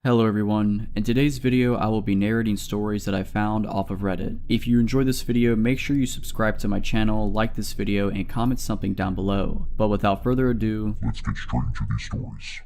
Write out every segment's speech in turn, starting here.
Hello everyone, in today's video I will be narrating stories that I found off of Reddit. If you enjoyed this video, make sure you subscribe to my channel, like this video, and comment something down below. But without further ado, let's get straight into these stories.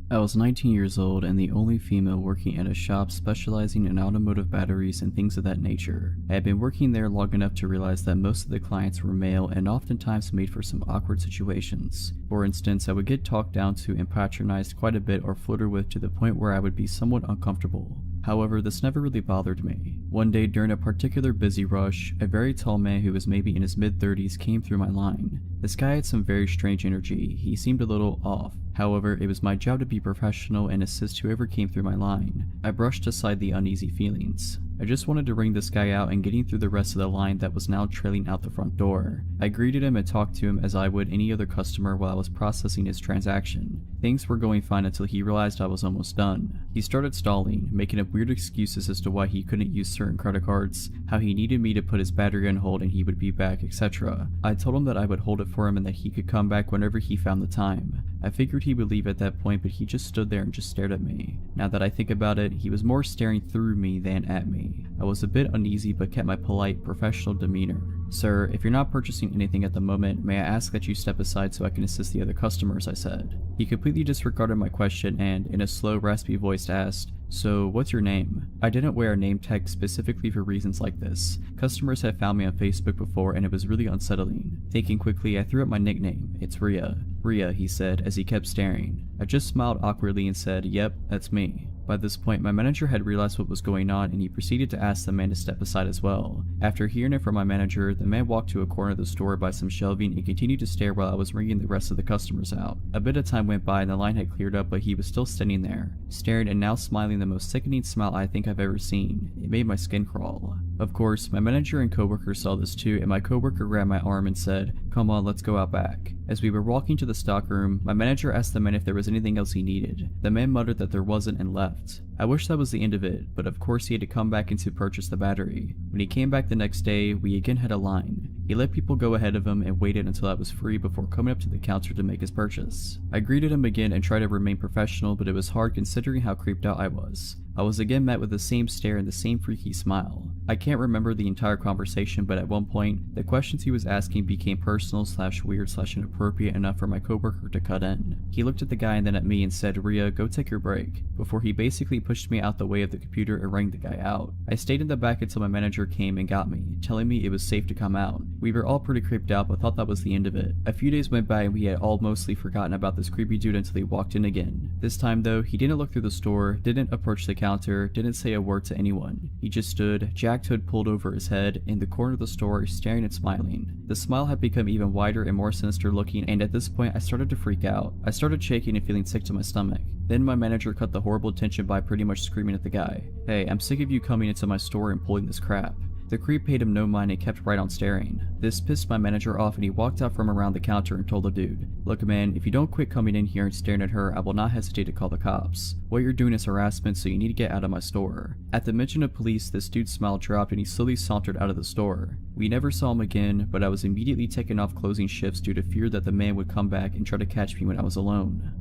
I was 19 years old and the only female working at a shop specializing in automotive batteries and things of that nature. I had been working there long enough to realize that most of the clients were male and oftentimes made for some awkward situations. For instance, I would get talked down to and patronized quite a bit or flirted with to the point where I would be somewhat uncomfortable. However, this never really bothered me. One day during a particular busy rush, a very tall man who was maybe in his mid-30s came through my line. This guy had some very strange energy. He seemed a little off. However, it was my job to be professional and assist whoever came through my line. I brushed aside the uneasy feelings. I just wanted to ring this guy out and getting through the rest of the line that was now trailing out the front door. I greeted him and talked to him as I would any other customer while I was processing his transaction. Things were going fine until he realized I was almost done. He started stalling, making up weird excuses as to why he couldn't use certain credit cards, how he needed me to put his battery on hold and he would be back, etc. I told him that I would hold it for him and that he could come back whenever he found the time. I figured he would leave at that point, but he just stood there and just stared at me. Now that I think about it, he was more staring through me than at me. I was a bit uneasy but kept my polite, professional demeanor. "Sir, if you're not purchasing anything at the moment, may I ask that you step aside so I can assist the other customers," I said. He completely disregarded my question and, in a slow, raspy voice, asked, "So, what's your name?" I didn't wear a name tag specifically for reasons like this. Customers had found me on Facebook before and it was really unsettling. Thinking quickly, I threw up my nickname. "It's Rhea." "Rhea," he said as he kept staring. I just smiled awkwardly and said, "Yep, that's me." By this point, my manager had realized what was going on and he proceeded to ask the man to step aside as well. After hearing it from my manager, the man walked to a corner of the store by some shelving and continued to stare while I was ringing the rest of the customers out. A bit of time went by and the line had cleared up, but he was still standing there, staring and now smiling the most sickening smile I think I've ever seen. It made my skin crawl. Of course, my manager and coworker saw this too, and my coworker grabbed my arm and said, "Come on, let's go out back." As we were walking to the stockroom, my manager asked the man if there was anything else he needed. The man muttered that there wasn't and left. I wish that was the end of it, but of course he had to come back in to purchase the battery. When he came back the next day, we again had a line. He let people go ahead of him and waited until I was free before coming up to the counter to make his purchase. I greeted him again and tried to remain professional, but it was hard considering how creeped out I was. I was again met with the same stare and the same freaky smile. I can't remember the entire conversation, but at one point, the questions he was asking became personal/weird/inappropriate enough for my coworker to cut in. He looked at the guy and then at me and said, "Rhea, go take your break," before he basically pushed me out the way of the computer and rang the guy out. I stayed in the back until my manager came and got me, telling me it was safe to come out. We were all pretty creeped out but thought that was the end of it. A few days went by and we had all mostly forgotten about this creepy dude until he walked in again. This time though, he didn't look through the store, didn't approach the counter, didn't say a word to anyone. He just stood, jacked hood pulled over his head, in the corner of the store, staring and smiling. The smile had become even wider and more sinister looking, and at this point I started to freak out. I started shaking and feeling sick to my stomach. Then my manager cut the horrible tension by pretty much screaming at the guy, "Hey, I'm sick of you coming into my store and pulling this crap." The creep paid him no mind and kept right on staring. This pissed my manager off and he walked out from around the counter and told the dude, "Look man, if you don't quit coming in here and staring at her, I will not hesitate to call the cops. What you're doing is harassment, so you need to get out of my store." At the mention of police, this dude's smile dropped and he slowly sauntered out of the store. We never saw him again, but I was immediately taken off closing shifts due to fear that the man would come back and try to catch me when I was alone.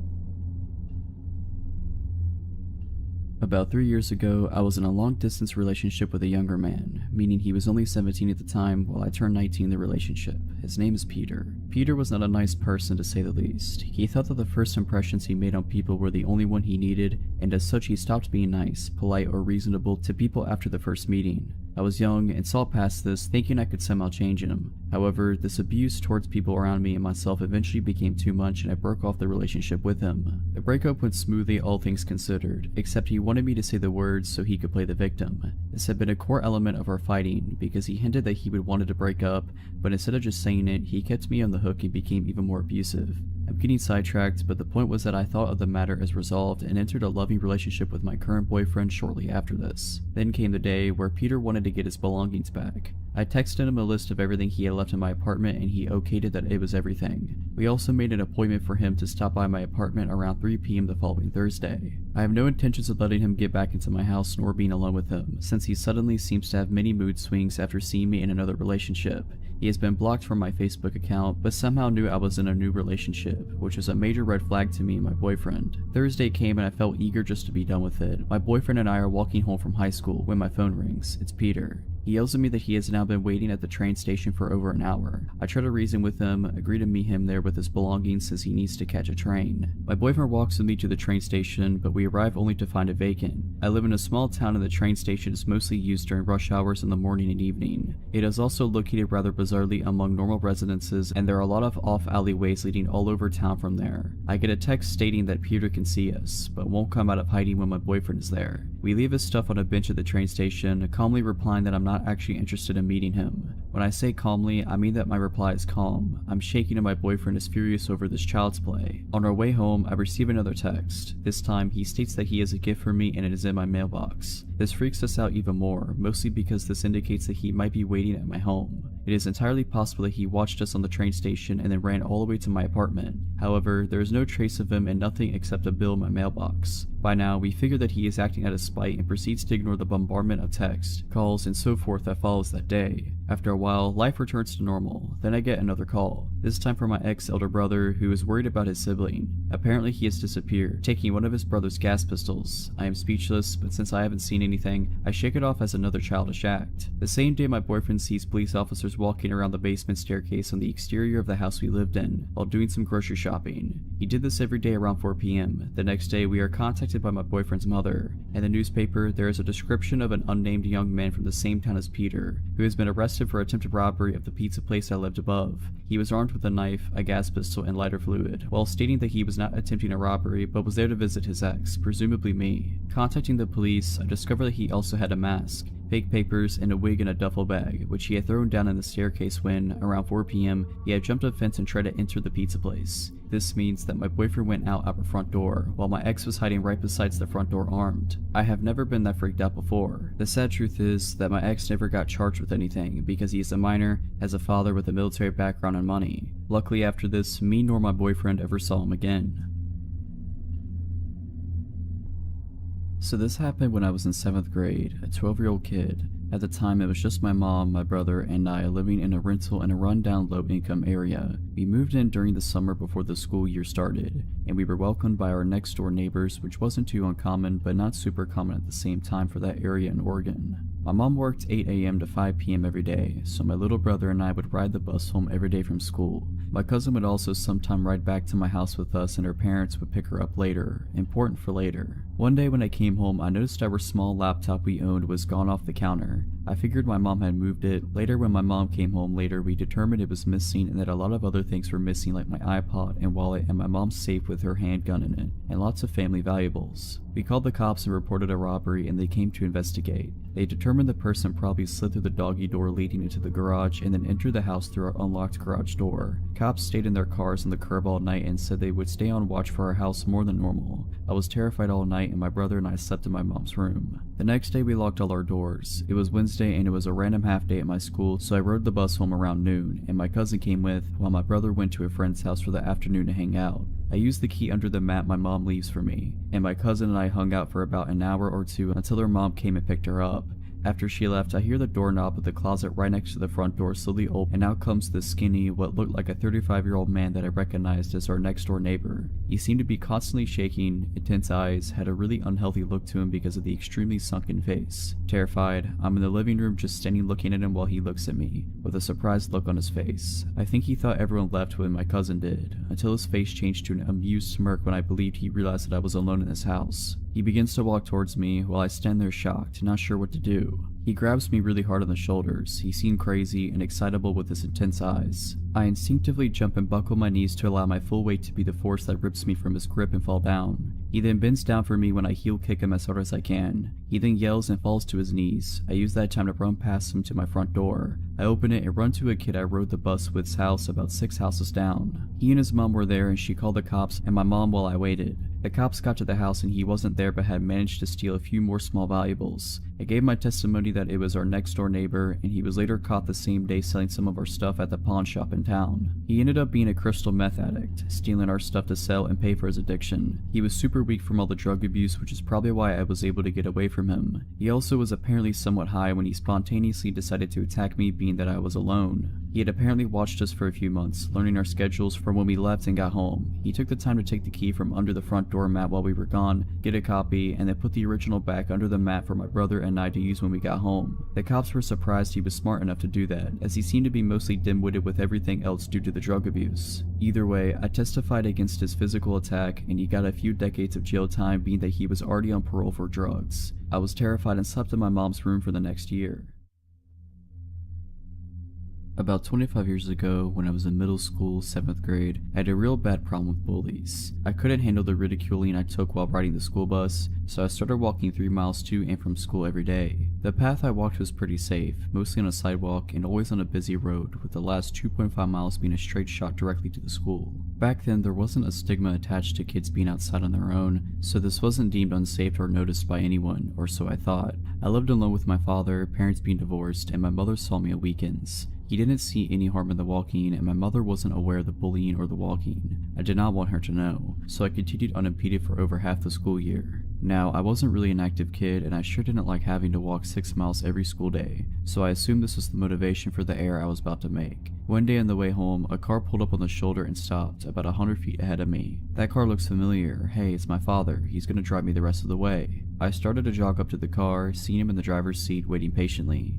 About 3 years ago, I was in a long-distance relationship with a younger man, meaning he was only 17 at the time while I turned 19 in the relationship. His name is Peter. Peter was not a nice person to say the least. He thought that the first impressions he made on people were the only one he needed, and as such he stopped being nice, polite, or reasonable to people after the first meeting. I was young and saw past this, thinking I could somehow change him. However, this abuse towards people around me and myself eventually became too much and I broke off the relationship with him. The breakup went smoothly, all things considered, except he wanted me to say the words so he could play the victim. This had been a core element of our fighting because he hinted that he would wanted to break up, but instead of just saying it, he kept me on the hook and became even more abusive. I'm getting sidetracked, but the point was that I thought of the matter as resolved and entered a loving relationship with my current boyfriend shortly after this. Then came the day where Peter wanted to get his belongings back. I texted him a list of everything he had left in my apartment and he okayed it that it was everything. We also made an appointment for him to stop by my apartment around 3 p.m. the following Thursday. I have no intentions of letting him get back into my house nor being alone with him, since he suddenly seems to have many mood swings after seeing me in another relationship. He has been blocked from my Facebook account, but somehow knew I was in a new relationship, which was a major red flag to me and my boyfriend. Thursday came and I felt eager just to be done with it. My boyfriend and I are walking home from high school when my phone rings. It's Peter. He yells at me that he has now been waiting at the train station for over an hour. I try to reason with him, agree to meet him there with his belongings since he needs to catch a train. My boyfriend walks with me to the train station, but we arrive only to find it vacant. I live in a small town and the train station is mostly used during rush hours in the morning and evening. It is also located rather bizarrely among normal residences, and there are a lot of off alleyways leading all over town from there. I get a text stating that Peter can see us, but won't come out of hiding when my boyfriend is there. We leave his stuff on a bench at the train station, calmly replying that I'm not actually interested in meeting him. When I say calmly, I mean that my reply is calm. I'm shaking and my boyfriend is furious over this child's play. On our way home, I receive another text. This time, he states that he has a gift for me and it is in my mailbox. This freaks us out even more, mostly because this indicates that he might be waiting at my home. It is entirely possible that he watched us on the train station and then ran all the way to my apartment. However, there is no trace of him and nothing except a bill in my mailbox. By now, we figure that he is acting out of spite and proceeds to ignore the bombardment of text, calls, and so forth that follows that day. After a while, life returns to normal. Then I get another call, this time from my ex-elder brother who is worried about his sibling. Apparently he has disappeared, taking one of his brother's gas pistols. I am speechless, but since I haven't seen anything, I shake it off as another childish act. The same day my boyfriend sees police officers walking around the basement staircase on the exterior of the house we lived in while doing some grocery shopping. He did this every day around 4 p.m. The next day we are contacted by my boyfriend's mother. In the newspaper, there is a description of an unnamed young man from the same town as Peter, who has been arrested for attempted robbery of the pizza place I lived above. He was armed with a knife, a gas pistol, and lighter fluid, while stating that he was not attempting a robbery but was there to visit his ex, presumably me. Contacting the police, I discovered that he also had a mask, fake papers, and a wig in a duffel bag, which he had thrown down in the staircase when, around 4 p.m., he had jumped a fence and tried to enter the pizza place. This means that my boyfriend went out our front door, while my ex was hiding right beside the front door armed. I have never been that freaked out before. The sad truth is that my ex never got charged with anything because he is a minor, has a father with a military background and money. Luckily after this, me nor my boyfriend ever saw him again. So this happened when I was in 7th grade, a 12-year-old kid. At the time, it was just my mom, my brother, and I living in a rental in a rundown low-income area. We moved in during the summer before the school year started, and we were welcomed by our next-door neighbors, which wasn't too uncommon, but not super common at the same time for that area in Oregon. My mom worked 8 a.m. to 5 p.m. every day, so my little brother and I would ride the bus home every day from school. My cousin would also sometime ride back to my house with us, and her parents would pick her up later. Important for later. One day when I came home, I noticed our small laptop we owned was gone off the counter. I figured my mom had moved it. Later when my mom came home later, we determined it was missing and that a lot of other things were missing, like my iPod and wallet and my mom's safe with her handgun in it, and lots of family valuables. We called the cops and reported a robbery, and they came to investigate. They determined the person probably slid through the doggy door leading into the garage and then entered the house through our unlocked garage door. Cops stayed in their cars on the curb all night and said they would stay on watch for our house more than normal. I was terrified all night, and my brother and I slept in my mom's room. The next day we locked all our doors. It was Wednesday and it was a random half day at my school, so I rode the bus home around noon, and my cousin came with, while my brother went to a friend's house for the afternoon to hang out. I used the key under the mat my mom leaves for me, and my cousin and I hung out for about an hour or two until her mom came and picked her up. After she left, I hear the doorknob of the closet right next to the front door slowly open, and out comes the skinny, what looked like a 35-year-old man that I recognized as our next door neighbor. He seemed to be constantly shaking, intense eyes, had a really unhealthy look to him because of the extremely sunken face. Terrified, I'm in the living room just standing looking at him while he looks at me, with a surprised look on his face. I think he thought everyone left when my cousin did, until his face changed to an amused smirk when I believed he realized that I was alone in his house. He begins to walk towards me while I stand there shocked, not sure what to do. He grabs me really hard on the shoulders. He seemed crazy and excitable with his intense eyes. I instinctively jump and buckle my knees to allow my full weight to be the force that rips me from his grip and fall down. He then bends down for me when I heel kick him as hard as I can. He then yells and falls to his knees. I use that time to run past him to my front door. I open it and run to a kid I rode the bus with's house about 6 houses down. He and his mom were there, and she called the cops and my mom while I waited. The cops got to the house and he wasn't there but had managed to steal a few more small valuables. I gave my testimony that it was our next door neighbor, and he was later caught the same day selling some of our stuff at the pawn shop in town. He ended up being a crystal meth addict, stealing our stuff to sell and pay for his addiction. He was super weak from all the drug abuse, which is probably why I was able to get away from him. He also was apparently somewhat high when he spontaneously decided to attack me, being that I was alone. He had apparently watched us for a few months, learning our schedules from when we left and got home. He took the time to take the key from under the front door mat while we were gone, get a copy, and then put the original back under the mat for my brother and I to use when we got home. The cops were surprised he was smart enough to do that, as he seemed to be mostly dim-witted with everything else due to the drug abuse. Either way, I testified against his physical attack, and he got a few decades of jail time being that he was already on parole for drugs. I was terrified and slept in my mom's room for the next year. About 25 years ago, when I was in middle school, 7th grade, I had a real bad problem with bullies. I couldn't handle the ridiculing I took while riding the school bus, so I started walking 3 miles to and from school every day. The path I walked was pretty safe, mostly on a sidewalk and always on a busy road, with the last 2.5 miles being a straight shot directly to the school. Back then, there wasn't a stigma attached to kids being outside on their own, so this wasn't deemed unsafe or noticed by anyone, or so I thought. I lived alone with my father, parents being divorced, and my mother saw me at weekends. He didn't see any harm in the walking, and my mother wasn't aware of the bullying or the walking. I did not want her to know, so I continued unimpeded for over half the school year. Now, I wasn't really an active kid, and I sure didn't like having to walk 6 miles every school day, so I assumed this was the motivation for the error I was about to make. One day on the way home, a car pulled up on the shoulder and stopped, about 100 feet ahead of me. That car looks familiar. Hey, it's my father. He's gonna drive me the rest of the way. I started to jog up to the car, seeing him in the driver's seat waiting patiently.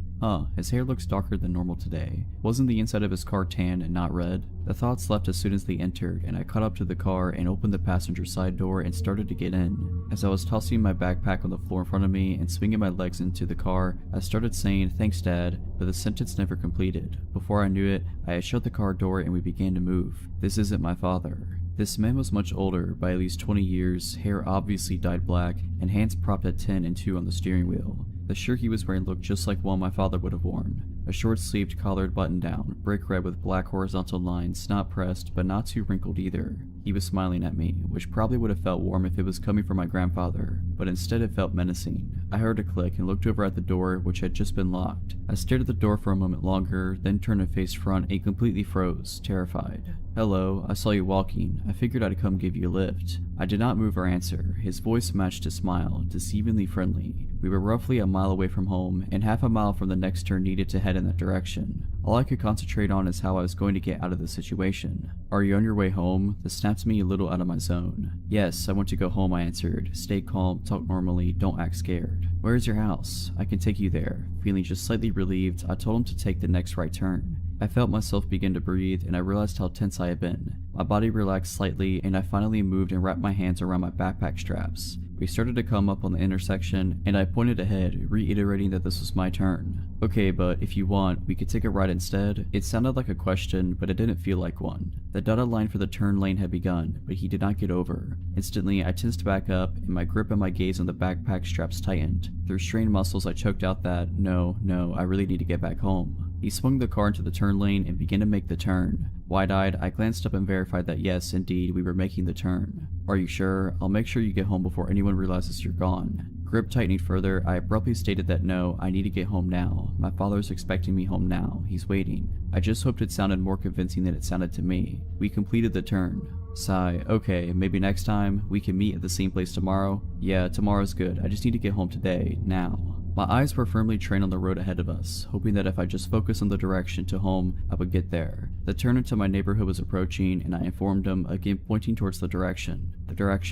His hair looks darker than normal today. Wasn't the inside of his car tan and not red? The thoughts left as soon as they entered, and I caught up to the car and opened the passenger side door and started to get in. As I was tossing my backpack on the floor in front of me and swinging my legs into the car, I started saying, "Thanks, Dad," but the sentence never completed. Before I knew it, I had shut the car door and we began to move. This isn't my father. This man was much older, by at least 20 years, hair obviously dyed black, and hands propped at 10 and 2 on the steering wheel. The shirt he was wearing looked just like one my father would have worn. A short-sleeved collared button-down, brick red with black horizontal lines, not pressed, but not too wrinkled either. He was smiling at me, which probably would have felt warm if it was coming from my grandfather, but instead it felt menacing. I heard a click and looked over at the door, which had just been locked. I stared at the door for a moment longer, then turned and faced front and completely froze, terrified. "Hello, I saw you walking. I figured I'd come give you a lift." I did not move or answer. His voice matched his smile, deceivingly friendly. We were roughly a mile away from home, and half a mile from the next turn needed to head in that direction. All I could concentrate on is how I was going to get out of the situation. "Are you on your way home?" This snapped me a little out of my zone. "Yes, I want to go home," I answered. "Stay calm, talk normally, don't act scared." "Where is your house?" "I can take you there." Feeling just slightly relieved, I told him to take the next right turn. I felt myself begin to breathe, and I realized how tense I had been. My body relaxed slightly, and I finally moved and wrapped my hands around my backpack straps. We started to come up on the intersection, and I pointed ahead, reiterating that this was my turn. "Okay, but if you want, we could take a ride instead." It sounded like a question, but it didn't feel like one. The dotted line for the turn lane had begun, but he did not get over. Instantly, I tensed back up, and my grip and my gaze on the backpack straps tightened. Through strained muscles, I choked out that, no, I really need to get back home." He swung the car into the turn lane and began to make the turn. Wide-eyed, I glanced up and verified that yes, indeed, we were making the turn. "Are you sure? I'll make sure you get home before anyone realizes you're gone." Grip tightening further, I abruptly stated that no, I need to get home now. My father's expecting me home now. He's waiting. I just hoped it sounded more convincing than it sounded to me. We completed the turn. Sigh. "Okay, maybe next time, we can meet at the same place tomorrow?" "Yeah, tomorrow's good. I just need to get home today, now." My eyes were firmly trained on the road ahead of us, hoping that if I just focused on the direction to home, I would get there. The turn into my neighborhood was approaching, and I informed him, again pointing towards the direction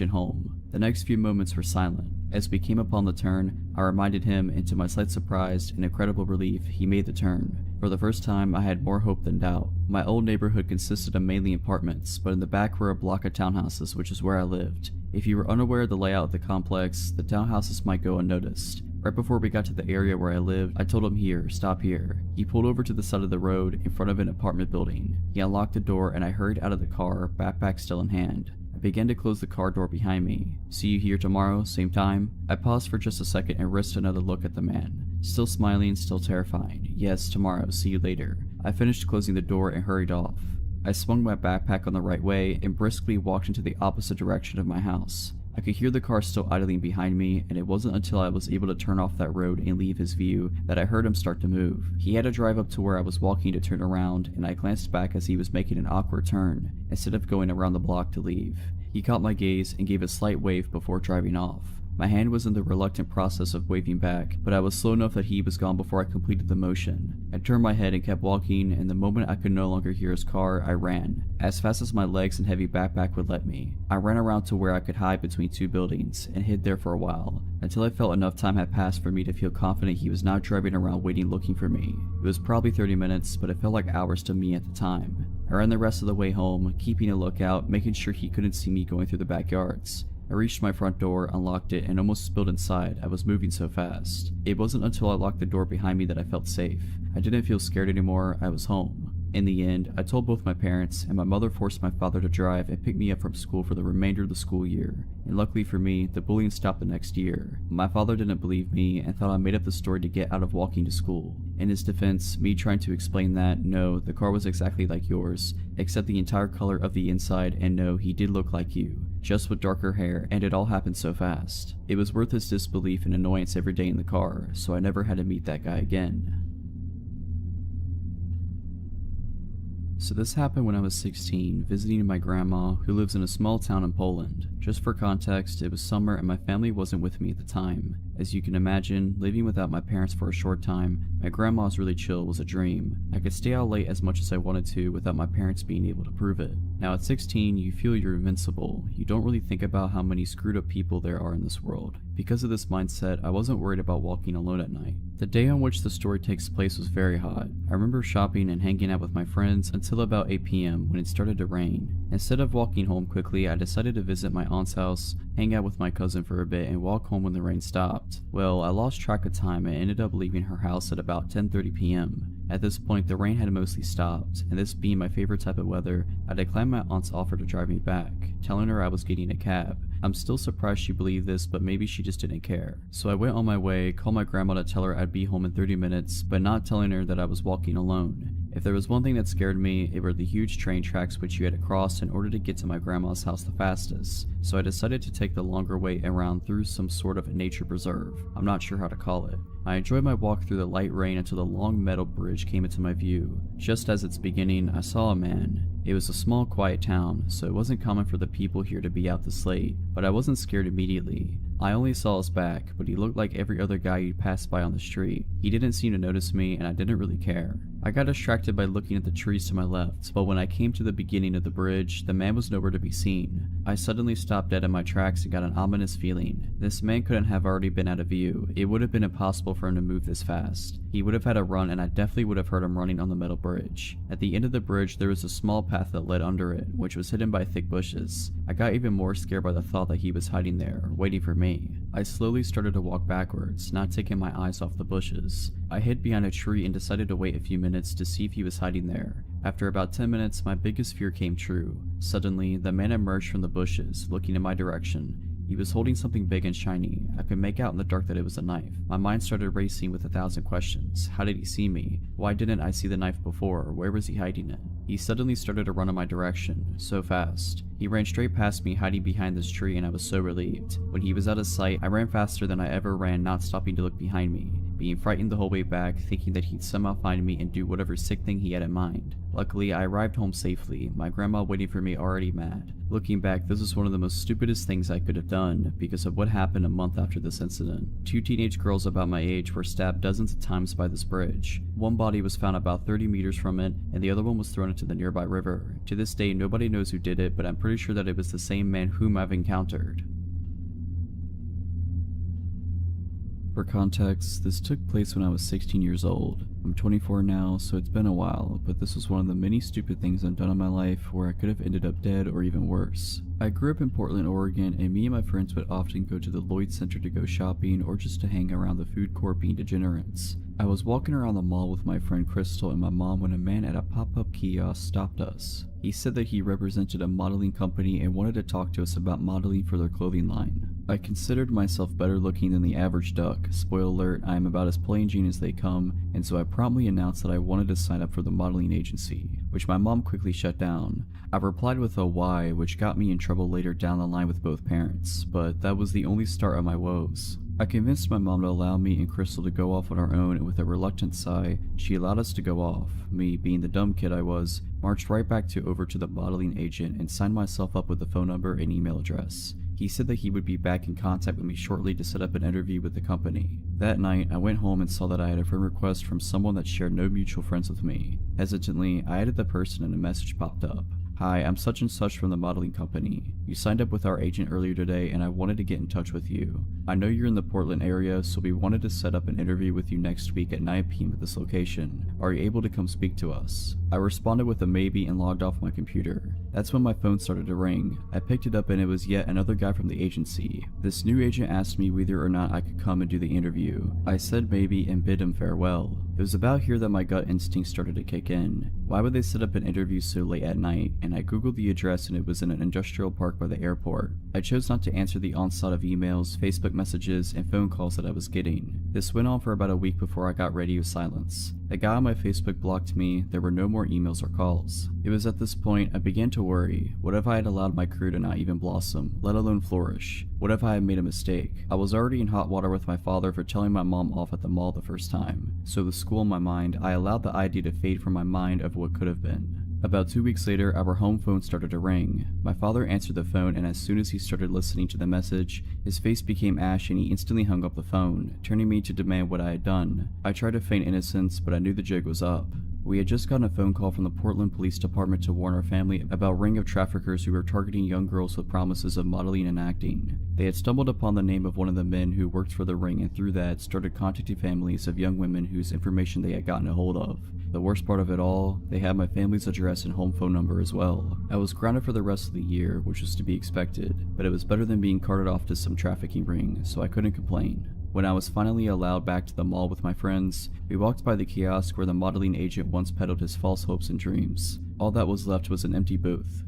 home. The next few moments were silent. As we came upon the turn, I reminded him, and to my slight surprise and incredible relief, he made the turn. For the first time, I had more hope than doubt. My old neighborhood consisted of mainly apartments, but in the back were a block of townhouses, which is where I lived. If you were unaware of the layout of the complex, the townhouses might go unnoticed. Right before we got to the area where I lived, I told him here, stop here. He pulled over to the side of the road in front of an apartment building. He unlocked the door and I hurried out of the car, backpack still in hand. I began to close the car door behind me. "See you here tomorrow, same time?" I paused for just a second and risked another look at the man. Still smiling, still terrified. "Yes, tomorrow, see you later." I finished closing the door and hurried off. I swung my backpack on the right way and briskly walked into the opposite direction of my house. I could hear the car still idling behind me, and it wasn't until I was able to turn off that road and leave his view that I heard him start to move. He had to drive up to where I was walking to turn around, and I glanced back as he was making an awkward turn, instead of going around the block to leave. He caught my gaze and gave a slight wave before driving off. My hand was in the reluctant process of waving back, but I was slow enough that he was gone before I completed the motion. I turned my head and kept walking, and the moment I could no longer hear his car, I ran, as fast as my legs and heavy backpack would let me. I ran around to where I could hide between two buildings, and hid there for a while, until I felt enough time had passed for me to feel confident he was not driving around waiting looking for me. It was probably 30 minutes, but it felt like hours to me at the time. I ran the rest of the way home, keeping a lookout, making sure he couldn't see me going through the backyards. I reached my front door, unlocked it, and almost spilled inside. I was moving so fast. It wasn't until I locked the door behind me that I felt safe. I didn't feel scared anymore. I was home. In the end, I told both my parents, and my mother forced my father to drive and pick me up from school for the remainder of the school year. And luckily for me, the bullying stopped the next year. My father didn't believe me and thought I made up the story to get out of walking to school. In his defense, me trying to explain that, no, the car was exactly like yours, except the entire color of the inside, and no, he did look like you, just with darker hair, and it all happened so fast. It was worth his disbelief and annoyance every day in the car, so I never had to meet that guy again. So this happened when I was 16, visiting my grandma, who lives in a small town in Poland. Just for context, it was summer and my family wasn't with me at the time. As you can imagine, living without my parents for a short time, my grandma's really chill was a dream. I could stay out late as much as I wanted to without my parents being able to prove it. Now at 16, you feel you're invincible. You don't really think about how many screwed up people there are in this world. Because of this mindset, I wasn't worried about walking alone at night. The day on which the story takes place was very hot. I remember shopping and hanging out with my friends until about 8 p.m. when it started to rain. Instead of walking home quickly, I decided to visit my aunt's house, hang out with my cousin for a bit, and walk home when the rain stopped. Well, I lost track of time and ended up leaving her house at about 10:30 p.m. At this point, the rain had mostly stopped, and this being my favorite type of weather, I declined my aunt's offer to drive me back, telling her I was getting a cab. I'm still surprised she believed this, but maybe she just didn't care. So I went on my way, called my grandma to tell her I'd be home in 30 minutes, but not telling her that I was walking alone. If there was one thing that scared me, it were the huge train tracks which you had to cross in order to get to my grandma's house the fastest, so I decided to take the longer way around through some sort of nature preserve. I'm not sure how to call it. I enjoyed my walk through the light rain until the long metal bridge came into my view. Just as its beginning, I saw a man. It was a small, quiet town, so it wasn't common for the people here to be out this late, but I wasn't scared immediately. I only saw his back, but he looked like every other guy you'd pass by on the street. He didn't seem to notice me, and I didn't really care. I got distracted by looking at the trees to my left, but when I came to the beginning of the bridge, the man was nowhere to be seen. I suddenly stopped dead in my tracks and got an ominous feeling. This man couldn't have already been out of view. It would have been impossible for him to move this fast. He would have had to run, and I definitely would have heard him running on the metal bridge. At the end of the bridge, there was a small path that led under it, which was hidden by thick bushes. I got even more scared by the thought that he was hiding there, waiting for me. I slowly started to walk backwards, not taking my eyes off the bushes. I hid behind a tree and decided to wait a few minutes to see if he was hiding there. After about 10 minutes, my biggest fear came true. Suddenly, the man emerged from the bushes, looking in my direction. He was holding something big and shiny. I could make out in the dark that it was a knife. My mind started racing with 1,000 questions. How did he see me? Why didn't I see the knife before? Where was he hiding it? He suddenly started to run in my direction, so fast. He ran straight past me, hiding behind this tree, and I was so relieved. When he was out of sight, I ran faster than I ever ran, not stopping to look behind me, being frightened the whole way back, thinking that he'd somehow find me and do whatever sick thing he had in mind. Luckily, I arrived home safely, my grandma waiting for me already mad. Looking back, this was one of the most stupidest things I could have done because of what happened a month after this incident. 2 teenage girls about my age were stabbed dozens of times by this bridge. One body was found about 30 meters from it, and the other one was thrown into the nearby river. To this day, nobody knows who did it, but I'm pretty sure that it was the same man whom I've encountered. For context, this took place when I was 16 years old. I'm 24 now, so it's been a while, but this was one of the many stupid things I've done in my life where I could have ended up dead or even worse. I grew up in Portland, Oregon, and me and my friends would often go to the Lloyd Center to go shopping or just to hang around the food court being degenerates. I was walking around the mall with my friend Crystal and my mom when a man at a pop-up kiosk stopped us. He said that he represented a modeling company and wanted to talk to us about modeling for their clothing line. I considered myself better looking than the average duck. Spoiler alert, I am about as plain Jane as they come, and so I promptly announced that I wanted to sign up for the modeling agency, which my mom quickly shut down. I replied with a why, which got me in trouble later down the line with both parents, but that was the only start of my woes. I convinced my mom to allow me and Crystal to go off on our own, and with a reluctant sigh, she allowed us to go off. Me, being the dumb kid I was, marched right back over to the modeling agent and signed myself up with the phone number and email address. He said that he would be back in contact with me shortly to set up an interview with the company. That night, I went home and saw that I had a friend request from someone that shared no mutual friends with me. Hesitantly, I added the person and a message popped up. "Hi, I'm such and such from the modeling company. You signed up with our agent earlier today and I wanted to get in touch with you. I know you're in the Portland area, so we wanted to set up an interview with you next week at 9 p.m. at this location. Are you able to come speak to us?" I responded with a maybe and logged off my computer. That's when my phone started to ring. I picked it up and it was yet another guy from the agency. This new agent asked me whether or not I could come and do the interview. I said maybe and bid him farewell. It was about here that my gut instinct started to kick in. Why would they set up an interview so late at night? And I googled the address and it was in an industrial park by the airport. I chose not to answer the onslaught of emails, Facebook messages, and phone calls that I was getting. This went on for about a week before I got radio silence. The guy on my Facebook blocked me. There were no more emails or calls. It was at this point I began to worry. What if I had allowed my career to not even blossom, let alone flourish? What if I had made a mistake? I was already in hot water with my father for telling my mom off at the mall the first time. So with school in my mind, I allowed the idea to fade from my mind of what could have been. About 2 weeks later, our home phone started to ring. My father answered the phone, and as soon as he started listening to the message, his face became ash and he instantly hung up the phone, turning me to demand what I had done. I tried to feign innocence, but I knew the jig was up. We had just gotten a phone call from the Portland Police Department to warn our family about a ring of traffickers who were targeting young girls with promises of modeling and acting. They had stumbled upon the name of one of the men who worked for the ring and through that started contacting families of young women whose information they had gotten a hold of. The worst part of it all, they had my family's address and home phone number as well. I was grounded for the rest of the year, which was to be expected, but it was better than being carted off to some trafficking ring, so I couldn't complain. When I was finally allowed back to the mall with my friends, we walked by the kiosk where the modeling agent once peddled his false hopes and dreams. All that was left was an empty booth.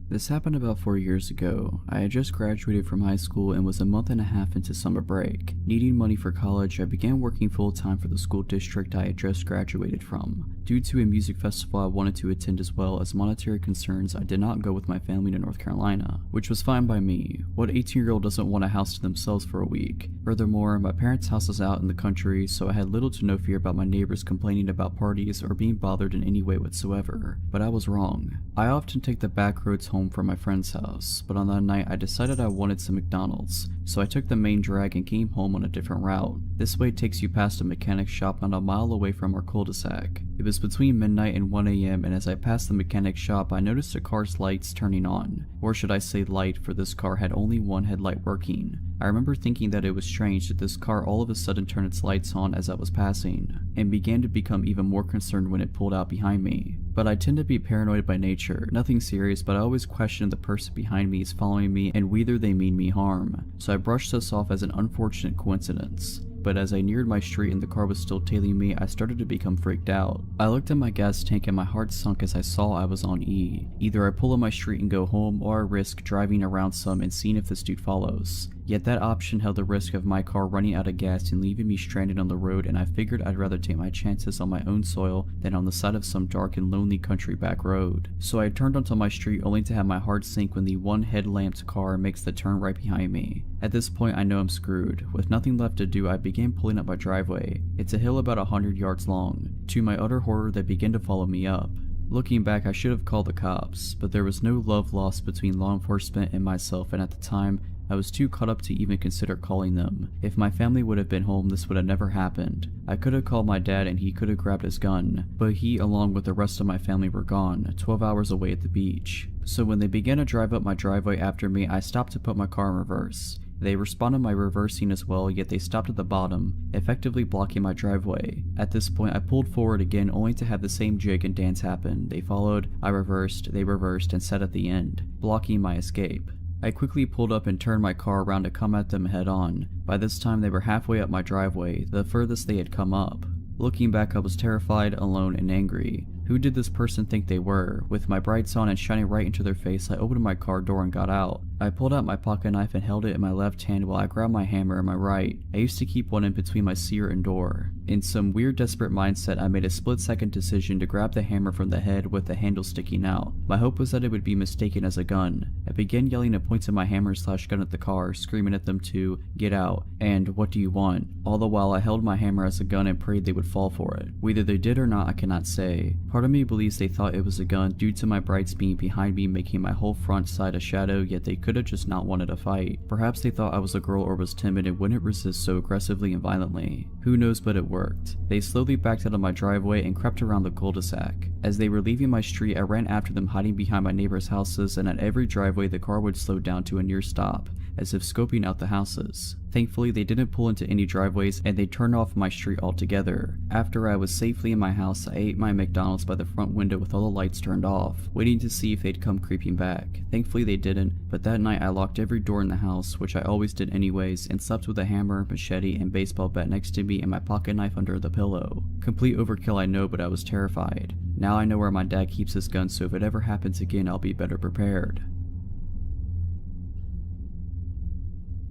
This happened about 4 years ago. I had just graduated from high school and was a month and a half into summer break. Needing money for college, I began working full-time for the school district I had just graduated from. Due to a music festival I wanted to attend as well as monetary concerns, I did not go with my family to North Carolina, which was fine by me. What 18-year-old doesn't want a house to themselves for a week? Furthermore, my parents' house is out in the country, so I had little to no fear about my neighbors complaining about parties or being bothered in any way whatsoever. But I was wrong. I often take the back roads home from my friend's house, but on that night I decided I wanted some McDonald's, so I took the main drag and came home on a different route. This way takes you past a mechanic shop not a mile away from our cul-de-sac. It was between midnight and 1 a.m. and as I passed the mechanic shop I noticed the car's lights turning on, or should I say light, for this car had only one headlight working. I remember thinking that it was strange that this car all of a sudden turned its lights on as I was passing, and began to become even more concerned when it pulled out behind me. But I tend to be paranoid by nature, nothing serious, but I always question the person behind me is following me and whether they mean me harm, so I brushed this off as an unfortunate coincidence. But as I neared my street and the car was still tailing me, I started to become freaked out. I looked at my gas tank and my heart sunk as I saw I was on E. Either I pull up my street and go home, or I risk driving around some and seeing if this dude follows. Yet that option held the risk of my car running out of gas and leaving me stranded on the road, and I figured I'd rather take my chances on my own soil than on the side of some dark and lonely country back road. So I turned onto my street only to have my heart sink when the one headlamped car makes the turn right behind me. At this point I know I'm screwed. With nothing left to do, I began pulling up my driveway. It's a hill about 100 yards long. To my utter horror, they began to follow me up. Looking back, I should have called the cops, but there was no love lost between law enforcement and myself, and at the time, I was too caught up to even consider calling them. If my family would have been home, this would have never happened. I could have called my dad and he could have grabbed his gun, but he, along with the rest of my family, were gone, 12 hours away at the beach. So when they began to drive up my driveway after me, I stopped to put my car in reverse. They responded by reversing as well, yet they stopped at the bottom, effectively blocking my driveway. At this point, I pulled forward again only to have the same jig and dance happen. They followed, I reversed, they reversed, and sat at the end, blocking my escape. I quickly pulled up and turned my car around to come at them head on. By this time they were halfway up my driveway, the furthest they had come up. Looking back, I was terrified, alone, and angry. Who did this person think they were? With my brights on and shining right into their face, I opened my car door and got out. I pulled out my pocket knife and held it in my left hand while I grabbed my hammer in my right. I used to keep one in between my sear and door. In some weird desperate mindset, I made a split-second decision to grab the hammer from the head with the handle sticking out. My hope was that it would be mistaken as a gun. I began yelling and pointing my hammer/gun at the car, screaming at them to get out and what do you want? All the while I held my hammer as a gun and prayed they would fall for it. Whether they did or not, I cannot say. Part of me believes they thought it was a gun due to my brights being behind me, making my whole front side a shadow, yet they could have just not wanted a fight. Perhaps they thought I was a girl or was timid and wouldn't resist so aggressively and violently. Who knows, but it worked. They slowly backed out of my driveway and crept around the cul-de-sac. As they were leaving my street, I ran after them, hiding behind my neighbors' houses, and at every driveway the car would slow down to a near stop, as if scoping out the houses. Thankfully, they didn't pull into any driveways and they turned off my street altogether. After I was safely in my house, I ate my McDonald's by the front window with all the lights turned off, waiting to see if they'd come creeping back. Thankfully they didn't, but that night I locked every door in the house, which I always did anyways, and slept with a hammer, machete, and baseball bat next to me and my pocket knife under the pillow. Complete overkill, I know, but I was terrified. Now I know where my dad keeps his gun, so if it ever happens again, I'll be better prepared.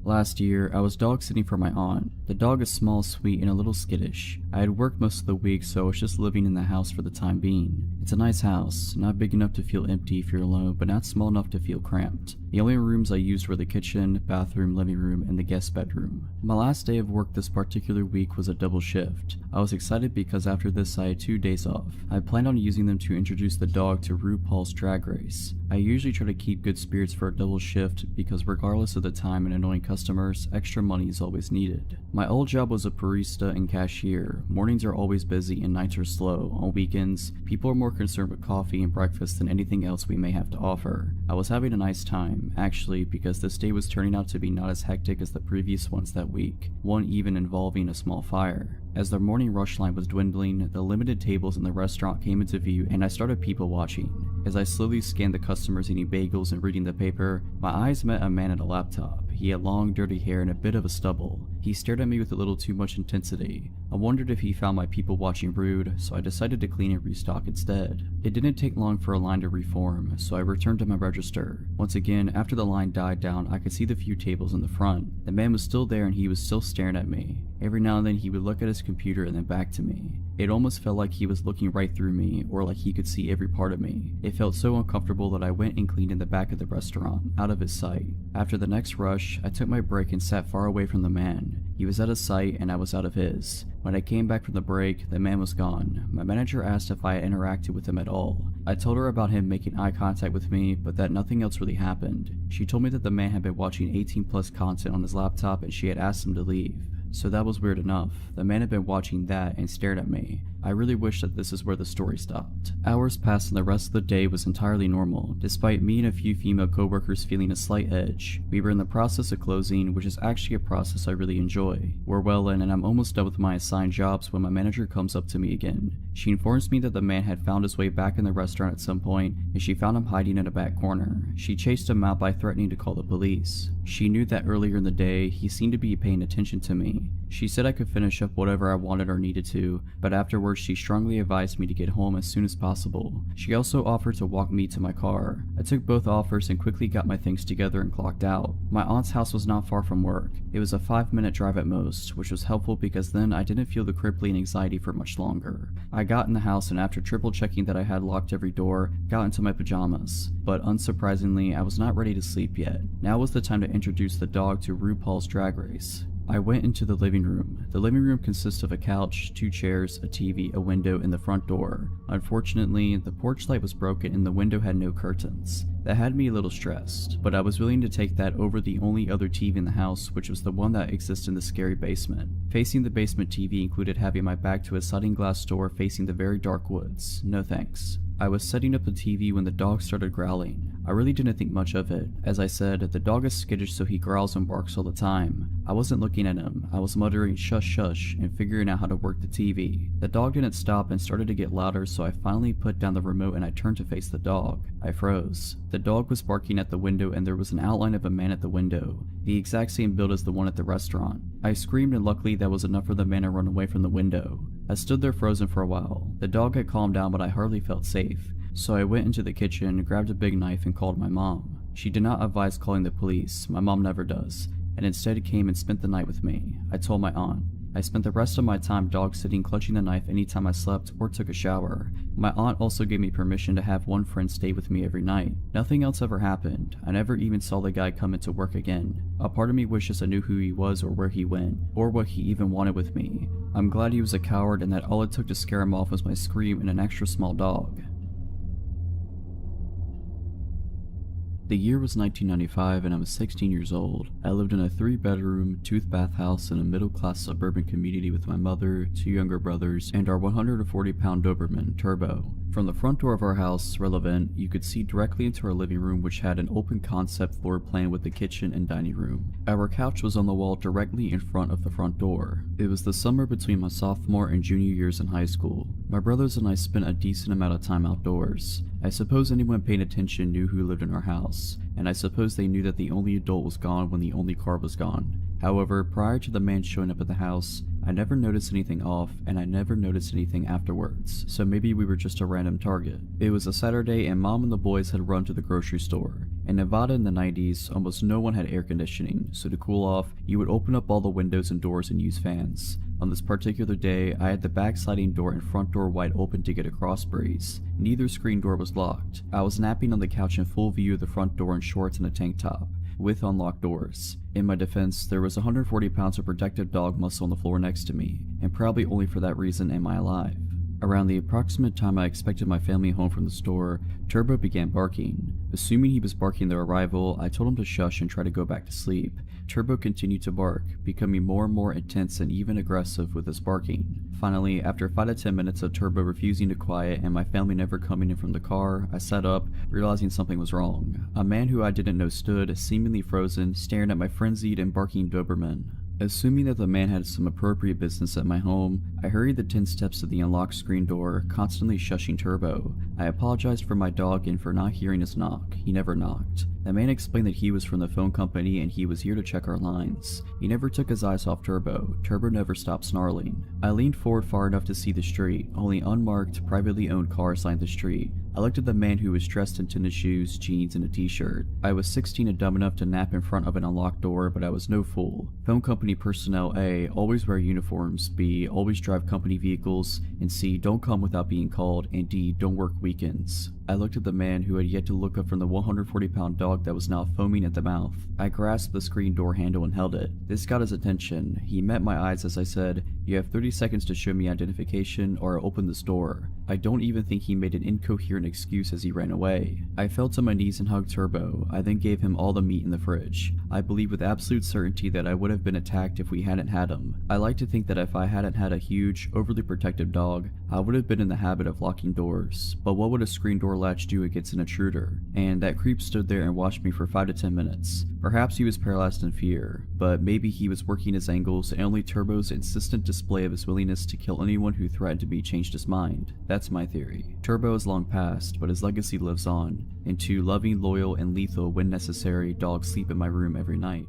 Last year, I was dog sitting for my aunt. The dog is small, sweet, and a little skittish. I had worked most of the week, so I was just living in the house for the time being. It's a nice house, not big enough to feel empty if you're alone, but not small enough to feel cramped. The only rooms I used were the kitchen, bathroom, living room, and the guest bedroom. My last day of work this particular week was a double shift. I was excited because after this I had 2 days off. I planned on using them to introduce the dog to RuPaul's Drag Race. I usually try to keep good spirits for a double shift because regardless of the time and annoying customers, extra money is always needed. My old job was a barista and cashier. Mornings are always busy and nights are slow. On weekends, people are more concerned with coffee and breakfast than anything else we may have to offer. I was having a nice time, actually, because this day was turning out to be not as hectic as the previous ones that week, one even involving a small fire. As the morning rush line was dwindling, the limited tables in the restaurant came into view and I started people watching. As I slowly scanned the customers eating bagels and reading the paper, my eyes met a man at a laptop. He had long, dirty hair and a bit of a stubble. He stared at me with a little too much intensity. I wondered if he found my people watching rude, so I decided to clean and restock instead. It didn't take long for a line to reform, so I returned to my register. Once again, after the line died down, I could see the few tables in the front. The man was still there and he was still staring at me. Every now and then he would look at his computer and then back to me. It almost felt like he was looking right through me, or like he could see every part of me. It felt so uncomfortable that I went and cleaned in the back of the restaurant, out of his sight. After the next rush, I took my break and sat far away from the man. He was out of sight and I was out of his. When I came back from the break, the man was gone. My manager asked if I had interacted with him at all. I told her about him making eye contact with me, but that nothing else really happened. She told me that the man had been watching 18+ content on his laptop and she had asked him to leave. So that was weird enough. The man had been watching that and stared at me. I really wish that this is where the story stopped. Hours passed and the rest of the day was entirely normal, despite me and a few female coworkers feeling a slight edge. We were in the process of closing, which is actually a process I really enjoy. We're well in and I'm almost done with my assigned jobs when my manager comes up to me again. She informs me that the man had found his way back in the restaurant at some point and she found him hiding in a back corner. She chased him out by threatening to call the police. She knew that earlier in the day, he seemed to be paying attention to me. She said I could finish up whatever I wanted or needed to, but afterwards she strongly advised me to get home as soon as possible. She also offered to walk me to my car. I took both offers and quickly got my things together and clocked out. My aunt's house was not far from work. It was a 5-minute drive at most, which was helpful because then I didn't feel the crippling anxiety for much longer. I got in the house and after triple checking that I had locked every door, got into my pajamas. But unsurprisingly, I was not ready to sleep yet. Now was the time to introduce the dog to RuPaul's Drag Race. I went into the living room. The living room consists of a couch, 2 chairs, a TV, a window, and the front door. Unfortunately, the porch light was broken and the window had no curtains. That had me a little stressed, but I was willing to take that over the only other TV in the house, which was the one that exists in the scary basement. Facing the basement TV included having my back to a sliding glass door facing the very dark woods. No thanks. I was setting up the TV when the dog started growling. I really didn't think much of it. As I said, the dog is skittish so he growls and barks all the time. I wasn't looking at him. I was muttering shush shush and figuring out how to work the TV. The dog didn't stop and started to get louder, so I finally put down the remote and I turned to face the dog. I froze. The dog was barking at the window and there was an outline of a man at the window, the exact same build as the one at the restaurant. I screamed and luckily that was enough for the man to run away from the window. I stood there frozen for a while. The dog had calmed down but I hardly felt safe. So I went into the kitchen, grabbed a big knife and called my mom. She did not advise calling the police, my mom never does, and instead came and spent the night with me. I told my aunt. I spent the rest of my time dog sitting, clutching the knife anytime I slept or took a shower. My aunt also gave me permission to have one friend stay with me every night. Nothing else ever happened. I never even saw the guy come into work again. A part of me wishes I knew who he was or where he went, or what he even wanted with me. I'm glad he was a coward and that all it took to scare him off was my scream and an extra small dog. The year was 1995 and I was 16 years old. I lived in a 3-bedroom, 2-bath house in a middle-class suburban community with my mother, 2 younger brothers, and our 140-pound Doberman, Turbo. From the front door of our house, relevant, you could see directly into our living room, which had an open concept floor plan with the kitchen and dining room. Our couch was on the wall directly in front of the front door. It was the summer between my sophomore and junior years in high school. My brothers and I spent a decent amount of time outdoors. I suppose anyone paying attention knew who lived in our house, and I suppose they knew that the only adult was gone when the only car was gone. However, prior to the man showing up at the house, I never noticed anything off, and I never noticed anything afterwards, so maybe we were just a random target. It was a Saturday and mom and the boys had run to the grocery store. In Nevada in the 90s, almost no one had air conditioning, so to cool off, you would open up all the windows and doors and use fans. On this particular day, I had the back sliding door and front door wide open to get a cross breeze. Neither screen door was locked. I was napping on the couch in full view of the front door in shorts and a tank top, with unlocked doors. In my defense, there was 140 pounds of protective dog muscle on the floor next to me, and probably only for that reason am I alive. Around the approximate time I expected my family home from the store, Turbo began barking. Assuming he was barking their arrival, I told him to shush and try to go back to sleep. Turbo continued to bark, becoming more and more intense and even aggressive with his barking. Finally, after 5 to 10 minutes of Turbo refusing to quiet and my family never coming in from the car, I sat up, realizing something was wrong. A man who I didn't know stood, seemingly frozen, staring at my frenzied and barking Doberman. Assuming that the man had some appropriate business at my home, I hurried the 10 steps to the unlocked screen door, constantly shushing Turbo. I apologized for my dog and for not hearing his knock. He never knocked. The man explained that he was from the phone company and he was here to check our lines. He never took his eyes off Turbo. Turbo never stopped snarling. I leaned forward far enough to see the street. Only unmarked, privately owned cars lined the street. I looked at the man who was dressed in tennis shoes, jeans, and a t-shirt. I was 16 and dumb enough to nap in front of an unlocked door, but I was no fool. Phone company personnel A. Always wear uniforms, B. Always drive company vehicles, and C. Don't come without being called, and D. Don't work weekends. I looked at the man who had yet to look up from the 140-pound dog that was now foaming at the mouth. I grasped the screen door handle and held it. This got his attention. He met my eyes as I said, "You have 30 seconds to show me identification or I'll open this door." I don't even think he made an incoherent excuse as he ran away. I fell to my knees and hugged Turbo. I then gave him all the meat in the fridge. I believe with absolute certainty that I would have been attacked if we hadn't had him. I like to think that if I hadn't had a huge, overly protective dog, I would have been in the habit of locking doors. But what would a screen door latch do against an intruder? And that creep stood there and watched me for 5 to 10 minutes. Perhaps he was paralyzed in fear, but maybe he was working his angles and only Turbo's insistent display of his willingness to kill anyone who threatened to be changed his mind. That's my theory. Turbo is long past, but his legacy lives on, and 2 loving, loyal, and lethal when necessary dogs sleep in my room every night.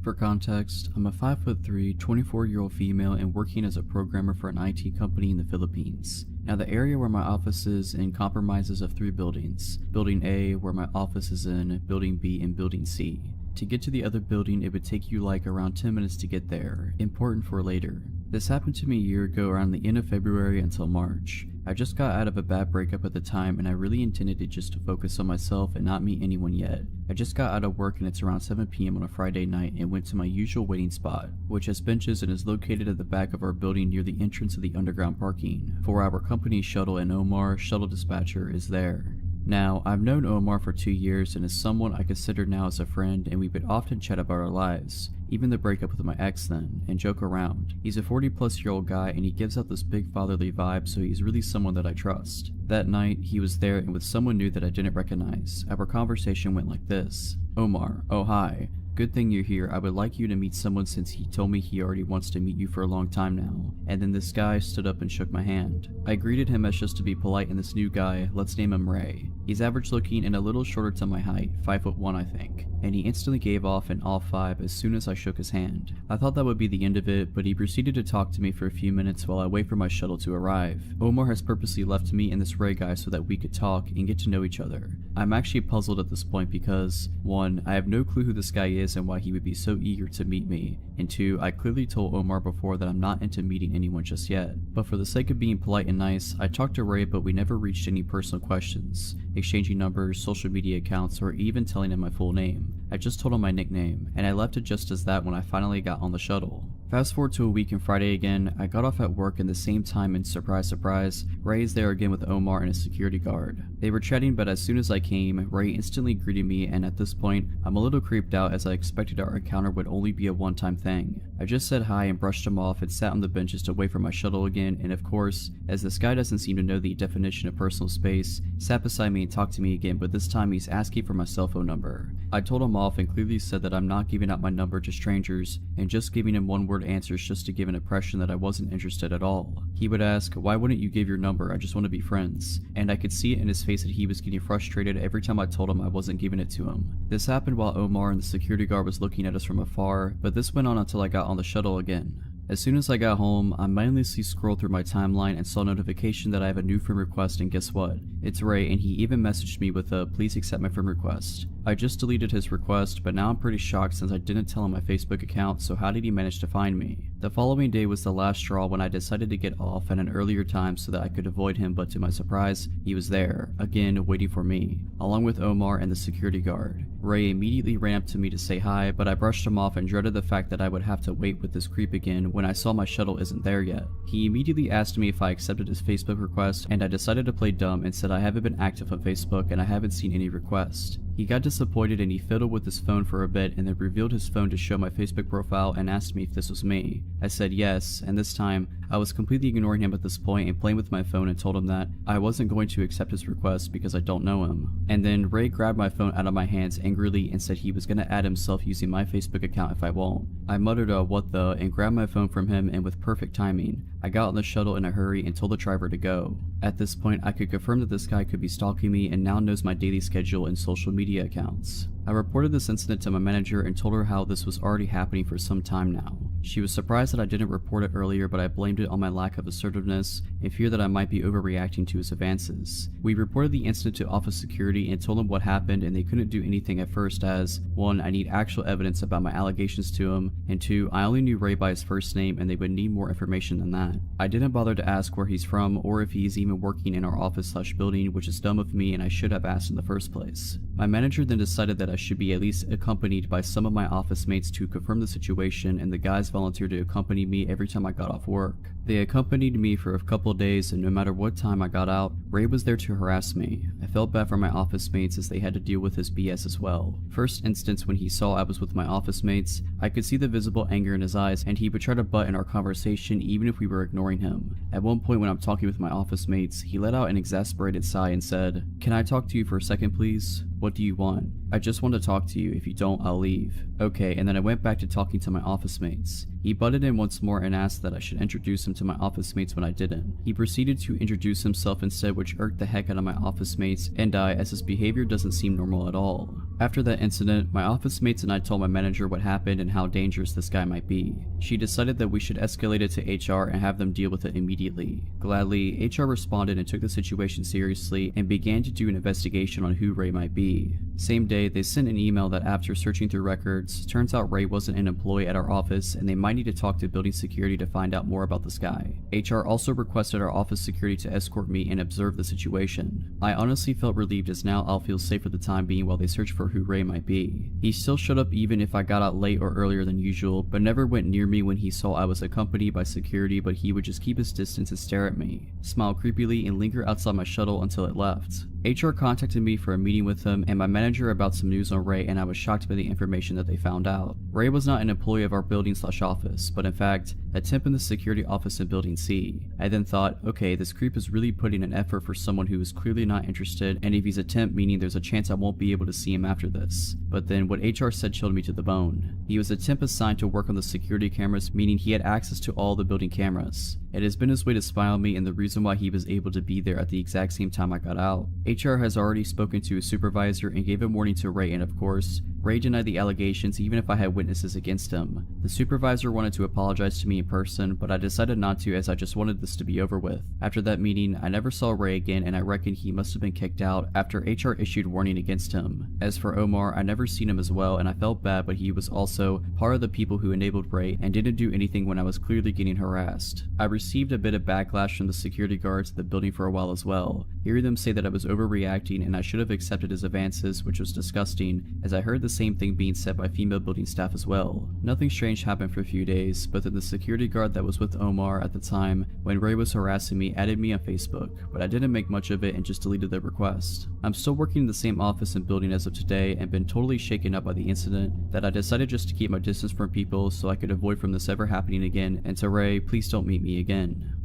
For context, I'm a 5'3", 24-year-old female and working as a programmer for an IT company in the Philippines. Now the area where my office is in comprises of 3 buildings. Building A, where my office is in, Building B, and Building C. To get to the other building, it would take you like around 10 minutes to get there. Important for later. This happened to me a year ago around the end of February until March. I just got out of a bad breakup at the time and I really intended it just to focus on myself and not meet anyone yet. I just got out of work and it's around 7 p.m. on a Friday night and went to my usual waiting spot, which has benches and is located at the back of our building near the entrance of the underground parking. For our company shuttle, and Omar, shuttle dispatcher, is there. Now, I've known Omar for 2 years and is someone I consider now as a friend, and we would often chat about our lives, even the breakup with my ex then, and joke around. He's a 40-plus-year-old guy and he gives out this big fatherly vibe, so he's really someone that I trust. That night, he was there and with someone new that I didn't recognize. Our conversation went like this. "Omar, oh hi. Good thing you're here. I would like you to meet someone since he told me he already wants to meet you for a long time now." And then this guy stood up and shook my hand. I greeted him as just to be polite, and this new guy, let's name him Ray. He's average looking and a little shorter to my height, 5'1" I think. and he instantly gave off an off vibe as soon as I shook his hand. I thought that would be the end of it, but he proceeded to talk to me for a few minutes while I wait for my shuttle to arrive. Omar has purposely left me and this Ray guy so that we could talk and get to know each other. I'm actually puzzled at this point because, 1, I have no clue who this guy is and why he would be so eager to meet me, and 2, I clearly told Omar before that I'm not into meeting anyone just yet. But for the sake of being polite and nice, I talked to Ray, but we never reached any personal questions, exchanging numbers, social media accounts, or even telling him my full name. I just told him my nickname, and I left it just as that when I finally got on the shuttle. Fast forward to a week and Friday again, I got off at work in the same time and surprise surprise, Ray is there again with Omar and a security guard. They were chatting, but as soon as I came, Ray instantly greeted me, and at this point, I'm a little creeped out as I expected our encounter would only be a one-time thing. I just said hi and brushed him off and sat on the benches to wait for my shuttle again, and of course, as this guy doesn't seem to know the definition of personal space, sat beside me and talked to me again, but this time he's asking for my cell phone number. I told him off and clearly said that I'm not giving out my number to strangers and just giving him one-word answers just to give an impression that I wasn't interested at all. He would ask, "Why wouldn't you give your number? I just want to be friends." And I could see it in his face that he was getting frustrated every time I told him I wasn't giving it to him. This happened while Omar and the security guard was looking at us from afar, but this went on until I got on the shuttle again. As soon as I got home, I mindlessly scrolled through my timeline and saw a notification that I have a new friend request, and guess what? It's Ray, and he even messaged me with a "please accept my friend request." I just deleted his request, but now I'm pretty shocked since I didn't tell him my Facebook account, so how did he manage to find me? The following day was the last straw when I decided to get off at an earlier time so that I could avoid him, but to my surprise, he was there, again waiting for me, along with Omar and the security guard. Ray immediately ran up to me to say hi, but I brushed him off and dreaded the fact that I would have to wait with this creep again when I saw my shuttle isn't there yet. He immediately asked me if I accepted his Facebook request, and I decided to play dumb and said I haven't been active on Facebook and I haven't seen any requests. He got disappointed and he fiddled with his phone for a bit and then revealed his phone to show my Facebook profile and asked me if this was me. I said yes, and this time, I was completely ignoring him at this point and playing with my phone and told him that I wasn't going to accept his request because I don't know him. And then Ray grabbed my phone out of my hands angrily and said he was going to add himself using my Facebook account if I won't. I muttered a "what the" and grabbed my phone from him, and with perfect timing, I got on the shuttle in a hurry and told the driver to go. At this point, I could confirm that this guy could be stalking me and now knows my daily schedule and social media accounts. I reported this incident to my manager and told her how this was already happening for some time now. She was surprised that I didn't report it earlier, but I blamed it on my lack of assertiveness and fear that I might be overreacting to his advances. We reported the incident to office security and told them what happened, and they couldn't do anything at first as, 1, I need actual evidence about my allegations to him, and 2, I only knew Ray by his first name and they would need more information than that. I didn't bother to ask where he's from or if he's even working in our office/building, which is dumb of me and I should have asked in the first place. My manager then decided that I should be at least accompanied by some of my office mates to confirm the situation, and the guys volunteered to accompany me every time I got off work. They accompanied me for a couple days, and no matter what time I got out, Ray was there to harass me. I felt bad for my office mates as they had to deal with his BS as well. First instance, when he saw I was with my office mates, I could see the visible anger in his eyes, and he would try to butt in our conversation even if we were ignoring him. At one point when I'm talking with my office mates, he let out an exasperated sigh and said, "Can I talk to you for a second please? What do you want? I just want to talk to you. If you don't, I'll leave." Okay, and then I went back to talking to my office mates. He butted in once more and asked that I should introduce him to my office mates when I didn't. He proceeded to introduce himself instead, which irked the heck out of my office mates and I, as his behavior doesn't seem normal at all. After that incident, my office mates and I told my manager what happened and how dangerous this guy might be. She decided that we should escalate it to HR and have them deal with it immediately. Gladly, HR responded and took the situation seriously and began to do an investigation on who Ray might be. Same day, they sent an email that after searching through records, turns out Ray wasn't an employee at our office and they might need to talk to building security to find out more about this guy. HR also requested our office security to escort me and observe the situation. I honestly felt relieved as now I'll feel safe for the time being while they search for who Ray might be. He still showed up even if I got out late or earlier than usual, but never went near me when he saw I was accompanied by security, but he would just keep his distance and stare at me, smile creepily, and linger outside my shuttle until it left. HR contacted me for a meeting with him and my manager about some news on Ray, and I was shocked by the information that they found out. Ray was not an employee of our building/office, but in fact, a temp in the security office in Building C. I then thought, okay, this creep is really putting an effort for someone who is clearly not interested, and if he's a temp, meaning there's a chance I won't be able to see him after this. But then what HR said chilled me to the bone. He was a temp assigned to work on the security cameras, meaning he had access to all the building cameras. It has been his way to spy on me and the reason why he was able to be there at the exact same time I got out. HR has already spoken to his supervisor and gave a warning to Ray, and of course, Ray denied the allegations even if I had witnesses against him. The supervisor wanted to apologize to me in person, but I decided not to as I just wanted this to be over with. After that meeting, I never saw Ray again, and I reckon he must have been kicked out after HR issued warning against him. As for Omar, I never seen him as well, and I felt bad, but he was also part of the people who enabled Ray and didn't do anything when I was clearly getting harassed. I received a bit of backlash from the security guards at the building for a while as well, hearing them say that I was overreacting and I should have accepted his advances, which was disgusting, as I heard the same thing being said by female building staff as well. Nothing strange happened for a few days, but then the security guard that was with Omar at the time when Ray was harassing me added me on Facebook, but I didn't make much of it and just deleted the request. I'm still working in the same office and building as of today and been totally shaken up by the incident that I decided just to keep my distance from people so I could avoid from this ever happening again, and to Ray, please don't meet me again.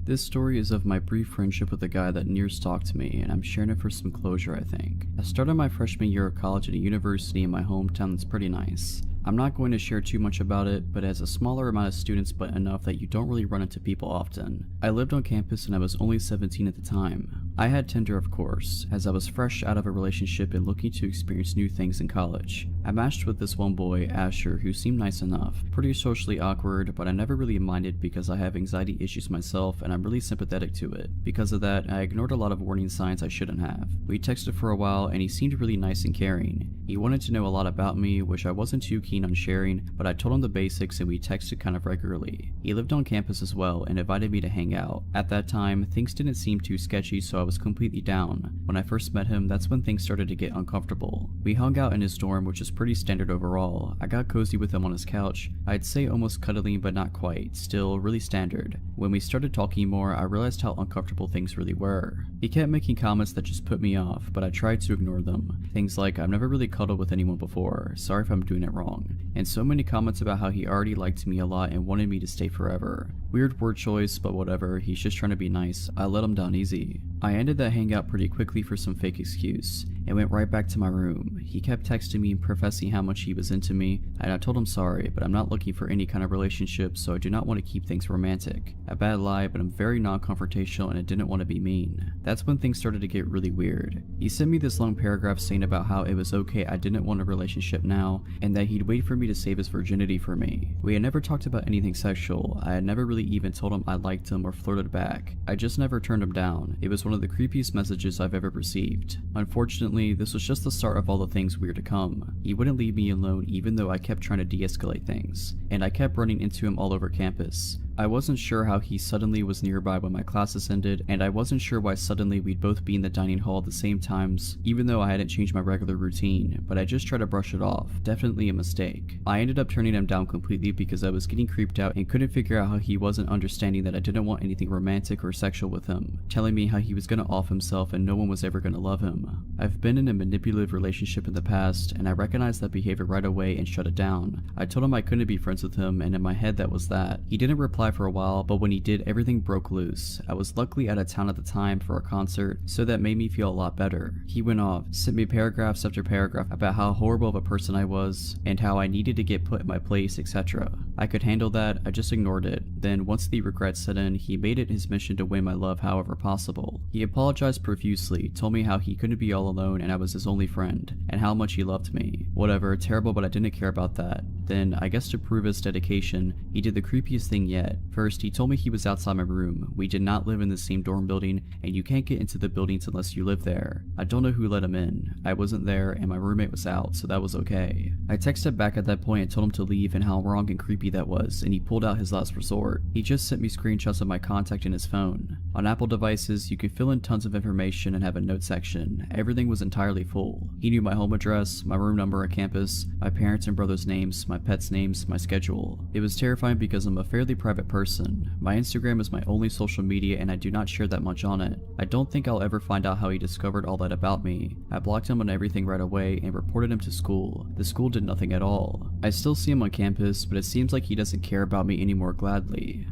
This story is of my brief friendship with a guy that near stalked me, and I'm sharing it for some closure, I think. I started my freshman year of college at a university in my hometown that's pretty nice. I'm not going to share too much about it, but it has a smaller amount of students but enough that you don't really run into people often. I lived on campus and I was only 17 at the time. I had Tinder, of course, as I was fresh out of a relationship and looking to experience new things in college. I matched with this one boy, Asher, who seemed nice enough. Pretty socially awkward, but I never really minded because I have anxiety issues myself and I'm really sympathetic to it. Because of that, I ignored a lot of warning signs I shouldn't have. We texted for a while and he seemed really nice and caring. He wanted to know a lot about me, which I wasn't too keen on sharing, but I told him the basics and we texted kind of regularly. He lived on campus as well and invited me to hang out. At that time, things didn't seem too sketchy, so I was completely down. When I first met him, that's when things started to get uncomfortable. We hung out in his dorm, which is pretty standard overall. I got cozy with him on his couch. I'd say almost cuddling, but not quite. Still, really standard. When we started talking more, I realized how uncomfortable things really were. He kept making comments that just put me off, but I tried to ignore them. Things like, I've never really cuddled with anyone before, sorry if I'm doing it wrong. And so many comments about how he already liked me a lot and wanted me to stay forever. Weird word choice, but whatever, he's just trying to be nice. I let him down easy. I ended that hangout pretty quickly for some fake excuse, and went right back to my room. He kept texting me and professing how much he was into me, and I told him sorry, but I'm not looking for any kind of relationship, so I do not want to keep things romantic. A bad lie, but I'm very non-confrontational and I didn't want to be mean. That's when things started to get really weird. He sent me this long paragraph saying about how it was okay I didn't want a relationship now, and that he'd wait for me to save his virginity for me. We had never talked about anything sexual. I had never really even told him I liked him or flirted back. I just never turned him down. It was one of the creepiest messages I've ever received. Unfortunately, this was just the start of all the things weird to come. He wouldn't leave me alone even though I kept trying to de-escalate things, and I kept running into him all over campus. I wasn't sure how he suddenly was nearby when my classes ended, and I wasn't sure why suddenly we'd both be in the dining hall at the same times, even though I hadn't changed my regular routine, but I just tried to brush it off. Definitely a mistake. I ended up turning him down completely because I was getting creeped out and couldn't figure out how he wasn't understanding that I didn't want anything romantic or sexual with him, telling me how he was gonna off himself and no one was ever gonna love him. I've been in a manipulative relationship in the past, and I recognized that behavior right away and shut it down. I told him I couldn't be friends with him, and in my head that was that. He didn't reply for a while, but when he did, everything broke loose. I was luckily out of town at the time for a concert, so that made me feel a lot better. He went off, sent me paragraphs after paragraph about how horrible of a person I was, and how I needed to get put in my place, etc. I could handle that, I just ignored it. Then, once the regret set in, he made it his mission to win my love however possible. He apologized profusely, told me how he couldn't be all alone and I was his only friend, and how much he loved me. Whatever, terrible, but I didn't care about that. Then, I guess to prove his dedication, he did the creepiest thing yet. First, he told me he was outside my room. We did not live in the same dorm building, and you can't get into the buildings unless you live there. I don't know who let him in. I wasn't there, and my roommate was out, so that was okay. I texted back at that point and told him to leave and how wrong and creepy that was, and he pulled out his last resort. He just sent me screenshots of my contact in his phone. On Apple devices, you can fill in tons of information and have a note section. Everything was entirely full. He knew my home address, my room number on campus, my parents and brothers' names, my pets' names, my schedule. It was terrifying because I'm a fairly private person. My Instagram is my only social media and I do not share that much on it. I don't think I'll ever find out how he discovered all that about me. I blocked him on everything right away and reported him to school. The school did nothing at all. I still see him on campus, but it seems like he doesn't care about me anymore gladly.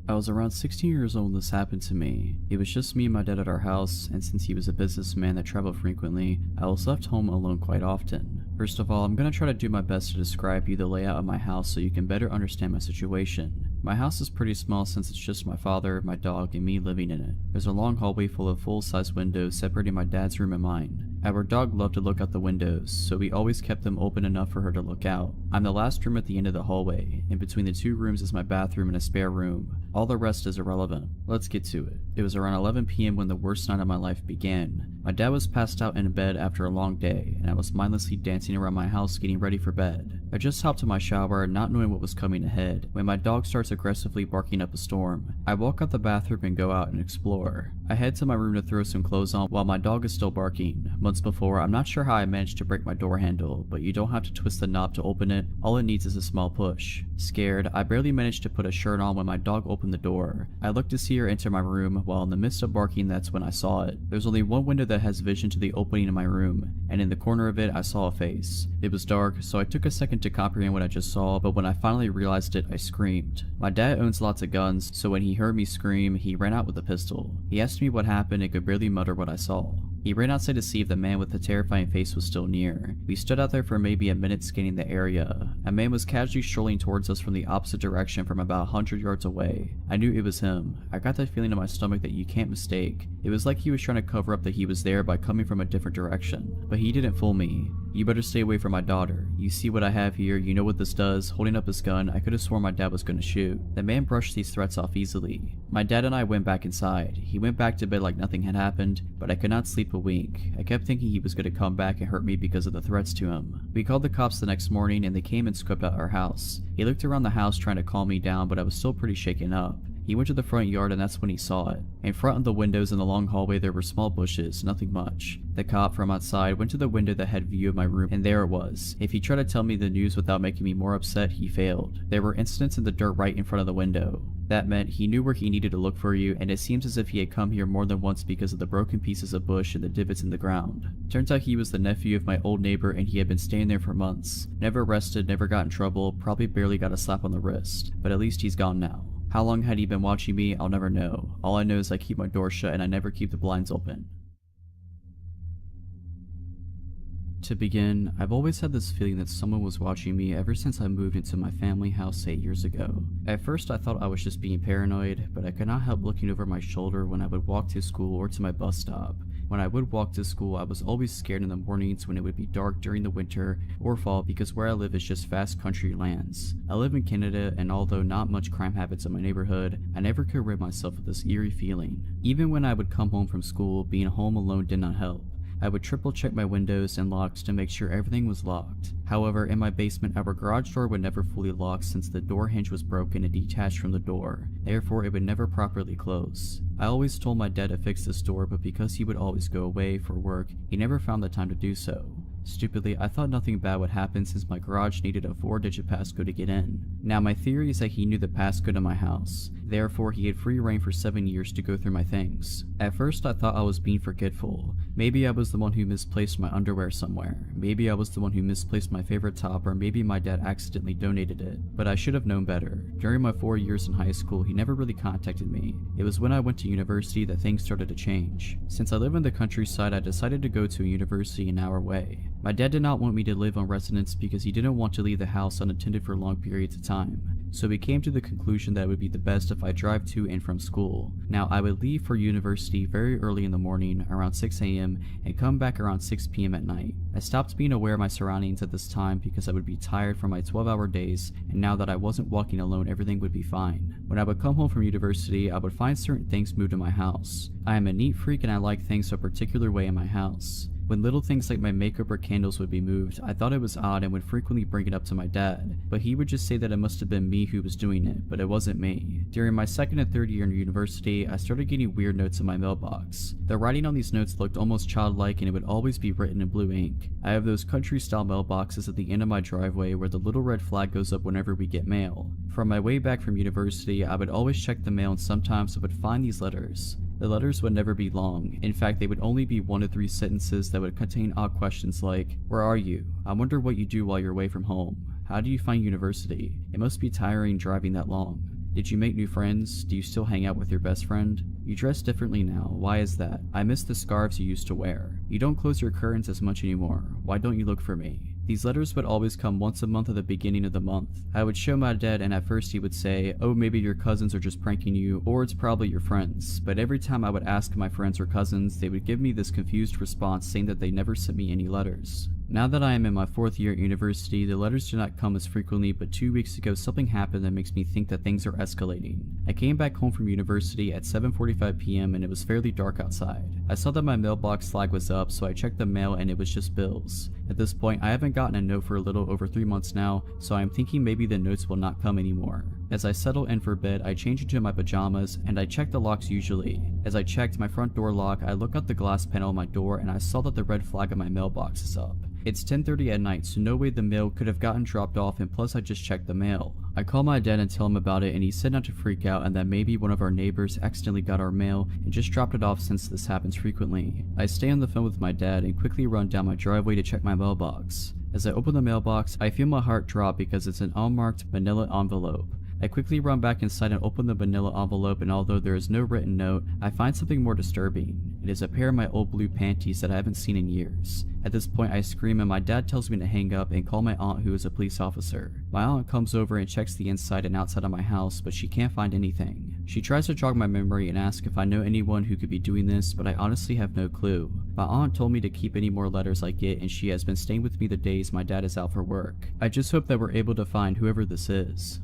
I was around 16 years old when this happened to me. It was just me and my dad at our house, and since he was a businessman that traveled frequently, I was left home alone quite often. First of all, I'm gonna try to do my best to describe you the layout of my house so you can better understand my situation. My house is pretty small since it's just my father, my dog, and me living in it. There's a long hallway full of full-size windows separating my dad's room and mine. Our dog loved to look out the windows, so we always kept them open enough for her to look out. I'm the last room at the end of the hallway. In between the two rooms is my bathroom and a spare room. All the rest is irrelevant. Let's get to it. It was around 11 p.m. when the worst night of my life began. My dad was passed out in bed after a long day, and I was mindlessly dancing around my house getting ready for bed. I just hopped to my shower, not knowing what was coming ahead, when my dog starts aggressively barking up a storm. I walk out the bathroom and go out and explore. I head to my room to throw some clothes on while my dog is still barking. Months before, I'm not sure how I managed to break my door handle, but you don't have to twist the knob to open it. All it needs is a small push. Scared, I barely managed to put a shirt on when my dog opened the door. I looked to see her enter my room, while in the midst of barking, that's when I saw it. There's only one window that has vision to the opening in my room, and in the corner of it I saw a face. It was dark, so I took a second to comprehend what I just saw, but when I finally realized it, I screamed. My dad owns lots of guns, so when he heard me scream, he ran out with a pistol. He asked me what happened and could barely mutter what I saw. He ran outside to see if the man with the terrifying face was still near. We stood out there for maybe a minute scanning the area. A man was casually strolling towards us from the opposite direction from about 100 yards away. I knew it was him. I got that feeling in my stomach that you can't mistake. It was like he was trying to cover up that he was there by coming from a different direction. But he didn't fool me. You better stay away from my daughter. You see what I have here, you know what this does. Holding up his gun, I could have sworn my dad was going to shoot. The man brushed these threats off easily. My dad and I went back inside. He went back to bed like nothing had happened, but I could not sleep a wink. I kept thinking he was going to come back and hurt me because of the threats to him. We called the cops the next morning and they came and scoped out our house. He looked around the house trying to calm me down, but I was still pretty shaken up. He went to the front yard and that's when he saw it. In front of the windows in the long hallway there were small bushes, nothing much. The cop from outside went to the window that had view of my room and there it was. If he tried to tell me the news without making me more upset, he failed. There were incidents in the dirt right in front of the window. That meant he knew where he needed to look for you, and it seems as if he had come here more than once because of the broken pieces of bush and the divots in the ground. Turns out he was the nephew of my old neighbor and he had been staying there for months. Never arrested, never got in trouble, probably barely got a slap on the wrist. But at least he's gone now. How long had he been watching me? I'll never know. All I know is I keep my door shut and I never keep the blinds open. To begin, I've always had this feeling that someone was watching me ever since I moved into my family house 8 years ago. At first I thought I was just being paranoid, but I could not help looking over my shoulder when I would walk to school or to my bus stop. When I would walk to school, I was always scared in the mornings when it would be dark during the winter or fall because where I live is just vast country lands. I live in Canada and although not much crime habits in my neighborhood, I never could rid myself of this eerie feeling. Even when I would come home from school, being home alone did not help. I would triple check my windows and locks to make sure everything was locked. However, in my basement, our garage door would never fully lock since the door hinge was broken and detached from the door. Therefore, it would never properly close. I always told my dad to fix this door, but because he would always go away for work, he never found the time to do so. Stupidly, I thought nothing bad would happen since my garage needed a 4-digit passcode to get in. Now, my theory is that he knew the passcode to my house. Therefore, he had free reign for 7 years to go through my things. At first, I thought I was being forgetful. Maybe I was the one who misplaced my underwear somewhere. Maybe I was the one who misplaced my favorite top, or maybe my dad accidentally donated it. But I should have known better. During my 4 years in high school, he never really contacted me. It was when I went to university that things started to change. Since I live in the countryside, I decided to go to a university an hour away. My dad did not want me to live on residence because he didn't want to leave the house unattended for long periods of time. So we came to the conclusion that it would be the best if I drive to and from school. Now I would leave for university very early in the morning, around 6 a.m. and come back around 6 p.m. at night. I stopped being aware of my surroundings at this time because I would be tired from my 12-hour days, and now that I wasn't walking alone, everything would be fine. When I would come home from university, I would find certain things moved in my house. I am a neat freak and I like things a particular way in my house. When little things like my makeup or candles would be moved, I thought it was odd and would frequently bring it up to my dad, but he would just say that it must have been me who was doing it, but it wasn't me. During my second and third year in university, I started getting weird notes in my mailbox. The writing on these notes looked almost childlike and it would always be written in blue ink. I have those country-style mailboxes at the end of my driveway where the little red flag goes up whenever we get mail. From my way back from university, I would always check the mail and sometimes I would find these letters. The letters would never be long. In fact, they would only be 1 to 3 sentences that would contain odd questions like, "Where are you? I wonder what you do while you're away from home. How do you find university? It must be tiring driving that long. Did you make new friends? Do you still hang out with your best friend? You dress differently now. Why is that? I miss the scarves you used to wear. You don't close your curtains as much anymore. Why don't you look for me? These letters would always come once a month at the beginning of the month. I would show my dad, and at first he would say, "Oh, maybe your cousins are just pranking you, or it's probably your friends." But every time I would ask my friends or cousins, they would give me this confused response saying that they never sent me any letters. Now that I am in my 4th year at university, the letters do not come as frequently, but 2 weeks ago something happened that makes me think that things are escalating. I came back home from university at 7:45 p.m. and it was fairly dark outside. I saw that my mailbox flag was up, so I checked the mail and it was just bills. At this point, I haven't gotten a note for a little over 3 months now, so I'm thinking maybe the notes will not come anymore. As I settle in for bed, I change into my pajamas and I check the locks usually. As I checked my front door lock, I look out the glass panel on my door and I saw that the red flag on my mailbox is up. It's 10:30 at night, so no way the mail could have gotten dropped off, and plus I just checked the mail. I call my dad and tell him about it, and he said not to freak out and that maybe one of our neighbors accidentally got our mail and just dropped it off since this happens frequently. I stay on the phone with my dad and quickly run down my driveway to check my mailbox. As I open the mailbox, I feel my heart drop because it's an unmarked manila envelope. I quickly run back inside and open the manila envelope, and although there is no written note, I find something more disturbing. It is a pair of my old blue panties that I haven't seen in years. At this point I scream and my dad tells me to hang up and call my aunt, who is a police officer. My aunt comes over and checks the inside and outside of my house, but she can't find anything. She tries to jog my memory and ask if I know anyone who could be doing this, but I honestly have no clue. My aunt told me to keep any more letters I get, and she has been staying with me the days my dad is out for work. I just hope that we're able to find whoever this is.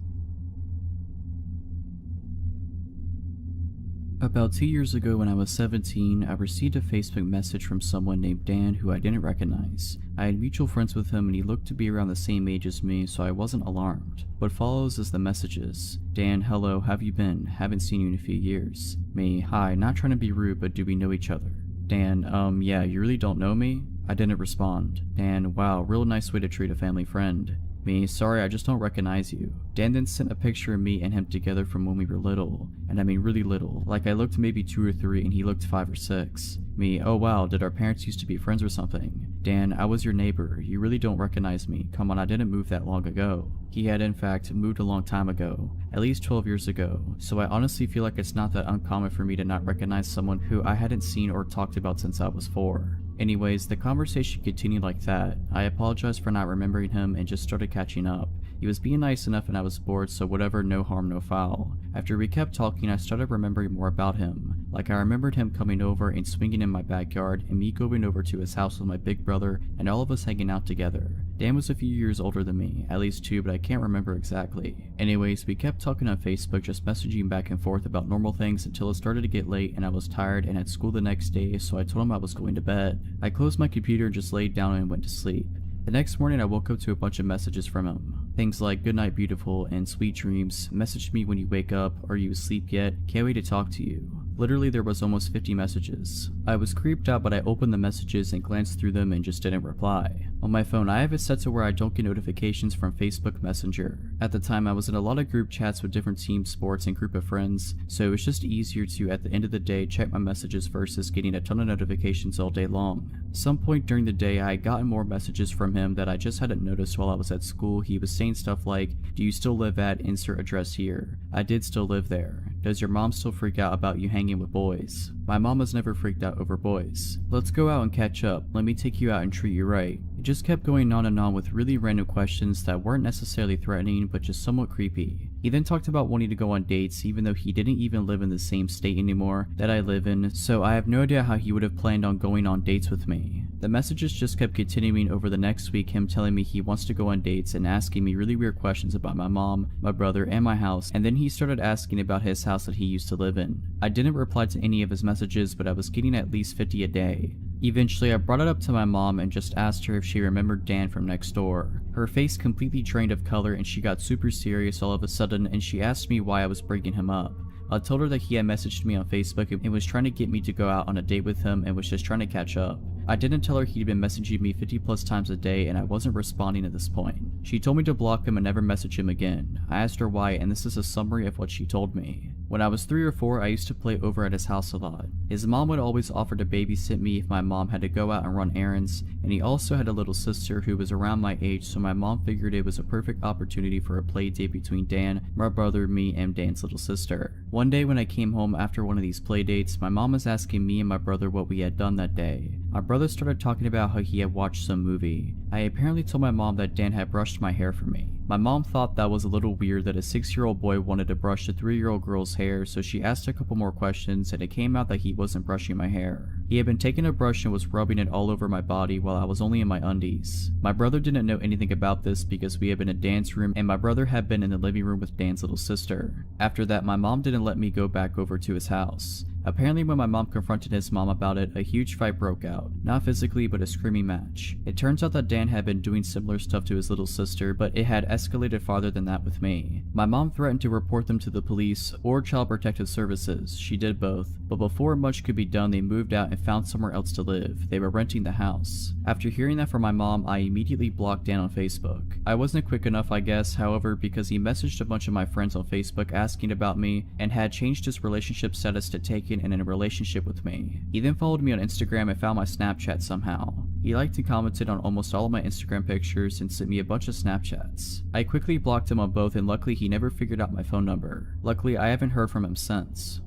About 2 years ago when I was 17, I received a Facebook message from someone named Dan who I didn't recognize. I had mutual friends with him and he looked to be around the same age as me, so I wasn't alarmed. What follows is the messages. Dan, hello, how have you been? Haven't seen you in a few years. Me, hi, not trying to be rude, but do we know each other? Dan, yeah, you really don't know me? I didn't respond. Dan, wow, real nice way to treat a family friend. Me, sorry, I just don't recognize you. Dan then sent a picture of me and him together from when we were little, and I mean really little, like I looked maybe 2 or 3 and he looked 5 or 6. Me, oh wow, did our parents used to be friends or something? Dan, I was your neighbor, you really don't recognize me, come on, I didn't move that long ago. He had in fact moved a long time ago, at least 12 years ago, so I honestly feel like it's not that uncommon for me to not recognize someone who I hadn't seen or talked about since I was 4. Anyways, the conversation continued like that. I apologized for not remembering him and just started catching up. He was being nice enough and I was bored, so whatever, no harm, no foul. After we kept talking, I started remembering more about him. Like I remembered him coming over and swinging in my backyard and me going over to his house with my big brother and all of us hanging out together. Dan was a few years older than me, at least 2, but I can't remember exactly. Anyways, we kept talking on Facebook, just messaging back and forth about normal things until it started to get late and I was tired and had school the next day, so I told him I was going to bed. I closed my computer and just laid down and went to sleep. The next morning I woke up to a bunch of messages from him. Things like, good night beautiful and sweet dreams, message me when you wake up, are you asleep yet, can't wait to talk to you. Literally there was almost 50 messages. I was creeped out, but I opened the messages and glanced through them and just didn't reply. On my phone I have it set to where I don't get notifications from Facebook Messenger. At the time I was in a lot of group chats with different team sports and group of friends, so it was just easier to at the end of the day check my messages versus getting a ton of notifications all day long. Some point during the day I had gotten more messages from him that I just hadn't noticed while I was at school. He was saying stuff like, do you still live at insert address here? I did still live there. Does your mom still freak out about you hanging with boys? My mom has never freaked out over boys. Let's go out and catch up. Let me take you out and treat you right. It just kept going on and on with really random questions that weren't necessarily threatening but just somewhat creepy. He then talked about wanting to go on dates even though he didn't even live in the same state anymore that I live in, so I have no idea how he would have planned on going on dates with me. The messages just kept continuing over the next week, him telling me he wants to go on dates and asking me really weird questions about my mom, my brother, and my house, and then he started asking about his house that he used to live in. I didn't reply to any of his messages, but I was getting at least 50 a day. Eventually I brought it up to my mom and just asked her if she remembered Dan from next door. Her face completely drained of color and she got super serious all of a sudden and she asked me why I was bringing him up. I told her that he had messaged me on Facebook and was trying to get me to go out on a date with him and was just trying to catch up. I didn't tell her he'd been messaging me 50 plus times a day and I wasn't responding at this point. She told me to block him and never message him again. I asked her why, and this is a summary of what she told me. When I was 3 or 4, I used to play over at his house a lot. His mom would always offer to babysit me if my mom had to go out and run errands, and he also had a little sister who was around my age, so my mom figured it was a perfect opportunity for a play date between Dan, my brother, me, and Dan's little sister. One day when I came home after one of these play dates, my mom was asking me and my brother what we had done that day. My brother started talking about how he had watched some movie. I apparently told my mom that Dan had brushed my hair for me. My mom thought that was a little weird that a 6-year-old boy wanted to brush a 3-year-old girl's hair, so she asked a couple more questions and it came out that he wasn't brushing my hair. He had been taking a brush and was rubbing it all over my body while I was only in my undies. My brother didn't know anything about this because we had been in Dan's room and my brother had been in the living room with Dan's little sister. After that, my mom didn't let me go back over to his house. Apparently when my mom confronted his mom about it, a huge fight broke out. Not physically, but a screaming match. It turns out that Dan had been doing similar stuff to his little sister, but it had escalated farther than that with me. My mom threatened to report them to the police or Child Protective Services. She did both, but before much could be done, they moved out and found somewhere else to live. They were renting the house. After hearing that from my mom, I immediately blocked Dan on Facebook. I wasn't quick enough, I guess, however, because he messaged a bunch of my friends on Facebook asking about me and had changed his relationship status to taken and in a relationship with me. He then followed me on Instagram and found my Snapchat somehow. He liked and commented on almost all of my Instagram pictures and sent me a bunch of Snapchats. I quickly blocked him on both and luckily he never figured out my phone number. Luckily I haven't heard from him since.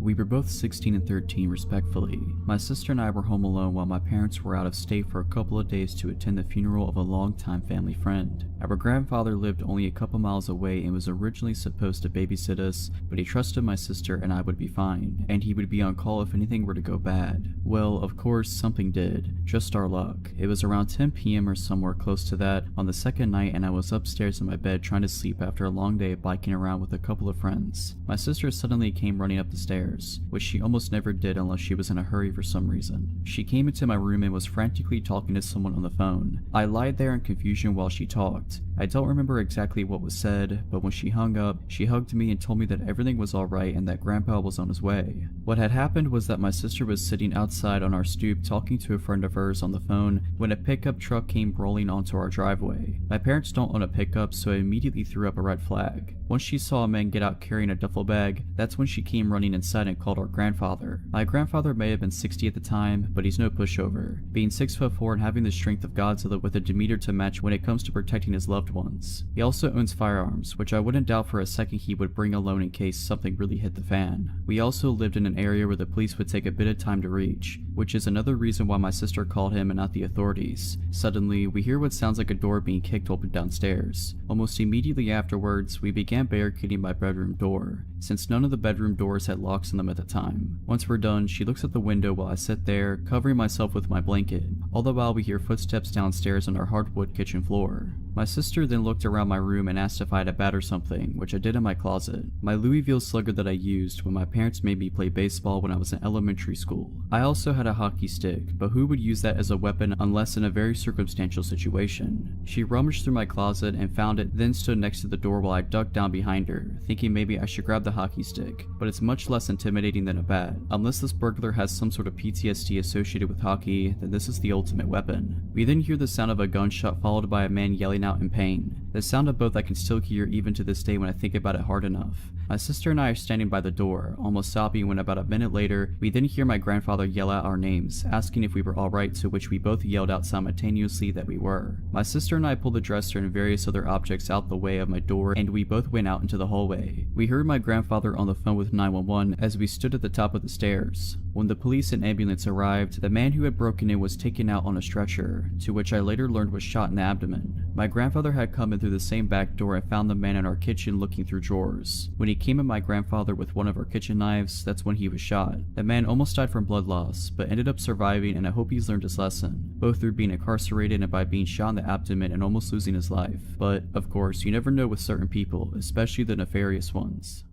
We were both 16 and 13 respectively. My sister and I were home alone while my parents were out of state for a couple of days to attend the funeral of a longtime family friend. Our grandfather lived only a couple miles away and was originally supposed to babysit us, but he trusted my sister and I would be fine, and he would be on call if anything were to go bad. Well, of course, something did. Just our luck. It was around 10 p.m. or somewhere close to that on the second night and I was upstairs in my bed trying to sleep after a long day of biking around with a couple of friends. My sister suddenly came running up the stairs, which she almost never did unless she was in a hurry for some reason. She came into my room and was frantically talking to someone on the phone. I lied there in confusion while she talked. I don't remember exactly what was said, but when she hung up, she hugged me and told me that everything was alright and that Grandpa was on his way. What had happened was that my sister was sitting outside on our stoop talking to a friend of hers on the phone when a pickup truck came rolling onto our driveway. My parents don't own a pickup, so I immediately threw up a red flag. Once she saw a man get out carrying a duffel bag, that's when she came running inside and called our grandfather. My grandfather may have been 60 at the time, but he's no pushover, being 6'4" and having the strength of Godzilla with a demeanor to match when it comes to protecting his loved ones. He also owns firearms, which I wouldn't doubt for a second he would bring alone in case something really hit the fan. We also lived in an area where the police would take a bit of time to reach, which is another reason why my sister called him and not the authorities. Suddenly, we hear what sounds like a door being kicked open downstairs. Almost immediately afterwards, we began barricading my bedroom door, since none of the bedroom doors had locks in them at the time. Once we're done, she looks at the window while I sit there, covering myself with my blanket. All the while we hear footsteps downstairs on our hardwood kitchen floor. My sister then looked around my room and asked if I had a bat or something, which I did in my closet. My Louisville slugger that I used when my parents made me play baseball when I was in elementary school. I also had a hockey stick, but who would use that as a weapon unless in a very circumstantial situation? She rummaged through my closet and found it, then stood next to the door while I ducked down behind her, thinking maybe I should grab the hockey stick, but it's much less intimidating than a bat. Unless this burglar has some sort of PTSD associated with hockey, then this is the ultimate weapon. We then hear the sound of a gunshot followed by a man yelling out in pain. The sound of both I can still hear even to this day when I think about it hard enough. My sister and I are standing by the door, almost sobbing, when about a minute later, we then hear my grandfather yell out our names, asking if we were alright, to which we both yelled out simultaneously that we were. My sister and I pulled the dresser and various other objects out the way of my door, and we both went out into the hallway. We heard my grandfather on the phone with 911 as we stood at the top of the stairs. When the police and ambulance arrived, the man who had broken in was taken out on a stretcher, to which I later learned was shot in the abdomen. My grandfather had come in through the same back door and found the man in our kitchen looking through drawers. When he came at my grandfather with one of our kitchen knives, that's when he was shot. The man almost died from blood loss, but ended up surviving, and I hope he's learned his lesson, both through being incarcerated and by being shot in the abdomen and almost losing his life. But, of course, you never know with certain people, especially the nefarious ones.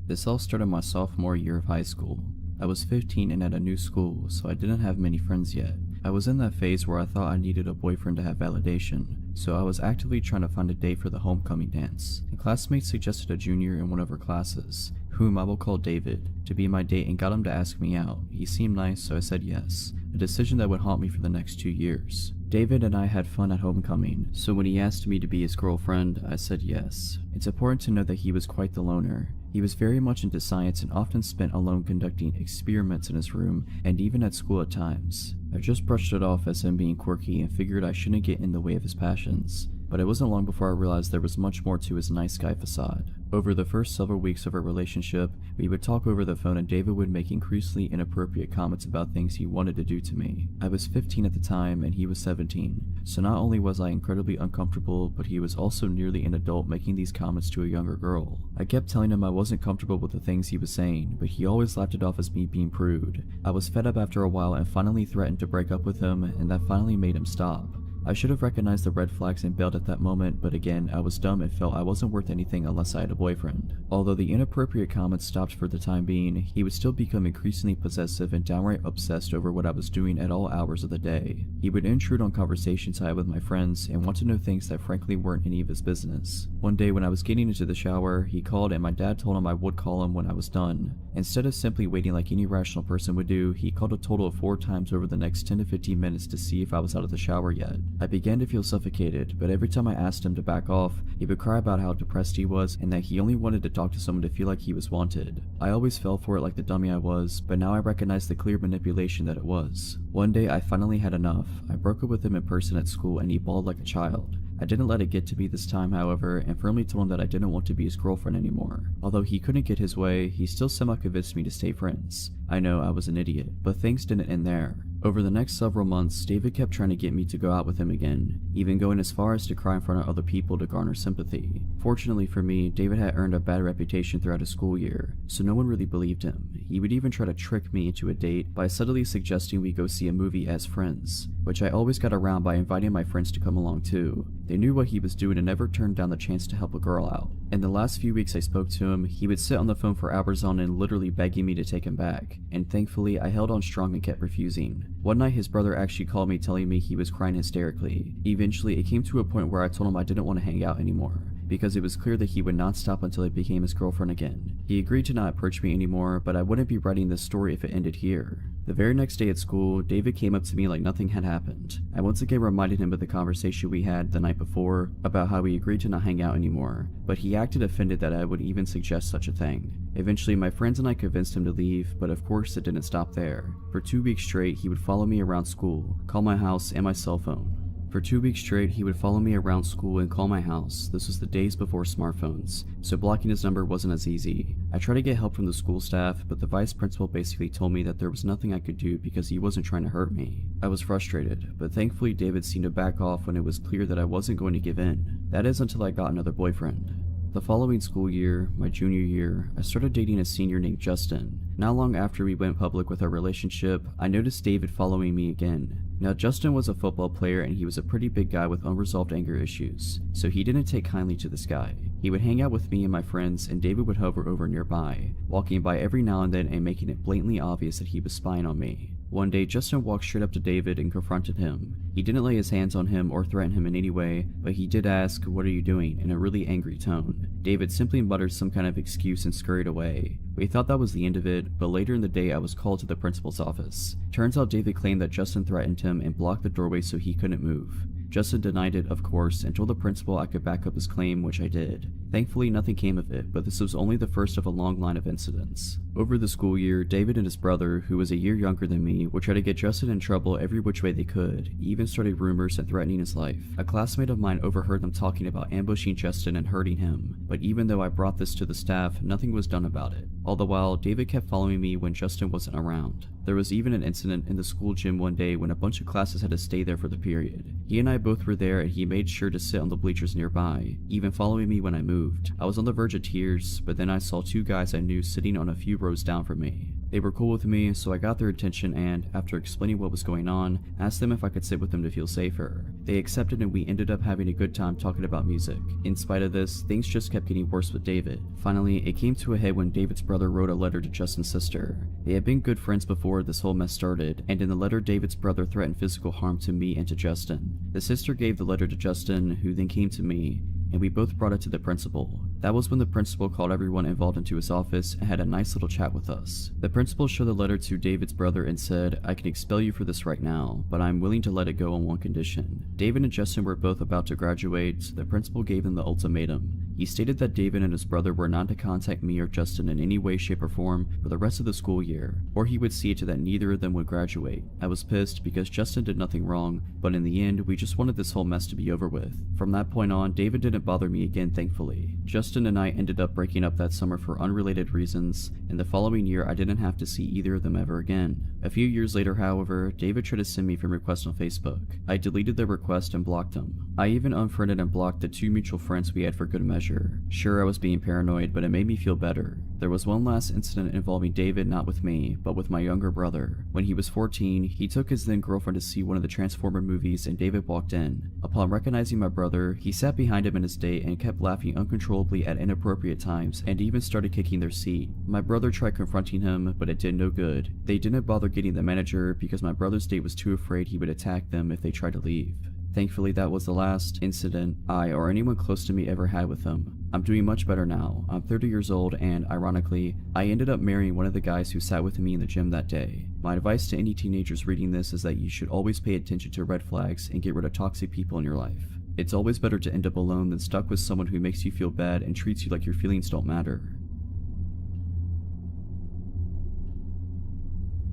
This all started my sophomore year of high school. I was 15 and at a new school, so I didn't have many friends yet. I was in that phase where I thought I needed a boyfriend to have validation, so I was actively trying to find a date for the homecoming dance. A classmate suggested a junior in one of her classes, whom I will call David, to be my date and got him to ask me out. He seemed nice, so I said yes, a decision that would haunt me for the next 2 years. David and I had fun at homecoming, so when he asked me to be his girlfriend, I said yes. It's important to note that he was quite the loner. He was very much into science and often spent alone conducting experiments in his room and even at school at times. I just brushed it off as him being quirky and figured I shouldn't get in the way of his passions. but it wasn't long before I realized there was much more to his nice guy facade. Over the first several weeks of our relationship, we would talk over the phone and David would make increasingly inappropriate comments about things he wanted to do to me. I was 15 at the time and he was 17, so not only was I incredibly uncomfortable, but he was also nearly an adult making these comments to a younger girl. I kept telling him I wasn't comfortable with the things he was saying, but he always laughed it off as me being prude. I was fed up after a while and finally threatened to break up with him, and that finally made him stop. I should have recognized the red flags and bailed at that moment, but again, I was dumb and felt I wasn't worth anything unless I had a boyfriend. Although the inappropriate comments stopped for the time being, he would still become increasingly possessive and downright obsessed over what I was doing at all hours of the day. He would intrude on conversations I had with my friends and want to know things that frankly weren't any of his business. One day when I was getting into the shower, he called and my dad told him I would call him when I was done. Instead of simply waiting like any rational person would do, he called a total of 4 times over the next 10 to 15 minutes to see if I was out of the shower yet. I began to feel suffocated, but every time I asked him to back off, he would cry about how depressed he was and that he only wanted to talk to someone to feel like he was wanted. I always fell for it like the dummy I was, but now I recognize the clear manipulation that it was. One day I finally had enough. I broke up with him in person at school and he bawled like a child. I didn't let it get to me this time, however, and firmly told him that I didn't want to be his girlfriend anymore. Although he couldn't get his way, he still somehow convinced me to stay friends. I know I was an idiot, but things didn't end there. Over the next several months, David kept trying to get me to go out with him again, even going as far as to cry in front of other people to garner sympathy. Fortunately for me, David had earned a bad reputation throughout his school year, so no one really believed him. He would even try to trick me into a date by subtly suggesting we go see a movie as friends, which I always got around by inviting my friends to come along too. They knew what he was doing and never turned down the chance to help a girl out. In the last few weeks I spoke to him, he would sit on the phone for hours on end literally begging me to take him back, and thankfully I held on strong and kept refusing. One night his brother actually called me telling me he was crying hysterically. Eventually it came to a point where I told him I didn't want to hang out anymore, because it was clear that he would not stop until I became his girlfriend again. He agreed to not approach me anymore, but I wouldn't be writing this story if it ended here. The very next day at school, David came up to me like nothing had happened. I once again reminded him of the conversation we had the night before about how we agreed to not hang out anymore, but he acted offended that I would even suggest such a thing. Eventually, my friends and I convinced him to leave, but of course it didn't stop there. For 2 weeks straight, he would follow me around school, call my house and my cell phone. For 2 weeks straight, he would follow me around school and call my house. This was the days before smartphones, so blocking his number wasn't as easy. I tried to get help from the school staff, but the vice principal basically told me that there was nothing I could do because he wasn't trying to hurt me. I was frustrated, but thankfully David seemed to back off when it was clear that I wasn't going to give in. That is until I got another boyfriend. The following school year, my junior year, I started dating a senior named Justin. Not long after we went public with our relationship, I noticed David following me again. Now Justin was a football player and he was a pretty big guy with unresolved anger issues, so he didn't take kindly to this guy. He would hang out with me and my friends and David would hover over nearby, walking by every now and then and making it blatantly obvious that he was spying on me. One day, Justin walked straight up to David and confronted him. He didn't lay his hands on him or threaten him in any way, but he did ask, "What are you doing?" in a really angry tone. David simply muttered some kind of excuse and scurried away. We thought that was the end of it, but later in the day I was called to the principal's office. Turns out David claimed that Justin threatened him and blocked the doorway so he couldn't move. Justin denied it, of course, and told the principal I could back up his claim, which I did. Thankfully, nothing came of it, but this was only the first of a long line of incidents. Over the school year, David and his brother, who was a year younger than me, would try to get Justin in trouble every which way they could. He even started rumors and threatening his life. A classmate of mine overheard them talking about ambushing Justin and hurting him, but even though I brought this to the staff, nothing was done about it. All the while, David kept following me when Justin wasn't around. There was even an incident in the school gym one day when a bunch of classes had to stay there for the period. He and I both were there and he made sure to sit on the bleachers nearby, even following me when I moved. I was on the verge of tears, but then I saw 2 guys I knew sitting on a few rows down from me. They were cool with me, so I got their attention and, after explaining what was going on, asked them if I could sit with them to feel safer. They accepted and we ended up having a good time talking about music. In spite of this, things just kept getting worse with David. Finally, it came to a head when David's brother wrote a letter to Justin's sister. They had been good friends before this whole mess started, and in the letter David's brother threatened physical harm to me and to Justin. The sister gave the letter to Justin, who then came to me, and we both brought it to the principal. That was when the principal called everyone involved into his office and had a nice little chat with us. The principal showed the letter to David's brother and said, "I can expel you for this right now, but I'm willing to let it go on one condition." David and Justin were both about to graduate, so the principal gave them the ultimatum. He stated that David and his brother were not to contact me or Justin in any way, shape, or form for the rest of the school year, or he would see to that neither of them would graduate. I was pissed because Justin did nothing wrong, but in the end, we just wanted this whole mess to be over with. From that point on, David didn't bother me again, thankfully. Justin and I ended up breaking up that summer for unrelated reasons, and the following year I didn't have to see either of them ever again. A few years later, however, David tried to send me friend requests on Facebook. I deleted the request and blocked him. I even unfriended and blocked the 2 mutual friends we had for good measure. Sure, I was being paranoid, but it made me feel better. There was one last incident involving David, not with me, but with my younger brother. When he was 14, he took his then girlfriend to see one of the Transformer movies and David walked in. Upon recognizing my brother, he sat behind him in his date and kept laughing uncontrollably at inappropriate times and even started kicking their seat. My brother tried confronting him, but it did no good. They didn't bother getting the manager because my brother's date was too afraid he would attack them if they tried to leave. Thankfully, that was the last incident I or anyone close to me ever had with him. I'm doing much better now. I'm 30 years old and, ironically, I ended up marrying one of the guys who sat with me in the gym that day. My advice to any teenagers reading this is that you should always pay attention to red flags and get rid of toxic people in your life. It's always better to end up alone than stuck with someone who makes you feel bad and treats you like your feelings don't matter.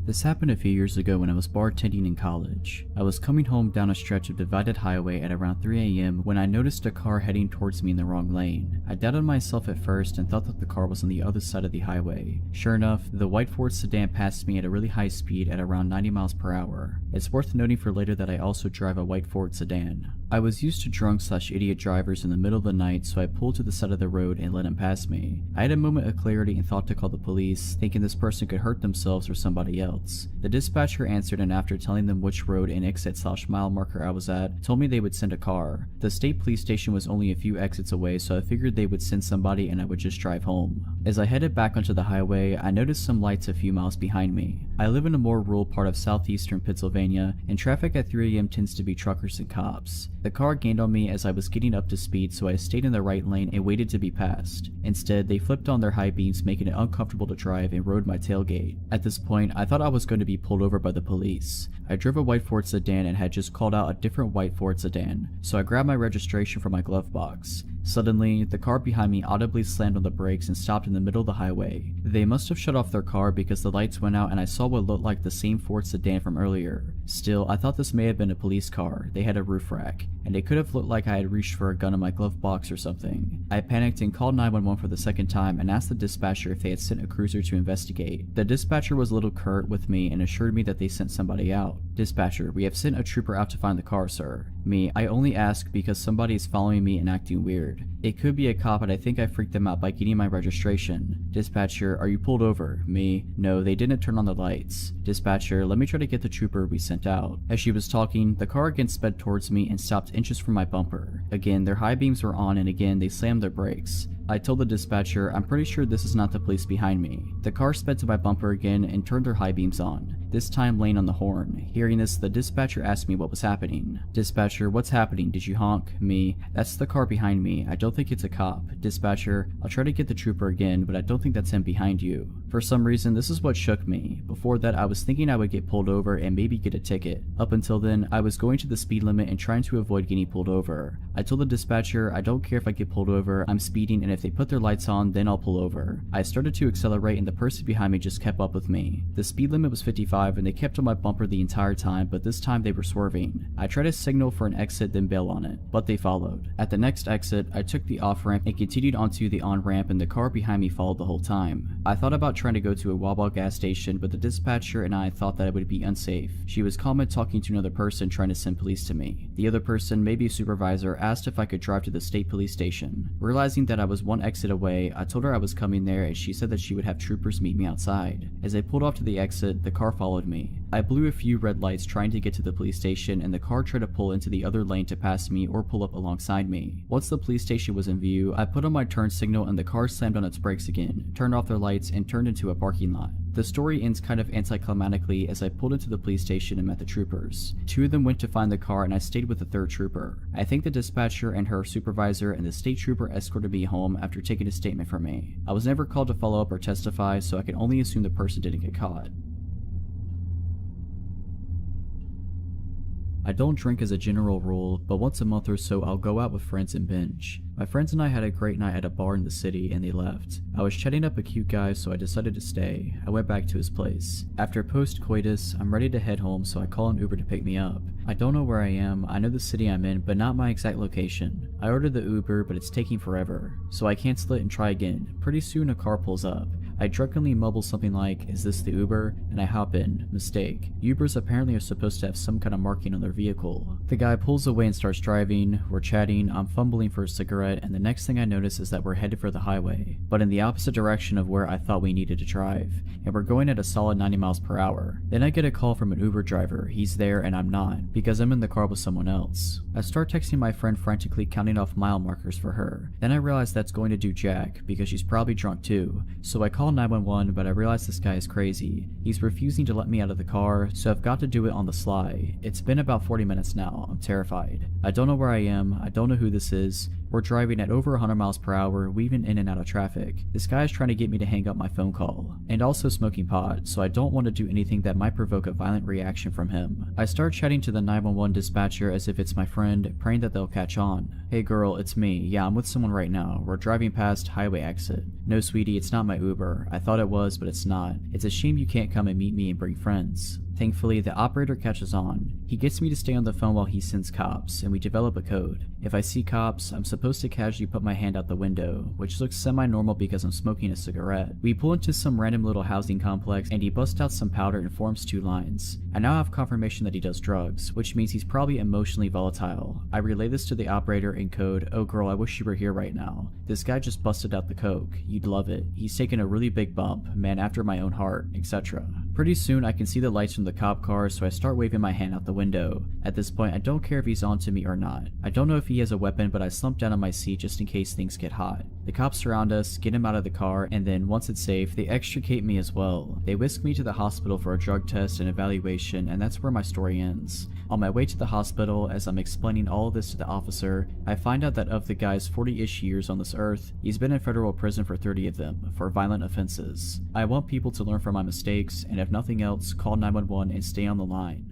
This happened a few years ago when I was bartending in college. I was coming home down a stretch of divided highway at around 3 a.m. when I noticed a car heading towards me in the wrong lane. I doubted myself at first and thought that the car was on the other side of the highway. Sure enough, the white Ford sedan passed me at a really high speed at around 90 miles per hour. It's worth noting for later that I also drive a white Ford sedan. I was used to drunk/idiot drivers in the middle of the night, so I pulled to the side of the road and let him pass me. I had a moment of clarity and thought to call the police, thinking this person could hurt themselves or somebody else. The dispatcher answered, and after telling them which road and exit/mile marker I was at, told me they would send a car. The state police station was only a few exits away, so I figured they would send somebody and I would just drive home. As I headed back onto the highway, I noticed some lights a few miles behind me. I live in a more rural part of southeastern Pennsylvania, and traffic at 3 a.m. tends to be truckers and cops. The car gained on me as I was getting up to speed, so I stayed in the right lane and waited to be passed. Instead, they flipped on their high beams, making it uncomfortable to drive, and rode my tailgate. At this point, I thought I was going to be pulled over by the police. I drove a white Ford sedan and had just called out a different white Ford sedan, so I grabbed my registration from my glove box. Suddenly, the car behind me audibly slammed on the brakes and stopped in the middle of the highway. They must have shut off their car because the lights went out and I saw what looked like the same Ford sedan from earlier. Still, I thought this may have been a police car. They had a roof rack, and it could have looked like I had reached for a gun in my glove box or something. I panicked and called 911 for the second time and asked the dispatcher if they had sent a cruiser to investigate. The dispatcher was a little curt with me and assured me that they sent somebody out. Dispatcher, we have sent a trooper out to find the car, sir. Me, I only ask because somebody is following me and acting weird. It could be a cop, but I think I freaked them out by getting my registration. Dispatcher, are you pulled over? Me, no, they didn't turn on the lights. Dispatcher, let me try to get the trooper we sent out. As she was talking, the car again sped towards me and stopped inches from my bumper. Again, their high beams were on and again they slammed their brakes. I told the dispatcher, I'm pretty sure this is not the police behind me. The car sped to my bumper again and turned their high beams on, this time laying on the horn. Hearing this, the dispatcher asked me what was happening. Dispatcher, what's happening? Did you honk? Me, that's the car behind me. I don't think it's a cop. Dispatcher, I'll try to get the trooper again, but I don't think that's him behind you. For some reason, this is what shook me. Before that, I was thinking I would get pulled over and maybe get a ticket. Up until then, I was going to the speed limit and trying to avoid getting pulled over. I told the dispatcher, I don't care if I get pulled over, I'm speeding, and if they put their lights on, then I'll pull over. I started to accelerate and the person behind me just kept up with me. The speed limit was 55 and they kept on my bumper the entire time, but this time they were swerving. I tried to signal for an exit then bail on it, but they followed. At the next exit, I took the off-ramp and continued onto the on-ramp, and the car behind me followed the whole time. I thought about trying to go to a Wawa gas station, but the dispatcher and I thought that it would be unsafe. She was calm and talking to another person trying to send police to me. The other person, maybe a supervisor, asked if I could drive to the state police station. Realizing that I was one exit away, I told her I was coming there and she said that she would have troopers meet me outside. As I pulled off to the exit, the car followed me. I blew a few red lights trying to get to the police station, and the car tried to pull into the other lane to pass me or pull up alongside me. Once the police station was in view, I put on my turn signal and the car slammed on its brakes again, turned off their lights, and turned into a parking lot. The story ends kind of anticlimactically as I pulled into the police station and met the troopers. Two of them went to find the car and I stayed with the third trooper. I think the dispatcher and her supervisor and the state trooper escorted me home after taking a statement from me. I was never called to follow up or testify, so I can only assume the person didn't get caught. I don't drink as a general rule, but once a month or so I'll go out with friends and binge. My friends and I had a great night at a bar in the city and they left. I was chatting up a cute guy, so I decided to stay. I went back to his place. After post-coitus, I'm ready to head home, so I call an Uber to pick me up. I don't know where I am, I know the city I'm in, but not my exact location. I ordered the Uber, but it's taking forever, so I cancel it and try again. Pretty soon a car pulls up. I drunkenly mumble something like, "Is this the Uber?" and I hop in. Mistake. Ubers apparently are supposed to have some kind of marking on their vehicle. The guy pulls away and starts driving. We're chatting, I'm fumbling for a cigarette, and the next thing I notice is that we're headed for the highway, but in the opposite direction of where I thought we needed to drive, and we're going at a solid 90 miles per hour. Then I get a call from an Uber driver. He's there and I'm not, because I'm in the car with someone else. I start texting my friend, frantically counting off mile markers for her. Then I realize that's going to do jack, because she's probably drunk too, so I call 911, but I realize this guy is crazy. He's refusing to let me out of the car, so I've got to do it on the sly. It's been about 40 minutes now. I'm terrified. I don't know where I am. I don't know who this is. We're driving at over 100 miles per hour, weaving in and out of traffic. This guy is trying to get me to hang up my phone call, and also smoking pot, so I don't want to do anything that might provoke a violent reaction from him. I start chatting to the 911 dispatcher as if it's my friend, praying that they'll catch on. "Hey girl, it's me. Yeah, I'm with someone right now. We're driving past highway exit." "No sweetie, it's not my Uber. I thought it was, but it's not. It's a shame you can't come and meet me and bring friends." Thankfully, the operator catches on. He gets me to stay on the phone while he sends cops, and we develop a code. If I see cops, I'm supposed to casually put my hand out the window, which looks semi-normal because I'm smoking a cigarette. We pull into some random little housing complex, and he busts out some powder and forms 2 lines. I now have confirmation that he does drugs, which means he's probably emotionally volatile. I relay this to the operator in code, "Oh girl, I wish you were here right now. This guy just busted out the coke. You'd love it. He's taken a really big bump, man after my own heart," etc. Pretty soon I can see the lights from the cop car, so I start waving my hand out the window. At this point, I don't care if he's on to me or not. I don't know if he has a weapon, but I slump down on my seat just in case things get hot. The cops surround us, get him out of the car, and then, once it's safe, they extricate me as well. They whisk me to the hospital for a drug test and evaluation, and that's where my story ends. On my way to the hospital, as I'm explaining all of this to the officer, I find out that of the guy's 40-ish years on this earth, he's been in federal prison for 30 of them, for violent offenses. I want people to learn from my mistakes, and if nothing else, call 911 and stay on the line.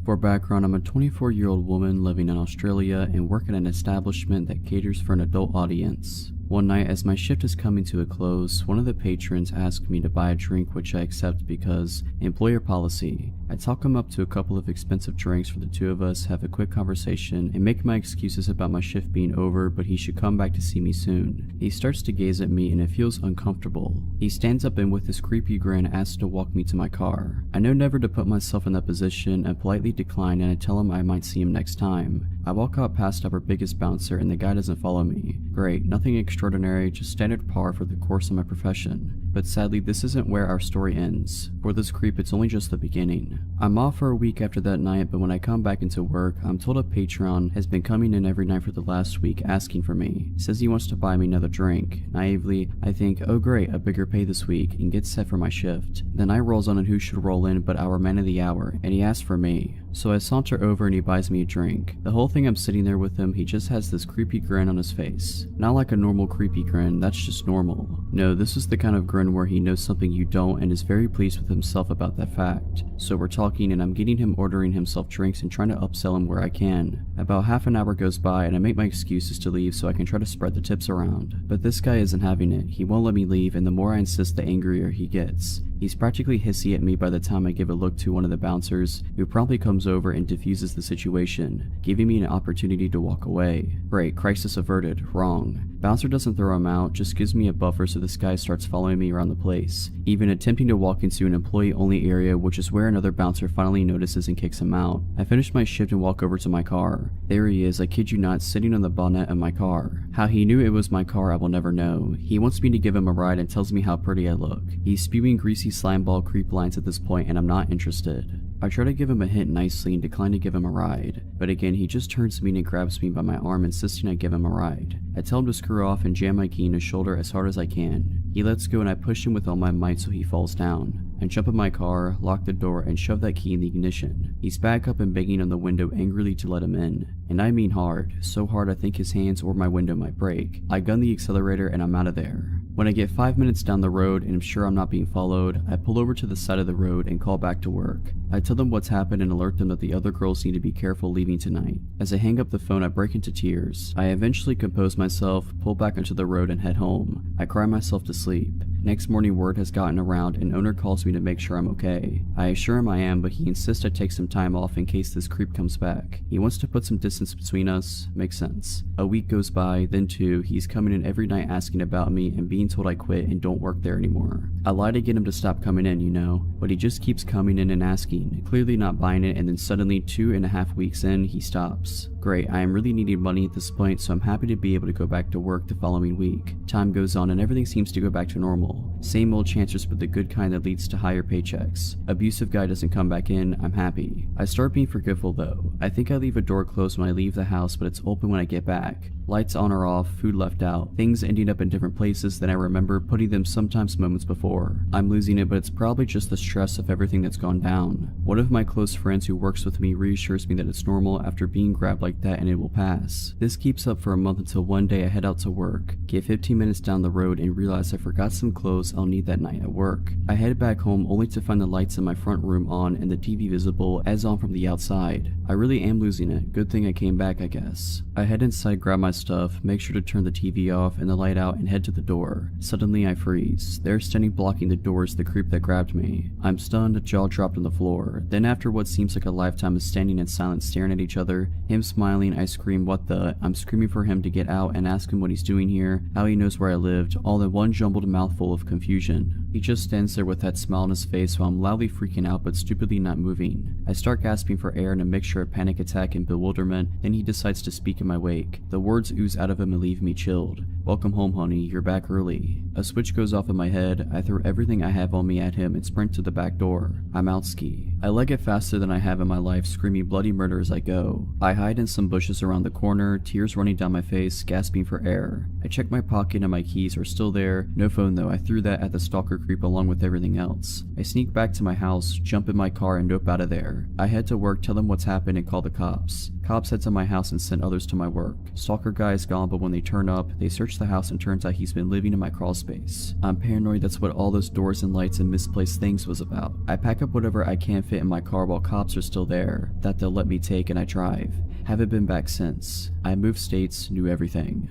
For background, I'm a 24-year-old woman living in Australia and work at an establishment that caters for an adult audience. One night, as my shift is coming to a close, one of the patrons asked me to buy a drink, which I accept because employer policy. I talk him up to a couple of expensive drinks for the two of us, have a quick conversation, and make my excuses about my shift being over, but he should come back to see me soon. He starts to gaze at me and it feels uncomfortable. He stands up and with his creepy grin asks to walk me to my car. I know never to put myself in that position and politely decline, and I tell him I might see him next time. I walk out past our biggest bouncer and the guy doesn't follow me. Great, nothing extraordinary, just standard par for the course of my profession. But sadly, this isn't where our story ends. For this creep, it's only just the beginning. I'm off for a week after that night, but when I come back into work, I'm told a patron has been coming in every night for the last week asking for me. Says he wants to buy me another drink. Naively, I think, oh great, a bigger pay this week, and get set for my shift. The night rolls on and who should roll in but our man of the hour, and he asks for me. So I saunter over and he buys me a drink. The whole thing I'm sitting there with him, he just has this creepy grin on his face. Not like a normal creepy grin, that's just normal. No, this is the kind of grin where he knows something you don't and is very pleased with himself about that fact. So we're talking and I'm getting him ordering himself drinks and trying to upsell him where I can. About half an hour goes by and I make my excuses to leave so I can try to spread the tips around. But this guy isn't having it. He won't let me leave, and the more I insist, the angrier he gets. He's practically hissy at me by the time I give a look to one of the bouncers, who promptly comes over and diffuses the situation, giving me an opportunity to walk away. Great, crisis averted. Wrong. Bouncer doesn't throw him out, just gives me a buffer so this guy starts following me around the place, even attempting to walk into an employee-only area, which is where another bouncer finally notices and kicks him out. I finish my shift and walk over to my car. There he is, I kid you not, sitting on the bonnet of my car. How he knew it was my car I will never know. He wants me to give him a ride and tells me how pretty I look. He's spewing greasy slimeball creep lines at this point and I'm not interested. I try to give him a hint nicely and decline to give him a ride, but again he just turns to me and grabs me by my arm, insisting I give him a ride. I tell him to screw off and jam my key in his shoulder as hard as I can. He lets go and I push him with all my might so he falls down. I jump in my car, lock the door, and shove that key in the ignition. He's back up and banging on the window angrily to let him in. And I mean hard, so hard I think his hands or my window might break. I gun the accelerator and I'm out of there. When I get 5 minutes down the road and I'm sure I'm not being followed, I pull over to the side of the road and call back to work. I tell them what's happened and alert them that the other girls need to be careful leaving tonight. As I hang up the phone, I break into tears. I eventually compose myself, pull back onto the road and head home. I cry myself to sleep. Next morning, word has gotten around and owner calls me to make sure I'm okay. I assure him I am, but he insists I take some time off in case this creep comes back. He wants to put some distance between us. Makes sense. A week goes by, then 2, he's coming in every night asking about me and being told I quit and don't work there anymore. I lie to get him to stop coming in, you know, but he just keeps coming in and asking, clearly not buying it, and then suddenly 2.5 weeks in, he stops. Great, I am really needing money at this point, so I'm happy to be able to go back to work the following week. Time goes on and everything seems to go back to normal. Same old chances, but the good kind that leads to higher paychecks. Abusive guy doesn't come back in, I'm happy. I start being forgetful though. I think I leave a door closed when I leave the house, but it's open when I get back. Lights on or off, food left out, things ending up in different places than I remember putting them sometimes moments before. I'm losing it, but it's probably just the stress of everything that's gone down. One of my close friends who works with me reassures me that it's normal after being grabbed like that and it will pass. This keeps up for a month until one day I head out to work, get 15 minutes down the road and realize I forgot some clothes I'll need that night at work. I head back home only to find the lights in my front room on and the TV visible as on from the outside. I really am losing it. Good thing I came back, I guess. I head inside, grab my stuff, make sure to turn the TV off and the light out and head to the door. Suddenly I freeze. There standing blocking the door is the creep that grabbed me. I'm stunned, jaw dropped on the floor. Then after what seems like a lifetime of standing in silence staring at each other, him smiling, I scream what the. I'm screaming for him to get out and ask him what he's doing here, how he knows where I lived, all in one jumbled mouthful of confusion. He just stands there with that smile on his face while I'm loudly freaking out but stupidly not moving. I start gasping for air in a mixture of panic attack and bewilderment, then he decides to speak in my wake. The words ooze out of him and leave me chilled. Welcome home, honey, you're back early. A switch goes off in my head, I throw everything I have on me at him and sprint to the back door. I'm out ski. I leg it faster than I have in my life, screaming bloody murder as I go. I hide in some bushes around the corner, tears running down my face, gasping for air. I check my pocket and my keys are still there. No phone though, I threw that at the stalker creep along with everything else. I sneak back to my house, jump in my car and nope out of there. I head to work, tell them what's happened and call the cops. Cops head to my house and send others to my work. Stalker guy is gone, but when they turn up, they search the house and turns out he's been living in my crawl space. I'm paranoid that's what all those doors and lights and misplaced things was about. I pack up whatever I can fit in my car while cops are still there, that they'll let me take, and I drive. Haven't been back since. I moved states, knew everything.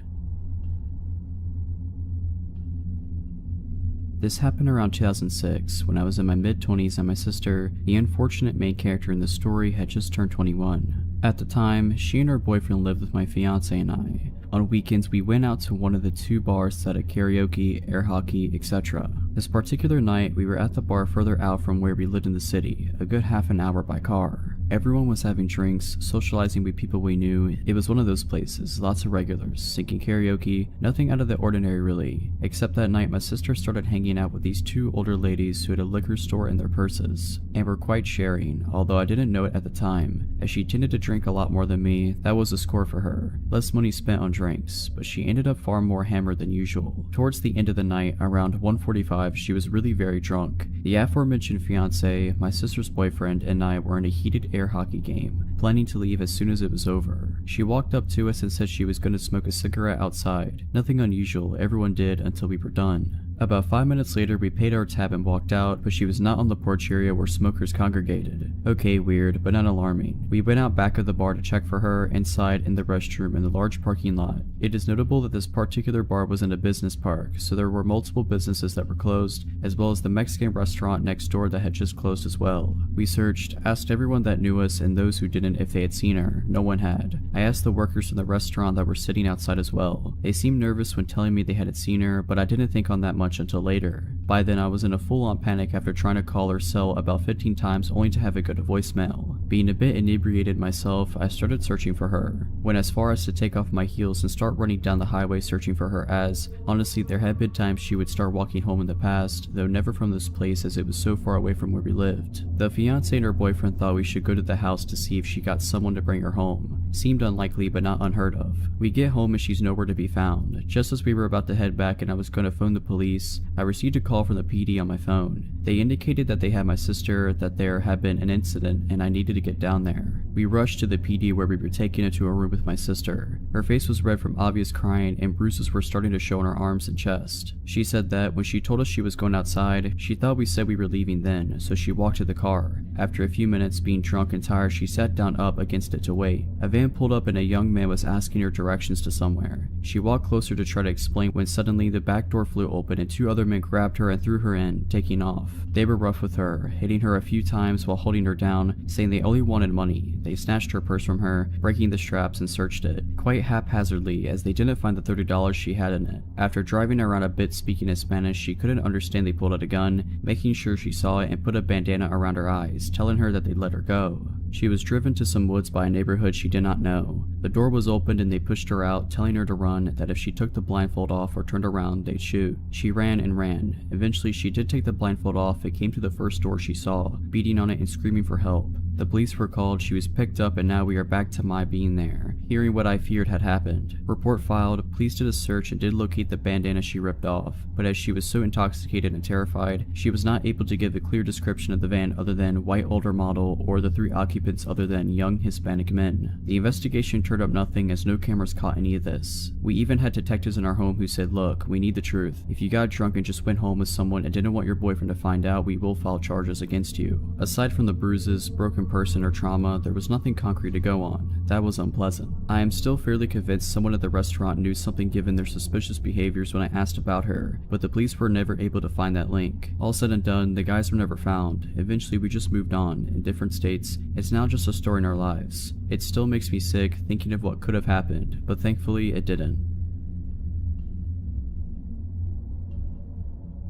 This happened around 2006, when I was in my mid-20s and my sister, the unfortunate main character in the story, had just turned 21. At the time, she and her boyfriend lived with my fiance and I. On weekends, we went out to one of the 2 bars that had karaoke, air hockey, etc. This particular night, we were at the bar further out from where we lived in the city, a good half an hour by car. Everyone was having drinks, socializing with people we knew. It was one of those places, lots of regulars, singing karaoke, nothing out of the ordinary really. Except that night my sister started hanging out with these 2 older ladies who had a liquor store in their purses, and were quite sharing, although I didn't know it at the time. As she tended to drink a lot more than me, that was a score for her. Less money spent on drinks, but she ended up far more hammered than usual. Towards the end of the night, around 1:45, she was really very drunk. The aforementioned fiance, my sister's boyfriend, and I were in a heated air hockey game, planning to leave as soon as it was over. She walked up to us and said she was going to smoke a cigarette outside. Nothing unusual, everyone did until we were done. About 5 minutes later, we paid our tab and walked out, but she was not on the porch area where smokers congregated. Okay, weird, but not alarming. We went out back of the bar to check for her, inside in the restroom in the large parking lot. It is notable that this particular bar was in a business park, so there were multiple businesses that were closed, as well as the Mexican restaurant next door that had just closed as well. We searched, asked everyone that knew us and those who didn't if they had seen her. No one had. I asked the workers from the restaurant that were sitting outside as well. They seemed nervous when telling me they hadn't seen her, but I didn't think on that much until later. By then I was in a full-on panic after trying to call her cell about 15 times only to have it go to voicemail. Being a bit inebriated myself, I started searching for her. Went as far as to take off my heels and start running down the highway searching for her, as honestly there had been times she would start walking home in the past, though never from this place as it was so far away from where we lived. The fiance and her boyfriend thought we should go to the house to see if she got someone to bring her home. Seemed unlikely but not unheard of. We get home and she's nowhere to be found. Just as we were about to head back and I was going to phone the police, I received a call from the PD on my phone. They indicated that they had my sister, that there had been an incident, and I needed to get down there. We rushed to the PD where we were taken into a room with my sister. Her face was red from obvious crying, and bruises were starting to show on her arms and chest. She said that when she told us she was going outside, she thought we said we were leaving then, so she walked to the car. After a few minutes being drunk and tired, she sat down up against it to wait. A van pulled up and a young man was asking her directions to somewhere. She walked closer to try to explain when suddenly the back door flew open and 2 other men grabbed her and threw her in, taking off. They were rough with her, hitting her a few times while holding her down, saying they only wanted money. They snatched her purse from her, breaking the straps, and searched it, quite haphazardly as they didn't find the $30 she had in it. After driving around a bit speaking in Spanish, she couldn't understand they pulled out a gun, making sure she saw it and put a bandana around her eyes, telling her that they'd let her go. She was driven to some woods by a neighborhood she did not know. The door was opened and they pushed her out, telling her to run, that if she took the blindfold off or turned around, they'd shoot. She ran and ran. Eventually, she did take the blindfold off and came to the first door she saw, beating on it and screaming for help. The police were called, she was picked up, and now we are back to my being there, hearing what I feared had happened. Report filed, police did a search and did locate the bandana she ripped off, but as she was so intoxicated and terrified, she was not able to give a clear description of the van other than white older model or the 3 occupants other than young Hispanic men. The investigation turned up nothing as no cameras caught any of this. We even had detectives in our home who said, look, we need the truth. If you got drunk and just went home with someone and didn't want your boyfriend to find out, we will file charges against you. Aside from the bruises, broken person, or trauma, there was nothing concrete to go on. That was unpleasant. I am still fairly convinced someone at the restaurant knew something given their suspicious behaviors when I asked about her, but the police were never able to find that link. All said and done, the guys were never found. Eventually we just moved on, in different states. It's now just a story in our lives. It still makes me sick thinking of what could have happened, but thankfully it didn't.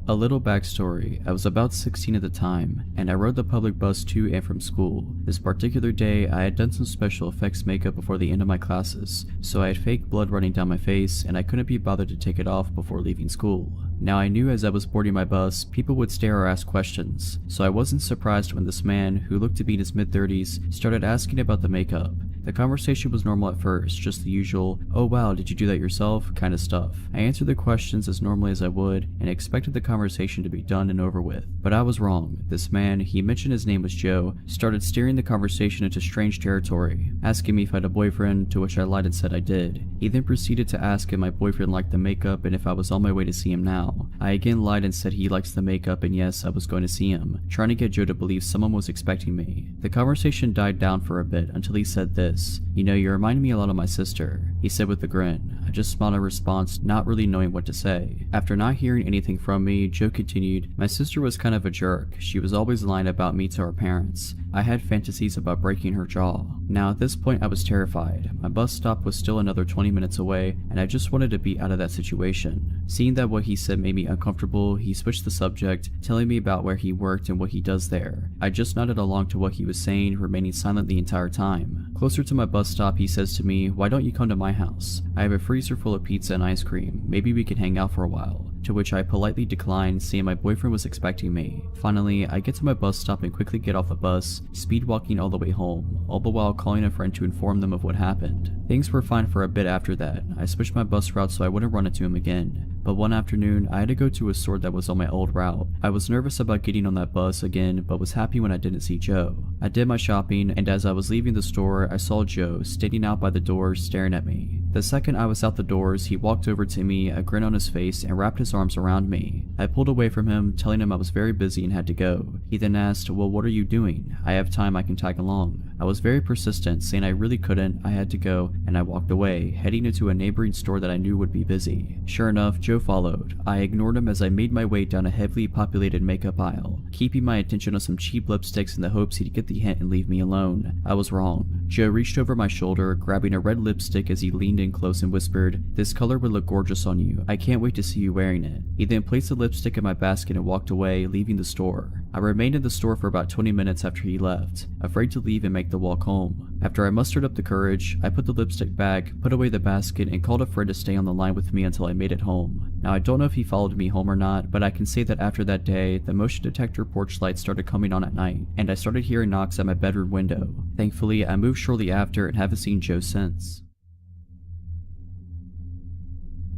A little backstory, I was about 16 at the time, and I rode the public bus to and from school. This particular day, I had done some special effects makeup before the end of my classes, so I had fake blood running down my face and I couldn't be bothered to take it off before leaving school. Now I knew as I was boarding my bus, people would stare or ask questions, so I wasn't surprised when this man, who looked to be in his mid-30s, started asking about the makeup. The conversation was normal at first, just the usual, oh wow, did you do that yourself, kind of stuff. I answered the questions as normally as I would, and expected the conversation to be done and over with. But I was wrong. This man, he mentioned his name was Joe, started steering the conversation into strange territory, asking me if I had a boyfriend, to which I lied and said I did. He then proceeded to ask if my boyfriend liked the makeup and if I was on my way to see him now. I again lied and said he likes the makeup and yes, I was going to see him, trying to get Joe to believe someone was expecting me. The conversation died down for a bit until he said this, you know, you remind me a lot of my sister, he said with a grin. I just smiled in response, not really knowing what to say. After not hearing anything from me, Joe continued, my sister was kind of a jerk. She was always lying about me to her parents. I had fantasies about breaking her jaw. Now at this point I was terrified. My bus stop was still another 20 minutes away, and I just wanted to be out of that situation. Seeing that what he said made me uncomfortable, he switched the subject, telling me about where he worked and what he does there. I just nodded along to what he was saying, remaining silent the entire time. Closer to my bus stop, he says to me, why don't you come to my house? I have a freezer full of pizza and ice cream. Maybe we can hang out for a while. To which I politely declined, saying my boyfriend was expecting me. Finally, I get to my bus stop and quickly get off the bus, speed walking all the way home, all the while calling a friend to inform them of what happened. Things were fine for a bit after that. I switched my bus route so I wouldn't run into him again. But one afternoon, I had to go to a store that was on my old route. I was nervous about getting on that bus again, but was happy when I didn't see Joe. I did my shopping, and as I was leaving the store, I saw Joe standing out by the door staring at me. The second I was out the doors, he walked over to me, a grin on his face, and wrapped his arms around me. I pulled away from him, telling him I was very busy and had to go. He then asked, well, what are you doing? I have time, I can tag along. I was very persistent, saying I really couldn't, I had to go, and I walked away, heading into a neighboring store that I knew would be busy. Sure enough, Joe followed. I ignored him as I made my way down a heavily populated makeup aisle, keeping my attention on some cheap lipsticks in the hopes he'd get the hint and leave me alone. I was wrong. Joe reached over my shoulder, grabbing a red lipstick as he leaned in close and whispered, this color would look gorgeous on you. I can't wait to see you wearing it. He then placed the lipstick in my basket and walked away, leaving the store. I remained in the store for about 20 minutes after he left, afraid to leave and make the walk home. After I mustered up the courage, I put the lipstick back, put away the basket, and called a friend to stay on the line with me until I made it home. Now I don't know if he followed me home or not, but I can say that after that day, the motion detector porch lights started coming on at night, and I started hearing knocks at my bedroom window. Thankfully, I moved shortly after and haven't seen Joe since.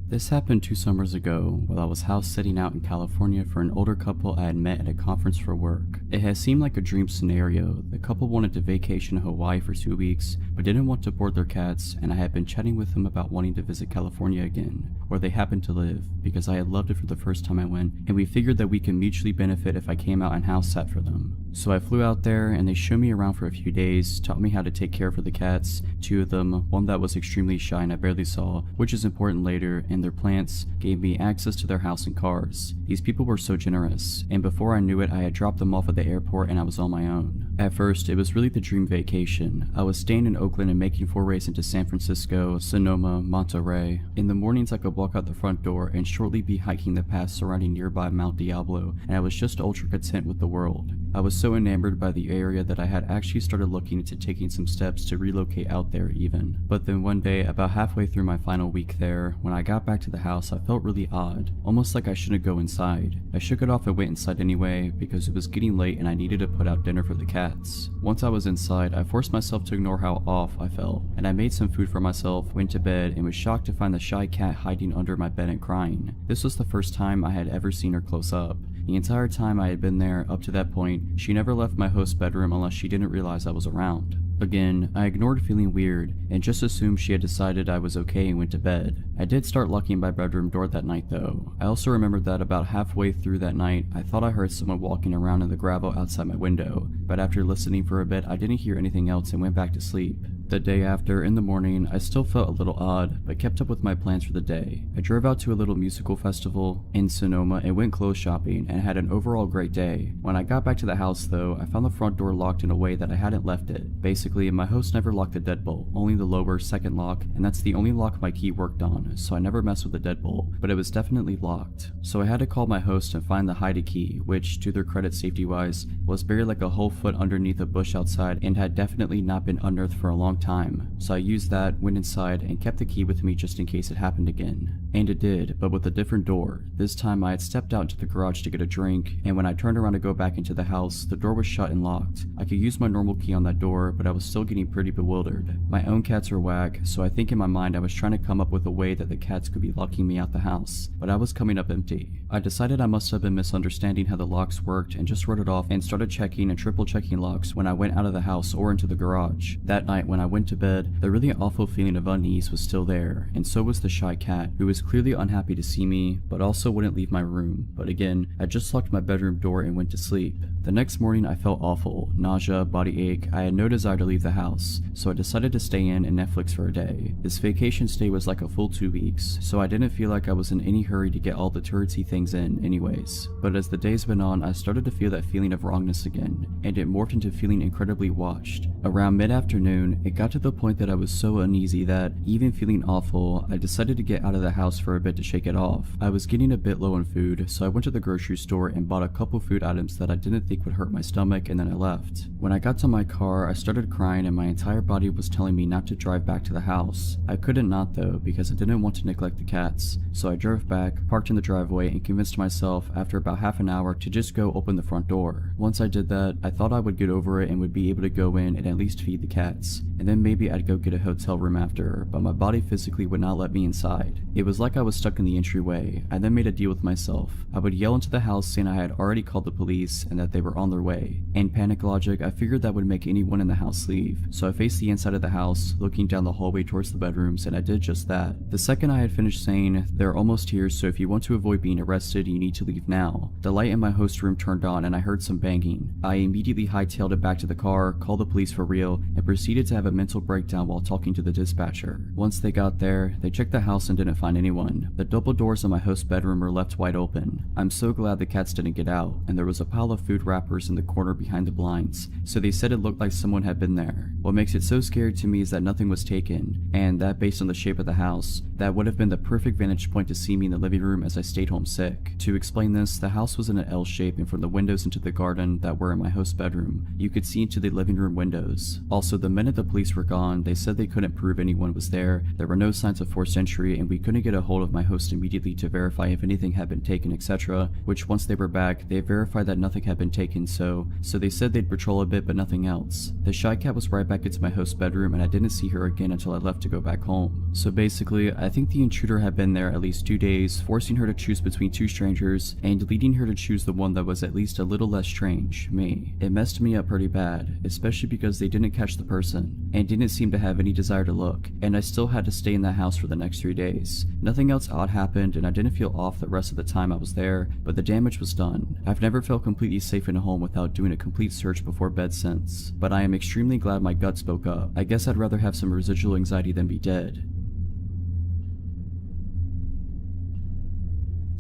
This happened 2 summers ago while I was house sitting out in California for an older couple I had met at a conference for work. It had seemed like a dream scenario. The couple wanted to vacation in Hawaii for 2 weeks, but didn't want to board their cats, and I had been chatting with them about wanting to visit California again, where they happened to live, because I had loved it for the first time I went, and we figured that we could mutually benefit if I came out and house sat for them. So I flew out there, and they showed me around for a few days, taught me how to take care of the cats, 2 of them, one that was extremely shy and I barely saw, which is important later, and their plants, gave me access to their house and cars. These people were so generous, and before I knew it, I had dropped them off at the airport and I was on my own. At first, it was really the dream vacation. I was staying in Oakland and making forays into San Francisco, Sonoma, Monterey. In the mornings, I could walk out the front door and shortly be hiking the paths surrounding nearby Mount Diablo, and I was just ultra content with the world. I was so enamored by the area that I had actually started looking into taking some steps to relocate out there even. But then one day, about halfway through my final week there, when I got back to the house, I felt really odd, almost like I shouldn't go inside. I shook it off and went inside anyway, because it was getting late and I needed to put out dinner for the cats. Once I was inside, I forced myself to ignore how off I felt, and I made some food for myself, went to bed, and was shocked to find the shy cat hiding under my bed and crying. This was the first time I had ever seen her close up. The entire time I had been there, up to that point, she never left my host's bedroom unless she didn't realize I was around. Again, I ignored feeling weird, and just assumed she had decided I was okay and went to bed. I did start locking my bedroom door that night though. I also remembered that about halfway through that night, I thought I heard someone walking around in the gravel outside my window, but after listening for a bit, I didn't hear anything else and went back to sleep. The day after, in the morning, I still felt a little odd, but kept up with my plans for the day. I drove out to a little musical festival in Sonoma and went clothes shopping and had an overall great day. When I got back to the house though, I found the front door locked in a way that I hadn't left it. Basically, my host never locked the deadbolt, only the lower second lock, and that's the only lock my key worked on, so I never messed with the deadbolt, but it was definitely locked. So I had to call my host and find the hidey key, which, to their credit safety-wise, was buried like a whole foot underneath a bush outside and had definitely not been unearthed for a long time. So I used that, went inside, and kept the key with me just in case it happened again. And it did, but with a different door. This time I had stepped out into the garage to get a drink, and when I turned around to go back into the house, the door was shut and locked. I could use my normal key on that door, but I was still getting pretty bewildered. My own cats are whack, so I think in my mind I was trying to come up with a way that the cats could be locking me out the house, but I was coming up empty. I decided I must have been misunderstanding how the locks worked and just wrote it off and started checking and triple checking locks when I went out of the house or into the garage. That night when I went to bed, the really awful feeling of unease was still there, and so was the shy cat, who was clearly unhappy to see me, but also wouldn't leave my room. But again, I just locked my bedroom door and went to sleep. The next morning I felt awful, nausea, body ache. I had no desire to leave the house, so I decided to stay in and Netflix for a day. This vacation stay was like a full 2 weeks, so I didn't feel like I was in any hurry to get all the touristy things in anyways. But as the days went on, I started to feel that feeling of wrongness again, and it morphed into feeling incredibly watched. Around mid-afternoon, it got to the point that I was so uneasy that, even feeling awful, I decided to get out of the house for a bit to shake it off. I was getting a bit low on food, so I went to the grocery store and bought a couple food items that I didn't think would hurt my stomach, and then I left. When I got to my car, I started crying and my entire body was telling me not to drive back to the house. I couldn't not though, because I didn't want to neglect the cats, so I drove back, parked in the driveway, and convinced myself after about half an hour to just go open the front door. Once I did that, I thought I would get over it and would be able to go in and at least feed the cats, and then maybe I'd go get a hotel room after, but my body physically would not let me inside. It was like I was stuck in the entryway. I then made a deal with myself. I would yell into the house saying I had already called the police and that they were on their way. In panic logic, I figured that would make anyone in the house leave, so I faced the inside of the house, looking down the hallway towards the bedrooms, and I did just that. The second I had finished saying, "They're almost here, so if you want to avoid being arrested, you need to leave now," the light in my host room turned on and I heard some banging. I immediately hightailed it back to the car, called the police for real, and proceeded to have a mental breakdown while talking to the dispatcher. Once they got there, they checked the house and didn't find anyone. The double doors in my host's bedroom were left wide open. I'm so glad the cats didn't get out, and there was a pile of food wrappers in the corner behind the blinds, so they said it looked like someone had been there. What makes it so scary to me is that nothing was taken, and that based on the shape of the house, that would have been the perfect vantage point to see me in the living room as I stayed home sick. To explain this, the house was in an L shape, and from the windows into the garden that were in my host's bedroom, you could see into the living room windows. Also, the minute the police police were gone, they said they couldn't prove anyone was there were no signs of forced entry, and we couldn't get a hold of my host immediately to verify if anything had been taken, etc., which once they were back, they verified that nothing had been taken, so they said they'd patrol a bit but nothing else. The shy cat was right back into my host's bedroom, and I didn't see her again until I left to go back home. So basically, I think the intruder had been there at least 2 days, forcing her to choose between 2 strangers, and leading her to choose the one that was at least a little less strange, me. It messed me up pretty bad, especially because they didn't catch the person, and didn't seem to have any desire to look, and I still had to stay in the house for the next 3 days. Nothing else odd happened, and I didn't feel off the rest of the time I was there, but the damage was done. I've never felt completely safe in a home without doing a complete search before bed since, but I am extremely glad my gut spoke up. I guess I'd rather have some residual anxiety than be dead.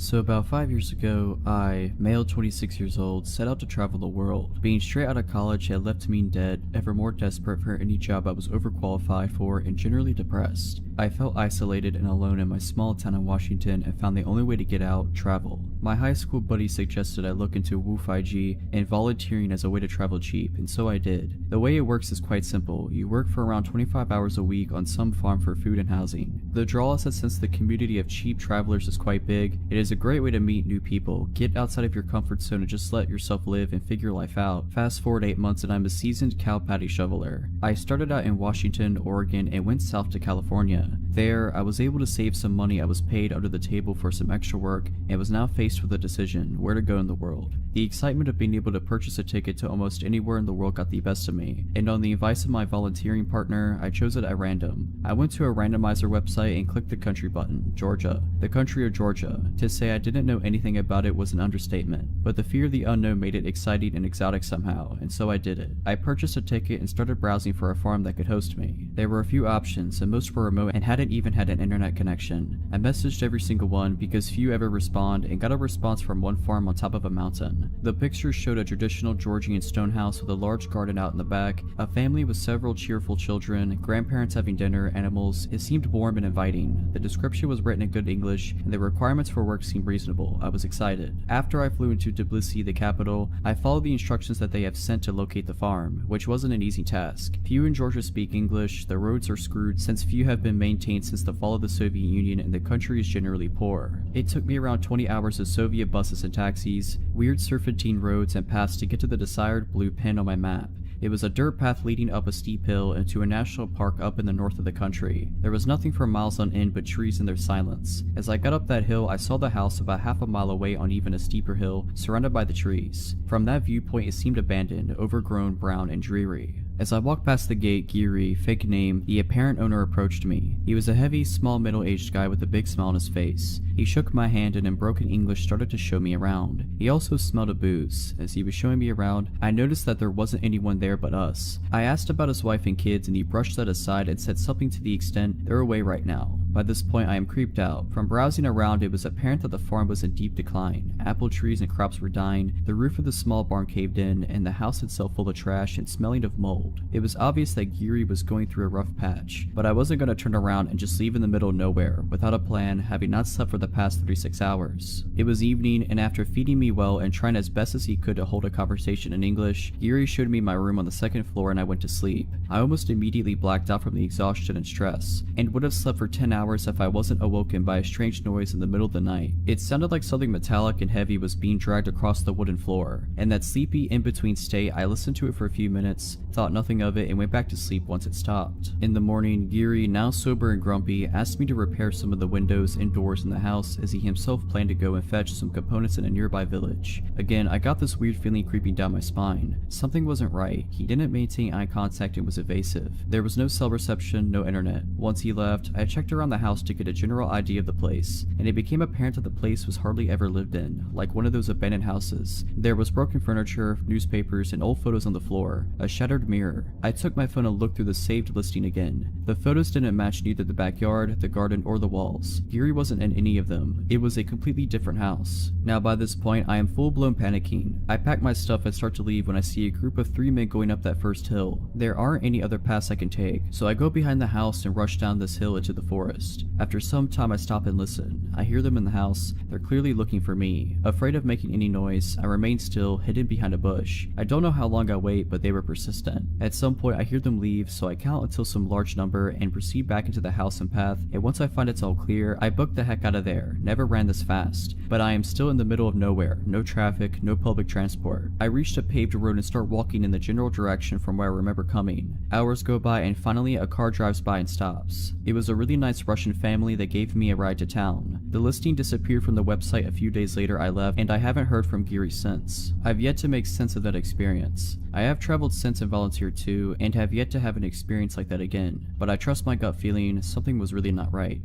So about 5 years ago, I, male 26 years old, set out to travel the world. Being straight out of college had left me dead, ever more desperate for any job I was overqualified for, and generally depressed. I felt isolated and alone in my small town in Washington and found the only way to get out, travel. My high school buddy suggested I look into COMPILATIon and volunteering as a way to travel cheap, and so I did. The way it works is quite simple. You work for around 25 hours a week on some farm for food and housing. The draw is that since the community of cheap travelers is quite big, it is a great way to meet new people, get outside of your comfort zone and just let yourself live and figure life out. Fast forward 8 months and I'm a seasoned cow patty shoveler. I started out in Washington, Oregon and went south to California. There, I was able to save some money I was paid under the table for some extra work and was now faced with a decision, where to go in the world. The excitement of being able to purchase a ticket to almost anywhere in the world got the best of me, and on the advice of my volunteering partner, I chose it at random. I went to a randomizer website and clicked the country button, Georgia, the country of Georgia. To say I didn't know anything about it was an understatement, but the fear of the unknown made it exciting and exotic somehow, and so I did it. I purchased a ticket and started browsing for a farm that could host me. There were a few options, and most were remote and hadn't even had an internet connection. I messaged every single one because few ever respond, and got a response from one farm on top of a mountain. The pictures showed a traditional Georgian stone house with a large garden out in the back, a family with several cheerful children, grandparents having dinner, animals. It seemed warm and inviting. The description was written in good English, and the requirements for work seemed reasonable. I was excited. After I flew into Tbilisi, the capital, I followed the instructions that they have sent to locate the farm, which wasn't an easy task. Few in Georgia speak English, the roads are screwed since few have been maintained since the fall of the Soviet Union, and the country is generally poor. It took me around 20 hours of Soviet buses and taxis, weird serpentine roads and paths to get to the desired blue pin on my map. It was a dirt path leading up a steep hill into a national park up in the north of the country. There was nothing for miles on end but trees and their silence. As I got up that hill, I saw the house about half a mile away on even a steeper hill, surrounded by the trees. From that viewpoint, it seemed abandoned, overgrown, brown, and dreary. As I walked past the gate, Giri, fake name, the apparent owner approached me. He was a heavy, small, middle-aged guy with a big smile on his face. He shook my hand and in broken English started to show me around. He also smelled of booze. As he was showing me around, I noticed that there wasn't anyone there but us. I asked about his wife and kids and he brushed that aside and said something to the extent, "They're away right now." By this point, I am creeped out. From browsing around, it was apparent that the farm was in deep decline. Apple trees and crops were dying, the roof of the small barn caved in, and the house itself full of trash and smelling of mold. It was obvious that Giri was going through a rough patch, but I wasn't going to turn around and just leave in the middle of nowhere, without a plan, having not slept for the past 36 hours. It was evening, and after feeding me well and trying as best as he could to hold a conversation in English, Giri showed me my room on the second floor and I went to sleep. I almost immediately blacked out from the exhaustion and stress, and would have slept for 10 hours if I wasn't awoken by a strange noise in the middle of the night. It sounded like something metallic and heavy was being dragged across the wooden floor. In that sleepy in-between state, I listened to it for a few minutes, thought nothing of it, and went back to sleep once it stopped. In the morning, Giri, now sober and grumpy, asked me to repair some of the windows and doors in the house as he himself planned to go and fetch some components in a nearby village. Again, I got this weird feeling creeping down my spine. Something wasn't right. He didn't maintain eye contact and was evasive. There was no cell reception, no internet. Once he left, I checked around the house to get a general idea of the place, and it became apparent that the place was hardly ever lived in, like one of those abandoned houses. There was broken furniture, newspapers, and old photos on the floor, a shattered mirror. I took my phone and looked through the saved listing again. The photos didn't match neither the backyard, the garden, or the walls. Giri wasn't in any of them. It was a completely different house. Now by this point, I am full-blown panicking. I pack my stuff and start to leave when I see a group of 3 men going up that first hill. There aren't any other paths I can take, so I go behind the house and rush down this hill into the forest. forest. After some time I stop and listen. I hear them in the house. They're clearly looking for me. Afraid of making any noise, I remain still, hidden behind a bush. I don't know how long I wait, but they were persistent. At some point I hear them leave, so I count until some large number and proceed back into the house and path, and once I find it's all clear, I book the heck out of there. Never ran this fast. But I am still in the middle of nowhere. No traffic, no public transport. I reached a paved road and start walking in the general direction from where I remember coming. Hours go by and finally a car drives by and stops. It was a really nice Russian family that gave me a ride to town. The listing disappeared from the website a few days later. I left, and I haven't heard from Geary since. I've yet to make sense of that experience. I have traveled since and volunteered too, and have yet to have an experience like that again, but I trust my gut feeling something was really not right.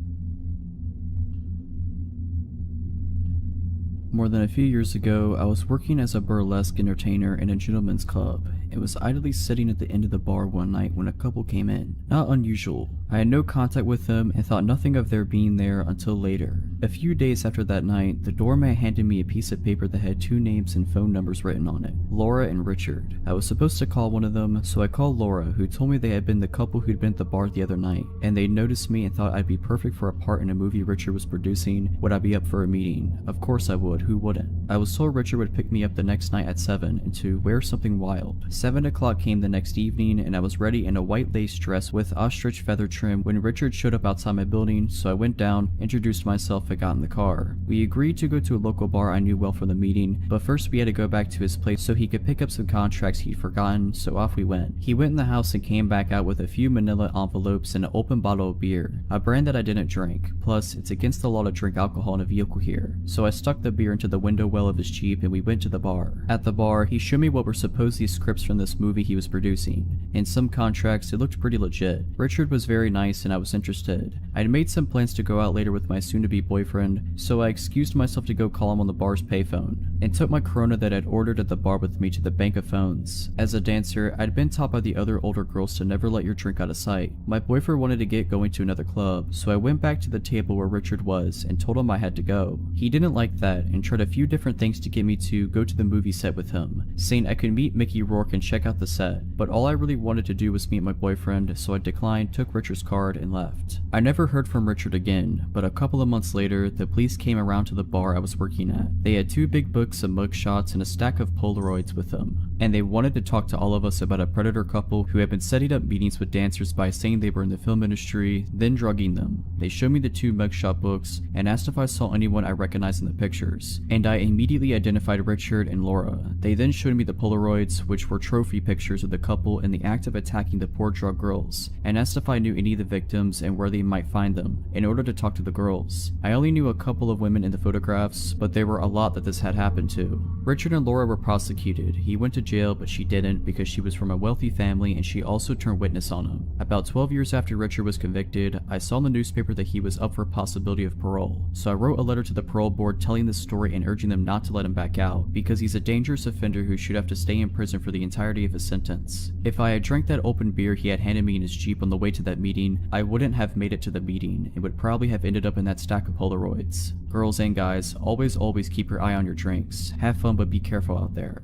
More than a few years ago, I was working as a burlesque entertainer in a gentleman's club. It was idly sitting at the end of the bar one night when a couple came in. Not unusual. I had no contact with them and thought nothing of their being there until later. A few days after that night, the doorman handed me a piece of paper that had 2 names and phone numbers written on it, Laura and Richard. I was supposed to call one of them, so I called Laura, who told me they had been the couple who'd been at the bar the other night, and they noticed me and thought I'd be perfect for a part in a movie Richard was producing. Would I be up for a meeting? Of course I would, who wouldn't? I was told Richard would pick me up the next night at 7 and to wear something wild. 7 o'clock came the next evening and I was ready in a white lace dress with ostrich feather trim when Richard showed up outside my building, so I went down, introduced myself, and got in the car. We agreed to go to a local bar I knew well from the meeting, but first we had to go back to his place so he could pick up some contracts he'd forgotten, so off we went. He went in the house and came back out with a few manila envelopes and an open bottle of beer, a brand that I didn't drink. Plus, it's against the law to drink alcohol in a vehicle here, so I stuck the beer into the window well of his Jeep and we went to the bar. At the bar, he showed me what were supposedly scripts from this movie he was producing. In some contracts, it looked pretty legit. Richard was very nice and I was interested. I'd made some plans to go out later with my soon-to-be boyfriend, so I excused myself to go call him on the bar's payphone, and took my Corona that I'd ordered at the bar with me to the bank of phones. As a dancer, I'd been taught by the other older girls to never let your drink out of sight. My boyfriend wanted to get going to another club, so I went back to the table where Richard was and told him I had to go. He didn't like that and tried a few different things to get me to go to the movie set with him, saying I could meet Mickey Rourke and check out the set, but all I really wanted to do was meet my boyfriend, so I declined, took Richard's card, and left. I never heard from Richard again, but a couple of months later, the police came around to the bar I was working at. They had 2 big books of mugshots and a stack of Polaroids with them, and they wanted to talk to all of us about a predator couple who had been setting up meetings with dancers by saying they were in the film industry, then drugging them. They showed me the 2 mugshot books and asked if I saw anyone I recognized in the pictures, and I immediately identified Richard and Laura. They then showed me the Polaroids, which were trophy pictures of the couple in the act of attacking the poor drug girls, and asked if I knew any of the victims and where they might find them, in order to talk to the girls. I only knew a couple of women in the photographs, but there were a lot that this had happened to. Richard and Laura were prosecuted. He went to jail, but she didn't because she was from a wealthy family and she also turned witness on him. About 12 years after Richard was convicted, I saw in the newspaper that he was up for a possibility of parole, so I wrote a letter to the parole board telling this story and urging them not to let him back out, because he's a dangerous offender who should have to stay in prison for the entirety of his sentence. If I had drank that open beer he had handed me in his Jeep on the way to that meeting, I wouldn't have made it to the meeting and would probably have ended up in that stack of Polaroids. Girls and guys, always keep your eye on your drinks. Have fun, but be careful out there.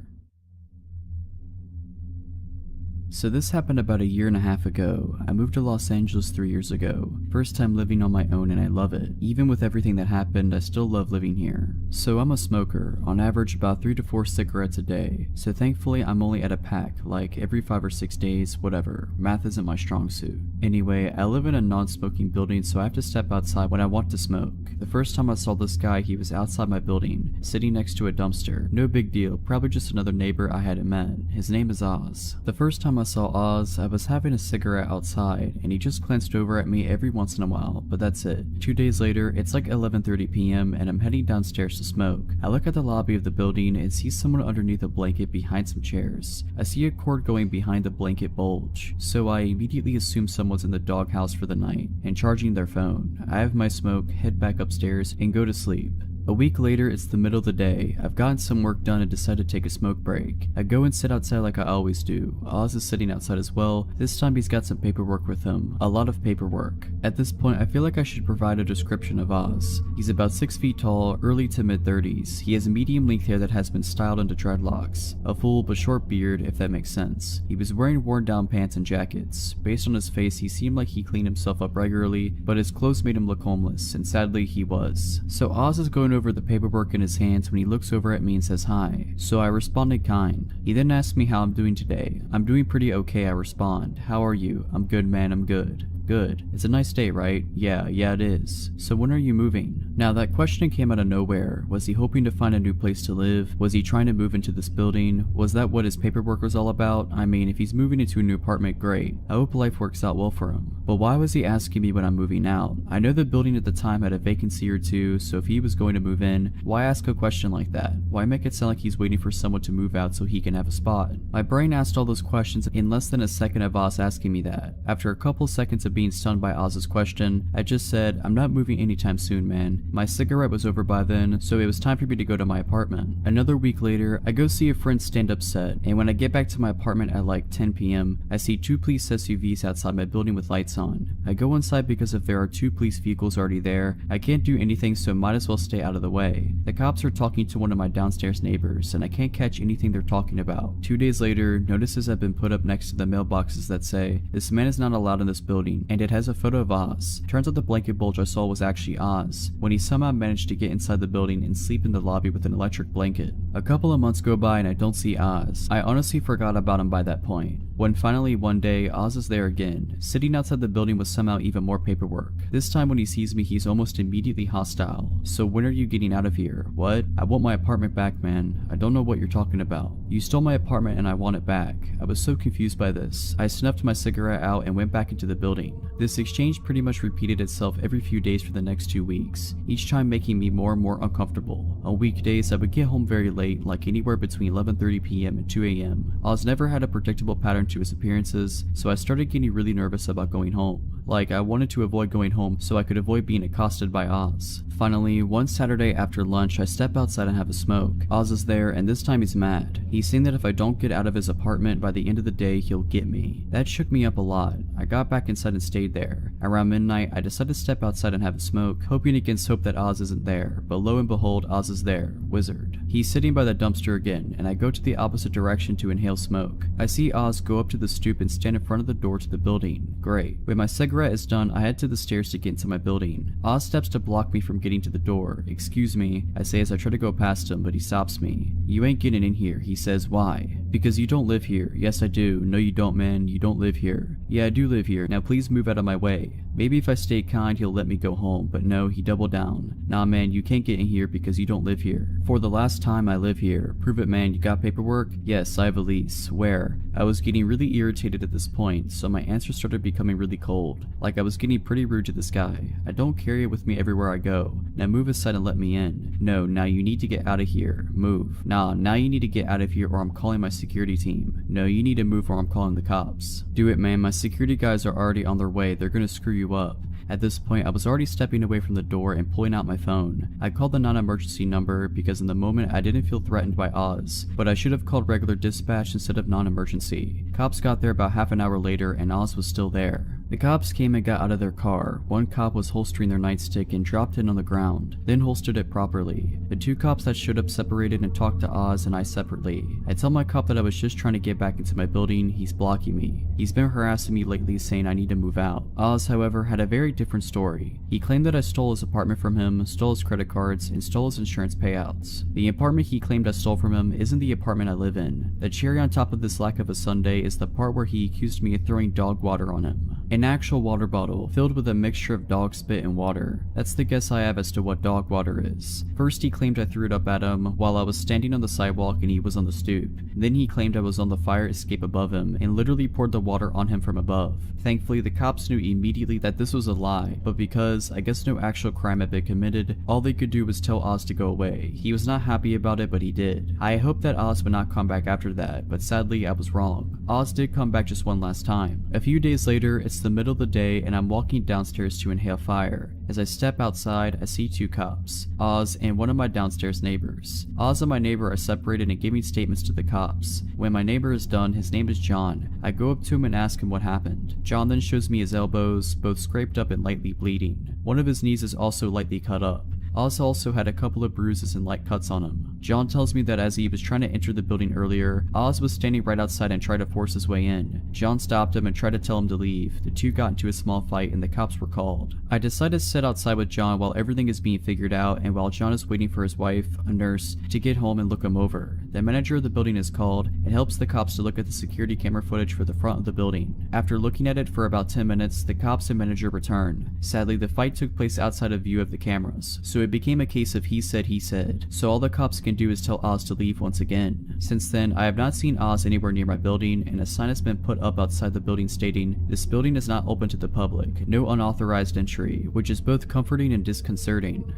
So this happened about 1.5 years ago. I moved to Los Angeles 3 years ago. First time living on my own and I love it. Even with everything that happened, I still love living here. So I'm a smoker, on average about 3 to 4 cigarettes a day. So thankfully I'm only at a pack, like every 5 or 6 days, whatever. Math isn't my strong suit. Anyway, I live in a non-smoking building, so I have to step outside when I want to smoke. The first time I saw this guy, he was outside my building, sitting next to a dumpster. No big deal, probably just another neighbor I hadn't met. His name is Oz. The first time I saw Oz, I was having a cigarette outside, and he just glanced over at me every once in a while, but that's it. 2 days later, it's like 11:30 p.m. and I'm heading downstairs to smoke. I look at the lobby of the building and see someone underneath a blanket behind some chairs. I see a cord going behind the blanket bulge, so I immediately assume someone's in the doghouse for the night and charging their phone. I have my smoke, head back upstairs, and go to sleep. A week later, it's the middle of the day. I've gotten some work done and decided to take a smoke break. I go and sit outside like I always do. Oz is sitting outside as well. This time he's got some paperwork with him. A lot of paperwork. At this point, I feel like I should provide a description of Oz. He's about 6 feet tall, early to mid-30s. He has medium length hair that has been styled into dreadlocks. A full but short beard, if that makes sense. He was wearing worn down pants and jackets. Based on his face, he seemed like he cleaned himself up regularly, but his clothes made him look homeless, and sadly he was. So Oz is going over the paperwork in his hands when he looks over at me and says hi. So I responded kind. He then asked me how I'm doing today. I'm doing pretty okay, I respond. How are you? I'm good, man, I'm good. Good. It's a nice day, right? Yeah, it is. So when are you moving? Now that question came out of nowhere. Was he hoping to find a new place to live? Was he trying to move into this building? Was that what his paperwork was all about? I mean, if he's moving into a new apartment, great. I hope life works out well for him. But why was he asking me when I'm moving out? I know the building at the time had a vacancy or two, so if he was going to move in, why ask a question like that? Why make it sound like he's waiting for someone to move out so he can have a spot? My brain asked all those questions in less than a second of Oz asking me that. After a couple seconds of being stunned by Oz's question, I just said, I'm not moving anytime soon, man. My cigarette was over by then, so it was time for me to go to my apartment. Another week later, I go see a friend stand up set, and when I get back to my apartment at like 10 p.m., I see 2 police SUVs outside my building with lights on. I go inside because if there are 2 police vehicles already there, I can't do anything, so might as well stay out of the way. The cops are talking to one of my downstairs neighbors, and I can't catch anything they're talking about. 2 days later, notices have been put up next to the mailboxes that say, this man is not allowed in this building, and it has a photo of Oz. Turns out the blanket bulge I saw was actually Oz, when he somehow managed to get inside the building and sleep in the lobby with an electric blanket. A couple of months go by and I don't see Oz. I honestly forgot about him by that point. When finally one day, Oz is there again, sitting outside the building with somehow even more paperwork. This time when he sees me, he's almost immediately hostile. So when are you getting out of here? What? I want my apartment back, man. I don't know what you're talking about. You stole my apartment and I want it back. I was so confused by this. I snuffed my cigarette out and went back into the building. This exchange pretty much repeated itself every few days for the next 2 weeks, each time making me more and more uncomfortable. On weekdays, I would get home very late, like anywhere between 11:30 p.m. and 2 a.m. Oz never had a predictable pattern to his appearances, so I started getting really nervous about going home. Like, I wanted to avoid going home so I could avoid being accosted by Oz. Finally, one Saturday after lunch, I step outside and have a smoke. Oz is there, and this time he's mad. He's saying that if I don't get out of his apartment by the end of the day, he'll get me. That shook me up a lot. I got back inside and stayed there. Around midnight, I decided to step outside and have a smoke, hoping against hope that Oz isn't there, but lo and behold, Oz is there. Wizard. He's sitting by the dumpster again, and I go to the opposite direction to inhale smoke. I see Oz go up to the stoop and stand in front of the door to the building. Great. When my cigarette is done, I head to the stairs to get into my building. Oz steps to block me from getting to the door. Excuse me, I say as I try to go past him, but he stops me. You ain't getting in here, he says. Why? Because you don't live here. Yes, I do. No, you don't, man. You don't live here. Yeah, I do live here. Now please move out of my way. Maybe if I stay kind, he'll let me go home, but no, he doubled down. Nah, man, you can't get in here because you don't live here. For the last time, I live here. Prove it, man. You got paperwork? Yes, I have a lease. Where? I was getting really irritated at this point, so my answer started becoming really cold. Like I was getting pretty rude to this guy. I don't carry it with me everywhere I go. Now move aside and let me in. No, now you need to get out of here. Move. Nah, now you need to get out of here or I'm calling my security team. No, you need to move or I'm calling the cops. Do it, man. My security guys are already on their way. They're gonna screw you up. At this point, I was already stepping away from the door and pulling out my phone. I called the non-emergency number because in the moment I didn't feel threatened by Oz, but I should have called regular dispatch instead of non-emergency. Cops got there about half an hour later and Oz was still there. The cops came and got out of their car. One cop was holstering their nightstick and dropped it on the ground, then holstered it properly. The 2 cops that showed up separated and talked to Oz and I separately. I tell my cop that I was just trying to get back into my building. He's blocking me. He's been harassing me lately saying I need to move out. Oz, however, had a very different story. He claimed that I stole his apartment from him, stole his credit cards, and stole his insurance payouts. The apartment he claimed I stole from him isn't the apartment I live in. The cherry on top of this lack of a sundae is the part where he accused me of throwing dog water on him. An actual water bottle filled with a mixture of dog spit and water. That's the guess I have as to what dog water is. First he claimed I threw it up at him while I was standing on the sidewalk and he was on the stoop. Then he claimed I was on the fire escape above him and literally poured the water on him from above. Thankfully the cops knew immediately that this was a lie, but because I guess no actual crime had been committed, all they could do was tell Oz to go away. He was not happy about it, but he did. I hoped that Oz would not come back after that, but sadly I was wrong. Oz did come back just one last time. A few days later, it's It's the middle of the day and I'm walking downstairs to inhale fire. As I step outside, I see two cops, Oz and one of my downstairs neighbors. Oz and my neighbor are separated and giving statements to the cops. When my neighbor is done, his name is John. I go up to him and ask him what happened. John then shows me his elbows, both scraped up and lightly bleeding. One of his knees is also lightly cut up. Oz also had a couple of bruises and light cuts on him. John tells me that as he was trying to enter the building earlier, Oz was standing right outside and tried to force his way in. John stopped him and tried to tell him to leave. The two got into a small fight and the cops were called. I decide to sit outside with John while everything is being figured out and while John is waiting for his wife, a nurse, to get home and look him over. The manager of the building is called and helps the cops to look at the security camera footage for the front of the building. After looking at it for about 10 minutes, the cops and manager return. Sadly, the fight took place outside of view of the cameras, so it became a case of he said, so all the cops can do is tell Oz to leave once again. Since then, I have not seen Oz anywhere near my building, and a sign has been put up outside the building stating, "This building is not open to the public, no unauthorized entry," which is both comforting and disconcerting.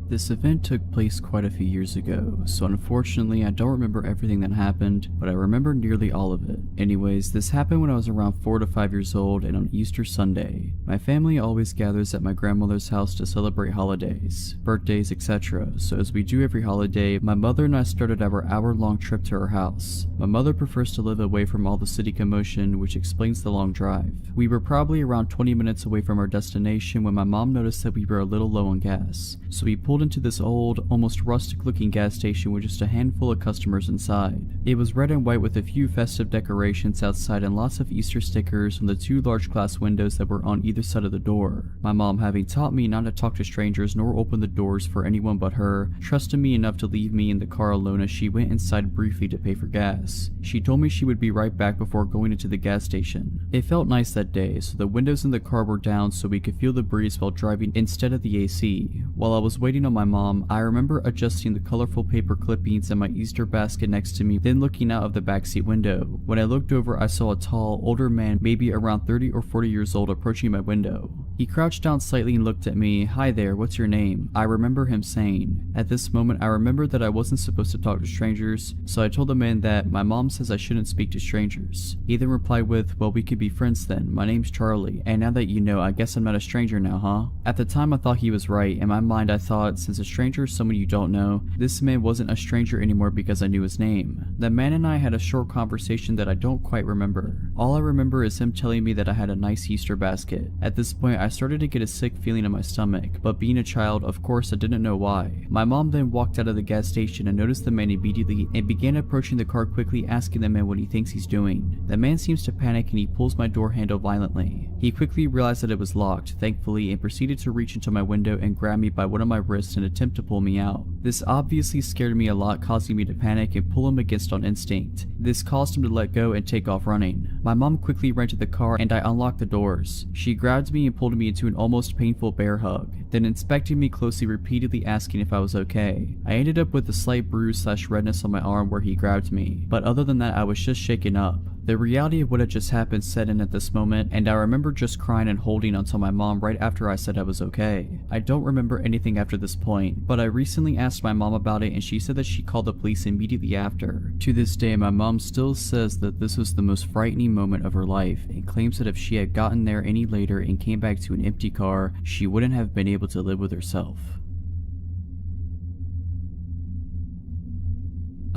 This event took place quite a few years ago, so unfortunately I don't remember everything that happened, but I remember nearly all of it. Anyways, this happened when I was around 4 to 5 years old and on Easter Sunday. My family always gathers at my grandmother's house to celebrate holidays, birthdays, etc. So as we do every holiday, my mother and I started our hour-long trip to her house. My mother prefers to live away from all the city commotion, which explains the long drive. We were probably around 20 minutes away from our destination when my mom noticed that we were a little low on gas, so we pulled into this old, almost rustic-looking gas station with just a handful of customers inside. It was red and white with a few festive decorations outside and lots of Easter stickers on the two large glass windows that were on either side of the door. My mom, having taught me not to talk to strangers nor open the doors for anyone but her, trusted me enough to leave me in the car alone as she went inside briefly to pay for gas. She told me she would be right back before going into the gas station. It felt nice that day, so the windows in the car were down so we could feel the breeze while driving instead of the AC. While I was waiting on my mom, I remember adjusting the colorful paper clippings in my Easter basket next to me, then looking out of the backseat window. When I looked over, I saw a tall, older man, maybe around 30 or 40 years old, approaching my window. He crouched down slightly and looked at me. "Hi there, what's your name?" I remember him saying. At this moment, I remembered that I wasn't supposed to talk to strangers, so I told the man that my mom says I shouldn't speak to strangers. He then replied with, "Well, we could be friends then. My name's Charlie, and now that you know, I guess I'm not a stranger now, huh?" At the time, I thought he was right. In my mind, I thought, since a stranger is someone you don't know, this man wasn't a stranger anymore because I knew his name. The man and I had a short conversation that I don't quite remember. All I remember is him telling me that I had a nice Easter basket. At this point, I started to get a sick feeling in my stomach, but being a child, of course, I didn't know why. My mom then walked out of the gas station and noticed the man immediately and began approaching the car quickly, asking the man what he thinks he's doing. The man seems to panic and he pulls my door handle violently. He quickly realized that it was locked, thankfully, and proceeded to reach into my window and grab me by one of my wrists and attempt to pull me out. This obviously scared me a lot, causing me to panic and pull him against on instinct. This caused him to let go and take off running. My mom quickly ran to the car and I unlocked the doors. She grabbed me and pulled me into an almost painful bear hug, then inspected me closely, repeatedly asking if I was okay. I ended up with a slight bruise/redness on my arm where he grabbed me, but other than that I was just shaken up. The reality of what had just happened set in at this moment, and I remember just crying and holding onto my mom right after I said I was okay. I don't remember anything after this point, but I recently asked my mom about it and she said that she called the police immediately after. To this day, my mom still says that this was the most frightening moment of her life and claims that if she had gotten there any later and came back to an empty car, she wouldn't have been able to live with herself.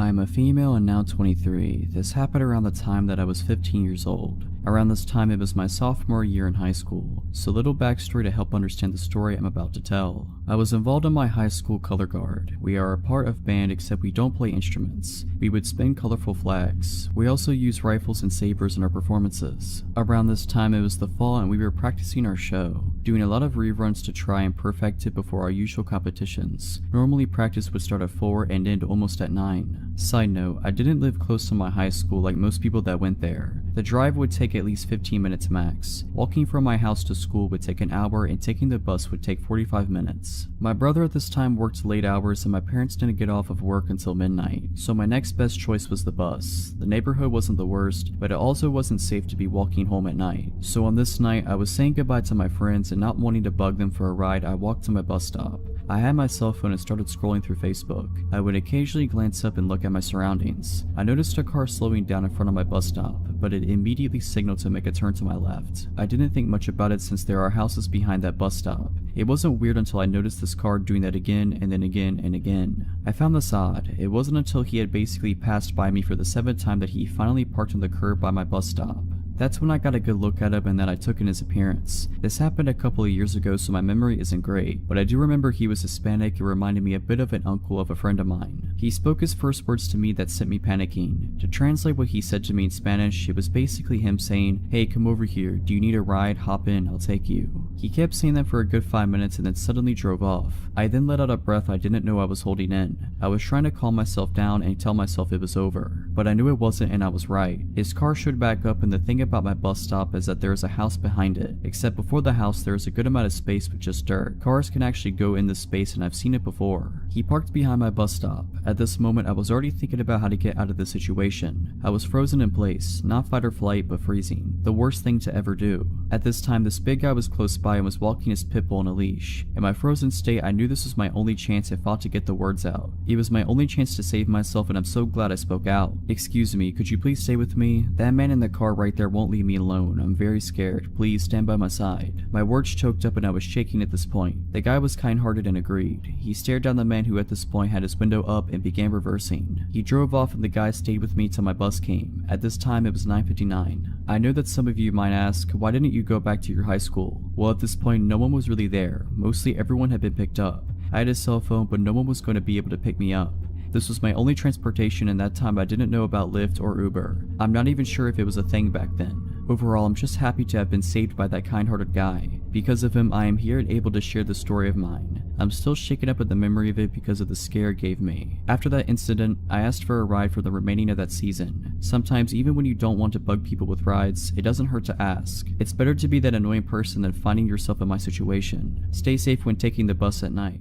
I am a female and now 23. This happened around the time that I was 15 years old. Around this time it was my sophomore year in high school, so little backstory to help understand the story I'm about to tell. I was involved in my high school color guard. We are a part of band except we don't play instruments. We would spin colorful flags. We also use rifles and sabers in our performances. Around this time it was the fall and we were practicing our show, doing a lot of reruns to try and perfect it before our usual competitions. Normally practice would start at 4 and end almost at 9. Side note, I didn't live close to my high school like most people that went there. The drive would take at least 15 minutes max. Walking from my house to school would take an hour and taking the bus would take 45 minutes. My brother at this time worked late hours and my parents didn't get off of work until midnight, so my next best choice was the bus. The neighborhood wasn't the worst, but it also wasn't safe to be walking home at night. So on this night, I was saying goodbye to my friends and not wanting to bug them for a ride, I walked to my bus stop. I had my cell phone and started scrolling through Facebook. I would occasionally glance up and look at my surroundings. I noticed a car slowing down in front of my bus stop, but it immediately signaled to make a turn to my left. I didn't think much about it since there are houses behind that bus stop. It wasn't weird until I noticed this car doing that again and then again and again. I found this odd. It wasn't until he had basically passed by me for the 7th time that he finally parked on the curb by my bus stop. That's when I got a good look at him and then I took in his appearance. This happened a couple of years ago, so my memory isn't great, but I do remember he was Hispanic and reminded me a bit of an uncle of a friend of mine. He spoke his first words to me that sent me panicking. To translate what he said to me in Spanish, it was basically him saying, "Hey, come over here. Do you need a ride? Hop in, I'll take you." He kept saying that for a good 5 minutes and then suddenly drove off. I then let out a breath I didn't know I was holding in. I was trying to calm myself down and tell myself it was over, but I knew it wasn't and I was right. His car showed back up and the thing about my bus stop is that there is a house behind it, except before the house there is a good amount of space with just dirt. Cars can actually go in this space and I've seen it before. He parked behind my bus stop. At this moment I was already thinking about how to get out of the situation. I was frozen in place, not fight or flight but freezing. The worst thing to ever do. At this time this big guy was close by and was walking his pit bull on a leash. In my frozen state I knew this was my only chance and fought to get the words out. It was my only chance to save myself and I'm so glad I spoke out. "Excuse me, could you please stay with me? That man in the car right there won't leave me alone. I'm very scared. Please stand by my side." My words choked up and I was shaking at this point. The guy was kind-hearted and agreed. He stared down the man who at this point had his window up and began reversing. He drove off and the guy stayed with me till my bus came. At this time it was 9:59. I know that some of you might ask, why didn't you go back to your high school? Well, at this point no one was really there. Mostly everyone had been picked up. I had a cell phone but no one was going to be able to pick me up. This was my only transportation and that time I didn't know about Lyft or Uber. I'm not even sure if it was a thing back then. Overall, I'm just happy to have been saved by that kind-hearted guy. Because of him, I am here and able to share this story of mine. I'm still shaken up at the memory of it because of the scare it gave me. After that incident, I asked for a ride for the remaining of that season. Sometimes, even when you don't want to bug people with rides, it doesn't hurt to ask. It's better to be that annoying person than finding yourself in my situation. Stay safe when taking the bus at night.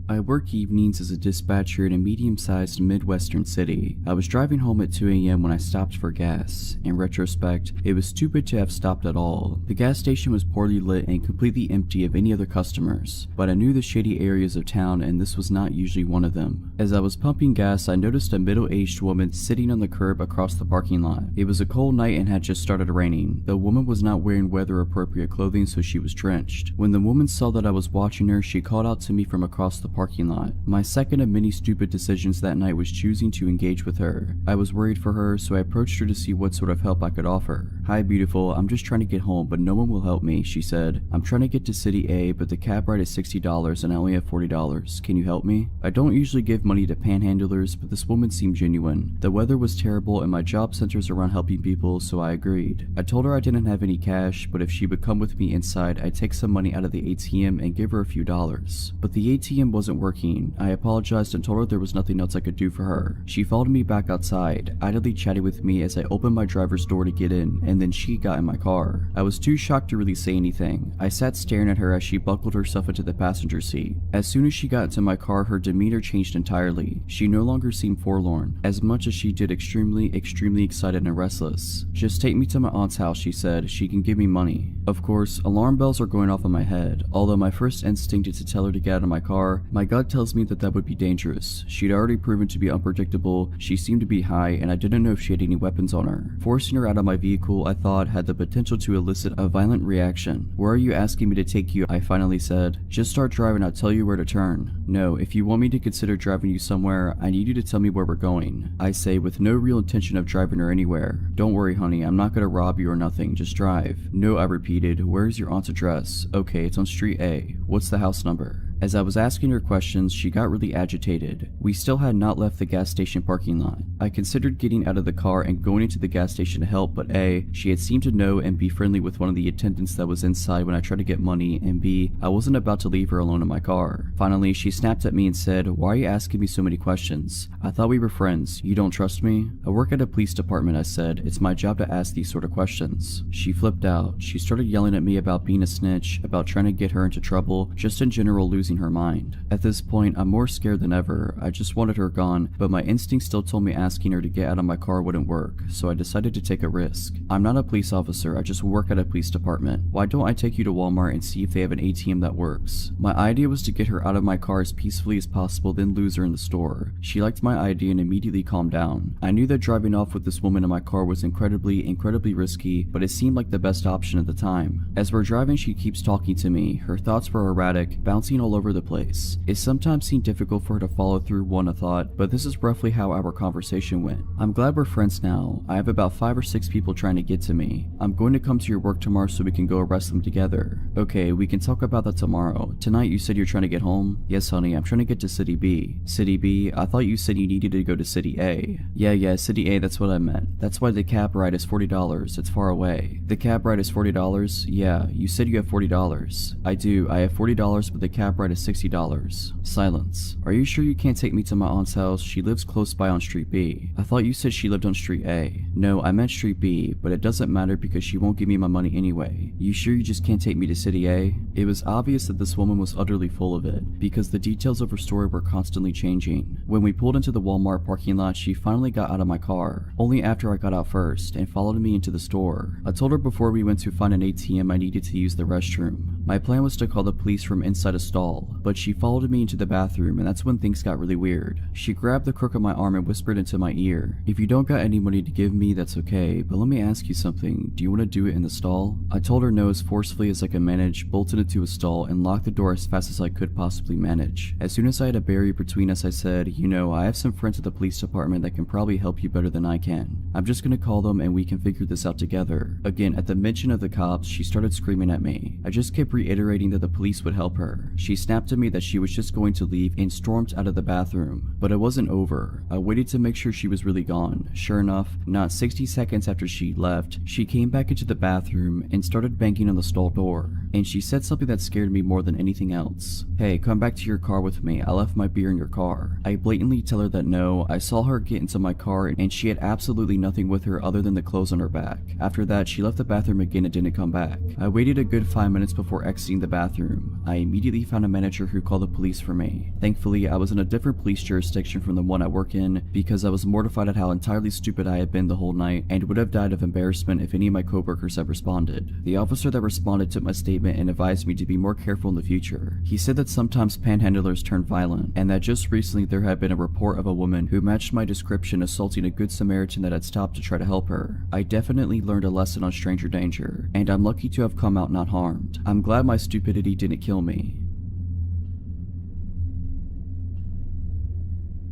I work evenings as a dispatcher in a medium-sized Midwestern city. I was driving home at 2 a.m. when I stopped for gas. In retrospect, it was stupid to have stopped at all. The gas station was poorly lit and completely empty of any other customers, but I knew the shady areas of town and this was not usually one of them. As I was pumping gas, I noticed a middle-aged woman sitting on the curb across the parking lot. It was a cold night and had just started raining. The woman was not wearing weather-appropriate clothing, so she was drenched. When the woman saw that I was watching her, she called out to me from across the parking lot. My second of many stupid decisions that night was choosing to engage with her. I was worried for her, so I approached her to see what sort of help I could offer. "Hi beautiful, I'm just trying to get home, but no one will help me," she said. "I'm trying to get to City A, but the cab ride is $60 and I only have $40. Can you help me?" I don't usually give money to panhandlers, but this woman seemed genuine. The weather was terrible and my job centers around helping people, so I agreed. I told her I didn't have any cash, but if she would come with me inside, I'd take some money out of the ATM and give her a few dollars. But the ATM wasn't working. I apologized and told her there was nothing else I could do for her. She followed me back outside, idly chatting with me as I opened my driver's door to get in, and then she got in my car. I was too shocked to really say anything. I sat staring at her as she buckled herself into the passenger seat. As soon as she got into my car, her demeanor changed entirely. She no longer seemed forlorn, as much as she did extremely excited and restless. "Just take me to my aunt's house," she said. "She can give me money." Of course, alarm bells are going off in my head. Although my first instinct is to tell her to get out of my car, my gut tells me that would be dangerous. She'd already proven to be unpredictable, she seemed to be high, and I didn't know if she had any weapons on her. Forcing her out of my vehicle, I thought, had the potential to elicit a violent reaction. "Where are you asking me to take you?" I finally said. "Just start driving, I'll tell you where to turn." "No, if you want me to consider driving you somewhere, I need you to tell me where we're going," I say, with no real intention of driving her anywhere. "Don't worry, honey, I'm not gonna rob you or nothing, just drive." "No," I repeated. "Where's your aunt's address?" "Okay, it's on Street A. What's the house number?" As I was asking her questions, she got really agitated. We still had not left the gas station parking lot. I considered getting out of the car and going into the gas station to help, but A, she had seemed to know and be friendly with one of the attendants that was inside when I tried to get money, and B, I wasn't about to leave her alone in my car. Finally, she snapped at me and said, "Why are you asking me so many questions? I thought we were friends. You don't trust me?" "I work at a police department," I said. "It's my job to ask these sort of questions." She flipped out. She started yelling at me about being a snitch, about trying to get her into trouble, just in general losing her mind. At this point, I'm more scared than ever. I just wanted her gone, but my instinct still told me asking her to get out of my car wouldn't work, so I decided to take a risk. "I'm not a police officer, I just work at a police department. Why don't I take you to Walmart and see if they have an ATM that works?" My idea was to get her out of my car as peacefully as possible, then lose her in the store. She liked my idea and immediately calmed down. I knew that driving off with this woman in my car was incredibly risky, but it seemed like the best option at the time. As we're driving, she keeps talking to me. Her thoughts were erratic, bouncing all over the place. It sometimes seemed difficult for her to follow through a thought, but this is roughly how our conversation went. "I'm glad we're friends now. I have about 5 or 6 people trying to get to me. I'm going to come to your work tomorrow so we can go arrest them together." "Okay, we can talk about that tomorrow. Tonight you said you're trying to get home?" "Yes, honey, I'm trying to get to City B." "City B? I thought you said you needed to go to City A." Yeah, City A, that's what I meant. That's why the cab ride is $40. It's far away." "The cab ride is $40? Yeah, you said you have $40. "I do, I have $40, but the cab ride is $60. Silence. "Are you sure you can't take me to my aunt's house? She lives close by on Street B." "I thought you said she lived on Street A." "No, I meant Street B, but it doesn't matter because she won't give me my money anyway." "You sure you just can't take me to City A?" It was obvious that this woman was utterly full of it, because the details of her story were constantly changing. When we pulled into the Walmart parking lot, she finally got out of my car, only after I got out first, and followed me into the store. I told her before we went to find an ATM I needed to use the restroom. My plan was to call the police from inside a stall, but she followed me into the bathroom, and that's when things got really weird. She grabbed the crook of my arm and whispered into my ear, "If you don't got any money to give me, that's okay, but let me ask you something. Do you want to do it in the stall?" I told her no as forcefully as I could manage, bolted into a stall, and locked the door as fast as I could possibly manage. As soon as I had a barrier between us, I said, "You know, I have some friends at the police department that can probably help you better than I can. I'm just gonna call them and we can figure this out together." Again, at the mention of the cops, she started screaming at me. I just kept reiterating that the police would help her. She snapped at me that she was just going to leave and stormed out of the bathroom. But it wasn't over. I waited to make sure she was really gone. Sure enough, not 60 seconds after she left, she came back into the bathroom and started banging on the stall door. And she said something that scared me more than anything else. "Hey, come back to your car with me. I left my beer in your car." I blatantly tell her that no. I saw her get into my car and she had absolutely nothing with her other than the clothes on her back. After that, she left the bathroom again and didn't come back. I waited a good 5 minutes before exiting the bathroom. I immediately found a manager who called the police for me. Thankfully, I was in a different police jurisdiction from the one I work in because I was mortified at how entirely stupid I had been the whole night and would have died of embarrassment if any of my coworkers had responded. The officer that responded took my statement and advised me to be more careful in the future. He said that sometimes panhandlers turn violent, and that just recently there had been a report of a woman who matched my description assaulting a good Samaritan that had stopped to try to help her. I definitely learned a lesson on stranger danger, and I'm lucky to have come out not harmed. I'm glad my stupidity didn't kill me.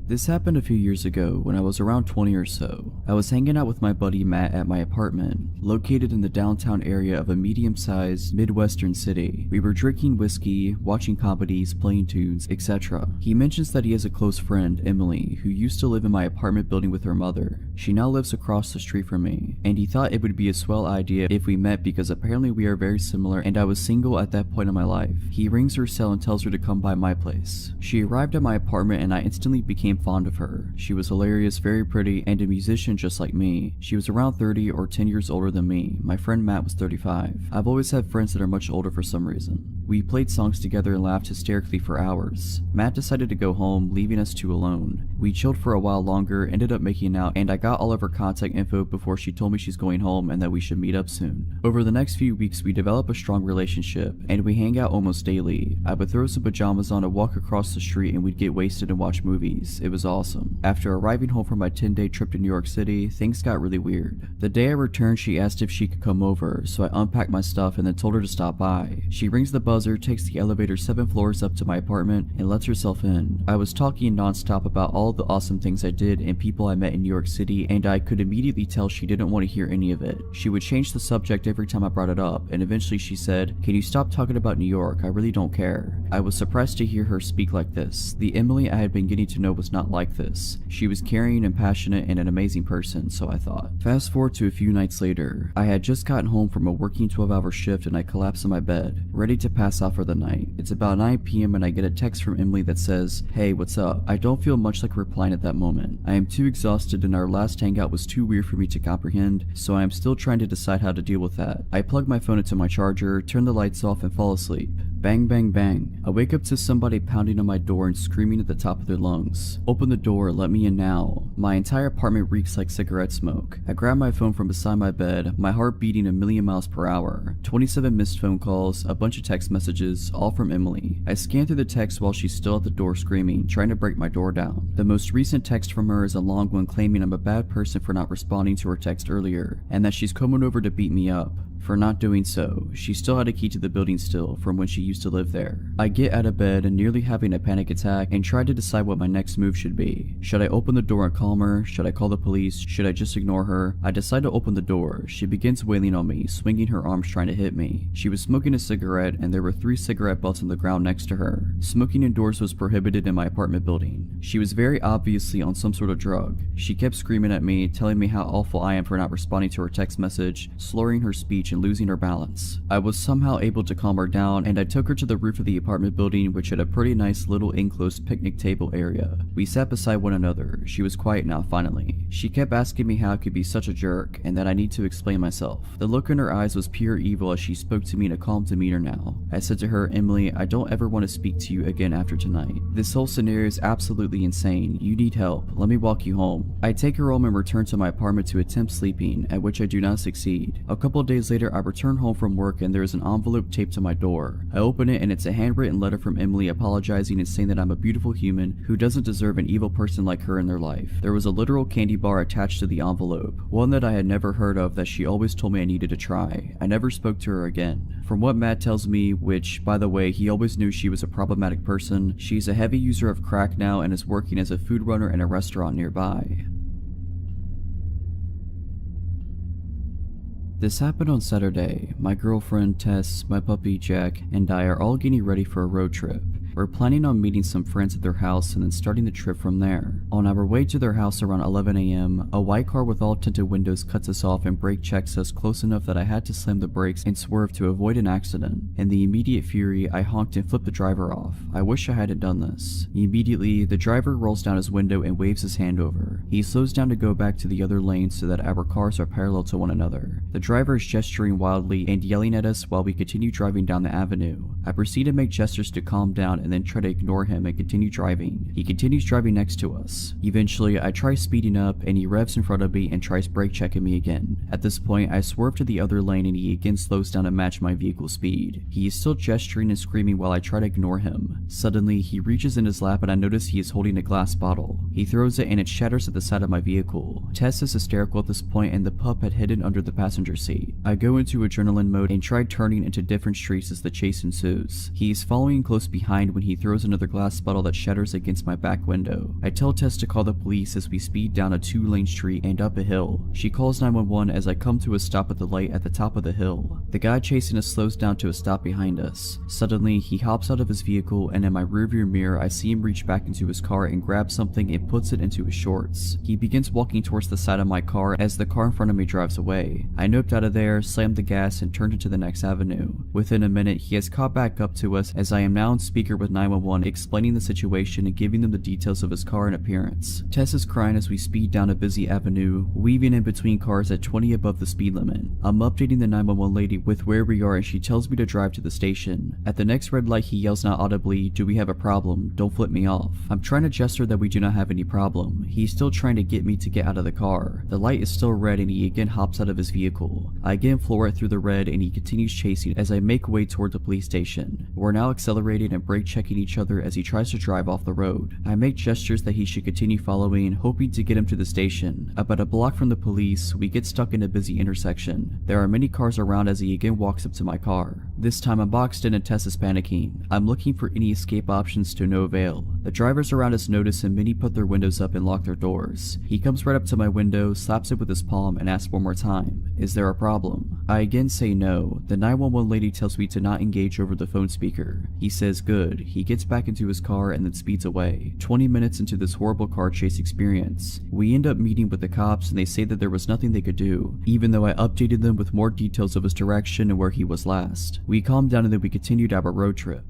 This happened a few years ago when I was around 20 or so. I was hanging out with my buddy Matt at my apartment, located in the downtown area of a medium-sized Midwestern city. We were drinking whiskey, watching comedies, playing tunes, etc. He mentions that he has a close friend, Emily, who used to live in my apartment building with her mother. She now lives across the street from me, and he thought it would be a swell idea if we met because apparently we are very similar and I was single at that point in my life. He rings her cell and tells her to come by my place. She arrived at my apartment and I instantly became fond of her. She was hilarious, very pretty, and a musician just like me. She was around 30 or 10 years older than me. My friend Matt was 35. I've always had friends that are much older for some reason. We played songs together and laughed hysterically for hours. Matt decided to go home, leaving us two alone. We chilled for a while longer, ended up making out, and I got all of her contact info before she told me she's going home and that we should meet up soon. Over the next few weeks, we developed a strong relationship, and we hang out almost daily. I would throw some pajamas on and walk across the street and we'd get wasted and watch movies. It was awesome. After arriving home from my 10-day trip to New York City, things got really weird. The day I returned, she asked if she could come over, so I unpacked my stuff and then told her to stop by. She rings the buzzer buzzer, takes the elevator 7 floors up to my apartment, and lets herself in. I was talking nonstop about all the awesome things I did and people I met in New York City, and I could immediately tell she didn't want to hear any of it. She would change the subject every time I brought it up, and eventually she said, "Can you stop talking about New York? I really don't care." I was surprised to hear her speak like this. The Emily I had been getting to know was not like this. She was caring and passionate and an amazing person, so I thought. Fast forward to a few nights later. I had just gotten home from a working 12-hour shift and I collapsed in my bed, ready to pass out for the night. It's about 9 p.m. and I get a text from Emily that says, "Hey, what's up?" I don't feel much like replying at that moment. I am too exhausted and our last hangout was too weird for me to comprehend, so I am still trying to decide how to deal with that. I plug my phone into my charger, turn the lights off, and fall asleep. Bang, bang, bang. I wake up to somebody pounding on my door and screaming at the top of their lungs. "Open the door, let me in now." My entire apartment reeks like cigarette smoke. I grab my phone from beside my bed, my heart beating a million miles per hour. 27 missed phone calls, a bunch of text messages, all from Emily. I scan through the text while she's still at the door screaming, trying to break my door down. The most recent text from her is a long one claiming I'm a bad person for not responding to her text earlier, and that she's coming over to beat me up. For not doing so, she still had a key to the building still from when she used to live there. I get out of bed and nearly having a panic attack and try to decide what my next move should be. Should I open the door and calm her? Should I call the police? Should I just ignore her? I decide to open the door. She begins wailing on me, swinging her arms trying to hit me. She was smoking a cigarette and there were 3 cigarette butts on the ground next to her. Smoking indoors was prohibited in my apartment building. She was very obviously on some sort of drug. She kept screaming at me, telling me how awful I am for not responding to her text message, slurring her speech and losing her balance. I was somehow able to calm her down and I took her to the roof of the apartment building, which had a pretty nice little enclosed picnic table area. We sat beside one another. She was quiet now finally. She kept asking me how I could be such a jerk and that I need to explain myself. The look in her eyes was pure evil as she spoke to me in a calm demeanor now. I said to her, "Emily, I don't ever want to speak to you again after tonight. This whole scenario is absolutely insane. You need help. Let me walk you home." I take her home and return to my apartment to attempt sleeping, at which I do not succeed. A couple days later, I return home from work and there is an envelope taped to my door. I open it and it's a handwritten letter from Emily apologizing and saying that I'm a beautiful human who doesn't deserve an evil person like her in their life. There was a literal candy bar attached to the envelope, one that I had never heard of that she always told me I needed to try. I never spoke to her again. From what Matt tells me, which, by the way, he always knew she was a problematic person, she's a heavy user of crack now and is working as a food runner in a restaurant nearby. This happened on Saturday. My girlfriend, Tess, my puppy, Jack, and I are all getting ready for a road trip. We're planning on meeting some friends at their house and then starting the trip from there. On our way to their house around 11 a.m., a white car with all tinted windows cuts us off and brake checks us close enough that I had to slam the brakes and swerve to avoid an accident. In the immediate fury, I honked and flipped the driver off. I wish I hadn't done this. Immediately, the driver rolls down his window and waves his hand over. He slows down to go back to the other lane so that our cars are parallel to one another. The driver is gesturing wildly and yelling at us while we continue driving down the avenue. I proceed to make gestures to calm down and then try to ignore him and continue driving. He continues driving next to us. Eventually, I try speeding up and he revs in front of me and tries brake checking me again. At this point, I swerve to the other lane and he again slows down to match my vehicle's speed. He is still gesturing and screaming while I try to ignore him. Suddenly, he reaches in his lap and I notice he is holding a glass bottle. He throws it and it shatters at the side of my vehicle. Tess is hysterical at this point and the pup had hidden under the passenger seat. I go into adrenaline mode and try turning into different streets as the chase ensues. He is following close behind when he throws another glass bottle that shatters against my back window. I tell Tess to call the police as we speed down a 2-lane street and up a hill. She calls 911 as I come to a stop at the light at the top of the hill. The guy chasing us slows down to a stop behind us. Suddenly, he hops out of his vehicle and in my rearview mirror I see him reach back into his car and grab something and puts it into his shorts. He begins walking towards the side of my car as the car in front of me drives away. I noped out of there, slammed the gas and turned into the next avenue. Within a minute, he has caught back up to us as I am now on speaker with 911 explaining the situation and giving them the details of his car and appearance. Tess is crying as we speed down a busy avenue, weaving in between cars at 20 above the speed limit. I'm updating the 911 lady with where we are and she tells me to drive to the station. At the next red light he yells out audibly, "Do we have a problem? Don't flip me off." I'm trying to gesture that we do not have any problem. He's still trying to get me to get out of the car. The light is still red and he again hops out of his vehicle. I again floor it through the red and he continues chasing as I make way toward the police station. We're now accelerating and brake checking each other as he tries to drive off the road. I make gestures that he should continue following, hoping to get him to the station. About a block from the police, we get stuck in a busy intersection. There are many cars around as he again walks up to my car. This time I'm boxed in and Tess is panicking. I'm looking for any escape options to no avail. The drivers around us notice and many put their windows up and lock their doors. He comes right up to my window, slaps it with his palm, and asks one more time, "Is there a problem?" I again say no. The 911 lady tells me to not engage over the phone speaker. He says good. He gets back into his car and then speeds away. 20 minutes into this horrible car chase experience, we end up meeting with the cops and they say that there was nothing they could do, even though I updated them with more details of his direction and where he was last. We calmed down and then we continued our road trip.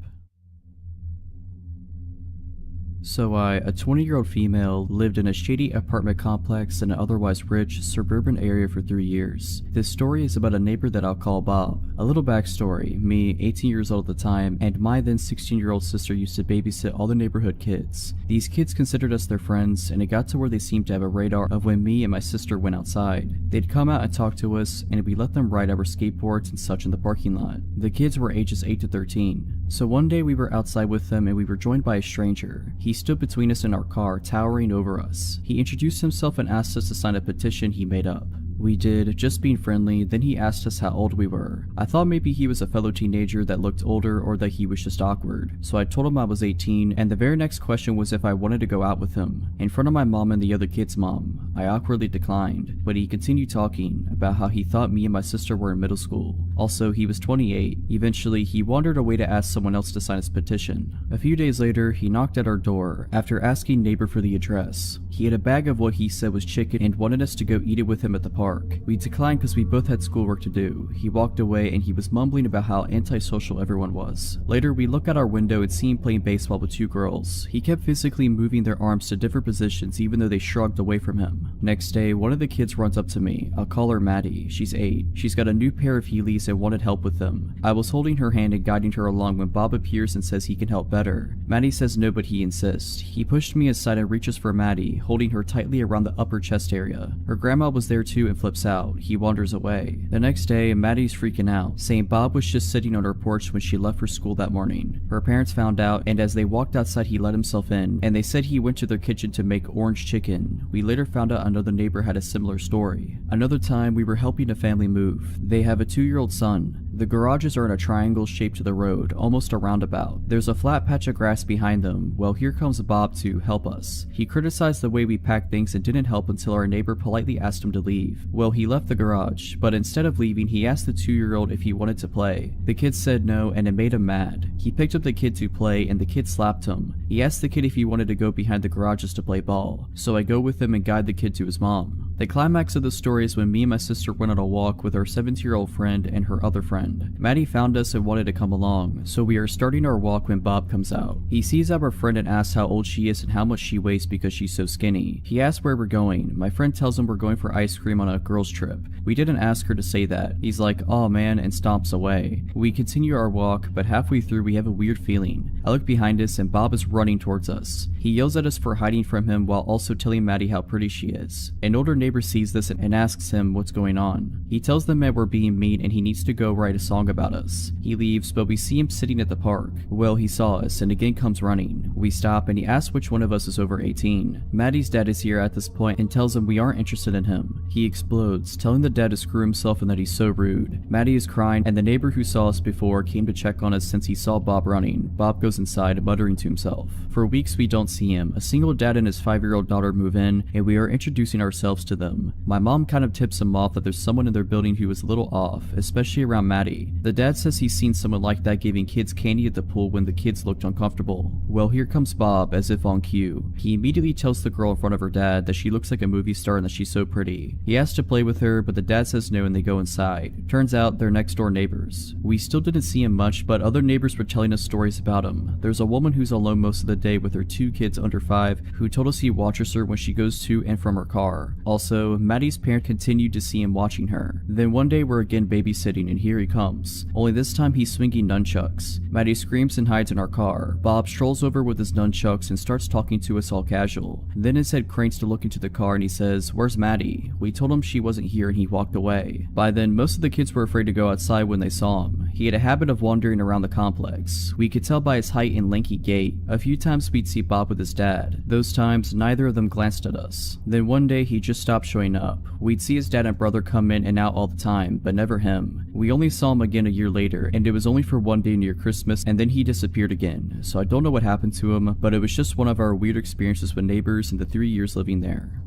So a 20-year-old female, lived in a shady apartment complex in an otherwise rich, suburban area for 3 years. This story is about a neighbor that I'll call Bob. A little backstory: me, 18 years old at the time, and my then 16-year-old sister used to babysit all the neighborhood kids. These kids considered us their friends, and it got to where they seemed to have a radar of when me and my sister went outside. They'd come out and talk to us, and we let them ride our skateboards and such in the parking lot. The kids were ages 8 to 13. So one day we were outside with them and we were joined by a stranger. He stood between us and our car, towering over us. He introduced himself and asked us to sign a petition he made up. We did, just being friendly. Then he asked us how old we were. I thought maybe he was a fellow teenager that looked older or that he was just awkward. So I told him I was 18, and the very next question was if I wanted to go out with him. In front of my mom and the other kid's mom, I awkwardly declined, but he continued talking about how he thought me and my sister were in middle school. Also, he was 28. Eventually, he wandered away to ask someone else to sign his petition. A few days later, he knocked at our door after asking neighbor for the address. He had a bag of what he said was chicken and wanted us to go eat it with him at the park. We declined because we both had schoolwork to do. He walked away and he was mumbling about how antisocial everyone was. Later, we look out our window and see him playing baseball with 2 girls. He kept physically moving their arms to different positions even though they shrugged away from him. Next day, one of the kids runs up to me. I'll call her Maddie. She's 8. She's got a new pair of Heelys and wanted help with them. I was holding her hand and guiding her along when Bob appears and says he can help better. Maddie says no, but he insists. He pushed me aside and reaches for Maddie, holding her tightly around the upper chest area. Her grandma was there too and flips out. He wanders away. The next day, Maddie's freaking out, saying Bob was just sitting on her porch when she left for school that morning. Her parents found out, and as they walked outside, he let himself in, and they said he went to their kitchen to make orange chicken. We later found out another neighbor had a similar story. Another time, we were helping a family move. They have a 2-year-old son. The garages are in a triangle shaped to the road, almost a roundabout. There's a flat patch of grass behind them. Well, here comes Bob to help us. He criticized the way we packed things and didn't help until our neighbor politely asked him to leave. Well, he left the garage, but instead of leaving, he asked the 2-year-old if he wanted to play. The kid said no, and it made him mad. He picked up the kid to play, and the kid slapped him. He asked the kid if he wanted to go behind the garages to play ball, so I go with him and guide the kid to his mom. The climax of the story is when me and my sister went on a walk with our 17-year-old friend and her other friend. Maddie found us and wanted to come along, so we are starting our walk when Bob comes out. He sees our friend and asks how old she is and how much she weighs because she's so skinny. He asks where we're going. My friend tells him we're going for ice cream on a girls trip. We didn't ask her to say that. He's like, "Aw man," and stomps away. We continue our walk, but halfway through we have a weird feeling. I look behind us and Bob is running towards us. He yells at us for hiding from him while also telling Maddie how pretty she is. An older neighbor sees this and asks him what's going on. He tells them that we're being mean and he needs to go write a song about us. He leaves, but we see him sitting at the park. Well, he saw us and again comes running. We stop and he asks which one of us is over 18. Maddie's dad is here at this point and tells him we aren't interested in him. He explodes, telling the dad to screw himself and that he's so rude. Maddie is crying and the neighbor who saw us before came to check on us since he saw Bob running. Bob goes inside, muttering to himself. For weeks we don't see him. A single dad and his 5-year-old daughter move in and we are introducing ourselves to them. My mom kind of tips him off that there's someone in their building who is a little off, especially around Maddie. The dad says he's seen someone like that giving kids candy at the pool when the kids looked uncomfortable. Well, here comes Bob, as if on cue. He immediately tells the girl in front of her dad that she looks like a movie star and that she's so pretty. He asks to play with her, but the dad says no and they go inside. Turns out they're next door neighbors. We still didn't see him much, but other neighbors were telling us stories about him. There's a woman who's alone most of the day with her 2 kids under 5 who told us he watches her when she goes to and from her car. Also, Maddie's parent continued to see him watching her. Then one day we're again babysitting and here he comes. Only this time he's swinging nunchucks. Maddie screams and hides in our car. Bob strolls over with his nunchucks and starts talking to us all casual. Then his head cranes to look into the car and he says, "Where's Maddie?" We told him she wasn't here and he walked away. By then, most of the kids were afraid to go outside when they saw him. He had a habit of wandering around the complex. We could tell by his height and lanky gait. A few times we'd see Bob with his dad. Those times, neither of them glanced at us. Then one day, he just stopped showing up. We'd see his dad and brother come in and out all the time, but never him. We only saw him again a year later, and it was only for one day near Christmas, and then he disappeared again. So I don't know what happened to him, but it was just one of our weird experiences with neighbors in the 3 years living there.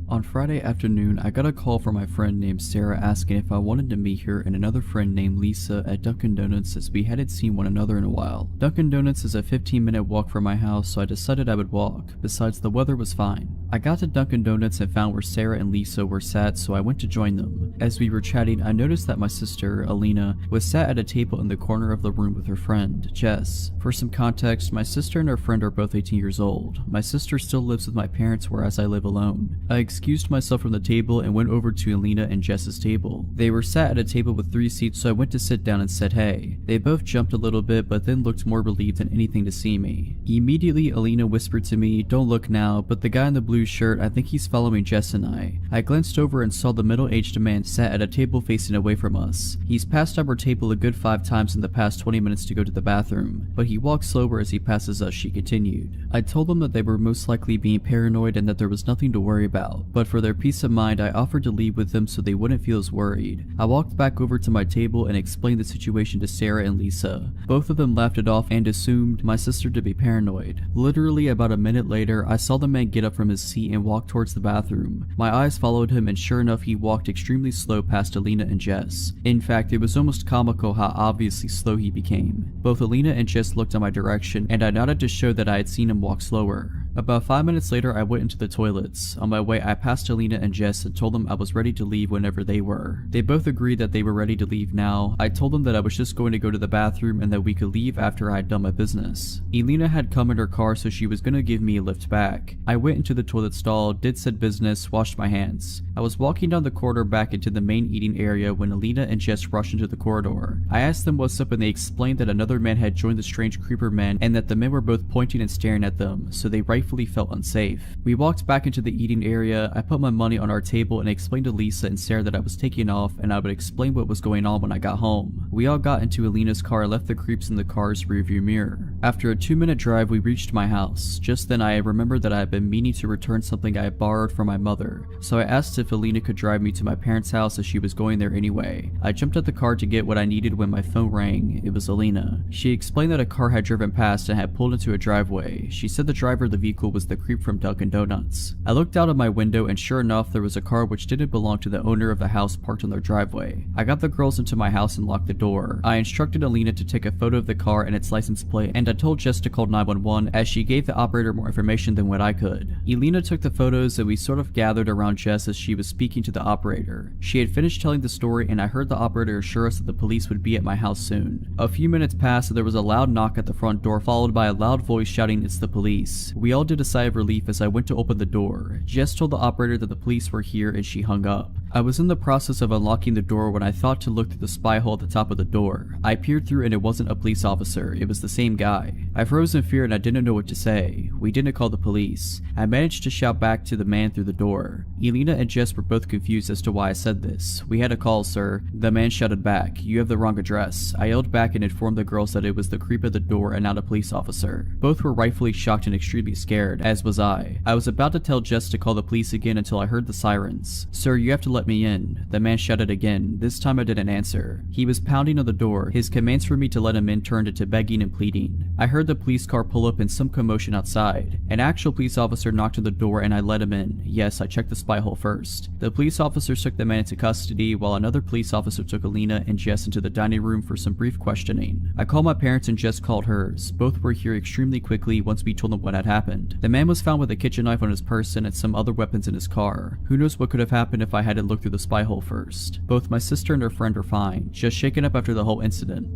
On Friday afternoon, I got a call from my friend named Sarah asking if I wanted to meet her and another friend named Lisa at Dunkin' Donuts, as we hadn't seen one another in a while. Dunkin' Donuts is a 15-minute walk from my house, so I decided I would walk. Besides, the weather was fine. I got to Dunkin' Donuts and found where Sarah and Lisa were sat, so I went to join them. As we were chatting, I noticed that my sister, Alina, was sat at a table in the corner of the room with her friend, Jess. For some context, my sister and her friend are both 18 years old. My sister still lives with my parents, whereas I live alone. I excused myself from the table and went over to Alina and Jess's table. They were sat at a table with 3 seats, so I went to sit down and said hey. They both jumped a little bit, but then looked more relieved than anything to see me. Immediately, Alina whispered to me, "Don't look now, but the guy in the blue shirt, I think he's following Jess and I." I glanced over and saw the middle-aged man sat at a table facing away from us. He's passed our table a good 5 times in the past 20 minutes to go to the bathroom, but he walks slower as he passes us, she continued. I told them that they were most likely being paranoid and that there was nothing to worry about, but for their peace of mind, I offered to leave with them so they wouldn't feel as worried. I walked back over to my table and explained the situation to Sarah and Lisa. Both of them laughed it off and assumed my sister to be paranoid. Literally about a minute later, I saw the man get up from his seat and walk towards the bathroom. My eyes followed him, and sure enough, he walked extremely slow past Alina and Jess. In fact, it was almost comical how obviously slow he became. Both Alina and Jess looked in my direction, and I nodded to show that I had seen him walk slower. About 5 minutes later, I went into the toilets. On my way, I passed Alina and Jess and told them I was ready to leave whenever they were. They both agreed that they were ready to leave now. I told them that I was just going to go to the bathroom and that we could leave after I had done my business. Alina had come in her car, so she was gonna give me a lift back. I went into the toilet stall, did said business, washed my hands. I was walking down the corridor back into the main eating area when Alina and Jess rushed into the corridor. I asked them what's up and they explained that another man had joined the strange creeper men and that the men were both pointing and staring at them, so they rightfully felt unsafe. We walked back into the eating area. I put my money on our table and explained to Lisa and Sarah that I was taking off and I would explain what was going on when I got home. We all got into Alina's car and left the creeps in the car's rearview mirror. After a 2-minute drive, we reached my house. Just then I remembered that I had been meaning to return something I had borrowed from my mother, so I asked if Alina could drive me to my parents' house as she was going there anyway. I jumped at the car to get what I needed when my phone rang. It was Alina. She explained that a car had driven past and had pulled into a driveway. She said the driver of the vehicle was the creep from Dunkin' Donuts. I looked out of my window and sure enough, there was a car which didn't belong to the owner of the house parked on their driveway. I got the girls into my house and locked the door. I instructed Alina to take a photo of the car and its license plate, and I told Jess to call 911 as she gave the operator more information than what I could. Alina took the photos and we sort of gathered around Jess as she was speaking to the operator. She had finished telling the story and I heard the operator assure us that the police would be at my house soon. A few minutes passed and there was a loud knock at the front door followed by a loud voice shouting, "It's the police." We all did a sigh of relief as I went to open the door. Jess told the operator that the police were here and she hung up. I was in the process of unlocking the door when I thought to look through the spy hole at the top of the door. I peered through and it wasn't a police officer, it was the same guy. I froze in fear and I didn't know what to say. We didn't call the police. I managed to shout back to the man through the door. Alina and Jess were both confused as to why I said this. "We had a call, sir." The man shouted back, "You have the wrong address." I yelled back and informed the girls that it was the creep at the door and not a police officer. Both were rightfully shocked and extremely scared, as was I. I was about to tell Jess to call the police again until I heard the sirens. "Sir, you have to let me in." The man shouted again. This time I didn't answer. He was pounding on the door. His commands for me to let him in turned into begging and pleading. I heard the police car pull up and some commotion outside. An actual police officer knocked on the door and I let him in. Yes, I checked the spy hole first. The police officer took the man into custody while another police officer took Alina and Jess into the dining room for some brief questioning. I called my parents and Jess called hers. Both were here extremely quickly once we told them what had happened. The man was found with a kitchen knife on his person and some other weapons in his car. Who knows what could have happened if I hadn't looked through the spy hole first. Both my sister and her friend are fine, just shaken up after the whole incident.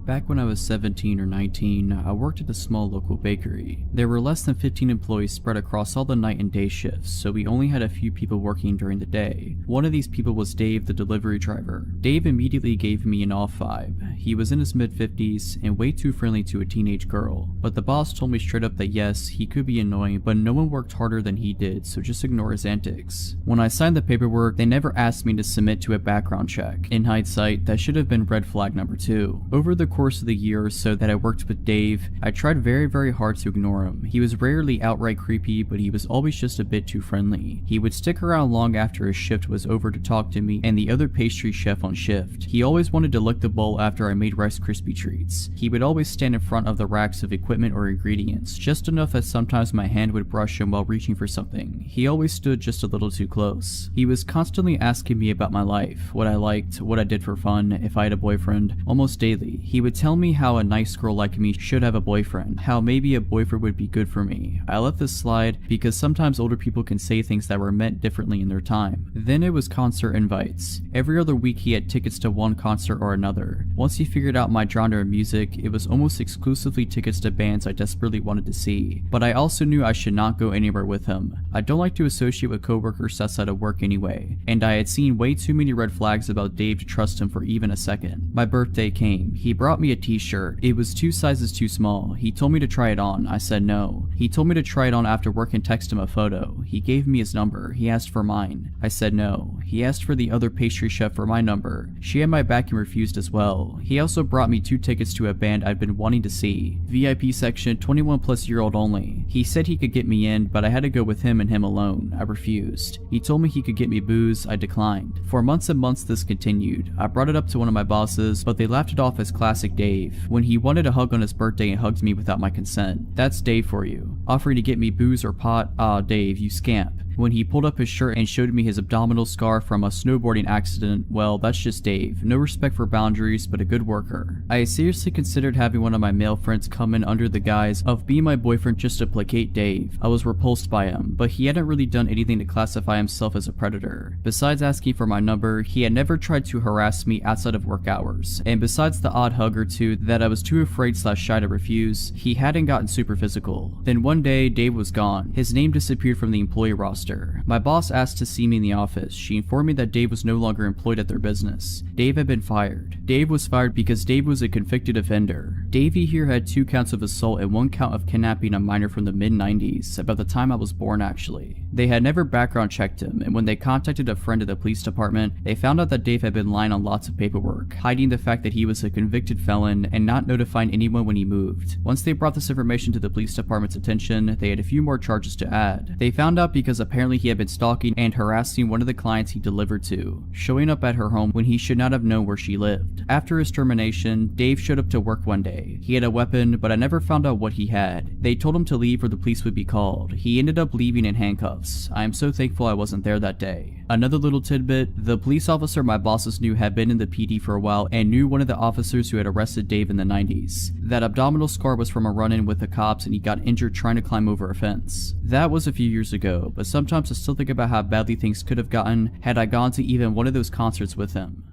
Back when I was 17 or 19, I worked at a small local bakery. There were less than 15 employees spread across all the night and day shifts, so we only had a few people working during the day. One of these people was Dave, the delivery driver. Dave immediately gave me an off vibe. He was in his mid-50s and way too friendly to a teenage girl, but the boss told me straight up that yes, he could be annoying, but no one worked harder than he did, so just ignore his antics. When I signed the paperwork, they never asked me to submit to a background check. In hindsight, that should have been red flag number 2. Over the course of the year or so that I worked with Dave, I tried very hard to ignore him. He was rarely outright creepy, but he was always just a bit too friendly. He would stick around long after his shift was over to talk to me and the other pastry chef on shift. He always wanted to lick the bowl after I made Rice Krispie treats. He would always stand in front of the racks of equipment or ingredients, just enough that sometimes my hand would brush him while reaching for something. He always stood just a little too close. He was constantly asking me about my life, what I liked, what I did for fun, if I had a boyfriend. Almost daily, he would tell me how a nice girl like me should have a boyfriend, how maybe a boyfriend would be good for me. I let this slide because sometimes older people can say things that were meant differently in their time. Then it was concert invites. Every other week he had tickets to one concert or another. Once he figured out my genre of music, it was almost exclusively tickets to bands I desperately wanted to see. But I also knew I should not go anywhere with him. I don't like to associate with coworkers outside of work anyway, and I had seen way too many red flags about Dave to trust him for even a second. My birthday came. He brought me a t-shirt. It was 2 sizes too small. He told me to try it on. I said no. He told me to try it on after work and text him a photo. He gave me his number. He asked for mine. I said no. He asked for the other pastry chef for my number. She had my back and refused as well. He also brought me 2 tickets to a band I'd been wanting to see. VIP section, 21+-year-old only. He said he could get me in, but I had to go with him and him alone. I refused. He told me he could get me booze. I declined. For months and months this continued. I brought it up to one of my bosses, but they laughed it off as classic Dave. When he wanted a hug on his birthday and hugged me without my consent. That's Dave for you. Offering to get me booze or pot? Ah, Dave, you scamp. When he pulled up his shirt and showed me his abdominal scar from a snowboarding accident, well, that's just Dave. No respect for boundaries, but a good worker. I seriously considered having one of my male friends come in under the guise of being my boyfriend just to placate Dave. I was repulsed by him, but he hadn't really done anything to classify himself as a predator. Besides asking for my number, he had never tried to harass me outside of work hours. And besides the odd hug or two that I was too afraid/shy to refuse, he hadn't gotten super physical. Then one day, Dave was gone. His name disappeared from the employee roster. My boss asked to see me in the office. She informed me that Dave was no longer employed at their business. Dave had been fired. Dave was fired because Dave was a convicted offender. Davey here had 2 counts of assault and 1 count of kidnapping a minor from the mid-90s, about the time I was born actually. They had never background checked him, and when they contacted a friend at the police department, they found out that Dave had been lying on lots of paperwork, hiding the fact that he was a convicted felon and not notifying anyone when he moved. Once they brought this information to the police department's attention, they had a few more charges to add. They found out because apparently he had been stalking and harassing one of the clients he delivered to, showing up at her home when he should not have known where she lived. After his termination, Dave showed up to work one day. He had a weapon, but I never found out what he had. They told him to leave or the police would be called. He ended up leaving in handcuffs. I am so thankful I wasn't there that day. Another little tidbit, the police officer my bosses knew had been in the PD for a while and knew one of the officers who had arrested Dave in the 90s. That abdominal scar was from a run-in with the cops and he got injured trying to climb over a fence. That was a few years ago, but sometimes I still think about how badly things could have gotten had I gone to even one of those concerts with him.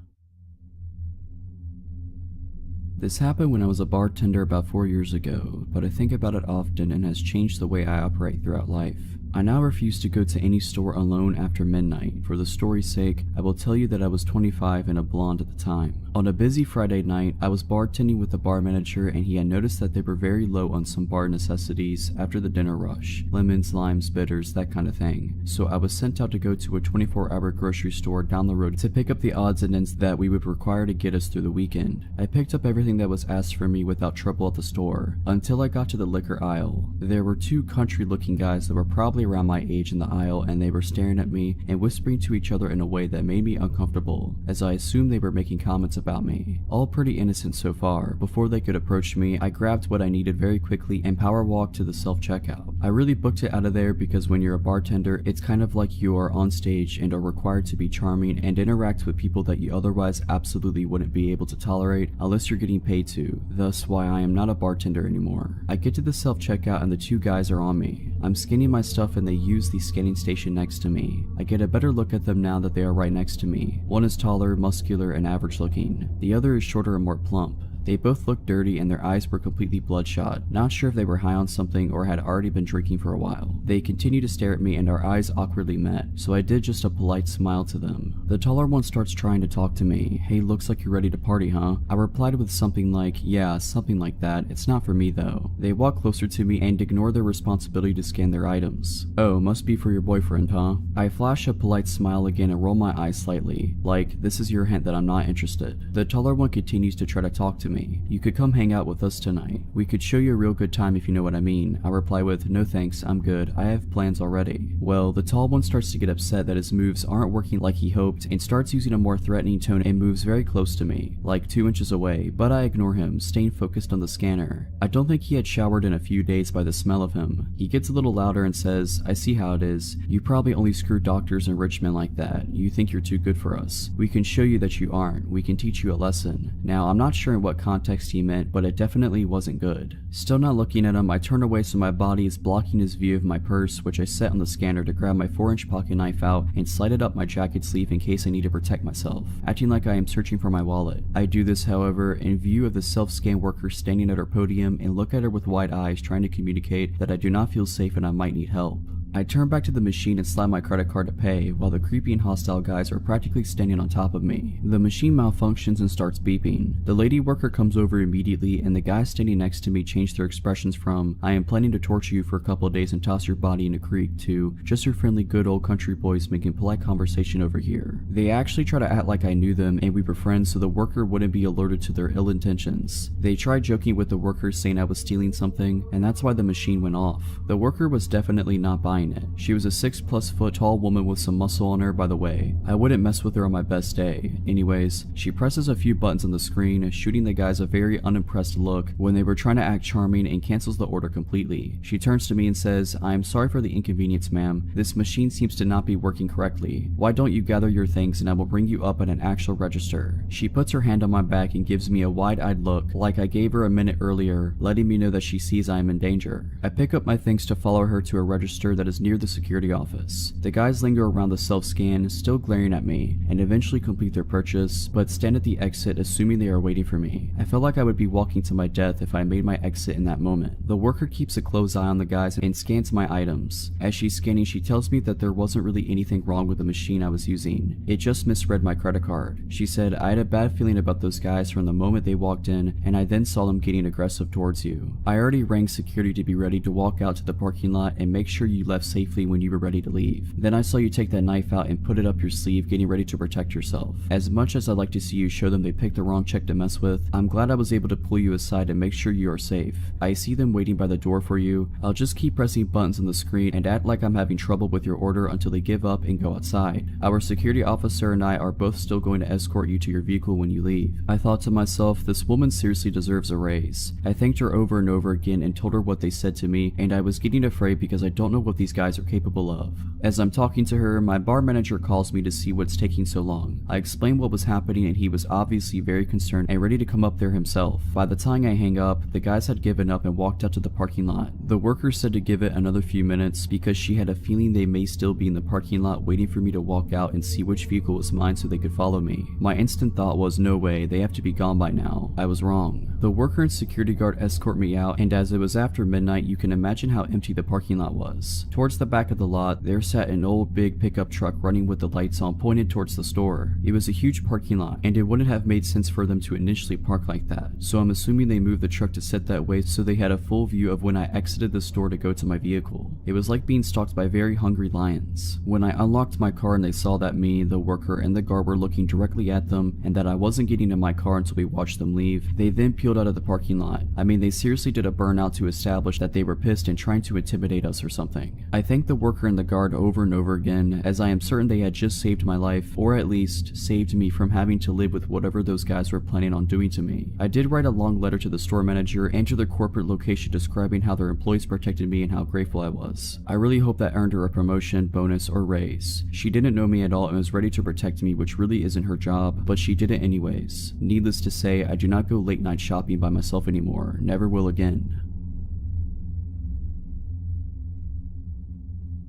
This happened when I was a bartender about 4 years ago, but I think about it often and has changed the way I operate throughout life. I now refuse to go to any store alone after midnight. For the story's sake, I will tell you that I was 25 and a blonde at the time. On a busy Friday night, I was bartending with the bar manager and he had noticed that they were very low on some bar necessities after the dinner rush. Lemons, limes, bitters, that kind of thing. So I was sent out to go to a 24-hour grocery store down the road to pick up the odds and ends that we would require to get us through the weekend. I picked up everything that was asked for me without trouble at the store, until I got to the liquor aisle. There were 2 country-looking guys that were probably around my age in the aisle and they were staring at me and whispering to each other in a way that made me uncomfortable, as I assumed they were making comments about me. All pretty innocent so far. Before they could approach me, I grabbed what I needed very quickly and power walked to the self-checkout. I really booked it out of there because when you're a bartender, it's kind of like you are on stage and are required to be charming and interact with people that you otherwise absolutely wouldn't be able to tolerate unless you're getting paid to. Thus why I am not a bartender anymore. I get to the self-checkout and the 2 guys are on me. I'm scanning my stuff and they use the scanning station next to me. I get a better look at them now that they are right next to me. One is taller, muscular, and average looking. The other is shorter and more plump. They both looked dirty and their eyes were completely bloodshot, not sure if they were high on something or had already been drinking for a while. They continued to stare at me and our eyes awkwardly met, so I did just a polite smile to them. The taller one starts trying to talk to me. Hey, looks like you're ready to party, huh? I replied with something like, yeah, something like that. It's not for me though. They walk closer to me and ignore their responsibility to scan their items. Oh, must be for your boyfriend, huh? I flash a polite smile again and roll my eyes slightly, like this is your hint that I'm not interested. The taller one continues to try to talk to me. You could come hang out with us tonight. We could show you a real good time if you know what I mean. I reply with, no thanks, I'm good. I have plans already. Well, the tall one starts to get upset that his moves aren't working like he hoped and starts using a more threatening tone and moves very close to me, like 2 inches away, but I ignore him, staying focused on the scanner. I don't think he had showered in a few days by the smell of him. He gets a little louder and says, I see how it is. You probably only screw doctors and rich men like that. You think you're too good for us. We can show you that you aren't. We can teach you a lesson. Now, I'm not sure in what context he meant, but it definitely wasn't good. Still not looking at him, I turn away so my body is blocking his view of my purse, which I set on the scanner to grab my 4-inch pocket knife out and slide it up my jacket sleeve in case I need to protect myself, acting like I am searching for my wallet. I do this, however, in view of the self-scan worker standing at her podium and look at her with wide eyes trying to communicate that I do not feel safe and I might need help. I turn back to the machine and slide my credit card to pay, while the creepy and hostile guys are practically standing on top of me. The machine malfunctions and starts beeping. The lady worker comes over immediately and the guys standing next to me change their expressions from, I am planning to torture you for a couple of days and toss your body in a creek, to, just your friendly good old country boys making polite conversation over here. They actually try to act like I knew them and we were friends so the worker wouldn't be alerted to their ill intentions. They tried joking with the worker saying I was stealing something, and that's why the machine went off. The worker was definitely not buying it. She was a 6+ foot tall woman with some muscle on her, by the way. I wouldn't mess with her on my best day. Anyways, she presses a few buttons on the screen, shooting the guys a very unimpressed look when they were trying to act charming, and cancels the order completely. She turns to me and says, I am sorry for the inconvenience, ma'am. This machine seems to not be working correctly. Why don't you gather your things and I will bring you up at an actual register. She puts her hand on my back and gives me a wide-eyed look, like I gave her a minute earlier, letting me know that she sees I am in danger. I pick up my things to follow her to a register that is near the security office. The guys linger around the self-scan, still glaring at me, and eventually complete their purchase, but stand at the exit assuming they are waiting for me. I felt like I would be walking to my death if I made my exit in that moment. The worker keeps a close eye on the guys and scans my items. As she's scanning, she tells me that there wasn't really anything wrong with the machine I was using. It just misread my credit card. She said, I had a bad feeling about those guys from the moment they walked in, and I then saw them getting aggressive towards you. I already rang security to be ready to walk out to the parking lot and make sure you left safely when you were ready to leave. Then I saw you take that knife out and put it up your sleeve, getting ready to protect yourself. As much as I'd like to see you show them they picked the wrong chick to mess with, I'm glad I was able to pull you aside and make sure you are safe. I see them waiting by the door for you. I'll just keep pressing buttons on the screen and act like I'm having trouble with your order until they give up and go outside. Our security officer and I are both still going to escort you to your vehicle when you leave. I thought to myself, this woman seriously deserves a raise. I thanked her over and over again and told her what they said to me, and I was getting afraid because I don't know what these guys are capable of. As I'm talking to her, my bar manager calls me to see what's taking so long. I explained what was happening and he was obviously very concerned and ready to come up there himself. By the time I hang up, the guys had given up and walked out to the parking lot. The worker said to give it another few minutes because she had a feeling they may still be in the parking lot waiting for me to walk out and see which vehicle was mine so they could follow me. My instant thought was, no way, they have to be gone by now. I was wrong. The worker and security guard escort me out, and as it was after midnight, you can imagine how empty the parking lot was. Towards the back of the lot, there sat an old big pickup truck running with the lights on pointed towards the store. It was a huge parking lot, and it wouldn't have made sense for them to initially park like that, so I'm assuming they moved the truck to sit that way so they had a full view of when I exited the store to go to my vehicle. It was like being stalked by very hungry lions. When I unlocked my car and they saw that me, the worker, and the guard were looking directly at them, and that I wasn't getting in my car until we watched them leave, they then peeled out of the parking lot. I mean, they seriously did a burnout to establish that they were pissed and trying to intimidate us or something. I thanked the worker and the guard over and over again, as I am certain they had just saved my life, or at least saved me from having to live with whatever those guys were planning on doing to me. I did write a long letter to the store manager and to their corporate location describing how their employees protected me and how grateful I was. I really hope that earned her a promotion, bonus, or raise. She didn't know me at all and was ready to protect me, which really isn't her job, but she did it anyways. Needless to say, I do not go late night shopping by myself anymore. Never will again.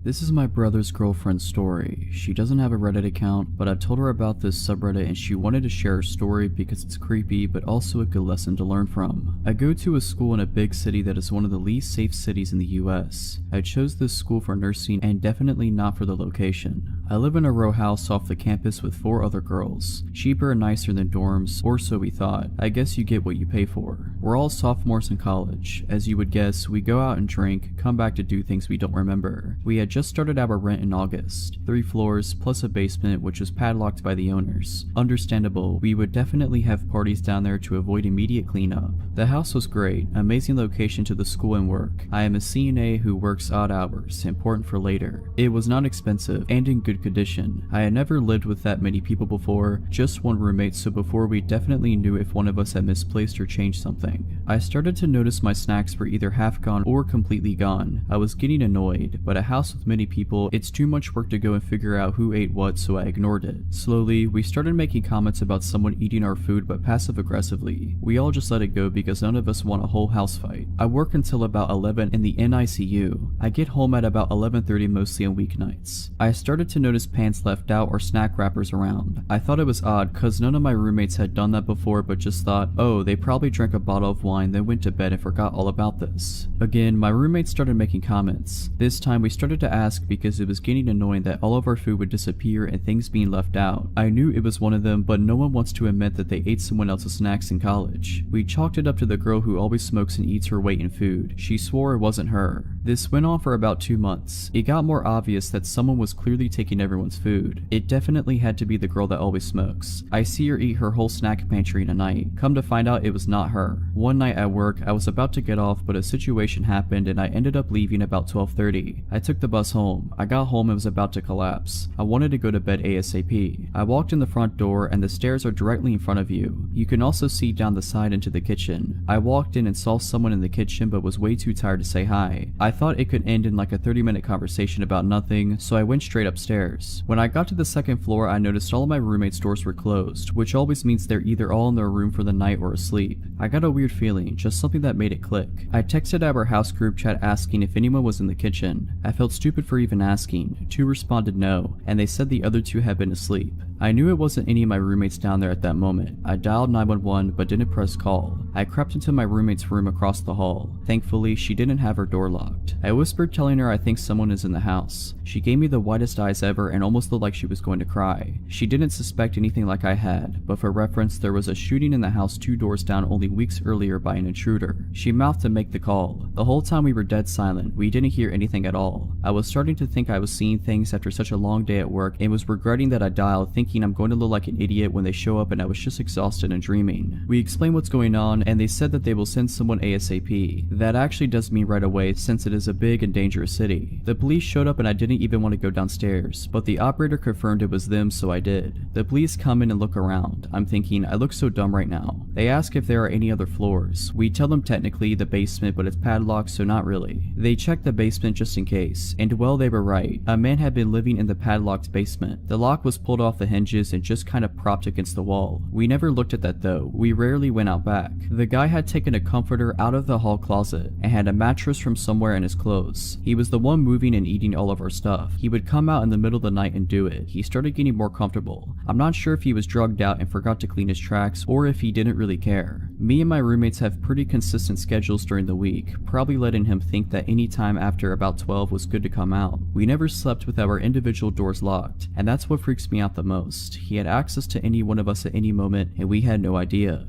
This is my brother's girlfriend's story. She doesn't have a Reddit account, but I told her about this subreddit and she wanted to share her story because it's creepy but also a good lesson to learn from. I go to a school in a big city that is one of the least safe cities in the US. I chose this school for nursing and definitely not for the location. I live in a row house off the campus with 4 other girls. Cheaper and nicer than dorms, or so we thought. I guess you get what you pay for. We're all sophomores in college. As you would guess, we go out and drink, come back to do things we don't remember. We had just started our rent in August. 3 floors, plus a basement which was padlocked by the owners. Understandable, we would definitely have parties down there to avoid immediate cleanup. The house was great, amazing location to the school and work. I am a CNA who works odd hours, important for later. It was not expensive, and in good condition. I had never lived with that many people before, just one roommate, so before we definitely knew if one of us had misplaced or changed something. I started to notice my snacks were either half gone or completely gone. I was getting annoyed, but a house with many people, it's too much work to go and figure out who ate what, so I ignored it. Slowly, we started making comments about someone eating our food but passive aggressively. We all just let it go because none of us want a whole house fight. I work until about 11 in the NICU. I get home at about 11:30 mostly on weeknights. I started to notice pans left out or snack wrappers around. I thought it was odd cause none of my roommates had done that before, but just thought, oh, they probably drank a bottle of wine then went to bed and forgot all about this. Again, my roommates started making comments. This time we started to ask because it was getting annoying that all of our food would disappear and things being left out. I knew it was one of them, but no one wants to admit that they ate someone else's snacks in college. We chalked it up to the girl who always smokes and eats her weight in food. She swore it wasn't her. This went on for about 2 months. It got more obvious that someone was clearly taking everyone's food. It definitely had to be the girl that always smokes. I see her eat her whole snack pantry in a night. Come to find out it was not her. One night at work, I was about to get off, but a situation happened and I ended up leaving about 12:30. I took the bus home. I got home and was about to collapse. I wanted to go to bed ASAP. I walked in the front door and the stairs are directly in front of you. You can also see down the side into the kitchen. I walked in and saw someone in the kitchen but was way too tired to say hi. I thought it could end in like a 30-minute conversation about nothing, so I went straight upstairs. When I got to the second floor, I noticed all of my roommates' doors were closed, which always means they're either all in their room for the night or asleep. I got a weird feeling, just something that made it click. I texted our house group chat asking if anyone was in the kitchen. I felt stupid for even asking. 2 responded no, and they said the other 2 had been asleep. I knew it wasn't any of my roommates down there at that moment. I dialed 911 but didn't press call. I crept into my roommate's room across the hall. Thankfully, she didn't have her door locked. I whispered telling her I think someone is in the house. She gave me the widest eyes ever and almost looked like she was going to cry. She didn't suspect anything like I had, but for reference, there was a shooting in the house 2 doors down only weeks earlier by an intruder. She mouthed to make the call. The whole time we were dead silent. We didn't hear anything at all. I was starting to think I was seeing things after such a long day at work and was regretting that I dialed, thinking I'm going to look like an idiot when they show up and I was just exhausted and dreaming. We explained what's going on and they said that they will send someone ASAP. That actually does mean right away since it is a big and dangerous city. The police showed up and I didn't even want to go downstairs, but the operator confirmed it was them, so I did. The police come in and look around. I'm thinking, I look so dumb right now. They ask if there are any other floors. We tell them technically the basement, but it's padlocked, so not really. They check the basement just in case, and well, they were right. A man had been living in the padlocked basement. The lock was pulled off the hinges and just kind of propped against the wall. We never looked at that though. We rarely went out back. The guy had taken a comforter out of the hall closet and had a mattress from somewhere in his clothes. He was the one moving and eating all of our stuff. He would come out in the middle of the night and do it. He started getting more comfortable. I'm not sure if he was drugged out and forgot to clean his tracks or if he didn't really care. Me and my roommates have pretty consistent schedules during the week, probably letting him think that any time after about 12 was good to come out. We never slept with our individual doors locked, and that's what freaks me out the most. He had access to any one of us at any moment and we had no idea.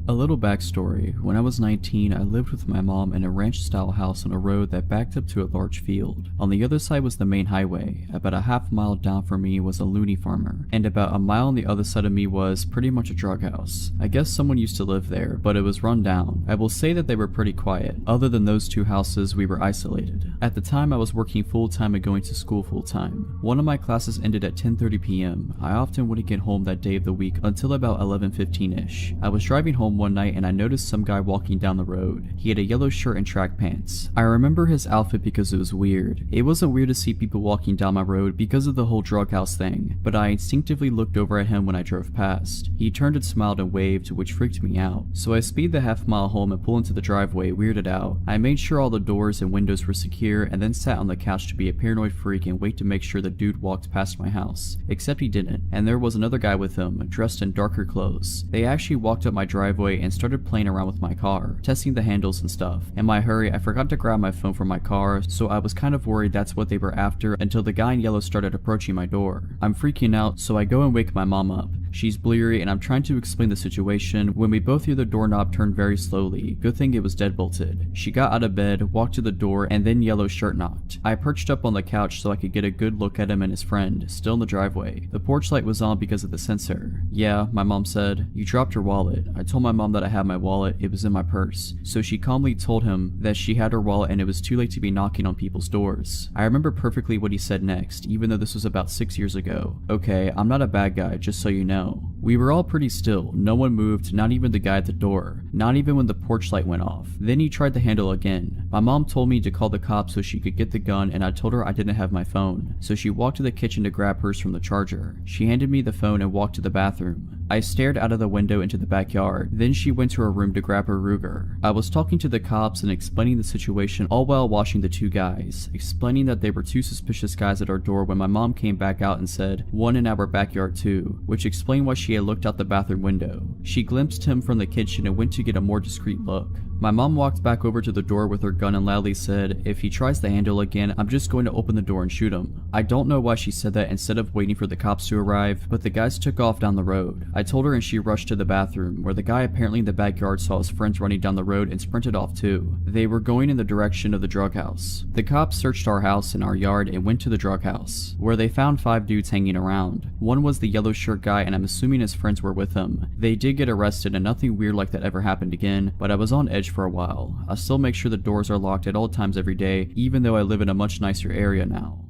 A little backstory. When I was 19, I lived with my mom in a ranch-style house on a road that backed up to a large field. On the other side was the main highway. About a half mile down from me was a loony farmer, and about a mile on the other side of me was pretty much a drug house. I guess someone used to live there, but it was run down. I will say that they were pretty quiet. Other than those 2 houses, we were isolated. At the time, I was working full-time and going to school full-time. One of my classes ended at 10:30 p.m. I often wouldn't get home that day of the week until about 11:15ish. I was driving home home one night and I noticed some guy walking down the road. He had a yellow shirt and track pants. I remember his outfit because it was weird. It wasn't weird to see people walking down my road because of the whole drug house thing, but I instinctively looked over at him when I drove past. He turned and smiled and waved, which freaked me out. So I speed the half-mile home and pull into the driveway, weirded out. I made sure all the doors and windows were secure and then sat on the couch to be a paranoid freak and wait to make sure the dude walked past my house. Except he didn't, and there was another guy with him, dressed in darker clothes. They actually walked up my driveway and started playing around with my car, testing the handles and stuff. In my hurry, I forgot to grab my phone from my car, so I was kind of worried that's what they were after until the guy in yellow started approaching my door. I'm freaking out, so I go and wake my mom up. She's bleary and I'm trying to explain the situation when we both hear the doorknob turn very slowly. Good thing it was deadbolted. She got out of bed, walked to the door, and then yellow shirt knocked. I perched up on the couch so I could get a good look at him and his friend, still in the driveway. The porch light was on because of the sensor. Yeah, my mom said, "You dropped your wallet." I told my mom that I had my wallet, it was in my purse. So she calmly told him that she had her wallet and it was too late to be knocking on people's doors. I remember perfectly what he said next, even though this was about 6 years ago. Okay, I'm not a bad guy, just so you know. We were all pretty still. No one moved, not even the guy at the door. Not even when the porch light went off. Then he tried the handle again. My mom told me to call the cops so she could get the gun and I told her I didn't have my phone. So she walked to the kitchen to grab hers from the charger. She handed me the phone and walked to the bathroom. I stared out of the window into the backyard. Then she went to her room to grab her Ruger. I was talking to the cops and explaining the situation all while watching the two guys. Explaining that they were two suspicious guys at our door when my mom came back out and said, "One in our backyard too," which explained why she had looked out the bathroom window. She glimpsed him from the kitchen and went to get a more discreet look. My mom walked back over to the door with her gun and loudly said, "If he tries the handle again, I'm just going to open the door and shoot him." I don't know why she said that instead of waiting for the cops to arrive, but the guys took off down the road. I told her and she rushed to the bathroom, where the guy apparently in the backyard saw his friends running down the road and sprinted off too. They were going in the direction of the drug house. The cops searched our house and our yard and went to the drug house, where they found 5 dudes hanging around. One was the yellow shirt guy and I'm assuming his friends were with him. They did get arrested and nothing weird like that ever happened again, but I was on edge for a while. I still make sure the doors are locked at all times every day, even though I live in a much nicer area now.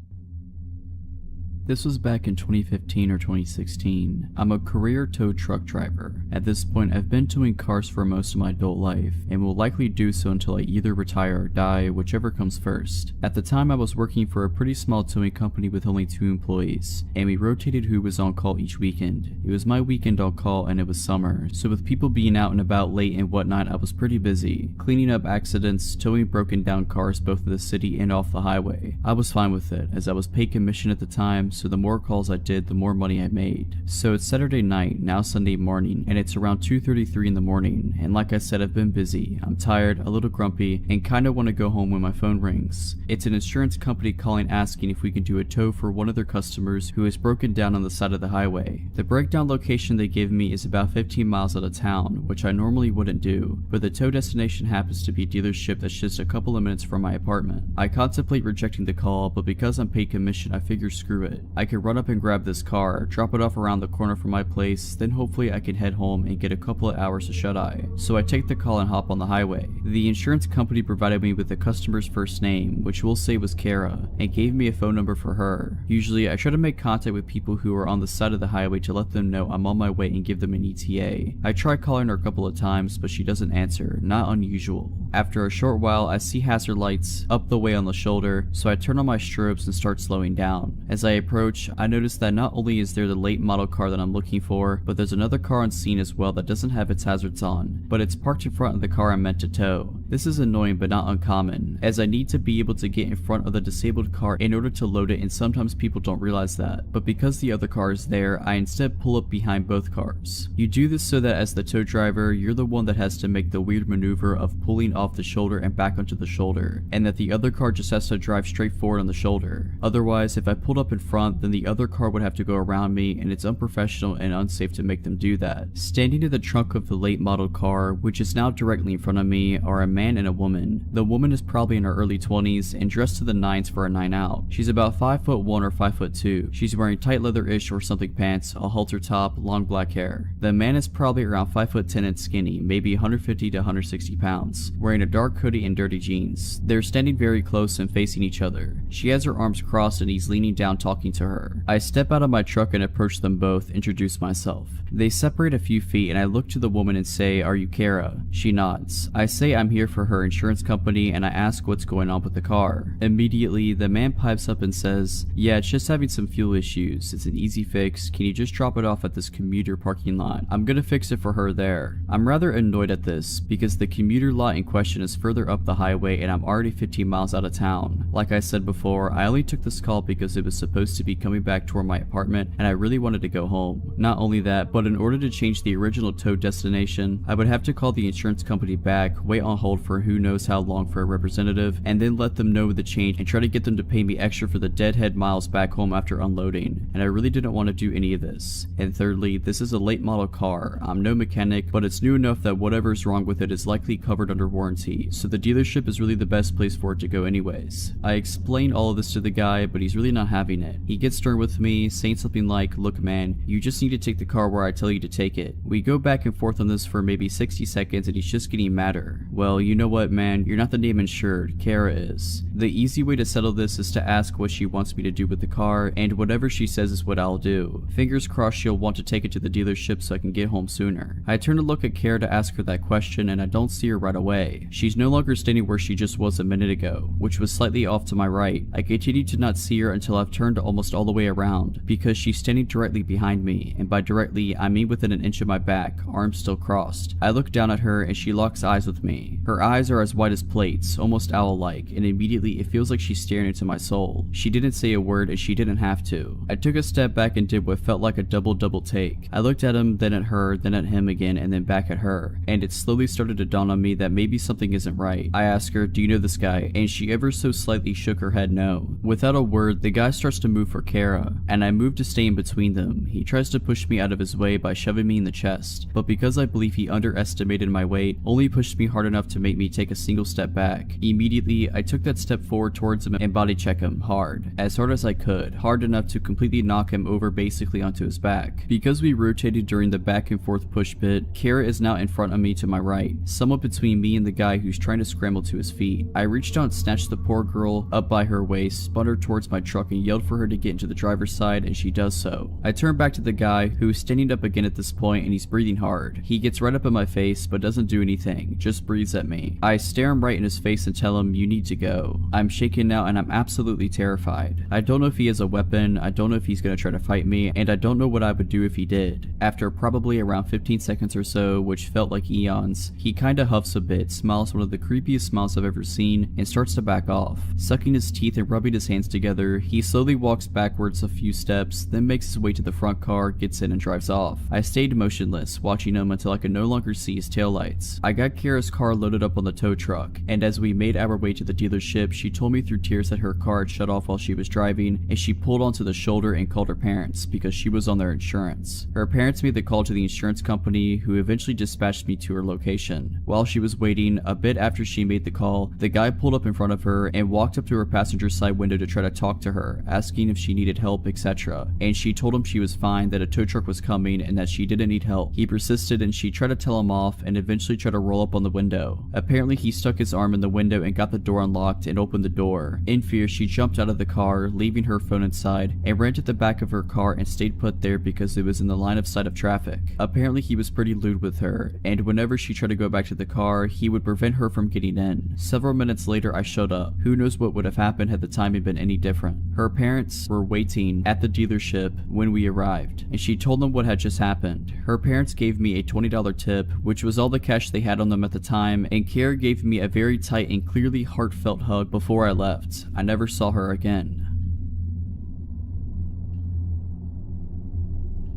This was back in 2015 or 2016. I'm a career tow truck driver. At this point, I've been towing cars for most of my adult life, and will likely do so until I either retire or die, whichever comes first. At the time, I was working for a pretty small towing company with only 2 employees, and we rotated who was on call each weekend. It was my weekend on call and it was summer, so with people being out and about late and whatnot, I was pretty busy, cleaning up accidents, towing broken down cars both in the city and off the highway. I was fine with it, as I was paid commission at the time, so the more calls I did, the more money I made. So it's Saturday night, now Sunday morning, and it's around 2:33 in the morning, and like I said, I've been busy. I'm tired, a little grumpy, and kinda want to go home when my phone rings. It's an insurance company calling asking if we can do a tow for one of their customers who is broken down on the side of the highway. The breakdown location they give me is about 15 miles out of town, which I normally wouldn't do, but the tow destination happens to be a dealership that's just a couple of minutes from my apartment. I contemplate rejecting the call, but because I'm paid commission, I figure screw it. I could run up and grab this car, drop it off around the corner from my place, then hopefully I can head home and get a couple of hours of shut-eye. So I take the call and hop on the highway. The insurance company provided me with the customer's first name, which we'll say was Kara, and gave me a phone number for her. Usually I try to make contact with people who are on the side of the highway to let them know I'm on my way and give them an ETA. I try calling her a couple of times, but she doesn't answer, not unusual. After a short while, I see hazard lights up the way on the shoulder, so I turn on my strobes and start slowing down. As I approach, I notice that not only is there the late model car that I'm looking for, but there's another car on scene as well that doesn't have its hazards on, but it's parked in front of the car I'm meant to tow. This is annoying but not uncommon, as I need to be able to get in front of the disabled car in order to load it, and sometimes people don't realize that. But because the other car is there, I instead pull up behind both cars. You do this so that as the tow driver, you're the one that has to make the weird maneuver of pulling off the shoulder and back onto the shoulder, and that the other car just has to drive straight forward on the shoulder. Otherwise, if I pulled up in front, then the other car would have to go around me, and it's unprofessional and unsafe to make them do that. Standing in the trunk of the late model car, which is now directly in front of me, are a man and a woman. The woman is probably in her early 20s and dressed to the nines for a night out. She's about 5'1" or 5'2". She's wearing tight leather-ish or something pants, a halter top, long black hair. The man is probably around 5'10" and skinny, maybe 150 to 160 pounds, wearing a dark hoodie and dirty jeans. They're standing very close and facing each other. She has her arms crossed and he's leaning down talking to her. I step out of my truck and approach them both, introduce myself. They separate a few feet and I look to the woman and say, "Are you Kara?" She nods. I say I'm here for her insurance company and I ask what's going on with the car. Immediately, the man pipes up and says, "Yeah, it's just having some fuel issues. It's an easy fix. Can you just drop it off at this commuter parking lot? I'm gonna fix it for her there." I'm rather annoyed at this because the commuter lot in question is further up the highway and I'm already 15 miles out of town. Like I said before, I only took this call because it was supposed to be coming back toward my apartment and I really wanted to go home. Not only that, but in order to change the original tow destination, I would have to call the insurance company back, wait on hold for who knows how long for a representative, and then let them know the change and try to get them to pay me extra for the deadhead miles back home after unloading. And I really didn't want to do any of this. And thirdly, this is a late model car. I'm no mechanic, but it's new enough that whatever's wrong with it is likely covered under warranty, so the dealership is really the best place for it to go anyways. I explain all of this to the guy, but he's really not having it. He gets stern with me, saying something like, "Look man, you just need to take the car where I tell you to take it." We go back and forth on this for maybe 60 seconds and he's just getting madder. "Well, you know what man, you're not the name insured, Kara is." The easy way to settle this is to ask what she wants me to do with the car, and whatever she says is what I'll do. Fingers crossed she'll want to take it to the dealership so I can get home sooner. I turn to look at Kara to ask her that question and I don't see her right away. She's no longer standing where she just was a minute ago, which was slightly off to my right. I continue to not see her until I've turned almost all the way around, because she's standing directly behind me, and by directly I mean within an inch of my back, arms still crossed. I look down at her and she locks eyes with me. Her eyes are as white as plates, almost owl-like, and immediately it feels like she's staring into my soul. She didn't say a word and she didn't have to. I took a step back and did what felt like a double take. I looked at him, then at her, then at him again, and then back at her, and it slowly started to dawn on me that maybe something isn't right. I asked her, "Do you know this guy?" And she ever so slightly shook her head no. Without a word, the guy starts to move for Kara, and I move to stay in between them. He tries to push me out of his way by shoving me in the chest, but because I believe he underestimated my weight, only pushed me hard enough to make me take a single step back. Immediately, I took that step forward towards him and body check him hard as I could, hard enough to completely knock him over basically onto his back. Because we rotated during the back and forth push bit, Kara is now in front of me to my right, somewhat between me and the guy who's trying to scramble to his feet. I reached out and snatched the poor girl up by her waist, spun her towards my truck and yelled for her to get into the driver's side, and she does so. I turn back to the guy who is standing up again at this point and he's breathing hard. He gets right up in my face but doesn't do anything, just breathes at me. I stare him right in his face and tell him, "You need to go." I'm shaken now and I'm absolutely terrified. I don't know if he has a weapon, I don't know if he's gonna try to fight me, and I don't know what I would do if he did. After probably around 15 seconds or so, which felt like eons, he kinda huffs a bit, smiles one of the creepiest smiles I've ever seen, and starts to back off. Sucking his teeth and rubbing his hands together, he slowly walks backwards a few steps, then makes his way to the front car, gets in and drives off. I stayed motionless, watching him until I could no longer see his taillights. I got Kara's car loaded up on the tow truck, and as we made our way to the dealership, she told me through tears that her car had shut off while she was driving, and she pulled onto the shoulder and called her parents because she was on their insurance. Her parents made the call to the insurance company, who eventually dispatched me to her location. While she was waiting, a bit after she made the call, the guy pulled up in front of her and walked up to her passenger side window to try to talk to her, asking if she needed help, etc. And she told him she was fine, that a tow truck was coming, and that she didn't need help. He persisted and she tried to tell him off and eventually tried to roll up on the window. Apparently he stuck his arm in the window and got the door unlocked and opened the door. In fear, she jumped out of the car, leaving her phone inside, and ran to the back of her car and stayed put there because it was in the line of sight of traffic. Apparently he was pretty lewd with her, and whenever she tried to go back to the car, he would prevent her from getting in. Several minutes later I showed up. Who knows what would have happened had the timing been any different. Her parents were waiting at the dealership when we arrived, and she told them what had just happened. Her parents gave me a $20 tip, which was all the cash they had on them at the time, and Kara gave me a very tight and clearly heartfelt hug before I left. I never saw her again.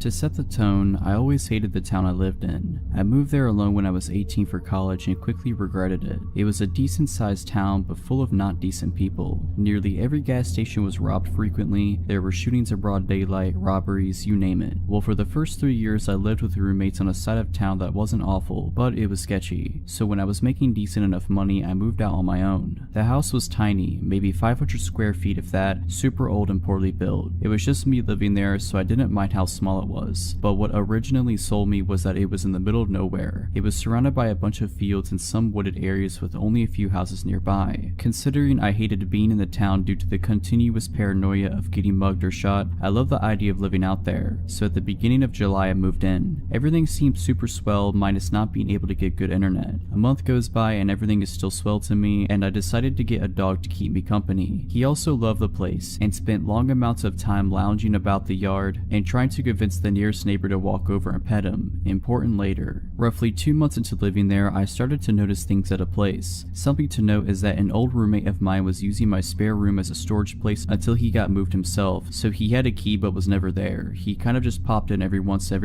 To set the tone, I always hated the town I lived in. I moved there alone when I was 18 for college and quickly regretted it. It was a decent sized town but full of not decent people. Nearly every gas station was robbed frequently, there were shootings in broad daylight, robberies, you name it. Well, for the first 3 years I lived with roommates on a side of town that wasn't awful, but it was sketchy. So when I was making decent enough money, I moved out on my own. The house was tiny, maybe 500 square feet if that, super old and poorly built. It was just me living there, so I didn't mind how small it was, but what originally sold me was that it was in the middle of nowhere. It was surrounded by a bunch of fields and some wooded areas with only a few houses nearby. Considering I hated being in the town due to the continuous paranoia of getting mugged or shot, I loved the idea of living out there, so at the beginning of July I moved in. Everything seemed super swell minus not being able to get good internet. A month goes by and everything is still swell to me, and I decided to get a dog to keep me company. He also loved the place and spent long amounts of time lounging about the yard and trying to convince the nearest neighbor to walk over and pet him. Important later. Roughly 2 months into living there, I started to notice things at a place. Something to note is that an old roommate of mine was using my spare room as a storage place until he got moved himself, so he had a key but was never there. He kind of just popped in every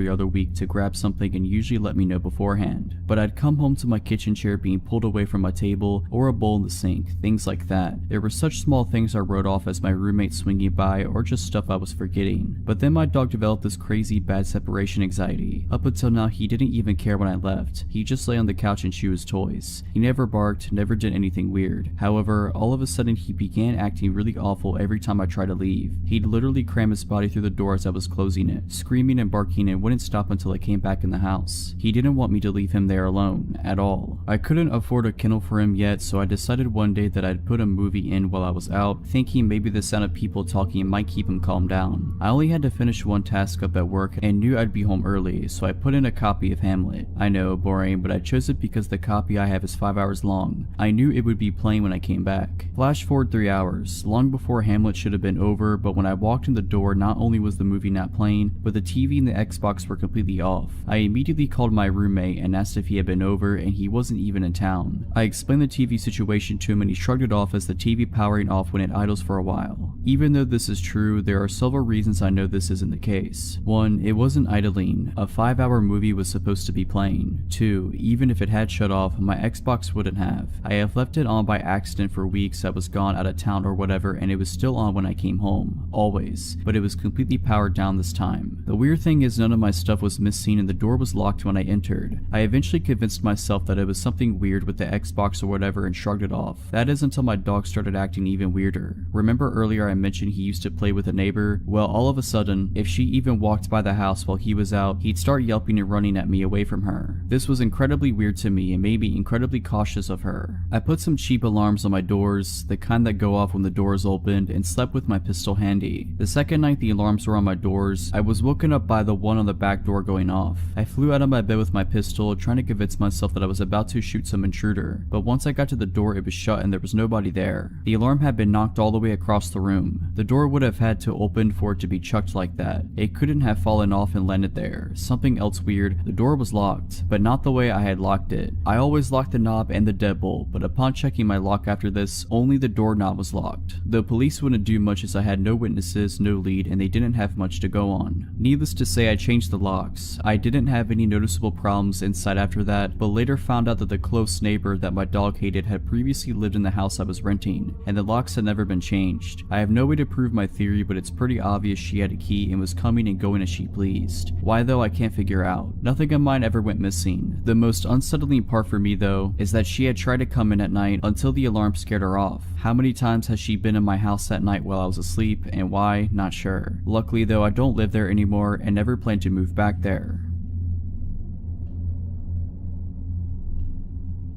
other week to grab something and usually let me know beforehand. But I'd come home to my kitchen chair being pulled away from my table or a bowl in the sink, things like that. There were such small things I wrote off as my roommate swinging by or just stuff I was forgetting. But then my dog developed this crazy bad separation anxiety. Up until now he didn't even care when I left. He just lay on the couch and chew his toys. He never barked, never did anything weird. However, all of a sudden he began acting really awful every time I tried to leave. He'd literally cram his body through the door as I was closing it, screaming and barking, and wouldn't stop until I came back in the house. He didn't want me to leave him there alone, at all. I couldn't afford a kennel for him yet, so I decided one day that I'd put a movie in while I was out, thinking maybe the sound of people talking might keep him calmed down. I only had to finish one task up at work and knew I'd be home early, so I put in a copy of Hamlet. I know, boring, but I chose it because the copy I have is 5 hours long. I knew it would be playing when I came back. Flash forward 3 hours, long before Hamlet should have been over, but when I walked in the door, not only was the movie not playing, but the TV and the Xbox were completely off. I immediately called my roommate and asked if he had been over, and he wasn't even in town. I explained the TV situation to him and he shrugged it off as the TV powering off when it idles for a while. Even though this is true, there are several reasons I know this isn't the case. 1, it wasn't idling. A 5-hour movie was supposed to be playing. 2, even if it had shut off, my Xbox wouldn't have. I have left it on by accident for weeks. I was gone out of town or whatever, and it was still on when I came home. Always. But it was completely powered down this time. The weird thing is none of my stuff was missing and the door was locked when I entered. I eventually convinced myself that it was something weird with the Xbox or whatever and shrugged it off. That is until my dog started acting even weirder. Remember earlier I mentioned he used to play with a neighbor? Well, all of a sudden, if she even walked by the house while he was out, he'd start yelping and running at me away from her. This was incredibly weird to me and made me incredibly cautious of her. I put some cheap alarms on my doors, the kind that go off when the door is opened, and slept with my pistol handy. The second night the alarms were on my doors, I was woken up by the one on the back door going off. I flew out of my bed with my pistol, trying to convince myself that I was about to shoot some intruder, but once I got to the door it was shut and there was nobody there. The alarm had been knocked all the way across the room. The door would have had to open for it to be chucked like that. It couldn't have fallen off and landed there. Something else weird, the door was locked, but not the way I had locked it. I always locked the knob and the deadbolt, but upon checking my lock after this, only the doorknob was locked. The police wouldn't do much as I had no witnesses, no lead, and they didn't have much to go on. Needless to say, I changed the locks. I didn't have any noticeable problems inside after that, but later found out that the close neighbor that my dog hated had previously lived in the house I was renting, and the locks had never been changed. I have no way to prove my theory, but it's pretty obvious she had a key and was coming and going as she pleased. Why though, I can't figure out. Nothing of mine ever went missing. The most unsettling part for me though, is that she had tried to come in at night until the alarm scared her off. How many times has she been in my house that night while I was asleep, and why? Not sure. Luckily though, I don't live there anymore and never plan to move back there.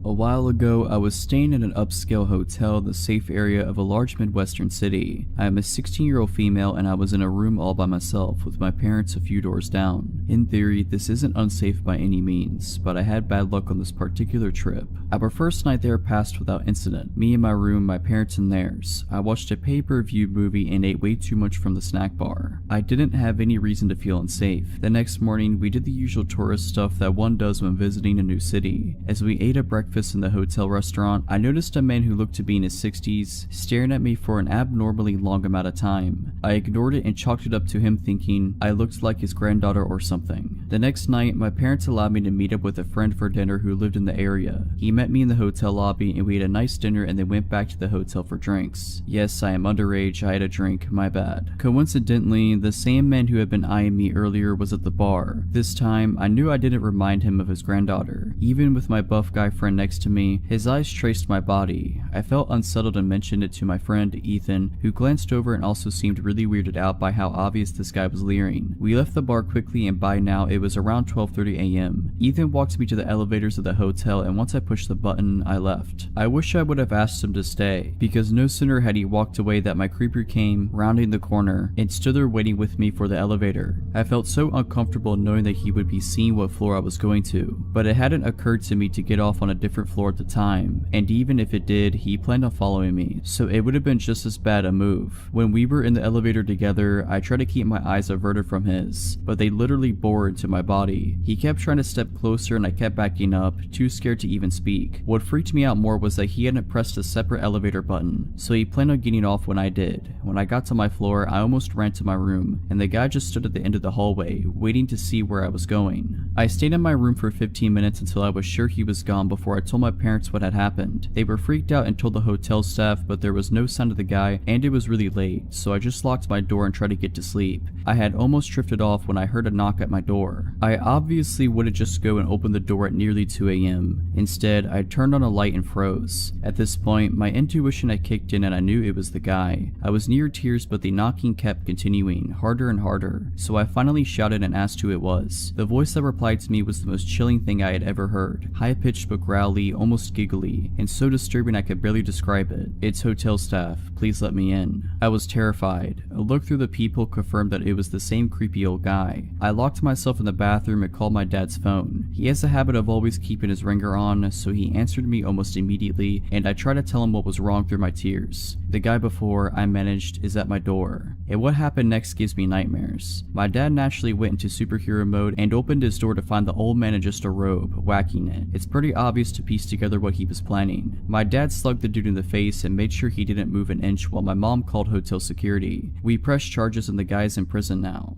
A while ago, I was staying in an upscale hotel in the safe area of a large Midwestern city. I am a 16-year-old female and I was in a room all by myself with my parents a few doors down. In theory, this isn't unsafe by any means, but I had bad luck on this particular trip. Our first night there passed without incident. Me in my room, my parents in theirs. I watched a pay-per-view movie and ate way too much from the snack bar. I didn't have any reason to feel unsafe. The next morning, we did the usual tourist stuff that one does when visiting a new city. As we ate at breakfast breakfast in the hotel restaurant, I noticed a man who looked to be in his 60s staring at me for an abnormally long amount of time. I ignored it and chalked it up to him thinking I looked like his granddaughter or something. The next night, my parents allowed me to meet up with a friend for dinner who lived in the area. He met me in the hotel lobby and we had a nice dinner and then went back to the hotel for drinks. Yes, I am underage, I had a drink, my bad. Coincidentally, the same man who had been eyeing me earlier was at the bar. This time, I knew I didn't remind him of his granddaughter. Even with my buff guy friend next to me, his eyes traced my body. I felt unsettled and mentioned it to my friend, Ethan, who glanced over and also seemed really weirded out by how obvious this guy was leering. We left the bar quickly and by now it was around 12:30 a.m. Ethan walked me to the elevators of the hotel and once I pushed the button, I left. I wish I would have asked him to stay, because no sooner had he walked away that my creeper came rounding the corner and stood there waiting with me for the elevator. I felt so uncomfortable knowing that he would be seeing what floor I was going to, but it hadn't occurred to me to get off on a different floor at the time, and even if it did, he planned on following me, so it would have been just as bad a move. When we were in the elevator together, I tried to keep my eyes averted from his, but they literally bore into my body. He kept trying to step closer and I kept backing up, too scared to even speak. What freaked me out more was that he hadn't pressed a separate elevator button, so he planned on getting off when I did. When I got to my floor, I almost ran to my room, and the guy just stood at the end of the hallway, waiting to see where I was going. I stayed in my room for 15 minutes until I was sure he was gone before I told my parents what had happened. They were freaked out and told the hotel staff, but there was no sign of the guy and it was really late, so I just locked my door and tried to get to sleep. I had almost drifted off when I heard a knock at my door. I obviously wouldn't just go and open the door at nearly 2 a.m. Instead, I turned on a light and froze. At this point, my intuition had kicked in and I knew it was the guy. I was near tears, but the knocking kept continuing, harder and harder, so I finally shouted and asked who it was. The voice that replied to me was the most chilling thing I had ever heard. High-pitched but growly, almost giggly, and so disturbing I could barely describe it. "It's hotel staff. Please let me in." I was terrified. A look through the peephole confirmed that it was the same creepy old guy. I locked myself in the bathroom and called my dad's phone. He has a habit of always keeping his ringer on, so he answered me almost immediately, and I tried to tell him what was wrong through my tears. The guy before I managed is at my door, and what happened next gives me nightmares. My dad naturally went into superhero mode and opened his door to find the old man in just a robe, whacking it. It's pretty obvious to piece together what he was planning. My dad slugged the dude in the face and made sure he didn't move an inch while my mom called hotel security. We pressed charges and the guy's in prison now.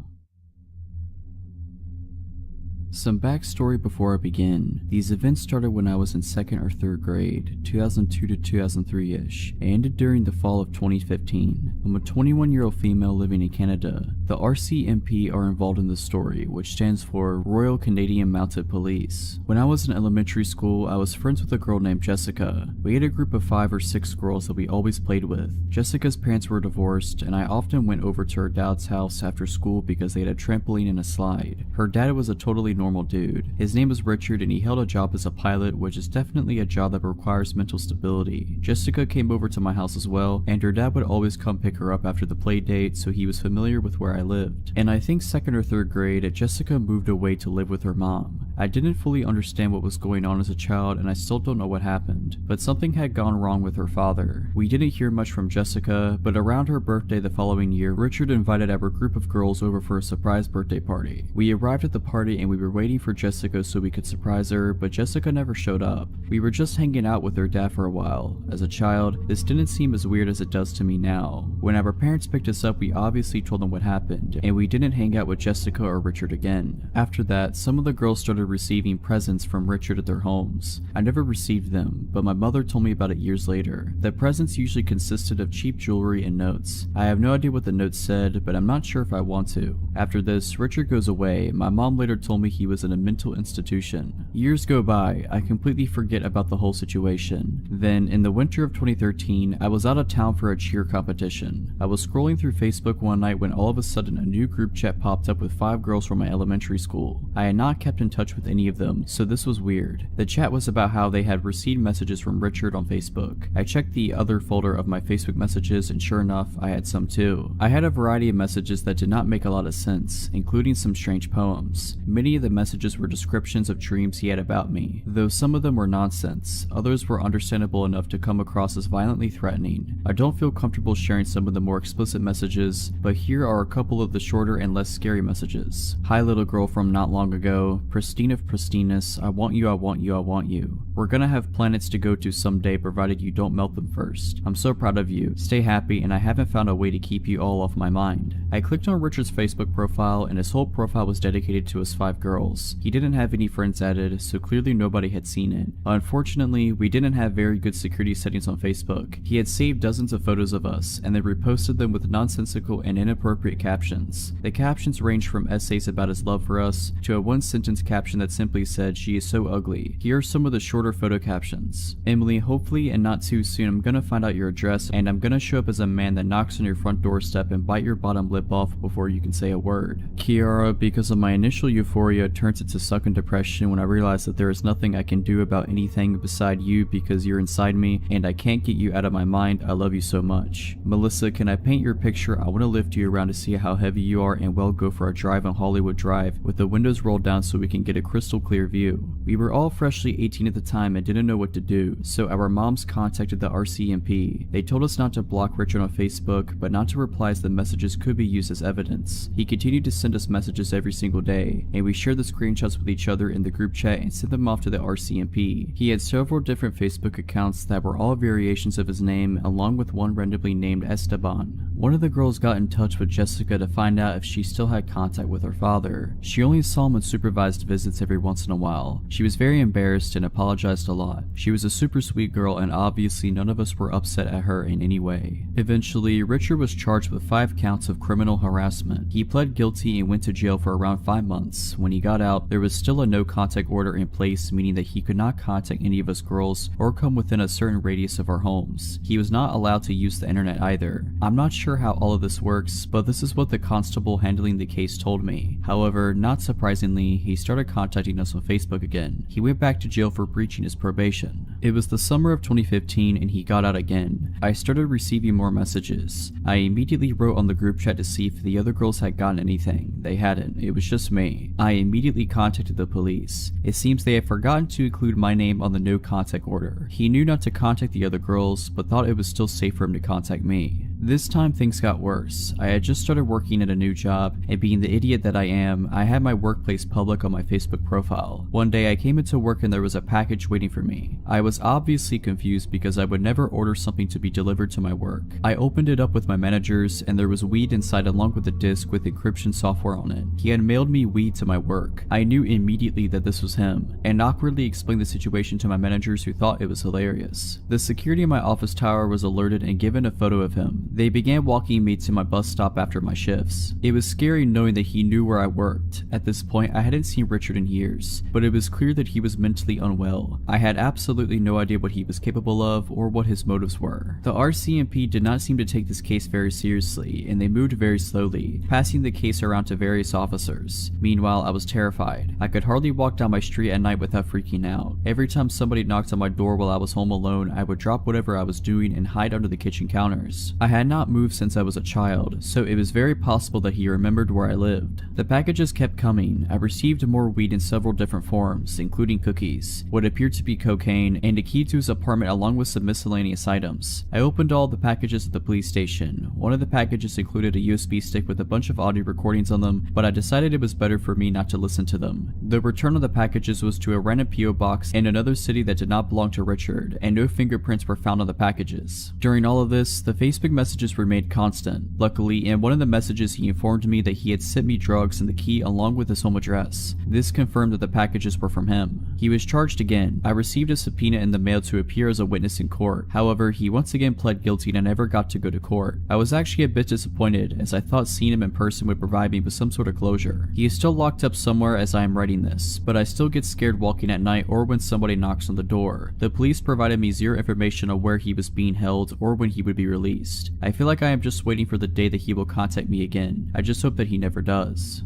Some backstory before I begin. These events started when I was in 2nd or 3rd grade, 2002 to 2003-ish, and ended during the fall of 2015. I'm a 21-year-old female living in Canada. The RCMP are involved in the story, which stands for Royal Canadian Mounted Police. When I was in elementary school, I was friends with a girl named Jessica. We had a group of 5 or 6 girls that we always played with. Jessica's parents were divorced, and I often went over to her dad's house after school because they had a trampoline and a slide. Her dad was a totally normal dude. His name was Richard and he held a job as a pilot, which is definitely a job that requires mental stability. Jessica came over to my house as well, and her dad would always come pick her up after the play date, so he was familiar with where I lived. In I think 2nd or 3rd grade, Jessica moved away to live with her mom. I didn't fully understand what was going on as a child and I still don't know what happened, but something had gone wrong with her father. We didn't hear much from Jessica, but around her birthday the following year, Richard invited our group of girls over for a surprise birthday party. We arrived at the party and we were waiting for Jessica so we could surprise her, but Jessica never showed up. We were just hanging out with her dad for a while. As a child, this didn't seem as weird as it does to me now. When our parents picked us up, we obviously told them what happened, and we didn't hang out with Jessica or Richard again. After that, some of the girls started receiving presents from Richard at their homes. I never received them, but my mother told me about it years later. The presents usually consisted of cheap jewelry and notes. I have no idea what the notes said, but I'm not sure if I want to. After this, Richard goes away. My mom later told me he was in a mental institution. Years go by, I completely forget about the whole situation. Then, in the winter of 2013, I was out of town for a cheer competition. I was scrolling through Facebook one night when all of a sudden a new group chat popped up with 5 girls from my elementary school. I had not kept in touch with any of them, so this was weird. The chat was about how they had received messages from Richard on Facebook. I checked the other folder of my Facebook messages and sure enough, I had some too. I had a variety of messages that did not make a lot of sense, including some strange poems. Many of the messages were descriptions of dreams he had about me, though some of them were nonsense. Others were understandable enough to come across as violently threatening. I don't feel comfortable sharing some of the more explicit messages, but here are a couple of the shorter and less scary messages. Hi little girl from not long ago, pristine of pristineness, I want you, I want you, I want you. We're gonna have planets to go to someday provided you don't melt them first. I'm so proud of you. Stay happy, and I haven't found a way to keep you all off my mind. I clicked on Richard's Facebook profile, and his whole profile was dedicated to his 5 girls. He didn't have any friends added, so clearly nobody had seen it. Unfortunately, we didn't have very good security settings on Facebook. He had saved dozens of photos of us, and then reposted them with nonsensical and inappropriate captions. The captions ranged from essays about his love for us, to a one-sentence caption that simply said, "She is so ugly." Here are some of the shorter photo captions. "Emily, hopefully and not too soon I'm gonna find out your address, and I'm gonna show up as a man that knocks on your front doorstep and bite your bottom lip off before you can say a word. Kiara, because of my initial euphoria turns into sucking depression when I realize that there is nothing I can do about anything beside you because you're inside me and I can't get you out of my mind. I love you so much. Melissa, can I paint your picture? I want to lift you around to see how heavy you are and we'll go for a drive on Hollywood Drive with the windows rolled down so we can get a crystal clear view." We were all freshly 18 at the time and didn't know what to do, so our moms contacted the RCMP. They told us not to block Richard on Facebook, but not to reply as the messages could be used as evidence. He continued to send us messages every single day, and we shared the screenshots with each other in the group chat and sent them off to the RCMP. He had several different Facebook accounts that were all variations of his name, along with one randomly named Esteban. One of the girls got in touch with Jessica to find out if she still had contact with her father. She only saw him on supervised visits every once in a while. She was very embarrassed and apologized a lot. She was a super sweet girl, and obviously none of us were upset at her in any way. Eventually, Richard was charged with 5 counts of criminal harassment. He pled guilty and went to jail for around 5 months. When he got out, there was still a no contact order in place, meaning that he could not contact any of us girls or come within a certain radius of our homes. He was not allowed to use the internet either. I'm not sure how all of this works, but this is what the constable handling the case told me. However, not surprisingly, he started contacting us on Facebook again. He went back to jail for breaching his probation. It was the summer of 2015 and he got out again. I started receiving more messages. I immediately wrote on the group chat to see if the other girls had gotten anything. They hadn't. It was just me. I immediately contacted the police. It seems they had forgotten to include my name on the no contact order. He knew not to contact the other girls, but thought it was still safe for him to contact me. This time things got worse. I had just started working at a new job, and being the idiot that I am, I had my workplace public on my Facebook profile. One day I came into work and there was a package waiting for me. I was obviously confused because I would never order something to be delivered to my work. I opened it up with my managers and there was weed inside along with a disc with encryption software on it. He had mailed me weed to my work. I knew immediately that this was him, and awkwardly explained the situation to my managers who thought it was hilarious. The security in my office tower was alerted and given a photo of him. They began walking me to my bus stop after my shifts. It was scary knowing that he knew where I worked. At this point, I hadn't seen Richard in years, but it was clear that he was mentally unwell. I had absolutely no idea what he was capable of or what his motives were. The RCMP did not seem to take this case very seriously, and they moved very slowly, passing the case around to various officers. Meanwhile, I was terrified. I could hardly walk down my street at night without freaking out. Every time somebody knocked on my door while I was home alone, I would drop whatever I was doing and hide under the kitchen counters. I had not moved since I was a child, so it was very possible that he remembered where I lived. The packages kept coming. I received more weed in several different forms, including cookies, what appeared to be cocaine, and a key to his apartment along with some miscellaneous items. I opened all the packages at the police station. One of the packages included a USB stick with a bunch of audio recordings on them, but I decided it was better for me not to listen to them. The return of the packages was to a random PO box in another city that did not belong to Richard, and no fingerprints were found on the packages. During all of this, the Facebook messages remained constant. Luckily, in one of the messages he informed me that he had sent me drugs and the key along with his home address. This confirmed that the packages were from him. He was charged again. I received a subpoena in the mail to appear as a witness in court. However, he once again pled guilty and I never got to go to court. I was actually a bit disappointed as I thought seeing him in person would provide me with some sort of closure. He is still locked up somewhere as I am writing this, but I still get scared walking at night or when somebody knocks on the door. The police provided me zero information on where he was being held or when he would be released. I feel like I am just waiting for the day that he will contact me again. I just hope that he never does.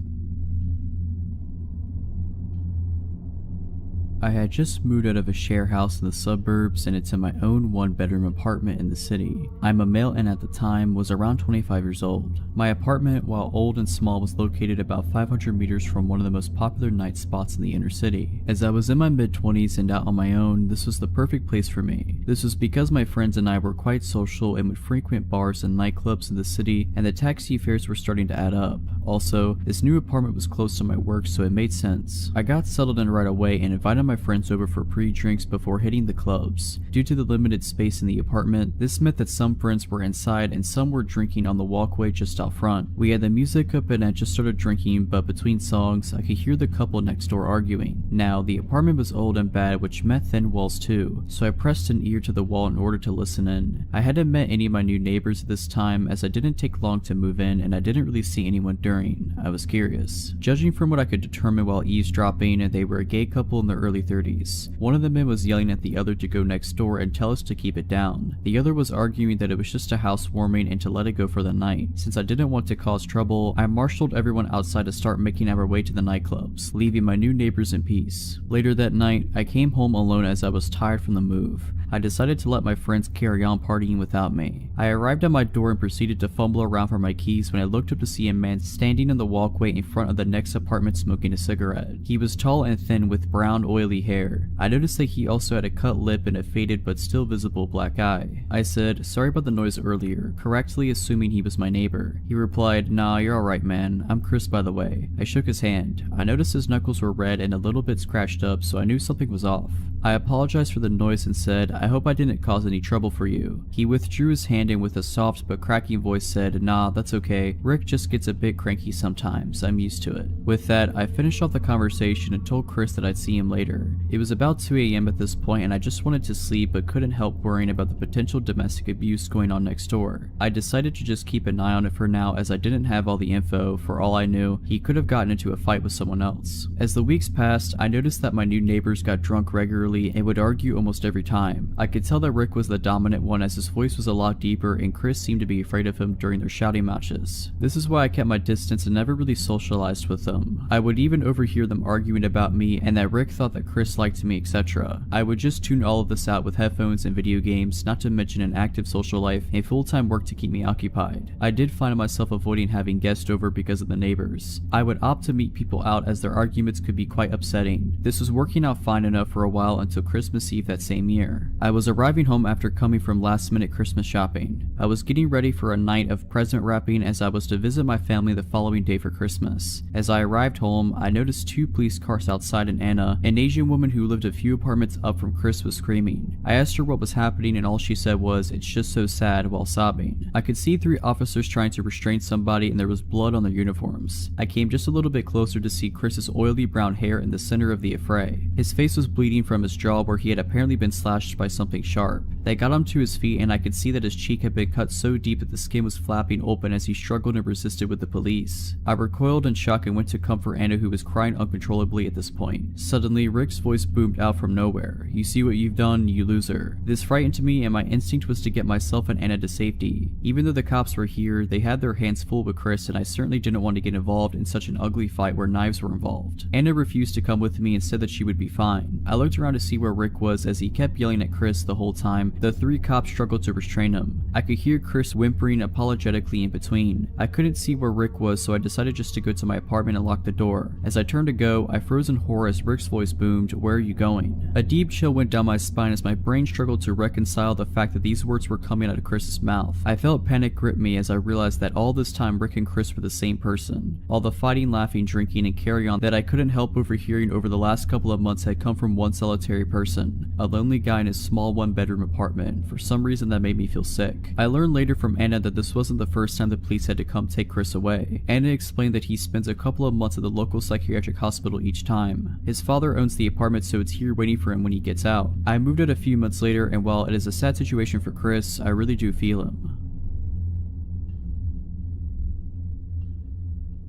I had just moved out of a share house in the suburbs and into my own one-bedroom apartment in the city. I'm a male and at the time was around 25 years old. My apartment, while old and small, was located about 500 meters from one of the most popular night spots in the inner city. As I was in my mid-20s and out on my own, this was the perfect place for me. This was because my friends and I were quite social and would frequent bars and nightclubs in the city, and the taxi fares were starting to add up. Also, this new apartment was close to my work, so it made sense. I got settled in right away and invited my friends over for pre-drinks before hitting the clubs. Due to the limited space in the apartment, this meant that some friends were inside and some were drinking on the walkway just out front. We had the music up and I just started drinking, but between songs, I could hear the couple next door arguing. Now, the apartment was old and bad, which meant thin walls too, so I pressed an ear to the wall in order to listen in. I hadn't met any of my new neighbors at this time, as I didn't take long to move in and I didn't really see anyone during. I was curious. Judging from what I could determine while eavesdropping, they were a gay couple in their early 30s. One of the men was yelling at the other to go next door and tell us to keep it down. The other was arguing that it was just a housewarming and to let it go for the night. Since I didn't want to cause trouble, I marshaled everyone outside to start making our way to the nightclubs, leaving my new neighbors in peace. Later that night, I came home alone as I was tired from the move. I decided to let my friends carry on partying without me. I arrived at my door and proceeded to fumble around for my keys when I looked up to see a man standing in the walkway in front of the next apartment smoking a cigarette. He was tall and thin with brown oily hair. I noticed that he also had a cut lip and a faded but still visible black eye. I said, "Sorry about the noise earlier," correctly assuming he was my neighbor. He replied, "Nah, you're alright man, I'm Chris by the way." I shook his hand. I noticed his knuckles were red and a little bit scratched up, so I knew something was off. I apologized for the noise and said, "I hope I didn't cause any trouble for you." He withdrew his hand and with a soft but cracking voice said, "Nah, that's okay. Rick just gets a bit cranky sometimes. I'm used to it." With that, I finished off the conversation and told Chris that I'd see him later. It was about 2 a.m. at this point and I just wanted to sleep but couldn't help worrying about the potential domestic abuse going on next door. I decided to just keep an eye on it for now as I didn't have all the info. For all I knew, he could have gotten into a fight with someone else. As the weeks passed, I noticed that my new neighbors got drunk regularly and would argue almost every time. I could tell that Rick was the dominant one as his voice was a lot deeper and Chris seemed to be afraid of him during their shouting matches. This is why I kept my distance and never really socialized with them. I would even overhear them arguing about me and that Rick thought that Chris liked me, etc. I would just tune all of this out with headphones and video games, not to mention an active social life and full-time work to keep me occupied. I did find myself avoiding having guests over because of the neighbors. I would opt to meet people out as their arguments could be quite upsetting. This was working out fine enough for a while until Christmas Eve that same year. I was arriving home after coming from last-minute Christmas shopping. I was getting ready for a night of present wrapping as I was to visit my family the following day for Christmas. As I arrived home, I noticed 2 police cars outside and Anna, an Asian woman who lived a few apartments up from Chris, was screaming. I asked her what was happening and all she said was, "It's just so sad," while sobbing. I could see 3 officers trying to restrain somebody and there was blood on their uniforms. I came just a little bit closer to see Chris's oily brown hair in the center of the affray. His face was bleeding from his jaw where he had apparently been slashed by something sharp. They got him to his feet and I could see that his cheek had been cut so deep that the skin was flapping open as he struggled and resisted with the police. I recoiled in shock and went to comfort Anna, who was crying uncontrollably at this point. Suddenly, Rick's voice boomed out from nowhere. "You see what you've done, you loser." This frightened me and my instinct was to get myself and Anna to safety. Even though the cops were here, they had their hands full with Chris and I certainly didn't want to get involved in such an ugly fight where knives were involved. Anna refused to come with me and said that she would be fine. I looked around to see where Rick was as he kept yelling at Chris the whole time. The 3 cops struggled to restrain him. I could hear Chris whimpering apologetically in between. I couldn't see where Rick was, so I decided just to go to my apartment and lock the door. As I turned to go, I froze in horror as Rick's voice boomed, "Where are you going?" A deep chill went down my spine as my brain struggled to reconcile the fact that these words were coming out of Chris's mouth. I felt panic grip me as I realized that all this time Rick and Chris were the same person. All the fighting, laughing, drinking, and carry on that I couldn't help overhearing over the last couple of months had come from one solitary person, a lonely guy in his small 1-bedroom apartment. For some reason that made me feel sick. I learned later from Anna that this wasn't the first time the police had to come take Chris away. Anna explained that he spends a couple of months at the local psychiatric hospital each time. His father owns the apartment, so it's here waiting for him when he gets out. I moved out a few months later, and while it is a sad situation for Chris, I really do feel him.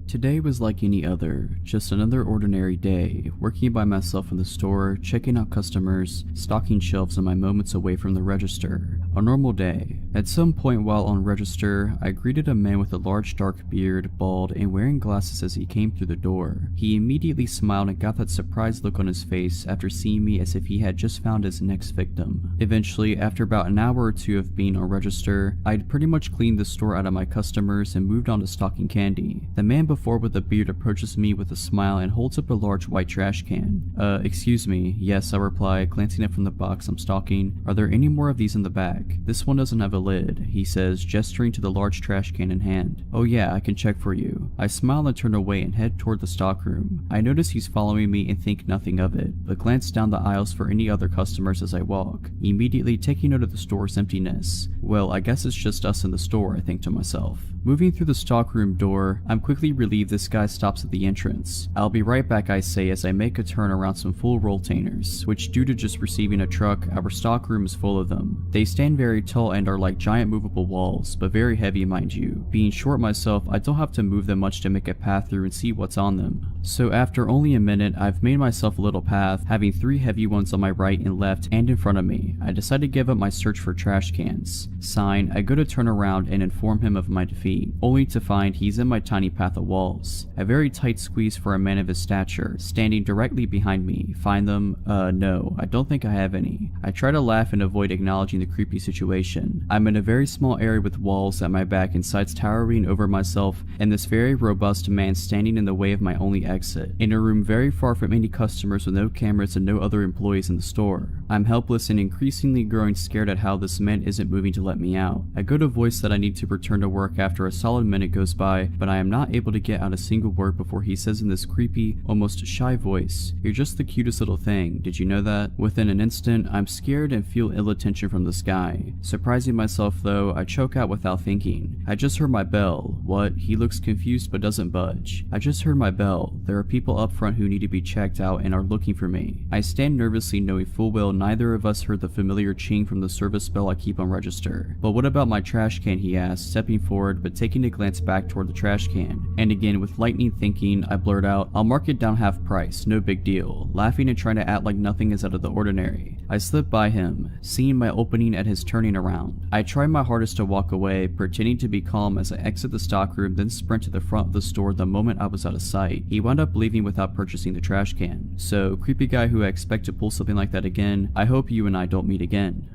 Today was like any other, just another ordinary day, working by myself in the store, checking out customers, stocking shelves and my moments away from the register. A normal day. At some point while on register, I greeted a man with a large dark beard, bald, and wearing glasses as he came through the door. He immediately smiled and got that surprised look on his face after seeing me as if he had just found his next victim. Eventually, after about an hour or 2 of being on register, I'd pretty much cleaned the store out of my customers and moved on to stocking candy. The man before before with a beard approaches me with a smile and holds up a large white trash can. Excuse me. Yes, I reply, glancing up from the box I'm stalking. Are there any more of these in the back? This one doesn't have a lid, he says, gesturing to the large trash can in hand. Oh yeah, I can check for you. I smile and turn away and head toward the stockroom. I notice he's following me and think nothing of it, but glance down the aisles for any other customers as I walk, immediately taking note of the store's emptiness. Well, I guess it's just us in the store, I think to myself. Moving through the stockroom door, I'm quickly relieved this guy stops at the entrance. I'll be right back, I say as I make a turn around some full rolltainers, which due to just receiving a truck, our stockroom is full of them. They stand very tall and are like giant movable walls, but very heavy mind you. Being short myself, I don't have to move them much to make a path through and see what's on them. So after only a minute, I've made myself a little path, having 3 heavy ones on my right and left and in front of me. I decide to give up my search for trash cans. Sign, I go to turn around and inform him of my defeat, only to find he's in my tiny path of walls. A very tight squeeze for a man of his stature, standing directly behind me. Find them? No, I don't think I have any. I try to laugh and avoid acknowledging the creepy situation. I'm in a very small area with walls at my back and sides towering over myself, and this very robust man standing in the way of my only exit. In a room very far from any customers with no cameras and no other employees in the store. I'm helpless and increasingly growing scared at how this man isn't moving to let me out. I go to voice that I need to return to work after a solid minute goes by, but I am not able to get out a single word before he says in this creepy, almost shy voice, "You're just the cutest little thing, did you know that?" Within an instant, I'm scared and feel ill attention from this guy. Surprising myself though, I choke out without thinking. I just heard my bell. What? He looks confused but doesn't budge. I just heard my bell. There are people up front who need to be checked out and are looking for me. I stand nervously knowing full well neither of us heard the familiar ching from the service bell I keep on register. But what about my trash can, he asks, stepping forward but taking a glance back toward the trash can. And again, with lightning thinking, I blurt out, "I'll mark it down half price, no big deal," laughing and trying to act like nothing is out of the ordinary. I slip by him, seeing my opening at his turning around. I try my hardest to walk away, pretending to be calm as I exit the stockroom, then sprint to the front of the store the moment I was out of sight. He wound up leaving without purchasing the trash can. So, creepy guy who I expect to pull something like that again, I hope you and I don't meet again.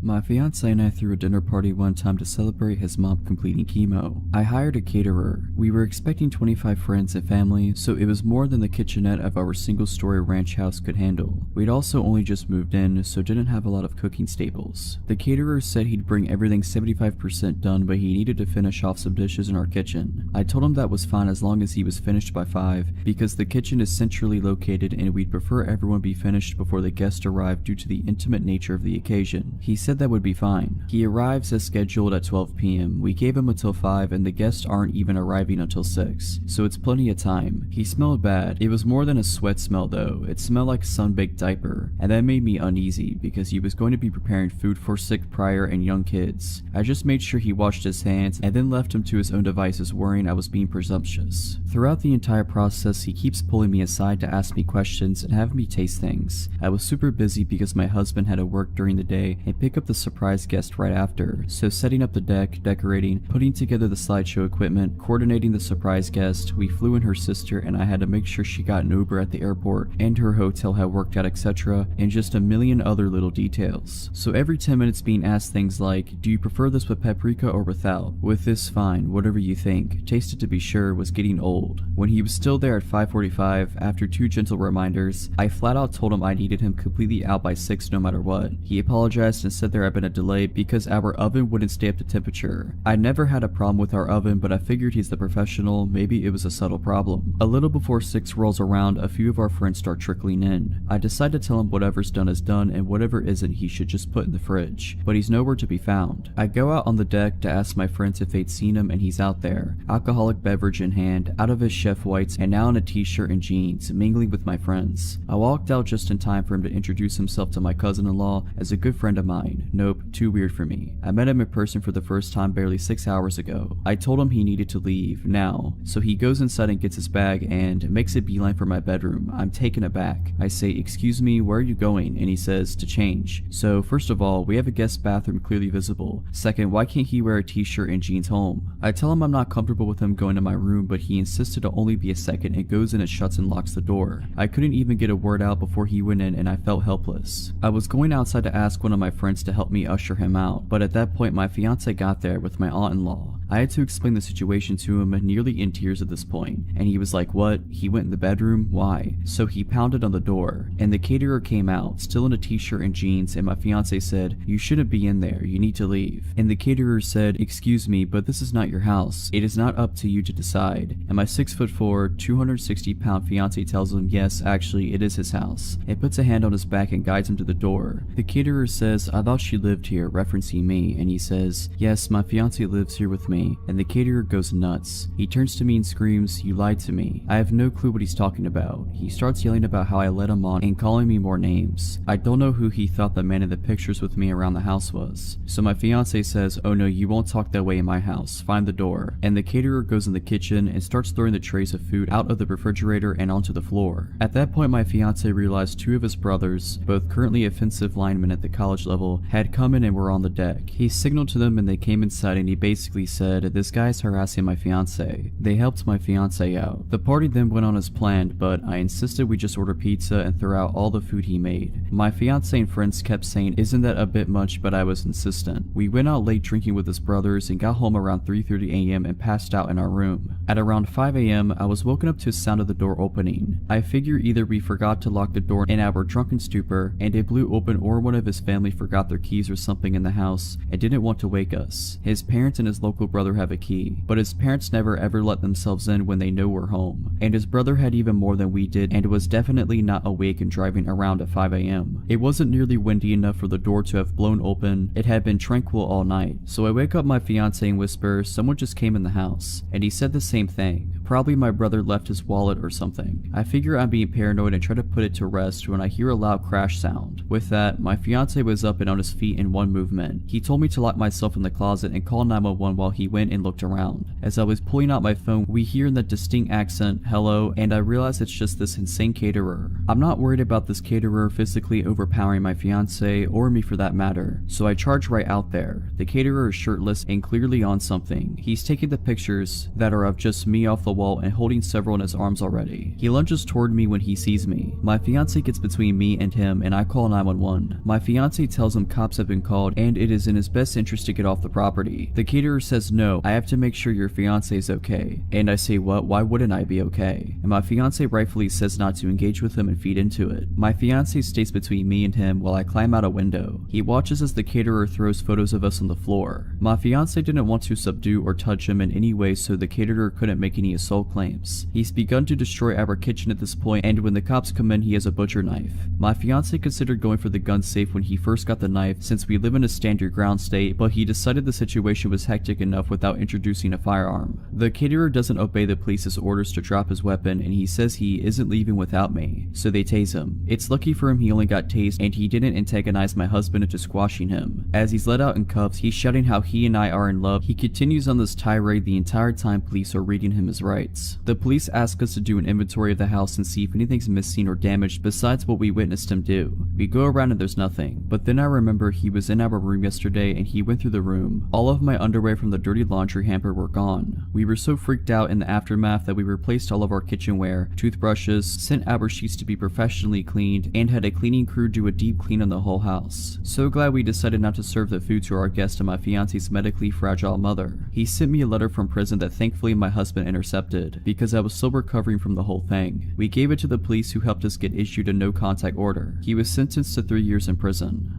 My fiance and I threw a dinner party one time to celebrate his mom completing chemo. I hired a caterer. We were expecting 25 friends and family, so it was more than the kitchenette of our single-story ranch house could handle. We'd also only just moved in, so didn't have a lot of cooking staples. The caterer said he'd bring everything 75% done, but he needed to finish off some dishes in our kitchen. I told him that was fine as long as he was finished by 5, because the kitchen is centrally located and we'd prefer everyone be finished before the guests arrive due to the intimate nature of the occasion. He said that would be fine. He arrives as scheduled at 12 p.m. We gave him until 5 and the guests aren't even arriving until 6, so it's plenty of time. He smelled bad. It was more than a sweat smell though. It smelled like sun-baked diaper, and that made me uneasy because he was going to be preparing food for sick prior and young kids. I just made sure he washed his hands and then left him to his own devices, worrying I was being presumptuous. Throughout the entire process, he keeps pulling me aside to ask me questions and have me taste things. I was super busy because my husband had to work during the day and pick up the surprise guest right after, so setting up the deck, decorating, putting together the slideshow equipment, coordinating the surprise guest, we flew in her sister and I had to make sure she got an Uber at the airport and her hotel had worked out, etc., and just a million other little details. So every 10 minutes being asked things like, "Do you prefer this with paprika or without? With this, fine, whatever you think. Taste it to be sure," was getting old. When he was still there at 5:45, after 2 gentle reminders, I flat out told him I needed him completely out by 6 no matter what. He apologized and said there had been a delay because our oven wouldn't stay up to temperature. I never had a problem with our oven, but I figured he's the professional, maybe it was a subtle problem. A little before 6 rolls around, a few of our friends start trickling in. I decide to tell him whatever's done is done and whatever isn't he should just put in the fridge, but he's nowhere to be found. I go out on the deck to ask my friends if they'd seen him and he's out there, alcoholic beverage in hand, out of his chef whites and now in a t-shirt and jeans, mingling with my friends. I walked out just in time for him to introduce himself to my cousin-in-law as a good friend of mine. Nope, too weird for me. I met him in person for the first time barely 6 hours ago. I told him he needed to leave, now, so he goes inside and gets his bag and makes a beeline for my bedroom. I'm taken aback. I say, "Excuse me, where are you going?" And he says, "To change." So first of all, we have a guest bathroom clearly visible. Second, why can't he wear a t-shirt and jeans home? I tell him I'm not comfortable with him going to my room, but he insisted to only be a second and goes in and shuts and locks the door. I couldn't even get a word out before he went in and I felt helpless. I was going outside to ask one of my friends to help me usher him out, but at that point my fiance got there with my aunt-in-law. I had to explain the situation to him, nearly in tears at this point, and he was like, "What? He went in the bedroom? Why?" So he pounded on the door, and the caterer came out, still in a t-shirt and jeans, and my fiance said, "You shouldn't be in there, you need to leave." And the caterer said, "Excuse me, but this is not your house. It is not up to you to decide." And my 6'4", 260-pound fiance tells him, yes, actually, it is his house, and puts a hand on his back and guides him to the door. The caterer says, "I thought she lived here," referencing me, and he says, "Yes, my fiance lives here with me." And the caterer goes nuts. He turns to me and screams, "You lied to me." I have no clue what he's talking about. He starts yelling about how I let him on and calling me more names. I don't know who he thought the man in the pictures with me around the house was. So my fiance says, "Oh no, you won't talk that way in my house. Find the door." And the caterer goes in the kitchen and starts throwing the trays of food out of the refrigerator and onto the floor. At that point my fiance realized two of his brothers, both currently offensive linemen at the college level, had come in and were on the deck. He signaled to them and they came inside, and he basically said, "This guy's harassing my fiance." They helped my fiance out. The party then went on as planned, but I insisted we just order pizza and throw out all the food he made. My fiance and friends kept saying, "Isn't that a bit much?" but I was insistent. We went out late drinking with his brothers and got home around 3:30 a.m. and passed out in our room. At around 5 a.m. I was woken up to the sound of the door opening. I figure either we forgot to lock the door in our drunken stupor and it blew open, or one of his family forgot their keys or something in the house and didn't want to wake us. His parents and his local brother have a key, but his parents never ever let themselves in when they know we're home. And his brother had even more than we did and was definitely not awake and driving around at 5 a.m. It wasn't nearly windy enough for the door to have blown open. It had been tranquil all night. So I wake up my fiance and whisper, "Someone just came in the house." And he said the same thing. Probably my brother left his wallet or something. I figure I'm being paranoid and try to put it to rest when I hear a loud crash sound. With that, my fiance was up and on his feet in one movement. He told me to lock myself in the closet and call 911 while he went and looked around. As I was pulling out my phone, we hear in that distinct accent, "Hello," and I realize it's just this insane caterer. I'm not worried about this caterer physically overpowering my fiance, or me for that matter, so I charge right out there. The caterer is shirtless and clearly on something. He's taking the pictures that are of just me off the wall and holding several in his arms already. He lunges toward me when he sees me. My fiance gets between me and him and I call 911. My fiance tells him cops have been called and it is in his best interest to get off the property. The caterer says, "No, I have to make sure your fiance is okay." And I say, "What? Why wouldn't I be okay?" And my fiance rightfully says not to engage with him and feed into it. My fiance stays between me and him while I climb out a window. He watches as the caterer throws photos of us on the floor. My fiance didn't want to subdue or touch him in any way, so the caterer couldn't make any assault claims. He's begun to destroy our kitchen at this point, and when the cops come in, he has a butcher knife. My fiance considered going for the gun safe when he first got the knife, since we live in a stand your ground state, but he decided the situation was hectic enough without introducing a firearm. The caterer doesn't obey the police's orders to drop his weapon, and he says he isn't leaving without me, so they tase him. It's lucky for him he only got tased and he didn't antagonize my husband into squashing him. As he's let out in cuffs, he's shouting how he and I are in love. He continues on this tirade the entire time police are reading him his rights. The police ask us to do an inventory of the house and see if anything's missing or damaged besides what we witnessed him do. We go around and there's nothing, but then I remember he was in our room yesterday and he went through the room. All of my underwear from the dirty laundry hamper were gone. We were so freaked out in the aftermath that we replaced all of our kitchenware, toothbrushes, sent our sheets to be professionally cleaned, and had a cleaning crew do a deep clean on the whole house. So glad we decided not to serve the food to our guest and my fiance's medically fragile mother. He sent me a letter from prison that thankfully my husband intercepted, because I was still recovering from the whole thing. We gave it to the police, who helped us get issued a no contact order. He was sentenced to 3 years in prison.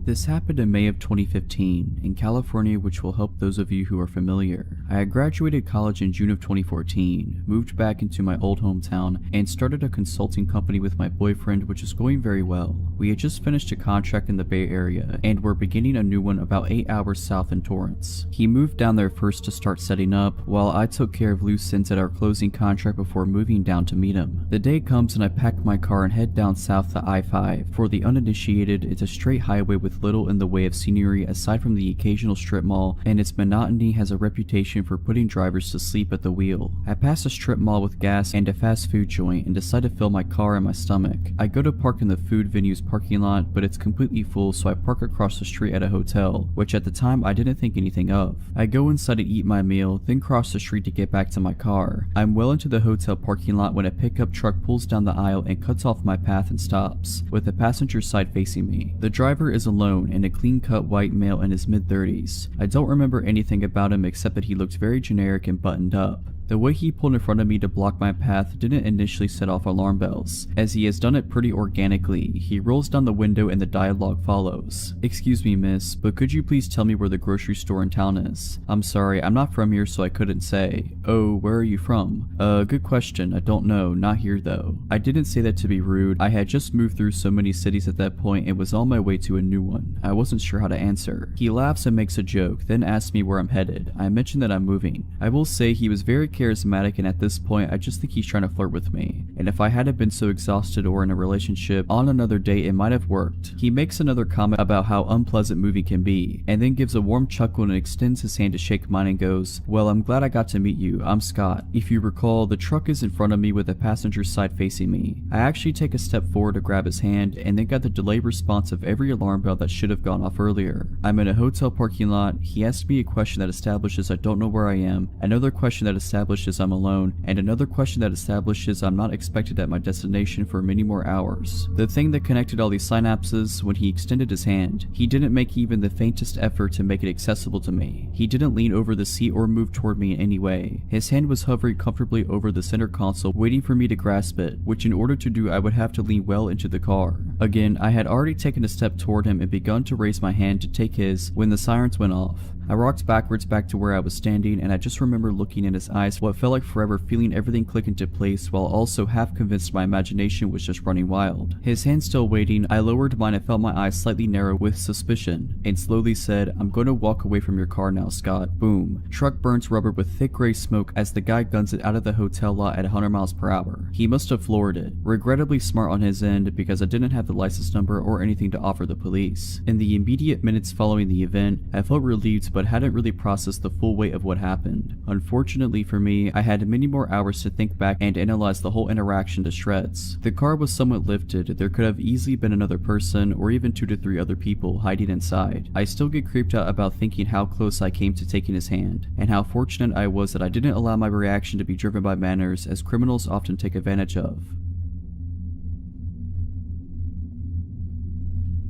This happened in May of 2015 in California, which will help those of you who are familiar. I had graduated college in June of 2014, moved back into my old hometown, and started a consulting company with my boyfriend, which is going very well. We had just finished a contract in the Bay Area and were beginning a new one about 8 hours south in Torrance. He moved down there first to start setting up, while I took care of loose ends at our closing contract before moving down to meet him. The day comes and I pack my car and head down south to I-5. For the uninitiated, it's a straight highway with with little in the way of scenery aside from the occasional strip mall, and its monotony has a reputation for putting drivers to sleep at the wheel. I pass a strip mall with gas and a fast food joint and decide to fill my car and my stomach. I go to park in the food venue's parking lot, but it's completely full, so I park across the street at a hotel, which at the time I didn't think anything of. I go inside to eat my meal, then cross the street to get back to my car. I'm well into the hotel parking lot when a pickup truck pulls down the aisle and cuts off my path and stops, with the passenger side facing me. The driver is alone and a clean-cut white male in his mid-30s. I don't remember anything about him except that he looked very generic and buttoned up. The way he pulled in front of me to block my path didn't initially set off alarm bells, as he has done it pretty organically. He rolls down the window and the dialogue follows. "Excuse me, miss, but could you please tell me where the grocery store in town is?" "I'm sorry, I'm not from here, so I couldn't say." "Oh, where are you from?" Good question, I don't know, not here though." I didn't say that to be rude. I had just moved through so many cities at that point and was on my way to a new one. I wasn't sure how to answer. He laughs and makes a joke, then asks me where I'm headed. I mention that I'm moving. I will say he was very charismatic, and at this point I just think he's trying to flirt with me, and if I hadn't been so exhausted or in a relationship, on another date it might have worked. He makes another comment about how unpleasant moving can be, and then gives a warm chuckle and extends his hand to shake mine and goes, "Well, I'm glad I got to meet you. I'm Scott." If you recall, the truck is in front of me with the passenger side facing me. I actually take a step forward to grab his hand, and then got the delayed response of every alarm bell that should have gone off earlier. I'm in a hotel parking lot. He asks me a question that establishes I don't know where I am, another question that establishes I'm alone, and another question that establishes I'm not expected at my destination for many more hours. The thing that connected all these synapses, when he extended his hand, he didn't make even the faintest effort to make it accessible to me. He didn't lean over the seat or move toward me in any way. His hand was hovering comfortably over the center console, waiting for me to grasp it, which in order to do I would have to lean well into the car. Again, I had already taken a step toward him and begun to raise my hand to take his when the sirens went off. I rocked backwards back to where I was standing, and I just remember looking in his eyes what felt like forever, feeling everything click into place while also half convinced my imagination was just running wild. His hand still waiting, I lowered mine and felt my eyes slightly narrow with suspicion, and slowly said, "I'm going to walk away from your car now, Scott." Boom. Truck burns rubber with thick gray smoke as the guy guns it out of the hotel lot at 100 miles per hour. He must have floored it. Regrettably smart on his end, because I didn't have the license number or anything to offer the police. In the immediate minutes following the event, I felt relieved but hadn't really processed the full weight of what happened. Unfortunately for me, I had many more hours to think back and analyze the whole interaction to shreds. The car was somewhat lifted. There could have easily been another person or even 2 to 3 other people hiding inside. I still get creeped out about thinking how close I came to taking his hand, and how fortunate I was that I didn't allow my reaction to be driven by manners, as criminals often take advantage of.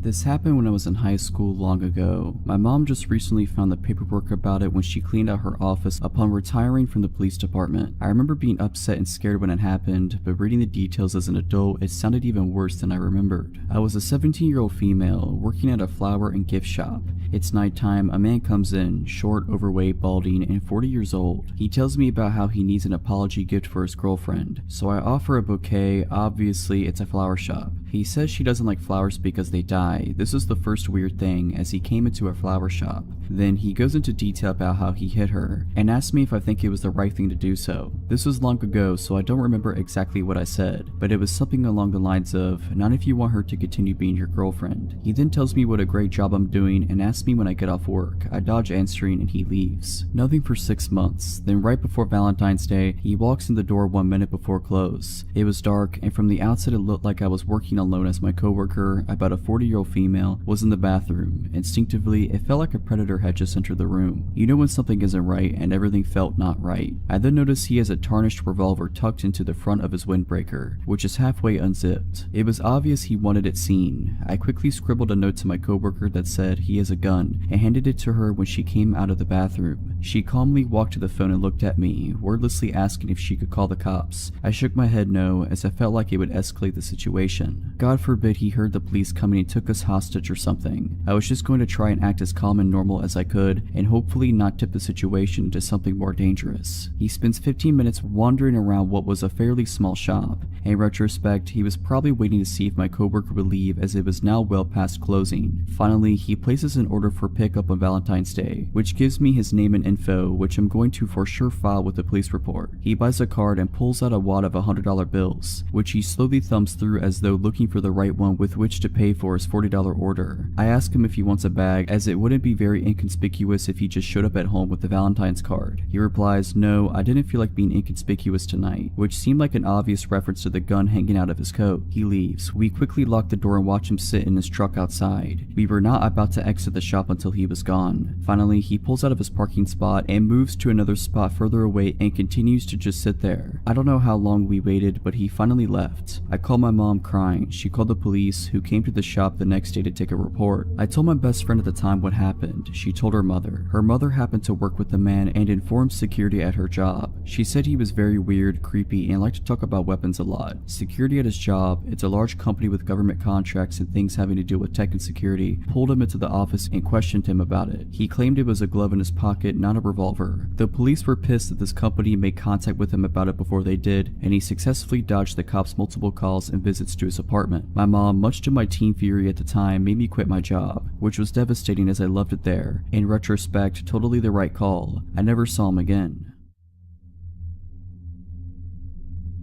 This happened when I was in high school long ago. My mom just recently found the paperwork about it when she cleaned out her office upon retiring from the police department. I remember being upset and scared when it happened, but reading the details as an adult, it sounded even worse than I remembered. I was a 17-year-old female working at a flower and gift shop. It's nighttime. A man comes in, short, overweight, balding, and 40 years old. He tells me about how he needs an apology gift for his girlfriend, so I offer a bouquet. Obviously, it's a flower shop. He says she doesn't like flowers because they die. This is the first weird thing, as he came into a flower shop. Then he goes into detail about how he hit her, and asks me if I think it was the right thing to do so. This was long ago, so I don't remember exactly what I said, but it was something along the lines of, "Not if you want her to continue being your girlfriend." He then tells me what a great job I'm doing and asks me when I get off work. I dodge answering and he leaves. Nothing for 6 months. Then right before Valentine's Day, he walks in the door 1 minute before close. It was dark, and from the outside it looked like I was working alone, as my coworker, about a 40-year-old female, was in the bathroom. Instinctively, it felt like a predator had just entered the room. You know when something isn't right, and everything felt not right. I then noticed he has a tarnished revolver tucked into the front of his windbreaker, which is halfway unzipped. It was obvious he wanted it seen. I quickly scribbled a note to my coworker that said he has a gun, and handed it to her when she came out of the bathroom. She calmly walked to the phone and looked at me, wordlessly asking if she could call the cops. I shook my head no, as I felt like it would escalate the situation. God forbid he heard the police coming and took us hostage or something. I was just going to try and act as calm and normal as I could, and hopefully not tip the situation into something more dangerous. He spends 15 minutes wandering around what was a fairly small shop. In retrospect, he was probably waiting to see if my coworker would leave as it was now well past closing. Finally, he places an order for pickup on Valentine's Day, which gives me his name and info, which I'm going to for sure file with the police report. He buys a card and pulls out a wad of $100 bills, which he slowly thumbs through as though looking for the right one with which to pay for his $40 order. I ask him if he wants a bag, as it wouldn't be very inconspicuous if he just showed up at home with the Valentine's card. He replies, "No, I didn't feel like being inconspicuous tonight," which seemed like an obvious reference to the gun hanging out of his coat. He leaves. We quickly lock the door and watch him sit in his truck outside. We were not about to exit the shop until he was gone. Finally, he pulls out of his parking spot and moves to another spot further away and continues to just sit there. I don't know how long we waited, but he finally left. I called my mom crying. She called the police, who came to the shop the next day to take a report. I told my best friend at the time what happened. She told her mother. Her mother happened to work with the man and informed security at her job. She said he was very weird, creepy, and liked to talk about weapons a lot. Security at his job, it's a large company with government contracts and things having to do with tech and security, pulled him into the office and questioned him about it. He claimed it was a glove in his pocket, not a revolver. The police were pissed that this company made contact with him about it before they did, and he successfully dodged the cops' multiple calls and visits to his apartment. My mom, much to my teen fury at the time, made me quit my job, which was devastating as I loved it there. In retrospect, totally the right call. I never saw him again.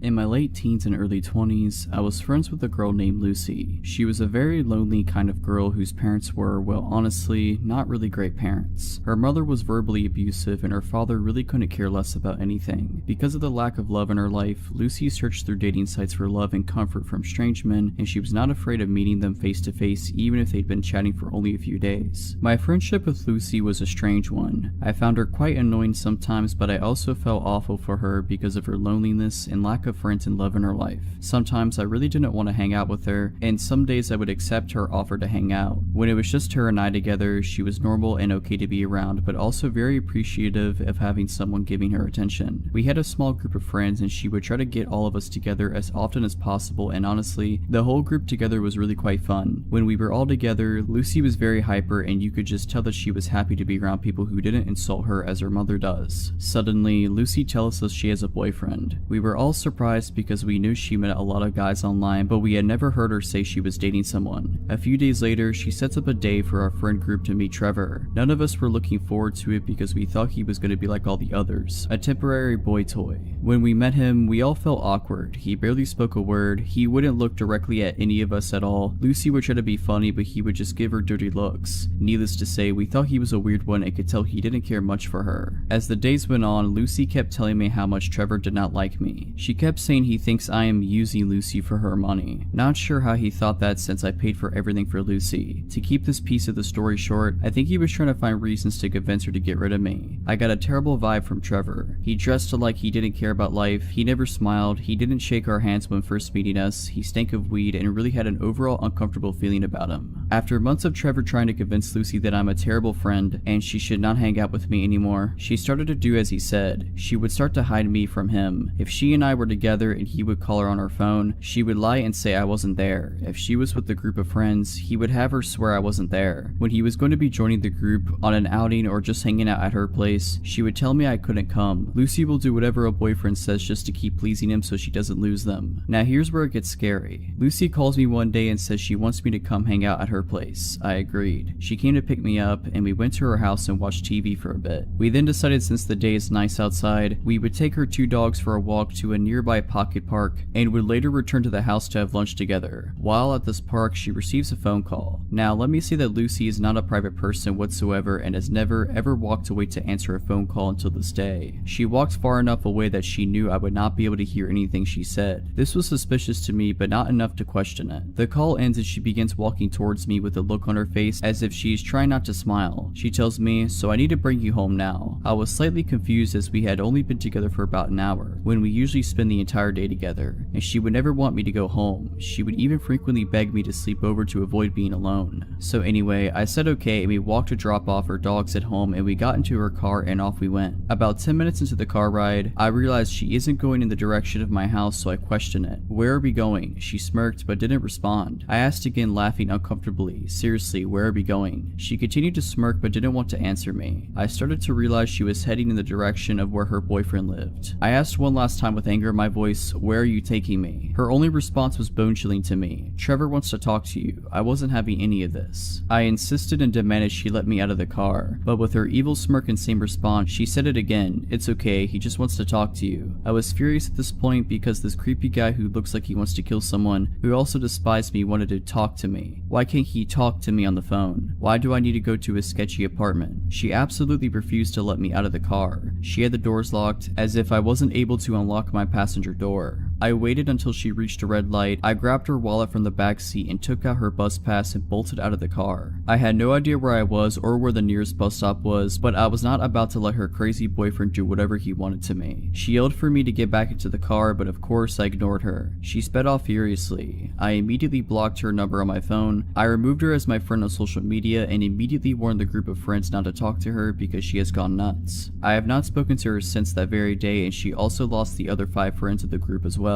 In my late teens and early 20s, I was friends with a girl named Lucy. She was a very lonely kind of girl whose parents were, well, honestly, not really great parents. Her mother was verbally abusive and her father really couldn't care less about anything. Because of the lack of love in her life, Lucy searched through dating sites for love and comfort from strange men, and she was not afraid of meeting them face to face even if they'd been chatting for only a few days. My friendship with Lucy was a strange one. I found her quite annoying sometimes, but I also felt awful for her because of her loneliness and lack of friends and love in her life. Sometimes I really didn't want to hang out with her, and some days I would accept her offer to hang out. When it was just her and I together, she was normal and okay to be around, but also very appreciative of having someone giving her attention. We had a small group of friends and she would try to get all of us together as often as possible, and honestly, the whole group together was really quite fun. When we were all together, Lucy was very hyper and you could just tell that she was happy to be around people who didn't insult her as her mother does. Suddenly, Lucy tells us she has a boyfriend. We were all surprised because we knew she met a lot of guys online, but we had never heard her say she was dating someone. A few days later, she sets up a day for our friend group to meet Trevor. None of us were looking forward to it because we thought he was going to be like all the others, a temporary boy toy. When we met him, we all felt awkward. He barely spoke a word. He wouldn't look directly at any of us at all. Lucy would try to be funny, but he would just give her dirty looks. Needless to say, we thought he was a weird one and could tell he didn't care much for her. As the days went on, Lucy kept telling me how much Trevor did not like me. She kept saying he thinks I am using Lucy for her money. Not sure how he thought that since I paid for everything for Lucy. To keep this piece of the story short, I think he was trying to find reasons to convince her to get rid of me. I got a terrible vibe from Trevor. He dressed like he didn't care about life, he never smiled, he didn't shake our hands when first meeting us, he stank of weed and really had an overall uncomfortable feeling about him. After months of Trevor trying to convince Lucy that I'm a terrible friend and she should not hang out with me anymore, she started to do as he said. She would start to hide me from him. If she and I were together and he would call her on her phone, she would lie and say I wasn't there. If she was with a group of friends, he would have her swear I wasn't there. When he was going to be joining the group on an outing or just hanging out at her place, she would tell me I couldn't come. Lucy will do whatever a boyfriend says just to keep pleasing him so she doesn't lose them. Now here's where it gets scary. Lucy calls me one day and says she wants me to come hang out at her place. I agreed. She came to pick me up and we went to her house and watched TV for a bit. We then decided since the day is nice outside, we would take her two dogs for a walk to a nearby pocket park and would later return to the house to have lunch together. While at this park, she receives a phone call. Now let me say that Lucy is not a private person whatsoever and has never ever walked away to answer a phone call until this day. She walked far enough away that she knew I would not be able to hear anything she said. This was suspicious to me, but not enough to question it. The call ends and she begins walking towards me with a look on her face as if she is trying not to smile. She tells me, "So I need to bring you home now." I was slightly confused as we had only been together for about an hour, when we usually spend the entire day together, and she would never want me to go home. She would even frequently beg me to sleep over to avoid being alone. So anyway, I said okay and we walked to drop off her dogs at home and we got into her car and off we went. About 10 minutes into the car ride, I realized she isn't going in the direction of my house, so I questioned it. "Where are we going?" She smirked but didn't respond. I asked again, laughing uncomfortably. "Seriously, where are we going?" She continued to smirk but didn't want to answer me. I started to realize she was heading in the direction of where her boyfriend lived. I asked one last time with anger in my voice, "Where are you taking me?" Her only response was bone-chilling to me. "Trevor wants to talk to you." I wasn't having any of this. I insisted and demanded she let me out of the car, but with her evil smirk and same response, she said it again, "It's okay, he just wants to talk to you." I was furious at this point because this creepy guy who looks like he wants to kill someone, who also despised me, wanted to talk to me. Why can't he talk to me on the phone? Why do I need to go to his sketchy apartment? She absolutely refused to let me out of the car. She had the doors locked, as if I wasn't able to unlock my passenger door. I waited until she reached a red light. I grabbed her wallet from the back seat and took out her bus pass and bolted out of the car. I had no idea where I was or where the nearest bus stop was, but I was not about to let her crazy boyfriend do whatever he wanted to me. She yelled for me to get back into the car, but of course I ignored her. She sped off furiously. I immediately blocked her number on my phone. I removed her as my friend on social media and immediately warned the group of friends not to talk to her because she has gone nuts. I have not spoken to her since that very day, and she also lost the other 5 friends of the group as well.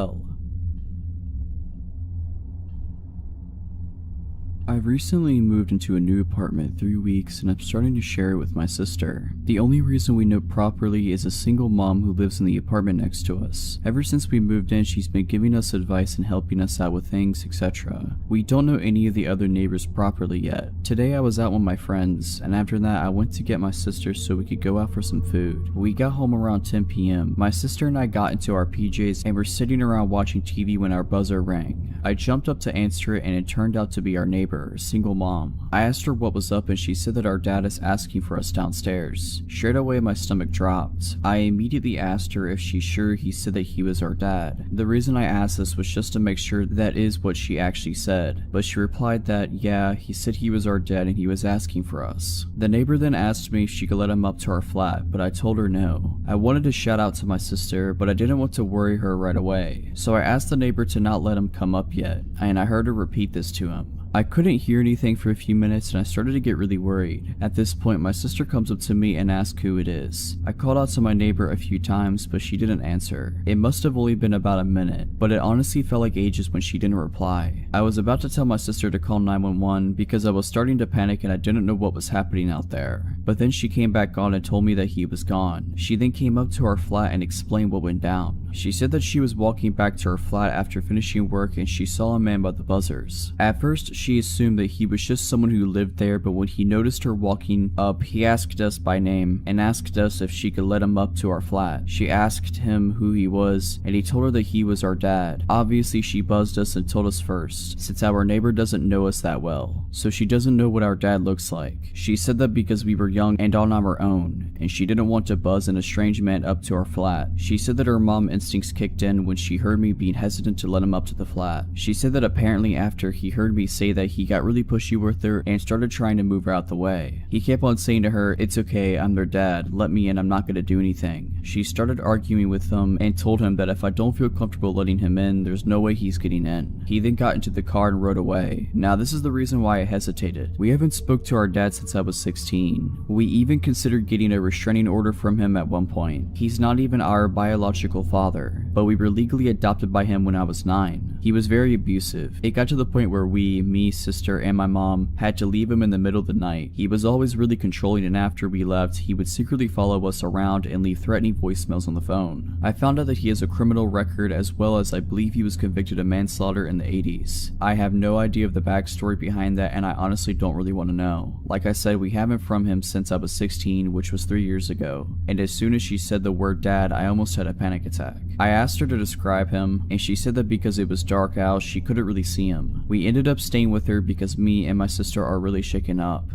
I've recently moved into a new apartment 3 weeks and I'm starting to share it with my sister. The only reason we know properly is a single mom who lives in the apartment next to us. Ever since we moved in, she's been giving us advice and helping us out with things, etc. We don't know any of the other neighbors properly yet. Today I was out with my friends, and after that I went to get my sister so we could go out for some food. We got home around 10 p.m. My sister and I got into our PJs and were sitting around watching TV when our buzzer rang. I jumped up to answer it and it turned out to be our neighbor, a single mom. I asked her what was up and she said that our dad is asking for us downstairs. Straight away my stomach dropped. I immediately asked her if she's sure he said that he was our dad. The reason I asked this was just to make sure that is what she actually said, but she replied that yeah, he said he was our dad and he was asking for us. The neighbor then asked me if she could let him up to our flat, but I told her no. I wanted to shout out to my sister, but I didn't want to worry her right away, so I asked the neighbor to not let him come up yet, and I heard her repeat this to him. I couldn't hear anything for a few minutes and I started to get really worried. At this point, my sister comes up to me and asks who it is. I called out to my neighbor a few times, but she didn't answer. It must have only been about a minute, but it honestly felt like ages when she didn't reply. I was about to tell my sister to call 911 because I was starting to panic and I didn't know what was happening out there. But then she came back on and told me that he was gone. She then came up to our flat and explained what went down. She said that she was walking back to her flat after finishing work and she saw a man by the buzzers. At first, she assumed that he was just someone who lived there, but when he noticed her walking up, he asked us by name and asked us if she could let him up to our flat. She asked him who he was, and he told her that he was our dad. Obviously, she buzzed us and told us first, since our neighbor doesn't know us that well, so she doesn't know what our dad looks like. She said that because we were young and on our own, and she didn't want to buzz an estranged man up to our flat. She said that her mom instincts kicked in when she heard me being hesitant to let him up to the flat. She said that apparently after he heard me say that he got really pushy with her and started trying to move her out the way. He kept on saying to her, "It's okay, I'm their dad, let me in, I'm not gonna do anything." She started arguing with him and told him that if I don't feel comfortable letting him in, there's no way he's getting in. He then got into the car and rode away. Now this is the reason why I hesitated. We haven't spoke to our dad since I was 16. We even considered getting a restraining order from him at one point. He's not even our biological father, but we were legally adopted by him when I was 9. He was very abusive. It got to the point where me, sister, and my mom had to leave him in the middle of the night. He was always really controlling, and after we left, he would secretly follow us around and leave threatening voicemails on the phone. I found out that he has a criminal record, as well as I believe he was convicted of manslaughter in the 80s. I have no idea of the backstory behind that, and I honestly don't really want to know. Like I said, we haven't from him since I was 16, which was 3 years ago, and as soon as she said the word dad, I almost had a panic attack. I asked her to describe him, and she said that because it was dark out, she couldn't really see him. We ended up staying with her because me and my sister are really shaken up.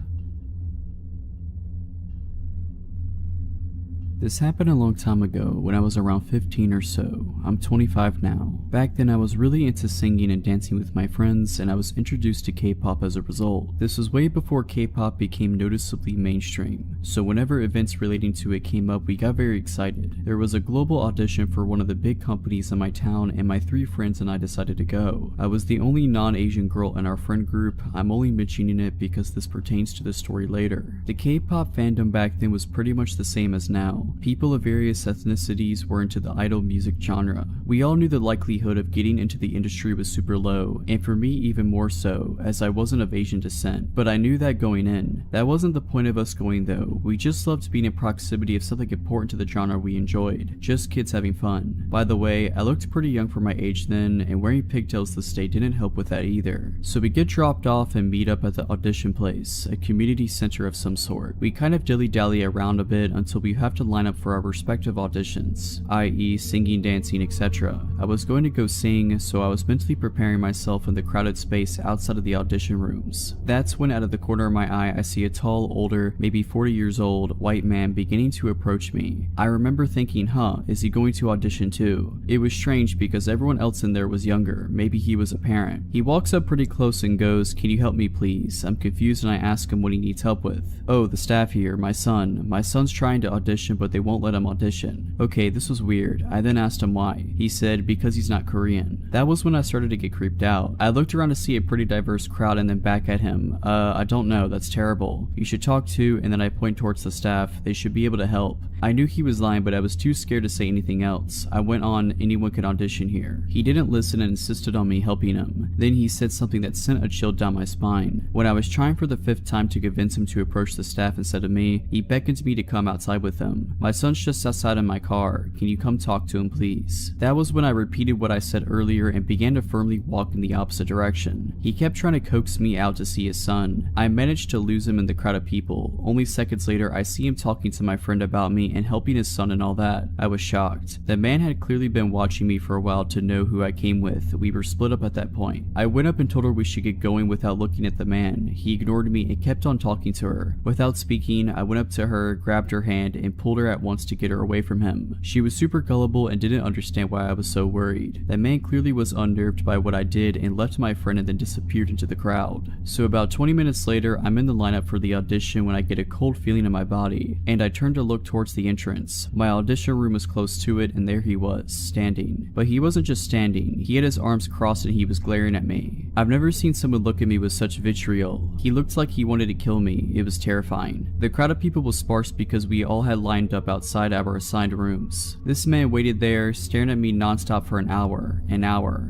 This happened a long time ago when I was around 15 or so. I'm 25 now. Back then I was really into singing and dancing with my friends, and I was introduced to K-pop as a result. This was way before K-pop became noticeably mainstream, so whenever events relating to it came up, we got very excited. There was a global audition for one of the big companies in my town, and my 3 friends and I decided to go. I was the only non-Asian girl in our friend group. I'm only mentioning it because this pertains to the story later. The K-pop fandom back then was pretty much the same as now. now. People of various ethnicities were into the idol music genre. We all knew the likelihood of getting into the industry was super low, and for me even more so, as I wasn't of Asian descent. But I knew that going in. That wasn't the point of us going though. We just loved being in proximity of something important to the genre we enjoyed. Just kids having fun. By the way, I looked pretty young for my age then, and wearing pigtails this day didn't help with that either. So we get dropped off and meet up at the audition place, a community center of some sort. We kind of dilly-dally around a bit until we have to line up for our respective auditions, i.e. singing, dancing, etc. I was going to go sing, so I was mentally preparing myself in the crowded space outside of the audition rooms. That's when out of the corner of my eye I see a tall, older, maybe 40 years old, white man beginning to approach me. I remember thinking, is he going to audition too? It was strange because everyone else in there was younger, maybe he was a parent. He walks up pretty close and goes, "Can you help me please?" I'm confused and I ask him what he needs help with. "Oh, the staff here, my son's trying to audition but they won't let him audition." Okay, this was weird. I then asked him why. He said, "Because he's not Korean." That was when I started to get creeped out. I looked around to see a pretty diverse crowd and then back at him. I don't know, that's terrible. You should talk to," and then I point towards the staff. "They should be able to help." I knew he was lying, but I was too scared to say anything else. I went on, "Anyone can audition here." He didn't listen and insisted on me helping him. Then he said something that sent a chill down my spine. When I was trying for the 5th time to convince him to approach the staff instead of me, he beckoned me to come outside with him. "My son's just outside in my car. Can you come talk to him, please?" That was when I repeated what I said earlier and began to firmly walk in the opposite direction. He kept trying to coax me out to see his son. I managed to lose him in the crowd of people. Only seconds later, I see him talking to my friend about me and helping his son and all that. I was shocked. The man had clearly been watching me for a while to know who I came with. We were split up at that point. I went up and told her we should get going without looking at the man. He ignored me and kept on talking to her. Without speaking, I went up to her, grabbed her hand, and pulled her at once to get her away from him. She was super gullible and didn't understand why I was so worried. The man clearly was unnerved by what I did and left my friend and then disappeared into the crowd. So about 20 minutes later, I'm in the lineup for the audition when I get a cold feeling in my body, and I turn to look towards the entrance. My audition room was close to it, and there he was, standing. But he wasn't just standing, he had his arms crossed and he was glaring at me. I've never seen someone look at me with such vitriol. He looked like he wanted to kill me. It was terrifying. The crowd of people was sparse because we all had lined up outside our assigned rooms. This man waited there, staring at me nonstop for an hour.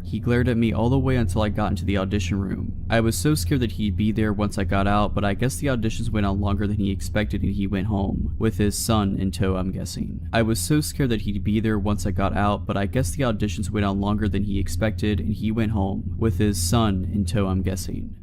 He glared at me all the way until I got into the audition room. I was so scared that he'd be there once I got out, but I guess the auditions went on longer than he expected and he went home, with his son in tow, I'm guessing. I was so scared that he'd be there once I got out, but I guess the auditions went on longer than he expected and he went home, with his son in tow, I'm guessing.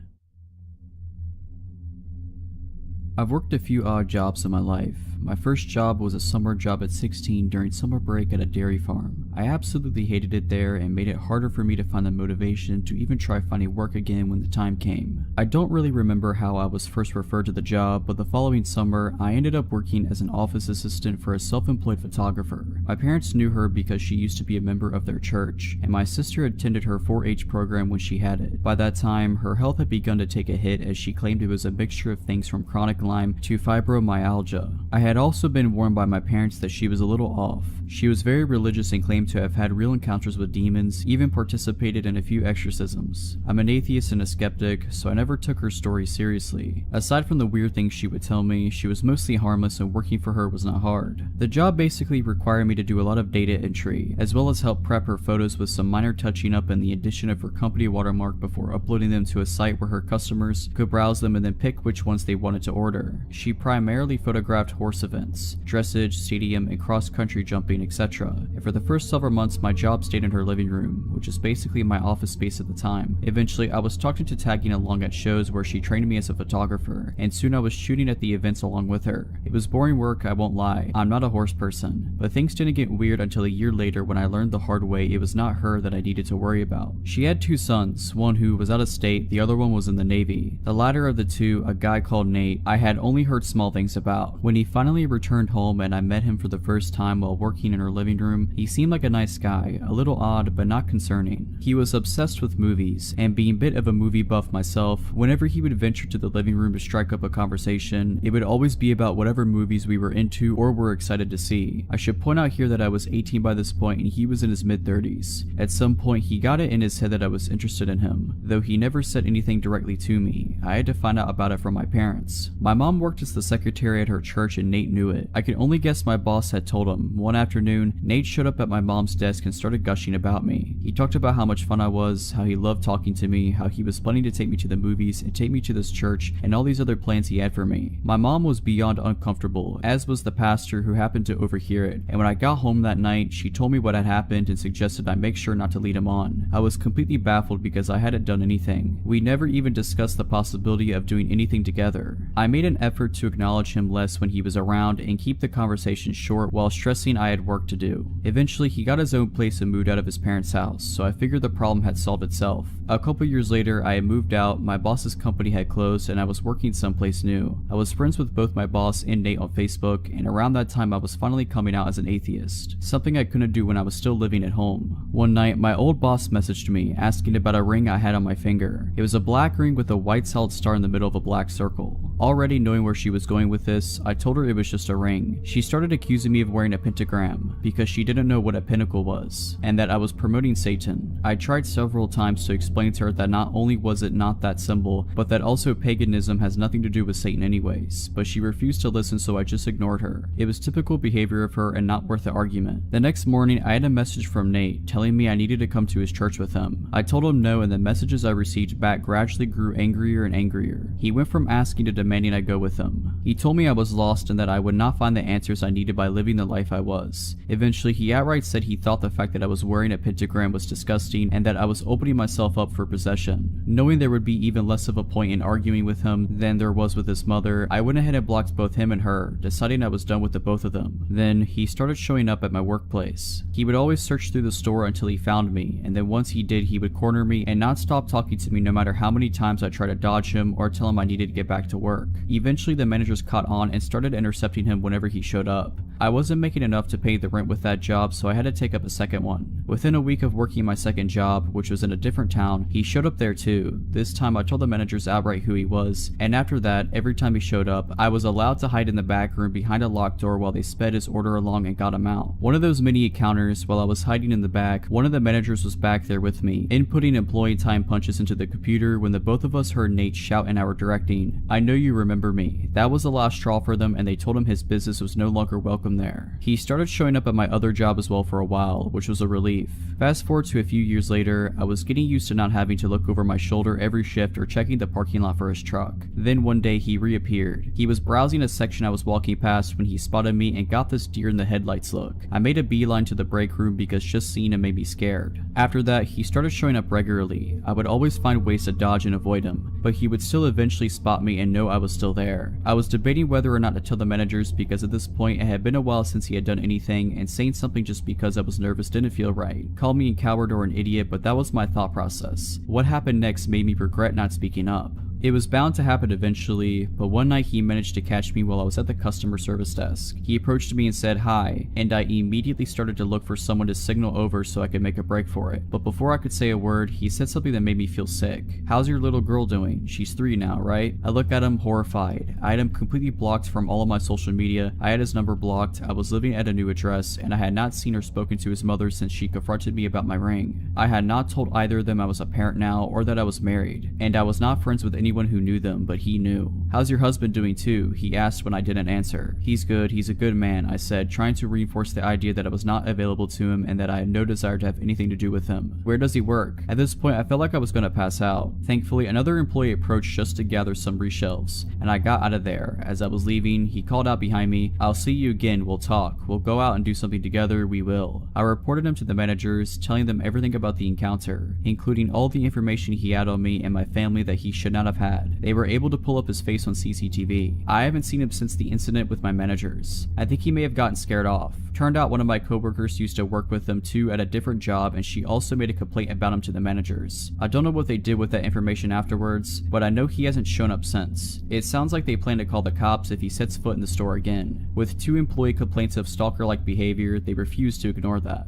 I've worked a few odd jobs in my life. My first job was a summer job at 16 during summer break at a dairy farm. I absolutely hated it there and made it harder for me to find the motivation to even try finding work again when the time came. I don't really remember how I was first referred to the job, but the following summer, I ended up working as an office assistant for a self-employed photographer. My parents knew her because she used to be a member of their church, and my sister attended her 4-H program when she had it. By that time, her health had begun to take a hit as she claimed it was a mixture of things from chronic Lyme to fibromyalgia. I had also been warned by my parents that she was a little off. She was very religious and claimed to have had real encounters with demons, even participated in a few exorcisms. I'm an atheist and a skeptic, so I never took her story seriously. Aside from the weird things she would tell me, she was mostly harmless and working for her was not hard. The job basically required me to do a lot of data entry, as well as help prep her photos with some minor touching up and the addition of her company watermark before uploading them to a site where her customers could browse them and then pick which ones they wanted to order. She primarily photographed horse events, dressage, stadium, and cross-country jumping, etc. And for the first several months, my job stayed in her living room, which is basically my office space at the time. Eventually, I was talked into tagging along at shows where she trained me as a photographer, and soon I was shooting at the events along with her. It was boring work, I won't lie. I'm not a horse person. But things didn't get weird until a year later when I learned the hard way it was not her that I needed to worry about. She had 2 sons, one who was out of state, the other one was in the Navy. The latter of the two, a guy called Nate, I had only heard small things about. When he finally returned home and I met him for the first time while working in her living room, he seemed like a nice guy, a little odd but not concerning. He was obsessed with movies, and being a bit of a movie buff myself, whenever he would venture to the living room to strike up a conversation, it would always be about whatever movies we were into or were excited to see. I should point out here that I was 18 by this point and he was in his mid-30s. At some point he got it in his head that I was interested in him, though he never said anything directly to me. I had to find out about it from my parents. My mom worked as the secretary at her church in Nate knew it. I could only guess my boss had told him. One afternoon, Nate showed up at my mom's desk and started gushing about me. He talked about how much fun I was, how he loved talking to me, how he was planning to take me to the movies and take me to this church, and all these other plans he had for me. My mom was beyond uncomfortable, as was the pastor who happened to overhear it, and when I got home that night, she told me what had happened and suggested I make sure not to lead him on. I was completely baffled because I hadn't done anything. We never even discussed the possibility of doing anything together. I made an effort to acknowledge him less when he was around and keep the conversation short while stressing I had work to do. Eventually, he got his own place and moved out of his parents' house, so I figured the problem had solved itself. A couple years later, I had moved out, my boss's company had closed, and I was working someplace new. I was friends with both my boss and Nate on Facebook, and around that time I was finally coming out as an atheist, something I couldn't do when I was still living at home. One night, my old boss messaged me, asking about a ring I had on my finger. It was a black ring with a white solid star in the middle of a black circle. Already knowing where she was going with this, I told her it was just a ring. She started accusing me of wearing a pentagram, because she didn't know what a pinnacle was, and that I was promoting Satan. I tried several times to explain to her that not only was it not that symbol, but that also paganism has nothing to do with Satan anyways, but she refused to listen, so I just ignored her. It was typical behavior of her and not worth the argument. The next morning, I had a message from Nate telling me I needed to come to his church with him. I told him no, and the messages I received back gradually grew angrier and angrier. He went from asking to demanding I go with him. He told me I was lost and that I would not find the answers I needed by living the life I was. Eventually, he outright said he thought the fact that I was wearing a pentagram was disgusting and that I was opening myself up for possession. Knowing there would be even less of a point in arguing with him than there was with his mother, I went ahead and blocked both him and her, deciding I was done with the both of them. Then, he started showing up at my workplace. He would always search through the store until he found me, and then once he did, he would corner me and not stop talking to me no matter how many times I tried to dodge him or tell him I needed to get back to work. Eventually, the managers caught on and started intercepting him whenever he showed up. I wasn't making enough to pay the rent with that job, so I had to take up a second one. Within a week of working my second job, which was in a different town, he showed up there too. This time I told the managers outright who he was, and after that, every time he showed up, I was allowed to hide in the back room behind a locked door while they sped his order along and got him out. One of those many encounters, while I was hiding in the back, one of the managers was back there with me, inputting employee time punches into the computer when the both of us heard Nate shout in our directing, "I know you remember me." That was the last straw for them, and they told him his business was no longer welcome there. He started showing up at my other job as well for a while, which was a relief. Fast forward to a few years later, I was getting used to not having to look over my shoulder every shift or checking the parking lot for his truck. Then one day he reappeared. He was browsing a section I was walking past when he spotted me and got this deer in the headlights look. I made a beeline to the break room because just seeing him made me scared. After that, he started showing up regularly. I would always find ways to dodge and avoid him, but he would still eventually spot me and know I was still there. I was debating whether or not to tell the managers because at this point it had been a while since he had done anything, and saying something just because I was nervous didn't feel right. Call me a coward or an idiot, but that was my thought process. What happened next made me regret not speaking up. It was bound to happen eventually, but one night he managed to catch me while I was at the customer service desk. He approached me and said hi, and I immediately started to look for someone to signal over so I could make a break for it. But before I could say a word, he said something that made me feel sick. "How's your little girl doing? She's 3 now, right?" I looked at him horrified. I had him completely blocked from all of my social media, I had his number blocked, I was living at a new address, and I had not seen or spoken to his mother since she confronted me about my ring. I had not told either of them I was a parent now or that I was married, and I was not friends with anyone who knew them, but he knew. "How's your husband doing too?" he asked when I didn't answer. "He's good, he's a good man," I said, trying to reinforce the idea that I was not available to him and that I had no desire to have anything to do with him. "Where does he work?" At this point, I felt like I was going to pass out. Thankfully, another employee approached just to gather some reshelves, and I got out of there. As I was leaving, he called out behind me, "I'll see you again, we'll talk. We'll go out and do something together, we will." I reported him to the managers, telling them everything about the encounter, including all the information he had on me and my family that he should not have had. They were able to pull up his face on CCTV. I haven't seen him since the incident with my managers. I think he may have gotten scared off. Turned out one of my coworkers used to work with them too at a different job, and she also made a complaint about him to the managers. I don't know what they did with that information afterwards, but I know he hasn't shown up since. It sounds like they plan to call the cops if he sets foot in the store again. With 2 employee complaints of stalker-like behavior, they refuse to ignore that.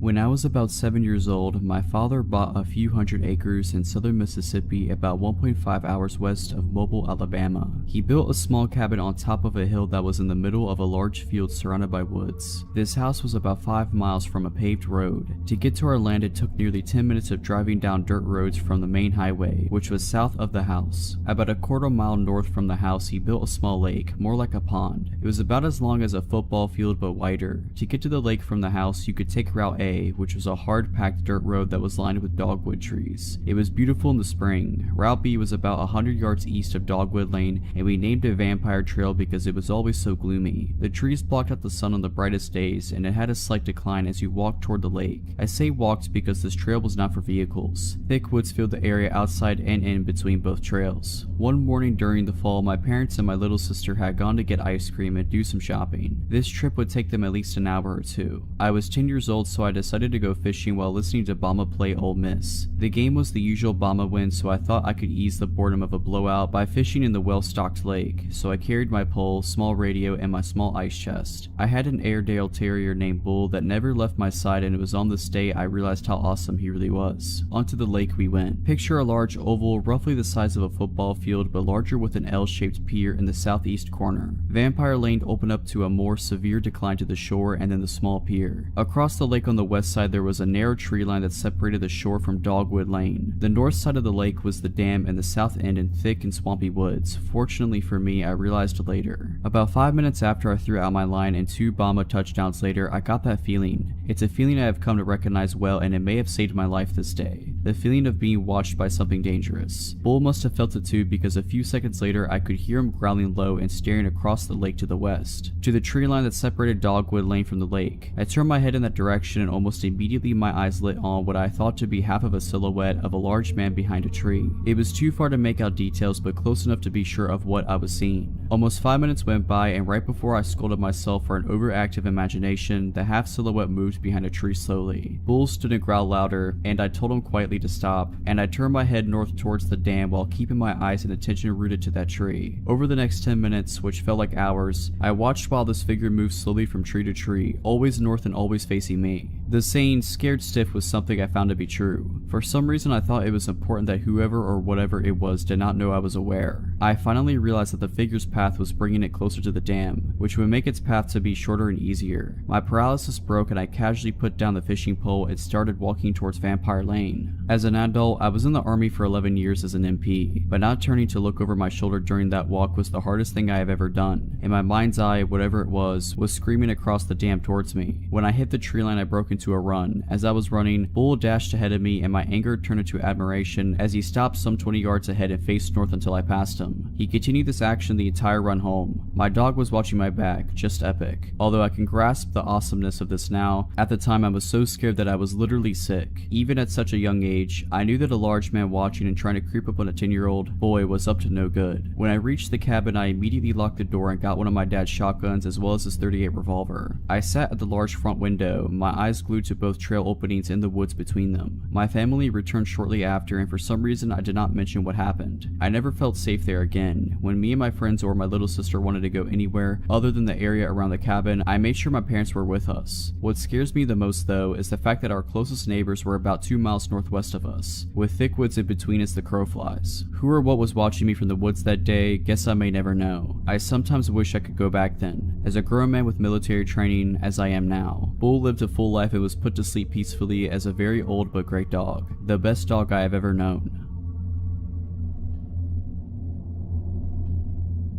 When I was about 7 years old, my father bought a few hundred acres in southern Mississippi about 1.5 hours west of Mobile, Alabama. He built a small cabin on top of a hill that was in the middle of a large field surrounded by woods. This house was about 5 miles from a paved road. To get to our land, it took nearly 10 minutes of driving down dirt roads from the main highway, which was south of the house. About a quarter mile north from the house, he built a small lake, more like a pond. It was about as long as a football field but wider. To get to the lake from the house, you could take Route A, which was a hard-packed dirt road that was lined with dogwood trees. It was beautiful in the spring. Route B was about 100 yards east of Dogwood Lane, and we named it Vampire Trail because it was always so gloomy. The trees blocked out the sun on the brightest days, and it had a slight decline as you walked toward the lake. I say walked because this trail was not for vehicles. Thick woods filled the area outside and in between both trails. One morning during the fall, my parents and my little sister had gone to get ice cream and do some shopping. This trip would take them at least an hour or two. I was 10 years old, so I decided to go fishing while listening to Bama play Ole Miss. The game was the usual Bama win, so I thought I could ease the boredom of a blowout by fishing in the well-stocked lake, so I carried my pole, small radio, and my small ice chest. I had an Airedale Terrier named Bull that never left my side, and it was on this day I realized how awesome he really was. Onto the lake we went. Picture a large oval, roughly the size of a football field, but larger with an L-shaped pier in the southeast corner. Vampire Lane opened up to a more severe decline to the shore and then the small pier. Across the lake on the west side there was a narrow tree line that separated the shore from Dogwood Lane. The north side of the lake was the dam and the south end in thick and swampy woods. Fortunately for me, I realized later. About 5 minutes after I threw out my line and 2 Bama touchdowns later, I got that feeling. It's a feeling I have come to recognize well, and it may have saved my life this day. The feeling of being watched by something dangerous. Bull must have felt it too, because a few seconds later I could hear him growling low and staring across the lake to the west, to the tree line that separated Dogwood Lane from the lake. I turned my head in that direction and almost immediately my eyes lit on what I thought to be half of a silhouette of a large man behind a tree. It was too far to make out details, but close enough to be sure of what I was seeing. Almost 5 minutes went by, and right before I scolded myself for an overactive imagination, the half silhouette moved behind a tree slowly. Bull stood and growled louder, and I told him quietly to stop, and I turned my head north towards the dam while keeping my eyes and attention rooted to that tree. Over the next 10 minutes, which felt like hours, I watched while this figure moved slowly from tree to tree, always north and always facing me. The saying, "scared stiff," was something I found to be true. For some reason I thought it was important that whoever or whatever it was did not know I was aware. I finally realized that the figure's path was bringing it closer to the dam, which would make its path to be shorter and easier. My paralysis broke and I casually put down the fishing pole and started walking towards Vampire Lane. As an adult, I was in the army for 11 years as an MP, but not turning to look over my shoulder during that walk was the hardest thing I have ever done. In my mind's eye, whatever it was screaming across the dam towards me. When I hit the tree line, I broke into a run. As I was running, Bull dashed ahead of me and my anger turned into admiration as he stopped some 20 yards ahead and faced north until I passed him. He continued this action the entire run home. My dog was watching my back, just epic. Although I can grasp the awesomeness of this now, at the time I was so scared that I was literally sick. Even at such a young age, I knew that a large man watching and trying to creep up on a 10-year-old boy was up to no good. When I reached the cabin, I immediately locked the door and got one of my dad's shotguns as well as his .38 revolver. I sat at the large front window, my eyes glued to both trail openings in the woods between them. My family returned shortly after, and for some reason I did not mention what happened. I never felt safe there again. When me and my friends or my little sister wanted to go anywhere other than the area around the cabin, I made sure my parents were with us. What scares me the most though is the fact that our closest neighbors were about 2 miles northwest of us, with thick woods in between as the crow flies. Who or what was watching me from the woods that day, guess I may never know. I sometimes wish I could go back then, as a grown man with military training as I am now. Bull lived a full life and was put to sleep peacefully as a very old but great dog. The best dog I have ever known.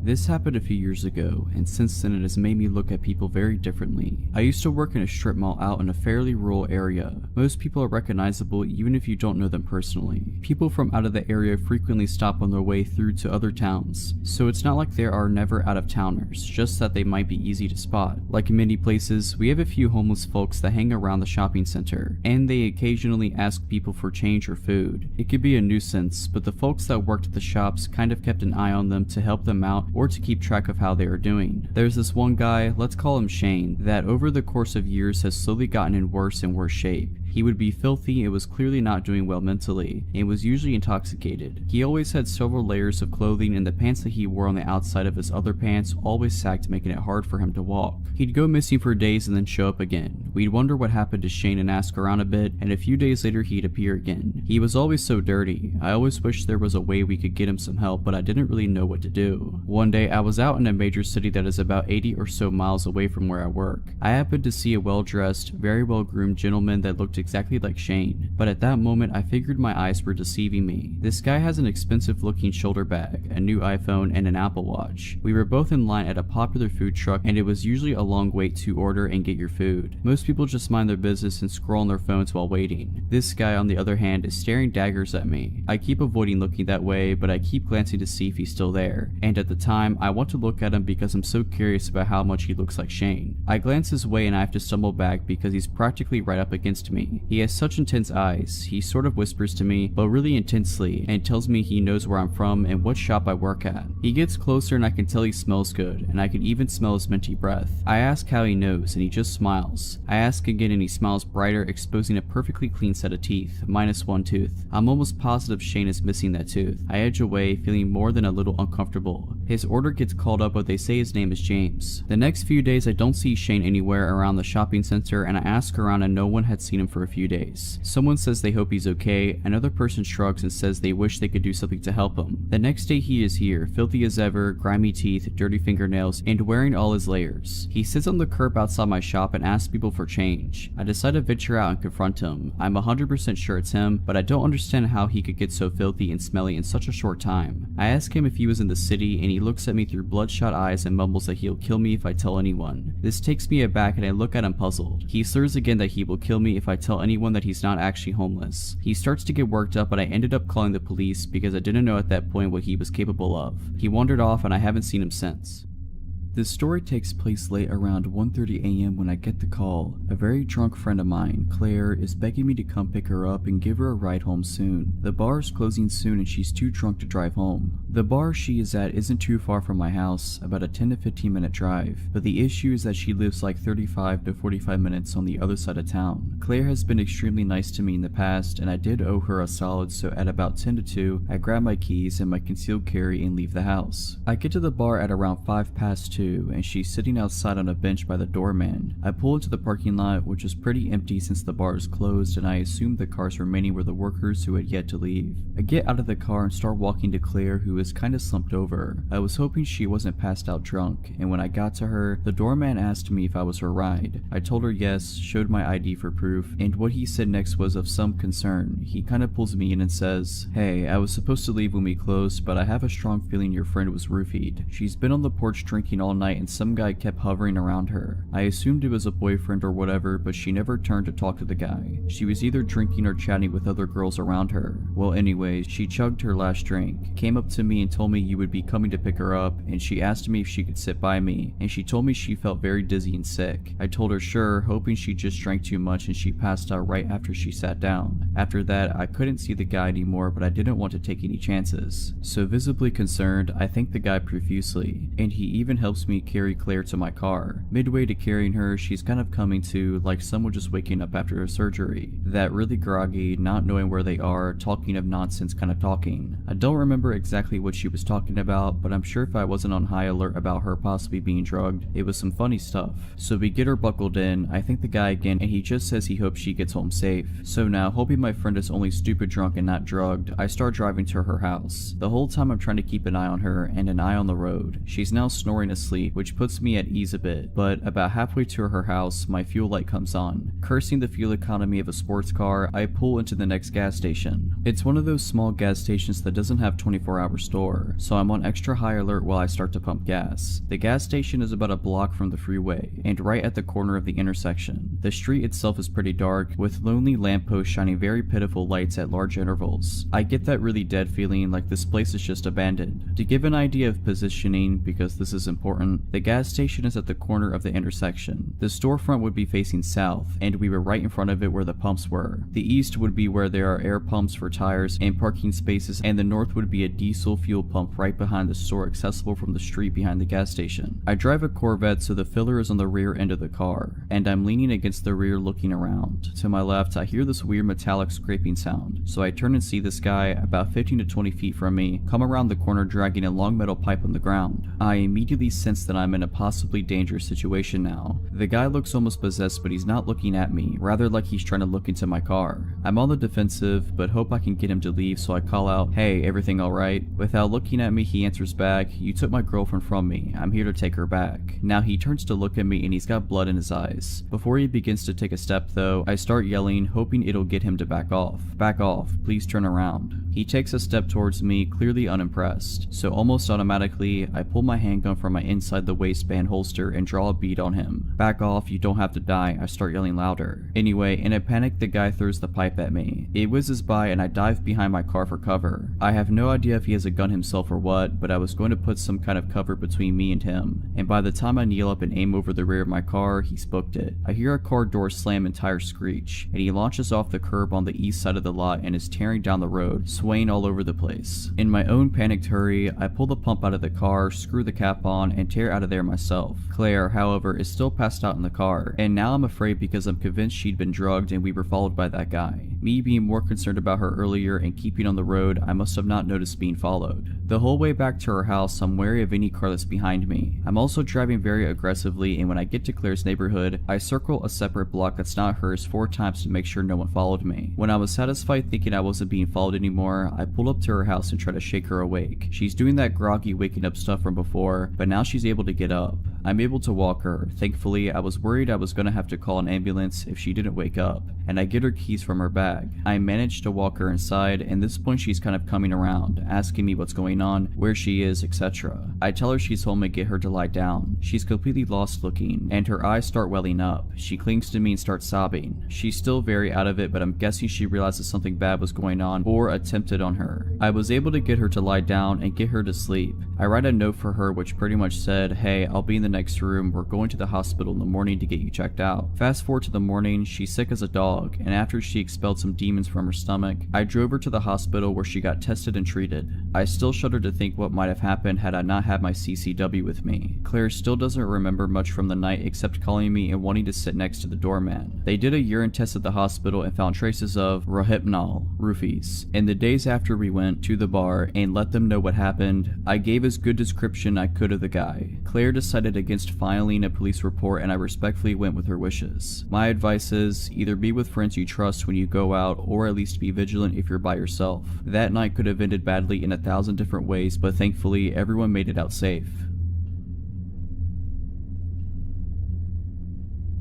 This happened a few years ago, and since then it has made me look at people very differently. I used to work in a strip mall out in a fairly rural area. Most people are recognizable even if you don't know them personally. People from out of the area frequently stop on their way through to other towns, so it's not like there are never out-of-towners, just that they might be easy to spot. Like in many places, we have a few homeless folks that hang around the shopping center, and they occasionally ask people for change or food. It could be a nuisance, but the folks that worked at the shops kind of kept an eye on them to help them out or to keep track of how they are doing. There's this one guy, let's call him Shane, that over the course of years has slowly gotten in worse and worse shape. He would be filthy and was clearly not doing well mentally, and was usually intoxicated. He always had several layers of clothing, and the pants that he wore on the outside of his other pants always sagged, making it hard for him to walk. He'd go missing for days and then show up again. We'd wonder what happened to Shane and ask around a bit, and a few days later he'd appear again. He was always so dirty. I always wished there was a way we could get him some help, but I didn't really know what to do. One day I was out in a major city that is about 80 or so miles away from where I work. I happened to see a well-dressed, very well-groomed gentleman that looked exactly like Shane, but at that moment I figured my eyes were deceiving me. This guy has an expensive-looking shoulder bag, a new iPhone, and an Apple Watch. We were both in line at a popular food truck, and it was usually a long wait to order and get your food. Most people just mind their business and scroll on their phones while waiting. This guy, on the other hand, is staring daggers at me. I keep avoiding looking that way, but I keep glancing to see if he's still there, and at the time, I want to look at him because I'm so curious about how much he looks like Shane. I glance his way and I have to stumble back because he's practically right up against me. He has such intense eyes. He sort of whispers to me, but really intensely, and tells me he knows where I'm from and what shop I work at. He gets closer and I can tell he smells good, and I can even smell his minty breath. I ask how he knows, and he just smiles. I ask again and he smiles brighter, exposing a perfectly clean set of teeth, minus one tooth. I'm almost positive Shane is missing that tooth. I edge away, feeling more than a little uncomfortable. His order gets called up, but they say his name is James. The next few days I don't see Shane anywhere around the shopping center, and I ask around and no one had seen him for a few days. Someone says they hope he's okay, another person shrugs and says they wish they could do something to help him. The next day he is here, filthy as ever, grimy teeth, dirty fingernails, and wearing all his layers. He sits on the curb outside my shop and asks people for change. I decide to venture out and confront him. I'm 100% sure it's him, but I don't understand how he could get so filthy and smelly in such a short time. I ask him if he was in the city, and he looks at me through bloodshot eyes and mumbles that he'll kill me if I tell anyone. This takes me aback and I look at him puzzled. He slurs again that he will kill me if I tell anyone that he's not actually homeless. He starts to get worked up, but I ended up calling the police because I didn't know at that point what he was capable of. He wandered off and I haven't seen him since. This story takes place late around 1:30 a.m. when I get the call. A very drunk friend of mine, Claire, is begging me to come pick her up and give her a ride home soon. The bar is closing soon and she's too drunk to drive home. The bar she is at isn't too far from my house, about a 10 to 15 minute drive, but the issue is that she lives like 35 to 45 minutes on the other side of town. Claire has been extremely nice to me in the past, and I did owe her a solid, so at about 10 to 2, I grab my keys and my concealed carry and leave the house. I get to the bar at around 5 past 2, and she's sitting outside on a bench by the doorman. I pull into the parking lot, which is pretty empty since the bar is closed, and I assume the cars remaining were the workers who had yet to leave. I get out of the car and start walking to Claire, who is kinda slumped over. I was hoping she wasn't passed out drunk, and when I got to her, the doorman asked me if I was her ride. I told her yes, showed my ID for proof, and what he said next was of some concern. He kinda pulls me in and says, "Hey, I was supposed to leave when we closed, but I have a strong feeling your friend was roofied. She's been on the porch drinking all night and some guy kept hovering around her. I assumed it was a boyfriend or whatever, but she never turned to talk to the guy. She was either drinking or chatting with other girls around her. Well, anyways, she chugged her last drink, came up to me and told me you would be coming to pick her up, and she asked me if she could sit by me, and she told me she felt very dizzy and sick. I told her sure, hoping she just drank too much, and she passed out right after she sat down. After that, I couldn't see the guy anymore, but I didn't want to take any chances. So visibly concerned, I thank the guy profusely, and he even helps me carry Claire to my car. Midway to carrying her, she's kind of coming to, like someone just waking up after a surgery. That really groggy, not knowing where they are, talking of nonsense kind of talking. I don't remember exactly what she was talking about, but I'm sure if I wasn't on high alert about her possibly being drugged, it was some funny stuff. So we get her buckled in, I thank the guy again, and he just says he hopes she gets home safe. So now, hoping my friend is only stupid drunk and not drugged, I start driving to her house. The whole time I'm trying to keep an eye on her and an eye on the road. She's now snoring asleep, which puts me at ease a bit, but about halfway to her house, my fuel light comes on. Cursing the fuel economy of a sports car, I pull into the next gas station. It's one of those small gas stations that doesn't have 24-hour store, so I'm on extra high alert while I start to pump gas. The gas station is about a block from the freeway, and right at the corner of the intersection. The street itself is pretty dark, with lonely lampposts shining very pitiful lights at large intervals. I get that really dead feeling like this place is just abandoned. To give an idea of positioning, because this is important, important. The gas station is at the corner of the intersection. The storefront would be facing south, and we were right in front of it where the pumps were. The east would be where there are air pumps for tires and parking spaces, and the north would be a diesel fuel pump right behind the store, accessible from the street behind the gas station. I drive a Corvette, so the filler is on the rear end of the car, and I'm leaning against the rear looking around. To my left, I hear this weird metallic scraping sound, so I turn and see this guy about 15 to 20 feet from me come around the corner dragging a long metal pipe on the ground. I immediately sense that I'm in a possibly dangerous situation now. The guy looks almost possessed, but he's not looking at me, rather like he's trying to look into my car. I'm on the defensive, but hope I can get him to leave, so I call out, "Hey, everything alright?" Without looking at me, he answers back, "You took my girlfriend from me. I'm here to take her back." Now he turns to look at me and he's got blood in his eyes. Before he begins to take a step though, I start yelling, hoping it'll get him to back off. "Back off, please turn around." He takes a step towards me, clearly unimpressed, so almost automatically, I pull my handgun from my inside the waistband holster and draw a bead on him. "Back off, you don't have to die," I start yelling louder. Anyway, in a panic, the guy throws the pipe at me. It whizzes by and I dive behind my car for cover. I have no idea if he has a gun himself or what, but I was going to put some kind of cover between me and him, and by the time I kneel up and aim over the rear of my car, he's booked it. I hear a car door slam and tires screech, and he launches off the curb on the east side of the lot and is tearing down the road, swaying all over the place. In my own panicked hurry, I pull the pump out of the car, screw the cap on, and tear out of there myself. Claire, however, is still passed out in the car, and now I'm afraid because I'm convinced she'd been drugged and we were followed by that guy. Me being more concerned about her earlier and keeping on the road, I must have not noticed being followed. The whole way back to her house, I'm wary of any car that's behind me. I'm also driving very aggressively, and when I get to Claire's neighborhood, I circle a separate block that's not hers 4 times to make sure no one followed me. When I was satisfied thinking I wasn't being followed anymore, I pull up to her house and try to shake her awake. She's doing that groggy waking up stuff from before, but now she's able to get up. I'm able to walk her. Thankfully, I was worried I was gonna have to call an ambulance if she didn't wake up, and I get her keys from her bag. I managed to walk her inside, and at this point she's kind of coming around, asking me what's going on, where she is, etc. I tell her she's home and get her to lie down. She's completely lost looking, and her eyes start welling up. She clings to me and starts sobbing. She's still very out of it, but I'm guessing she realizes something bad was going on or attempted on her. I was able to get her to lie down and get her to sleep. I write a note for her which pretty much said, "Hey, I'll be in the next room. We're going to the hospital in the morning to get you checked out." Fast forward to the morning, she's sick as a dog, and after she expelled some demons from her stomach, I drove her to the hospital where she got tested and treated. I still shudder to think what might have happened had I not had my CCW with me. Claire still doesn't remember much from the night except calling me and wanting to sit next to the doorman. They did a urine test at the hospital and found traces of rohypnol, roofies. In the days after we went to the bar and let them know what happened, I gave as good description I could of the guy. Claire decided against filing a police report, and I respectfully went with her wishes. My advice is, either be with friends you trust when you go out, or at least be vigilant if you're by yourself. That night could have ended badly in 1,000 different ways, but thankfully everyone made it out safe.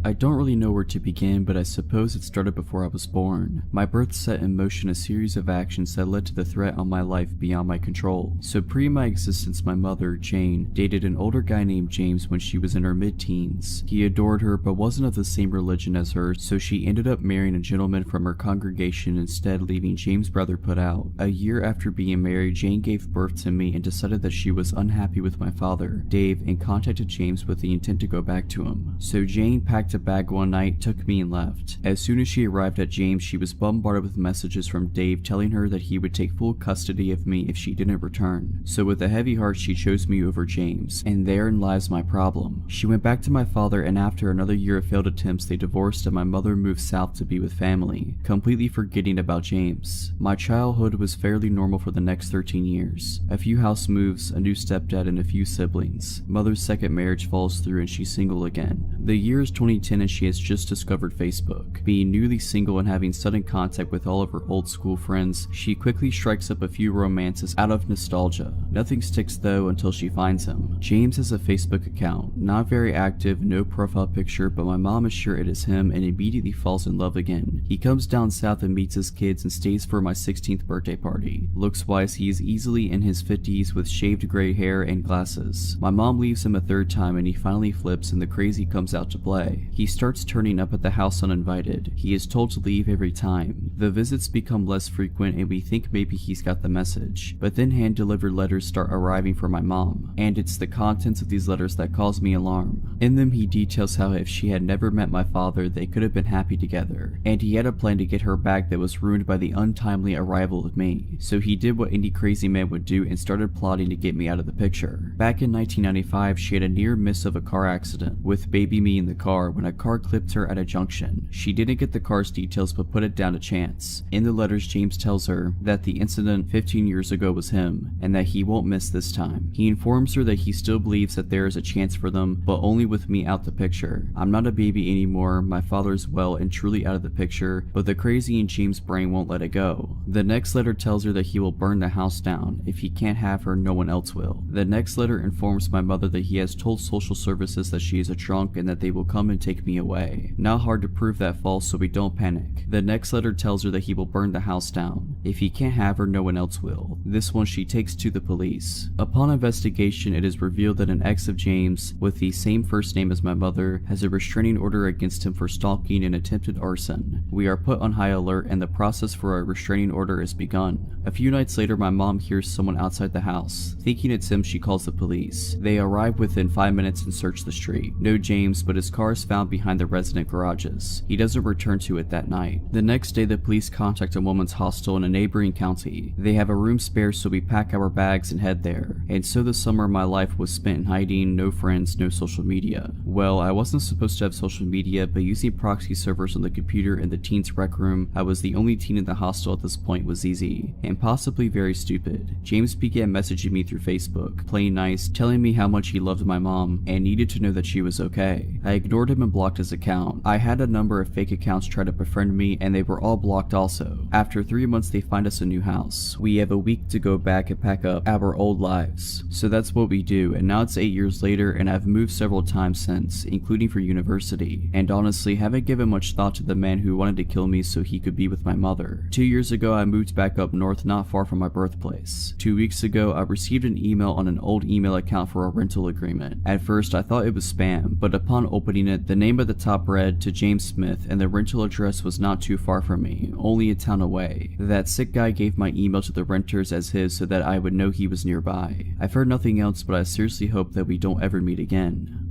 I don't really know where to begin, but I suppose it started before I was born. My birth set in motion a series of actions that led to the threat on my life beyond my control. So pre my existence, my mother, Jane, dated an older guy named James when she was in her mid-teens. He adored her but wasn't of the same religion as her, so she ended up marrying a gentleman from her congregation instead, leaving James' brother put out. A year after being married, Jane gave birth to me and decided that she was unhappy with my father, Dave, and contacted James with the intent to go back to him. So Jane packed a bag one night, took me and left. As soon as she arrived at James, she was bombarded with messages from Dave telling her that he would take full custody of me if she didn't return. So with a heavy heart, she chose me over James, and therein lies my problem. She went back to my father, and after another year of failed attempts, they divorced and my mother moved south to be with family, completely forgetting about James. My childhood was fairly normal for the next 13 years. A few house moves, a new stepdad, and a few siblings. Mother's second marriage falls through and she's single again. The year is 2010 and she has just discovered Facebook. Being newly single and having sudden contact with all of her old school friends, she quickly strikes up a few romances out of nostalgia. Nothing sticks though until she finds him. James has a Facebook account, not very active, no profile picture, but my mom is sure it is him and immediately falls in love again. He comes down south and meets his kids and stays for my 16th birthday party. Looks wise, he is easily in his 50s with shaved gray hair and glasses. My mom leaves him a third time and he finally flips and the crazy comes out to play. He starts turning up at the house uninvited. He is told to leave every time. The visits become less frequent and we think maybe he's got the message. But then hand-delivered letters start arriving for my mom, and it's the contents of these letters that cause me alarm. In them he details how if she had never met my father, they could have been happy together, and he had a plan to get her back that was ruined by the untimely arrival of me. So he did what any crazy man would do and started plotting to get me out of the picture. Back in 1995, she had a near miss of a car accident, with baby me in the car when a car clipped her at a junction. She didn't get the car's details but put it down to chance. In the letters, James tells her that the incident 15 years ago was him, and that he won't miss this time. He informs her that he still believes that there is a chance for them, but only with me out the picture. I'm not a baby anymore, my father's well and truly out of the picture, but the crazy in James' brain won't let it go. The next letter tells her that he will burn the house down. If he can't have her, no one else will. The next letter informs my mother that he has told social services that she is a drunk and that they will come and take me away. Not hard to prove that false, so we don't panic. The next letter tells her that he will burn the house down. If he can't have her, no one else will. This one she takes to the police. Upon investigation, it is revealed that an ex of James, with the same first name as my mother, has a restraining order against him for stalking and attempted arson. We are put on high alert and the process for a restraining order is begun. A few nights later, my mom hears someone outside the house. Thinking it's him, she calls the police. They arrive within 5 minutes and search the street. No James, but his car is found behind the resident garages. He doesn't return to it that night. The next day, the police contact a woman's hostel in a neighboring county. They have a room spare, so we pack our bags and head there. And so the summer of my life was spent in hiding, no friends, no social media. Well, I wasn't supposed to have social media, but using proxy servers on the computer in the teens rec room, I was the only teen in the hostel at this point, was easy, and possibly very stupid. James began messaging me through Facebook, playing nice, telling me how much he loved my mom, and needed to know that she was okay. I ignored him and blocked his account. I had a number of fake accounts try to befriend me, and they were all blocked also. After 3 months, they find us a new house. We have a week to go back and pack up our old lives. So that's what we do, and now it's 8 years later, and I've moved several times since, including for university, and honestly haven't given much thought to the man who wanted to kill me so he could be with my mother. 2 years ago, I moved back up north not far from my birthplace. 2 weeks ago, I received an email on an old email account for a rental agreement. At first, I thought it was spam, but upon opening it, the name at the top read to James Smith, and the rental address was not too far from me, only a town away. That sick guy gave my email to the renters as his so that I would know he was nearby. I've heard nothing else, but I seriously hope that we don't ever meet again.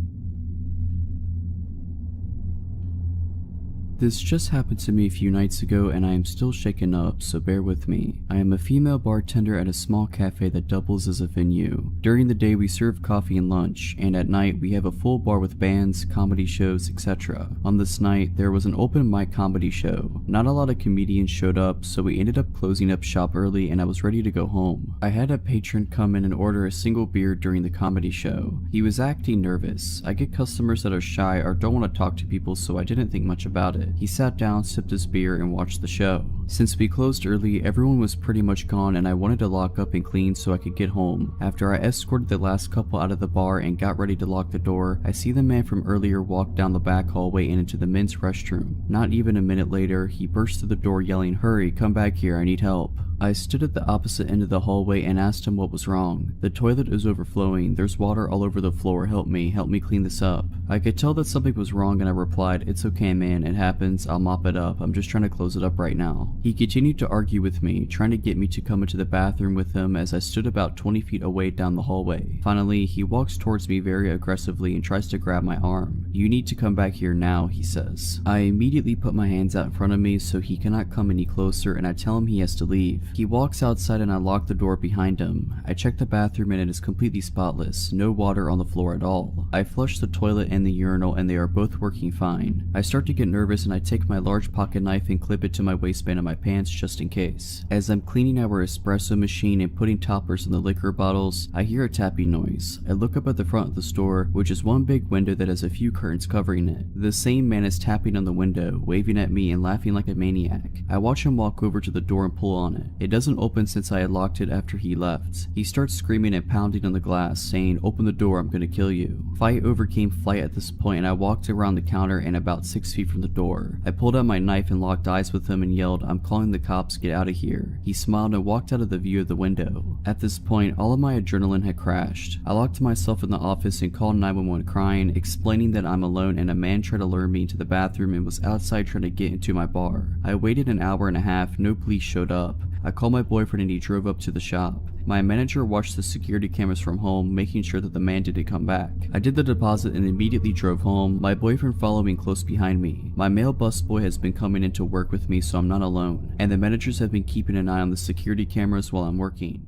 This just happened to me a few nights ago and I am still shaken up, so bear with me. I am a female bartender at a small cafe that doubles as a venue. During the day we serve coffee and lunch, and at night we have a full bar with bands, comedy shows, etc. On this night, there was an open mic comedy show. Not a lot of comedians showed up, so we ended up closing up shop early and I was ready to go home. I had a patron come in and order a single beer during the comedy show. He was acting nervous. I get customers that are shy or don't want to talk to people, so I didn't think much about it. He sat down, sipped his beer, and watched the show. Since we closed early, everyone was pretty much gone and I wanted to lock up and clean so I could get home. After I escorted the last couple out of the bar and got ready to lock the door, I see the man from earlier walk down the back hallway and into the men's restroom. Not even a minute later, he burst through the door yelling, "Hurry, come back here, I need help." I stood at the opposite end of the hallway and asked him what was wrong. "The toilet is overflowing, there's water all over the floor, help me clean this up." I could tell that something was wrong and I replied, "It's okay man, it happens, I'll mop it up, I'm just trying to close it up right now." He continued to argue with me, trying to get me to come into the bathroom with him as I stood about 20 feet away down the hallway. Finally, he walks towards me very aggressively and tries to grab my arm. "You need to come back here now," he says. I immediately put my hands out in front of me so he cannot come any closer and I tell him he has to leave. He walks outside and I lock the door behind him. I check the bathroom and it is completely spotless, no water on the floor at all. I flush the toilet and the urinal and they are both working fine. I start to get nervous and I take my large pocket knife and clip it to my waistband of my pants just in case. As I'm cleaning our espresso machine and putting toppers in the liquor bottles, I hear a tapping noise. I look up at the front of the store, which is one big window that has a few curtains covering it. The same man is tapping on the window, waving at me and laughing like a maniac. I watch him walk over to the door and pull on it. It doesn't open since I had locked it after he left. He starts screaming and pounding on the glass, saying, "Open the door, I'm gonna kill you." Fight overcame flight at this point, and I walked around the counter and about 6 feet from the door. I pulled out my knife and locked eyes with him and yelled, "I'm calling the cops, get out of here." He smiled and walked out of the view of the window. At this point, all of my adrenaline had crashed. I locked myself in the office and called 911 crying, explaining that I'm alone and a man tried to lure me into the bathroom and was outside trying to get into my bar. I waited an hour and a half, no police showed up. I called my boyfriend and he drove up to the shop. My manager watched the security cameras from home, making sure that the man didn't come back. I did the deposit and immediately drove home, my boyfriend following close behind me. My male busboy has been coming in to work with me, so I'm not alone, and the managers have been keeping an eye on the security cameras while I'm working.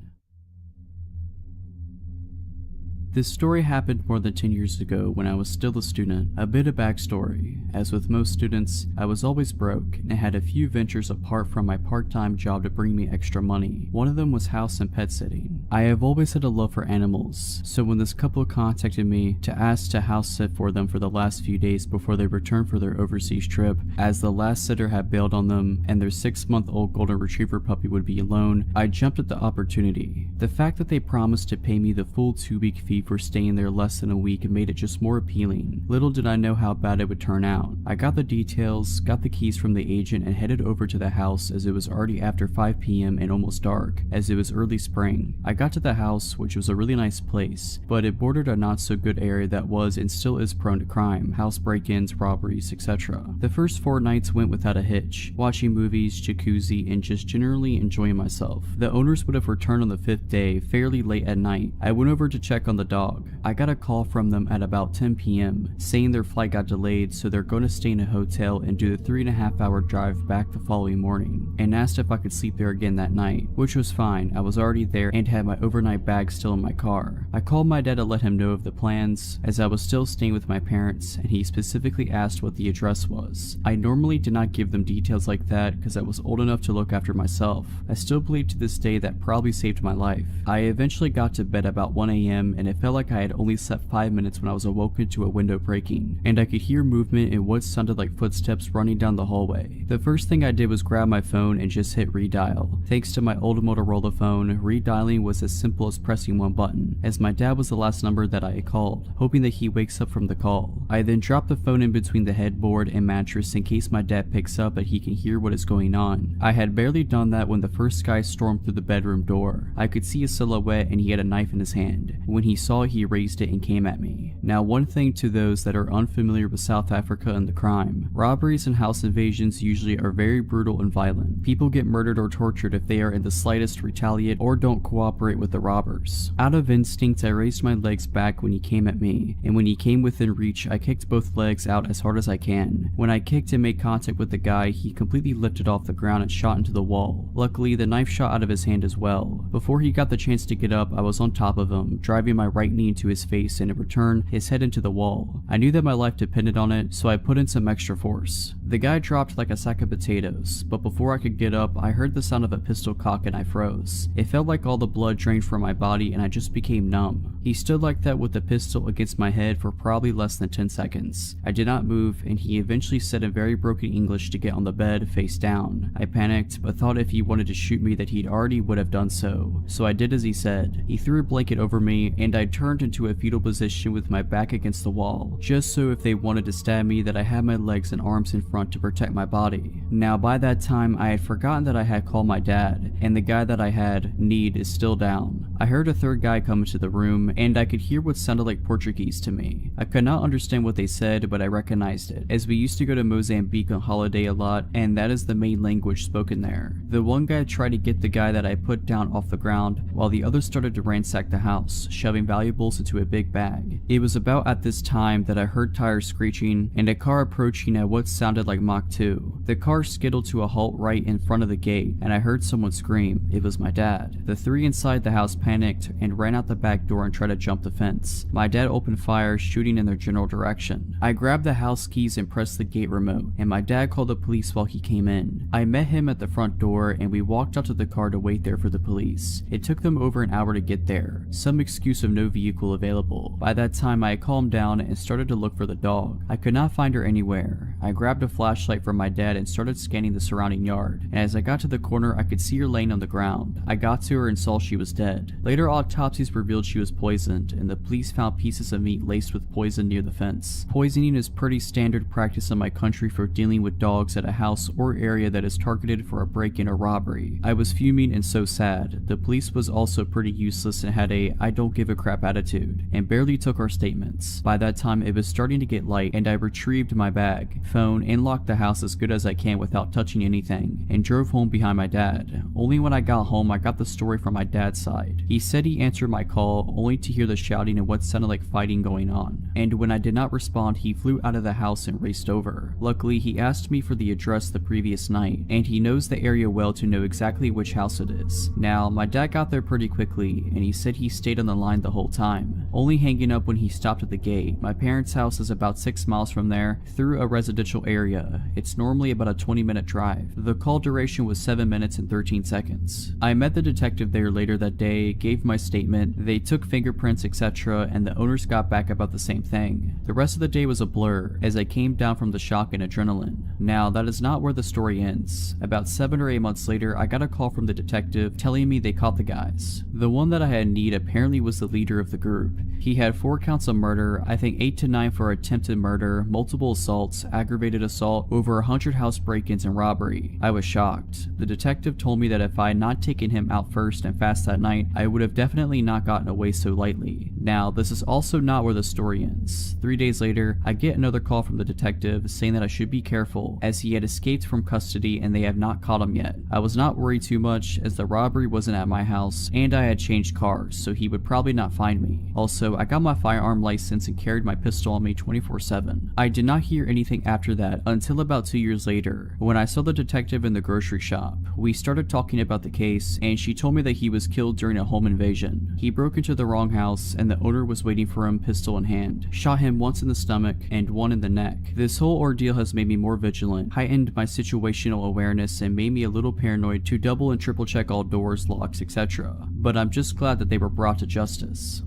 This story happened more than 10 years ago when I was still a student. A bit of backstory. As with most students, I was always broke and had a few ventures apart from my part-time job to bring me extra money. One of them was house and pet sitting. I have always had a love for animals, so when this couple contacted me to ask to house sit for them for the last few days before they returned for their overseas trip, as the last sitter had bailed on them and their 6-month-old golden retriever puppy would be alone, I jumped at the opportunity. The fact that they promised to pay me the full 2-week fee for staying there less than a week made it just more appealing. Little did I know how bad it would turn out. I got the details, got the keys from the agent, and headed over to the house as it was already after 5 p.m. and almost dark, as it was early spring. I got to the house, which was a really nice place, but it bordered a not so good area that was and still is prone to crime, house break-ins, robberies, etc. The first 4 nights went without a hitch, watching movies, jacuzzi, and just generally enjoying myself. The owners would have returned on the 5th day, fairly late at night. I went over to check on the dog. I got a call from them at about 10 p.m. saying their flight got delayed, so they're going to stay in a hotel and do the 3.5-hour drive back the following morning, and asked if I could sleep there again that night, which was fine. I was already there and had my overnight bag still in my car. I called my dad to let him know of the plans, as I was still staying with my parents, and he specifically asked what the address was. I normally did not give them details like that because I was old enough to look after myself. I still believe to this day that probably saved my life. I eventually got to bed about 1 a.m. and it felt like I had only slept 5 minutes when I was awoken to a window breaking, and I could hear movement and what sounded like footsteps running down the hallway. The first thing I did was grab my phone and just hit redial. Thanks to my old Motorola phone, redialing was as simple as pressing one button, as my dad was the last number that I had called, hoping that he wakes up from the call. I then dropped the phone in between the headboard and mattress in case my dad picks up and he can hear what is going on. I had barely done that when the first guy stormed through the bedroom door. I could see a silhouette and he had a knife in his hand. When he saw it, he raised it and came at me. Now, one thing to those that are unfamiliar with South Africa and the crime, robberies and house invasions usually are very brutal and violent. People get murdered or tortured if they are in the slightest retaliate or don't cooperate with the robbers. Out of instinct, I raised my legs back when he came at me, and when he came within reach, I kicked both legs out as hard as I can. When I kicked and made contact with the guy, he completely lifted off the ground and shot into the wall. Luckily, the knife shot out of his hand as well. Before he got the chance to get up, I was on top of him, driving my right knee into his face and in return, his head into the wall. I knew that my life depended on it, so I put in some extra force. The guy dropped like a sack of potatoes, but before I could get up, I heard the sound of a pistol cock and I froze. It felt like all the blood drained from my body and I just became numb. He stood like that with the pistol against my head for probably less than 10 seconds. I did not move, and he eventually said in very broken English to get on the bed face down. I panicked, but thought if he wanted to shoot me that he already would have done so I did as he said. He threw a blanket over me, and I turned into a fetal position with my back against the wall, just so if they wanted to stab me that I had my legs and arms in front to protect my body. Now by that time, I had forgotten that I had called my dad, and the guy that I had need is still down. I heard a third guy come into the room, and I could hear what sounded like Portuguese to me. I could not understand what they said, but I recognized it, as we used to go to Mozambique on holiday a lot, and that is the main language spoken there. The one guy tried to get the guy that I put down off the ground, while the other started to ransack the house, shoving valuables into a big bag. It was about at this time that I heard tires screeching and a car approaching at what sounded like Mach 2. The car skittled to a halt right in front of the gate, and I heard someone scream. It was my dad. The three inside the house panicked and ran out the back door and tried to jump the fence. My dad opened fire, shooting in their general direction. I grabbed the house keys and pressed the gate remote, and my dad called the police while he came in. I met him at the front door, and we walked out to the car to wait there for the police. It took them over an hour to get there, some excuse of no vehicle available. By that time, time, I calmed down and started to look for the dog. I could not find her anywhere. I grabbed a flashlight from my dad and started scanning the surrounding yard, and as I got to the corner, I could see her laying on the ground. I got to her and saw she was dead. Later autopsies revealed she was poisoned, and the police found pieces of meat laced with poison near the fence. Poisoning is pretty standard practice in my country for dealing with dogs at a house or area that is targeted for a break-in or robbery. I was fuming and so sad. The police was also pretty useless and had a I don't give a crap attitude, and barely took our statements. By that time, it was starting to get light, and I retrieved my bag, phone, and locked the house as good as I can without touching anything, and drove home behind my dad. Only when I got home, I got the story from my dad's side. He said he answered my call, only to hear the shouting and what sounded like fighting going on, and when I did not respond, he flew out of the house and raced over. Luckily, he asked me for the address the previous night, and he knows the area well to know exactly which house it is. Now, my dad got there pretty quickly, and he said he stayed on the line the whole time, only hanging up when he stopped at the gate. My parents' house is about 6 miles from there, through a residential area. It's normally about a 20-minute drive. The call duration was 7 minutes and 13 seconds. I met the detective there later that day, gave my statement, they took fingerprints, etc., and the owners got back about the same thing. The rest of the day was a blur, as I came down from the shock and adrenaline. Now, that is not where the story ends. About 7 or 8 months later, I got a call from the detective telling me they caught the guys. The one that I had need apparently was the leader of the group. He had 4 counts of murder, I think 8 to 9 for attempted murder, multiple assaults, aggravated assault, over 100 house break-ins and robbery. I was shocked. The detective told me that if I had not taken him out first and fast that night, I would have definitely not gotten away so lightly. Now, this is also not where the story ends. 3 days later, I get another call from the detective saying that I should be careful, as he had escaped from custody and they have not caught him yet. I was not worried too much, as the robbery wasn't at my house and I had changed cars, so he would probably not find me. Also, I got my firearm license and carried my pistol on me 24/7. I did not hear anything after that until about 2 years later, when I saw the detective in the grocery shop. We started talking about the case, and she told me that he was killed during a home invasion. He broke into the wrong house, and the owner was waiting for him, pistol in hand. Shot him once in the stomach and one in the neck. This whole ordeal has made me more vigilant, heightened my situational awareness, and made me a little paranoid to double and triple check all doors, locks, etc. But I'm just glad that they were brought to justice.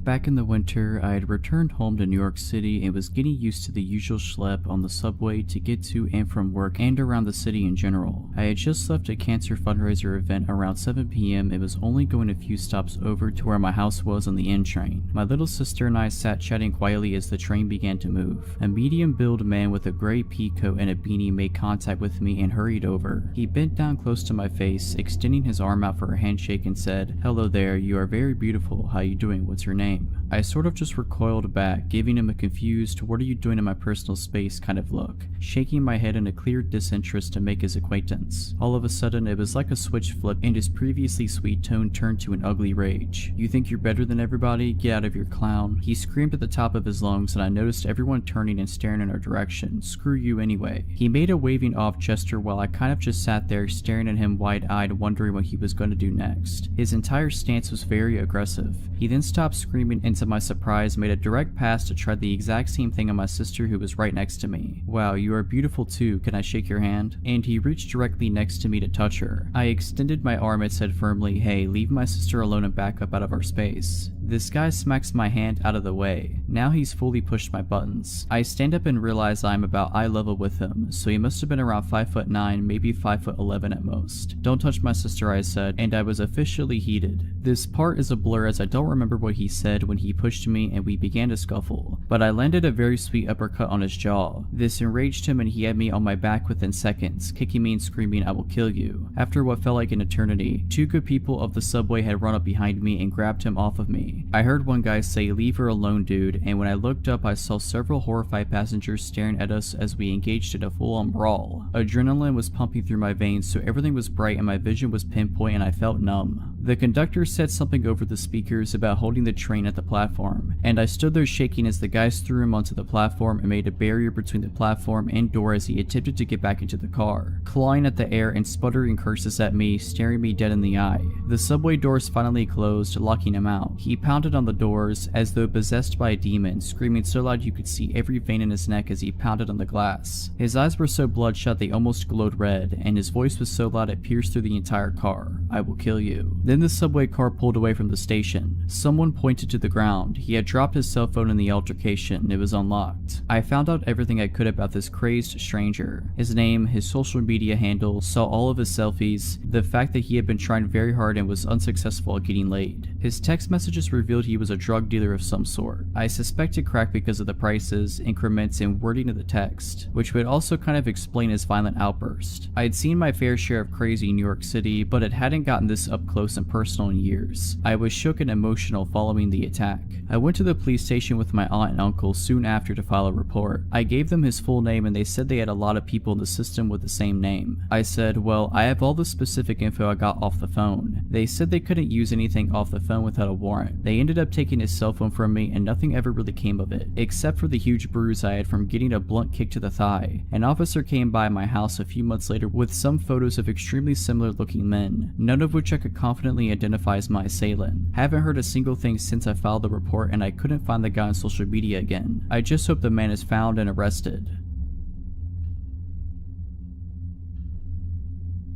Back in the winter, I had returned home to New York City and was getting used to the usual schlep on the subway to get to and from work and around the city in general. I had just left a cancer fundraiser event around 7 p.m. and was only going a few stops over to where my house was on the N train. My little sister and I sat chatting quietly as the train began to move. A medium-build man with a gray pea coat and a beanie made contact with me and hurried over. He bent down close to my face, extending his arm out for a handshake and said, "Hello there, you are very beautiful. How you doing? What's your name?" I sort of just recoiled back, giving him a confused, "what are you doing in my personal space" kind of look, shaking my head in a clear disinterest to make his acquaintance. All of a sudden, it was like a switch flipped and his previously sweet tone turned to an ugly rage. "You think you're better than everybody? Get out of your clown." He screamed at the top of his lungs, and I noticed everyone turning and staring in our direction. "Screw you anyway." He made a waving off gesture while I kind of just sat there staring at him wide-eyed, wondering what he was going to do next. His entire stance was very aggressive. He then stopped screaming and to my surprise made a direct pass to try the exact same thing on my sister who was right next to me. "Wow, you are beautiful too, can I shake your hand?" And he reached directly next to me to touch her. I extended my arm and said firmly, "Hey, leave my sister alone and back up out of our space." This guy smacks my hand out of the way. Now he's fully pushed my buttons. I stand up and realize I'm about eye level with him, so he must have been around 5'9", maybe 5'11" at most. "Don't touch my sister," I said, and I was officially heated. This part is a blur as I don't remember what he said when he pushed me and we began to scuffle, but I landed a very sweet uppercut on his jaw. This enraged him and he had me on my back within seconds, kicking me and screaming, "I will kill you." After what felt like an eternity, 2 good people of the subway had run up behind me and grabbed him off of me. I heard one guy say, "Leave her alone, dude," and when I looked up I saw several horrified passengers staring at us as we engaged in a full-on brawl. Adrenaline was pumping through my veins, so everything was bright and my vision was pinpoint and I felt numb. The conductor said something over the speakers about holding the train at the platform, and I stood there shaking as the guys threw him onto the platform and made a barrier between the platform and door as he attempted to get back into the car, clawing at the air and sputtering curses at me, staring me dead in the eye. The subway doors finally closed, locking him out. He pounded on the doors as though possessed by a demon, screaming so loud you could see every vein in his neck as he pounded on the glass. His eyes were so bloodshot they almost glowed red, and his voice was so loud it pierced through the entire car. "I will kill you." Then Then the subway car pulled away from the station. Someone pointed to the ground. He had dropped his cell phone in the altercation. It was unlocked. I found out everything I could about this crazed stranger. His name, his social media handle, saw all of his selfies, the fact that he had been trying very hard and was unsuccessful at getting laid. His text messages revealed he was a drug dealer of some sort. I suspected crack because of the prices, increments, and wording of the text, which would also kind of explain his violent outburst. I had seen my fair share of crazy in New York City, but it hadn't gotten this up close and personal in years. I was shook and emotional following the attack. I went to the police station with my aunt and uncle soon after to file a report. I gave them his full name and they said they had a lot of people in the system with the same name. I said, well, I have all the specific info I got off the phone. They said they couldn't use anything off the phone without a warrant. They ended up taking his cell phone from me and nothing ever really came of it, except for the huge bruise I had from getting a blunt kick to the thigh. An officer came by my house a few months later with some photos of extremely similar looking men, none of which I could confidently identify as my assailant. Haven't heard a single thing since I filed the report and I couldn't find the guy on social media again. I just hope the man is found and arrested.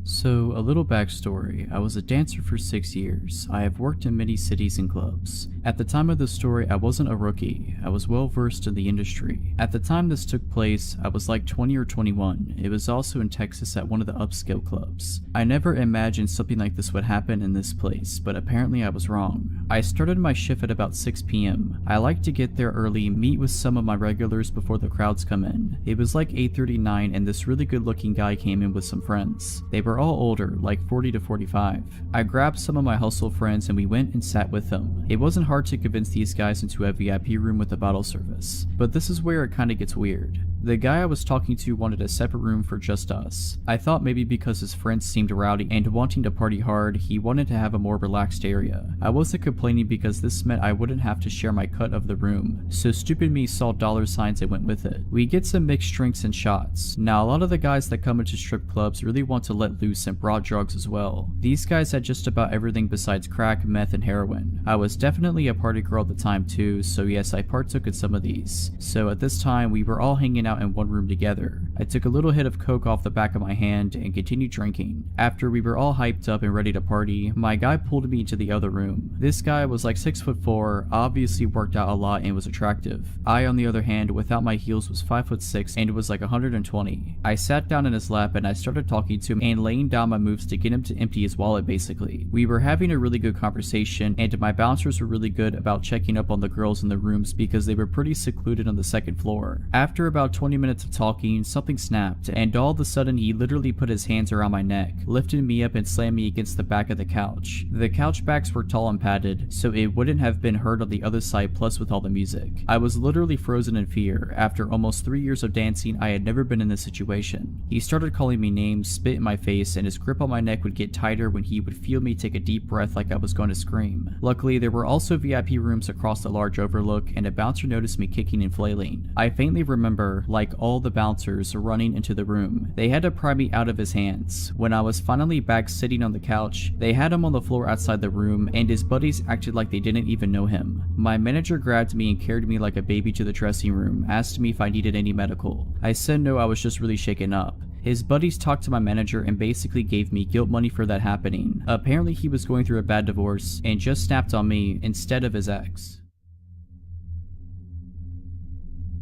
So, a little backstory. I was a dancer for 6 years. I have worked in many cities and clubs. At the time of the story, I wasn't a rookie. I was well versed in the industry. At the time this took place, I was like 20 or 21. It was also in Texas at one of the upscale clubs. I never imagined something like this would happen in this place, but apparently I was wrong. I started my shift at about 6 p.m. I like to get there early, meet with some of my regulars before the crowds come in. It was like 8:39 and this really good looking guy came in with some friends. They were all older, like 40 to 45. I grabbed some of my hustle friends and we went and sat with them. It wasn't hard to convince these guys into a VIP room with a bottle service. But this is where it kinda gets weird. The guy I was talking to wanted a separate room for just us. I thought maybe because his friends seemed rowdy and wanting to party hard, he wanted to have a more relaxed area. I wasn't complaining because this meant I wouldn't have to share my cut of the room, so stupid me saw dollar signs and went with it. We get some mixed drinks and shots. Now a lot of the guys that come into strip clubs really want to let loose and brought drugs as well. These guys had just about everything besides crack, meth, and heroin. I was definitely a party girl at the time too, so yes, I partook in some of these. So at this time, we were all hanging out in one room together. I took a little hit of coke off the back of my hand and continued drinking. After we were all hyped up and ready to party, my guy pulled me into the other room. This guy was like 6'4", obviously worked out a lot and was attractive. I, on the other hand, without my heels was 5'6" and was like 120. I sat down in his lap and I started talking to him and laying down my moves to get him to empty his wallet basically. We were having a really good conversation and my bouncers were really good about checking up on the girls in the rooms because they were pretty secluded on the second floor. After about 20 minutes of talking, something snapped and all of a sudden he literally put his hands around my neck, lifted me up and slammed me against the back of the couch. The couch backs were tall and padded, so it wouldn't have been heard on the other side plus with all the music. I was literally frozen in fear. After almost 3 years of dancing, I had never been in this situation. He started calling me names, spit in my face, and his grip on my neck would get tighter when he would feel me take a deep breath like I was going to scream. Luckily, there were also VIP rooms across the large overlook and a bouncer noticed me kicking and flailing. I faintly remember, like all the bouncers, running into the room. They had to pry me out of his hands. When I was finally back sitting on the couch, they had him on the floor outside the room and his buddies acted like they didn't even know him. My manager grabbed me and carried me like a baby to the dressing room, asked me if I needed any medical. I said no, I was just really shaken up. His buddies talked to my manager and basically gave me guilt money for that happening. Apparently he was going through a bad divorce and just snapped on me instead of his ex.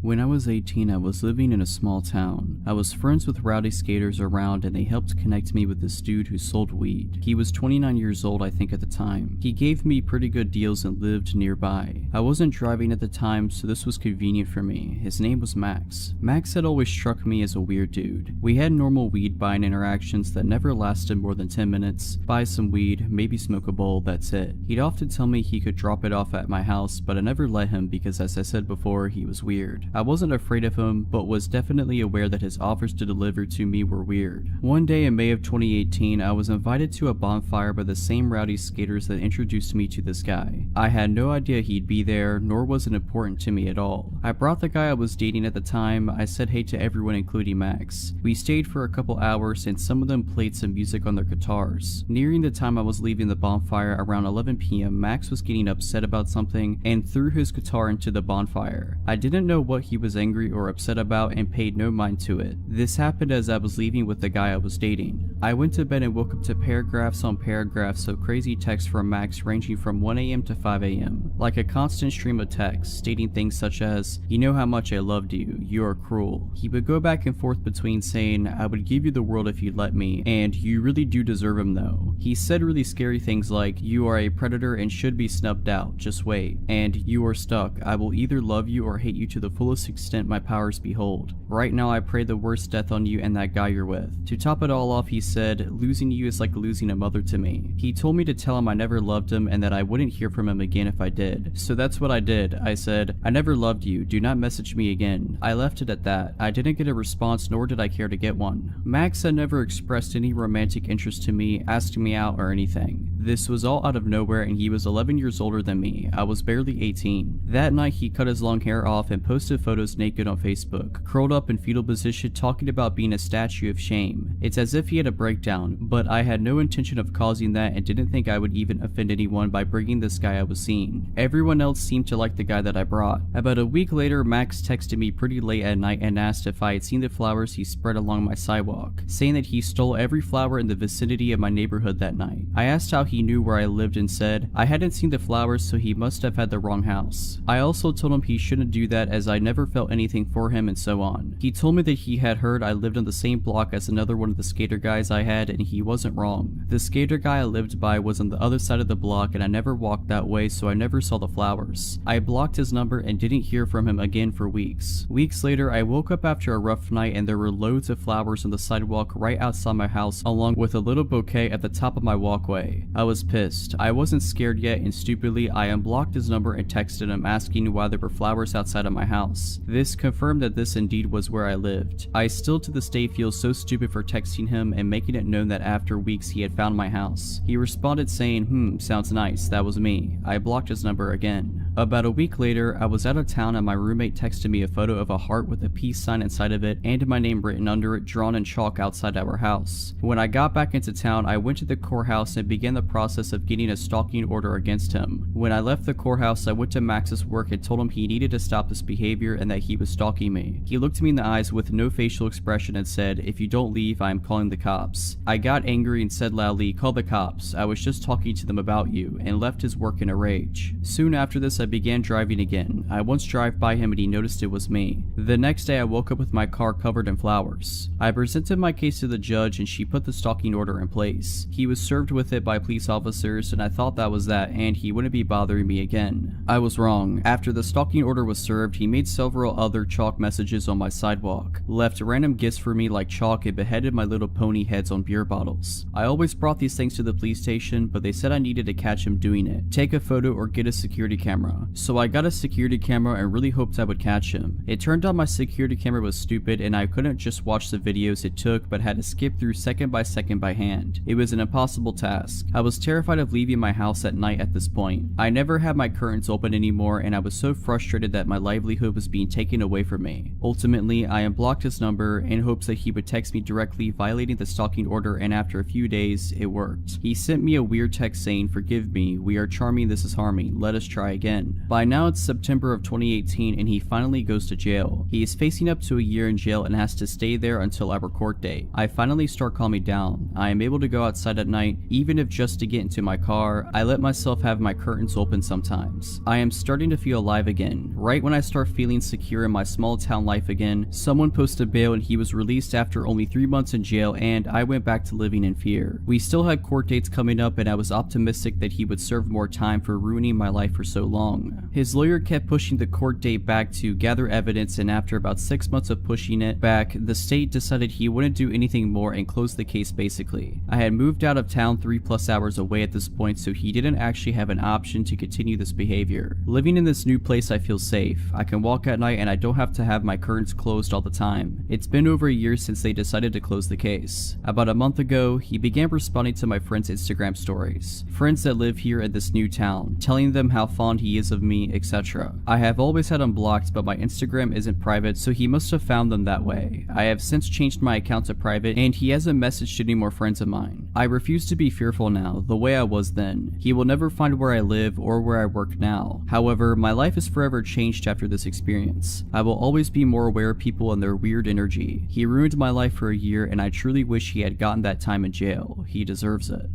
When I was 18, I was living in a small town. I was friends with rowdy skaters around and they helped connect me with this dude who sold weed. He was 29 years old I think at the time. He gave me pretty good deals and lived nearby. I wasn't driving at the time so this was convenient for me. His name was Max. Max had always struck me as a weird dude. We had normal weed buying interactions that never lasted more than 10 minutes. Buy some weed, maybe smoke a bowl, that's it. He'd often tell me he could drop it off at my house but I never let him because as I said before, he was weird. I wasn't afraid of him, but was definitely aware that his offers to deliver to me were weird. One day in May of 2018, I was invited to a bonfire by the same rowdy skaters that introduced me to this guy. I had no idea he'd be there, nor was it important to me at all. I brought the guy I was dating at the time. I said hey to everyone including Max. We stayed for a couple hours and some of them played some music on their guitars. Nearing the time I was leaving the bonfire around 11 p.m, Max was getting upset about something and threw his guitar into the bonfire. I didn't know what what he was angry or upset about and paid no mind to it. This happened as I was leaving with the guy I was dating. I went to bed and woke up to paragraphs on paragraphs of crazy texts from Max ranging from 1 a.m. to 5 a.m. Like a constant stream of texts stating things such as, "You know how much I loved you, you are cruel." He would go back and forth between saying, "I would give you the world if you'd let me," and "You really do deserve him though." He said really scary things like, "You are a predator and should be snubbed out, just wait," and "You are stuck, I will either love you or hate you to the fullest extent my powers behold. Right now I pray the worst death on you and that guy you're with." To top it all off, he said, "Losing you is like losing a mother to me." He told me to tell him I never loved him and that I wouldn't hear from him again if I did. So that's what I did. I said, "I never loved you, do not message me again." I left it at that. I didn't get a response, nor did I care to get one. Max had never expressed any romantic interest to me, asking me out or anything. This was all out of nowhere, and he was 11 years older than me. I was barely 18. That night he cut his long hair off and posted photos naked on Facebook, curled up in fetal position talking about being a statue of shame. It's as if he had a breakdown, but I had no intention of causing that and didn't think I would even offend anyone by bringing this guy I was seeing. Everyone else seemed to like the guy that I brought. About a week later, Max texted me pretty late at night and asked if I had seen the flowers he spread along my sidewalk, saying that he stole every flower in the vicinity of my neighborhood that night. I asked how he knew where I lived and said I hadn't seen the flowers, so he must have had the wrong house. I also told him he shouldn't do that as I never felt anything for him and so on. He told me that he had heard I lived on the same block as another one of the skater guys I had, and he wasn't wrong. The skater guy I lived by was on the other side of the block and I never walked that way, so I never saw the flowers. I blocked his number and didn't hear from him again for weeks. Weeks later, I woke up after a rough night and there were loads of flowers on the sidewalk right outside my house, along with a little bouquet at the top of my walkway. I was pissed. I wasn't scared yet, and stupidly, I unblocked his number and texted him asking why there were flowers outside of my house. This confirmed that this indeed was where I lived. I still to this day feel so stupid for texting him and making it known that after weeks he had found my house. He responded saying, sounds nice, that was me." I blocked his number again. About a week later, I was out of town and my roommate texted me a photo of a heart with a peace sign inside of it and my name written under it, drawn in chalk outside our house. When I got back into town, I went to the courthouse and began the process of getting a stalking order against him. When I left the courthouse, I went to Max's work and told him he needed to stop this behavior and that he was stalking me. He looked me in the eyes with no facial expression and said, "If you don't leave, I am calling the cops." I got angry and said loudly, "Call the cops, I was just talking to them about you," and left his work in a rage. Soon after this, I began driving again. I once drove by him and he noticed it was me. The next day, I woke up with my car covered in flowers. I presented my case to the judge and she put the stalking order in place. He was served with it by police officers and I thought that was that and he wouldn't be bothering me again. I was wrong. After the stalking order was served, he made several other chalk messages on my sidewalk, left random gifts for me like chalk, and beheaded my little pony heads on beer bottles. I always brought these things to the police station, but they said I needed to catch him doing it, take a photo or get a security camera. So I got a security camera and really hoped I would catch him. It turned out my security camera was stupid and I couldn't just watch the videos it took, but had to skip through second by second by hand. It was an impossible task. I was terrified of leaving my house at night at this point. I never had my curtains open anymore and I was so frustrated that my livelihood was being taken away from me. Ultimately, I unblocked his number in hopes that he would text me directly violating the stalking order, and after a few days, it worked. He sent me a weird text saying, "Forgive me, we are charming, this is harming, let us try again." By now it's September of 2018 and he finally goes to jail. He is facing up to a year in jail and has to stay there until our court date. I finally start calming down. I am able to go outside at night, even if just to get into my car. I let myself have my curtains open sometimes. I am starting to feel alive again. Right when I start feeling secure in my small town life again, someone posted bail and he was released after only 3 months in jail, and I went back to living in fear. We still had court dates coming up and I was optimistic that he would serve more time for ruining my life for so long. His lawyer kept pushing the court date back to gather evidence, and after about 6 months of pushing it back, the state decided he wouldn't do anything more and closed the case basically. I had moved out of town 3+ hours away at this point, so he didn't actually have an option to continue this behavior. Living in this new place, I feel safe. I can walk at night and I don't have to have my curtains closed all the time. It's been over a year since they decided to close the case. About a month ago, he began responding to my friends' Instagram stories. Friends that live here in this new town, telling them how fond he ideas of me, etc. I have always had him blocked, but my Instagram isn't private, so he must have found them that way. I have since changed my account to private, and he hasn't messaged any more friends of mine. I refuse to be fearful now, the way I was then. He will never find where I live or where I work now. However, my life is forever changed after this experience. I will always be more aware of people and their weird energy. He ruined my life for a year, and I truly wish he had gotten that time in jail. He deserves it.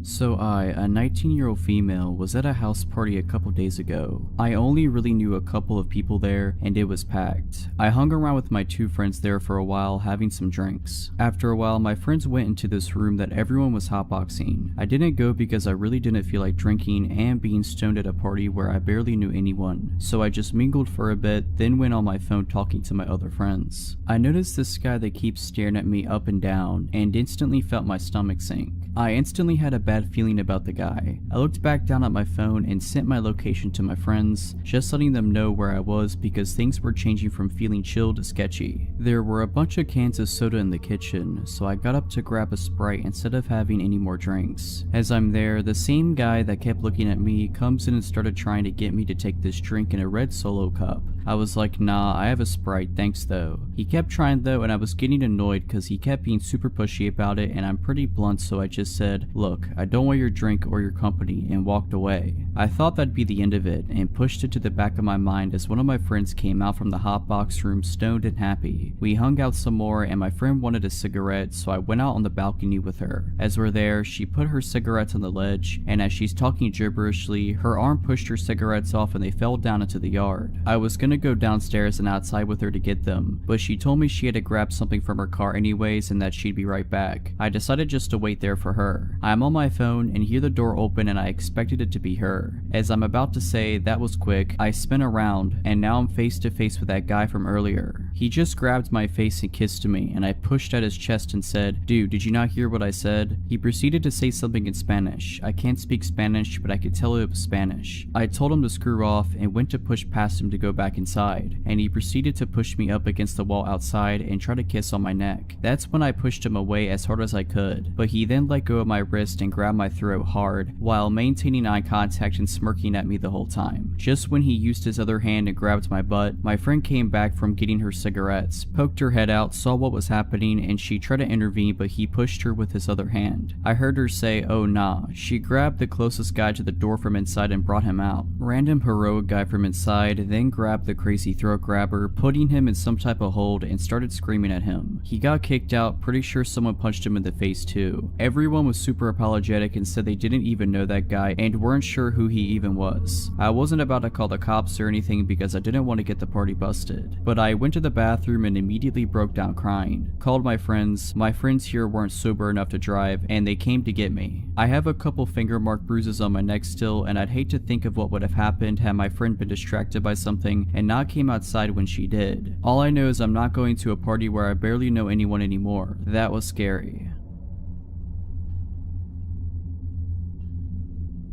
So I, a 19-year-old female, was at a house party a couple days ago. I only really knew a couple of people there, and it was packed. I hung around with my two friends there for a while, having some drinks. After a while, my friends went into this room that everyone was hotboxing. I didn't go because I really didn't feel like drinking and being stoned at a party where I barely knew anyone, so I just mingled for a bit, then went on my phone talking to my other friends. I noticed this guy that keeps staring at me up and down, and instantly felt my stomach sink. I instantly had a bad feeling about the guy. I looked back down at my phone and sent my location to my friends, just letting them know where I was because things were changing from feeling chill to sketchy. There were a bunch of cans of soda in the kitchen, so I got up to grab a Sprite instead of having any more drinks. As I'm there, the same guy that kept looking at me comes in and started trying to get me to take this drink in a red Solo cup. I was like, nah, I have a Sprite, thanks though. He kept trying though, and I was getting annoyed because he kept being super pushy about it, and I'm pretty blunt, so I just said, look, I don't want your drink or your company, and walked away. I thought that'd be the end of it, and pushed it to the back of my mind as one of my friends came out from the hotbox room stoned and happy. We hung out some more, and my friend wanted a cigarette, so I went out on the balcony with her. As we're there, she put her cigarettes on the ledge, and as she's talking gibberishly, her arm pushed her cigarettes off and they fell down into the yard. I was gonna go downstairs and outside with her to get them, but she told me she had to grab something from her car anyways and that she'd be right back. I decided just to wait there for her. I'm on my phone and hear the door open, and I expected it to be her. As I'm about to say that was quick, I spin around and now I'm face to face with that guy from earlier. He just grabbed my face and kissed me, and I pushed at his chest and said, dude, did you not hear what I said? He proceeded to say something in Spanish. I can't speak Spanish, but I could tell it was Spanish. I told him to screw off and went to push past him to go back inside, and he proceeded to push me up against the wall outside and try to kiss on my neck. That's when I pushed him away as hard as I could, but he then let go of my wrist and grabbed my throat hard while maintaining eye contact and smirking at me the whole time. Just when he used his other hand and grabbed my butt, my friend came back from getting her cigarettes, poked her head out, saw what was happening, and she tried to intervene, but he pushed her with his other hand. I heard her say, oh nah. She grabbed the closest guy to the door from inside and brought him out. Random heroic guy from inside then grabbed the crazy throat grabber, putting him in some type of hold, and started screaming at him. He got kicked out, pretty sure someone punched him in the face too. Everyone was super apologetic and said they didn't even know that guy and weren't sure who he even was. I wasn't about to call the cops or anything because I didn't want to get the party busted, but I went to the bathroom and immediately broke down crying. Called my friends. My friends here weren't sober enough to drive, and they came to get me. I have a couple finger mark bruises on my neck still, and I'd hate to think of what would have happened had my friend been distracted by something and not came outside when she did. All I know is I'm not going to a party where I barely know anyone anymore. That was scary.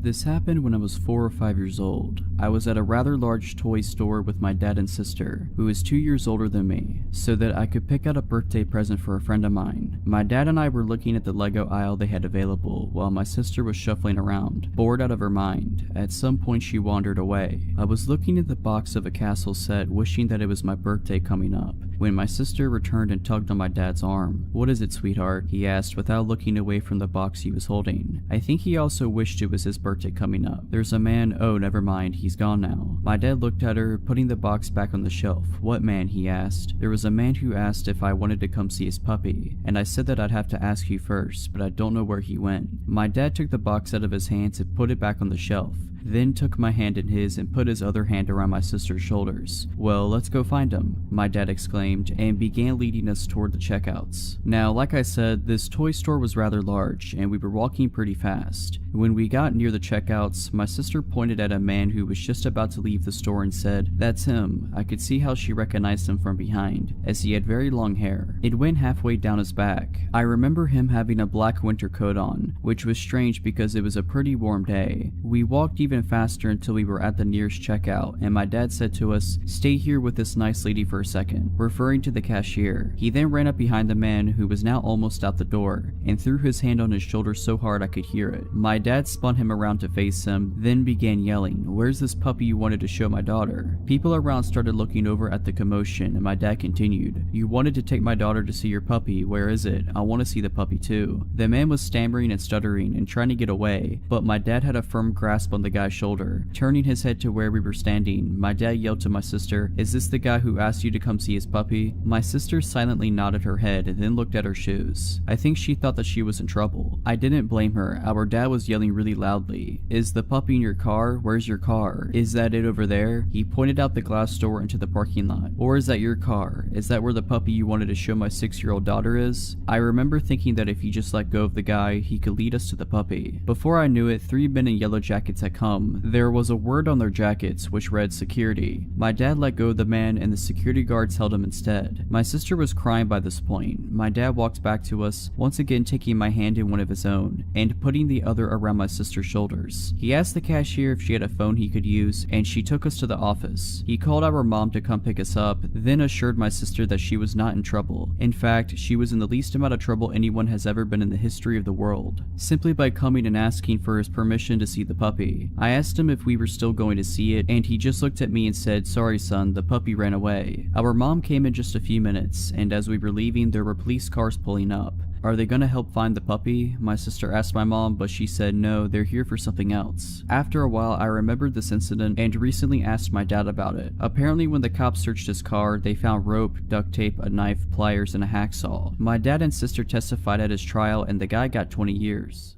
This happened when I was 4 or 5 years old. I was at a rather large toy store with my dad and sister, who is 2 years older than me, so that I could pick out a birthday present for a friend of mine. My dad and I were looking at the Lego aisle they had available, while my sister was shuffling around, bored out of her mind. At some point she wandered away. I was looking at the box of a castle set, wishing that it was my birthday coming up, when my sister returned and tugged on my dad's arm. What is it, sweetheart? He asked without looking away from the box he was holding. I think he also wished it was his birthday coming up. There's a man. Oh, never mind, he's gone now. My dad looked at her, putting the box back on the shelf. What man? He asked. There was a man who asked if I wanted to come see his puppy, and I said that I'd have to ask you first, but I don't know where he went. My dad took the box out of his hands and put it back on the shelf, then took my hand in his and put his other hand around my sister's shoulders. Well, let's go find him, my dad exclaimed, and began leading us toward the checkouts. Now, like I said, this toy store was rather large, and we were walking pretty fast. When we got near the checkouts, my sister pointed at a man who was just about to leave the store and said, "That's him." I could see how she recognized him from behind, as he had very long hair. It went halfway down his back. I remember him having a black winter coat on, which was strange because it was a pretty warm day. We walked even faster until we were at the nearest checkout, and my dad said to us, "Stay here with this nice lady for a second," referring to the cashier. He then ran up behind the man, who was now almost out the door, and threw his hand on his shoulder so hard I could hear it. My dad spun him around to face him, then began yelling, "Where's this puppy you wanted to show my daughter?" People around started looking over at the commotion, and my dad continued, "You wanted to take my daughter to see your puppy, where is it? I want to see the puppy too." The man was stammering and stuttering and trying to get away, but my dad had a firm grasp on the guy's shoulder. Turning his head to where we were standing, my dad yelled to my sister, "Is this the guy who asked you to come see his puppy?" My sister silently nodded her head and then looked at her shoes. I think she thought that she was in trouble. I didn't blame her. Our dad was yelling really loudly, "Is the puppy in your car? Where's your car? Is that it over there?" He pointed out the glass door into the parking lot. "Or is that your car? Is that where the puppy you wanted to show my 6-year-old daughter is?" I remember thinking that if he just let go of the guy, he could lead us to the puppy. Before I knew it, 3 men in yellow jackets had come. There was a word on their jackets which read security. My dad let go of the man and the security guards held him instead. My sister was crying by this point. My dad walked back to us, once again taking my hand in one of his own and putting the other around my sister's shoulders. He asked the cashier if she had a phone he could use, and she took us to the office. He called our mom to come pick us up, then assured my sister that she was not in trouble. In fact, she was in the least amount of trouble anyone has ever been in the history of the world, simply by coming and asking for his permission to see the puppy. I asked him if we were still going to see it, and he just looked at me and said, "Sorry son, the puppy ran away." Our mom came in just a few minutes, and as we were leaving, there were police cars pulling up. "Are they gonna help find the puppy?" my sister asked my mom, but she said no, they're here for something else. After a while, I remembered this incident and recently asked my dad about it. Apparently when the cops searched his car, they found rope, duct tape, a knife, pliers, and a hacksaw. My dad and sister testified at his trial and the guy got 20 years.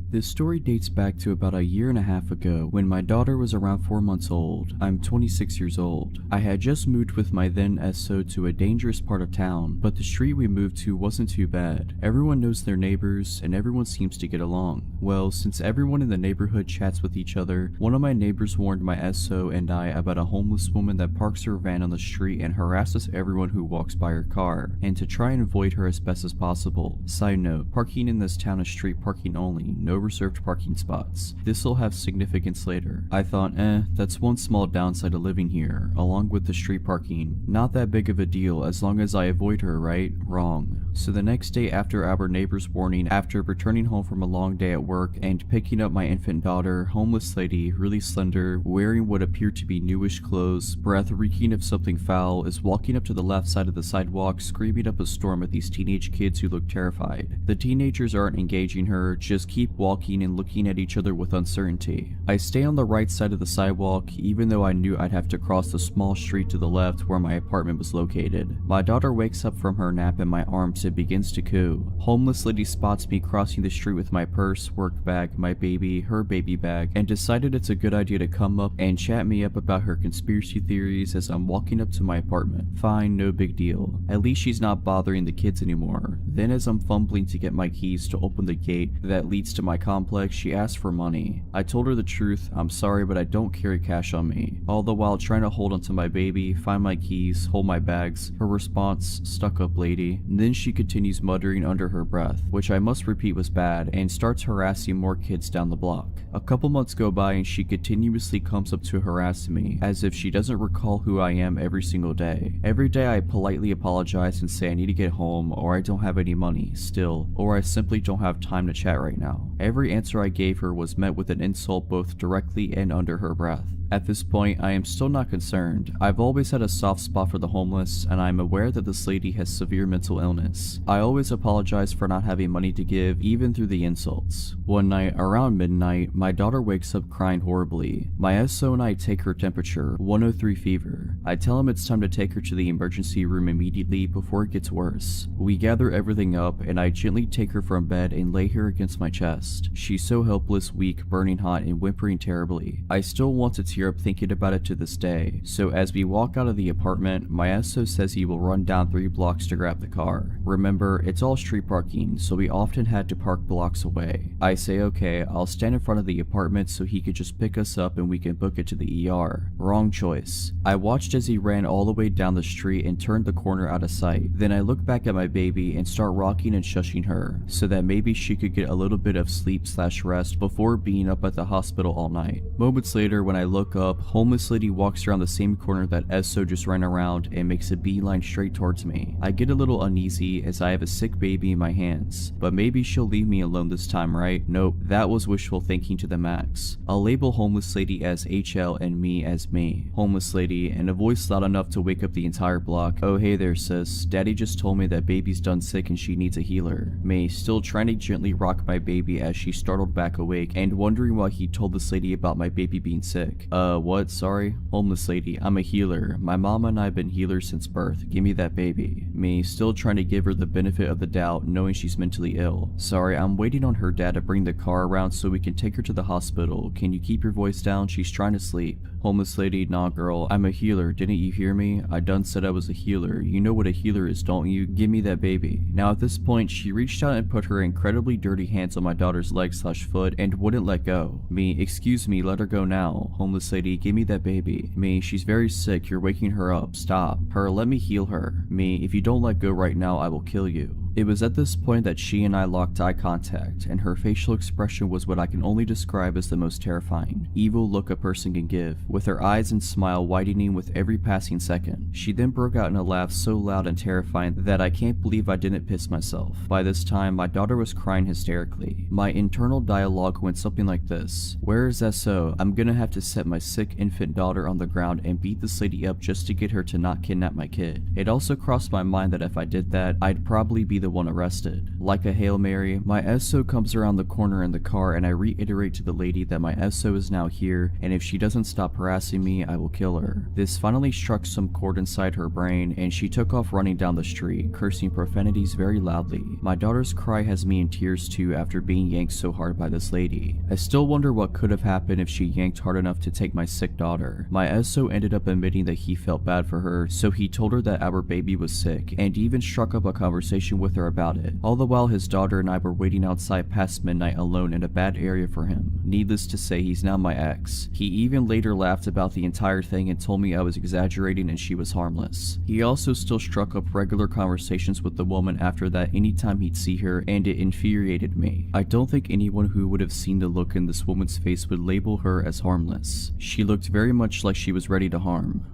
This story dates back to about a year and a half ago when my daughter was around 4 months old. I'm 26 years old. I had just moved with my then SO to a dangerous part of town, but the street we moved to wasn't too bad. Everyone knows their neighbors and everyone seems to get along. Well, since everyone in the neighborhood chats with each other, one of my neighbors warned my SO and I about a homeless woman that parks her van on the street and harasses everyone who walks by her car, and to try and avoid her as best as possible. Side note, parking in this town is street parking only, no reserved parking spots. This'll have significance later. I thought, that's one small downside of living here, along with the street parking. Not that big of a deal as long as I avoid her, right? Wrong. So the next day after our neighbor's warning, after returning home from a long day at work and picking up my infant daughter, homeless lady, really slender, wearing what appeared to be newish clothes, breath reeking of something foul, is walking up to the left side of the sidewalk, screaming up a storm at these teenage kids who look terrified. The teenagers aren't engaging her, just keep walking and looking at each other with uncertainty. I stay on the right side of the sidewalk, even though I knew I'd have to cross the small street to the left where my apartment was located. My daughter wakes up from her nap in my arms and begins to coo. Homeless lady spots me crossing the street with my purse, work bag, my baby, her baby bag, and decided it's a good idea to come up and chat me up about her conspiracy theories as I'm walking up to my apartment. Fine, no big deal. At least she's not bothering the kids anymore. Then as I'm fumbling to get my keys to open the gate that leads to my complex, she asked for money. I told her the truth, I'm sorry but I don't carry cash on me. All the while trying to hold onto my baby, find my keys, hold my bags. Her response, "Stuck up lady." And then she continues muttering under her breath, which I must repeat was bad, and starts harassing more kids down the block. A couple months go by and she continuously comes up to harass me, as if she doesn't recall who I am every single day. Every day I politely apologize and say I need to get home, or I don't have any money, still, or I simply don't have time to chat right now. Every answer I gave her was met with an insult both directly and under her breath. At this point, I am still not concerned. I've always had a soft spot for the homeless, and I am aware that this lady has severe mental illness. I always apologize for not having money to give, even through the insults. One night, around midnight, my daughter wakes up crying horribly. My SO and I take her temperature, 103 fever. I tell him it's time to take her to the emergency room immediately before it gets worse. We gather everything up, and I gently take her from bed and lay her against my chest. She's so helpless, weak, burning hot, and whimpering terribly. I still want to tear up thinking about it to this day. So as we walk out of the apartment, my SO says he will run down 3 blocks to grab the car. Remember, it's all street parking, so we often had to park blocks away. I say okay, I'll stand in front of the apartment so he could just pick us up and we can book it to the ER. Wrong choice. I watched as he ran all the way down the street and turned the corner out of sight. Then I look back at my baby and start rocking and shushing her, so that maybe she could get a little bit of sleep/rest before being up at the hospital all night. Moments later, when I look look up, homeless lady walks around the same corner that SO just ran around and makes a beeline straight towards me. I get a little uneasy as I have a sick baby in my hands, but maybe she'll leave me alone this time, right? Nope, that was wishful thinking to the max. I'll label homeless lady as HL and me as me. Homeless lady, in a voice loud enough to wake up the entire block. Oh hey there sis, daddy just told me that baby's done sick and she needs a healer. Me, still trying to gently rock my baby as she startled back awake and wondering why he told this lady about my baby being sick. What? Sorry? Homeless lady, I'm a healer. My mama and I have been healers since birth. Give me that baby. Me, still trying to give her the benefit of the doubt, knowing she's mentally ill. Sorry, I'm waiting on her dad to bring the car around so we can take her to the hospital. Can you keep your voice down? She's trying to sleep. Homeless lady, nah girl, I'm a healer. Didn't you hear me? I done said I was a healer. You know what a healer is, don't you? Give me that baby. Now at this point, she reached out and put her incredibly dirty hands on my daughter's leg/foot and wouldn't let go. Me, excuse me, let her go now. Homeless lady, give me that baby. Me, she's very sick, you're waking her up. Stop. Her, let me heal her. Me, if you don't let go right now, I will kill you. It was at this point that she and I locked eye contact, and her facial expression was what I can only describe as the most terrifying, evil look a person can give, with her eyes and smile widening with every passing second. She then broke out in a laugh so loud and terrifying that I can't believe I didn't piss myself. By this time, my daughter was crying hysterically. My internal dialogue went something like this. Where is SO? I'm gonna have to set my sick infant daughter on the ground and beat this lady up just to get her to not kidnap my kid. It also crossed my mind that if I did that, I'd probably be the one arrested. Like a Hail Mary, my SO comes around the corner in the car and I reiterate to the lady that my SO is now here and if she doesn't stop harassing me, I will kill her. This finally struck some chord inside her brain and she took off running down the street, cursing profanities very loudly. My daughter's cry has me in tears too after being yanked so hard by this lady. I still wonder what could have happened if she yanked hard enough to take my sick daughter. My SO ended up admitting that he felt bad for her, so he told her that our baby was sick and even struck up a conversation with her about it. All the while his daughter and I were waiting outside past midnight alone in a bad area for him. Needless to say, he's now my ex. He even later laughed about the entire thing and told me I was exaggerating and she was harmless. He also still struck up regular conversations with the woman after that anytime he'd see her, and it infuriated me. I don't think anyone who would have seen the look in this woman's face would label her as harmless. She looked very much like she was ready to harm.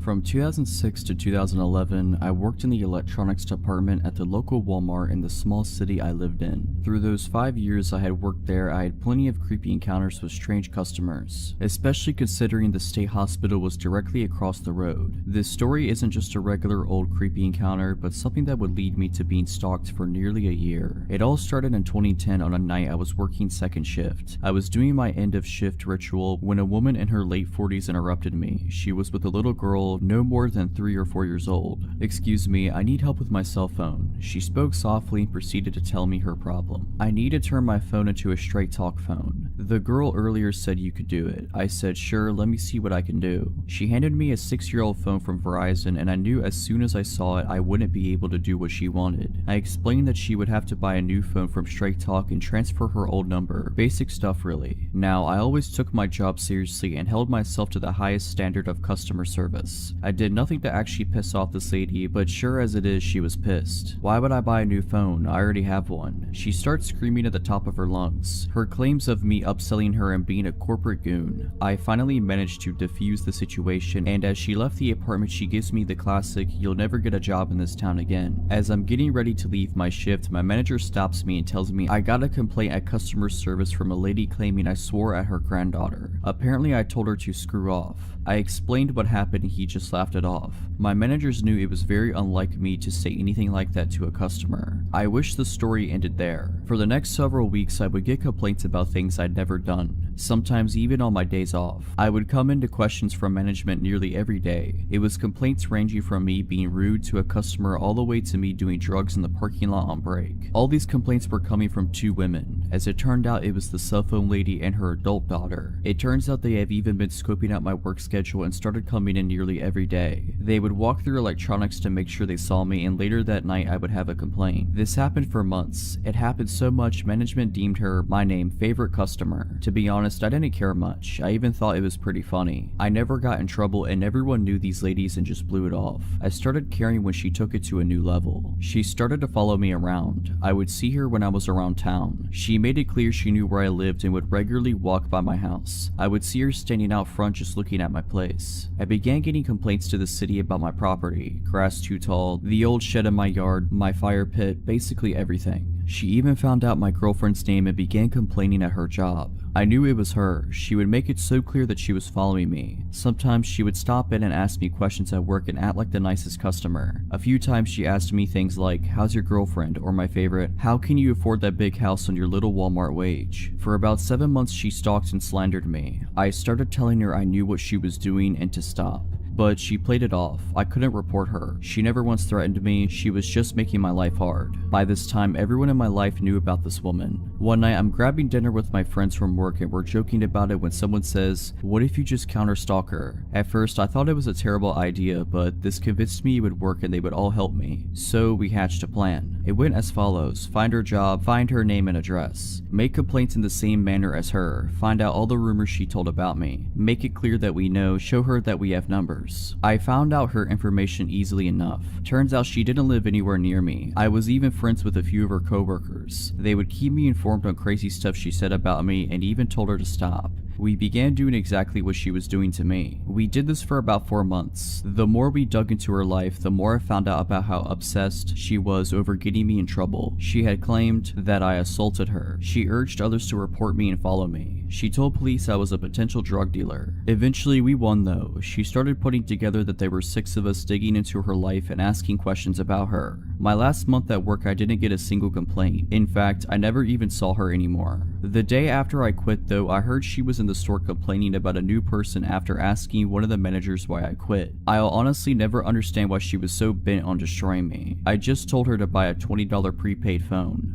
From 2006 to 2011, I worked in the electronics department at the local Walmart in the small city I lived in. Through those 5 years I had worked there, I had plenty of creepy encounters with strange customers, especially considering the state hospital was directly across the road. This story isn't just a regular old creepy encounter, but something that would lead me to being stalked for nearly a year. It all started in 2010 on a night I was working second shift. I was doing my end of shift ritual when a woman in her late 40s interrupted me. She was with a little girl no more than 3 or 4 years old. Excuse me, I need help with my cell phone. She spoke softly and proceeded to tell me her problem. I need to turn my phone into a straight talk phone. The girl earlier said you could do it. I said sure, let me see what I can do. She handed me a 6-year-old phone from Verizon and I knew as soon as I saw it I wouldn't be able to do what she wanted. I explained that she would have to buy a new phone from Straight Talk and transfer her old number. Basic stuff really. Now, I always took my job seriously and held myself to the highest standard of customer service. I did nothing to actually piss off this lady, but sure as it is, she was pissed. Why would I buy a new phone? I already have one. She starts screaming at the top of her lungs. Her claims of me upselling her and being a corporate goon. I finally managed to defuse the situation, and as she left the apartment, she gives me the classic, "You'll never get a job in this town again." As I'm getting ready to leave my shift, my manager stops me and tells me I got a complaint at customer service from a lady claiming I swore at her granddaughter. Apparently I told her to screw off. I explained what happened and he just laughed it off. My managers knew it was very unlike me to say anything like that to a customer. I wish the story ended there. For the next several weeks I would get complaints about things I'd never done, sometimes even on my days off. I would come into questions from management nearly every day. It was complaints ranging from me being rude to a customer all the way to me doing drugs in the parking lot on break. All these complaints were coming from 2 women. As it turned out, it was the cell phone lady and her adult daughter. It turns out they have even been scoping out my work schedule and started coming in nearly every day. They would walk through electronics to make sure they saw me, and later that night I would have a complaint. This happened for months. It happened so much management deemed her, my name, favorite customer. To be honest, I didn't care much. I even thought it was pretty funny. I never got in trouble and everyone knew these ladies and just blew it off. I started caring when she took it to a new level. She started to follow me around. I would see her when I was around town. She She made it clear she knew where I lived and would regularly walk by my house. I would see her standing out front just looking at my place. I began getting complaints to the city about my property, grass too tall, the old shed in my yard, my fire pit, basically everything. She even found out my girlfriend's name and began complaining at her job. I knew it was her. She would make it so clear that she was following me. Sometimes she would stop in and ask me questions at work and act like the nicest customer. A few times she asked me things like, "How's your girlfriend?" or my favorite, "How can you afford that big house on your little Walmart wage?" For about 7 months she stalked and slandered me. I started telling her I knew what she was doing and to stop. But she played it off. I couldn't report her. She never once threatened me. She was just making my life hard. By this time, everyone in my life knew about this woman. One night, I'm grabbing dinner with my friends from work and we're joking about it when someone says, "What if you just counter-stalk her?" At first, I thought it was a terrible idea, but this convinced me it would work and they would all help me. So we hatched a plan. It went as follows: find her job, find her name and address, make complaints in the same manner as her, find out all the rumors she told about me, make it clear that we know, show her that we have numbers. I found out her information easily enough. Turns out she didn't live anywhere near me. I was even friends with a few of her coworkers. They would keep me informed on crazy stuff she said about me and even told her to stop. We began doing exactly what she was doing to me. We did this for about 4 months. The more we dug into her life, the more I found out about how obsessed she was over getting me in trouble. She had claimed that I assaulted her. She urged others to report me and follow me. She told police I was a potential drug dealer. Eventually we won though. She started putting together that there were 6 of us digging into her life and asking questions about her. My last month at work I didn't get a single complaint. In fact, I never even saw her anymore. The day after I quit though, I heard she was in the store complaining about a new person after asking one of the managers why I quit. I'll honestly never understand why she was so bent on destroying me. I just told her to buy a $20 prepaid phone.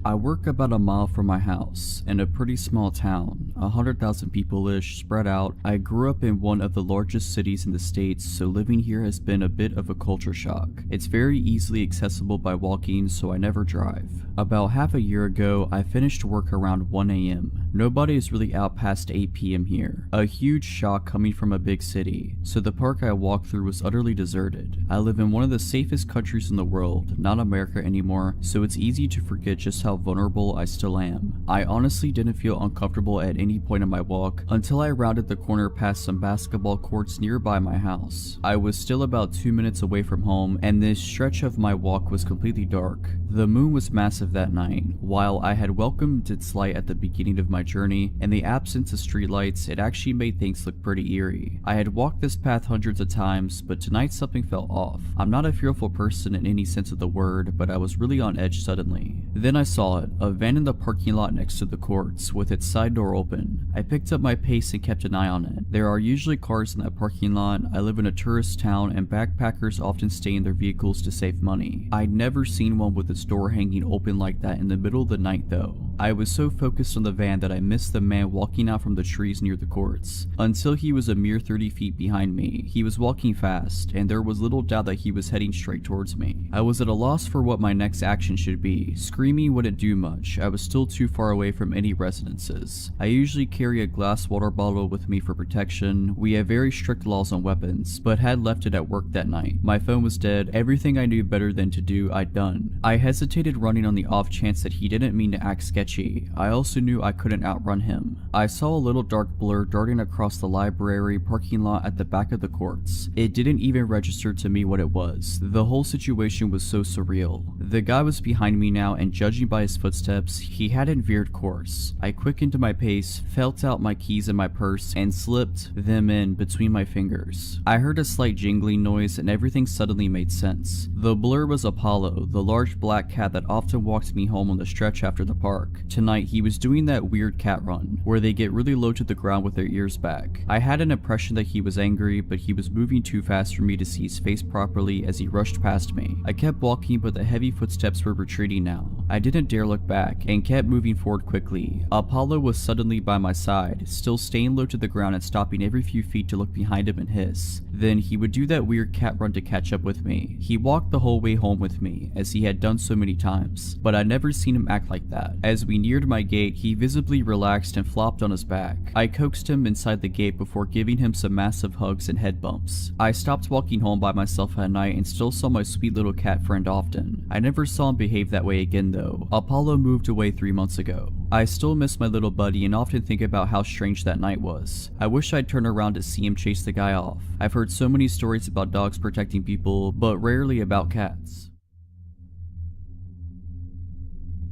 I work about a mile from my house, in a pretty small town, 100,000 people-ish, spread out. I grew up in one of the largest cities in the States, so living here has been a bit of a culture shock. It's very easily accessible by walking, so I never drive. About half a year ago, I finished work around 1 AM. Nobody is really out past 8 PM here. A huge shock coming from a big city, so the park I walked through was utterly deserted. I live in one of the safest countries in the world, not America anymore, so it's easy to forget just how vulnerable I still am. I honestly didn't feel uncomfortable at any point in my walk until I rounded the corner past some basketball courts nearby my house. I was still about 2 minutes away from home, and this stretch of my walk was completely dark. The moon was massive that night. While I had welcomed its light at the beginning of my journey, in the absence of streetlights, it actually made things look pretty eerie. I had walked this path hundreds of times, but tonight something felt off. I'm not a fearful person in any sense of the word, but I was really on edge suddenly. Then I saw it, a van in the parking lot next to the courts, with its side door open. I picked up my pace and kept an eye on it. There are usually cars in that parking lot. I live in a tourist town, and backpackers often stay in their vehicles to save money. I'd never seen one with its door hanging open like that in the middle of the night though. I was so focused on the van that I missed the man walking out from the trees near the courts, until he was a mere 30 feet behind me. He was walking fast, and there was little doubt that he was heading straight towards me. I was at a loss for what my next action should be. Screaming wouldn't do much. I was still too far away from any residences. I usually carry a glass water bottle with me for protection. We have very strict laws on weapons, but had left it at work that night. My phone was dead. Everything I knew better than to do, I'd done. I hesitated running on the off chance that he didn't mean to act sketchy. I also knew I couldn't outrun him. I saw a little dark blur darting across the library parking lot at the back of the courts. It didn't even register to me what it was. The whole situation was so surreal. The guy was behind me now, and judging by his footsteps, he hadn't veered course. I quickened my pace, felt out my keys in my purse, and slipped them in between my fingers. I heard a slight jingling noise, and everything suddenly made sense. The blur was Apollo, the large black cat that often walked me home on the stretch after the park. Tonight, he was doing that weird cat run, where they get really low to the ground with their ears back. I had an impression that he was angry, but he was moving too fast for me to see his face properly as he rushed past me. I kept walking, but the heavy footsteps were retreating now. I didn't dare look back and kept moving forward quickly. Apollo was suddenly by my side, still staying low to the ground and stopping every few feet to look behind him and hiss. Then he would do that weird cat run to catch up with me. He walked the whole way home with me, as he had done so many times, but I'd never seen him act like that. As we neared my gate, he visibly relaxed and flopped on his back. I coaxed him inside the gate before giving him some massive hugs and head bumps. I stopped walking home by myself at night and still saw my sweet little cat friend often. I never saw him behave that way again though. Apollo moved away 3 months ago. I still miss my little buddy and often think about how strange that night was. I wish I'd turn around to see him chase the guy off. I've heard so many stories about dogs protecting people, but rarely about cats.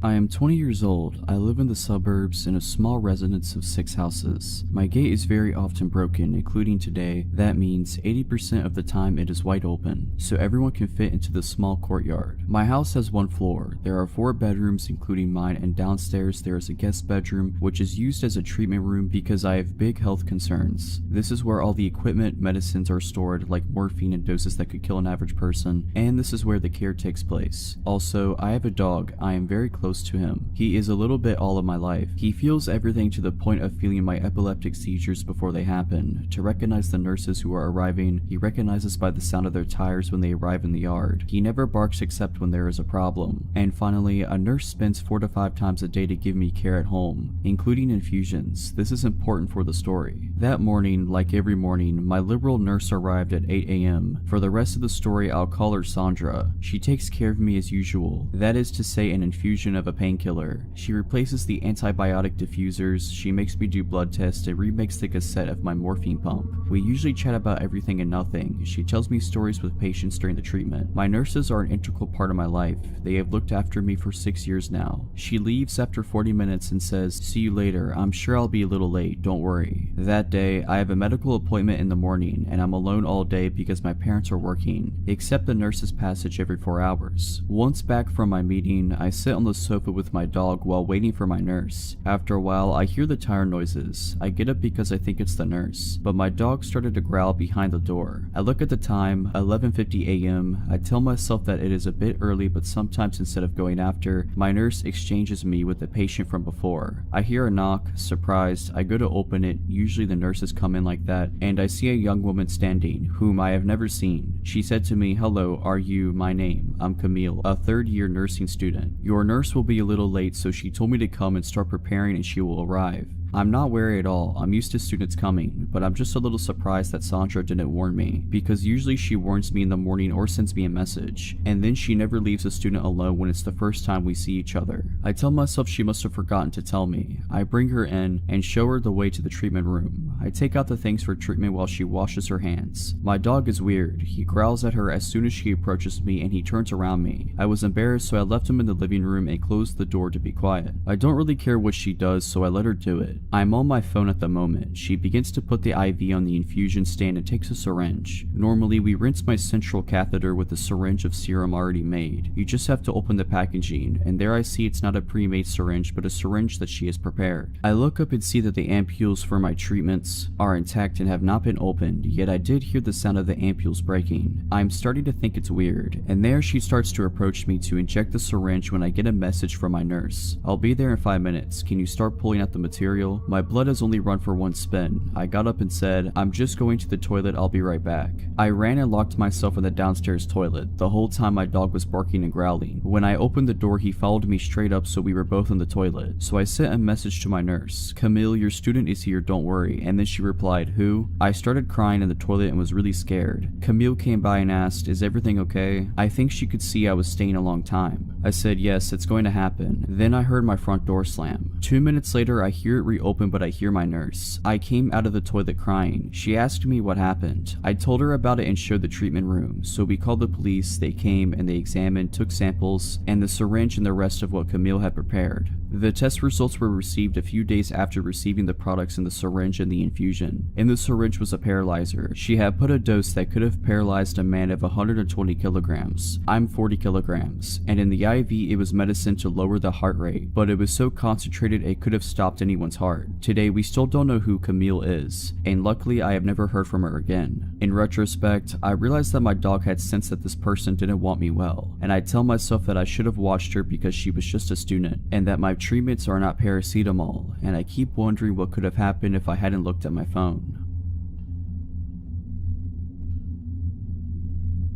I am 20 years old. I live in the suburbs in a small residence of 6 houses. My gate is very often broken, including today. That means 80% of the time it is wide open, so everyone can fit into the small courtyard. My house has 1 floor. There are 4 bedrooms, including mine, and downstairs there is a guest bedroom, which is used as a treatment room because I have big health concerns. This is where all the equipment, medicines are stored, like morphine and doses that could kill an average person, and this is where the care takes place. Also, I have a dog. I am very close to him. He is a little bit all of my life. He feels everything to the point of feeling my epileptic seizures before they happen. To recognize the nurses who are arriving, he recognizes by the sound of their tires when they arrive in the yard. He never barks except when there is a problem. And finally, a nurse spends 4 to 5 times a day to give me care at home, including infusions. This is important for the story. That morning, like every morning, my liberal nurse arrived at 8 a.m. For the rest of the story, I'll call her Sandra. She takes care of me as usual. That is to say, an infusion of a painkiller. She replaces the antibiotic diffusers, she makes me do blood tests, and remakes the cassette of my morphine pump. We usually chat about everything and nothing. She tells me stories with patients during the treatment. My nurses are an integral part of my life. They have looked after me for 6 years now. She leaves after 40 minutes and says, "See you later. I'm sure I'll be a little late, don't worry." That day, I have a medical appointment in the morning, and I'm alone all day because my parents are working, except the nurse's passage every 4 hours. Once back from my meeting, I sit on the sofa with my dog while waiting for my nurse. After a while, I hear the tire noises. I get up because I think it's the nurse, but my dog started to growl behind the door. I look at the time, 11:50 a.m. I tell myself that it is a bit early, but sometimes instead of going after, my nurse exchanges me with the patient from before. I hear a knock. Surprised, I go to open it. Usually the nurses come in like that, and I see a young woman standing, whom I have never seen. She said to me, "Hello, are you? My name. I'm Camille, a 3rd-year nursing student. Your nurse will be a little late, so she told me to come and start preparing and she will arrive." I'm not wary at all. I'm used to students coming, but I'm just a little surprised that Sandra didn't warn me, because usually she warns me in the morning or sends me a message, and then she never leaves a student alone when it's the first time we see each other. I tell myself she must have forgotten to tell me. I bring her in and show her the way to the treatment room. I take out the things for treatment while she washes her hands. My dog is weird. He growls at her as soon as she approaches me and he turns around me. I was embarrassed, so I left him in the living room and closed the door to be quiet. I don't really care what she does, so I let her do it. I'm on my phone at the moment. She begins to put the IV on the infusion stand and takes a syringe. Normally, we rinse my central catheter with a syringe of serum already made. You just have to open the packaging, and there I see it's not a pre-made syringe, but a syringe that she has prepared. I look up and see that the ampules for my treatments are intact and have not been opened, yet I did hear the sound of the ampules breaking. I'm starting to think it's weird, and there she starts to approach me to inject the syringe when I get a message from my nurse. "I'll be there in 5 minutes. Can you start pulling out the material? My blood has only run for 1 spin." I got up and said, "I'm just going to the toilet, I'll be right back." I ran and locked myself in the downstairs toilet. The whole time my dog was barking and growling. When I opened the door, he followed me straight up, so we were both in the toilet. So I sent a message to my nurse, "Camille, your student is here, don't worry." And then she replied, "Who?" I started crying in the toilet and was really scared. Camille came by and asked, "Is everything okay?" I think she could see I was staying a long time. I said, "Yes, it's going to happen." Then I heard my front door slam. 2 minutes later, I hear it reopen, but I hear my nurse. I came out of the toilet crying. She asked me what happened. I told her about it and showed the treatment room. So we called the police. They came and they examined, took samples, and the syringe and the rest of what Camille had prepared. The test results were received a few days after receiving the products in the syringe and the infusion. In the syringe was a paralyzer. She had put a dose that could have paralyzed a man of 120 kilograms. I'm 40 kilograms. And in the IV, it was medicine to lower the heart rate, but it was so concentrated it could have stopped anyone's heart. Today, we still don't know who Camille is, and luckily I have never heard from her again. In retrospect, I realized that my dog had sensed that this person didn't want me well, and I tell myself that I should have watched her because she was just a student, and that my treatments are not paracetamol, and I keep wondering what could have happened if I hadn't looked at my phone.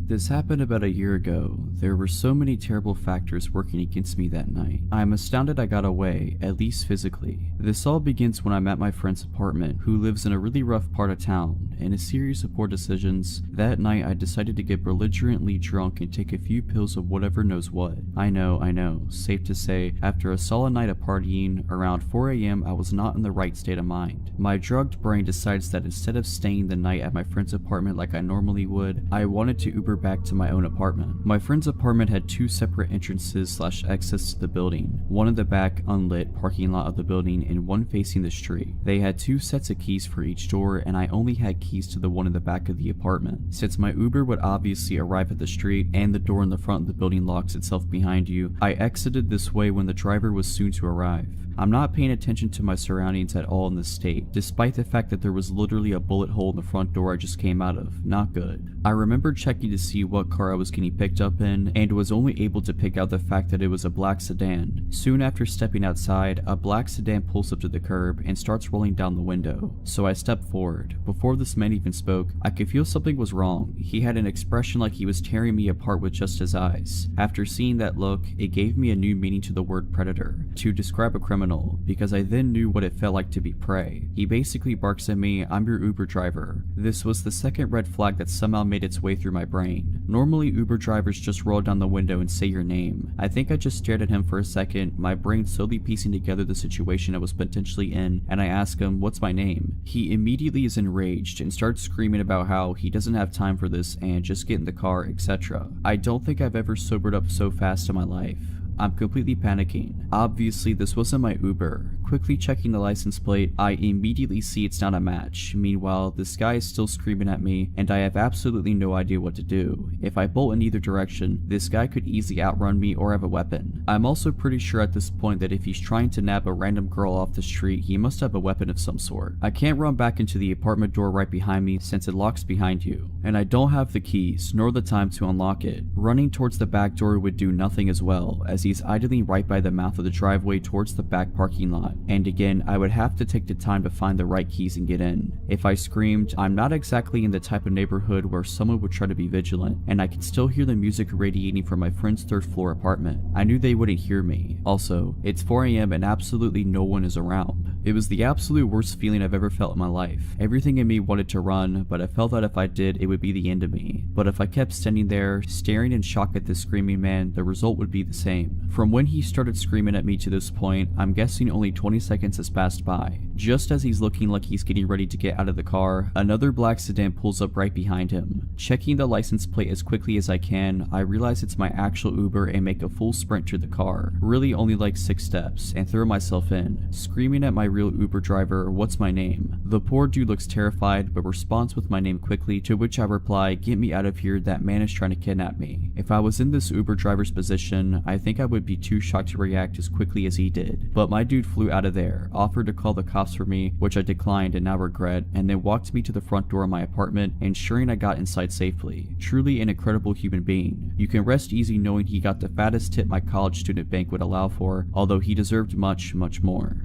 This happened about a year ago. There were so many terrible factors working against me that night. I am astounded I got away, at least physically. This all begins when I'm at my friend's apartment, who lives in a really rough part of town. In a series of poor decisions, that night I decided to get belligerently drunk and take a few pills of whatever knows what. I know, safe to say, after a solid night of partying, around 4 AM I was not in the right state of mind. My drugged brain decides that instead of staying the night at my friend's apartment like I normally would, I wanted to Uber back to my own apartment. My friend's apartment had two separate entrances / exits to the building, one in the back unlit parking lot of the building and one facing the street. They had two sets of keys for each door, and I only had keys to the one in the back of the apartment. Since my Uber would obviously arrive at the street and the door in the front of the building locks itself behind you, I exited this way when the driver was soon to arrive. I'm not paying attention to my surroundings at all in this state, despite the fact that there was literally a bullet hole in the front door I just came out of. Not good. I remember checking to see what car I was getting picked up in, and was only able to pick out the fact that it was a black sedan. Soon after stepping outside, a black sedan pulls up to the curb and starts rolling down the window. So I step forward. Before this man even spoke, I could feel something was wrong. He had an expression like he was tearing me apart with just his eyes. After seeing that look, it gave me a new meaning to the word predator, to describe a criminal, because I then knew what it felt like to be prey. He basically barks at me, "I'm your Uber driver." This was the second red flag that somehow made its way through my brain. Normally Uber drivers just roll down the window and say your name. I think I just stared at him for a second, my brain slowly piecing together the situation I was potentially in, and I ask him, "What's my name?" He immediately is enraged and starts screaming about how he doesn't have time for this and just get in the car, etc. I don't think I've ever sobered up so fast in my life. I'm completely panicking. Obviously, this wasn't my Uber. Quickly checking the license plate, I immediately see it's not a match. Meanwhile, this guy is still screaming at me, and I have absolutely no idea what to do. If I bolt in either direction, this guy could easily outrun me or have a weapon. I'm also pretty sure at this point that if he's trying to nab a random girl off the street, he must have a weapon of some sort. I can't run back into the apartment door right behind me since it locks behind you, and I don't have the keys nor the time to unlock it. Running towards the back door would do nothing as well, as he's idling right by the mouth of the driveway towards the back parking lot, and again I would have to take the time to find the right keys and get in. If I screamed, I'm not exactly in the type of neighborhood where someone would try to be vigilant, and I could still hear the music radiating from my friend's third floor apartment. I knew they wouldn't hear me. Also, it's 4 AM and absolutely no one is around. It was the absolute worst feeling I've ever felt in my life. Everything in me wanted to run, but I felt that if I did, it would be the end of me. But if I kept standing there, staring in shock at this screaming man, the result would be the same. From when he started screaming at me to this point, I'm guessing only 20 seconds has passed by. Just as he's looking like he's getting ready to get out of the car, another black sedan pulls up right behind him. Checking the license plate as quickly as I can, I realize it's my actual Uber and make a full sprint to the car. Really only like 6 steps, and throw myself in, screaming at my real Uber driver, "What's my name?" The poor dude looks terrified, but responds with my name quickly, to which I reply, "Get me out of here, that man is trying to kidnap me." If I was in this Uber driver's position, I think I would be too shocked to react as quickly as he did. But my dude flew out of there, offered to call the cops for me, which I declined and now regret, and then walked me to the front door of my apartment, ensuring I got inside safely. Truly an incredible human being. You can rest easy knowing he got the fattest tip my college student bank would allow for, although he deserved much, much more.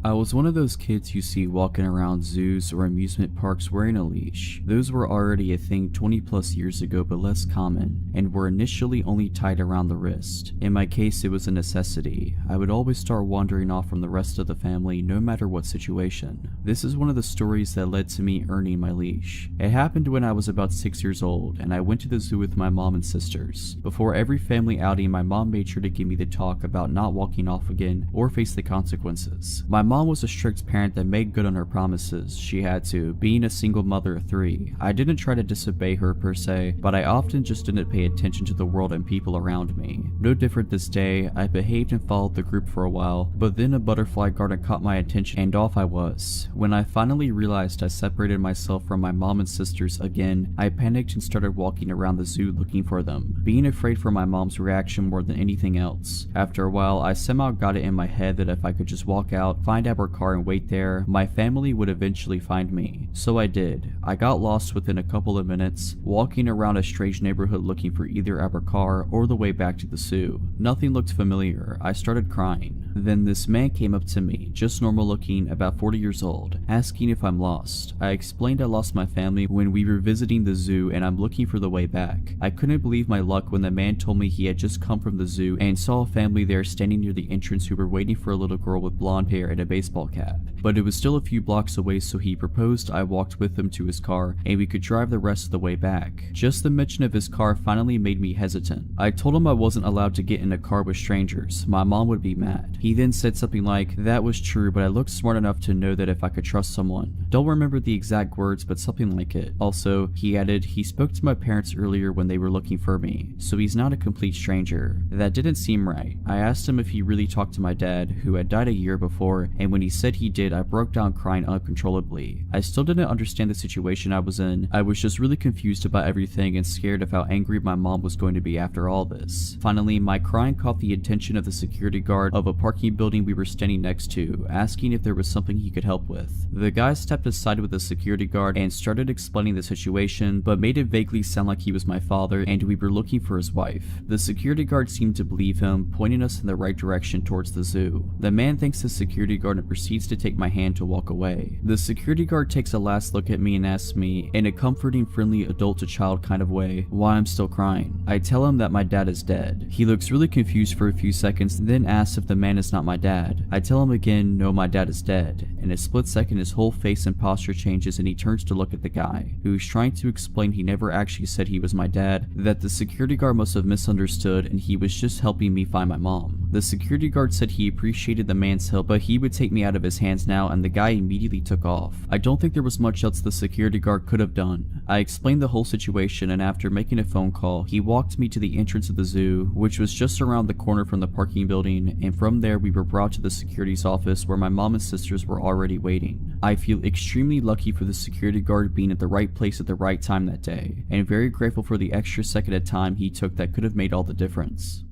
I was one of those kids you see walking around zoos or amusement parks wearing a leash. Those were already a thing 20 plus years ago, but less common, and were initially only tied around the wrist. In my case, it was a necessity. I would always start wandering off from the rest of the family no matter what situation. This is one of the stories that led to me earning my leash. It happened when I was about 6 years old, and I went to the zoo with my mom and sisters. Before every family outing, my mom made sure to give me the talk about not walking off again or face the consequences. My mom mom was a strict parent that made good on her promises she had to, being a single mother of 3. I didn't try to disobey her per se, but I often just didn't pay attention to the world and people around me. No different this day, I behaved and followed the group for a while, but then a butterfly garden caught my attention and off I was. When I finally realized I separated myself from my mom and sisters again, I panicked and started walking around the zoo looking for them, being afraid for my mom's reaction more than anything else. After a while, I somehow got it in my head that if I could just walk out, find our car and wait there, my family would eventually find me. So I did. I got lost within a couple of minutes, walking around a strange neighborhood looking for either our car or the way back to the zoo. Nothing looked familiar. I started crying. Then this man came up to me, just normal looking, about 40 years old, asking if I'm lost. I explained I lost my family when we were visiting the zoo and I'm looking for the way back. I couldn't believe my luck when the man told me he had just come from the zoo and saw a family there standing near the entrance who were waiting for a little girl with blonde hair and a baseball cap. But it was still a few blocks away, so he proposed I walked with him to his car and we could drive the rest of the way back. Just the mention of his car finally made me hesitant. I told him I wasn't allowed to get in a car with strangers. My mom would be mad. He then said something like, that was true, but I looked smart enough to know that if I could trust someone. Don't remember the exact words, but something like it. Also, he added, he spoke to my parents earlier when they were looking for me, so he's not a complete stranger. That didn't seem right. I asked him if he really talked to my dad, who had died a year before, and when he said he did, I broke down crying uncontrollably. I still didn't understand the situation I was in. I was just really confused about everything and scared of how angry my mom was going to be after all this. Finally, my crying caught the attention of the security guard of a parking building we were standing next to, asking if there was something he could help with. The guy stepped aside with the security guard and started explaining the situation, but made it vaguely sound like he was my father and we were looking for his wife. The security guard seemed to believe him, pointing us in the right direction towards the zoo. The man thanks the security guard and proceeds to take my hand to walk away. The security guard takes a last look at me and asks me, in a comforting, friendly adult to child kind of way, why I'm still crying. I tell him that my dad is dead. He looks really confused for a few seconds and then asks if the man is not my dad. I tell him again, no, my dad is dead. In a split second, his whole face and posture changes and he turns to look at the guy, who's trying to explain he never actually said he was my dad, that the security guard must have misunderstood and he was just helping me find my mom. The security guard said he appreciated the man's help, but he would take me out of his hands now, and the guy immediately took off. I don't think there was much else the security guard could have done. I explained the whole situation, and after making a phone call, he walked me to the entrance of the zoo, which was just around the corner from the parking building, and from there we were brought to the security's office where my mom and sisters were already waiting. I feel extremely lucky for the security guard being at the right place at the right time that day, and very grateful for the extra second of time he took that could have made all the difference.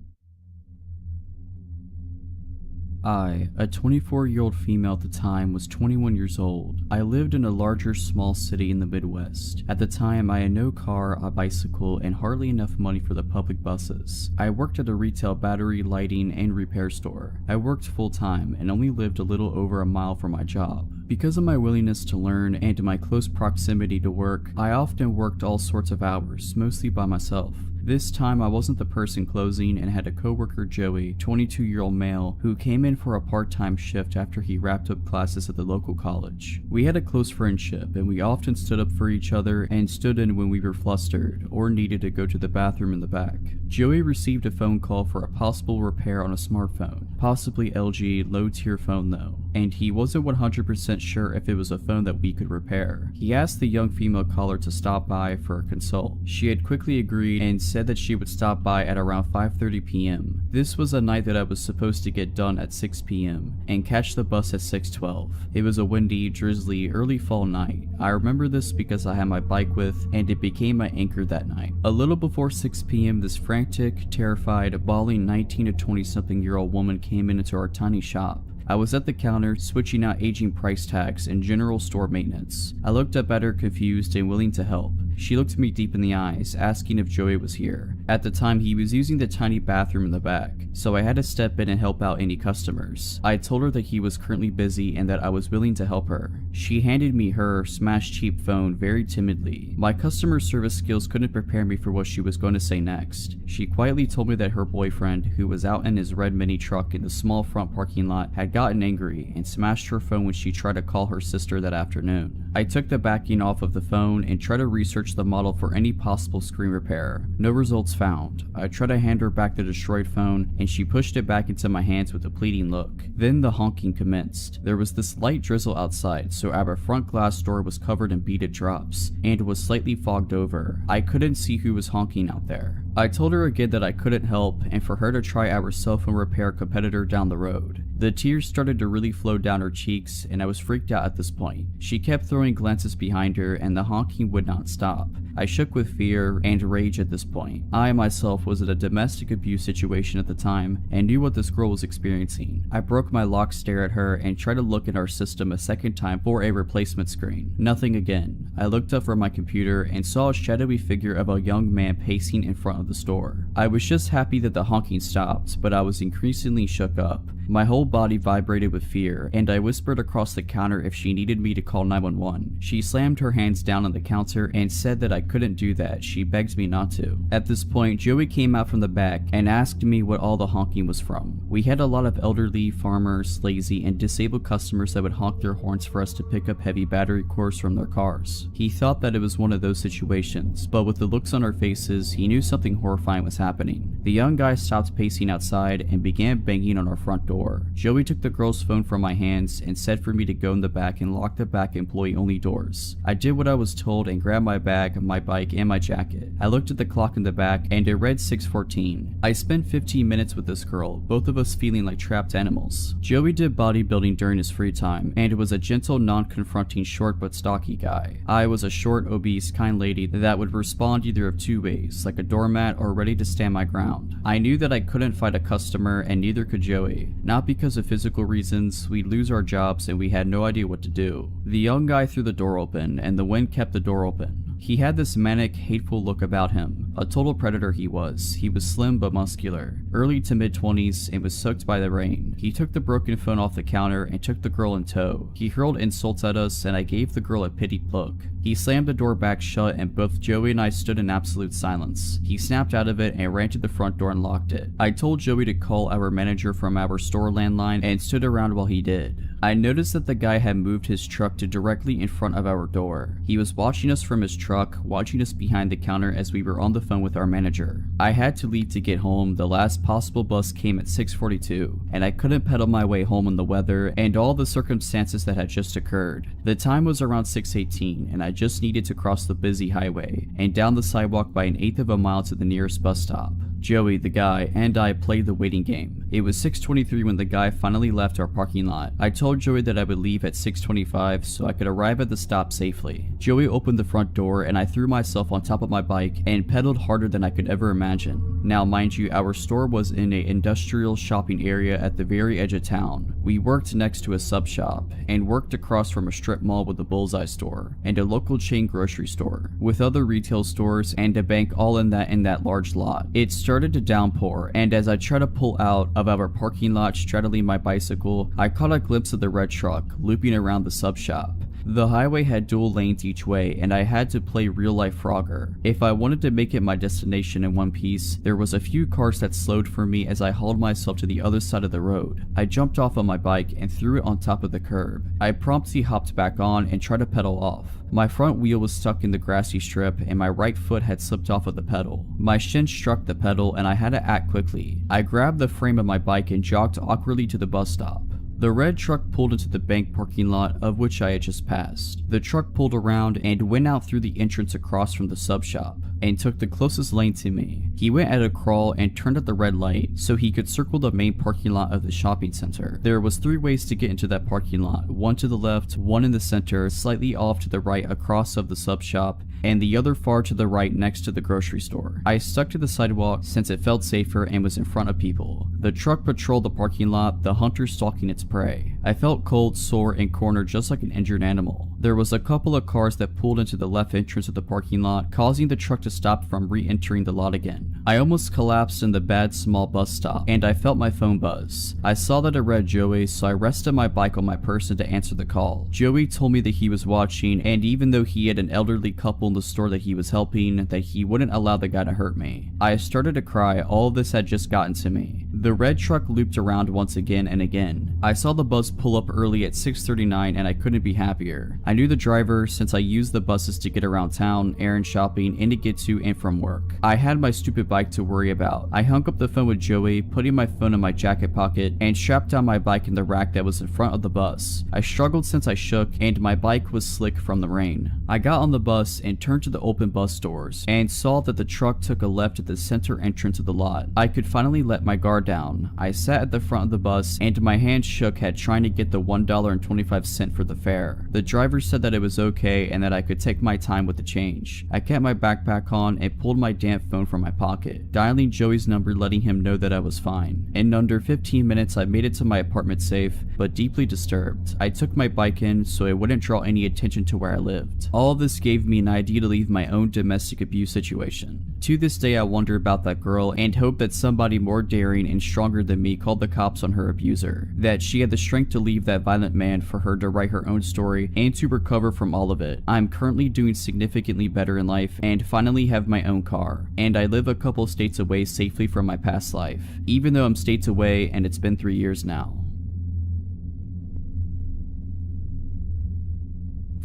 I, a 24-year-old female at the time, was 21 years old. I lived in a larger small city in the Midwest. At the time, I had no car, a bicycle, and hardly enough money for the public buses. I worked at a retail battery, lighting, and repair store. I worked full-time and only lived a little over a mile from my job. Because of my willingness to learn and my close proximity to work, I often worked all sorts of hours, mostly by myself. This time I wasn't the person closing and had a coworker, Joey, 22-year-old male, who came in for a part-time shift after he wrapped up classes at the local college. We had a close friendship and we often stood up for each other and stood in when we were flustered or needed to go to the bathroom in the back. Joey received a phone call for a possible repair on a smartphone, possibly LG low-tier phone though, and he wasn't 100% sure if it was a phone that we could repair. He asked the young female caller to stop by for a consult. She had quickly agreed and said that she would stop by at around 5:30 p.m. This was a night that I was supposed to get done at 6 p.m. and catch the bus at 6:12. It was a windy, drizzly, early fall night. I remember this because I had my bike with, and it became my anchor that night. A little before 6 p.m. this frantic, terrified, bawling 19 to 20-something-year-old woman came into our tiny shop. I was at the counter, switching out aging price tags and general store maintenance. I looked up at her, confused and willing to help. She looked me deep in the eyes, asking if Joey was here. At the time, he was using the tiny bathroom in the back, so I had to step in and help out any customers. I told her that he was currently busy and that I was willing to help her. She handed me her smashed cheap phone very timidly. My customer service skills couldn't prepare me for what she was going to say next. She quietly told me that her boyfriend, who was out in his red mini truck in the small front parking lot, had gotten angry and smashed her phone when she tried to call her sister that afternoon. I took the backing off of the phone and tried to research searched the model for any possible screen repair. No results found. I tried to hand her back the destroyed phone, and she pushed it back into my hands with a pleading look. Then the honking commenced. There was this light drizzle outside, so our front glass door was covered in beaded drops, and was slightly fogged over. I couldn't see who was honking out there. I told her again that I couldn't help, and for her to try our cell phone repair competitor down the road. The tears started to really flow down her cheeks, and I was freaked out at this point. She kept throwing glances behind her, and the honking would not stop. I shook with fear and rage at this point. I myself was in a domestic abuse situation at the time, and knew what this girl was experiencing. I broke my locked stare at her and tried to look at our system a second time for a replacement screen. Nothing again. I looked up from my computer and saw a shadowy figure of a young man pacing in front of the store. I was just happy that the honking stopped, but I was increasingly shook up. My whole body vibrated with fear, and I whispered across the counter if she needed me to call 911. She slammed her hands down on the counter and said that I couldn't do that. She begged me not to. At this point, Joey came out from the back and asked me what all the honking was from. We had a lot of elderly, farmers, lazy, and disabled customers that would honk their horns for us to pick up heavy battery cores from their cars. He thought that it was one of those situations, but with the looks on our faces, he knew something horrifying was happening. The young guy stopped pacing outside and began banging on our front door. Joey took the girl's phone from my hands and said for me to go in the back and lock the back employee-only doors. I did what I was told and grabbed my bag, my bike, and my jacket. I looked at the clock in the back and it read 6:14. I spent 15 minutes with this girl, both of us feeling like trapped animals. Joey did bodybuilding during his free time and was a gentle, non-confronting, short but stocky guy. I was a short, obese, kind lady that would respond either of two ways, like a doormat or ready to stand my ground. I knew that I couldn't fight a customer and neither could Joey. Not because of physical reasons, we'd lose our jobs and we had no idea what to do. The young guy threw the door open and the wind kept the door open. He had this manic, hateful look about him. A total predator he was. He was slim but muscular, early to mid-20s, and was soaked by the rain. He took the broken phone off the counter and took the girl in tow. He hurled insults at us and I gave the girl a pitied look. He slammed the door back shut and both Joey and I stood in absolute silence. He snapped out of it and ran to the front door and locked it. I told Joey to call our manager from our store landline and stood around while he did. I noticed that the guy had moved his truck to directly in front of our door. He was watching us from his truck, watching us behind the counter as we were on the phone with our manager. I had to leave to get home. The last possible bus came at 6:42, and I couldn't pedal my way home in the weather and all the circumstances that had just occurred. The time was around 6:18, and I just needed to cross the busy highway and down the sidewalk by 1/8 of a mile to the nearest bus stop. Joey, the guy, and I played the waiting game. It was 6:23 when the guy finally left our parking lot. I told Joey that I would leave at 6:25 so I could arrive at the stop safely. Joey opened the front door and I threw myself on top of my bike and pedaled harder than I could ever imagine. Now mind you, our store was in an industrial shopping area at the very edge of town. We worked next to a sub shop and worked across from a strip mall with a Bullseye store and a local chain grocery store with other retail stores and a bank all in that large lot. It started to downpour, and as I tried to pull out of our parking lot straddling my bicycle, I caught a glimpse of the red truck looping around the sub shop. The highway had dual lanes each way, and I had to play real-life Frogger. If I wanted to make it my destination in one piece, there was a few cars that slowed for me as I hauled myself to the other side of the road. I jumped off of my bike and threw it on top of the curb. I promptly hopped back on and tried to pedal off. My front wheel was stuck in the grassy strip and my right foot had slipped off of the pedal. My shin struck the pedal and I had to act quickly. I grabbed the frame of my bike and jogged awkwardly to the bus stop. The red truck pulled into the bank parking lot of which I had just passed. The truck pulled around and went out through the entrance across from the sub shop and took the closest lane to me. He went at a crawl and turned at the red light so he could circle the main parking lot of the shopping center. There was 3 ways to get into that parking lot, one to the left, one in the center, slightly off to the right across of the sub shop, and the other far to the right next to the grocery store. I stuck to the sidewalk since it felt safer and was in front of people. The truck patrolled the parking lot, the hunter stalking its prey. I felt cold, sore, and cornered just like an injured animal. There was a couple of cars that pulled into the left entrance of the parking lot, causing the truck to stop from re-entering the lot again. I almost collapsed in the bad small bus stop, and I felt my phone buzz. I saw that it read Joey, so I rested my bike on my person to answer the call. Joey told me that he was watching, and even though he had an elderly couple in the store that he was helping, that he wouldn't allow the guy to hurt me. I started to cry. All of this had just gotten to me. The red truck looped around once again and again. I saw the bus pull up early at 6:39 and I couldn't be happier. I I knew the driver since I used the buses to get around town, errand shopping, and to get to and from work. I had my stupid bike to worry about. I hung up the phone with Joey, putting my phone in my jacket pocket, and strapped down my bike in the rack that was in front of the bus. I struggled since I shook, and my bike was slick from the rain. I got on the bus and turned to the open bus doors, and saw that the truck took a left at the center entrance of the lot. I could finally let my guard down. I sat at the front of the bus, and my hands shook at trying to get the $1.25 for the fare. The driver said that it was okay and that I could take my time with the change. I kept my backpack on and pulled my damn phone from my pocket, dialing Joey's number, letting him know that I was fine. In under 15 minutes, I made it to my apartment safe, but deeply disturbed. I took my bike in so it wouldn't draw any attention to where I lived. All of this gave me an idea to leave my own domestic abuse situation. To this day, I wonder about that girl and hope that somebody more daring and stronger than me called the cops on her abuser, that she had the strength to leave that violent man for her to write her own story and to recover from all of it. I'm currently doing significantly better in life and finally have my own car, and I live a couple states away safely from my past life, even though I'm states away and it's been 3 years now.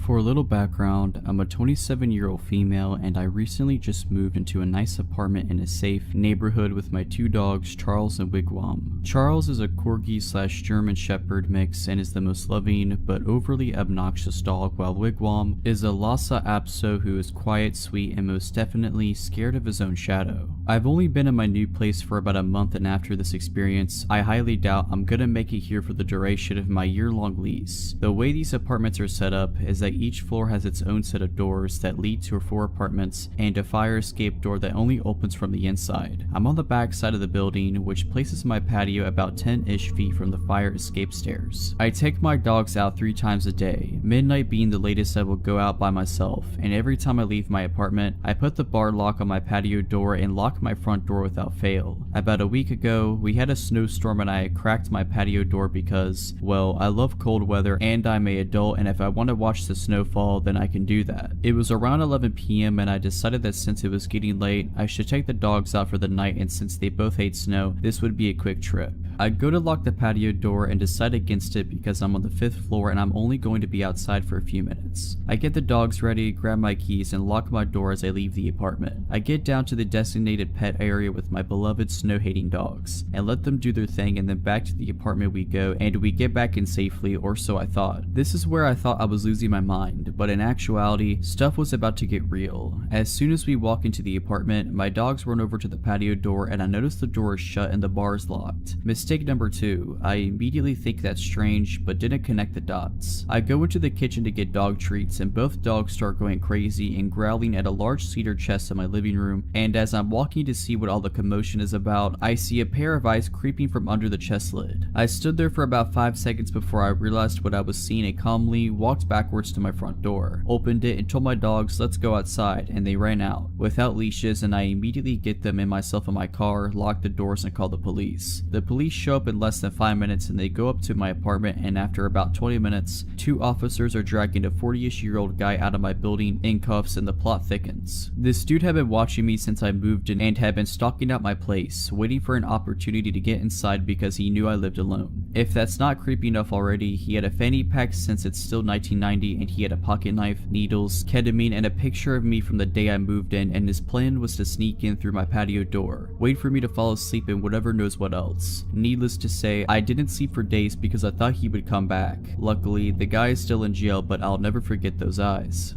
For a little background, I'm a 27-year-old female and I recently just moved into a nice apartment in a safe neighborhood with my 2 dogs, Charles and Wigwam. Charles is a Corgi/German Shepherd mix and is the most loving but overly obnoxious dog, while Wigwam is a Lhasa Apso who is quiet, sweet, and most definitely scared of his own shadow. I've only been in my new place for about a month, and after this experience, I highly doubt I'm gonna make it here for the duration of my year-long lease. The way these apartments are set up is that each floor has its own set of doors that lead to 4 apartments and a fire escape door that only opens from the inside. I'm on the back side of the building, which places my patio about 10-ish feet from the fire escape stairs. I take my dogs out 3 times a day, midnight being the latest I will go out by myself, and every time I leave my apartment, I put the bar lock on my patio door and lock my front door without fail. About a week ago, we had a snowstorm and I cracked my patio door because, well, I love cold weather and I'm an adult, and if I want to watch the snowfall, then I can do that. It was around 11 p.m. and I decided that since it was getting late, I should take the dogs out for the night, and since they both hate snow, this would be a quick trip. I go to lock the patio door and decide against it because I'm on the 5th floor and I'm only going to be outside for a few minutes. I get the dogs ready, grab my keys, and lock my door as I leave the apartment. I get down to the designated pet area with my beloved snow-hating dogs and let them do their thing, and then back to the apartment we go, and we get back in safely, or so I thought. This is where I thought I was losing my mind, but in actuality, stuff was about to get real. As soon as we walk into the apartment, my dogs run over to the patio door and I notice the door is shut and the bar is locked. Mistake number 2, I immediately think that's strange, but didn't connect the dots. I go into the kitchen to get dog treats, and both dogs start going crazy and growling at a large cedar chest in my living room, and as I'm walking to see what all the commotion is about, I see a pair of eyes creeping from under the chest lid. I stood there for about 5 seconds before I realized what I was seeing and calmly walked backwards to my front door, opened it, and told my dogs let's go outside, and they ran out without leashes, and I immediately get them and myself in my car, lock the doors, and call the police. The police show up in less than 5 minutes and they go up to my apartment, and after about 20 minutes, 2 officers are dragging a 40-ish-year-old guy out of my building in cuffs, and the plot thickens. This dude had been watching me since I moved in and had been stalking out my place, waiting for an opportunity to get inside because he knew I lived alone. If that's not creepy enough already, he had a fanny pack since it's still 1990, and he had a pocket knife, needles, ketamine, and a picture of me from the day I moved in, and his plan was to sneak in through my patio door, wait for me to fall asleep, and whatever knows what else. Needless to say, I didn't sleep for days because I thought he would come back. Luckily, the guy is still in jail, but I'll never forget those eyes.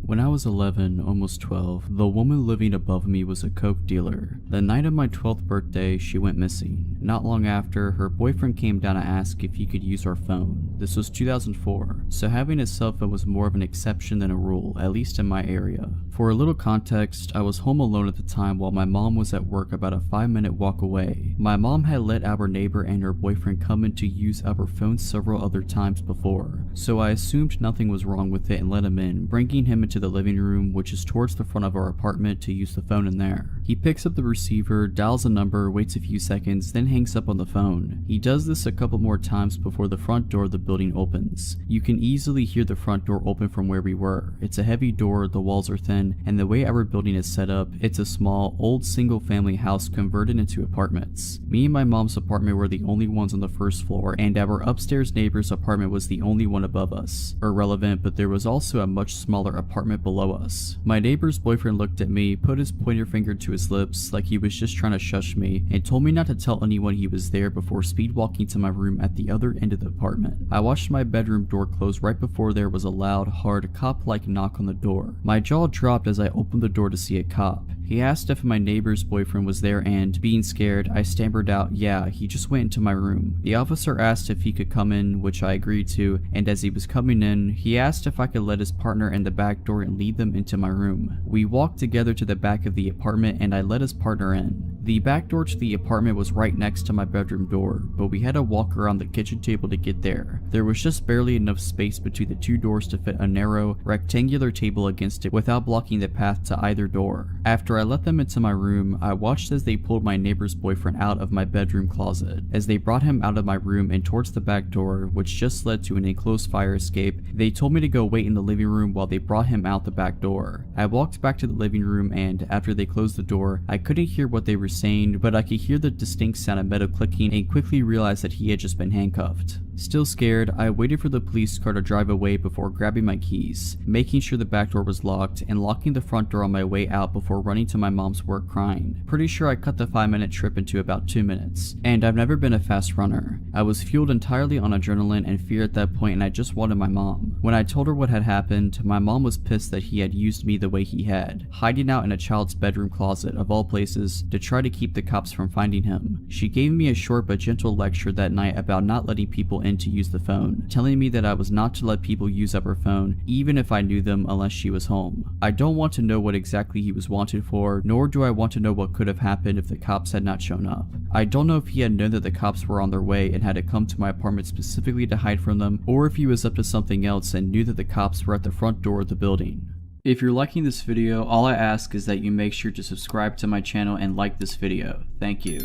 When I was 11, almost 12, the woman living above me was a coke dealer. The night of my 12th birthday, she went missing. Not long after, her boyfriend came down to ask if he could use our phone. This was 2004, so having a cell phone was more of an exception than a rule, at least in my area. For a little context, I was home alone at the time while my mom was at work about a 5-minute walk away. My mom had let our neighbor and her boyfriend come in to use our phone several other times before, so I assumed nothing was wrong with it and let him in, bringing him into to the living room, which is towards the front of our apartment, to use the phone in there. He picks up the receiver, dials a number, waits a few seconds, then hangs up on the phone. He does this a couple more times before the front door of the building opens. You can easily hear the front door open from where we were. It's a heavy door, the walls are thin, and the way our building is set up, it's a small, old single-family house converted into apartments. Me and my mom's apartment were the only ones on the first floor, and our upstairs neighbor's apartment was the only one above us. Irrelevant, but there was also a much smaller apartment below us. My neighbor's boyfriend looked at me, put his pointer finger to his lips like he was just trying to shush me, and told me not to tell anyone he was there before speed walking to my room at the other end of the apartment. I watched my bedroom door close right before there was a loud, hard, cop-like knock on the door. My jaw dropped as I opened the door to see a cop. He asked if my neighbor's boyfriend was there and, being scared, I stammered out, "Yeah, he just went into my room." The officer asked if he could come in, which I agreed to, and as he was coming in, he asked if I could let his partner in the back door and lead them into my room. We walked together to the back of the apartment and I let his partner in. The back door to the apartment was right next to my bedroom door, but we had to walk around the kitchen table to get there. There was just barely enough space between the two doors to fit a narrow, rectangular table against it without blocking the path to either door. After I let them into my room, I watched as they pulled my neighbor's boyfriend out of my bedroom closet. As they brought him out of my room and towards the back door, which just led to an enclosed fire escape, they told me to go wait in the living room while they brought him out the back door. I walked back to the living room and, after they closed the door, I couldn't hear what they were saying, but I could hear the distinct sound of metal clicking and quickly realized that he had just been handcuffed. Still scared, I waited for the police car to drive away before grabbing my keys, making sure the back door was locked, and locking the front door on my way out before running to my mom's work crying. Pretty sure I cut the 5-minute trip into about 2 minutes. And I've never been a fast runner. I was fueled entirely on adrenaline and fear at that point, and I just wanted my mom. When I told her what had happened, my mom was pissed that he had used me the way he had, hiding out in a child's bedroom closet of all places to try to keep the cops from finding him. She gave me a short but gentle lecture that night about not letting people in to use the phone, telling me that I was not to let people use up her phone even if I knew them unless she was home. I don't want to know what exactly he was wanted for, nor do I want to know what could have happened if the cops had not shown up. I don't know if he had known that the cops were on their way and had to come to my apartment specifically to hide from them, or if he was up to something else and knew that the cops were at the front door of the building. If you're liking this video, all I ask is that you make sure to subscribe to my channel and like this video. Thank you.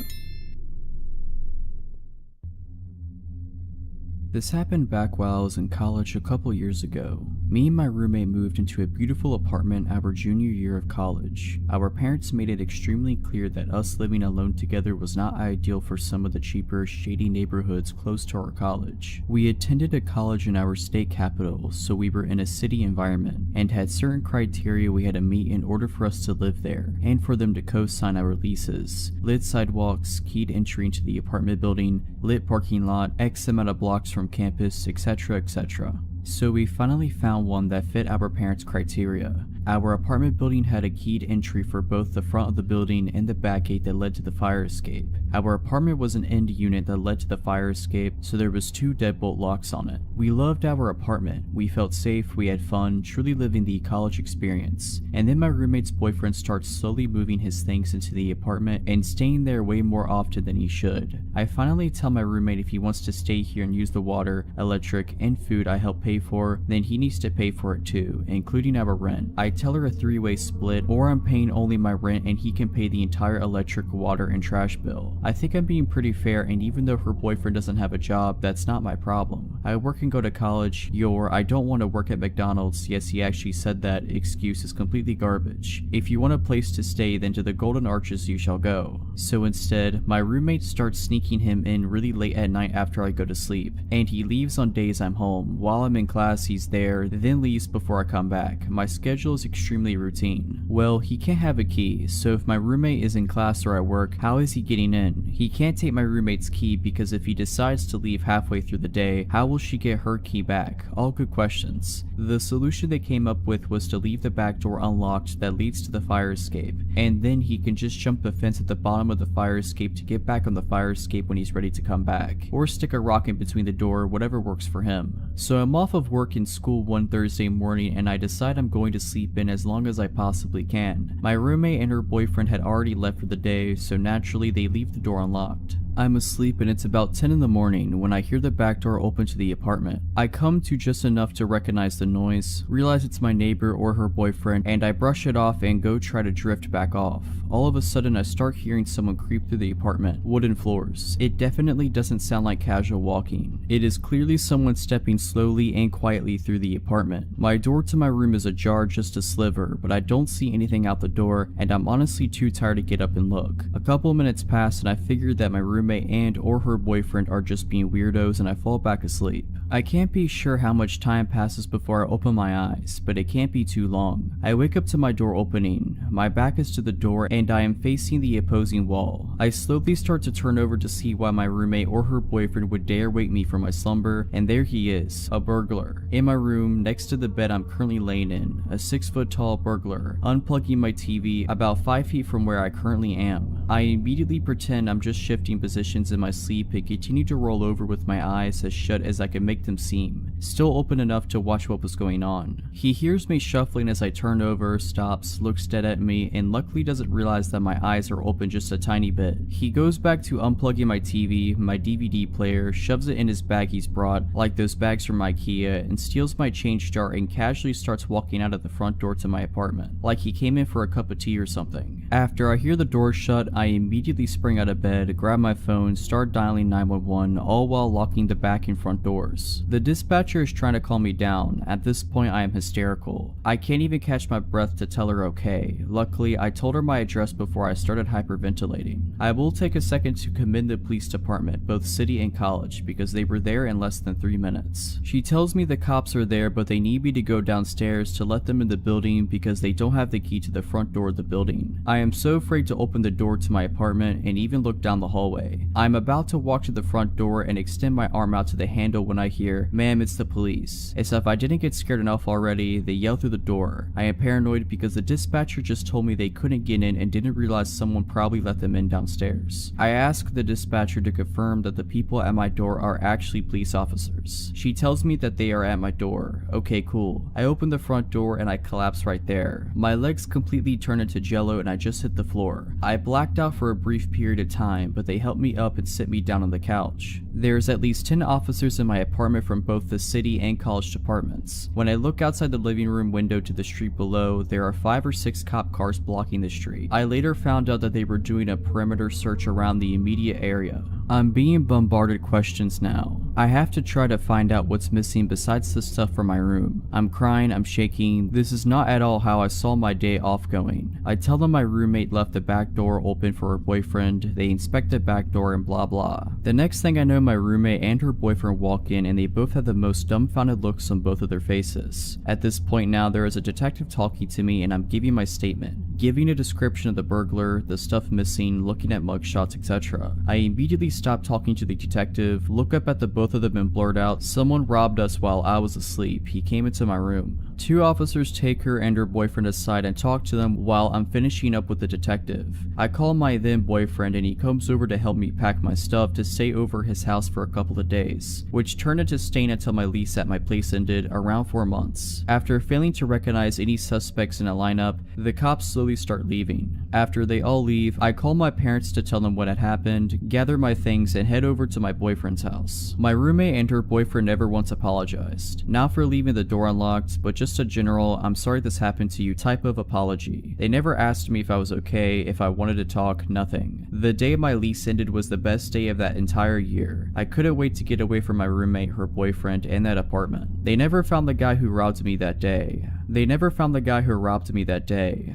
This happened back while I was in college a couple years ago. Me and my roommate moved into a beautiful apartment our junior year of college. Our parents made it extremely clear that us living alone together was not ideal for some of the cheaper, shady neighborhoods close to our college. We attended a college in our state capital, so we were in a city environment, and had certain criteria we had to meet in order for us to live there, and for them to co-sign our leases. Lit sidewalks, keyed entry into the apartment building, lit parking lot, X amount of blocks from campus, etc., etc. So we finally found one that fit our parents' criteria. Our apartment building had a keyed entry for both the front of the building and the back gate that led to the fire escape. Our apartment was an end unit that led to the fire escape, so there was 2 deadbolt locks on it. We loved our apartment. We felt safe, we had fun, truly living the college experience. And then my roommate's boyfriend starts slowly moving his things into the apartment and staying there way more often than he should. I finally tell my roommate if he wants to stay here and use the water, electric, and food I help pay for, then he needs to pay for it too, including our rent. I tell her a 3-way split, or I'm paying only my rent and he can pay the entire electric, water, and trash bill. I think I'm being pretty fair, and even though her boyfriend doesn't have a job, that's not my problem. I work and go to college. Your "I don't want to work at McDonald's, yes he actually said that" excuse is completely garbage. If you want a place to stay, then to the Golden Arches you shall go. So instead, my roommate starts sneaking him in really late at night after I go to sleep, and he leaves on days I'm home. While I'm in class he's there, then leaves before I come back. My schedule is extremely routine. Well, he can't have a key, so if my roommate is in class or at work, how is he getting in? He can't take my roommate's key because if he decides to leave halfway through the day, how will she get her key back? All good questions. The solution they came up with was to leave the back door unlocked that leads to the fire escape, and then he can just jump the fence at the bottom of the fire escape to get back on the fire escape when he's ready to come back, or stick a rock in between the door, whatever works for him. So I'm off of work and school one Thursday morning and I decide I'm going to sleep in as long as I possibly can. My roommate and her boyfriend had already left for the day, so naturally they leave the door unlocked. I'm asleep and it's about 10 in the morning when I hear the back door open to the apartment. I come to just enough to recognize the noise, realize it's my neighbor or her boyfriend, and I brush it off and go try to drift back off. All of a sudden I start hearing someone creep through the apartment. Wooden floors. It definitely doesn't sound like casual walking. It is clearly someone stepping slowly and quietly through the apartment. My door to my room is ajar just a sliver, but I don't see anything out the door, and I'm honestly too tired to get up and look. A couple minutes pass and I figure that my roommate and or her boyfriend are just being weirdos, and I fall back asleep. I can't be sure how much time passes before I open my eyes, but it can't be too long. I wake up to my door opening. My back is to the door and I am facing the opposing wall. I slowly start to turn over to see why my roommate or her boyfriend would dare wake me from my slumber, and there he is, a burglar. In my room, next to the bed I'm currently laying in, a 6-foot tall burglar, unplugging my TV about 5 feet from where I currently am. I immediately pretend I'm just shifting positions in my sleep and continue to roll over with my eyes as shut as I can make them seem, still open enough to watch what was going on. He hears me shuffling as I turn over, stops, looks dead at me, and luckily doesn't realize that my eyes are open just a tiny bit. He goes back to unplugging my TV, my DVD player, shoves it in his bag he's brought, like those bags from IKEA, and steals my change jar and casually starts walking out of the front door to my apartment, like he came in for a cup of tea or something. After I hear the door shut, I immediately spring out of bed, grab my phone, start dialing 911, all while locking the back and front doors. The dispatcher is trying to calm me down. At this point I am hysterical. I can't even catch my breath to tell her okay. Luckily, I told her my address before I started hyperventilating. I will take a second to commend the police department, both city and college, because they were there in less than 3 minutes. She tells me the cops are there, but they need me to go downstairs to let them in the building because they don't have the key to the front door of the building. I am so afraid to open the door to my apartment and even look down the hallway. I'm about to walk to the front door and extend my arm out to the handle when I hear, "Ma'am, it's the police." As if I didn't get scared enough already, they yell through the door. I am paranoid because the dispatcher just told me they couldn't get in and didn't realize someone probably let them in downstairs. I ask the dispatcher to confirm that the people at my door are actually police officers. She tells me that they are at my door. Okay, cool. I open the front door and I collapse right there. My legs completely turn into jello and I just hit the floor. I blacked out for a brief period of time, but they helped me up and sit me down on the couch. There's at least 10 officers in my apartment from both the city and college departments. When I look outside the living room window to the street below, there are 5 or 6 cop cars blocking the street. I later found out that they were doing a perimeter search around the immediate area. I'm being bombarded questions now. I have to try to find out what's missing besides the stuff from my room. I'm crying, I'm shaking. This is not at all how I saw my day off going. I tell them my roommate left the back door open for her boyfriend, they inspect the back door and blah blah. The next thing I know, my roommate and her boyfriend walk in and they both have the most dumbfounded looks on both of their faces. At this point now, there is a detective talking to me and I'm giving my statement, giving a description of the burglar, the stuff missing, looking at mugshots, etc. I immediately stop talking to the detective, look up at the both of them and blurt out, "Someone robbed us while I was asleep. He came into my room." 2 officers take her and her boyfriend aside and talk to them while I'm finishing up with the detective. I call my then boyfriend and he comes over to help me pack my stuff to stay over his house for a couple of days, which turned into staying until my lease at my place ended, around 4 months. After failing to recognize any suspects in a lineup, the cops slowly start leaving. After they all leave, I call my parents to tell them what had happened, gather my things, and head over to my boyfriend's house. My roommate and her boyfriend never once apologized, not for leaving the door unlocked, but just a general "I'm sorry this happened to you" type of apology. They never asked me if I was okay, if I wanted to talk, nothing. The day my lease ended was the best day of that entire year. I couldn't wait to get away from my roommate, her boyfriend, and that apartment. They never found the guy who robbed me that day.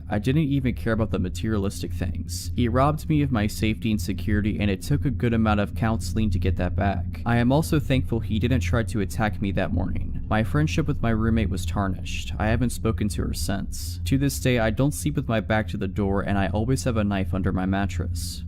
I didn't even care about the materialistic things. He robbed me of my safety and security, and it took a good amount of counseling to get that back. I am also thankful he didn't try to attack me that morning. My friendship with my roommate was tarnished. I haven't spoken to her since. To this day, I don't sleep with my back to the door, and I always have a knife under my mattress.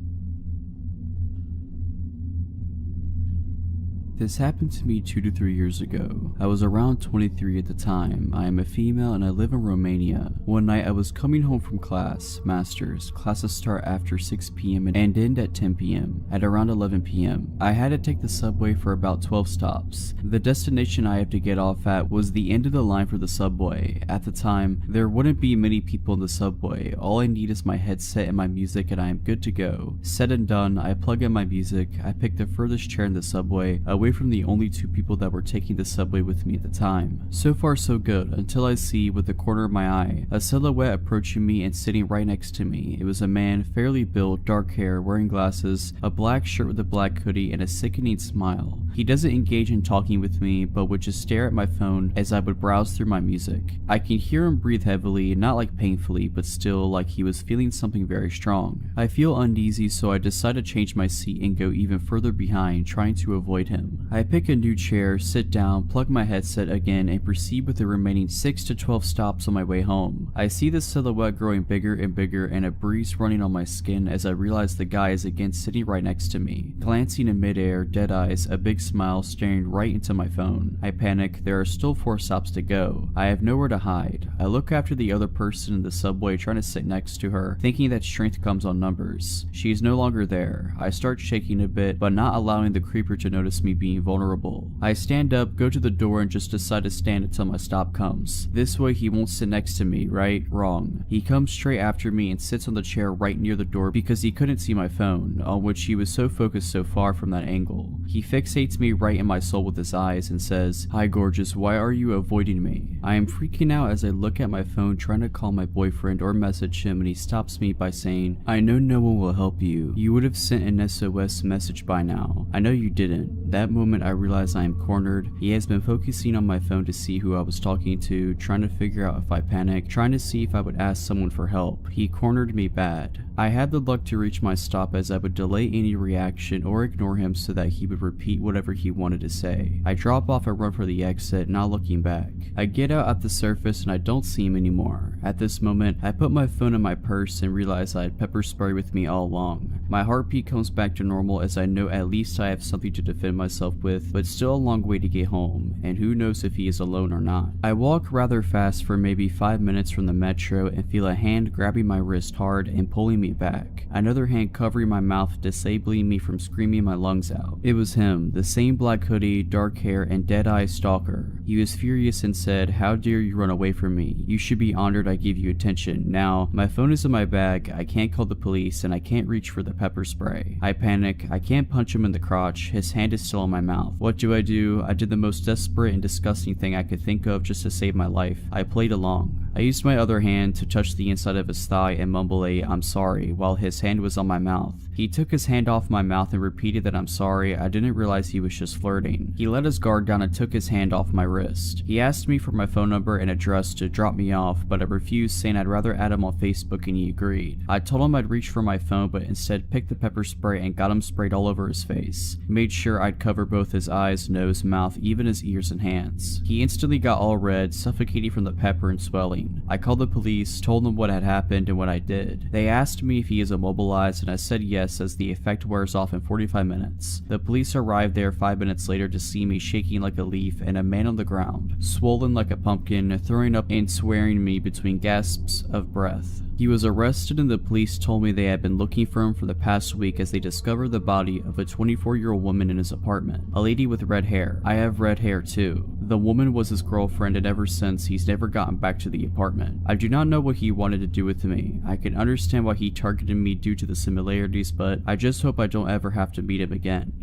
This happened to me 2 to 3 years ago. I was around 23 at the time. I am a female and I live in Romania. One night I was coming home from class, masters. Classes start after 6 p.m. and end at 10 p.m. At around 11 p.m. I had to take the subway for about 12 stops. The destination I have to get off at was the end of the line for the subway. At the time, there wouldn't be many people in the subway. All I need is my headset and my music and I am good to go. Said and done, I plug in my music. I pick the furthest chair in the subway, away from the only 2 people that were taking the subway with me at the time. So far so good, until I see, with the corner of my eye, a silhouette approaching me and sitting right next to me. It was a man, fairly built, dark hair, wearing glasses, a black shirt with a black hoodie, and a sickening smile. He doesn't engage in talking with me, but would just stare at my phone as I would browse through my music. I can hear him breathe heavily, not like painfully, but still like he was feeling something very strong. I feel uneasy, so I decide to change my seat and go even further behind, trying to avoid him. I pick a new chair, sit down, plug my headset again, and proceed with the remaining 6 to 12 stops on my way home. I see the silhouette growing bigger and bigger and a breeze running on my skin as I realize the guy is again sitting right next to me. Glancing in midair, dead eyes, a big smile, staring right into my phone. I panic. There are still 4 stops to go. I have nowhere to hide. I look after the other person in the subway trying to sit next to her, thinking that strength comes on numbers. She is no longer there. I start shaking a bit, but not allowing the creeper to notice me being vulnerable. I stand up, go to the door, and just decide to stand until my stop comes. This way he won't sit next to me, right? Wrong. He comes straight after me and sits on the chair right near the door because he couldn't see my phone, on which he was so focused so far from that angle. He fixates me right in my soul with his eyes and says, "Hi gorgeous, why are you avoiding me?" I am freaking out as I look at my phone trying to call my boyfriend or message him, and he stops me by saying, "I know no one will help you. You would have sent an SOS message by now. I know you didn't." That moment I realize I am cornered. He has been focusing on my phone to see who I was talking to, trying to figure out if I panicked, trying to see if I would ask someone for help. He cornered me bad. I had the luck to reach my stop as I would delay any reaction or ignore him so that he would repeat whatever he wanted to say. I drop off and run for the exit, not looking back. I get out at the surface and I don't see him anymore. At this moment, I put my phone in my purse and realize I had pepper spray with me all along. My heartbeat comes back to normal as I know at least I have something to defend myself with, but still a long way to get home, and who knows if he is alone or not. I walk rather fast for maybe 5 minutes from the metro and feel a hand grabbing my wrist hard and pulling me back. Another hand covering my mouth, disabling me from screaming my lungs out. It was him, the same black hoodie, dark hair, and dead-eye stalker. He was furious and said, "How dare you run away from me? You should be honored I gave you attention. Now, my phone is in my bag, I can't call the police, and I can't reach for the pepper spray." I panic. I can't punch him in the crotch. His hand is still in my mouth. What do? I did the most desperate and disgusting thing I could think of just to save my life. I played along. I used my other hand to touch the inside of his thigh and mumble a "I'm sorry" while his hand was on my mouth. He took his hand off my mouth and repeated that I'm sorry. I didn't realize he was just flirting. He let his guard down and took his hand off my wrist. He asked me for my phone number and address to drop me off, but I refused, saying I'd rather add him on Facebook, and he agreed. I told him I'd reach for my phone, but instead picked the pepper spray and got him sprayed all over his face. Made sure I'd cover both his eyes, nose, mouth, even his ears and hands. He instantly got all red, suffocating from the pepper and swelling. I called the police, told them what had happened and what I did. They asked me if he is immobilized, and I said yes, as the effect wears off in 45 minutes. The police arrived there 5 minutes later to see me shaking like a leaf and a man on the ground, swollen like a pumpkin, throwing up and swearing me between gasps of breath. He was arrested, and the police told me they had been looking for him for the past week as they discovered the body of a 24-year-old woman in his apartment, a lady with red hair. I have red hair too. The woman was his girlfriend, and ever since he's never gotten back to the apartment. I do not know what he wanted to do with me. I can understand why he targeted me due to the similarities, but I just hope I don't ever have to meet him again.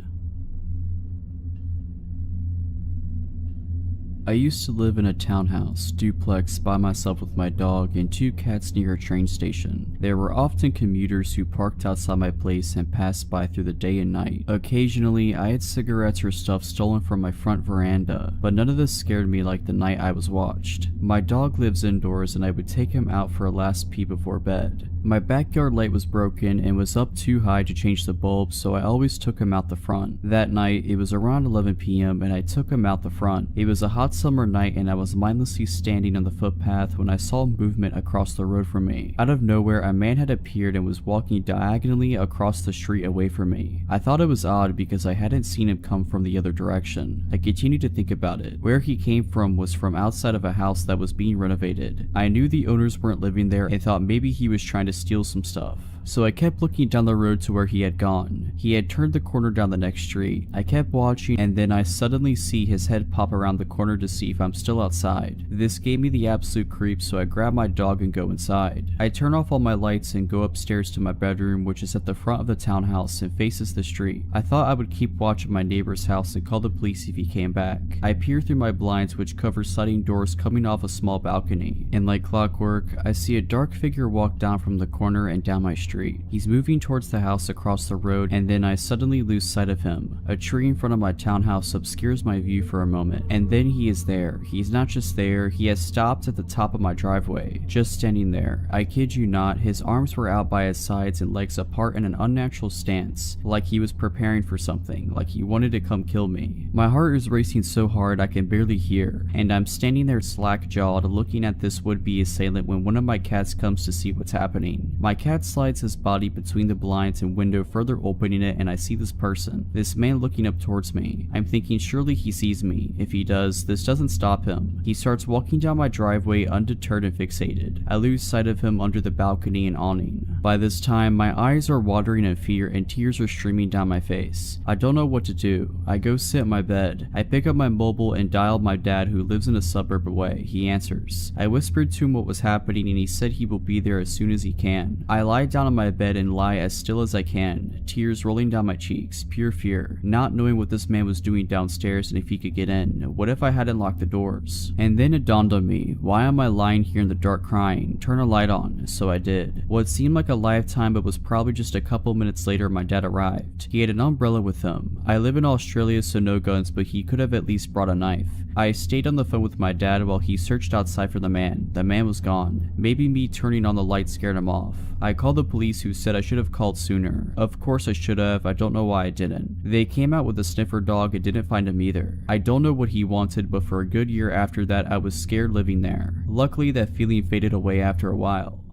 I used to live in a townhouse duplex by myself with my dog and 2 cats near a train station. There were often commuters who parked outside my place and passed by through the day and night. Occasionally, I had cigarettes or stuff stolen from my front veranda, but none of this scared me like the night I was watched. My dog lives indoors, and I would take him out for a last pee before bed. My backyard light was broken and was up too high to change the bulb, so I always took him out the front. That night, it was around 11 p.m. and I took him out the front. It was a hot summer night and I was mindlessly standing on the footpath when I saw movement across the road from me. Out of nowhere, a man had appeared and was walking diagonally across the street away from me. I thought it was odd because I hadn't seen him come from the other direction. I continued to think about it. Where he came from was from outside of a house that was being renovated. I knew the owners weren't living there and thought maybe he was trying to steal some stuff. So I kept looking down the road to where he had gone. He had turned the corner down the next street. I kept watching and then I suddenly see his head pop around the corner to see if I'm still outside. This gave me the absolute creep, so I grab my dog and go inside. I turn off all my lights and go upstairs to my bedroom, which is at the front of the townhouse and faces the street. I thought I would keep watch of my neighbor's house and call the police if he came back. I peer through my blinds, which cover sliding doors coming off a small balcony, and like clockwork, I see a dark figure walk down from the corner and down my street. He's moving towards the house across the road, and then I suddenly lose sight of him. A tree in front of my townhouse obscures my view for a moment, and then he is there. He's not just there, he has stopped at the top of my driveway, just standing there. I kid you not, his arms were out by his sides and legs apart in an unnatural stance, like he was preparing for something, like he wanted to come kill me. My heart is racing so hard I can barely hear, and I'm standing there slack-jawed looking at this would-be assailant when one of my cats comes to see what's happening. My cat slides his body between the blinds and window, further opening it, and I see this person, this man looking up towards me. I'm thinking surely he sees me. If he does, this doesn't stop him. He starts walking down my driveway undeterred and fixated. I lose sight of him under the balcony and awning. By this time, my eyes are watering in fear and tears are streaming down my face. I don't know what to do. I go sit in my bed. I pick up my mobile and dial my dad, who lives in a suburb away. He answers. I whispered to him what was happening and he said he will be there as soon as he can. I lie down on my bed and lie as still as I can, tears rolling down my cheeks, pure fear, not knowing what this man was doing downstairs and if he could get in. What if I hadn't locked the doors? And then it dawned on me, why am I lying here in the dark crying? Turn a light on. So I did. What seemed like a lifetime but was probably just a couple minutes later, my dad arrived. He had an umbrella with him. I live in Australia, so no guns, but he could have at least brought a knife. I stayed on the phone with my dad while he searched outside for the man. The man was gone. Maybe me turning on the light scared him off. I called the police, who said I should have called sooner. Of course I should have, I don't know why I didn't. They came out with a sniffer dog and didn't find him either. I don't know what he wanted, but for a good year after that I was scared living there. Luckily that feeling faded away after a while.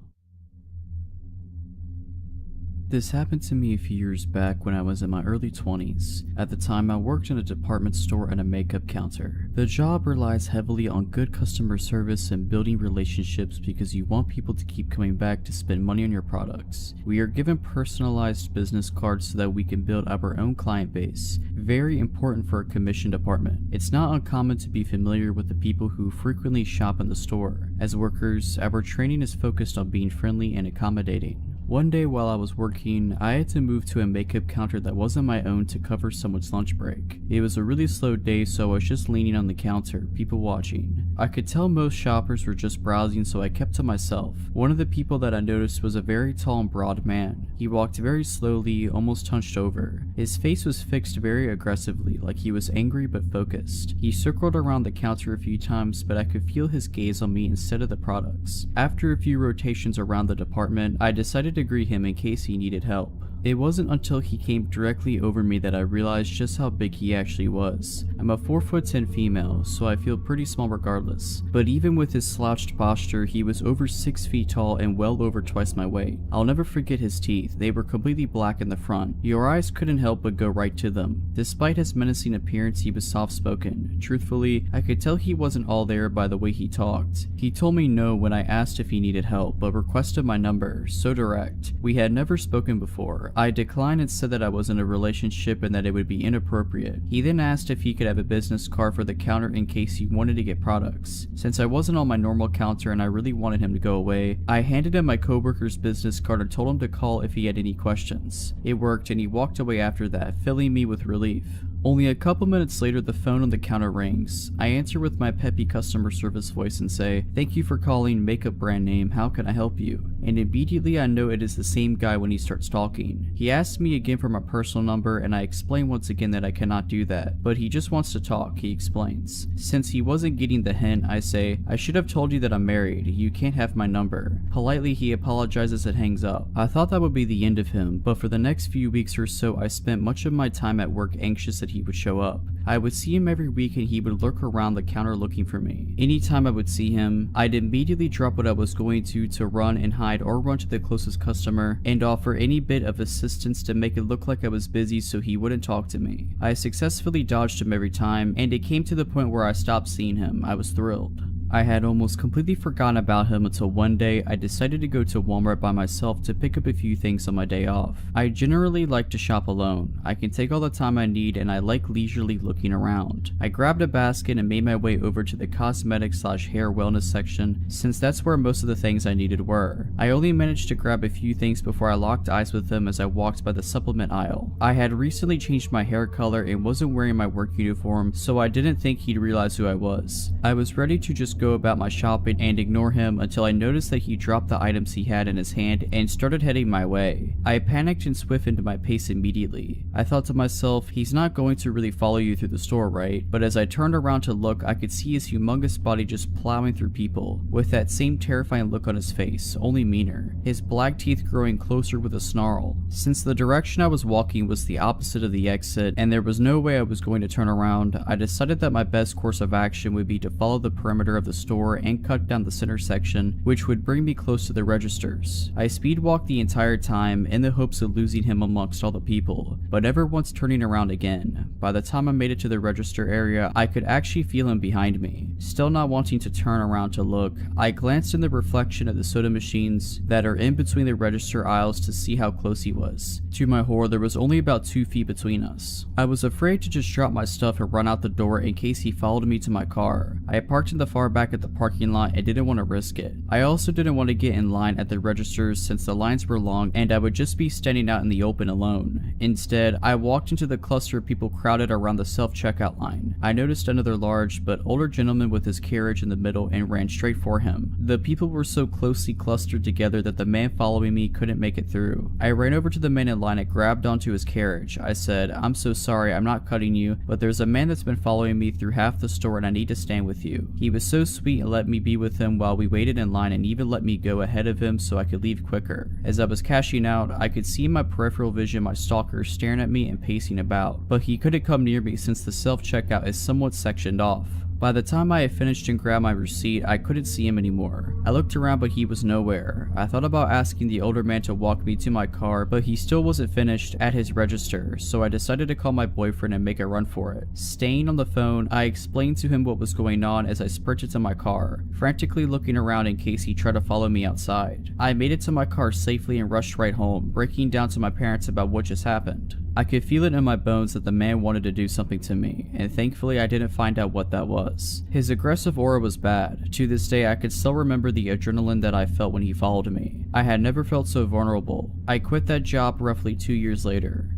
This happened to me a few years back when I was in my early 20s. At the time, I worked in a department store and a makeup counter. The job relies heavily on good customer service and building relationships because you want people to keep coming back to spend money on your products. We are given personalized business cards so that we can build up our own client base. Very important for a commission department. It's not uncommon to be familiar with the people who frequently shop in the store. As workers, our training is focused on being friendly and accommodating. One day while I was working, I had to move to a makeup counter that wasn't my own to cover someone's lunch break. It was a really slow day, so I was just leaning on the counter, people watching. I could tell most shoppers were just browsing, so I kept to myself. One of the people that I noticed was a very tall and broad man. He walked very slowly, almost hunched over. His face was fixed very aggressively, like he was angry but focused. He circled around the counter a few times, but I could feel his gaze on me instead of the products. After a few rotations around the department, I decided to greet him in case he needed help. It wasn't until he came directly over me that I realized just how big he actually was. I'm a 4'10" female, so I feel pretty small regardless. But even with his slouched posture, he was over 6 feet tall and well over twice my weight. I'll never forget his teeth. They were completely black in the front. Your eyes couldn't help but go right to them. Despite his menacing appearance, he was soft-spoken. Truthfully, I could tell he wasn't all there by the way he talked. He told me no when I asked if he needed help, but requested my number, so direct. We had never spoken before. I declined and said that I was in a relationship and that it would be inappropriate. He then asked if he could have a business card for the counter in case he wanted to get products. Since I wasn't on my normal counter and I really wanted him to go away, I handed him my coworker's business card and told him to call if he had any questions. It worked and he walked away after that, filling me with relief. Only a couple minutes later, the phone on the counter rings. I answer with my peppy customer service voice and say, "Thank you for calling makeup brand name, how can I help you?" And immediately I know it is the same guy when he starts talking. He asks me again for my personal number and I explain once again that I cannot do that, but he just wants to talk, he explains. Since he wasn't getting the hint, I say, "I should have told you that I'm married, you can't have my number." Politely he apologizes and hangs up. I thought that would be the end of him, but for the next few weeks or so I spent much of my time at work anxious that he would show up. I would see him every week and he would lurk around the counter looking for me. Anytime I would see him, I'd immediately drop what I was going to run and hide or run to the closest customer and offer any bit of assistance to make it look like I was busy so he wouldn't talk to me. I successfully dodged him every time, and it came to the point where I stopped seeing him. I was thrilled. I had almost completely forgotten about him until one day I decided to go to Walmart by myself to pick up a few things on my day off. I generally like to shop alone. I can take all the time I need and I like leisurely looking around. I grabbed a basket and made my way over to the cosmetic/hair wellness section, since that's where most of the things I needed were. I only managed to grab a few things before I locked eyes with him as I walked by the supplement aisle. I had recently changed my hair color and wasn't wearing my work uniform, so I didn't think he'd realize who I was. I was ready to just go about my shopping and ignore him until I noticed that he dropped the items he had in his hand and started heading my way. I panicked and stiffened my pace immediately. I thought to myself, he's not going to really follow you through the store, right? But as I turned around to look, I could see his humongous body just plowing through people, with that same terrifying look on his face, only meaner, his black teeth growing closer with a snarl. Since the direction I was walking was the opposite of the exit, and there was no way I was going to turn around, I decided that my best course of action would be to follow the perimeter of the store and cut down the center section, which would bring me close to the registers. I speed walked the entire time in the hopes of losing him amongst all the people, but never once turning around again. By the time I made it to the register area, I could actually feel him behind me. Still not wanting to turn around to look, I glanced in the reflection of the soda machines that are in between the register aisles to see how close he was. To my horror, there was only about 2 feet between us. I was afraid to just drop my stuff and run out the door in case he followed me to my car. I parked in the far back at the parking lot and didn't want to risk it. I also didn't want to get in line at the registers since the lines were long and I would just be standing out in the open alone. Instead, I walked into the cluster of people crowded around the self-checkout line. I noticed another large but older gentleman with his carriage in the middle and ran straight for him. The people were so closely clustered together that the man following me couldn't make it through. I ran over to the man in line and grabbed onto his carriage. I said, "I'm so sorry, I'm not cutting you, but there's a man that's been following me through half the store and I need to stand with you." He was so sweet and let me be with him while we waited in line and even let me go ahead of him so I could leave quicker. As I was cashing out, I could see in my peripheral vision my stalker staring at me and pacing about, but he couldn't come near me since the self-checkout is somewhat sectioned off. By the time I had finished and grabbed my receipt, I couldn't see him anymore. I looked around but he was nowhere. I thought about asking the older man to walk me to my car, but he still wasn't finished at his register, so I decided to call my boyfriend and make a run for it. Staying on the phone, I explained to him what was going on as I sprinted to my car, frantically looking around in case he tried to follow me outside. I made it to my car safely and rushed right home, breaking down to my parents about what just happened. I could feel it in my bones that the man wanted to do something to me, and thankfully I didn't find out what that was. His aggressive aura was bad. To this day, I could still remember the adrenaline that I felt when he followed me. I had never felt so vulnerable. I quit that job roughly 2 years later.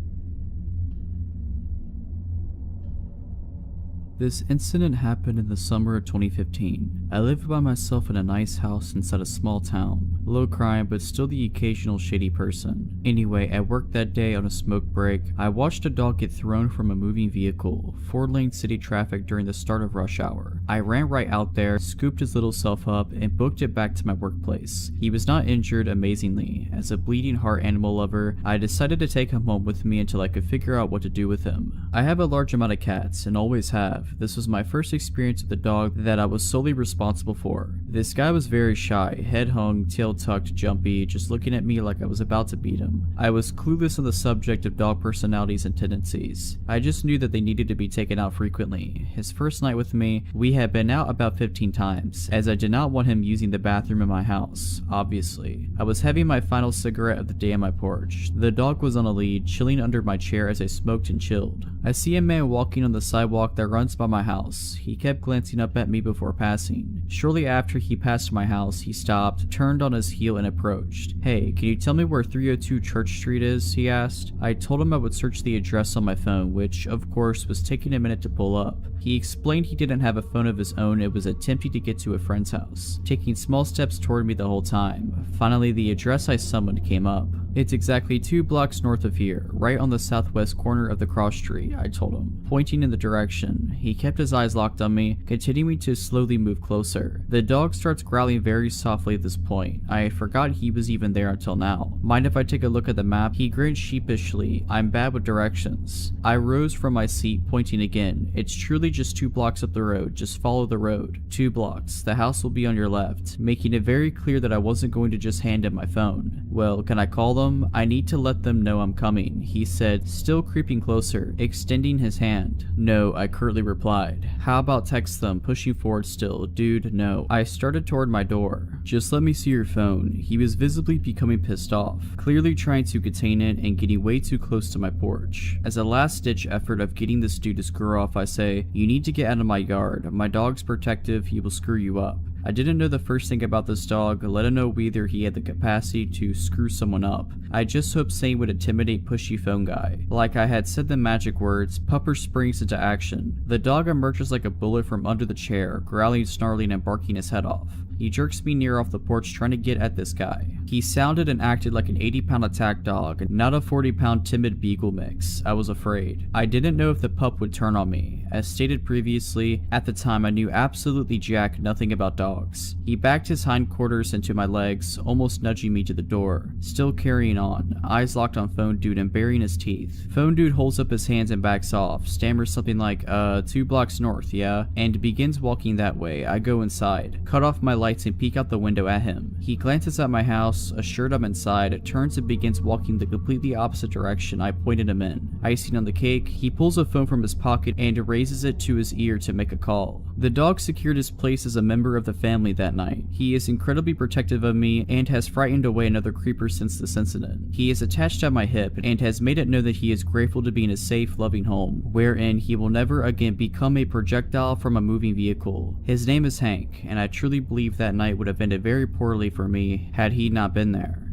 This incident happened in the summer of 2015. I lived by myself in a nice house inside a small town. Low crime, but still the occasional shady person. Anyway, at work that day on a smoke break, I watched a dog get thrown from a moving vehicle, 4-lane city traffic during the start of rush hour. I ran right out there, scooped his little self up, and booked it back to my workplace. He was not injured, amazingly. As a bleeding heart animal lover, I decided to take him home with me until I could figure out what to do with him. I have a large amount of cats, and always have. This was my first experience with a dog that I was solely responsible for. This guy was very shy, head hung, tail tucked, jumpy, just looking at me like I was about to beat him. I was clueless on the subject of dog personalities and tendencies. I just knew that they needed to be taken out frequently. His first night with me, we had been out about 15 times, as I did not want him using the bathroom in my house, obviously. I was having my final cigarette of the day on my porch. The dog was on a lead, chilling under my chair as I smoked and chilled. I see a man walking on the sidewalk that runs by my house. He kept glancing up at me before passing. Shortly after he passed my house, he stopped, turned on his heel and approached. "Hey, can you tell me where 302 Church Street is?" he asked. I told him I would search the address on my phone, which, of course, was taking a minute to pull up. He He explained he didn't have a phone of his own and was attempting to get to a friend's house, taking small steps toward me the whole time. Finally, the address I summoned came up. It's exactly 2 blocks north of here, right on the southwest corner of the cross street, I told him, pointing in the direction. He kept his eyes locked on me, continuing to slowly move closer. The dog starts growling very softly at this point. I forgot he was even there until now. Mind if I take a look at the map? He grinned sheepishly. I'm bad with directions. I rose from my seat, pointing again. It's truly just 2 blocks up the road. Just follow the road. 2 blocks. The house will be on your left, making it very clear that I wasn't going to just hand him my phone. Well, can I call them? I need to let them know I'm coming, he said, still creeping closer, extending his hand. No, I curtly replied. How about text them, pushing forward still. Dude, no. I started toward my door. Just let me see your phone. He was visibly becoming pissed off, clearly trying to contain it and getting way too close to my porch. As a last-ditch effort of getting this dude to screw off, I say, you need to get out of my yard. My dog's protective, he will screw you up. I didn't know the first thing about this dog, let alone whether he had the capacity to screw someone up. I just hoped Sane would intimidate pushy phone guy. Like I had said the magic words, Pupper springs into action. The dog emerges like a bullet from under the chair, growling, snarling, and barking his head off. He jerks me near off the porch trying to get at this guy. He sounded and acted like an 80-pound attack dog, not a 40-pound timid beagle mix. I was afraid. I didn't know if the pup would turn on me. As stated previously, at the time I knew absolutely jack nothing about dogs. He backed his hindquarters into my legs, almost nudging me to the door. Still carrying on, eyes locked on phone dude and baring his teeth. Phone dude holds up his hands and backs off, stammers something like, 2 blocks north, yeah? And begins walking that way. I go inside, cut off my lights and peek out the window at him. He glances at my house, assured I'm inside, turns and begins walking the completely opposite direction I pointed him in. Icing on the cake, he pulls a phone from his pocket and raises it to his ear to make a call. The dog secured his place as a member of the family that night. He is incredibly protective of me and has frightened away another creeper since this incident. He is attached at my hip and has made it known that he is grateful to be in a safe, loving home, wherein he will never again become a projectile from a moving vehicle. His name is Hank, and I truly believe that night would have ended very poorly for me had he not been there.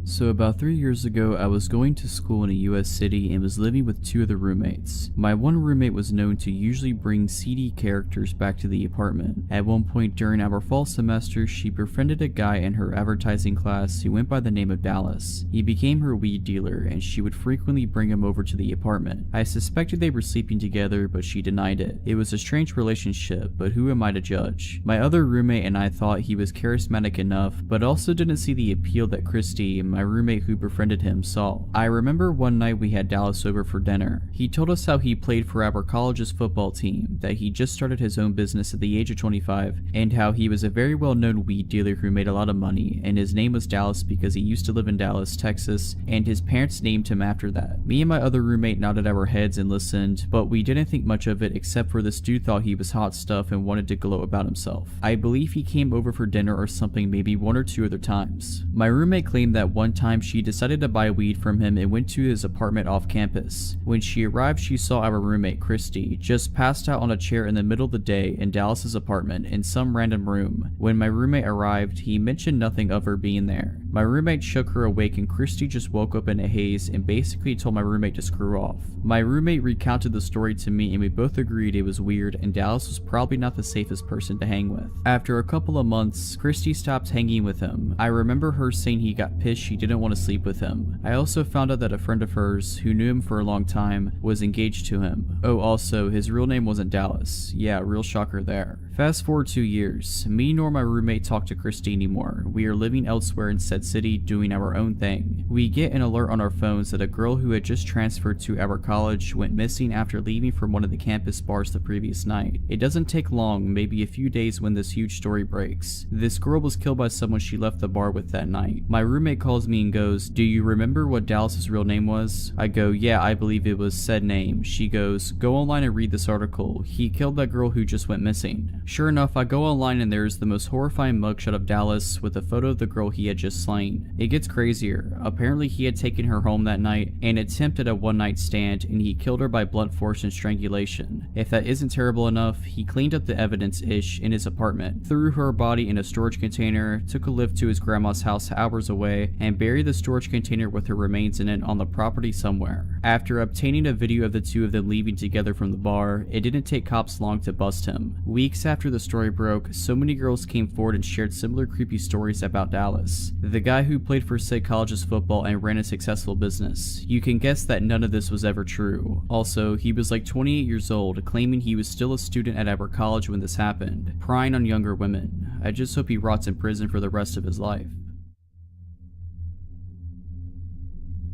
So about 3 years ago, I was going to school in a US city and was living with 2 other roommates. My one roommate was known to usually bring seedy characters back to the apartment. At one point during our fall semester, she befriended a guy in her advertising class who went by the name of Dallas. He became her weed dealer and she would frequently bring him over to the apartment. I suspected they were sleeping together, but she denied it. It was a strange relationship, but who am I to judge? My other roommate and I thought he was charismatic enough, but also didn't see the appeal that Christy, my roommate who befriended him, saw. I remember one night we had Dallas over for dinner. He told us how he played for our college's football team, that he just started his own business at the age of 25, and how he was a very well-known weed dealer who made a lot of money, and his name was Dallas because he used to live in Dallas, Texas, and his parents named him after that. Me and my other roommate nodded our heads and listened, but we didn't think much of it except for this dude thought he was hot stuff and wanted to gloat about himself. I believe he came over for dinner or something maybe 1 or 2 other times. My roommate claimed that one time she decided to buy weed from him and went to his apartment off campus. When she arrived, she saw our roommate, Christy, just passed out on a chair in the middle of the day in Dallas's apartment in some random room. When my roommate arrived, he mentioned nothing of her being there. My roommate shook her awake and Christy just woke up in a haze and basically told my roommate to screw off. My roommate recounted the story to me and we both agreed it was weird and Dallas was probably not the safest person to hang with. After a couple of months, Christy stopped hanging with him. I remember her saying he got pissed she didn't want to sleep with him. I also found out that a friend of hers, who knew him for a long time, was engaged to him. Oh, also, his real name wasn't Dallas. Yeah, real shocker there. Fast forward 2 years. Me nor my roommate talk to Christy anymore. We are living elsewhere in said city doing our own thing. We get an alert on our phones that a girl who had just transferred to our college went missing after leaving from one of the campus bars the previous night. It doesn't take long, maybe a few days, when this huge story breaks. This girl was killed by someone she left the bar with that night. My roommate calls me and goes, "Do you remember what Dallas's real name was?" I go, "Yeah, I believe it was said name." She goes, "Go online and read this article. He killed that girl who just went missing." Sure enough, I go online and there's the most horrifying mugshot of Dallas with a photo of the girl he had just slain. It gets crazier. Apparently he had taken her home that night and attempted a one-night stand, and he killed her by blunt force and strangulation. If that isn't terrible enough, he cleaned up the evidence-ish in his apartment, threw her body in a storage container, took a lift to his grandma's house hours away, and and bury the storage container with her remains in it on the property somewhere. After obtaining a video of the two of them leaving together from the bar, it didn't take cops long to bust him. Weeks after the story broke, so many girls came forward and shared similar creepy stories about Dallas, the guy who played for State College's football and ran a successful business. You can guess that none of this was ever true. Also, he was like 28 years old, claiming he was still a student at our college when this happened, prying on younger women. I just hope he rots in prison for the rest of his life.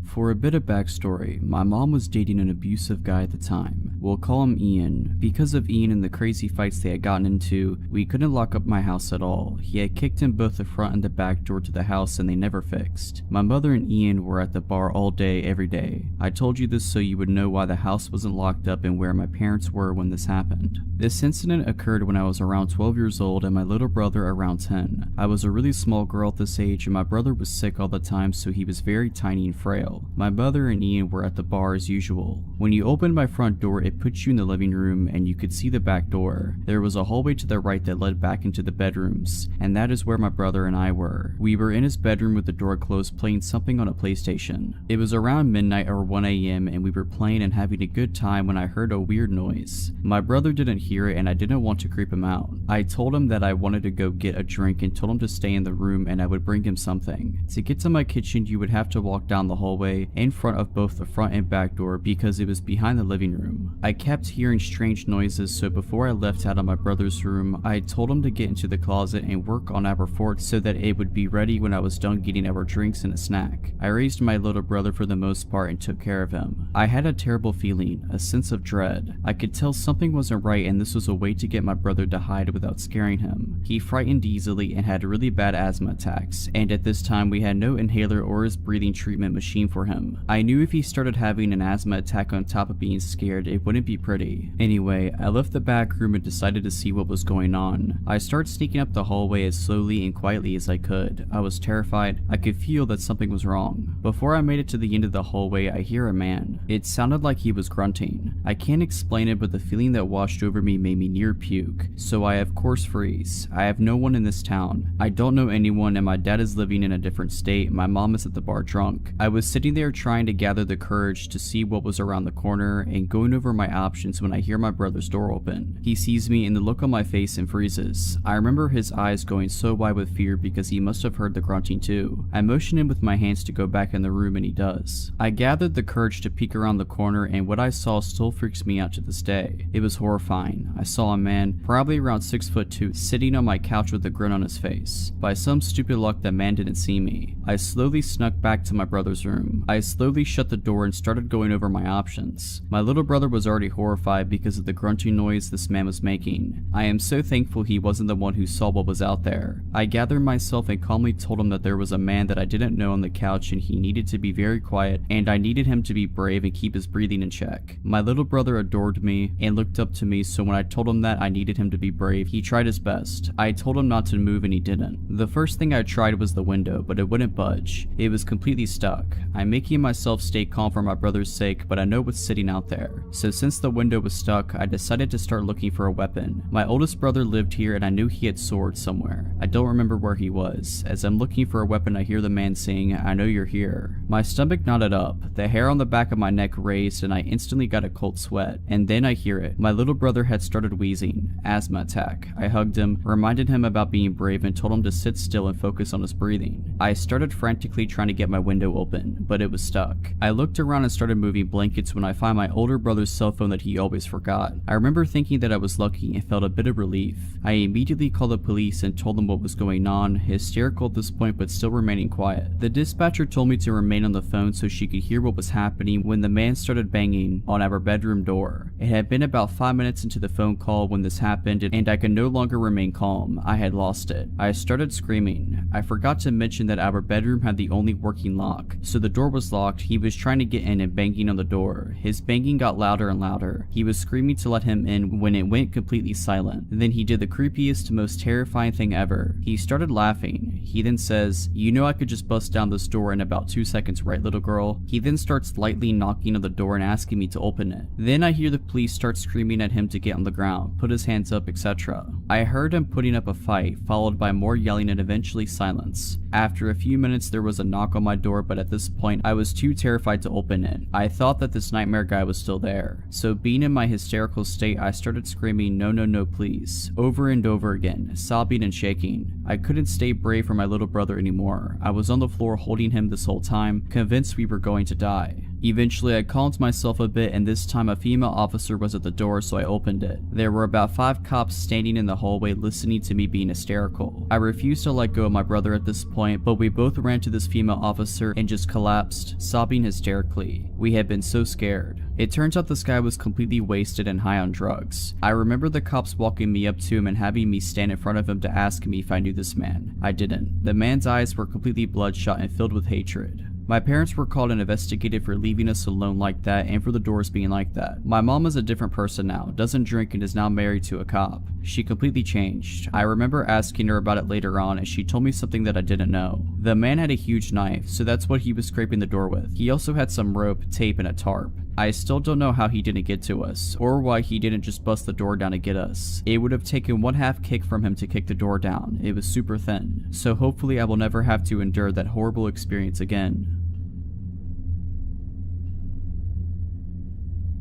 For a bit of backstory, my mom was dating an abusive guy at the time. We'll call him Ian. Because of Ian and the crazy fights they had gotten into, we couldn't lock up my house at all. He had kicked in both the front and the back door to the house and they never fixed. My mother and Ian were at the bar all day, every day. I told you this so you would know why the house wasn't locked up and where my parents were when this happened. This incident occurred when I was around 12 years old and my little brother around 10. I was a really small girl at this age and my brother was sick all the time, so he was very tiny and frail. My mother and Ian were at the bar as usual. When you opened my front door, it put you in the living room and you could see the back door. There was a hallway to the right that led back into the bedrooms, and that is where my brother and I were. We were in his bedroom with the door closed playing something on a PlayStation. It was around midnight or 1 AM and we were playing and having a good time when I heard a weird noise. My brother didn't hear it and I didn't want to creep him out. I told him that I wanted to go get a drink and told him to stay in the room and I would bring him something. To get to my kitchen, you would have to walk down the hallway in front of both the front and back door because it was behind the living room. I kept hearing strange noises, so before I left out of my brother's room, I told him to get into the closet and work on our fort so that it would be ready when I was done getting our drinks and a snack. I raised my little brother for the most part and took care of him. I had a terrible feeling, a sense of dread. I could tell something wasn't right and this was a way to get my brother to hide without scaring him. He frightened easily and had really bad asthma attacks, and at this time we had no inhaler or his breathing treatment machine for him. I knew if he started having an asthma attack on top of being scared, it wouldn't be pretty. Anyway, I left the back room and decided to see what was going on. I started sneaking up the hallway as slowly and quietly as I could. I was terrified. I could feel that something was wrong. Before I made it to the end of the hallway, I hear a man. It sounded like he was grunting. I can't explain it, but the feeling that washed over me made me near puke. So I of course freeze. I have no one in this town. I don't know anyone and my dad is living in a different state. My mom is at the bar drunk. I was sitting there trying to gather the courage to see what was around the corner and going over my options when I hear my brother's door open. He sees me and the look on my face and freezes. I remember his eyes going so wide with fear because he must have heard the grunting too. I motion him with my hands to go back in the room and he does. I gathered the courage to peek around the corner and what I saw still freaks me out to this day. It was horrifying. I saw a man, probably around 6'2", sitting on my couch with a grin on his face. By some stupid luck, that man didn't see me. I slowly snuck back to my brother's room. I slowly shut the door and started going over my options. My little brother was already horrified because of the grunting noise this man was making. I am so thankful he wasn't the one who saw what was out there. I gathered myself and calmly told him that there was a man that I didn't know on the couch and he needed to be very quiet and I needed him to be brave and keep his breathing in check. My little brother adored me and looked up to me, so when I told him that I needed him to be brave, he tried his best. I told him not to move and he didn't. The first thing I tried was the window, but it wouldn't budge. It was completely stuck. I'm making myself stay calm for my brother's sake, but I know what's sitting out there. So since the window was stuck, I decided to start looking for a weapon. My oldest brother lived here and I knew he had swords somewhere. I don't remember where he was. As I'm looking for a weapon, I hear the man saying, "I know you're here." My stomach knotted up, the hair on the back of my neck raised, and I instantly got a cold sweat. And then I hear it. My little brother had started wheezing. Asthma attack. I hugged him, reminded him about being brave, and told him to sit still and focus on his breathing. I started frantically trying to get my window open, but it was stuck. I looked around and started moving blankets when I find my older brother's cell phone that he always forgot. I remember thinking that I was lucky and felt a bit of relief. I immediately called the police and told them what was going on, hysterical at this point but still remaining quiet. The dispatcher told me to remain on the phone so she could hear what was happening when the man started banging on our bedroom door. It had been about 5 minutes into the phone call when this happened and I could no longer remain calm. I had lost it. I started screaming. I forgot to mention that our bedroom had the only working lock, so the door was locked. He was trying to get in and banging on the door. His banging got louder and louder. He was screaming to let him in when it went completely silent. Then he did the creepiest, most terrifying thing ever. He started laughing. He then says, "You know I could just bust down this door in about 2 seconds, right, little girl?" He then starts lightly knocking on the door and asking me to open it. Then I hear the police start screaming at him to get on the ground, put his hands up, etc. I heard him putting up a fight, followed by more yelling and eventually silence. After a few minutes there was a knock on my door, but at this point I was too terrified to open it. I thought that this nightmare guy was still there. So being in my hysterical state, I started screaming no no no please, over and over again, sobbing and shaking. I couldn't stay brave for my little brother anymore. I was on the floor holding him this whole time, convinced we were going to die. Eventually I calmed myself a bit, and this time a female officer was at the door, so I opened it. There were about 5 cops standing in the hallway listening to me being hysterical. I refused to let go of my brother at this point, but we both ran to this female officer and just collapsed, sobbing hysterically. We had been so scared. It turns out this guy was completely wasted and high on drugs. I remember the cops walking me up to him and having me stand in front of him to ask me if I knew this man. I didn't. The man's eyes were completely bloodshot and filled with hatred. My parents were called and investigated for leaving us alone like that and for the doors being like that. My mom is a different person now, doesn't drink, and is now married to a cop. She completely changed. I remember asking her about it later on, and she told me something that I didn't know. The man had a huge knife, so that's what he was scraping the door with. He also had some rope, tape, and a tarp. I still don't know how he didn't get to us, or why he didn't just bust the door down to get us. It would have taken 1/2 kick from him to kick the door down. It was super thin. So hopefully I will never have to endure that horrible experience again.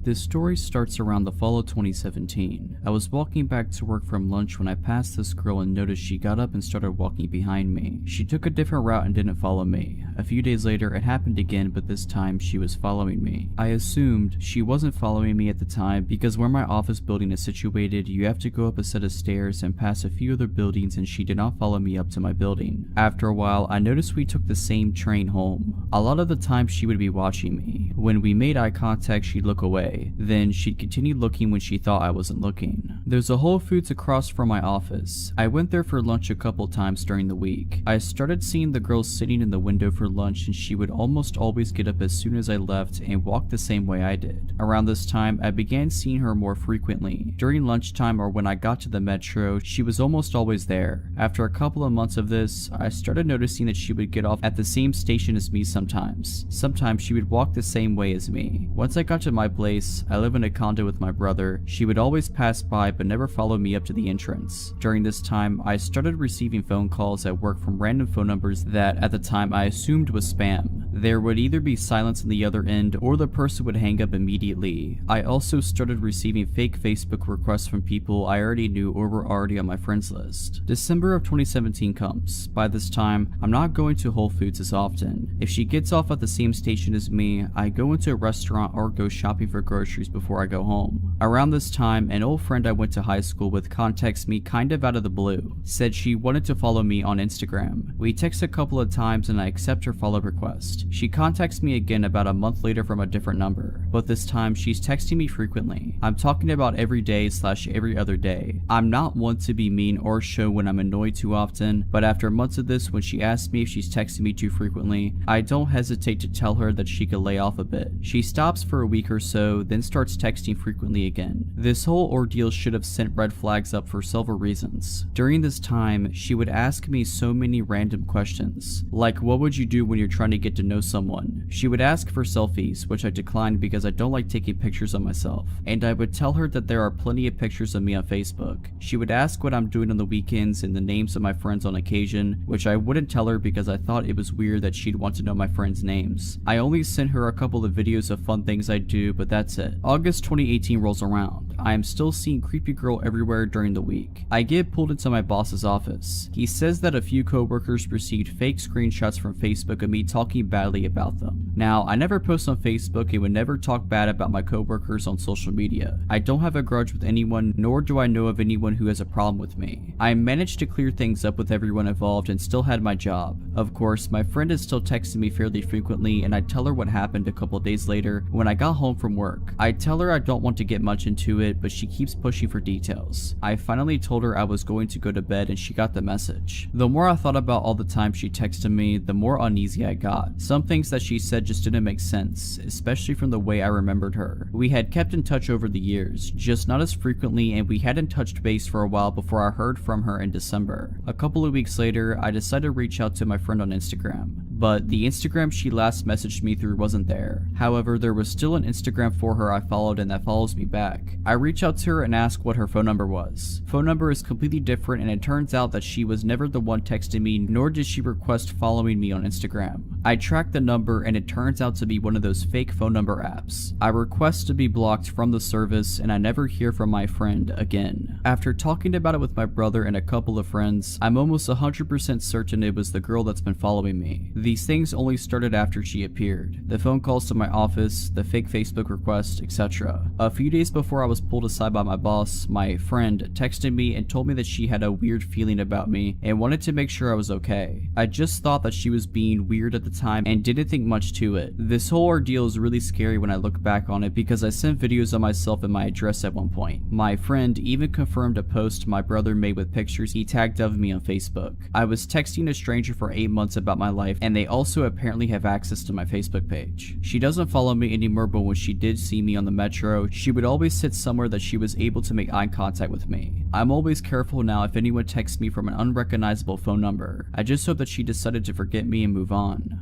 This story starts around the fall of 2017. I was walking back to work from lunch when I passed this girl and noticed she got up and started walking behind me. She took a different route and didn't follow me. A few days later it happened again, but this time she was following me. I assumed she wasn't following me at the time because where my office building is situated, you have to go up a set of stairs and pass a few other buildings, and she did not follow me up to my building. After a while, I noticed we took the same train home. A lot of the time she would be watching me. When we made eye contact, she'd look away. Then she'd continue looking when she thought I wasn't looking. There's a Whole Foods across from my office. I went there for lunch a couple times during the week. I started seeing the girl sitting in the window for lunch, and she would almost always get up as soon as I left and walk the same way I did. Around this time, I began seeing her more frequently. During lunchtime or when I got to the metro, she was almost always there. After a couple of months of this, I started noticing that she would get off at the same station as me sometimes. Sometimes she would walk the same way as me. Once I got to my place, I live in a condo with my brother. She would always pass by but never follow me up to the entrance. During this time, I started receiving phone calls at work from random phone numbers that at the time I assumed was spam. There would either be silence on the other end or the person would hang up immediately. I also started receiving fake Facebook requests from people I already knew or were already on my friends list. December of 2017 comes. By this time, I'm not going to Whole Foods as often. If she gets off at the same station as me, I go into a restaurant or go shopping for groceries before I go home. Around this time, an old friend I went to high school with contacts me kind of out of the blue. Said she wanted to follow me on Instagram. We text a couple of times and I accept her follow request. She contacts me again about a month later from a different number, but this time she's texting me frequently. I'm talking about every day / every other day. I'm not one to be mean or show when I'm annoyed too often, but after months of this, when she asks me if she's texting me too frequently, I don't hesitate to tell her that she could lay off a bit. She stops for a week or so, then starts texting frequently again. This whole ordeal should have sent red flags up for several reasons. During this time, she would ask me so many random questions, like what would you do when you're trying to get to know someone? She would ask for selfies, which I declined because I don't like taking pictures of myself, and I would tell her that there are plenty of pictures of me on Facebook. She would ask what I'm doing on the weekends and the names of my friends on occasion, which I wouldn't tell her because I thought it was weird that she'd want to know my friends' names. I only sent her a couple of videos of fun things I do, but that's it. August 2018 rolls around. I am still seeing creepy girl everywhere during the week. I get pulled into my boss's office. He says that a few coworkers received fake screenshots from Facebook of me talking badly about them. Now, I never post on Facebook and would never talk bad about my coworkers on social media. I don't have a grudge with anyone, nor do I know of anyone who has a problem with me. I managed to clear things up with everyone involved and still had my job. Of course, my friend is still texting me fairly frequently, and I tell her what happened a couple days later when I got home from work. I tell her I don't want to get much into it, but she keeps pushing for details. I finally told her I was going to go to bed and she got the message. The more I thought about all the times she texted me, the more uneasy I got. Some things that she said just didn't make sense, especially from the way I remembered her. We had kept in touch over the years, just not as frequently, and we hadn't touched base for a while before I heard from her in December. A couple of weeks later, I decided to reach out to my friend on Instagram, but the Instagram she last messaged me through wasn't there. However, there was still an Instagram for her I followed and that follows me back. I reach out to her and ask what her phone number was. Phone number is completely different, and it turns out that she was never the one texting me, nor did she request following me on Instagram. I tracked the number and it turns out to be one of those fake phone number apps. I request to be blocked from the service and I never hear from my friend again. After talking about it with my brother and a couple of friends, I'm almost 100% certain it was the girl that's been following me. These things only started after she appeared. The phone calls to my office, the fake Facebook request, etc. A few days before I was pulled aside by my boss, my friend texted me and told me that she had a weird feeling about me and wanted to make sure I was okay. I just thought that she was being weird at the time and didn't think much to it. This whole ordeal is really scary when I look back on it because I sent videos of myself and my address at one point. My friend even confirmed a post my brother made with pictures he tagged of me on Facebook. I was texting a stranger for 8 months about my life and they also apparently have access to my Facebook page. She doesn't follow me anymore, but when she did see me on the metro, she would always sit somewhere that she was able to make eye contact with me. I'm always careful now if anyone texts me from an unrecognizable phone number. I just hope that she decided to forget me and move on.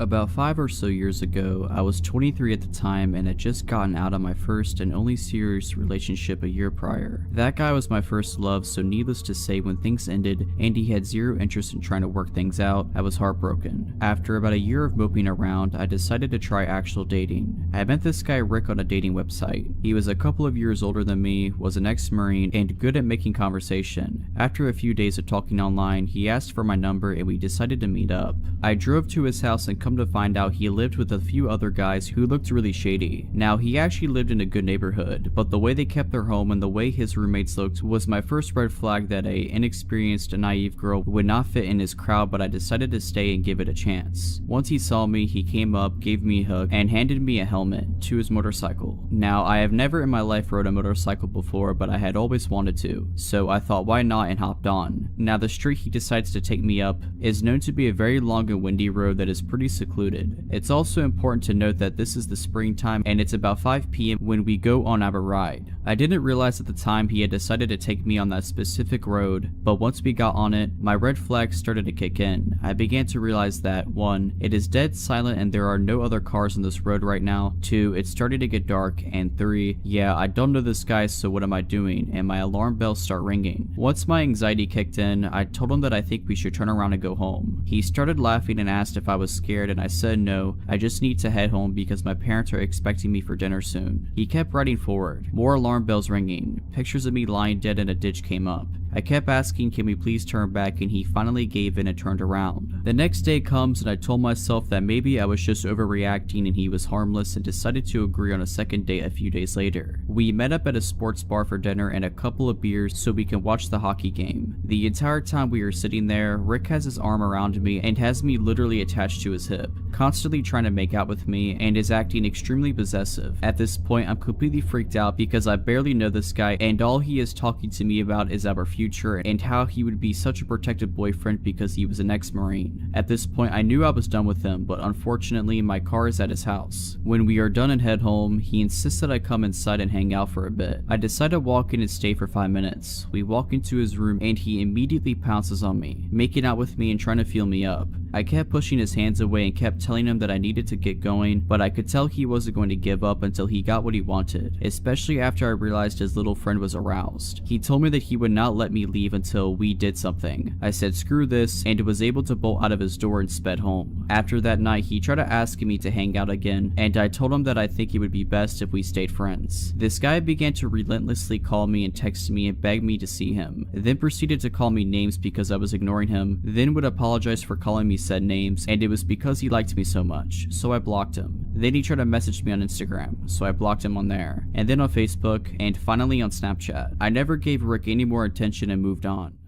About 5 or so years ago, I was 23 at the time and had just gotten out of my first and only serious relationship a year prior. That guy was my first love, so needless to say, when things ended and he had zero interest in trying to work things out, I was heartbroken. After about a year of moping around, I decided to try actual dating. I met this guy Rick on a dating website. He was a couple of years older than me, was an ex-Marine, and good at making conversation. After a few days of talking online, he asked for my number and we decided to meet up. I drove to his house and come to find out he lived with a few other guys who looked really shady. Now, he actually lived in a good neighborhood, but the way they kept their home and the way his roommates looked was my first red flag that a inexperienced, naive girl would not fit in his crowd, but I decided to stay and give it a chance. Once he saw me, he came up, gave me a hug, and handed me a helmet to his motorcycle. Now, I have never in my life rode a motorcycle before, but I had always wanted to, so I thought why not and hopped on. Now, the street he decides to take me up is known to be a very long and windy road that is pretty secluded. It's also important to note that this is the springtime and it's about 5 p.m. when we go on our ride. I didn't realize at the time he had decided to take me on that specific road, but once we got on it, my red flags started to kick in. I began to realize that 1. It is dead silent and there are no other cars on this road right now. 2. It's starting to get dark. And 3. Yeah, I don't know this guy, so what am I doing? And my alarm bells start ringing. Once my anxiety kicked in, I told him that I think we should turn around and go home. He started laughing and asked if I was scared, and I said no, I just need to head home because my parents are expecting me for dinner soon. He kept riding forward. More alarm bells ringing. Pictures of me lying dead in a ditch came up. I kept asking, can we please turn back, and he finally gave in and turned around. The next day comes and I told myself that maybe I was just overreacting and he was harmless, and decided to agree on a second date a few days later. We met up at a sports bar for dinner and a couple of beers so we can watch the hockey game. The entire time we are sitting there, Rick has his arm around me and has me literally attached to his hip, constantly trying to make out with me, and is acting extremely possessive. At this point, I'm completely freaked out because I barely know this guy and all he is talking to me about is our future and how he would be such a protective boyfriend because he was an ex-Marine. At this point, I knew I was done with him, but unfortunately my car is at his house. When we are done and head home, he insists that I come inside and hang out for a bit. I decide to walk in and stay for 5 minutes. We walk into his room and he immediately pounces on me, making out with me and trying to feel me up. I kept pushing his hands away and kept telling him that I needed to get going, but I could tell he wasn't going to give up until he got what he wanted, especially after I realized his little friend was aroused. He told me that he would not let me leave until we did something. I said screw this and was able to bolt out of his door and sped home. After that night, he tried to ask me to hang out again, and I told him that I think it would be best if we stayed friends. This guy began to relentlessly call me and text me and beg me to see him, then proceeded to call me names because I was ignoring him, then would apologize for calling me said names, and it was because he liked me so much, so I blocked him. Then he tried to message me on Instagram, so I blocked him on there, and then on Facebook, and finally on Snapchat. I never gave Rick any more attention and moved on.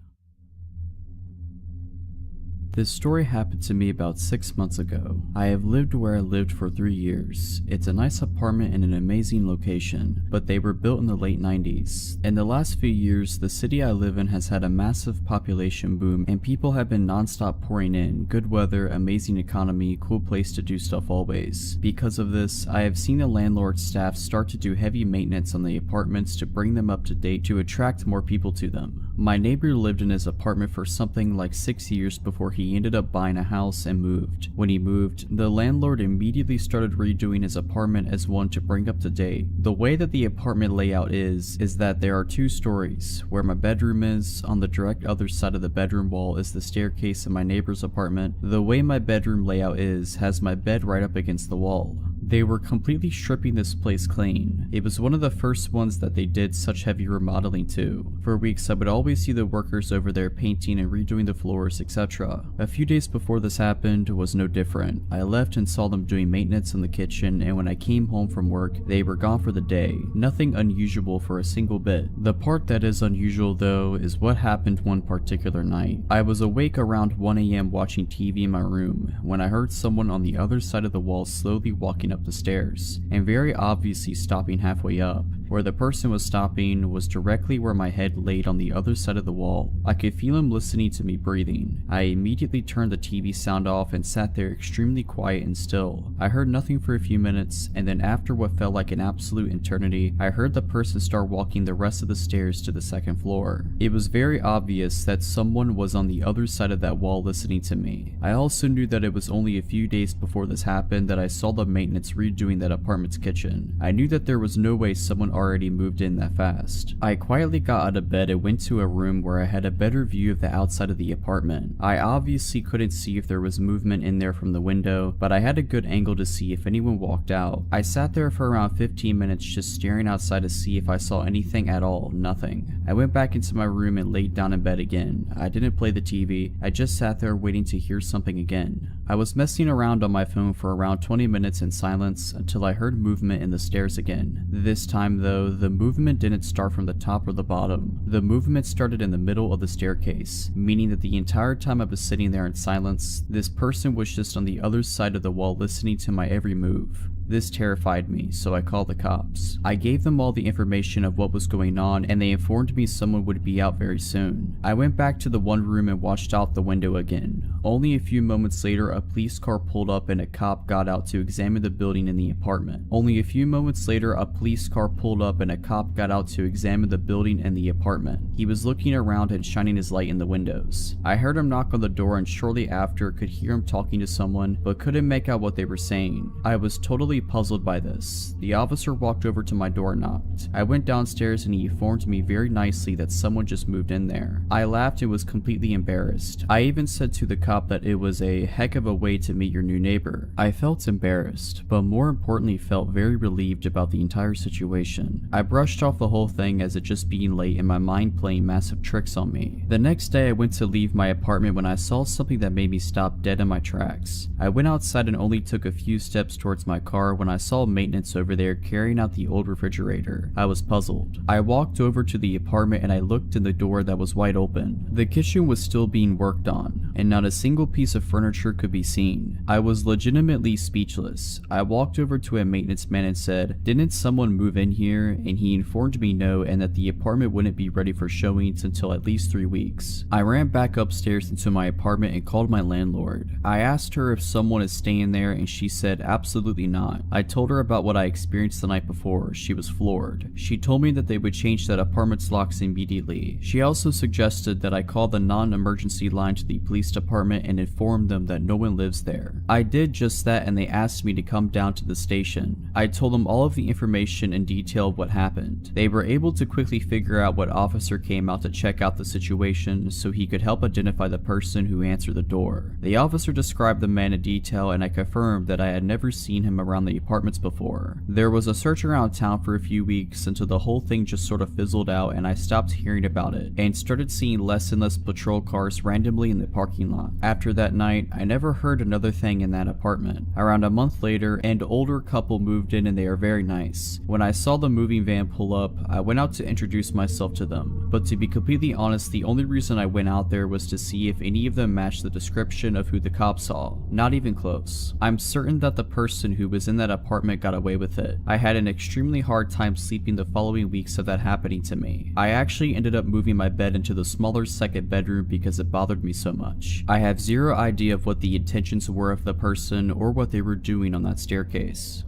This story happened to me about 6 months ago. I have lived where I lived for 3 years. It's a nice apartment in an amazing location, but they were built in the late 90s. In the last few years, the city I live in has had a massive population boom and people have been non-stop pouring in. Good weather, amazing economy, cool place to do stuff always. Because of this, I have seen the landlord staff start to do heavy maintenance on the apartments to bring them up to date to attract more people to them. My neighbor lived in his apartment for something like 6 years before he he ended up buying a house and moved. When he moved, the landlord immediately started redoing his apartment as one to bring up to date. The way that the apartment layout is that there are 2 stories. Where my bedroom is, on the direct other side of the bedroom wall is the staircase in my neighbor's apartment. The way my bedroom layout has my bed right up against the wall. They were completely stripping this place clean. It was one of the first ones that they did such heavy remodeling to. For weeks I would always see the workers over there painting and redoing the floors, etc. A few days before this happened was no different. I left and saw them doing maintenance in the kitchen, and when I came home from work, they were gone for the day. Nothing unusual for a single bit. The part that is unusual though is what happened one particular night. I was awake around 1 AM watching TV in my room when I heard someone on the other side of the wall slowly walking up the stairs, and very obviously stopping halfway up. Where the person was stopping was directly where my head laid on the other side of the wall. I could feel him listening to me breathing. I immediately turned the TV sound off and sat there extremely quiet and still. I heard nothing for a few minutes, and then after what felt like an absolute eternity, I heard the person start walking the rest of the stairs to the 2nd floor. It was very obvious that someone was on the other side of that wall listening to me. I also knew that it was only a few days before this happened that I saw the maintenance redoing that apartment's kitchen. I knew that there was no way someone already moved in that fast. I quietly got out of bed and went to a room where I had a better view of the outside of the apartment. I obviously couldn't see if there was movement in there from the window, but I had a good angle to see if anyone walked out. I sat there for around 15 minutes just staring outside to see if I saw anything at all. Nothing. I went back into my room and laid down in bed again. I didn't play the TV. I just sat there waiting to hear something again. I was messing around on my phone for around 20 minutes in silence until I heard movement in the stairs again. This time though, the movement didn't start from the top or the bottom. The movement started in the middle of the staircase, meaning that the entire time I was sitting there in silence, this person was just on the other side of the wall listening to my every move. This terrified me, so I called the cops. I gave them all the information of what was going on, and they informed me someone would be out very soon. I went back to the one room and watched out the window again. Only a few moments later, a police car pulled up and a cop got out to examine the building and the apartment. Only a few moments later, a police car pulled up and a cop got out to examine the building and the apartment. He was looking around and shining his light in the windows. I heard him knock on the door and shortly after could hear him talking to someone, but couldn't make out what they were saying. I was totally puzzled by this. The officer walked over to my door and knocked. I went downstairs and he informed me very nicely that someone just moved in there. I laughed and was completely embarrassed. I even said to the cop that it was a heck of a way to meet your new neighbor. I felt embarrassed, but more importantly felt very relieved about the entire situation. I brushed off the whole thing as it just being late and my mind playing massive tricks on me. The next day I went to leave my apartment when I saw something that made me stop dead in my tracks. I went outside and only took a few steps towards my car when I saw maintenance over there carrying out the old refrigerator. I was puzzled. I walked over to the apartment and I looked in the door that was wide open. The kitchen was still being worked on, and not a single piece of furniture could be seen. I was legitimately speechless. I walked over to a maintenance man and said, "Didn't someone move in here?" And he informed me no, and that the apartment wouldn't be ready for showings until at least 3 weeks. I ran back upstairs into my apartment and called my landlord. I asked her if someone is staying there and she said absolutely not. I told her about what I experienced the night before. She was floored. She told me that they would change that apartment's locks immediately. She also suggested that I call the non-emergency line to the police department and inform them that no one lives there. I did just that and they asked me to come down to the station. I told them all of the information in detail of what happened. They were able to quickly figure out what officer came out to check out the situation so he could help identify the person who answered the door. The officer described the man in detail and I confirmed that I had never seen him around the apartments before. There was a search around town for a few weeks until the whole thing just sort of fizzled out and I stopped hearing about it and started seeing less and less patrol cars randomly in the parking lot. After that night, I never heard another thing in that apartment. Around a month later, an older couple moved in and they are very nice. When I saw the moving van pull up, I went out to introduce myself to them. But to be completely honest, the only reason I went out there was to see if any of them matched the description of who the cops saw. Not even close. I'm certain that the person who was in that apartment got away with it. I had an extremely hard time sleeping the following weeks of that happening to me. I actually ended up moving my bed into the smaller second bedroom because it bothered me so much. I have zero idea of what the intentions were of the person or what they were doing on that staircase.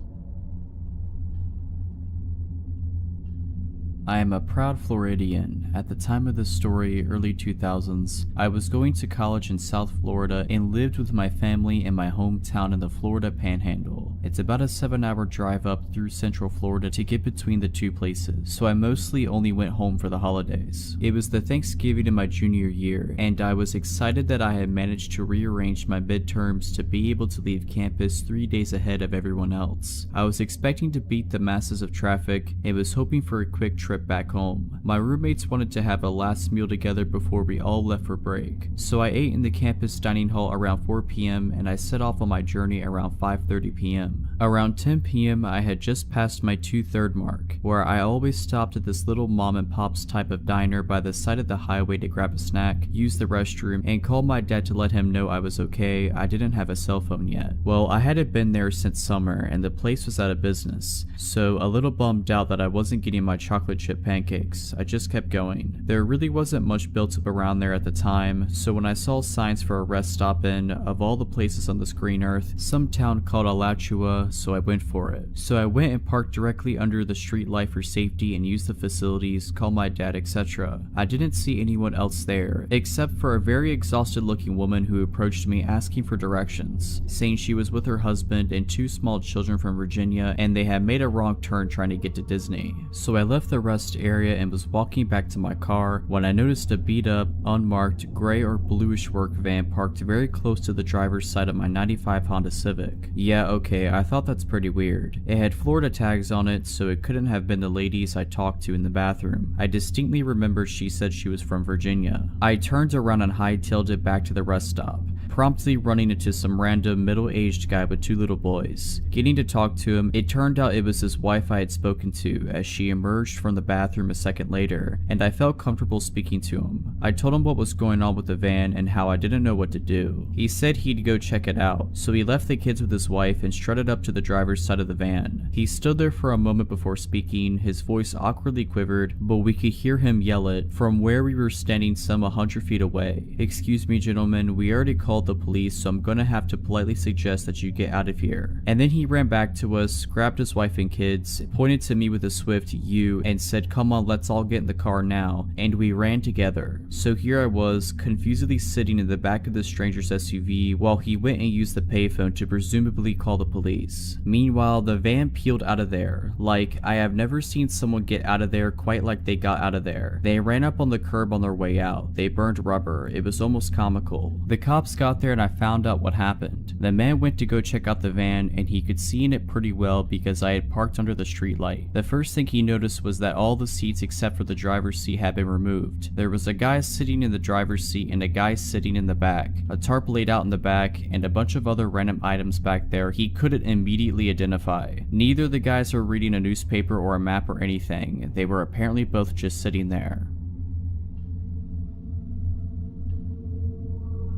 I am a proud Floridian. At the time of this story, early 2000s, I was going to college in South Florida and lived with my family in my hometown in the Florida Panhandle. It's about a 7-hour drive up through Central Florida to get between the two places, so I mostly only went home for the holidays. It was the Thanksgiving of my junior year, and I was excited that I had managed to rearrange my midterms to be able to leave campus 3 days ahead of everyone else. I was expecting to beat the masses of traffic and was hoping for a quick trip back home. My roommates wanted to have a last meal together before we all left for break, so I ate in the campus dining hall around 4 p.m. and I set off on my journey around 5:30 p.m. Around 10 p.m. I had just passed my 2/3 mark, where I always stopped at this little mom and pop's type of diner by the side of the highway to grab a snack, use the restroom, and call my dad to let him know I was okay. I didn't have a cell phone yet. Well, I hadn't been there since summer and the place was out of business, so a little bummed out that I wasn't getting my chocolate chip pancakes. I just kept going. There really wasn't much built up around there at the time, so when I saw signs for a rest stop in, of all the places on this green earth, some town called Alachua, so I went for it. So I went and parked directly under the street light for safety and used the facilities, called my dad, etc. I didn't see anyone else there, except for a very exhausted looking woman who approached me asking for directions, saying she was with her husband and 2 small children from Virginia and they had made a wrong turn trying to get to Disney. So I left the rest area and was walking back to my car when I noticed a beat up, unmarked, gray or bluish work van parked very close to the driver's side of my 95 Honda Civic. Yeah, okay, I thought that's pretty weird. It had Florida tags on it, so it couldn't have been the ladies I talked to in the bathroom. I distinctly remember she said she was from Virginia. I turned around and hightailed it back to the rest stop, promptly running into some random middle-aged guy with 2 little boys. Getting to talk to him, it turned out it was his wife I had spoken to as she emerged from the bathroom a second later, and I felt comfortable speaking to him. I told him what was going on with the van and how I didn't know what to do. He said he'd go check it out, so he left the kids with his wife and strutted up to the driver's side of the van. He stood there for a moment before speaking. His voice awkwardly quivered, but we could hear him yell it from where we were standing some 100 feet away. "Excuse me, gentlemen, we already called the police, so I'm gonna have to politely suggest that you get out of here." And then he ran back to us, grabbed his wife and kids, pointed to me with a swift "you," and said, "Come on, let's all get in the car now," and we ran together. So here I was, confusedly sitting in the back of the stranger's SUV while he went and used the payphone to presumably call the police. Meanwhile, the van peeled out of there. Like, I have never seen someone get out of there quite like they got out of there. They ran up on the curb on their way out. They burned rubber. It was almost comical. The cops got there and I found out what happened. The man went to go check out the van and he could see in it pretty well because I had parked under the street light. The first thing he noticed was that all the seats except for the driver's seat had been removed. There was a guy sitting in the driver's seat and a guy sitting in the back, a tarp laid out in the back, and a bunch of other random items back there he couldn't immediately identify. Neither the guys were reading a newspaper or a map or anything. They were apparently both just sitting there.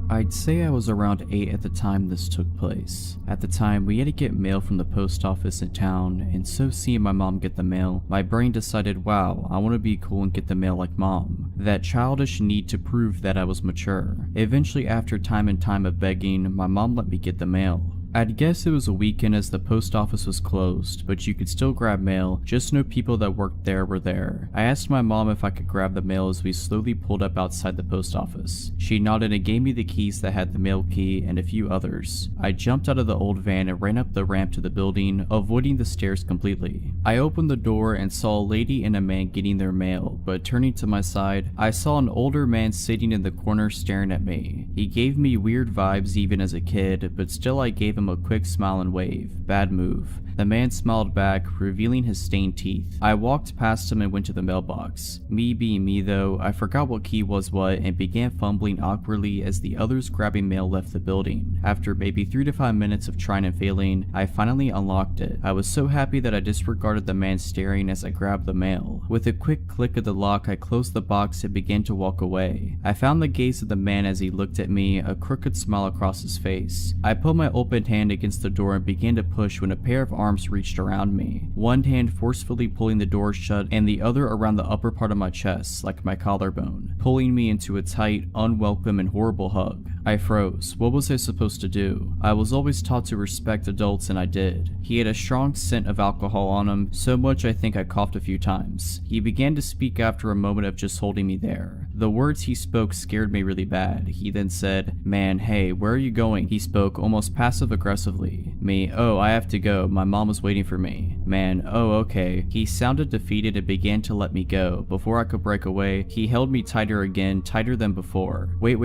I'd say I was around 8 at the time this took place. At the time, we had to get mail from the post office in town, and so seeing my mom get the mail, my brain decided, wow, I want to be cool and get the mail like mom. That childish need to prove that I was mature. Eventually, after time and time of begging, my mom let me get the mail. I'd guess it was a weekend as the post office was closed, but you could still grab mail, just no people that worked there were there. I asked my mom if I could grab the mail as we slowly pulled up outside the post office. She nodded and gave me the keys that had the mail key and a few others. I jumped out of the old van and ran up the ramp to the building, avoiding the stairs completely. I opened the door and saw a lady and a man getting their mail, but turning to my side, I saw an older man sitting in the corner staring at me. He gave me weird vibes even as a kid, but still I gave him a quick smile and wave. Bad move. The man smiled back, revealing his stained teeth. I walked past him and went to the mailbox. Me being me though, I forgot what key was what and began fumbling awkwardly as the others grabbing mail left the building. After maybe 3 to 5 minutes of trying and failing, I finally unlocked it. I was so happy that I disregarded the man staring as I grabbed the mail. With a quick click of the lock, I closed the box and began to walk away. I found the gaze of the man as he looked at me, a crooked smile across his face. I put my open hand against the door and began to push when a pair of arms reached around me, one hand forcefully pulling the door shut and the other around the upper part of my chest, like my collarbone, pulling me into a tight, unwelcome, and horrible hug. I froze. What was I supposed to do? I was always taught to respect adults, and I did. He had a strong scent of alcohol on him, so much I think I coughed a few times. He began to speak after a moment of just holding me there. The words he spoke scared me really bad. He then said, "Man, hey, where are you going?" He spoke almost passive-aggressively. Me, "Oh, I have to go. My mom is waiting for me." Man, "Oh, okay." He sounded defeated and began to let me go. Before I could break away, he held me tighter again, tighter than before. Wait,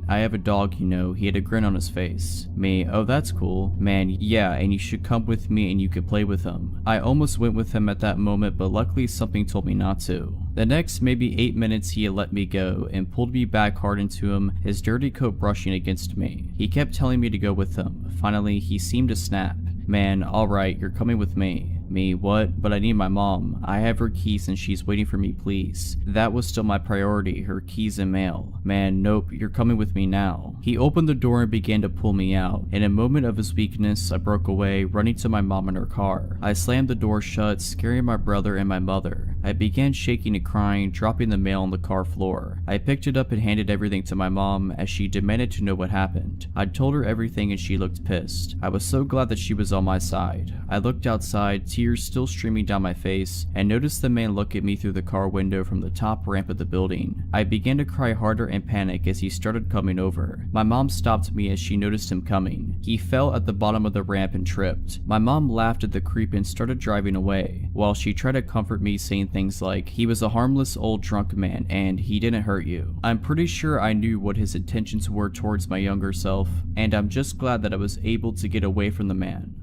I have a dog, you know." He had a grin on his face. Me, "Oh, that's cool." Man, "Yeah, and you should come with me and you could play with him." I almost went with him at that moment, but luckily something told me not to. The next maybe 8 minutes he had let me go and pulled me back hard into him, his dirty coat brushing against me. He kept telling me to go with him. Finally, he seemed to snap. Man, "Alright, you're coming with me." Me, "What? But I need my mom. I have her keys and she's waiting for me, please." That was still my priority, her keys and mail. Man, "Nope, you're coming with me now." He opened the door and began to pull me out. In a moment of his weakness, I broke away, running to my mom in her car. I slammed the door shut, scaring my brother and my mother. I began shaking and crying, dropping the mail on the car floor. I picked it up and handed everything to my mom as she demanded to know what happened. I told her everything and she looked pissed. I was so glad that she was on my side. I looked outside, tears still streaming down my face, and noticed the man look at me through the car window from the top ramp of the building. I began to cry harder and panic as he started coming over. My mom stopped me as she noticed him coming. He fell at the bottom of the ramp and tripped. My mom laughed at the creep and started driving away, while she tried to comfort me, saying things like, "He was a harmless old drunk man and he didn't hurt you." I'm pretty sure I knew what his intentions were towards my younger self, and I'm just glad that I was able to get away from the man.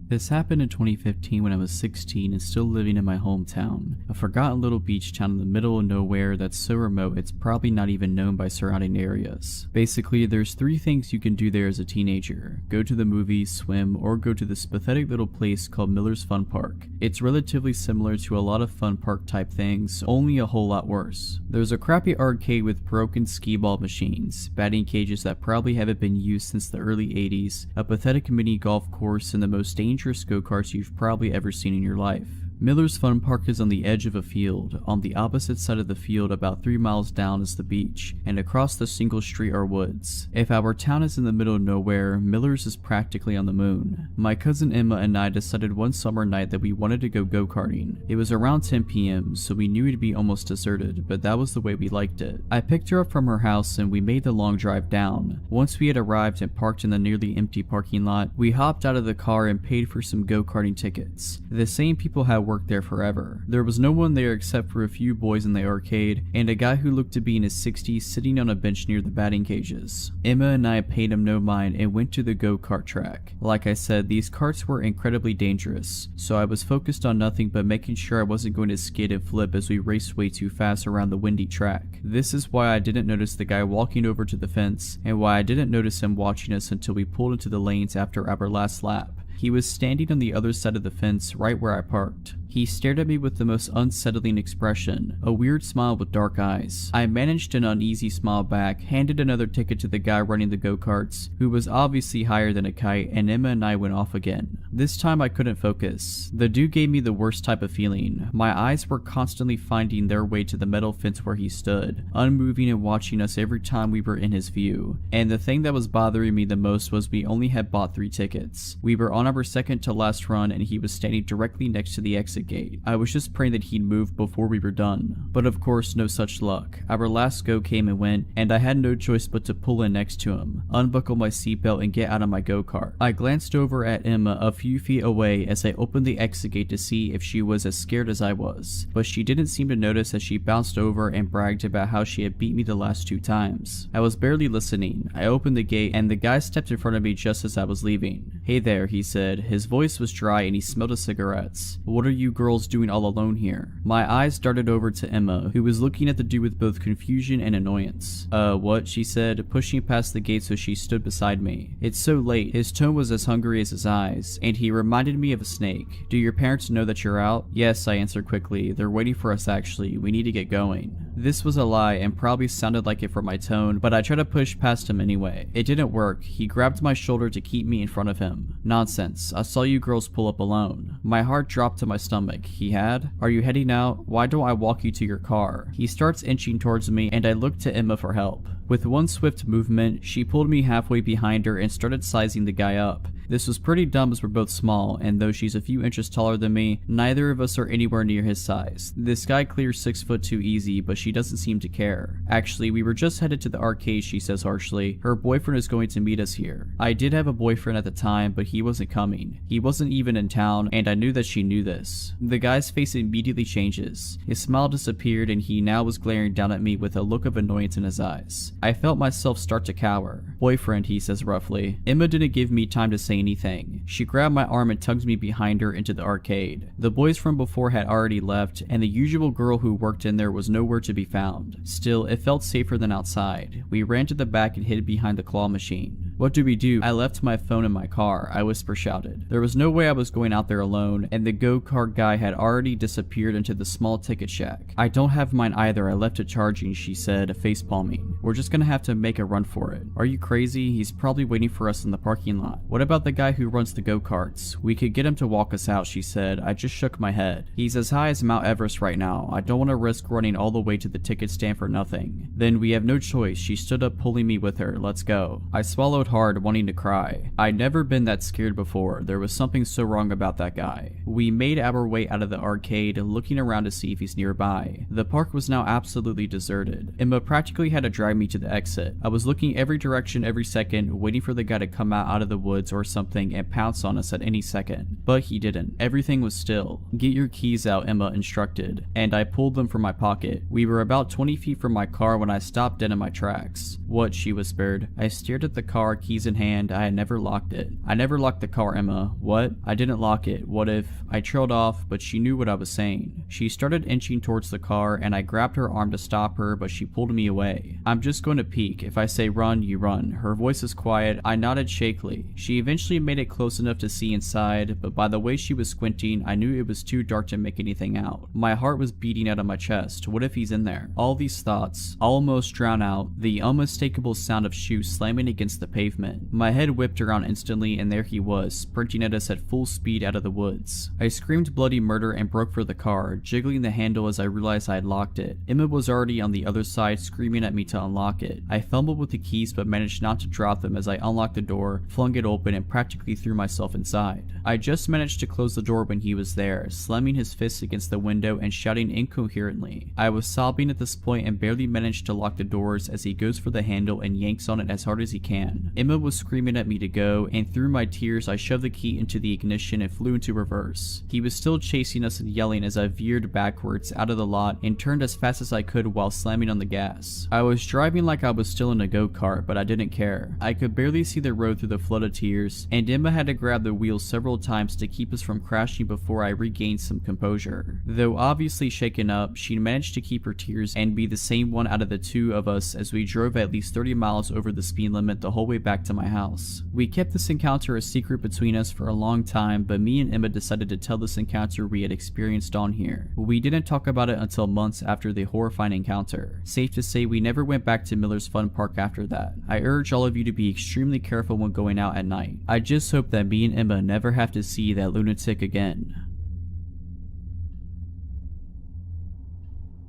This happened in 2015 when I was 16 and still living in my hometown, a forgotten little beach town in the middle of nowhere that's so remote it's probably not even known by surrounding areas. Basically, there's 3 things you can do there as a teenager: go to the movies, swim, or go to this pathetic little place called Miller's Fun Park. It's relatively similar to a lot of fun park type things, only a whole lot worse. There's a crappy arcade with broken skee-ball machines, batting cages that probably haven't been used since the early 80s, a pathetic mini golf course, and the most dangerous go-karts you've probably ever seen in your life. Miller's Fun Park is on the edge of a field. On the opposite side of the field, about 3 miles down, is the beach, and across the single street are woods. If our town is in the middle of nowhere, Miller's is practically on the moon. My cousin Emma and I decided one summer night that we wanted to go go-karting. It was around 10 p.m, so we knew it'd be almost deserted, but that was the way we liked it. I picked her up from her house and we made the long drive down. Once we had arrived and parked in the nearly empty parking lot, we hopped out of the car and paid for some go-karting tickets. The same people had worked there forever. There was no one there except for a few boys in the arcade and a guy who looked to be in his 60s sitting on a bench near the batting cages. Emma and I paid him no mind and went to the go-kart track. Like I said, these karts were incredibly dangerous, so I was focused on nothing but making sure I wasn't going to skid and flip as we raced way too fast around the windy track. This is why I didn't notice the guy walking over to the fence, and why I didn't notice him watching us until we pulled into the lanes after our last lap. He was standing on the other side of the fence right where I parked. He stared at me with the most unsettling expression, a weird smile with dark eyes. I managed an uneasy smile back, handed another ticket to the guy running the go-karts, who was obviously higher than a kite, and Emma and I went off again. This time I couldn't focus. The dude gave me the worst type of feeling. My eyes were constantly finding their way to the metal fence where he stood, unmoving and watching us every time we were in his view. And the thing that was bothering me the most was we only had bought 3 tickets. We were on our second to last run and he was standing directly next to the exit gate. I was just praying that he'd move before we were done. But of course, no such luck. Our last go came and went, and I had no choice but to pull in next to him, unbuckle my seatbelt, and get out of my go-kart. I glanced over at Emma a few feet away as I opened the exit gate to see if she was as scared as I was, but she didn't seem to notice as she bounced over and bragged about how she had beat me the last 2 times. I was barely listening. I opened the gate and the guy stepped in front of me just as I was leaving. "Hey there," he said. His voice was dry and he smelled of cigarettes. "What are you you girls doing all alone here? My eyes darted over to Emma, who was looking at the dude with both confusion and annoyance. What? She said, pushing past the gate so she stood beside me. It's so late. His tone was as hungry as his eyes, and he reminded me of a snake. Do your parents know that you're out? Yes, I answered quickly. They're waiting for us actually. We need to get going. This was a lie and probably sounded like it from my tone, but I tried to push past him anyway. It didn't work. He grabbed my shoulder to keep me in front of him. Nonsense. I saw you girls pull up alone. My heart dropped to my stomach. He had? Are you heading out? Why don't I walk you to your car? He starts inching towards me and I look to Emma for help. With one swift movement, she pulled me halfway behind her and started sizing the guy up. This was pretty dumb as we're both small, and though she's a few inches taller than me, neither of us are anywhere near his size. This guy clears 6'2" easy, but she doesn't seem to care. Actually, we were just headed to the arcade, she says harshly. Her boyfriend is going to meet us here. I did have a boyfriend at the time, but he wasn't coming. He wasn't even in town, and I knew that she knew this. The guy's face immediately changes. His smile disappeared, and he now was glaring down at me with a look of annoyance in his eyes. I felt myself start to cower. Boyfriend, he says roughly. Emma didn't give me time to say anything. She grabbed my arm and tugged me behind her into the arcade. The boys from before had already left, and the usual girl who worked in there was nowhere to be found. Still, it felt safer than outside. We ran to the back and hid behind the claw machine. What do we do? I left my phone in my car, I whisper shouted. There was no way I was going out there alone, and the go-kart guy had already disappeared into the small ticket shack. I don't have mine either, I left it charging, she said, face-palming. We're just gonna have to make a run for it. Are you crazy? He's probably waiting for us in the parking lot. What about the guy who runs the go-karts? We could get him to walk us out, she said. I just shook my head. He's as high as Mount Everest right now. I don't want to risk running all the way to the ticket stand for nothing. Then we have no choice. She stood up, pulling me with her. Let's go. I swallowed hard, wanting to cry. I'd never been that scared before. There was something so wrong about that guy. We made our way out of the arcade, looking around to see if he's nearby. The park was now absolutely deserted. Emma practically had to drag me to the exit. I was looking every direction every second, waiting for the guy to come out of the woods or something and pounce on us at any second. But he didn't. Everything was still. Get your keys out, Emma instructed, and I pulled them from my pocket. We were about 20 feet from my car when I stopped dead in my tracks. What? She whispered. I stared at the car, keys in hand. I had never locked it. I never locked the car, Emma. What? I didn't lock it. What if? I trailed off, but she knew what I was saying. She started inching towards the car, and I grabbed her arm to stop her, but she pulled me away. I'm just going to peek. If I say run, you run. Her voice is quiet. I nodded shakily. She eventually made it close enough to see inside, but by the way she was squinting, I knew it was too dark to make anything out. My heart was beating out of my chest. What if he's in there? All these thoughts almost drown out the unmistakable sound of shoes slamming against the pavement. My head whipped around instantly, and there he was, sprinting at us at full speed out of the woods. I screamed bloody murder and broke for the car, jiggling the handle as I realized I had locked it. Emma was already on the other side, screaming at me to unlock it. I fumbled with the keys but managed not to drop them as I unlocked the door, flung it open, and practically threw myself inside. I just managed to close the door when he was there, slamming his fists against the window and shouting incoherently. I was sobbing at this point and barely managed to lock the doors as he goes for the handle and yanks on it as hard as he can. Emma was screaming at me to go, and through my tears I shoved the key into the ignition and flew into reverse. He was still chasing us and yelling as I veered backwards out of the lot and turned as fast as I could while slamming on the gas. I was driving like I was still in a go-kart, but I didn't care. I could barely see the road through the flood of tears, and Emma had to grab the wheel several times to keep us from crashing before I regained some composure. Though obviously shaken up, she managed to keep her tears and be the same one out of the two of us as we drove at least 30 miles over the speed limit the whole way back to my house. We kept this encounter a secret between us for a long time, but me and Emma decided to tell this encounter we had experienced on here. We didn't talk about it until months after the horrifying encounter. Safe to say we never went back to Miller's Fun Park after that. I urge all of you to be extremely careful when going out at night. I just hope that me and Emma never have to see that lunatic again.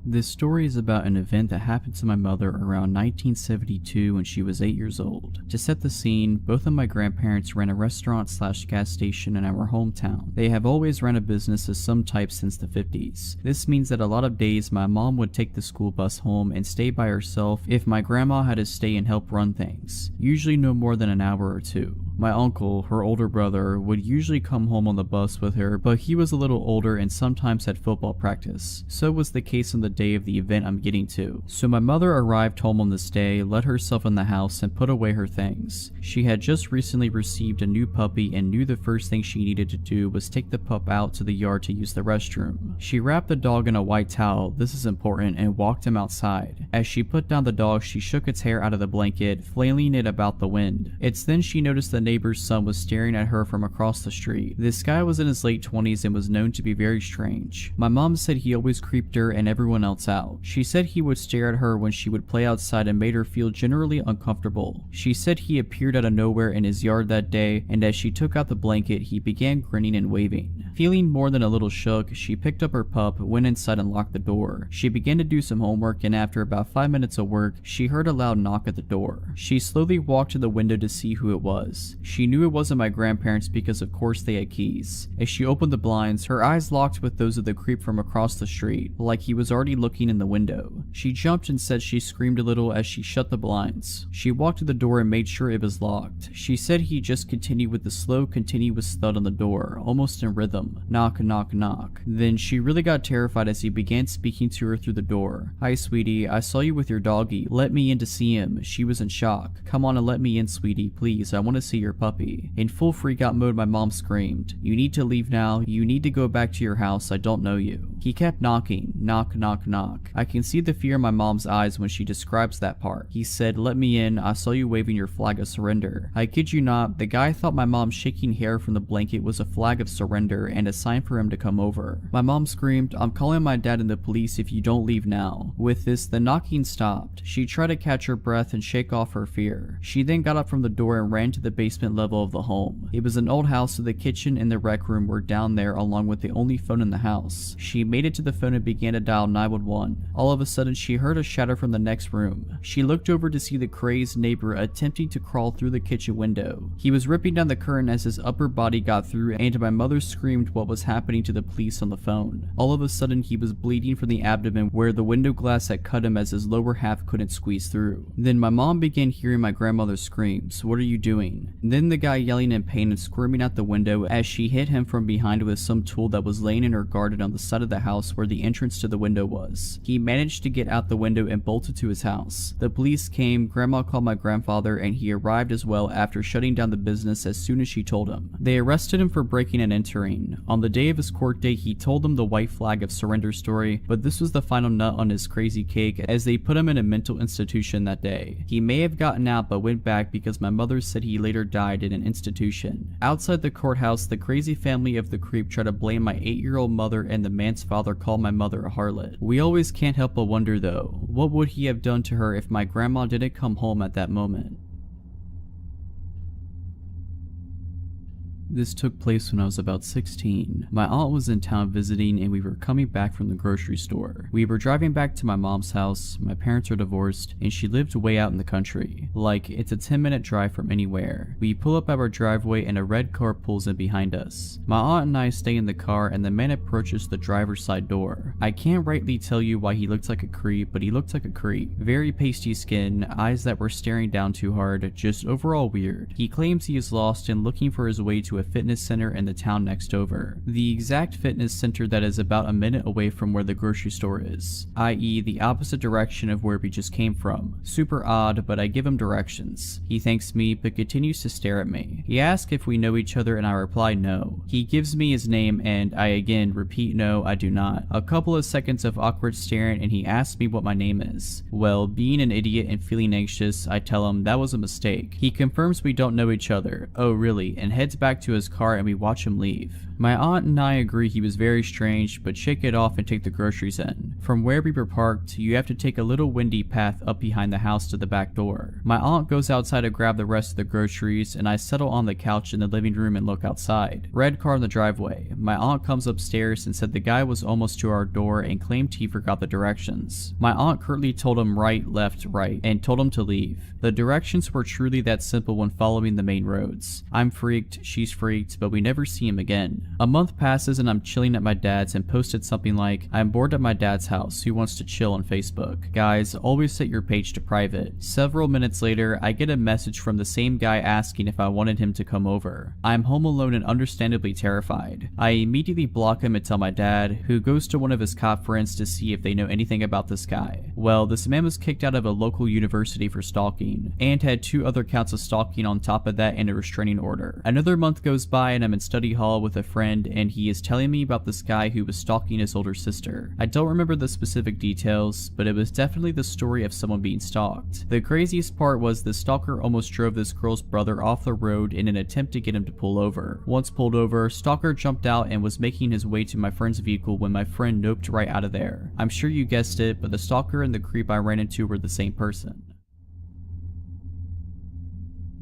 This story is about an event that happened to my mother around 1972 when she was 8 years old. To set the scene, both of my grandparents ran a restaurant/gas station in our hometown. They have always run a business of some type since the 50s. This means that a lot of days my mom would take the school bus home and stay by herself if my grandma had to stay and help run things, usually no more than an hour or two. My uncle, her older brother, would usually come home on the bus with her, but he was a little older and sometimes had football practice. So was the case on the day of the event I'm getting to. So my mother arrived home on this day, let herself in the house, and put away her things. She had just recently received a new puppy and knew the first thing she needed to do was take the pup out to the yard to use the restroom. She wrapped the dog in a white towel, this is important, and walked him outside. As she put down the dog, she shook its hair out of the blanket, flailing it about the wind. It's then she noticed the neighbor's son was staring at her from across the street. This guy was in his late 20s and was known to be very strange. My mom said he always creeped her and everyone else out. She said he would stare at her when she would play outside and made her feel generally uncomfortable. She said he appeared out of nowhere in his yard that day, and as she took out the blanket, he began grinning and waving. Feeling more than a little shook, she picked up her pup, went inside and locked the door. She began to do some homework, and after about 5 minutes of work, she heard a loud knock at the door. She slowly walked to the window to see who it was. She knew it wasn't my grandparents because of course they had keys. As she opened the blinds, her eyes locked with those of the creep from across the street, like he was already looking in the window. She jumped and said she screamed a little as she shut the blinds. She walked to the door and made sure it was locked. She said he just continued with the slow, continuous thud on the door, almost in rhythm. Knock, knock, knock. Then she really got terrified as he began speaking to her through the door. Hi, sweetie, I saw you with your doggy. Let me in to see him. She was in shock. Come on and let me in, sweetie, please. I want to see your puppy. In full freak-out mode, my mom screamed. You need to leave now. You need to go back to your house. I don't know you. He kept knocking. Knock, knock, knock. I can see the fear in my mom's eyes when she describes that part. He said, let me in. I saw you waving your flag of surrender. I kid you not, the guy thought my mom shaking hair from the blanket was a flag of surrender and a sign for him to come over. My mom screamed, I'm calling my dad and the police if you don't leave now. With this, the knocking stopped. She tried to catch her breath and shake off her fear. She then got up from the door and ran to the basement level of the home. It was an old house, so the kitchen and the rec room were down there along with the only phone in the house. She made it to the phone and began to dial 911. All of a sudden, she heard a shatter from the next room. She looked over to see the crazed neighbor attempting to crawl through the kitchen window. He was ripping down the curtain as his upper body got through, and my mother screamed what was happening to the police on the phone. All of a sudden, he was bleeding from the abdomen where the window glass had cut him as his lower half couldn't squeeze through. Then my mom began hearing my grandmother's screams. What are you doing? Then the guy yelling in pain and squirming out the window as she hit him from behind with some tool that was laying in her garden on the side of the house where the entrance to the window was. He managed to get out the window and bolted to his house. The police came, grandma called my grandfather, and he arrived as well after shutting down the business as soon as she told him. They arrested him for breaking and entering. On the day of his court date, he told them the white flag of surrender story, but this was the final nut on his crazy cake as they put him in a mental institution that day. He may have gotten out but went back because my mother said he later died in an institution. Outside the courthouse, the crazy family of the creep tried to blame my 8-year-old mother, and the man's father called my mother a harlot. We always can't help but wonder though, what would he have done to her if my grandma didn't come home at that moment? This took place when I was about 16. My aunt was in town visiting and we were coming back from the grocery store. We were driving back to my mom's house. My parents are divorced and she lived way out in the country. Like, it's a 10-minute drive from anywhere. We pull up at our driveway and a red car pulls in behind us. My aunt and I stay in the car and the man approaches the driver's side door. I can't rightly tell you why he looked like a creep, but he looked like a creep. Very pasty skin, eyes that were staring down too hard, just overall weird. He claims he is lost and looking for his way to a fitness center in the town next over. The exact fitness center that is about a minute away from where the grocery store is, i.e. the opposite direction of where we just came from. Super odd, but I give him directions. He thanks me, but continues to stare at me. He asks if we know each other and I reply no. He gives me his name and I again repeat no, I do not. A couple of seconds of awkward staring and he asks me what my name is. Well, being an idiot and feeling anxious, I tell him that was a mistake. He confirms we don't know each other. Oh really? And heads back to his car and we watch him leave. My aunt and I agree he was very strange, but shake it off and take the groceries in. From where we were parked, you have to take a little windy path up behind the house to the back door. My aunt goes outside to grab the rest of the groceries and I settle on the couch in the living room and look outside. Red car in the driveway. My aunt comes upstairs and said the guy was almost to our door and claimed he forgot the directions. My aunt curtly told him right, left, right, and told him to leave. The directions were truly that simple when following the main roads. I'm freaked, she's freaked, but we never see him again. A month passes and I'm chilling at my dad's and posted something like, "I'm bored at my dad's house, who wants to chill?" on Facebook. Guys, always set your page to private. Several minutes later, I get a message from the same guy asking if I wanted him to come over. I'm home alone and understandably terrified. I immediately block him and tell my dad, who goes to one of his cop friends to see if they know anything about this guy. Well, this man was kicked out of a local university for stalking, and had 2 other counts of stalking on top of that and a restraining order. Another month goes by and I'm in study hall with a friend and he is telling me about this guy who was stalking his older sister. I don't remember the specific details, but it was definitely the story of someone being stalked. The craziest part was the stalker almost drove this girl's brother off the road in an attempt to get him to pull over. Once pulled over, stalker jumped out and was making his way to my friend's vehicle when my friend noped right out of there. I'm sure you guessed it, but the stalker and the creep I ran into were the same person.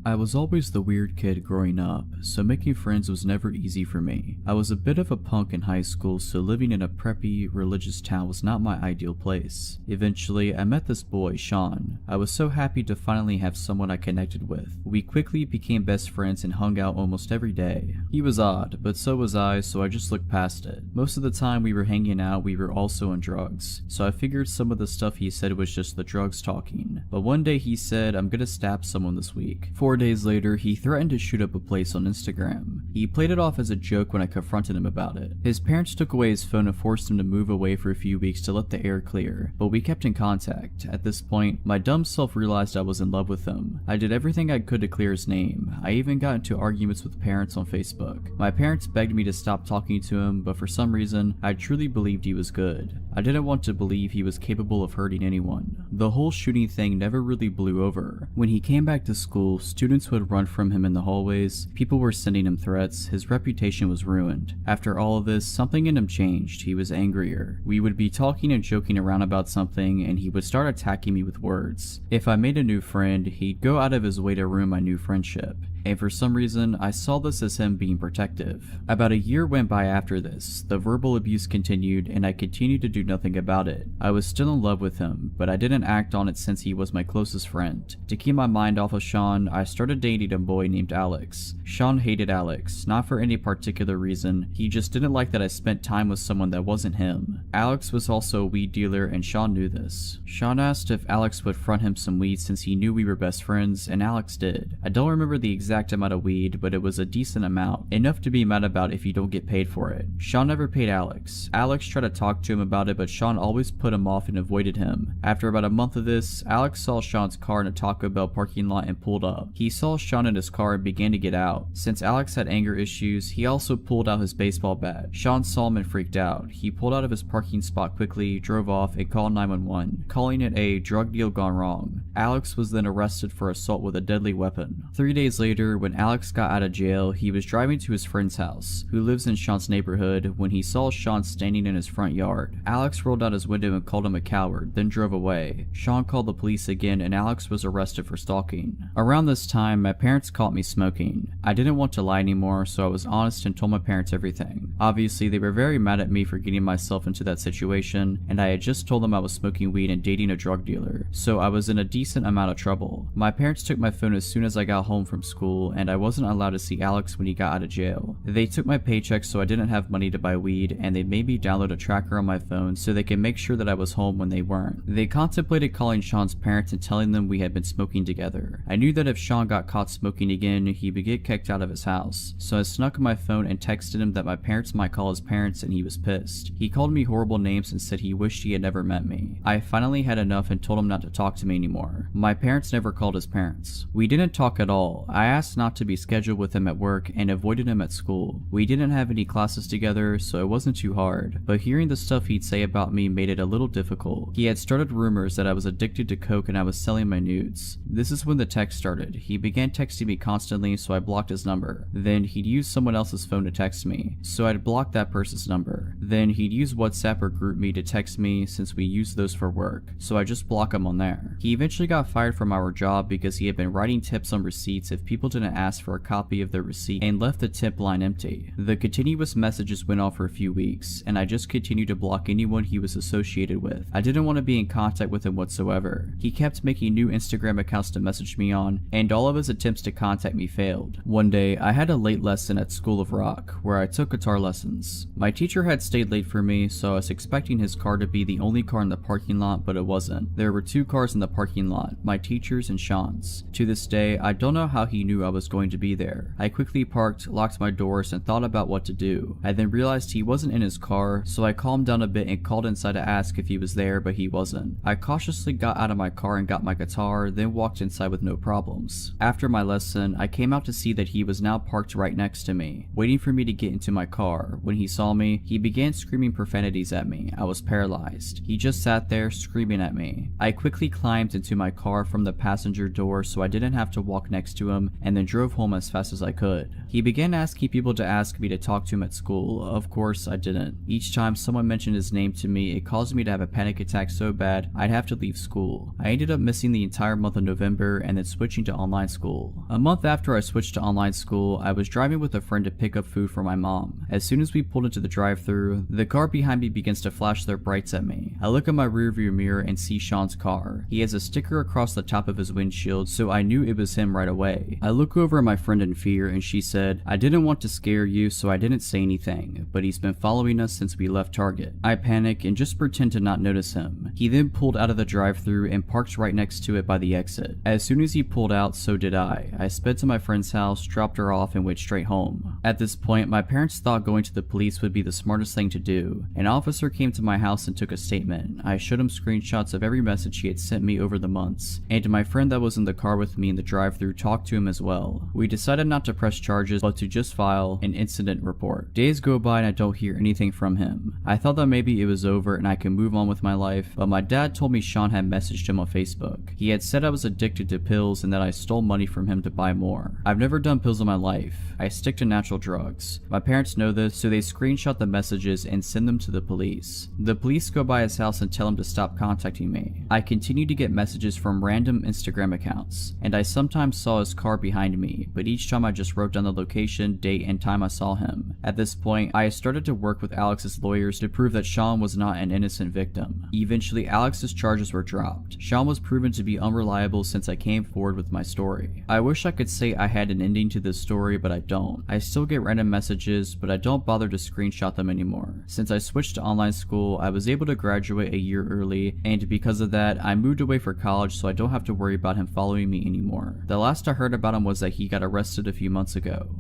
I was always the weird kid growing up, so making friends was never easy for me. I was a bit of a punk in high school, so living in a preppy, religious town was not my ideal place. Eventually, I met this boy, Sean. I was so happy to finally have someone I connected with. We quickly became best friends and hung out almost every day. He was odd, but so was I, so I just looked past it. Most of the time we were hanging out, we were also on drugs, so I figured some of the stuff he said was just the drugs talking. But one day he said, "I'm gonna stab someone this week." 4 days later, he threatened to shoot up a place on Instagram. He played it off as a joke when I confronted him about it. His parents took away his phone and forced him to move away for a few weeks to let the air clear, but we kept in contact. At this point, my dumb self realized I was in love with him. I did everything I could to clear his name. I even got into arguments with parents on Facebook. My parents begged me to stop talking to him, but for some reason, I truly believed he was good. I didn't want to believe he was capable of hurting anyone. The whole shooting thing never really blew over. When he came back to school, students would run from him in the hallways, people were sending him threats, his reputation was ruined. After all of this, something in him changed. He was angrier. We would be talking and joking around about something, and he would start attacking me with words. If I made a new friend, he'd go out of his way to ruin my new friendship. And for some reason, I saw this as him being protective. About a year went by after this. The verbal abuse continued, and I continued to do nothing about it. I was still in love with him, but I didn't act on it since he was my closest friend. To keep my mind off of Sean, I started dating a boy named Alex. Sean hated Alex, not for any particular reason, he just didn't like that I spent time with someone that wasn't him. Alex was also a weed dealer, and Sean knew this. Sean asked if Alex would front him some weed since he knew we were best friends, and Alex did. I don't remember the exact amount of weed, but it was a decent amount, enough to be mad about if you don't get paid for it. Sean never paid Alex. Alex tried to talk to him about it, but Sean always put him off and avoided him. After about a month of this, Alex saw Sean's car in a Taco Bell parking lot and pulled up. He saw Sean in his car and began to get out. Since Alex had anger issues, he also pulled out his baseball bat. Sean saw him and freaked out. He pulled out of his parking spot quickly, drove off, and called 911, calling it a drug deal gone wrong. Alex was then arrested for assault with a deadly weapon. 3 days later, when Alex got out of jail, he was driving to his friend's house, who lives in Sean's neighborhood, when he saw Sean standing in his front yard. Alex rolled out his window and called him a coward, then drove away. Sean called the police again, and Alex was arrested for stalking. Around this time, my parents caught me smoking. I didn't want to lie anymore, so I was honest and told my parents everything. Obviously, they were very mad at me for getting myself into that situation, and I had just told them I was smoking weed and dating a drug dealer, so I was in a decent amount of trouble. My parents took my phone as soon as I got home from school, and I wasn't allowed to see Alex when he got out of jail. They took my paycheck so I didn't have money to buy weed, and they made me download a tracker on my phone so they could make sure that I was home when they weren't. They contemplated calling Sean's parents and telling them we had been smoking together. I knew that if Sean got caught smoking again, he would get kicked out of his house, so I snuck my phone and texted him that my parents might call his parents, and he was pissed. He called me horrible names and said he wished he had never met me. I finally had enough and told him not to talk to me anymore. My parents never called his parents. We didn't talk at all. I asked not to be scheduled with him at work and avoided him at school. We didn't have any classes together, so it wasn't too hard, but hearing the stuff he'd say about me made it a little difficult. He had started rumors that I was addicted to coke and I was selling my nudes. This is when the text started. He began texting me constantly, so I blocked his number. Then he'd use someone else's phone to text me, so I'd block that person's number. Then he'd use WhatsApp or GroupMe to text me since we use those for work, so I just block him on there. He eventually got fired from our job because he had been writing tips on receipts if people called in and asked for a copy of their receipt and left the tip line empty. The continuous messages went on for a few weeks, and I just continued to block anyone he was associated with. I didn't want to be in contact with him whatsoever. He kept making new Instagram accounts to message me on, and all of his attempts to contact me failed. One day, I had a late lesson at School of Rock, where I took guitar lessons. My teacher had stayed late for me, so I was expecting his car to be the only car in the parking lot, but it wasn't. There were two cars in the parking lot, my teacher's and Sean's. To this day, I don't know how he knew I was going to be there. I quickly parked, locked my doors, and thought about what to do. I then realized he wasn't in his car, so I calmed down a bit and called inside to ask if he was there, but he wasn't. I cautiously got out of my car and got my guitar, then walked inside with no problems. After my lesson, I came out to see that he was now parked right next to me, waiting for me to get into my car. When he saw me, he began screaming profanities at me. I was paralyzed. He just sat there screaming at me. I quickly climbed into my car from the passenger door so I didn't have to walk next to him, and then drove home as fast as I could. He began asking people to ask me to talk to him at school. Of course, I didn't. Each time someone mentioned his name to me, it caused me to have a panic attack so bad I'd have to leave school. I ended up missing the entire month of November and then switching to online school. A month after I switched to online school, I was driving with a friend to pick up food for my mom. As soon as we pulled into the drive-thru, the car behind me begins to flash their brights at me. I look at my rearview mirror and see Sean's car. He has a sticker across the top of his windshield, so I knew it was him right away. I look over at my friend in fear and she said, "I didn't want to scare you, so I didn't say anything, but he's been following us since we left Target." I panic and just pretend to not notice him. He then pulled out of the drive-thru and parked right next to it by the exit. As soon as he pulled out, so did I. I sped to my friend's house, dropped her off, and went straight home. At this point, my parents thought going to the police would be the smartest thing to do. An officer came to my house and took a statement. I showed him screenshots of every message he had sent me over the months, and my friend that was in the car with me in the drive-thru talked to him as well. We decided not to press charges, but to just file an incident report. Days go by and I don't hear anything from him. I thought that maybe it was over and I could move on with my life, but my dad told me Sean had messaged him on Facebook. He had said I was addicted to pills and that I stole money from him to buy more. I've never done pills in my life. I stick to natural drugs. My parents know this, so they screenshot the messages and send them to the police. The police go by his house and tell him to stop contacting me. I continue to get messages from random Instagram accounts, and I sometimes saw his car behind me, but each time I just wrote down the location, date, and time I saw him. At this point, I started to work with Alex's lawyers to prove that Sean was not an innocent victim. Eventually, Alex's charges were dropped. Sean was proven to be unreliable since I came forward with my story. I wish I could say I had an ending to this story, but I don't. I still get random messages, but I don't bother to screenshot them anymore. Since I switched to online school, I was able to graduate a year early, and because of that, I moved away for college so I don't have to worry about him following me anymore. The last I heard about him was that he got arrested a few months ago.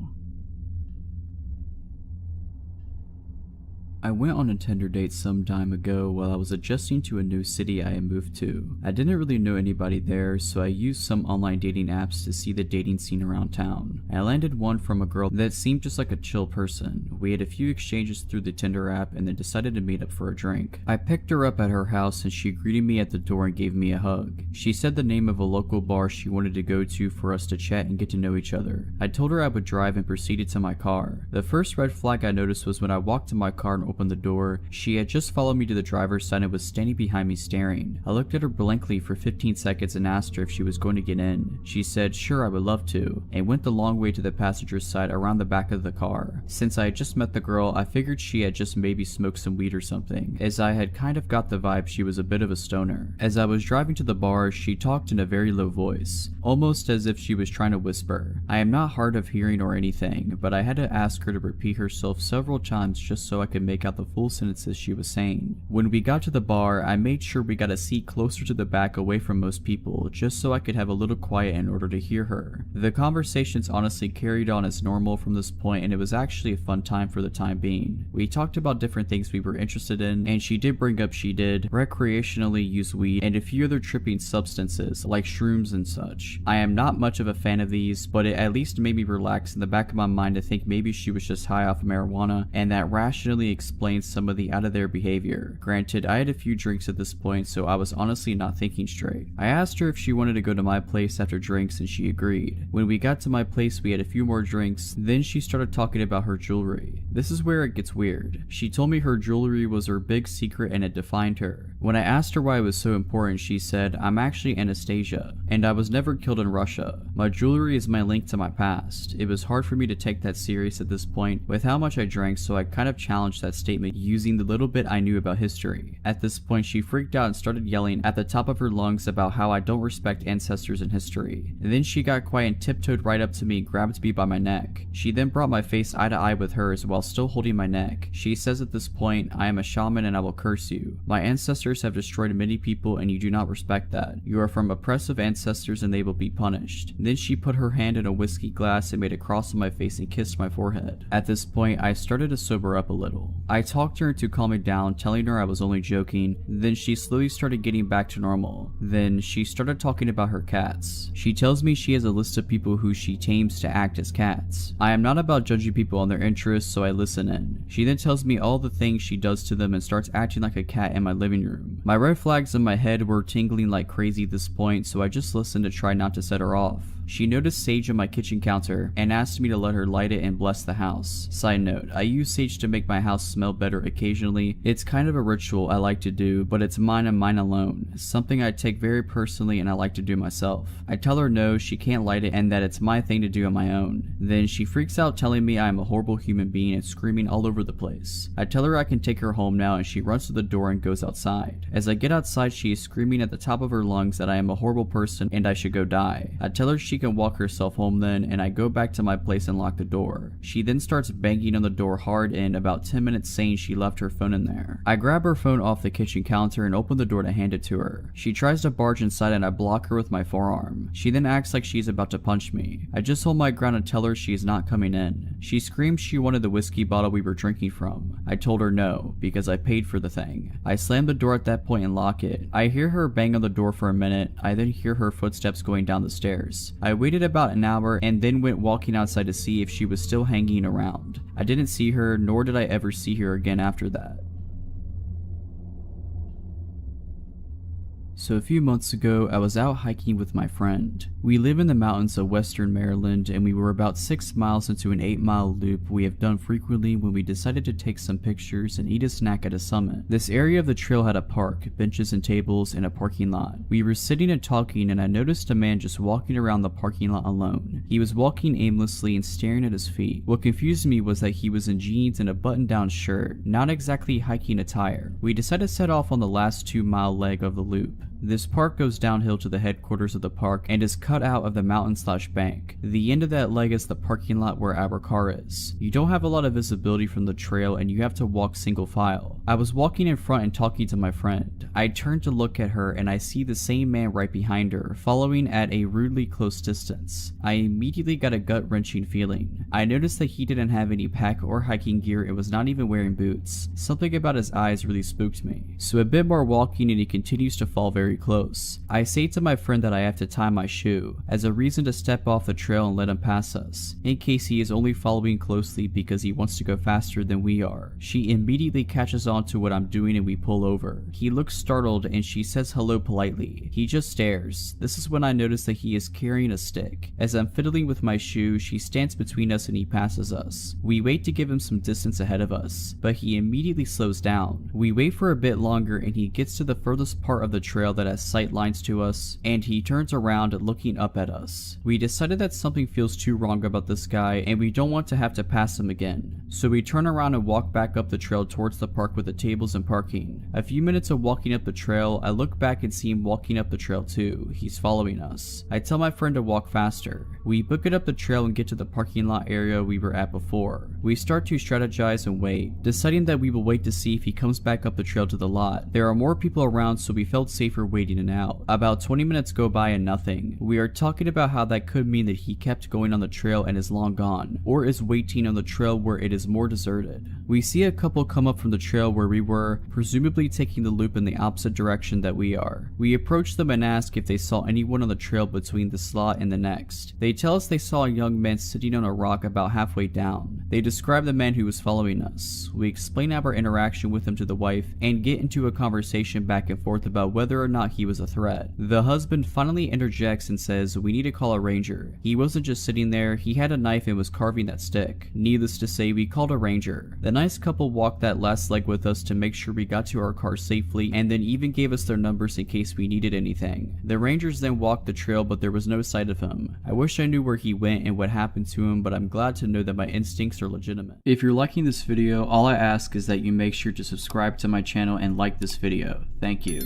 I went on a Tinder date some time ago while I was adjusting to a new city I had moved to. I didn't really know anybody there, so I used some online dating apps to see the dating scene around town. I landed one from a girl that seemed just like a chill person. We had a few exchanges through the Tinder app and then decided to meet up for a drink. I picked her up at her house and she greeted me at the door and gave me a hug. She said the name of a local bar she wanted to go to for us to chat and get to know each other. I told her I would drive and proceeded to my car. The first red flag I noticed was when I walked to my car and opened the door. She had just followed me to the driver's side and was standing behind me staring. I looked at her blankly for 15 seconds and asked her if she was going to get in. She said, "Sure, I would love to," and went the long way to the passenger's side around the back of the car. Since I had just met the girl, I figured she had just maybe smoked some weed or something, as I had kind of got the vibe she was a bit of a stoner. As I was driving to the bar, she talked in a very low voice, almost as if she was trying to whisper. I am not hard of hearing or anything, but I had to ask her to repeat herself several times just so I could make out the full sentences she was saying. When we got to the bar, I made sure we got a seat closer to the back away from most people, just so I could have a little quiet in order to hear her. The conversations honestly carried on as normal from this point, and it was actually a fun time for the time being. We talked about different things we were interested in, and she did bring up she did recreationally use weed and a few other tripping substances like shrooms and such. I am not much of a fan of these, but it at least made me relax in the back of my mind to think maybe she was just high off marijuana, and that rationally explains explains some of the out of their behavior. Granted, I had a few drinks at this point, so I was honestly not thinking straight. I asked her if she wanted to go to my place after drinks and she agreed. When we got to my place, we had a few more drinks, then she started talking about her jewelry. This is where it gets weird. She told me her jewelry was her big secret and it defined her. When I asked her why it was so important, she said, "I'm actually Anastasia, and I was never killed in Russia. My jewelry is my link to my past." It was hard for me to take that serious at this point with how much I drank, so I kind of challenged that statement using the little bit I knew about history. At this point, she freaked out and started yelling at the top of her lungs about how I don't respect ancestors in history. And then she got quiet and tiptoed right up to me and grabbed me by my neck. She then brought my face eye to eye with hers while still holding my neck. She says at this point, "I am a shaman and I will curse you. My ancestors have destroyed many people and you do not respect that. You are from oppressive ancestors and they will be punished." Then she put her hand in a whiskey glass and made a cross on my face and kissed my forehead. At this point, I started to sober up a little. I talked her into calming down, telling her I was only joking. Then she slowly started getting back to normal. Then she started talking about her cats. She tells me she has a list of people who she tames to act as cats. I am not about judging people on their interests, so I listen in. She then tells me all the things she does to them and starts acting like a cat in my living room. My red flags in my head were tingling like crazy at this point, so I just listened to try not to set her off. She noticed sage on my kitchen counter and asked me to let her light it and bless the house. Side note, I use sage to make my house smell better occasionally. It's kind of a ritual I like to do, but it's mine and mine alone. Something I take very personally and I like to do myself. I tell her no, she can't light it and that it's my thing to do on my own. Then she freaks out telling me I am a horrible human being and screaming all over the place. I tell her I can take her home now and she runs to the door and goes outside. As I get outside, she is screaming at the top of her lungs that I am a horrible person and I should go die. I tell her she can walk herself home then, and I go back to my place and lock the door. She then starts banging on the door hard and about 10 minutes saying she left her phone in there. I grab her phone off the kitchen counter and open the door to hand it to her. She tries to barge inside and I block her with my forearm. She then acts like she's about to punch me. I just hold my ground and tell her she is not coming in. She screams she wanted the whiskey bottle we were drinking from. I told her no, because I paid for the thing. I slam the door at that point and lock it. I hear her bang on the door for a minute. I then hear her footsteps going down the stairs. I waited about an hour and then went walking outside to see if she was still hanging around. I didn't see her, nor did I ever see her again after that. So a few months ago, I was out hiking with my friend. We live in the mountains of western Maryland and we were about 6 miles into an 8-mile loop we have done frequently when we decided to take some pictures and eat a snack at a summit. This area of the trail had a park, benches and tables, and a parking lot. We were sitting and talking and I noticed a man just walking around the parking lot alone. He was walking aimlessly and staring at his feet. What confused me was that he was in jeans and a button-down shirt, not exactly hiking attire. We decided to set off on the last 2-mile leg of the loop. This park goes downhill to the headquarters of the park and is cut out of the mountain/bank. The end of that leg is the parking lot where our car is. You don't have a lot of visibility from the trail and you have to walk single file. I was walking in front and talking to my friend. I turned to look at her and I see the same man right behind her, following at a rudely close distance. I immediately got a gut-wrenching feeling. I noticed that he didn't have any pack or hiking gear and was not even wearing boots. Something about his eyes really spooked me. So a bit more walking and he continues to fall very close. I say to my friend that I have to tie my shoe as a reason to step off the trail and let him pass us, in case he is only following closely because he wants to go faster than we are. She immediately catches on to what I'm doing and we pull over. He looks startled and she says hello politely. He just stares. This is when I notice that he is carrying a stick. As I'm fiddling with my shoe, she stands between us and he passes us. We wait to give him some distance ahead of us, but he immediately slows down. We wait for a bit longer and he gets to the furthest part of the trail that has sight lines to us, and he turns around looking up at us. We decided that something feels too wrong about this guy and we don't want to have to pass him again. So we turn around and walk back up the trail towards the park with the tables and parking. A few minutes of walking up the trail, I look back and see him walking up the trail too. He's following us. I tell my friend to walk faster. We book it up the trail and get to the parking lot area we were at before. We start to strategize and wait, deciding that we will wait to see if he comes back up the trail to the lot. There are more people around, so we felt safer waiting and out. About 20 minutes go by and nothing. We are talking about how that could mean that he kept going on the trail and is long gone, or is waiting on the trail where it is more deserted. We see a couple come up from the trail where we were, presumably taking the loop in the opposite direction that we are. We approach them and ask if they saw anyone on the trail between the slot and the next. They tell us they saw a young man sitting on a rock about halfway down. They describe the man who was following us. We explain our interaction with him to the wife and get into a conversation back and forth about whether or not he was a threat. The husband finally interjects and says we need to call a ranger. He wasn't just sitting there, he had a knife and was carving that stick. Needless to say, we called a ranger. The nice couple walked that last leg with us to make sure we got to our car safely, and then even gave us their numbers in case we needed anything. The rangers then walked the trail, but there was no sight of him. I wish I knew where he went and what happened to him, but I'm glad to know that my instincts are legitimate. If you're liking this video, all I ask is that you make sure to subscribe to my channel and like this video. Thank you.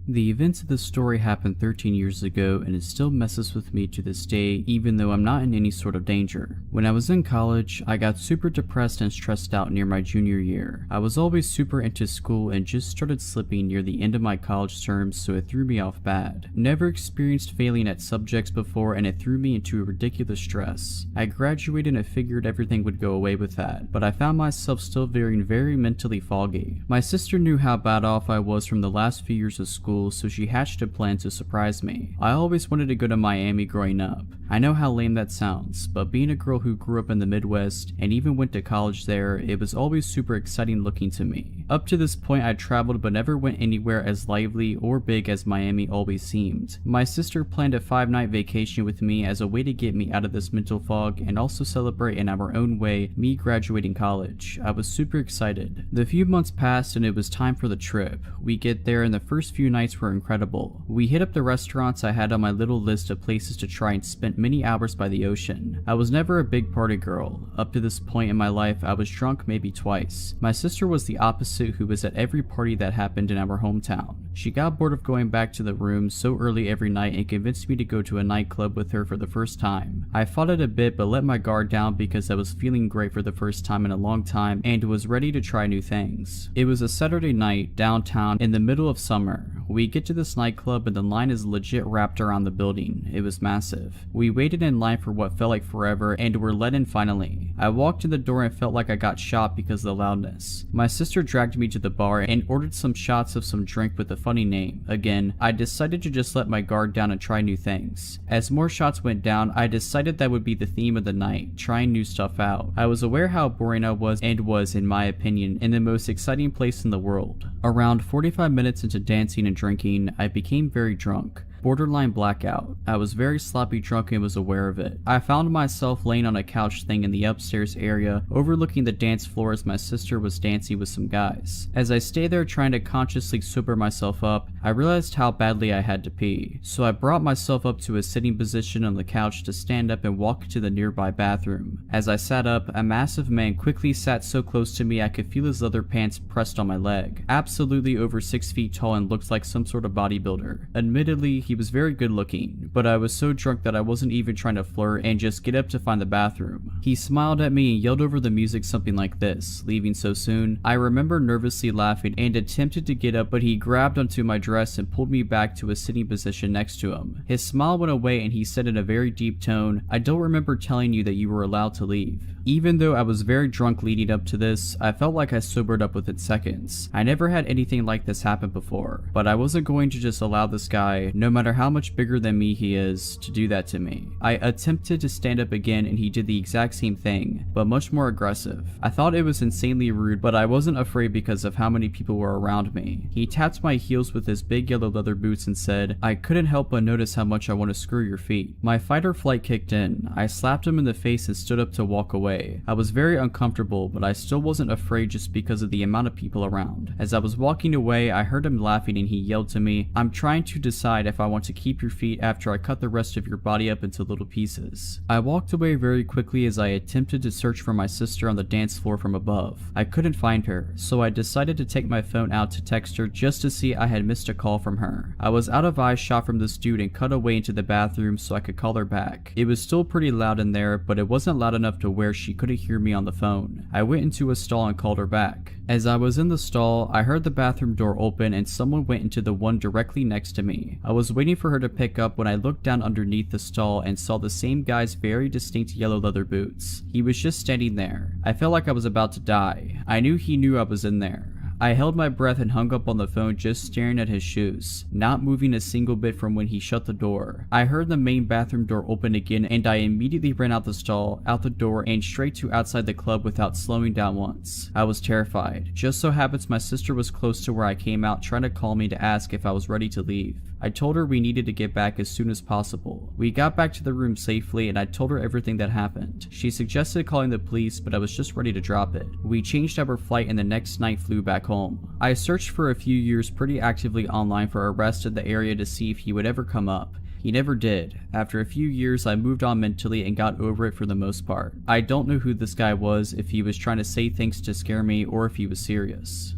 The events of this story happened 13 years ago and it still messes with me to this day, even though I'm not in any sort of danger. When I was in college, I got super depressed and stressed out near my junior year. I was always super into school and just started slipping near the end of my college terms, so it threw me off bad. Never experienced failing at subjects before and it threw me into a ridiculous stress. I graduated and I figured everything would go away with that, but I found myself still feeling very mentally foggy. My sister knew how bad off I was from the last few years of school, so she hatched a plan to surprise me. I always wanted to go to Miami growing up. I know how lame that sounds, but being a girl who grew up in the Midwest and even went to college there, it was always super exciting looking to me. Up to this point, I traveled but never went anywhere as lively or big as Miami always seemed. My sister planned a 5-night vacation with me as a way to get me out of this mental fog and also celebrate in our own way me graduating college. I was super excited. The few months passed and it was time for the trip. We get there and the first few nights were incredible. We hit up the restaurants I had on my little list of places to try and spend many hours by the ocean. I was never a big party girl. Up to this point in my life, I was drunk maybe twice. My sister was the opposite, who was at every party that happened in our hometown. She got bored of going back to the room so early every night and convinced me to go to a nightclub with her for the first time. I fought it a bit but let my guard down because I was feeling great for the first time in a long time and was ready to try new things. It was a Saturday night downtown in the middle of summer. We get to this nightclub and the line is legit wrapped around the building. It was massive. We waited in line for what felt like forever and were let in finally. I walked to the door and felt like I got shot because of the loudness. My sister dragged me to the bar and ordered some shots of some drink with a funny name. Again, I decided to just let my guard down and try new things. As more shots went down, I decided that would be the theme of the night, trying new stuff out. I was aware how boring I was and was, in my opinion, in the most exciting place in the world. Around 45 minutes into dancing and drinking, I became very drunk. Borderline blackout. I was very sloppy drunk and was aware of it. I found myself laying on a couch thing in the upstairs area, overlooking the dance floor as my sister was dancing with some guys. As I stayed there trying to consciously sober myself up, I realized how badly I had to pee. So I brought myself up to a sitting position on the couch to stand up and walk to the nearby bathroom. As I sat up, a massive man quickly sat so close to me I could feel his leather pants pressed on my leg. Absolutely over 6 feet tall and looked like some sort of bodybuilder. Admittedly, he was very good looking, but I was so drunk that I wasn't even trying to flirt and just get up to find the bathroom. He smiled at me and yelled over the music something like this, "Leaving so soon?" I remember nervously laughing and attempted to get up, but he grabbed onto my dress and pulled me back to a sitting position next to him. His smile went away and he said in a very deep tone, "I don't remember telling you that you were allowed to leave." Even though I was very drunk leading up to this, I felt like I sobered up within seconds. I never had anything like this happen before, but I wasn't going to just allow this guy, no matter how much bigger than me he is, to do that to me. I attempted to stand up again and he did the exact same thing, but much more aggressive. I thought it was insanely rude, but I wasn't afraid because of how many people were around me. He tapped my heels with his big yellow leather boots and said, "I couldn't help but notice how much I want to screw your feet." My fight or flight kicked in. I slapped him in the face and stood up to walk away. I was very uncomfortable, but I still wasn't afraid just because of the amount of people around. As I was walking away, I heard him laughing and he yelled to me, "I'm trying to decide if I want to keep your feet after I cut the rest of your body up into little pieces." I walked away very quickly as I attempted to search for my sister on the dance floor from above. I couldn't find her, so I decided to take my phone out to text her just to see I had missed a call from her. I was out of eyeshot from this dude and cut away into the bathroom so I could call her back. It was still pretty loud in there, but it wasn't loud enough to where she couldn't hear me on the phone. I went into a stall and called her back. As I was in the stall, I heard the bathroom door open and someone went into the one directly next to me. I was waiting waiting for her to pick up when I looked down underneath the stall and saw the same guy's very distinct yellow leather boots. He was just standing there. I felt like I was about to die. I knew he knew I was in there. I held my breath and hung up on the phone, just staring at his shoes, not moving a single bit from when he shut the door. I heard the main bathroom door open again, and I immediately ran out the stall, out the door, and straight to outside the club without slowing down once. I was terrified. Just so happens my sister was close to where I came out, trying to call me to ask if I was ready to leave. I told her we needed to get back as soon as possible. We got back to the room safely, and I told her everything that happened. She suggested calling the police, but I was just ready to drop it. We changed our flight and the next night flew back home. I searched for a few years pretty actively online for arrests in the area to see if he would ever come up. He never did. After a few years, I moved on mentally and got over it for the most part. I don't know who this guy was, if he was trying to say things to scare me, or if he was serious.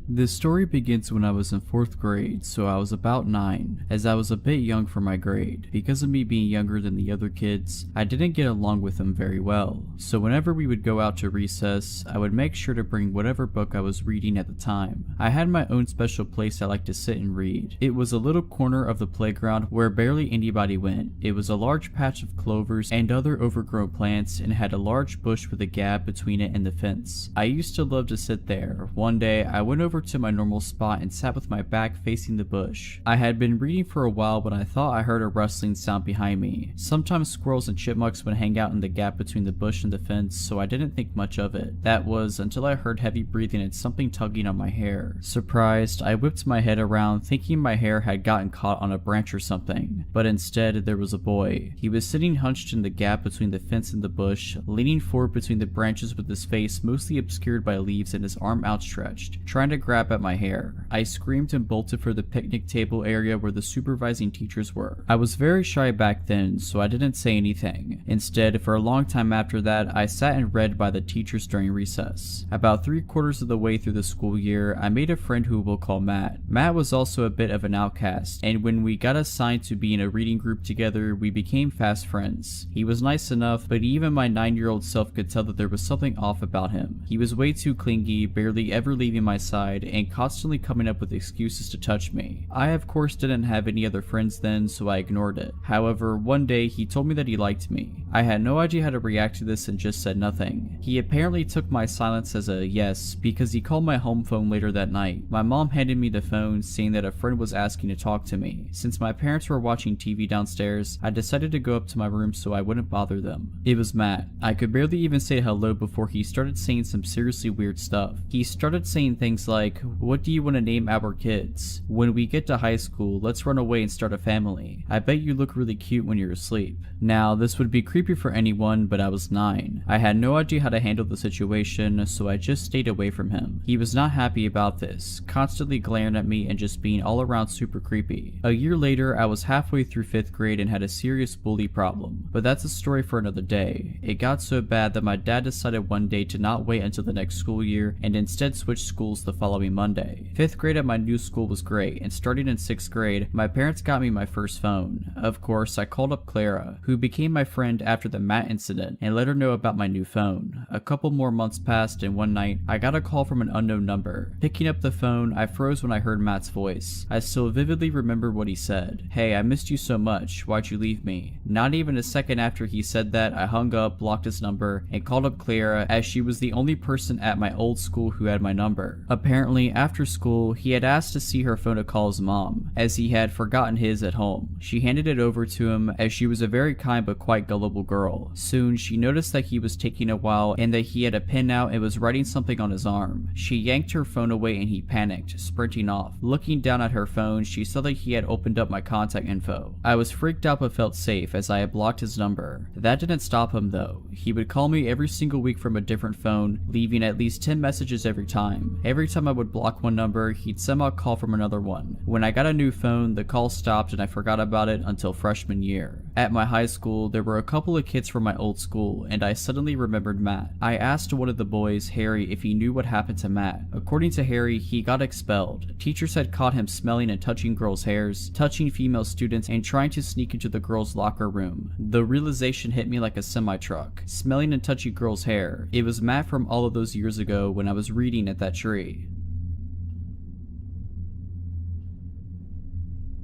This story begins when I was in 4th grade, so I was about 9, as I was a bit young for my grade. Because of me being younger than the other kids, I didn't get along with them very well, so whenever we would go out to recess, I would make sure to bring whatever book I was reading at the time. I had my own special place I liked to sit and read. It was a little corner of the playground where barely anybody went. It was a large patch of clovers and other overgrown plants, and had a large bush with a gap between it and the fence. I used to love to sit there. One day, I went over to my normal spot and sat with my back facing the bush. I had been reading for a while when I thought I heard a rustling sound behind me. Sometimes squirrels and chipmunks would hang out in the gap between the bush and the fence, so I didn't think much of it. That was until I heard heavy breathing and something tugging on my hair. Surprised, I whipped my head around thinking my hair had gotten caught on a branch or something, but instead there was a boy. He was sitting hunched in the gap between the fence and the bush, leaning forward between the branches with his face mostly obscured by leaves and his arm outstretched, trying to grab at my hair. I screamed and bolted for the picnic table area where the supervising teachers were. I was very shy back then, so I didn't say anything. Instead, for a long time after that, I sat and read by the teachers during recess. About 3/4 of the way through the school year, I made a friend who we'll call Matt. Matt was also a bit of an outcast, and when we got assigned to be in a reading group together, we became fast friends. He was nice enough, but even my 9-year-old self could tell that there was something off about him. He was way too clingy, barely ever leaving my side, and constantly coming up with excuses to touch me. I of course didn't have any other friends then, so I ignored it. However, one day he told me that he liked me. I had no idea how to react to this and just said nothing. He apparently took my silence as a yes, because he called my home phone later that night. My mom handed me the phone, saying that a friend was asking to talk to me. Since my parents were watching TV downstairs, I decided to go up to my room so I wouldn't bother them. It was Matt. I could barely even say hello before he started saying some seriously weird stuff. He started saying things like, "What do you want to name our kids? When we get to high school, let's run away and start a family. I bet you look really cute when you're asleep." Now, this would be creepy for anyone, but I was 9. I had no idea how to handle the situation, so I just stayed away from him. He was not happy about this, constantly glaring at me and just being all around super creepy. A year later, I was halfway through 5th grade and had a serious bully problem, but that's a story for another day. It got so bad that my dad decided one day to not wait until the next school year and instead switch schools the following Monday. 5th grade at my new school was great, and starting in 6th grade, my parents got me my first phone. Of course, I called up Clara, who became my friend after the Matt incident, and let her know about my new phone. A couple more months passed, and one night, I got a call from an unknown number. Picking up the phone, I froze when I heard Matt's voice. I still vividly remember what he said. "Hey, I missed you so much. Why'd you leave me?" Not even a second after he said that, I hung up, blocked his number, and called up Clara, as she was the only person at my old school who had my number. Apparently, after school, he had asked to see her phone to call his mom, as he had forgotten his at home. She handed it over to him, as she was a very kind but quite gullible girl. Soon, she noticed that he was taking a while and that he had a pen out and was writing something on his arm. She yanked her phone away and he panicked, sprinting off. Looking down at her phone, she saw that he had opened up my contact info. I was freaked out but felt safe, as I had blocked his number. That didn't stop him though. He would call me every single week from a different phone, leaving at least 10 messages every time. Every time I would block one number, he'd somehow call from another one. When I got a new phone, the call stopped and I forgot about it until freshman year. At my high school, there were a couple of kids from my old school, and I suddenly remembered Matt. I asked one of the boys, Harry, if he knew what happened to Matt. According to Harry, he got expelled. Teachers had caught him smelling and touching girls' hairs, touching female students, and trying to sneak into the girls' locker room. The realization hit me like a semi-truck. Smelling and touching girls' hair. It was Matt from all of those years ago when I was reading at that tree.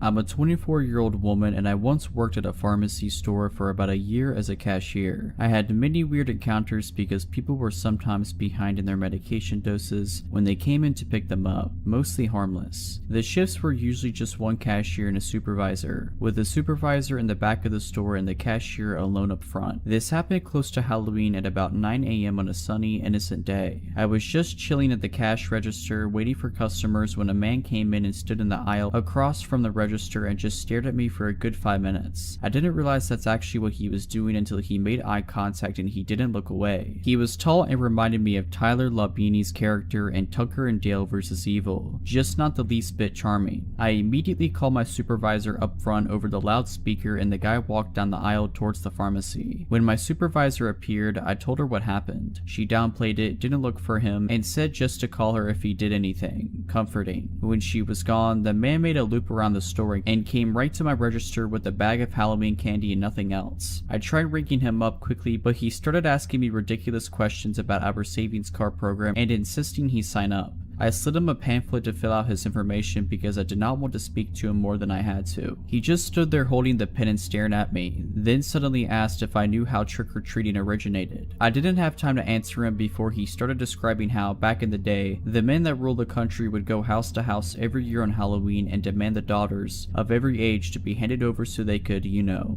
I'm a 24-year-old woman and I once worked at a pharmacy store for about a year as a cashier. I had many weird encounters because people were sometimes behind in their medication doses when they came in to pick them up, mostly harmless. The shifts were usually just one cashier and a supervisor, with the supervisor in the back of the store and the cashier alone up front. This happened close to Halloween at about 9 a.m. on a sunny, innocent day. I was just chilling at the cash register waiting for customers when a man came in and stood in the aisle across from the register and just stared at me for a good 5 minutes. I didn't realize that's actually what he was doing until he made eye contact and he didn't look away. He was tall and reminded me of Tyler Labini's character in Tucker and Dale vs. Evil, just not the least bit charming. I immediately called my supervisor up front over the loudspeaker and the guy walked down the aisle towards the pharmacy. When my supervisor appeared, I told her what happened. She downplayed it, didn't look for him, and said just to call her if he did anything. Comforting. When she was gone, the man made a loop around the store and came right to my register with a bag of Halloween candy and nothing else. I tried ringing him up quickly, but he started asking me ridiculous questions about our savings card program and insisting he sign up. I slid him a pamphlet to fill out his information because I did not want to speak to him more than I had to. He just stood there holding the pen and staring at me, then suddenly asked if I knew how trick-or-treating originated. I didn't have time to answer him before he started describing how, back in the day, the men that ruled the country would go house to house every year on Halloween and demand the daughters of every age to be handed over so they could,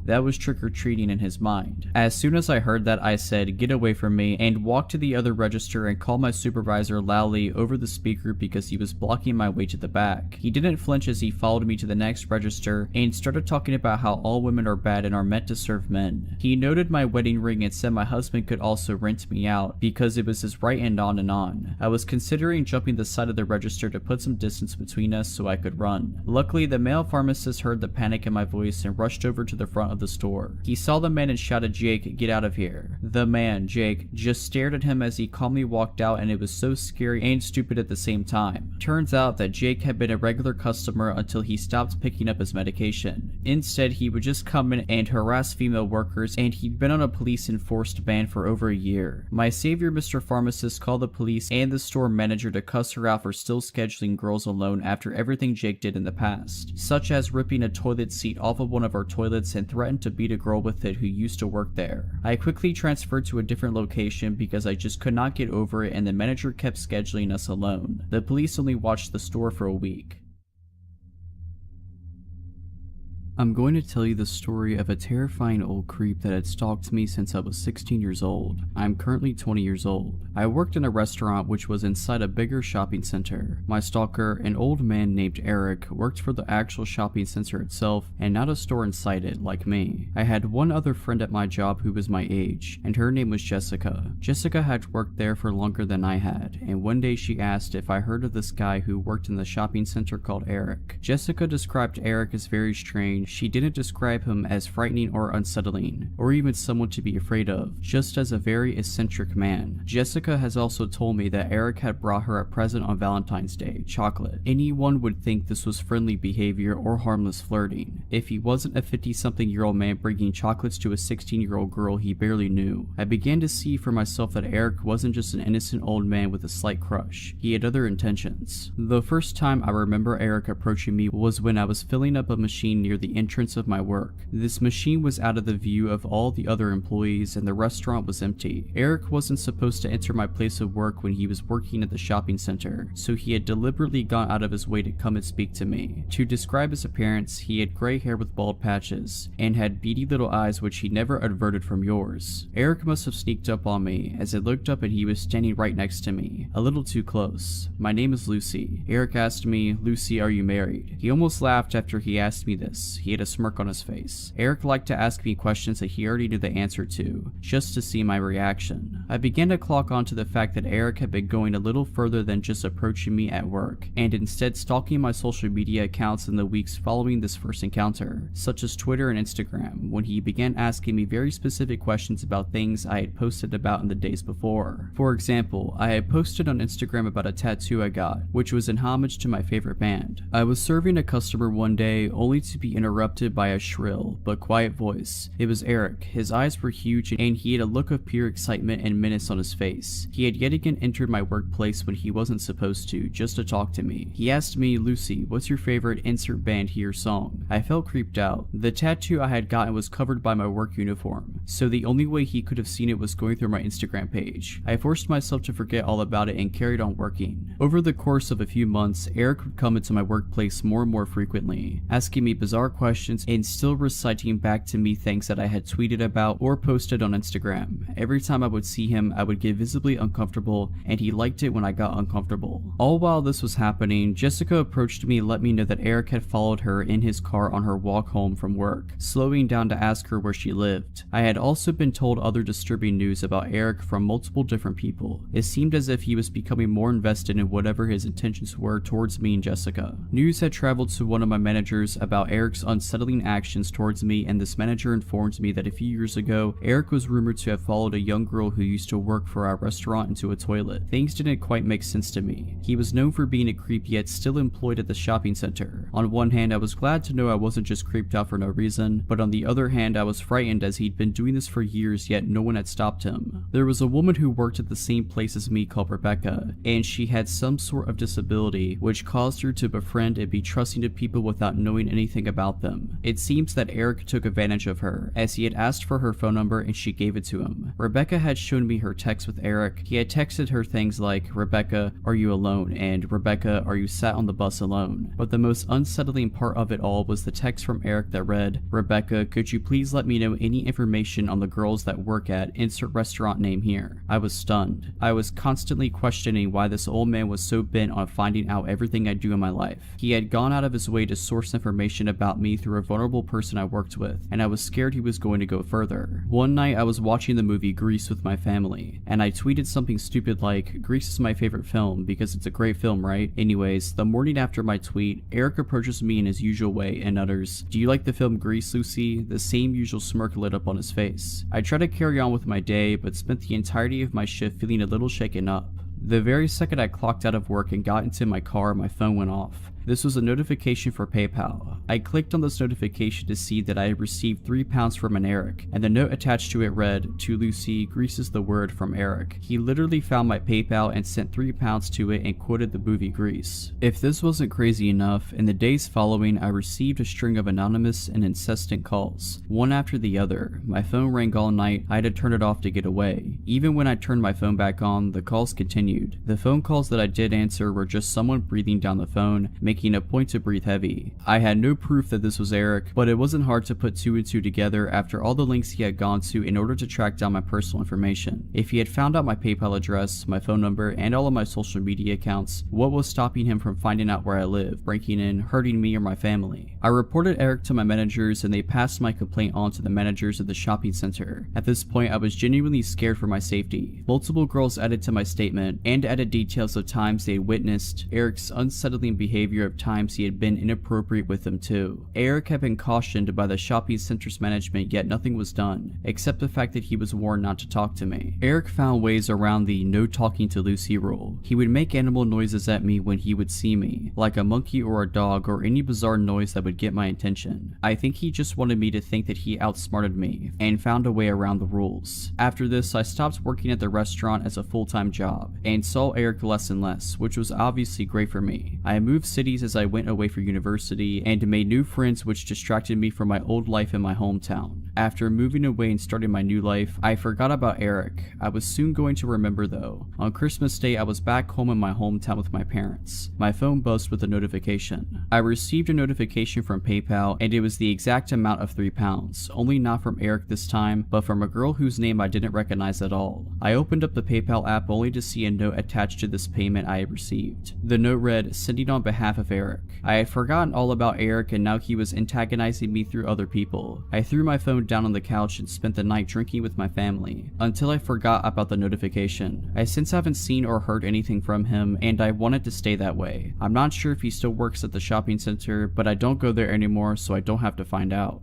that was trick-or-treating in his mind. As soon as I heard that, I said, "Get away from me," and walked to the other register and called my supervisor loudly over the speaker because he was blocking my way to the back. He didn't flinch as he followed me to the next register and started talking about how all women are bad and are meant to serve men. He noted my wedding ring and said my husband could also rent me out because it was his right, and on and on. I was considering jumping the side of the register to put some distance between us so I could run. Luckily, the male pharmacist heard the panic in my voice and rushed over to the front of the store. He saw the man and shouted, "Jake, get out of here." The man, Jake, just stared at him as he calmly walked out, and it was so scary and stupid at the same time. Turns out that Jake had been a regular customer until he stopped picking up his medication. Instead, he would just come in and harass female workers, and he'd been on a police-enforced ban for over a year. My savior, Mr. Pharmacist, called the police and the store manager to cuss her out for still scheduling girls alone after everything Jake did in the past, such as ripping a toilet seat off of one of our toilets and threatened to beat a girl with it who used to work there. I quickly transferred to a different location because I just could not get over it, and the manager kept scheduling us alone. The police only watched the store for a week. I'm going to tell you the story of a terrifying old creep that had stalked me since I was 16 years old. I'm currently 20 years old. I worked in a restaurant which was inside a bigger shopping center. My stalker, an old man named Eric, worked for the actual shopping center itself and not a store inside it like me. I had one other friend at my job who was my age, and her name was Jessica. Jessica had worked there for longer than I had, and one day she asked if I heard of this guy who worked in the shopping center called Eric. Jessica described Eric as very strange. She didn't describe him as frightening or unsettling, or even someone to be afraid of, just as a very eccentric man. Jessica has also told me that Eric had brought her a present on Valentine's Day, chocolate. Anyone would think this was friendly behavior or harmless flirting, if he wasn't a 50-something-year-old man bringing chocolates to a 16-year-old girl he barely knew. I began to see for myself that Eric wasn't just an innocent old man with a slight crush. He had other intentions. The first time I remember Eric approaching me was when I was filling up a machine near the entrance of my work. This machine was out of the view of all the other employees and the restaurant was empty. Eric wasn't supposed to enter my place of work when he was working at the shopping center, so he had deliberately gone out of his way to come and speak to me. To describe his appearance, he had gray hair with bald patches and had beady little eyes which he never averted from yours. Eric must have sneaked up on me as I looked up and he was standing right next to me, a little too close. "My name is Lucy." Eric asked me, "Lucy, are you married?" He almost laughed after he asked me this. He had a smirk on his face. Eric liked to ask me questions that he already knew the answer to, just to see my reaction. I began to clock on to the fact that Eric had been going a little further than just approaching me at work, and instead stalking my social media accounts in the weeks following this first encounter, such as Twitter and Instagram, when he began asking me very specific questions about things I had posted about in the days before. For example, I had posted on Instagram about a tattoo I got, which was in homage to my favorite band. I was serving a customer one day only to be interrupted interrupted by a shrill but quiet voice. It was Eric. His eyes were huge and he had a look of pure excitement and menace on his face. He had yet again entered my workplace when he wasn't supposed to, just to talk to me. He asked me, "Lucy, what's your favorite insert band here song?" I felt creeped out. The tattoo I had gotten was covered by my work uniform, so the only way he could have seen it was going through my Instagram page. I forced myself to forget all about it and carried on working. Over the course of a few months, Eric would come into my workplace more and more frequently, asking me bizarre questions and still reciting back to me things that I had tweeted about or posted on Instagram. Every time I would see him, I would get visibly uncomfortable, and he liked it when I got uncomfortable. All while this was happening, Jessica approached me and let me know that Eric had followed her in his car on her walk home from work, slowing down to ask her where she lived. I had also been told other disturbing news about Eric from multiple different people. It seemed as if he was becoming more invested in whatever his intentions were towards me and Jessica. News had traveled to one of my managers about Eric's unsettling actions towards me, and this manager informed me that a few years ago, Eric was rumored to have followed a young girl who used to work for our restaurant into a toilet. Things didn't quite make sense to me. He was known for being a creep, yet still employed at the shopping center. On one hand, I was glad to know I wasn't just creeped out for no reason, but on the other hand, I was frightened as he'd been doing this for years, yet no one had stopped him. There was a woman who worked at the same place as me called Rebecca, and she had some sort of disability which caused her to befriend and be trusting to people without knowing anything about them. It seems that Eric took advantage of her, as he had asked for her phone number and she gave it to him. Rebecca had shown me her text with Eric. He had texted her things like, "Rebecca, are you alone?" and "Rebecca, are you sat on the bus alone?" But the most unsettling part of it all was the text from Eric that read, "Rebecca, could you please let me know any information on the girls that work at insert restaurant name here?" I was stunned. I was constantly questioning why this old man was so bent on finding out everything I do in my life. He had gone out of his way to source information about me through a vulnerable person I worked with, and I was scared he was going to go further. One night I was watching the movie Grease with my family, and I tweeted something stupid like, "Grease is my favorite film because it's a great film, right?" Anyways, the morning after my tweet, Eric approaches me in his usual way and utters, "Do you like the film Grease, Lucy?" The same usual smirk lit up on his face. I tried to carry on with my day, but spent the entirety of my shift feeling a little shaken up. The very second I clocked out of work and got into my car, my phone went off. This was a notification for PayPal. I clicked on this notification to see that I had received £3 from an Eric, and the note attached to it read, "To Lucy, Grease is the word from Eric." He literally found my PayPal and sent £3 to it and quoted the movie Grease. If this wasn't crazy enough, in the days following I received a string of anonymous and incessant calls, one after the other. My phone rang all night. I had to turn it off to get away. Even when I turned my phone back on, the calls continued. The phone calls that I did answer were just someone breathing down the phone, making a point to breathe heavy. I had no proof that this was Eric, but it wasn't hard to put two and two together after all the links he had gone to in order to track down my personal information. If he had found out my PayPal address, my phone number, and all of my social media accounts, what was stopping him from finding out where I live, breaking in, hurting me or my family? I reported Eric to my managers and they passed my complaint on to the managers of the shopping center. At this point, I was genuinely scared for my safety. Multiple girls added to my statement and added details of times they had witnessed Eric's unsettling behavior, of times he had been inappropriate with them too. Eric had been cautioned by the shopping center's management, yet nothing was done, except the fact that he was warned not to talk to me. Eric found ways around the no talking to Lucy rule. He would make animal noises at me when he would see me, like a monkey or a dog or any bizarre noise that would get my attention. I think he just wanted me to think that he outsmarted me, and found a way around the rules. After this, I stopped working at the restaurant as a full-time job, and saw Eric less and less, which was obviously great for me. I moved cities as I went away for university and made new friends which distracted me from my old life in my hometown. After moving away and starting my new life, I forgot about Eric. I was soon going to remember though. On Christmas Day, I was back home in my hometown with my parents. My phone buzzed with a notification. I received a notification from PayPal and it was the exact amount of £3, only not from Eric this time, but from a girl whose name I didn't recognize at all. I opened up the PayPal app only to see a note attached to this payment I had received. The note read, "Sending on behalf of Eric." I had forgotten all about Eric and now he was antagonizing me through other people. I threw my phone down on the couch and spent the night drinking with my family, until I forgot about the notification. I since haven't seen or heard anything from him, and I wanted to stay that way. I'm not sure if he still works at the shopping center, but I don't go there anymore, so I don't have to find out.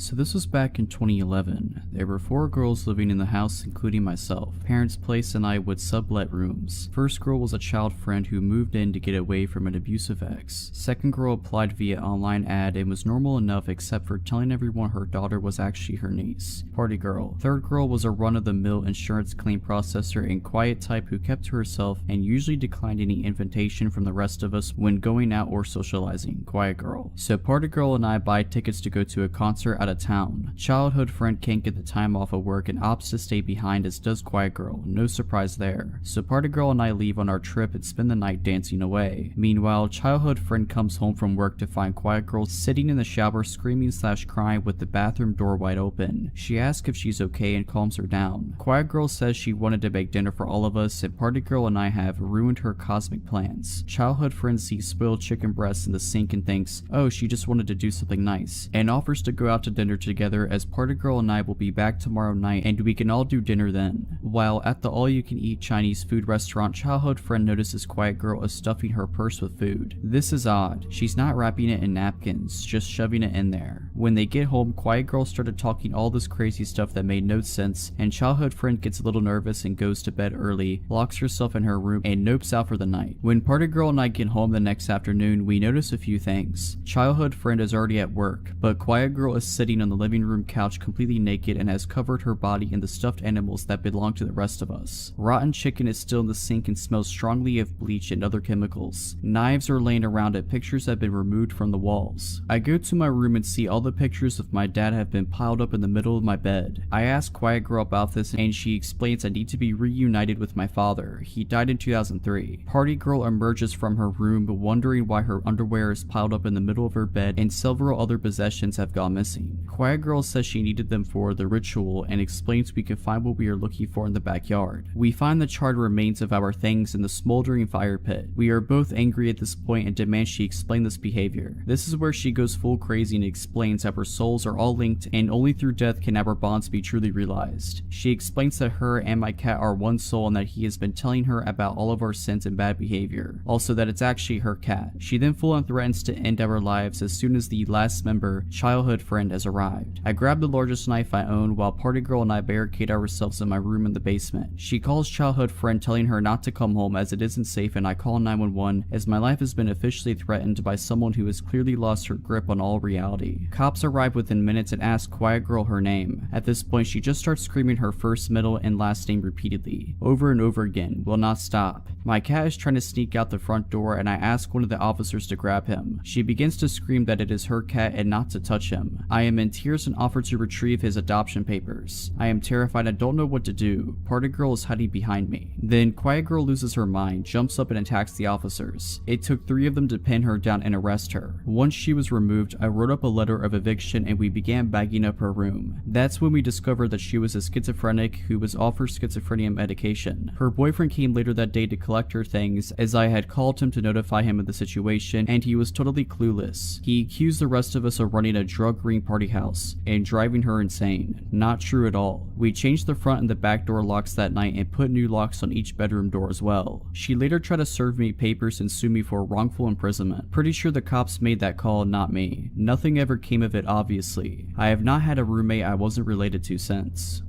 So this was back in 2011. There were 4 girls living in the house, including myself. Parents' place and I would sublet rooms. First girl was a child friend who moved in to get away from an abusive ex. Second girl applied via online ad and was normal enough except for telling everyone her daughter was actually her niece. Party girl. Third girl was a run-of-the-mill insurance claim processor and quiet type who kept to herself and usually declined any invitation from the rest of us when going out or socializing. Quiet girl. So party girl and I buy tickets to go to a concert out of town. Childhood friend can't get the time off of work and opts to stay behind, as does quiet girl. No surprise there. So party girl and I leave on our trip and spend the night dancing away. Meanwhile, childhood friend comes home from work to find quiet girl sitting in the shower screaming/crying with the bathroom door wide open. She asks if she's okay and calms her down. Quiet girl says she wanted to make dinner for all of us and party girl and I have ruined her cosmic plans. Childhood friend sees spoiled chicken breasts in the sink and thinks, oh, she just wanted to do something nice, and offers to go out to dinner together, as party girl and I will be back tomorrow night and we can all do dinner then. While at the all-you-can-eat Chinese food restaurant, childhood friend notices quiet girl is stuffing her purse with food. This is odd. She's not wrapping it in napkins, just shoving it in there. When they get home, quiet girl started talking all this crazy stuff that made no sense, and childhood friend gets a little nervous and goes to bed early, locks herself in her room, and nopes out for the night. When party girl and I get home the next afternoon, we notice a few things. Childhood friend is already at work, but quiet girl is sitting on the living room couch completely naked and has covered her body in the stuffed animals that belong to the rest of us. Rotten chicken is still in the sink and smells strongly of bleach and other chemicals. Knives are laying around it, pictures have been removed from the walls. I go to my room and see all the pictures of my dad have been piled up in the middle of my bed. I ask quiet girl about this and she explains I need to be reunited with my father. He died in 2003. Party girl emerges from her room wondering why her underwear is piled up in the middle of her bed and several other possessions have gone missing. Quiet girl says she needed them for the ritual and explains we can find what we are looking for in the backyard. We find the charred remains of our things in the smoldering fire pit. We are both angry at this point and demand she explain this behavior. This is where she goes full crazy and explains how our souls are all linked and only through death can our bonds be truly realized. She explains that her and my cat are one soul and that he has been telling her about all of our sins and bad behavior. Also that it's actually her cat. She then full on threatens to end our lives as soon as the last member, childhood friend, has arrived. I grab the largest knife I own while party girl and I barricade ourselves in my room in the basement. She calls childhood friend telling her not to come home as it isn't safe, and I call 911 as my life has been officially threatened by someone who has clearly lost her grip on all reality. Cops arrive within minutes and ask quiet girl her name. At this point she just starts screaming her first, middle, and last name repeatedly, over and over again, will not stop. My cat is trying to sneak out the front door and I ask one of the officers to grab him. She begins to scream that it is her cat and not to touch him. I am in tears and offer to retrieve his adoption papers. I am terrified and don't know what to do. Party girl is hiding behind me. Then quiet girl loses her mind, jumps up and attacks the officers. It took 3 of them to pin her down and arrest her. Once she was removed, I wrote up a letter of eviction and we began bagging up her room. That's when we discovered that she was a schizophrenic who was offered schizophrenia medication. Her boyfriend came later that day to collect her things as I had called him to notify him of the situation and he was totally clueless. He accused the rest of us of running a drug-ring party house and driving her insane. Not true at all. We changed the front and the back door locks that night and put new locks on each bedroom door as well. She later tried to serve me papers and sue me for wrongful imprisonment. Pretty sure the cops made that call, not me. Nothing ever came of it, obviously. I have not had a roommate I wasn't related to since.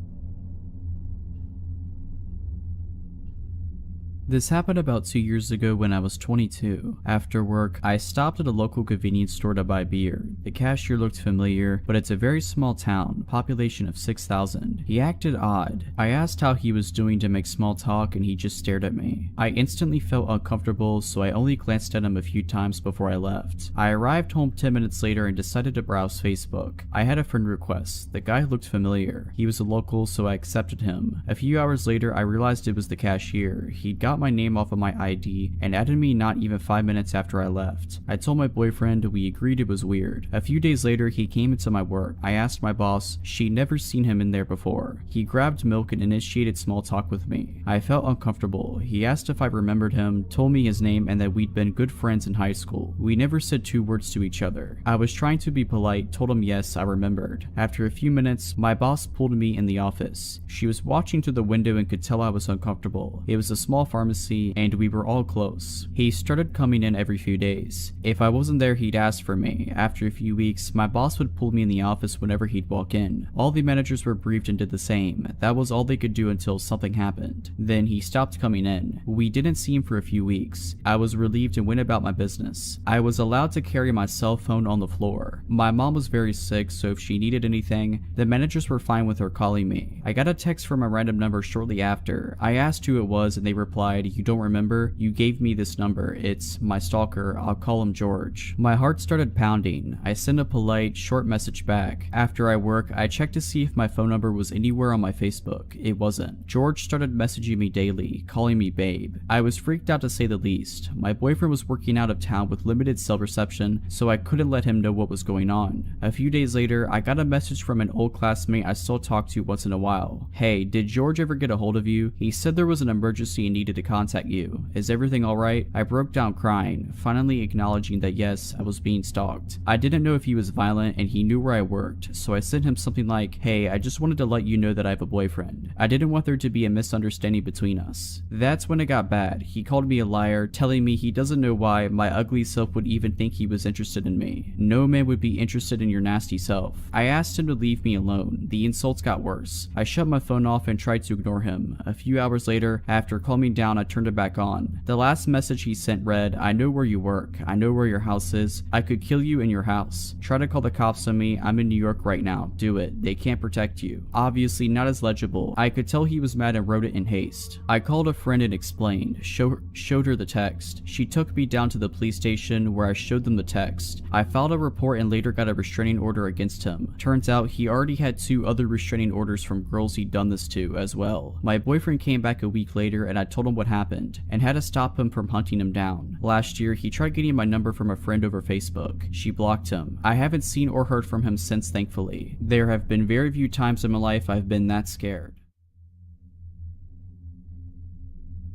This happened about 2 years ago when I was 22. After work, I stopped at a local convenience store to buy beer. The cashier looked familiar, but it's a very small town, population of 6,000. He acted odd. I asked how he was doing to make small talk and he just stared at me. I instantly felt uncomfortable, so I only glanced at him a few times before I left. I arrived home 10 minutes later and decided to browse Facebook. I had a friend request. The guy looked familiar. He was a local, so I accepted him. A few hours later, I realized it was the cashier. He got my name off of my ID and added me not even 5 minutes after I left. I told my boyfriend, we agreed it was weird. A few days later, he came into my work. I asked my boss, she'd never seen him in there before. He grabbed milk and initiated small talk with me. I felt uncomfortable. He asked if I remembered him, told me his name and that we'd been good friends in high school. We never said 2 words to each other. I was trying to be polite, told him yes, I remembered. After a few minutes, my boss pulled me in the office. She was watching through the window and could tell I was uncomfortable. It was a small pharmacy pharmacy, and we were all close. He started coming in every few days. If I wasn't there, he'd ask for me. After a few weeks, my boss would pull me in the office whenever he'd walk in. All the managers were briefed and did the same. That was all they could do until something happened. Then he stopped coming in. We didn't see him for a few weeks. I was relieved and went about my business. I was allowed to carry my cell phone on the floor. My mom was very sick, so if she needed anything, the managers were fine with her calling me. I got a text from a random number shortly after. I asked who it was and they replied, "You don't remember? You gave me this number. It's my stalker. I'll call him George." My heart started pounding. I sent a polite, short message back. After I work, I checked to see if my phone number was anywhere on my Facebook. It wasn't. George started messaging me daily, calling me babe. I was freaked out to say the least. My boyfriend was working out of town with limited cell reception, so I couldn't let him know what was going on. A few days later, I got a message from an old classmate I still talk to once in a while. "Hey, did George ever get a hold of you? He said there was an emergency and needed to contact you. Is everything alright?" I broke down crying, finally acknowledging that yes, I was being stalked. I didn't know if he was violent and he knew where I worked, so I sent him something like, "Hey, I just wanted to let you know that I have a boyfriend. I didn't want there to be a misunderstanding between us." That's when it got bad. He called me a liar, telling me he doesn't know why my ugly self would even think he was interested in me. "No man would be interested in your nasty self." I asked him to leave me alone. The insults got worse. I shut my phone off and tried to ignore him. A few hours later, after calming down, I turned it back on. The last message he sent read, "I know where you work. I know where your house is. I could kill you in your house. Try to call the cops on me. I'm in New York right now. Do it. They can't protect you." Obviously not as legible. I could tell he was mad and wrote it in haste. I called a friend and explained, showed her the text. She took me down to the police station where I showed them the text. I filed a report and later got a restraining order against him. Turns out he already had 2 other restraining orders from girls he'd done this to as well. My boyfriend came back a week later and I told him what happened and had to stop him from hunting him down. Last year, he tried getting my number from a friend over Facebook. She blocked him. I haven't seen or heard from him since, thankfully. There have been very few times in my life I've been that scared.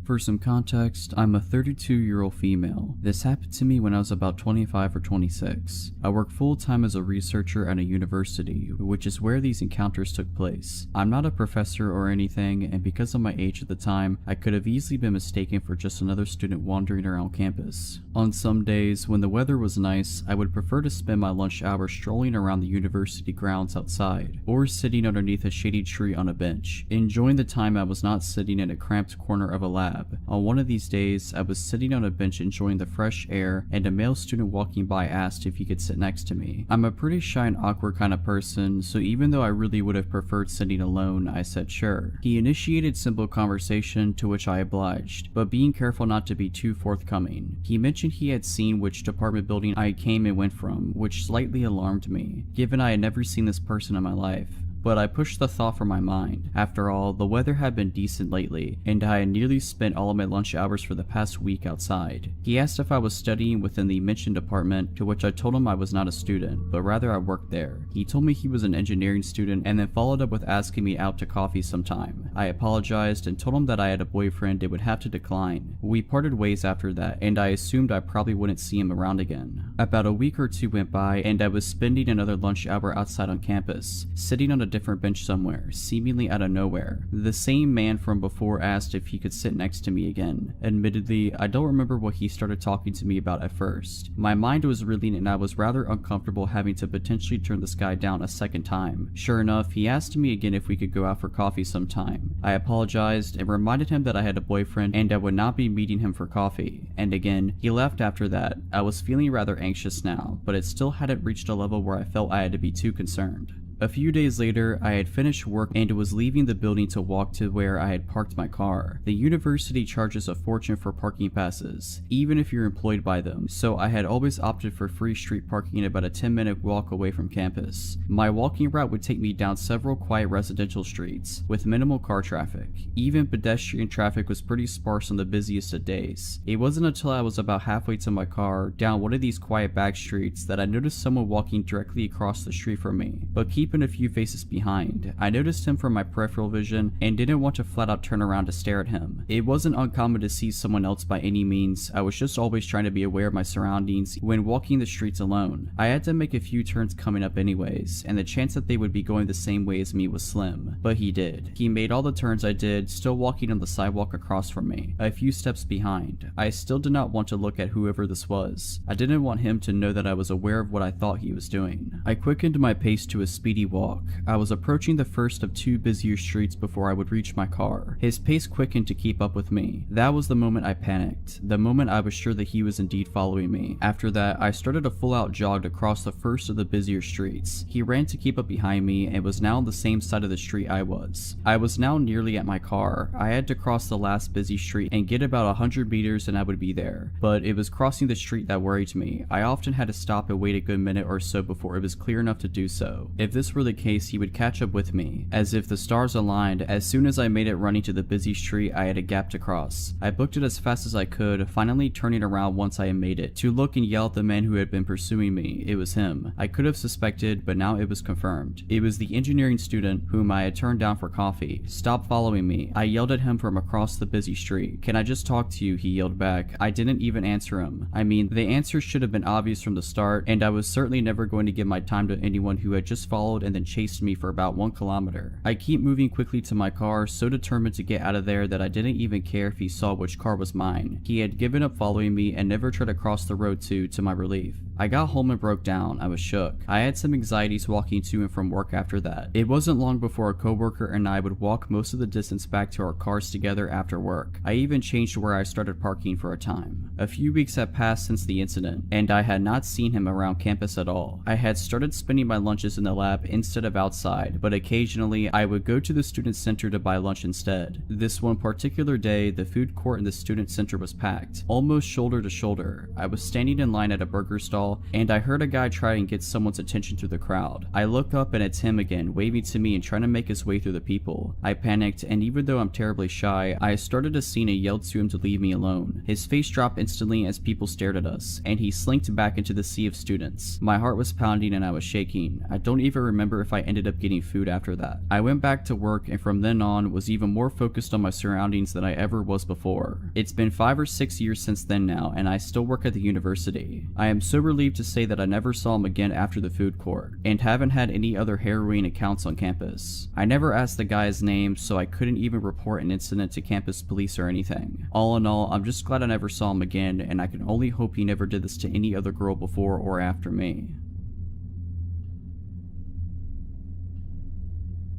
For some context, I'm a 32-year-old female. This happened to me when I was about 25 or 26. I work full-time as a researcher at a university, which is where these encounters took place. I'm not a professor or anything, and because of my age at the time, I could have easily been mistaken for just another student wandering around campus. On some days, when the weather was nice, I would prefer to spend my lunch hour strolling around the university grounds outside, or sitting underneath a shady tree on a bench, enjoying the time I was not sitting in a cramped corner of a lab. On one of these days, I was sitting on a bench enjoying the fresh air, and a male student walking by asked if he could sit next to me. I'm a pretty shy and awkward kind of person, so even though I really would have preferred sitting alone, I said sure. He initiated simple conversation, to which I obliged, but being careful not to be too forthcoming. He mentioned he had seen which apartment building I came and went from, which slightly alarmed me, given I had never seen this person in my life. But I pushed the thought from my mind. After all, the weather had been decent lately, and I had nearly spent all of my lunch hours for the past week outside. He asked if I was studying within the mentioned apartment, to which I told him I was not a student, but rather I worked there. He told me he was an engineering student, and then followed up with asking me out to coffee sometime. I apologized and told him that I had a boyfriend and would have to decline. We parted ways after that, and I assumed I probably wouldn't see him around again. About a week or 2 went by, and I was spending another lunch hour outside on campus, sitting on a different bench somewhere, seemingly out of nowhere. The same man from before asked if he could sit next to me again. Admittedly, I don't remember what he started talking to me about at first. My mind was reeling and I was rather uncomfortable having to potentially turn this guy down a second time. Sure enough, he asked me again if we could go out for coffee sometime. I apologized and reminded him that I had a boyfriend and I would not be meeting him for coffee. And again, he left after that. I was feeling rather anxious now, but it still hadn't reached a level where I felt I had to be too concerned. A few days later, I had finished work and was leaving the building to walk to where I had parked my car. The university charges a fortune for parking passes, even if you're employed by them, so I had always opted for free street parking about a 10-minute walk away from campus. My walking route would take me down several quiet residential streets, with minimal car traffic. Even pedestrian traffic was pretty sparse on the busiest of days. It wasn't until I was about halfway to my car, down one of these quiet back streets, that I noticed someone walking directly across the street from me. But keep keeping a few faces behind. I noticed him from my peripheral vision and didn't want to flat out turn around to stare at him. It wasn't uncommon to see someone else by any means. I was just always trying to be aware of my surroundings when walking the streets alone. I had to make a few turns coming up anyways, and the chance that they would be going the same way as me was slim. But he did. He made all the turns I did, still walking on the sidewalk across from me, a few steps behind. I still did not want to look at whoever this was. I didn't want him to know that I was aware of what I thought he was doing. I quickened my pace to a speedy walk. I was approaching the first of two busier streets before I would reach my car. His pace quickened to keep up with me. That was the moment I panicked, the moment I was sure that he was indeed following me. After that, I started a full-out jog across the first of the busier streets. He ran to keep up behind me and was now on the same side of the street I was. I was now nearly at my car. I had to cross the last busy street and get about 100 meters and I would be there. But it was crossing the street that worried me. I often had to stop and wait a good minute or so before it was clear enough to do so. If this were the case, he would catch up with me. As if the stars aligned, as soon as I made it running to the busy street, I had a gap to cross. I booked it as fast as I could, finally turning around once I had made it, to look and yell at the man who had been pursuing me. It was him. I could have suspected, but now it was confirmed. It was the engineering student whom I had turned down for coffee. "Stop following me." I yelled at him from across the busy street. "Can I just talk to you?" he yelled back. I didn't even answer him. I mean, the answer should have been obvious from the start, and I was certainly never going to give my time to anyone who had just followed and then chased me for about 1 kilometer. I keep moving quickly to my car, so determined to get out of there that I didn't even care if he saw which car was mine. He had given up following me and never tried to cross the road to my relief. I got home and broke down. I was shook. I had some anxieties walking to and from work after that. It wasn't long before a coworker and I would walk most of the distance back to our cars together after work. I even changed where I started parking for a time. A few weeks had passed since the incident, and I had not seen him around campus at all. I had started spending my lunches in the lab instead of outside, but occasionally I would go to the student center to buy lunch instead. This one particular day, the food court in the student center was packed, almost shoulder to shoulder. I was standing in line at a burger stall, and I heard a guy try and get someone's attention through the crowd. I look up and it's him again, waving to me and trying to make his way through the people. I panicked, and even though I'm terribly shy, I started a scene and yelled to him to leave me alone. His face dropped instantly as people stared at us, and he slinked back into the sea of students. My heart was pounding and I was shaking. I don't even remember if I ended up getting food after that. I went back to work, and from then on was even more focused on my surroundings than I ever was before. It's been 5 or 6 years since then now, and I still work at the university. I am so relieved to say that I never saw him again after the food court, and haven't had any other harrowing accounts on campus. I never asked the guy's name, so I couldn't even report an incident to campus police or anything. All in all, I'm just glad I never saw him again, and I can only hope he never did this to any other girl before or after me.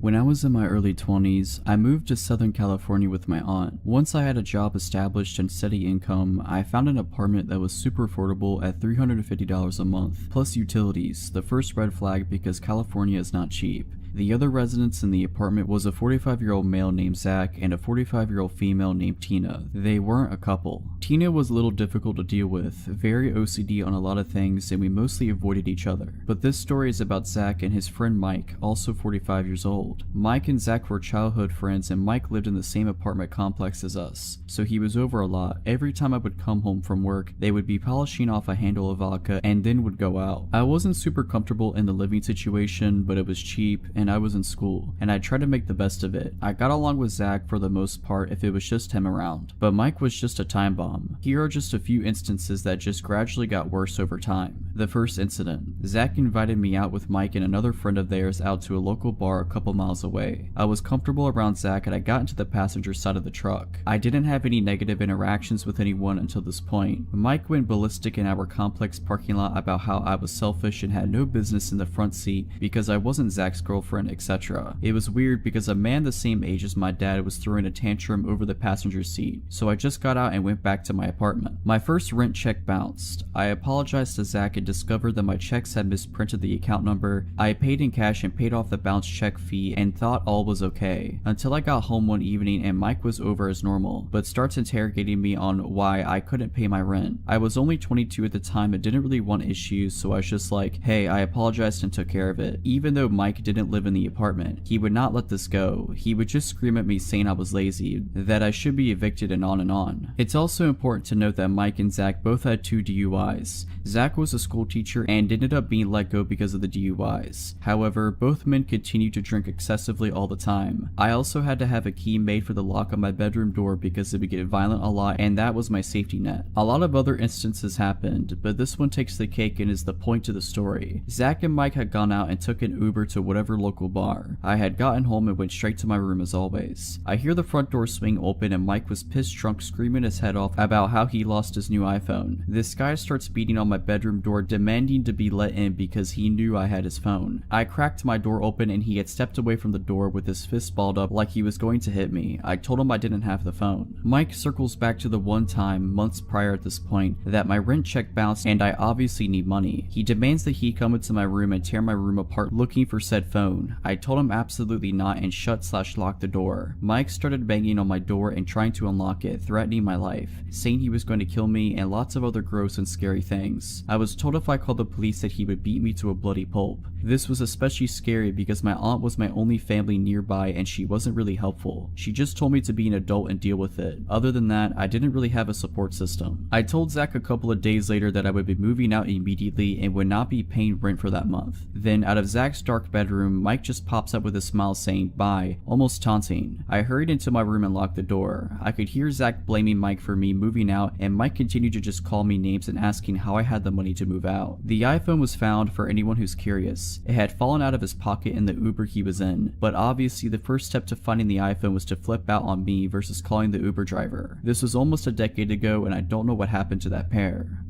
When I was in my early 20s, I moved to Southern California with my aunt. Once I had a job established and steady income, I found an apartment that was super affordable at $350 a month, plus utilities, the first red flag because California is not cheap. The other residents in the apartment was a 45-year-old male named Zach and a 45-year-old female named Tina. They weren't a couple. Tina was a little difficult to deal with, very OCD on a lot of things, and we mostly avoided each other. But this story is about Zach and his friend Mike, also 45 years old. Mike and Zach were childhood friends, and Mike lived in the same apartment complex as us, so he was over a lot. Every time I would come home from work, they would be polishing off a handle of vodka and then would go out. I wasn't super comfortable in the living situation, but it was cheap, and I was in school, and I tried to make the best of it. I got along with Zach for the most part if it was just him around, but Mike was just a time bomb. Here are just a few instances that just gradually got worse over time. The first incident. Zach invited me out with Mike and another friend of theirs out to a local bar a couple miles away. I was comfortable around Zach and I got into the passenger side of the truck. I didn't have any negative interactions with anyone until this point. Mike went ballistic in our complex parking lot about how I was selfish and had no business in the front seat because I wasn't Zach's girlfriend, etc. It was weird because a man the same age as my dad was throwing a tantrum over the passenger seat, so I just got out and went back to my apartment. My first rent check bounced. I apologized to Zach and discovered that my checks had misprinted the account number. I paid in cash and paid off the bounce check fee and thought all was okay, until I got home one evening and Mike was over as normal, but starts interrogating me on why I couldn't pay my rent. I was only 22 at the time and didn't really want issues, so I was just like, hey, I apologized and took care of it. Even though Mike didn't live live in the apartment. He would not let this go. He would just scream at me saying I was lazy, that I should be evicted, and on and on. It's also important to note that Mike and Zach both had 2 DUIs. Zach was a school teacher and ended up being let go because of the DUIs. However, both men continued to drink excessively all the time. I also had to have a key made for the lock on my bedroom door because it would get violent a lot, and that was my safety net. A lot of other instances happened, but this one takes the cake and is the point to the story. Zach and Mike had gone out and took an Uber to whatever local bar. I had gotten home and went straight to my room as always. I hear the front door swing open and Mike was pissed drunk, screaming his head off about how he lost his new iPhone. This guy starts beating on my bedroom door, demanding to be let in because he knew I had his phone. I cracked my door open and he had stepped away from the door with his fist balled up like he was going to hit me. I told him I didn't have the phone. Mike circles back to the one time, months prior at this point, that my rent check bounced and I obviously need money. He demands that he come into my room and tear my room apart looking for said phone. I told him absolutely not and shut/locked the door. Mike started banging on my door and trying to unlock it, threatening my life, saying he was going to kill me and lots of other gross and scary things. I was told if I called the police that he would beat me to a bloody pulp. This was especially scary because my aunt was my only family nearby and she wasn't really helpful. She just told me to be an adult and deal with it. Other than that, I didn't really have a support system. I told Zach a couple of days later that I would be moving out immediately and would not be paying rent for that month. Then out of Zach's dark bedroom, Mike just pops up with a smile saying bye, almost taunting. I hurried into my room and locked the door. I could hear Zach blaming Mike for me moving out and Mike continued to just call me names and asking how I had the money to move out. The iPhone was found for anyone who's curious. It had fallen out of his pocket in the Uber he was in, but obviously the first step to finding the iPhone was to flip out on me versus calling the Uber driver. This was almost a decade ago and I don't know what happened to that pair.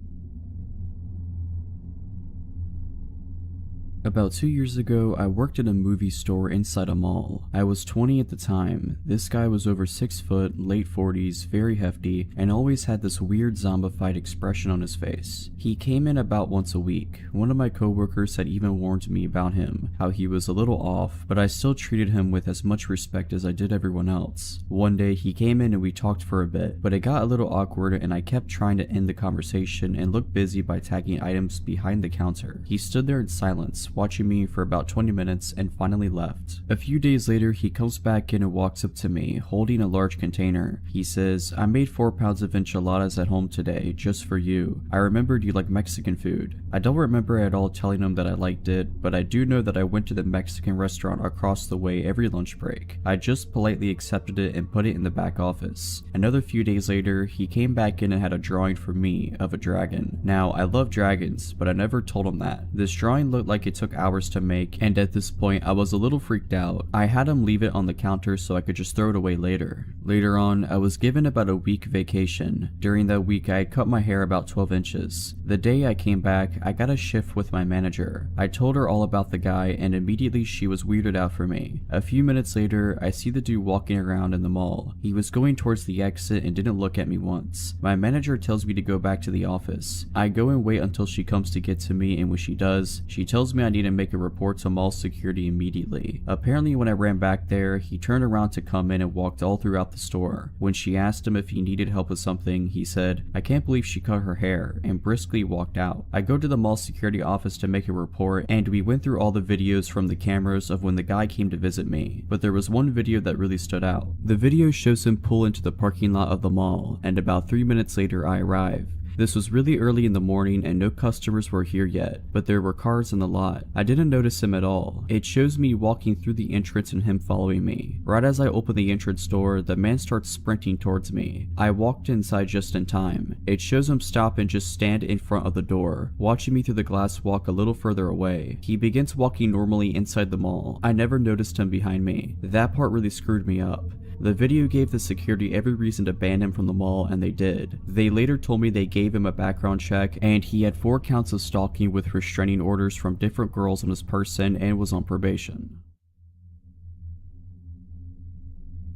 About 2 years ago, I worked at a movie store inside a mall. I was 20 at the time. This guy was over 6 foot, late 40s, very hefty, and always had this weird zombified expression on his face. He came in about once a week. One of my coworkers had even warned me about him, how he was a little off, but I still treated him with as much respect as I did everyone else. One day he came in and we talked for a bit, but it got a little awkward and I kept trying to end the conversation and look busy by tagging items behind the counter. He stood there in silence, watching me for about 20 minutes and finally left. A few days later, he comes back in and walks up to me, holding a large container. He says, "I made 4 pounds of enchiladas at home today, just for you. I remembered you like Mexican food." I don't remember at all telling him that I liked it, but I do know that I went to the Mexican restaurant across the way every lunch break. I just politely accepted it and put it in the back office. Another few days later, he came back in and had a drawing for me of a dragon. Now, I love dragons, but I never told him that. This drawing looked like it took hours to make, and at this point I was a little freaked out. I had him leave it on the counter so I could just throw it away later. Later on, I was given about a week vacation. During that week, I had cut my hair about 12 inches. The day I came back, I got a shift with my manager. I told her all about the guy and immediately she was weirded out for me. A few minutes later, I see the dude walking around in the mall. He was going towards the exit and didn't look at me once. My manager tells me to go back to the office. I go and wait until she comes to get to me, and when she does, she tells me I need to make a report to mall security immediately. Apparently when I ran back there, he turned around to come in and walked all throughout the store. When she asked him if he needed help with something, he said, "I can't believe she cut her hair," and briskly walked out. I go to the mall security office to make a report, and we went through all the videos from the cameras of when the guy came to visit me, but there was one video that really stood out. The video shows him pull into the parking lot of the mall, and about 3 minutes later I arrive. This was really early in the morning and no customers were here yet, but there were cars in the lot. I didn't notice him at all. It shows me walking through the entrance and him following me. Right as I open the entrance door, the man starts sprinting towards me. I walked inside just in time. It shows him stop and just stand in front of the door, watching me through the glass walk a little further away. He begins walking normally inside the mall. I never noticed him behind me. That part really screwed me up. The video gave the security every reason to ban him from the mall, and they did. They later told me they gave him a background check, and he had 4 counts of stalking with restraining orders from different girls on his person and was on probation.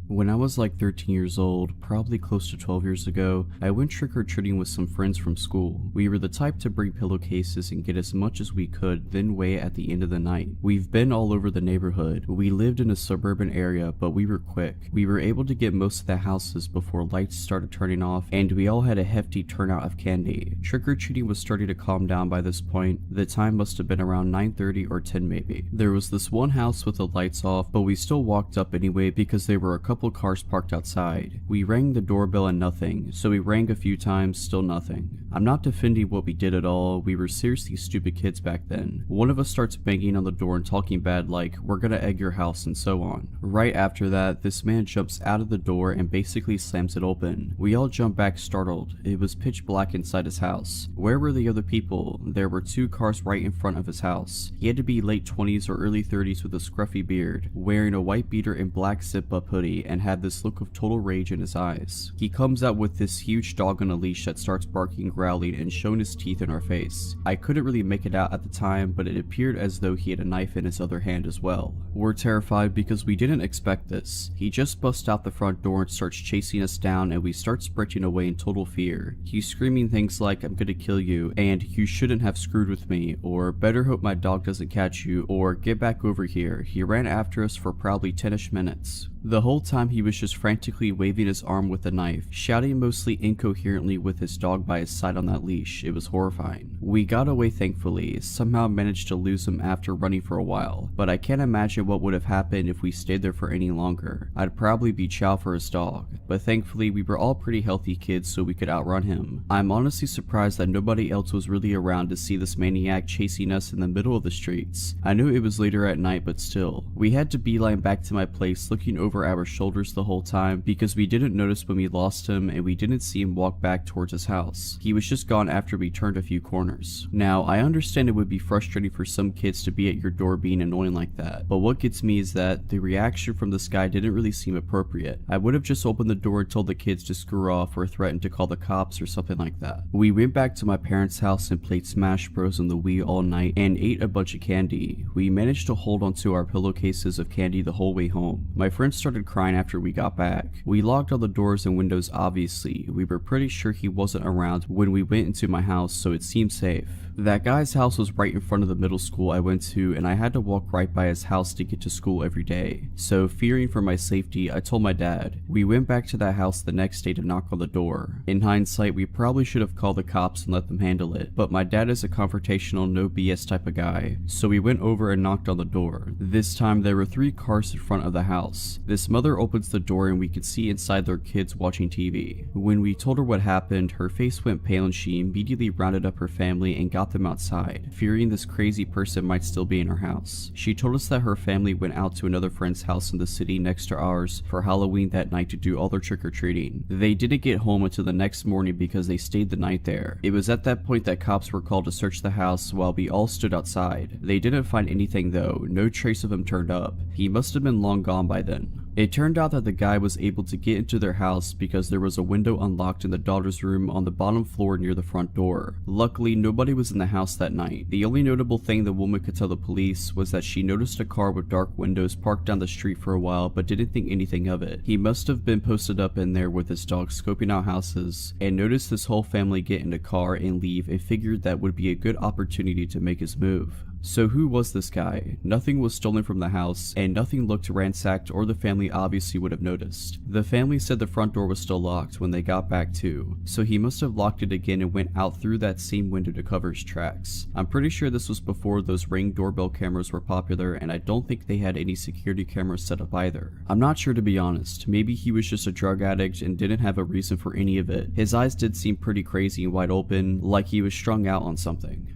When I was like 13 years old, probably close to 12 years ago, I went trick-or-treating with some friends from school. We were the type to bring pillowcases and get as much as we could, then wait at the end of the night. We've been all over the neighborhood. We lived in a suburban area, but we were quick. We were able to get most of the houses before lights started turning off, and we all had a hefty turnout of candy. Trick-or-treating was starting to calm down by this point. The time must have been around 9:30 or 10 maybe. There was this one house with the lights off, but we still walked up anyway because there were a couple cars parked outside. We rang the doorbell and nothing, so we rang a few times, still nothing. I'm not defending what we did at all, we were seriously stupid kids back then. One of us starts banging on the door and talking bad like, "We're gonna egg your house," and so on. Right after that, this man jumps out of the door and basically slams it open. We all jump back startled. It was pitch black inside his house. Where were the other people? There were 2 cars right in front of his house. He had to be late 20s or early 30s with a scruffy beard, wearing a white beater and black zip-up hoodie, and had this look of total rage in his eyes. He comes out with this huge dog on a leash that starts barking, growling, and showing his teeth in our face. I couldn't really make it out at the time, but it appeared as though he had a knife in his other hand as well. We're terrified because we didn't expect this. He just busts out the front door and starts chasing us down, and we start sprinting away in total fear. He's screaming things like, "I'm gonna kill you," and "You shouldn't have screwed with me," or "Better hope my dog doesn't catch you," or "Get back over here." He ran after us for probably 10ish minutes. The whole time he was just frantically waving his arm with a knife, shouting mostly incoherently with his dog by his side on that leash. It was horrifying. We got away thankfully, somehow managed to lose him after running for a while, but I can't imagine what would have happened if we stayed there for any longer. I'd probably be chow for his dog, but thankfully we were all pretty healthy kids so we could outrun him. I'm honestly surprised that nobody else was really around to see this maniac chasing us in the middle of the streets. I knew it was later at night, but still. We had to beeline back to my place looking over our shoulders the whole time because we didn't notice when we lost him and we didn't see him walk back towards his house. He was just gone after we turned a few corners. Now, I understand it would be frustrating for some kids to be at your door being annoying like that, but what gets me is that the reaction from this guy didn't really seem appropriate. I would have just opened the door and told the kids to screw off or threatened to call the cops or something like that. We went back to my parents' house and played Smash Bros on the Wii all night and ate a bunch of candy. We managed to hold onto our pillowcases of candy the whole way home. My friends started crying after we got back. We locked all the doors and windows obviously. We were pretty sure he wasn't around when we went into my house, so it seemed safe. That guy's house was right in front of the middle school I went to, and I had to walk right by his house to get to school every day. So fearing for my safety, I told my dad. We went back to that house the next day to knock on the door. In hindsight, we probably should have called the cops and let them handle it, but my dad is a confrontational, no BS type of guy, so we went over and knocked on the door. This time there were 3 cars in front of the house. This mother opens the door and we could see inside their kids watching TV. When we told her what happened, her face went pale and she immediately rounded up her family and got them outside, fearing this crazy person might still be in her house. She told us that her family went out to another friend's house in the city next to ours for Halloween that night to do all their trick-or-treating. They didn't get home until the next morning because they stayed the night there. It was at that point that cops were called to search the house while we all stood outside. They didn't find anything though, no trace of him turned up. He must have been long gone by then. It turned out that the guy was able to get into their house because there was a window unlocked in the daughter's room on the bottom floor near the front door. Luckily, nobody was in the house that night. The only notable thing the woman could tell the police was that she noticed a car with dark windows parked down the street for a while but didn't think anything of it. He must have been posted up in there with his dog scoping out houses and noticed this whole family get in a car and leave and figured that would be a good opportunity to make his move. So who was this guy? Nothing was stolen from the house, and nothing looked ransacked or the family obviously would have noticed. The family said the front door was still locked when they got back too, so he must have locked it again and went out through that same window to cover his tracks. I'm pretty sure this was before those Ring doorbell cameras were popular, and I don't think they had any security cameras set up either. I'm not sure to be honest, maybe he was just a drug addict and didn't have a reason for any of it. His eyes did seem pretty crazy and wide open, like he was strung out on something.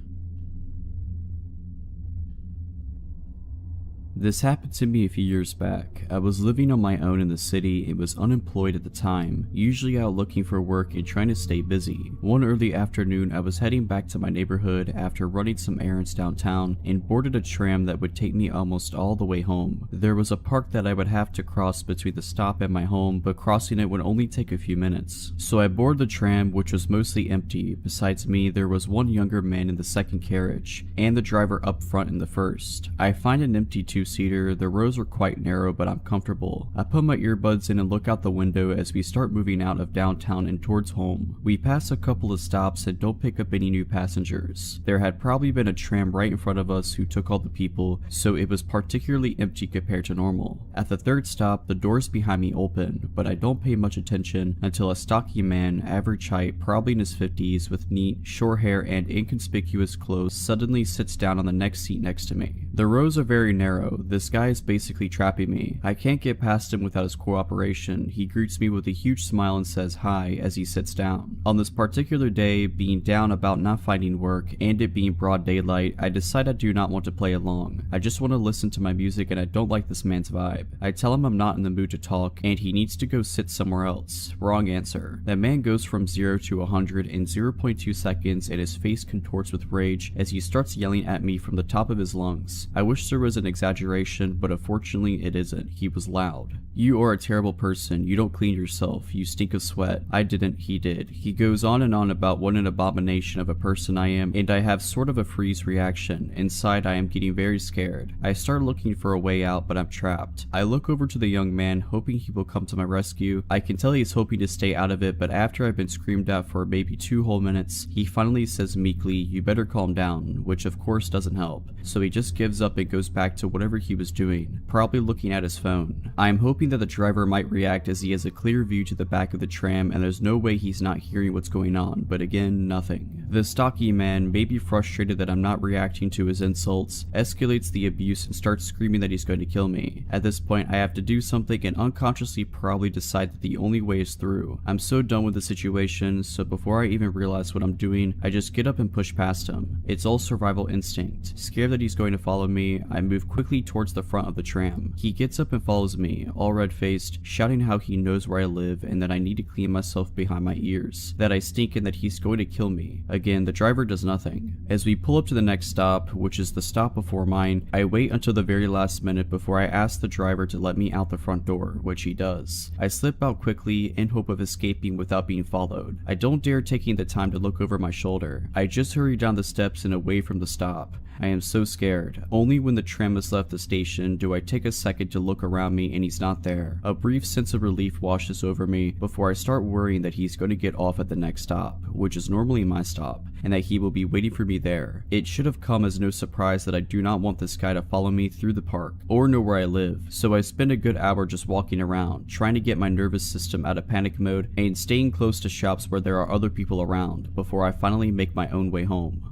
This happened to me a few years back. I was living on my own in the city and was unemployed at the time, usually out looking for work and trying to stay busy. One early afternoon, I was heading back to my neighborhood after running some errands downtown and boarded a tram that would take me almost all the way home. There was a park that I would have to cross between the stop and my home, but crossing it would only take a few minutes. So I boarded the tram, which was mostly empty. Besides me, there was one younger man in the second carriage, and the driver up front in the first. I find it empty too two-seater. The rows are quite narrow, but I'm comfortable. I put my earbuds in and look out the window as we start moving out of downtown and towards home. We pass a couple of stops and don't pick up any new passengers. There had probably been a tram right in front of us who took all the people, so it was particularly empty compared to normal. At the third stop, the doors behind me open, but I don't pay much attention until a stocky man, average height, probably in his 50s, with neat, short hair and inconspicuous clothes, suddenly sits down on the next seat next to me. The rows are very narrow. This guy is basically trapping me. I can't get past him without his cooperation. He greets me with a huge smile and says hi as he sits down. On this particular day, being down about not finding work and it being broad daylight, I decide I do not want to play along. I just want to listen to my music and I don't like this man's vibe. I tell him I'm not in the mood to talk and he needs to go sit somewhere else. Wrong answer. That man goes from 0 to 100 in 0.2 seconds and his face contorts with rage as he starts yelling at me from the top of his lungs. I wish there was an exaggeration, but unfortunately it isn't. He was loud. You are a terrible person. You don't clean yourself. You stink of sweat. I didn't. He did. He goes on and on about what an abomination of a person I am, and I have sort of a freeze reaction. Inside, I am getting very scared. I start looking for a way out, but I'm trapped. I look over to the young man, hoping he will come to my rescue. I can tell he's hoping to stay out of it, but after I've been screamed at for maybe 2 whole minutes, he finally says meekly, "You better calm down," which of course doesn't help. So he just gives up and goes back to whatever he was doing, probably looking at his phone. I am hoping that the driver might react as he has a clear view to the back of the tram and there's no way he's not hearing what's going on, but again, nothing. The stocky man, maybe frustrated that I'm not reacting to his insults, escalates the abuse and starts screaming that he's going to kill me. At this point, I have to do something and unconsciously probably decide that the only way is through. I'm so done with the situation, so before I even realize what I'm doing, I just get up and push past him. It's all survival instinct. Scared that he's going to follow me, I move quickly towards the front of the tram. He gets up and follows me, all red-faced, shouting how he knows where I live and that I need to clean myself behind my ears, that I stink and that he's going to kill me. Again, the driver does nothing. As we pull up to the next stop, which is the stop before mine, I wait until the very last minute before I ask the driver to let me out the front door, which he does. I slip out quickly in hope of escaping without being followed. I don't dare taking the time to look over my shoulder. I just hurry down the steps and away from the stop. I am so scared. Only when the tram has left the station do I take a second to look around me and he's not there. A brief sense of relief washes over me before I start worrying that he's going to get off at the next stop, which is normally my stop, and that he will be waiting for me there. It should have come as no surprise that I do not want this guy to follow me through the park or know where I live, so I spend a good hour just walking around, trying to get my nervous system out of panic mode and staying close to shops where there are other people around before I finally make my own way home.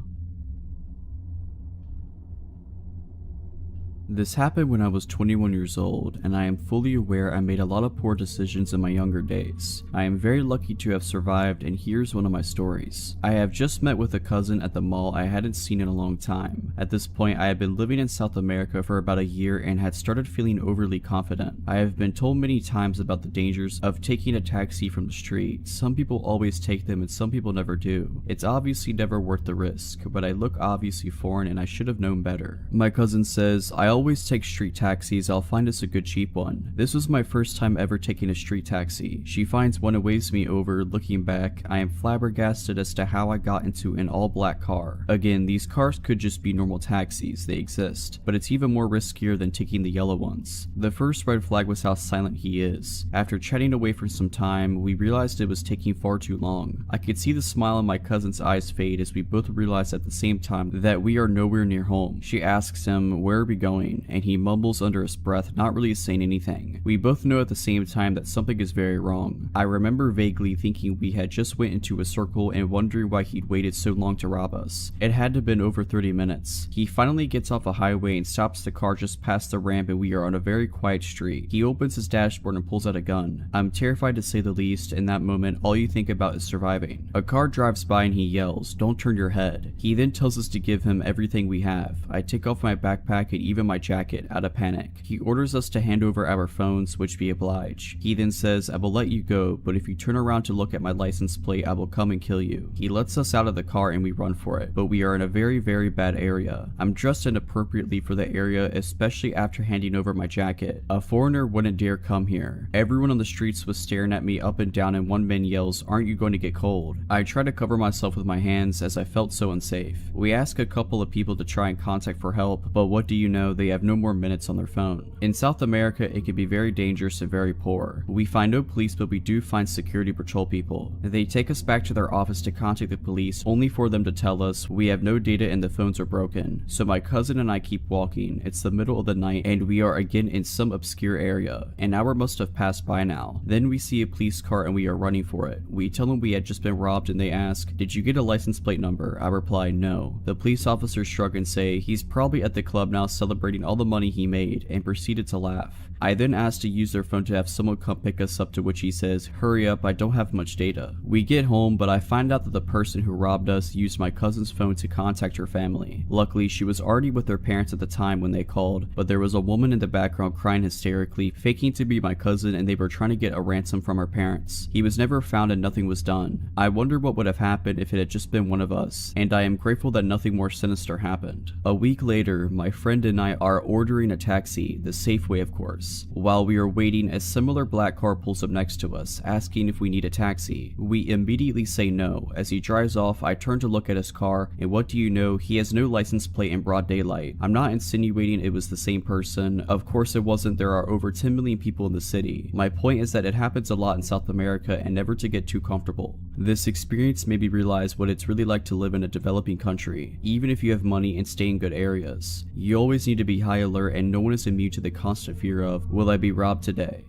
This happened when I was 21 years old, and I am fully aware I made a lot of poor decisions in my younger days. I am very lucky to have survived, and here's one of my stories. I have just met with a cousin at the mall I hadn't seen in a long time. At this point, I had been living in South America for about a year and had started feeling overly confident. I have been told many times about the dangers of taking a taxi from the street. Some people always take them and some people never do. It's obviously never worth the risk, but I look obviously foreign and I should have known better. My cousin says, "I always take street taxis, I'll find us a good cheap one." This was my first time ever taking a street taxi. She finds one and waves me over. Looking back, I am flabbergasted as to how I got into an all-black car. Again, these cars could just be normal taxis, they exist, but it's even more riskier than taking the yellow ones. The first red flag was how silent he is. After chatting away for some time, we realized it was taking far too long. I could see the smile in my cousin's eyes fade as we both realized at the same time that we are nowhere near home. She asks him, "Where are we going?" and he mumbles under his breath, not really saying anything. We both know at the same time that something is very wrong. I remember vaguely thinking we had just went into a circle and wondering why he'd waited so long to rob us. It had to have been over 30 minutes. He finally gets off a highway and stops the car just past the ramp, and we are on a very quiet street. He opens his dashboard and pulls out a gun. I'm terrified to say the least. In that moment, all you think about is surviving. A car drives by and he yells, "Don't turn your head." He then tells us to give him everything we have. I take off my backpack and even my jacket out of panic. He orders us to hand over our phones, which we oblige. He then says, "I will let you go, but if you turn around to look at my license plate, I will come and kill you." He lets us out of the car and we run for it, but we are in a very, very bad area. I'm dressed inappropriately for the area, especially after handing over my jacket. A foreigner wouldn't dare come here. Everyone on the streets was staring at me up and down, and one man yells, "Aren't you going to get cold?" I try to cover myself with my hands as I felt so unsafe. We ask a couple of people to try and contact for help, but what do you know, they have no more minutes on their phone. In South America, it can be very dangerous and very poor. We find no police, but we do find security patrol people. They take us back to their office to contact the police, only for them to tell us we have no data and the phones are broken. So my cousin and I keep walking. It's the middle of the night and we are again in some obscure area. An hour must have passed by now. Then we see a police car and we are running for it. We tell them we had just been robbed and they ask, "Did you get a license plate number?" I reply, "No." The police officers shrug and say he's probably at the club now celebrating all the money he made, and proceeded to laugh. I then asked to use their phone to have someone come pick us up, to which he says, "Hurry up, I don't have much data." We get home, but I find out that the person who robbed us used my cousin's phone to contact her family. Luckily, she was already with her parents at the time when they called, but there was a woman in the background crying hysterically, faking to be my cousin, and they were trying to get a ransom from her parents. He was never found and nothing was done. I wonder what would have happened if it had just been one of us, and I am grateful that nothing more sinister happened. A week later, my friend and I are ordering a taxi, the safe way of course. While we are waiting, a similar black car pulls up next to us, asking if we need a taxi. We immediately say no. As he drives off, I turn to look at his car, and what do you know, he has no license plate in broad daylight. I'm not insinuating it was the same person. Of course it wasn't. There are over 10 million people in the city. My point is that it happens a lot in South America, and never to get too comfortable. This experience made me realize what it's really like to live in a developing country, even if you have money and stay in good areas. You always need to be high alert, and no one is immune to the constant fear of, will I be robbed today?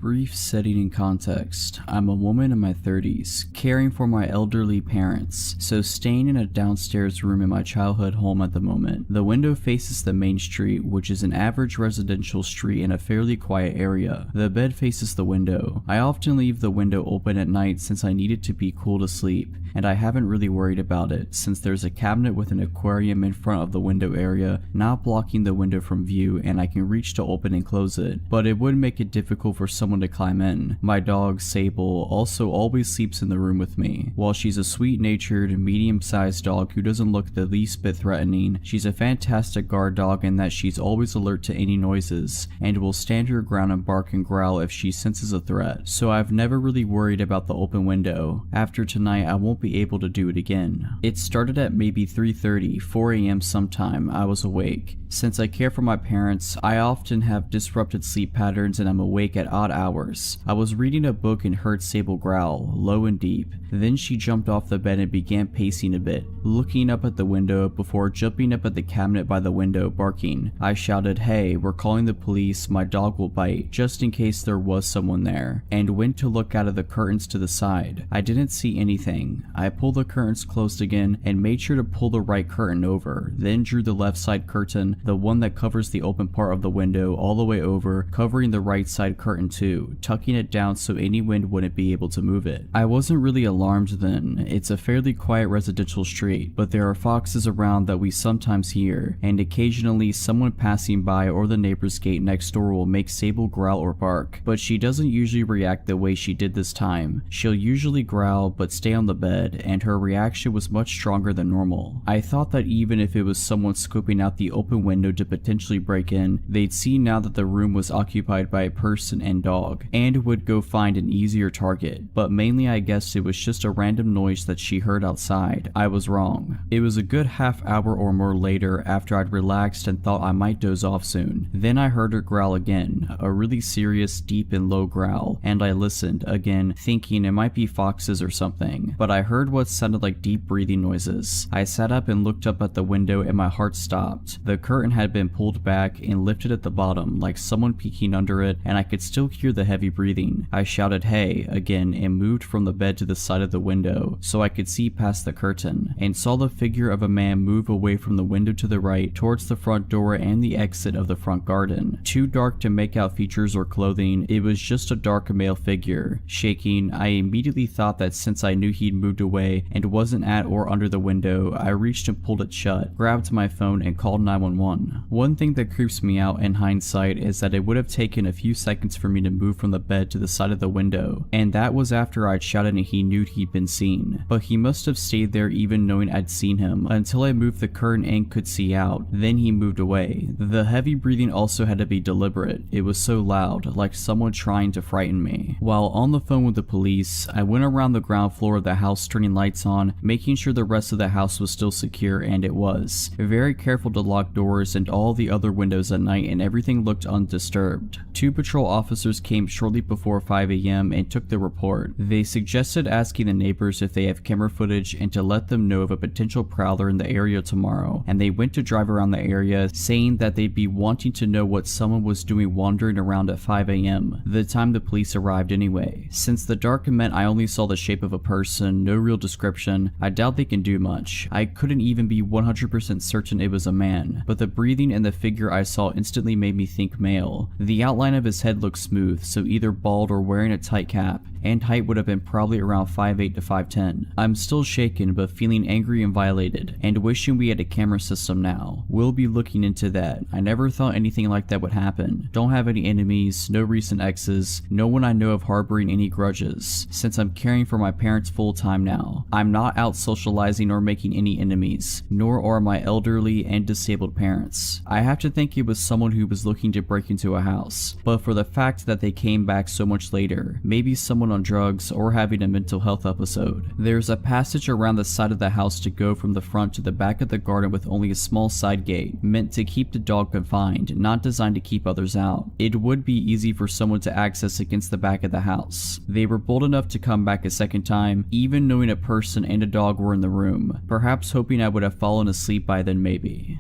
Brief setting and context. I'm a woman in my 30s, caring for my elderly parents, so staying in a downstairs room in my childhood home at the moment. The window faces the main street, which is an average residential street in a fairly quiet area. The bed faces the window. I often leave the window open at night since I need it to be cool to sleep, and I haven't really worried about it since there's a cabinet with an aquarium in front of the window area, not blocking the window from view, and I can reach to open and close it, but it would make it difficult for someone to climb in. My dog, Sable, also always sleeps in the room with me. While she's a sweet-natured, medium-sized dog who doesn't look the least bit threatening, she's a fantastic guard dog in that she's always alert to any noises, and will stand her ground and bark and growl if she senses a threat, so I've never really worried about the open window. After tonight, I won't be able to do it again. It started at maybe 3:30, 4 a.m. sometime. I was awake. Since I care for my parents, I often have disrupted sleep patterns and I'm awake at odd hours. I was reading a book and heard Sable growl, low and deep. Then she jumped off the bed and began pacing a bit, looking up at the window before jumping up at the cabinet by the window, barking. I shouted, "Hey, we're calling the police, my dog will bite," just in case there was someone there, and went to look out of the curtains to the side. I didn't see anything. I pulled the curtains closed again and made sure to pull the right curtain over, then drew the left side curtain, the one that covers the open part of the window, all the way over, covering the right side curtain too, tucking it down so any wind wouldn't be able to move it. I wasn't really alarmed then. It's a fairly quiet residential street, but there are foxes around that we sometimes hear, and occasionally someone passing by or the neighbor's gate next door will make Sable growl or bark, but she doesn't usually react the way she did this time. She'll usually growl but stay on the bed, and her reaction was much stronger than normal. I thought that even if it was someone scoping out the open window to potentially break in, they'd see now that the room was occupied by a person and dog, and would go find an easier target, but mainly I guessed it was just a random noise that she heard outside. I was wrong. It was a good half hour or more later after I'd relaxed and thought I might doze off soon. Then I heard her growl again, a really serious, deep and low growl, and I listened again, thinking it might be foxes or something, but I heard what sounded like deep breathing noises. I sat up and looked up at the window and my heart stopped. The curtain had been pulled back and lifted at the bottom, like someone peeking under it, and I could still hear the heavy breathing. I shouted, "Hey," again, and moved from the bed to the side of the window so I could see past the curtain, and saw the figure of a man move away from the window to the right towards the front door and the exit of the front garden. Too dark to make out features or clothing, it was just a dark male figure. Shaking, I immediately thought that since I knew he'd moved away and wasn't at or under the window, I reached and pulled it shut, grabbed my phone and called 911. One thing that creeps me out in hindsight is that it would have taken a few seconds for me to to move from the bed to the side of the window, and that was after I'd shouted and he knew he'd been seen. But he must have stayed there even knowing I'd seen him, until I moved the curtain and could see out. Then he moved away. The heavy breathing also had to be deliberate. It was so loud, like someone trying to frighten me. While on the phone with the police, I went around the ground floor of the house turning lights on, making sure the rest of the house was still secure, and it was. Very careful to lock doors and all the other windows at night, and everything looked undisturbed. 2 patrol officers came shortly before 5 a.m. and took the report. They suggested asking the neighbors if they have camera footage and to let them know of a potential prowler in the area tomorrow, and they went to drive around the area, saying that they'd be wanting to know what someone was doing wandering around at 5 a.m., the time the police arrived anyway. Since the dark meant I only saw the shape of a person, no real description, I doubt they can do much. I couldn't even be 100% certain it was a man, but the breathing and the figure I saw instantly made me think male. The outline of his head looked smooth, so either bald or wearing a tight cap, and height would have been probably around 5'8" to 5'10". I'm still shaken but feeling angry and violated, and wishing we had a camera system now. We'll be looking into that. I never thought anything like that would happen. Don't have any enemies, no recent exes, no one I know of harboring any grudges, since I'm caring for my parents full time now. I'm not out socializing or making any enemies, nor are my elderly and disabled parents. I have to think it was someone who was looking to break into a house, but for the fact that they came back so much later, maybe someone on drugs or having a mental health episode. There's a passage around the side of the house to go from the front to the back of the garden with only a small side gate, meant to keep the dog confined, not designed to keep others out. It would be easy for someone to access against the back of the house. They were bold enough to come back a second time, even knowing a person and a dog were in the room, perhaps hoping I would have fallen asleep by then maybe.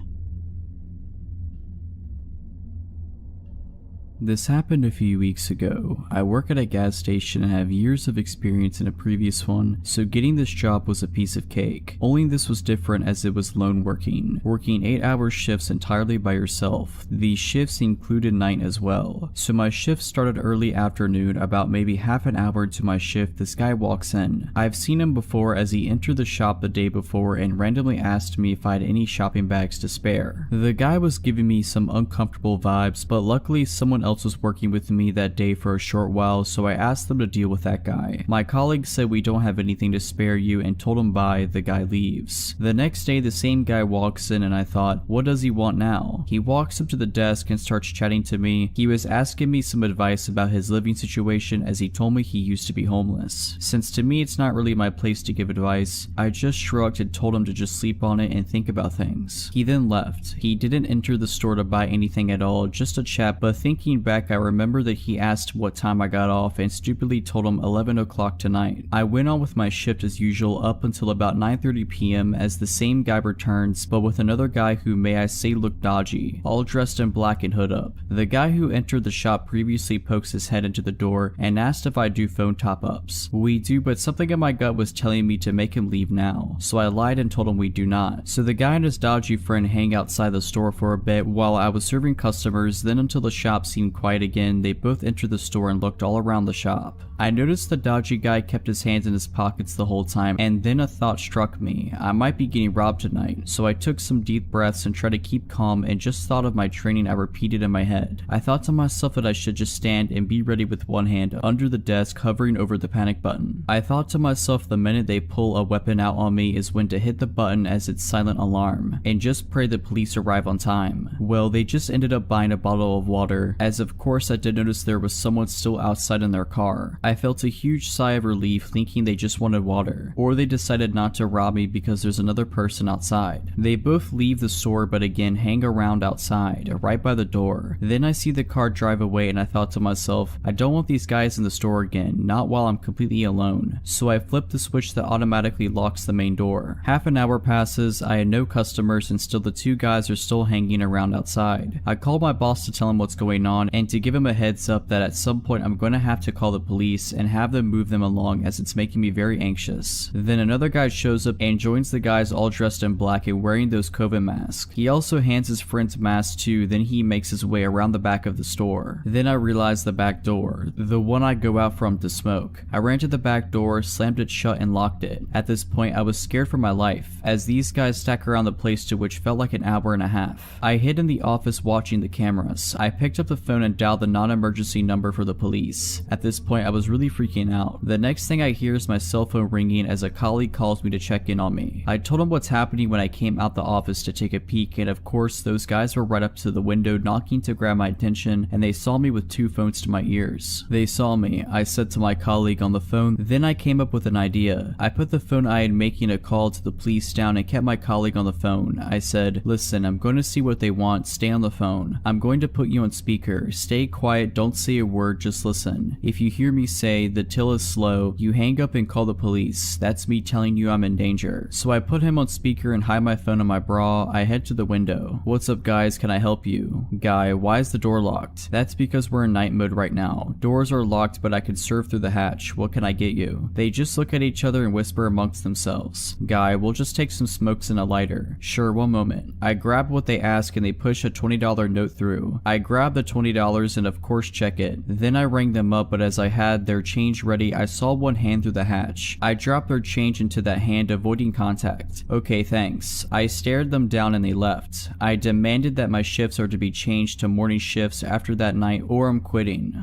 This happened a few weeks ago. I work at a gas station and have years of experience in a previous one, so getting this job was a piece of cake. Only this was different as it was lone working 8-hour shifts entirely by yourself. These shifts included night as well. So my shift started early afternoon. About maybe half an hour into my shift, this guy walks in. I've seen him before as he entered the shop the day before and randomly asked me if I had any shopping bags to spare. The guy was giving me some uncomfortable vibes, but luckily someone else was working with me that day for a short while, so I asked them to deal with that guy. My colleague said we don't have anything to spare you and told him bye. The guy leaves. The next day the same guy walks in and I thought, what does he want now? He walks up to the desk and starts chatting to me. He was asking me some advice about his living situation as he told me he used to be homeless. Since to me it's not really my place to give advice, I just shrugged and told him to just sleep on it and think about things. He then left. He didn't enter the store to buy anything at all, just a chat, but thinking back I remember that he asked what time I got off and stupidly told him 11 o'clock tonight. I went on with my shift as usual up until about 9:30 p.m. as the same guy returns, but with another guy who may I say looked dodgy, all dressed in black and hood up. The guy who entered the shop previously pokes his head into the door and asked if I do phone top-ups. We do, but something in my gut was telling me to make him leave now, so I lied and told him we do not. So the guy and his dodgy friend hang outside the store for a bit while I was serving customers, then until the shop seemed quiet again, they both entered the store and looked all around the shop. I noticed the dodgy guy kept his hands in his pockets the whole time, and then a thought struck me. I might be getting robbed tonight, so I took some deep breaths and tried to keep calm and just thought of my training I repeated in my head. I thought to myself that I should just stand and be ready with one hand under the desk hovering over the panic button. I thought to myself the minute they pull a weapon out on me is when to hit the button as its silent alarm, and just pray the police arrive on time. Well, they just ended up buying a bottle of water, as of course I did notice there was someone still outside in their car. I felt a huge sigh of relief thinking they just wanted water, or they decided not to rob me because there's another person outside. They both leave the store but again hang around outside, right by the door. Then I see the car drive away and I thought to myself, I don't want these guys in the store again, not while I'm completely alone. So I flip the switch that automatically locks the main door. Half an hour passes, I had no customers and still the two guys are still hanging around outside. I called my boss to tell him what's going on and to give him a heads up that at some point I'm going to have to call the police and have them move them along as it's making me very anxious. Then another guy shows up and joins the guys all dressed in black and wearing those COVID masks. He also hands his friend's mask too, then he makes his way around the back of the store. Then I realize the back door, the one I go out from to smoke. I ran to the back door, slammed it shut and locked it. At this point I was scared for my life, as these guys stack around the place to which felt like an hour and a half. I hid in the office watching the cameras. I picked up the phone phone and dialed the non-emergency number for the police. At this point, I was really freaking out. The next thing I hear is my cell phone ringing as a colleague calls me to check in on me. I told him what's happening when I came out the office to take a peek, and of course those guys were right up to the window knocking to grab my attention, and they saw me with 2 phones to my ears. They saw me, I said to my colleague on the phone. Then I came up with an idea. I put the phone I had making a call to the police down and kept my colleague on the phone. I said, listen, I'm going to see what they want, stay on the phone. I'm going to put you on speaker. Stay quiet, don't say a word, just listen. If you hear me say the till is slow, you hang up and call the police. That's me telling you I'm in danger. So I put him on speaker and hide my phone in my bra. I head to the window. What's up guys, can I help you? Guy, why is the door locked? That's because we're in night mode right now. Doors are locked but I can surf through the hatch. What can I get you? They just look at each other and whisper amongst themselves. Guy, we'll just take some smokes and a lighter. Sure, one moment. I grab what they ask and they push a $20 note through. I grab the $20 and of course check it. Then I rang them up, but as I had their change ready, I saw one hand through the hatch. I dropped their change into that hand, avoiding contact. Okay, thanks. I stared them down and they left. I demanded that my shifts are to be changed to morning shifts after that night or I'm quitting.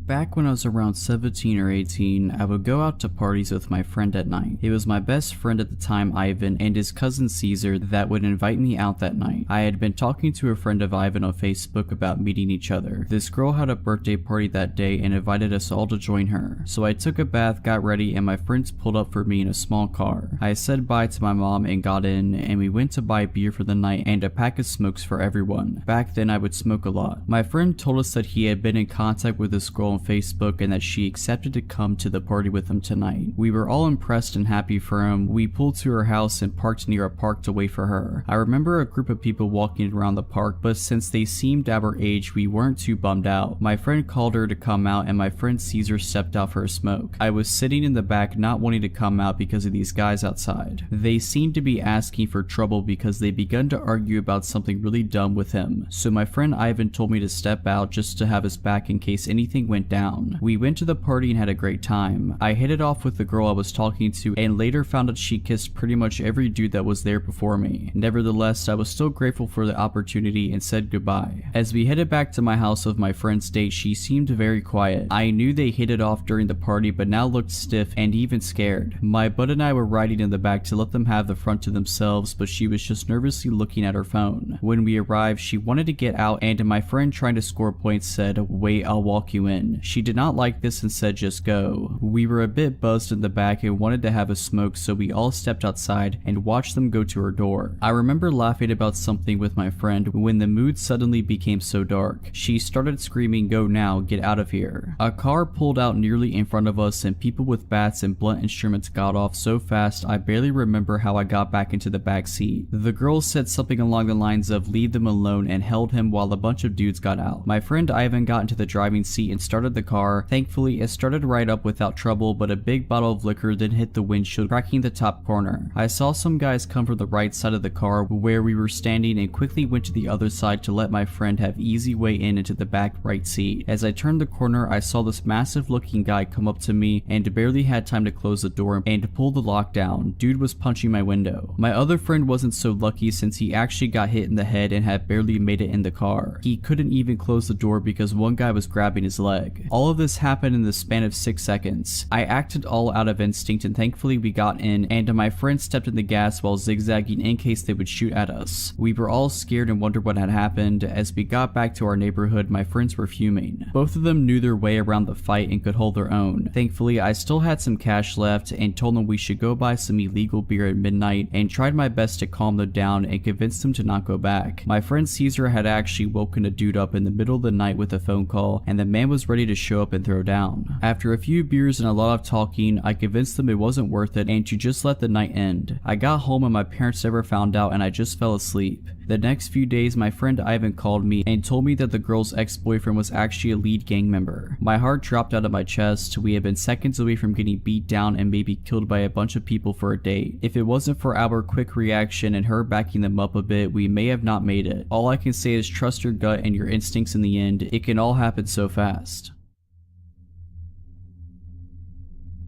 Back when I was around 17 or 18, I would go out to parties with my friend at night. It was my best friend at the time, Ivan, and his cousin Caesar that would invite me out that night. I had been talking to a friend of Ivan on Facebook about meeting each other. This girl had a birthday party that day and invited us all to join her. So I took a bath, got ready, and my friends pulled up for me in a small car. I said bye to my mom and got in, and we went to buy beer for the night and a pack of smokes for everyone. Back then I would smoke a lot. My friend told us that he had been in contact with this girl on Facebook and that she accepted to come to the party with him tonight. We were all impressed and happy for him. We pulled to her house and parked near a park to wait for her. I remember a group of people walking around the park, but since they seemed our age, we weren't too bummed out. My friend called her to come out and my friend Caesar stepped out for a smoke. I was sitting in the back not wanting to come out because of these guys outside. They seemed to be asking for trouble because they begun to argue about something really dumb with him. So my friend Ivan told me to step out just to have his back in case anything went down. We went to the party and had a great time. I hit it off with the girl I was talking to and later found out she kissed pretty much every dude that was there before me. Nevertheless, I was still grateful for the opportunity and said goodbye. As we headed back to my house of my friend's date, she seemed very quiet. I knew they hit it off during the party but now looked stiff and even scared. My bud and I were riding in the back to let them have the front to themselves, but she was just nervously looking at her phone. When we arrived, she wanted to get out and my friend, trying to score points, said, "Wait, I'll walk you in." She did not like this and said just go. We were a bit buzzed in the back and wanted to have a smoke, so we all stepped outside and watched them go to her door. I remember laughing about something with my friend when the mood suddenly became so dark. She started screaming, "Go now, get out of here." A car pulled out nearly in front of us and people with bats and blunt instruments got off so fast I barely remember how I got back into the back seat. The girl said something along the lines of "leave them alone" and held him while a bunch of dudes got out. My friend Ivan got into the driving seat and started the car. Thankfully, it started right up without trouble, but a big bottle of liquor then hit the windshield, cracking the top corner. I saw some guys come from the right side of the car where we were standing and quickly went to the other side to let my friend have easy way in into the back right seat. As I turned the corner, I saw this massive looking guy come up to me and barely had time to close the door and pull the lock down. Dude was punching my window. My other friend wasn't so lucky since he actually got hit in the head and had barely made it in the car. He couldn't even close the door because one guy was grabbing his leg. All of this happened in the span of 6 seconds. I acted all out of instinct and thankfully we got in and my friend stepped in the gas while zigzagging in case they would shoot at us. We were all scared and wondered what had happened. As we got back to our neighborhood, my friends were fuming. Both of them knew their way around the fight and could hold their own. Thankfully, I still had some cash left and told them we should go buy some illegal beer at midnight and tried my best to calm them down and convince them to not go back. My friend Caesar had actually woken a dude up in the middle of the night with a phone call and the man was ready to show up and throw down. After a few beers and a lot of talking, I convinced them it wasn't worth it and to just let the night end. I got home and my parents never found out and I just fell asleep. The next few days, my friend Ivan called me and told me that the girl's ex-boyfriend was actually a lead gang member. My heart dropped out of my chest. We had been seconds away from getting beat down and maybe killed by a bunch of people for a date. If it wasn't for our quick reaction and her backing them up a bit, we may have not made it. All I can say is trust your gut and your instincts in the end. It can all happen so fast.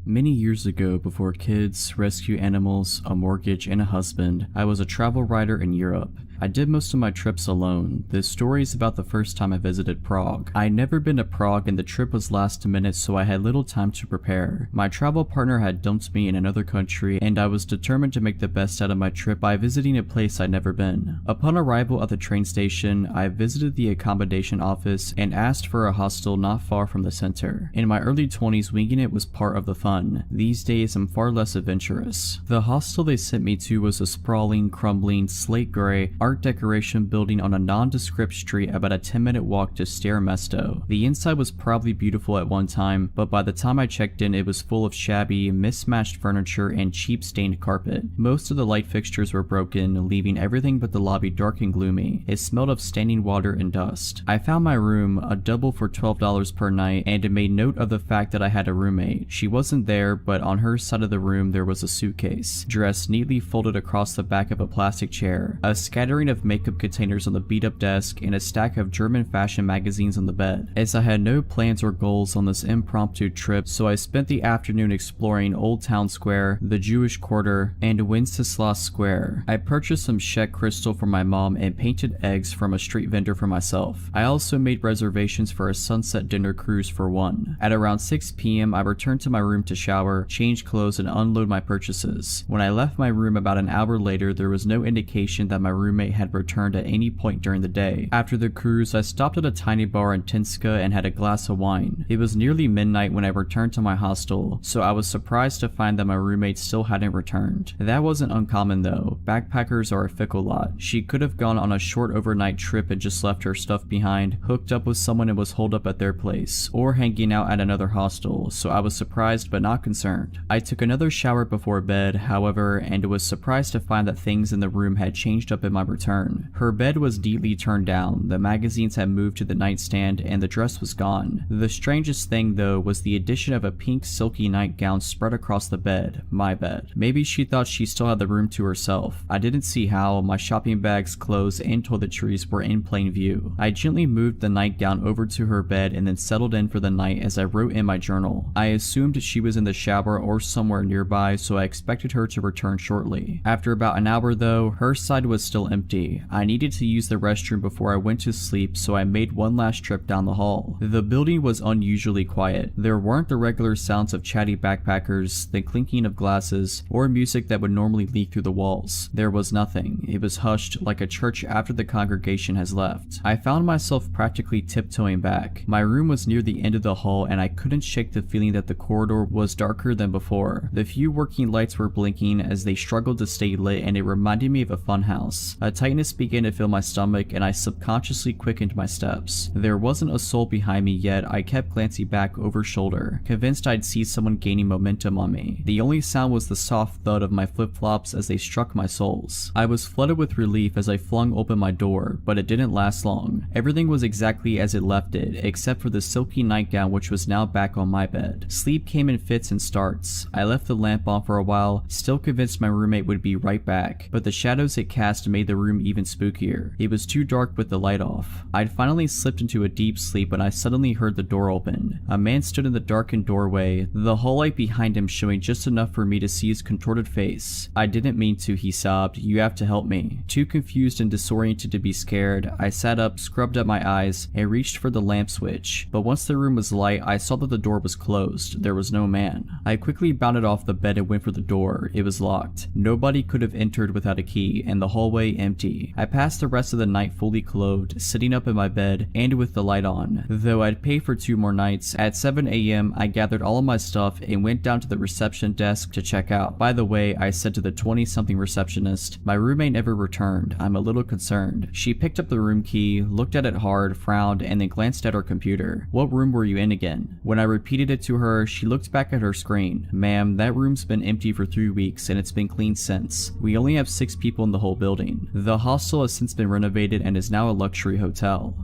Many years ago, before kids, rescue animals, a mortgage, and a husband, I was a travel writer in Europe. I did most of my trips alone. This story is about the first time I visited Prague. I'd never been to Prague and the trip was last minute, so I had little time to prepare. My travel partner had dumped me in another country and I was determined to make the best out of my trip by visiting a place I'd never been. Upon arrival at the train station, I visited the accommodation office and asked for a hostel not far from the center. In my early 20s, winging it was part of the fun. These days, I'm far less adventurous. The hostel they sent me to was a sprawling, crumbling, slate gray, art decoration building on a nondescript street about a 10-minute walk to Stare Mesto. The inside was probably beautiful at one time, but by the time I checked in, it was full of shabby, mismatched furniture and cheap stained carpet. Most of the light fixtures were broken, leaving everything but the lobby dark and gloomy. It smelled of standing water and dust. I found my room, a double for $12 per night, and made note of the fact that I had a roommate. She wasn't there, but on her side of the room there was a suitcase, dressed neatly folded across the back of a plastic chair, a scattering of makeup containers on the beat-up desk, and a stack of German fashion magazines on the bed. As I had no plans or goals on this impromptu trip, so I spent the afternoon exploring Old Town Square, the Jewish Quarter, and Wenceslas Square. I purchased some Czech crystal for my mom and painted eggs from a street vendor for myself. I also made reservations for a sunset dinner cruise for one. At around 6 p.m. I returned to my room to shower, change clothes, and unload my purchases. When I left my room about an hour later, there was no indication that my roommate had returned at any point during the day. After the cruise, I stopped at a tiny bar in Tinska and had a glass of wine. It was nearly midnight when I returned to my hostel, so I was surprised to find that my roommate still hadn't returned. That wasn't uncommon though. Backpackers are a fickle lot. She could have gone on a short overnight trip and just left her stuff behind, hooked up with someone and was holed up at their place, or hanging out at another hostel, so I was surprised but not concerned. I took another shower before bed, however, and was surprised to find that things in the room had changed up in my return. Her bed was neatly turned down, the magazines had moved to the nightstand, and the dress was gone. The strangest thing though was the addition of a pink silky nightgown spread across the bed, my bed. Maybe she thought she still had the room to herself. I didn't see how. My shopping bags, clothes, and toiletries were in plain view. I gently moved the nightgown over to her bed and then settled in for the night as I wrote in my journal. I assumed she was in the shower or somewhere nearby, so I expected her to return shortly. After about an hour though, her side was still empty. I needed to use the restroom before I went to sleep, so I made one last trip down the hall. The building was unusually quiet. There weren't the regular sounds of chatty backpackers, the clinking of glasses, or music that would normally leak through the walls. There was nothing. It was hushed like a church after the congregation has left. I found myself practically tiptoeing back. My room was near the end of the hall and I couldn't shake the feeling that the corridor was darker than before. The few working lights were blinking as they struggled to stay lit, and it reminded me of a funhouse. A tightness began to fill my stomach and I subconsciously quickened my steps. There wasn't a soul behind me yet. I kept glancing back over shoulder, convinced I'd see someone gaining momentum on me. The only sound was the soft thud of my flip-flops as they struck my soles. I was flooded with relief as I flung open my door, but it didn't last long. Everything was exactly as it left it, except for the silky nightgown which was now back on my bed. Sleep came in fits and starts. I left the lamp on for a while, still convinced my roommate would be right back, but the shadows it cast made the room even spookier. It was too dark with the light off. I'd finally slipped into a deep sleep when I suddenly heard the door open. A man stood in the darkened doorway, the hall light behind him showing just enough for me to see his contorted face. "I didn't mean to," he sobbed. "You have to help me." Too confused and disoriented to be scared, I sat up, scrubbed up my eyes, and reached for the lamp switch. But once the room was light, I saw that the door was closed. There was no man. I quickly bounded off the bed and went for the door. It was locked. Nobody could have entered without a key, and the hallway empty. I passed the rest of the night fully clothed, sitting up in my bed, and with the light on. Though I'd pay for 2 more nights, at 7 a.m. I gathered all of my stuff and went down to the reception desk to check out. By the way, I said to the 20-something receptionist, "My roommate never returned. I'm a little concerned." She picked up the room key, looked at it hard, frowned, and then glanced at her computer. "What room were you in again?" When I repeated it to her, she looked back at her screen. "Ma'am, that room's been empty for 3 weeks and it's been cleaned since. We only have 6 people in the whole building. The hostel has since been renovated and is now a luxury hotel."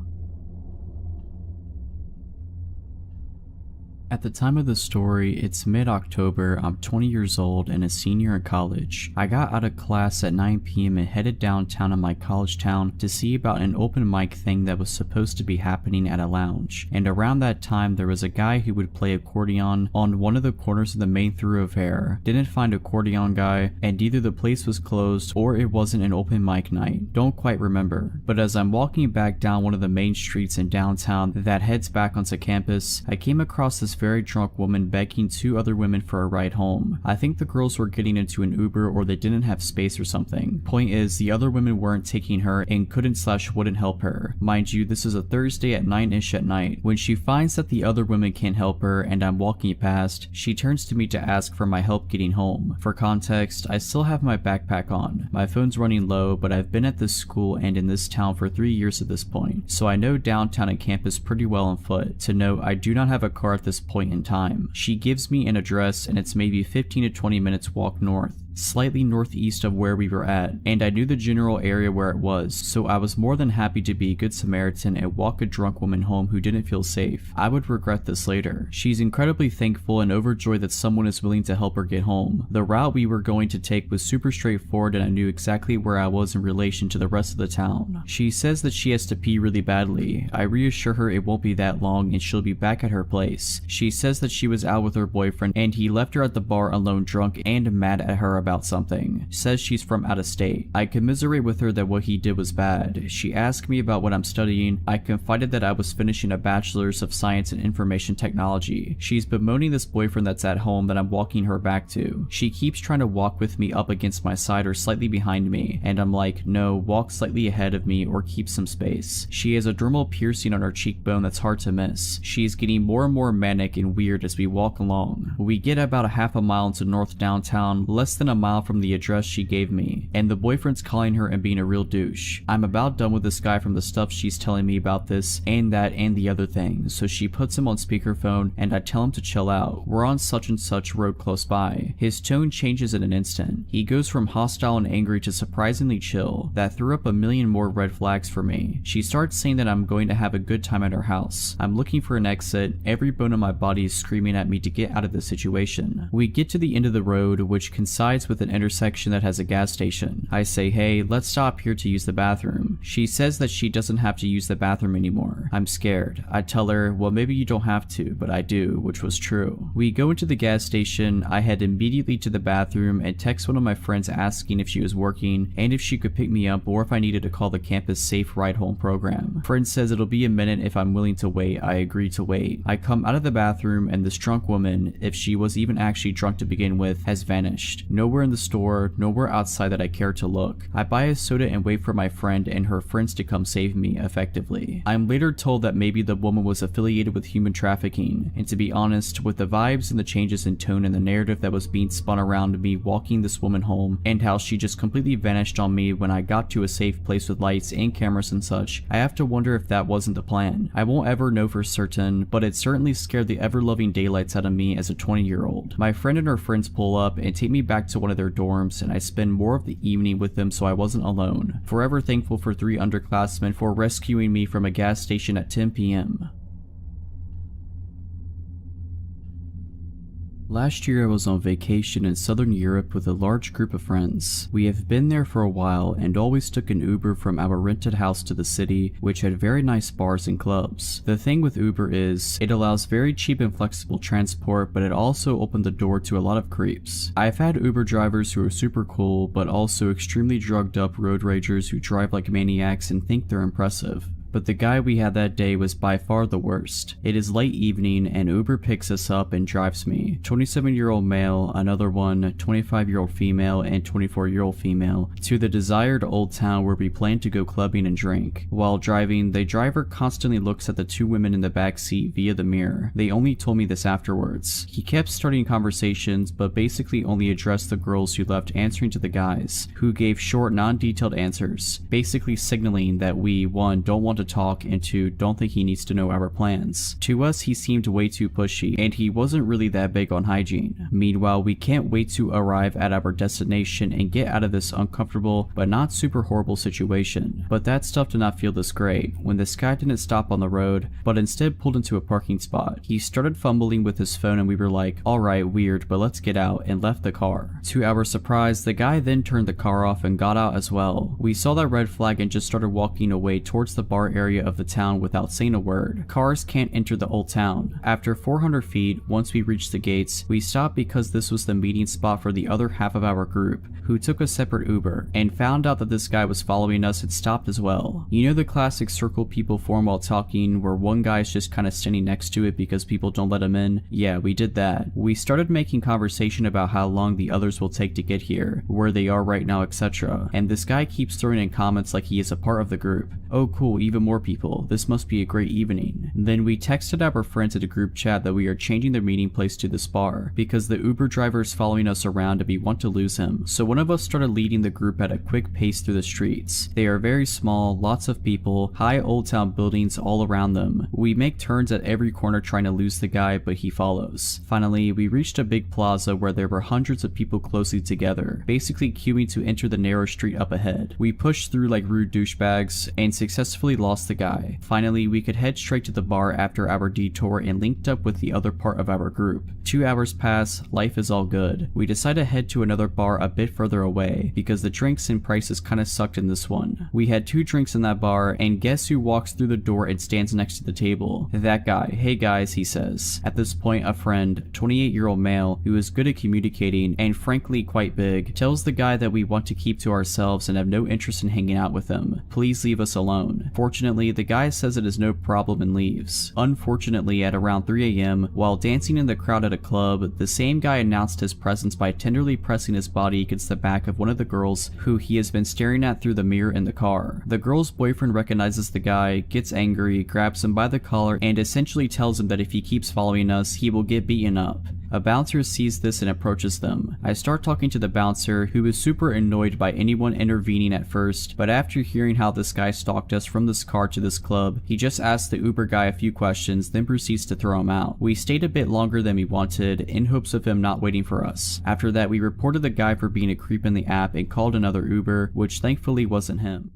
At the time of the story, it's mid-October, I'm 20 years old and a senior in college. I got out of class at 9 p.m. and headed downtown in my college town to see about an open mic thing that was supposed to be happening at a lounge. And around that time, there was a guy who would play accordion on one of the corners of the main thoroughfare. Didn't find accordion guy, and either the place was closed or it wasn't an open mic night. Don't quite remember. But as I'm walking back down one of the main streets in downtown that heads back onto campus, I came across this very drunk woman begging two other women for a ride home. I think the girls were getting into an Uber or they didn't have space or something. Point is, the other women weren't taking her and couldn't/wouldn't help her. Mind you, this is a Thursday at 9-ish at night. When she finds that the other women can't help her and I'm walking past, she turns to me to ask for my help getting home. For context, I still have my backpack on. My phone's running low, but I've been at this school and in this town for 3 years at this point, so I know downtown and campus pretty well on foot. To note, I do not have a car at this point in time. She gives me an address and it's maybe 15 to 20 minutes walk north, slightly northeast of where we were at, and I knew the general area where it was, so I was more than happy to be a good Samaritan and walk a drunk woman home who didn't feel safe. I would regret this later. She's incredibly thankful and overjoyed that someone is willing to help her get home. The route we were going to take was super straightforward and I knew exactly where I was in relation to the rest of the town. She says that she has to pee really badly. I reassure her it won't be that long and she'll be back at her place. She says that she was out with her boyfriend and he left her at the bar alone drunk and mad at her about something. Says she's from out of state. I commiserate with her that what he did was bad. She asked me about what I'm studying. I confided that I was finishing a bachelor's of science in information technology. She's bemoaning this boyfriend that's at home that I'm walking her back to. She keeps trying to walk with me up against my side or slightly behind me, and I'm like, no, walk slightly ahead of me or keep some space. She has a dermal piercing on her cheekbone that's hard to miss. She's getting more and more manic and weird as we walk along. We get about a half a mile into north downtown, less than a mile from the address she gave me, and the boyfriend's calling her and being a real douche. I'm about done with this guy from the stuff she's telling me about this and that and the other thing, so she puts him on speakerphone and I tell him to chill out. We're on such and such road close by. His tone changes in an instant. He goes from hostile and angry to surprisingly chill. That threw up a million more red flags for me. She starts saying that I'm going to have a good time at her house. I'm looking for an exit. Every bone in my body is screaming at me to get out of this situation. We get to the end of the road, which coincides with an intersection that has a gas station. I say, hey, let's stop here to use the bathroom. She says that she doesn't have to use the bathroom anymore. I'm scared. I tell her, well, maybe you don't have to, but I do, which was true. We go into the gas station. I head immediately to the bathroom and text one of my friends asking if she was working and if she could pick me up or if I needed to call the campus safe ride home program. Friend says it'll be a minute if I'm willing to wait. I agree to wait. I come out of the bathroom and this drunk woman, if she was even actually drunk to begin with, has vanished. Nowhere in the store, nowhere outside that I care to look. I buy a soda and wait for my friend and her friends to come save me, effectively. I'm later told that maybe the woman was affiliated with human trafficking, and to be honest, with the vibes and the changes in tone and the narrative that was being spun around me walking this woman home, and how she just completely vanished on me when I got to a safe place with lights and cameras and such, I have to wonder if that wasn't the plan. I won't ever know for certain, but it certainly scared the ever-loving daylights out of me as a 20-year-old. My friend and her friends pull up and take me back to one of their dorms, and I spend more of the evening with them so I wasn't alone. Forever thankful for 3 underclassmen for rescuing me from a gas station at 10 p.m. Last year I was on vacation in southern Europe with a large group of friends. We have been there for a while and always took an Uber from our rented house to the city, which had very nice bars and clubs. The thing with Uber is, it allows very cheap and flexible transport, but it also opened the door to a lot of creeps. I've had Uber drivers who are super cool, but also extremely drugged up road ragers who drive like maniacs and think they're impressive. But the guy we had that day was by far the worst. It is late evening and Uber picks us up and drives me, 27-year-old male, another one, 25-year-old female, and 24-year-old female, to the desired old town where we plan to go clubbing and drink. While driving, the driver constantly looks at the 2 women in the back seat via the mirror. They only told me this afterwards. He kept starting conversations, but basically only addressed the girls who left answering to the guys, who gave short, non-detailed answers, basically signaling that we, 1, don't want to to talk, and 2, don't think he needs to know our plans. To us, he seemed way too pushy, and he wasn't really that big on hygiene. Meanwhile, we can't wait to arrive at our destination and get out of this uncomfortable but not super horrible situation. But that stuff did not feel this great when this guy didn't stop on the road, but instead pulled into a parking spot. He started fumbling with his phone and we were like, alright, weird, but let's get out, and left the car. To our surprise, the guy then turned the car off and got out as well. We saw that red flag and just started walking away towards the bar area of the town without saying a word. Cars can't enter the old town. After 400 feet, once we reached the gates, we stopped because this was the meeting spot for the other half of our group, who took a separate Uber, and found out that this guy was following us and stopped as well. You know the classic circle people form while talking, where one guy's just kinda standing next to it because people don't let him in? Yeah, we did that. We started making conversation about how long the others will take to get here, where they are right now, etc. And this guy keeps throwing in comments like he is a part of the group. Oh cool, even more people. This must be a great evening. Then we texted our friends at a group chat that we are changing their meeting place to this bar, because the Uber driver is following us around and we want to lose him. So one of us started leading the group at a quick pace through the streets. They are very small, lots of people, high old town buildings all around them. We make turns at every corner trying to lose the guy, but he follows. Finally, we reached a big plaza where there were hundreds of people closely together, basically queuing to enter the narrow street up ahead. We pushed through like rude douchebags and successfully lost the guy. Finally, we could head straight to the bar after our detour and linked up with the other part of our group. 2 hours pass, life is all good. We decide to head to another bar a bit further away because the drinks and prices kinda sucked in this one. We had 2 drinks in that bar, and guess who walks through the door and stands next to the table? That guy. Hey guys, he says. At this point, a friend, 28-year-old male, who is good at communicating and frankly quite big, tells the guy that we want to keep to ourselves and have no interest in hanging out with him. Please leave us alone. Fortunately, the guy says it is no problem and leaves. Unfortunately, at around 3 a.m., while dancing in the crowd at a club, the same guy announced his presence by tenderly pressing his body against the back of one of the girls who he has been staring at through the mirror in the car. The girl's boyfriend recognizes the guy, gets angry, grabs him by the collar, and essentially tells him that if he keeps following us, he will get beaten up. A bouncer sees this and approaches them. I start talking to the bouncer, who is super annoyed by anyone intervening at first, but after hearing how this guy stalked us from this car to this club, he just asks the Uber guy a few questions, then proceeds to throw him out. We stayed a bit longer than we wanted, in hopes of him not waiting for us. After that, we reported the guy for being a creep in the app and called another Uber, which thankfully wasn't him.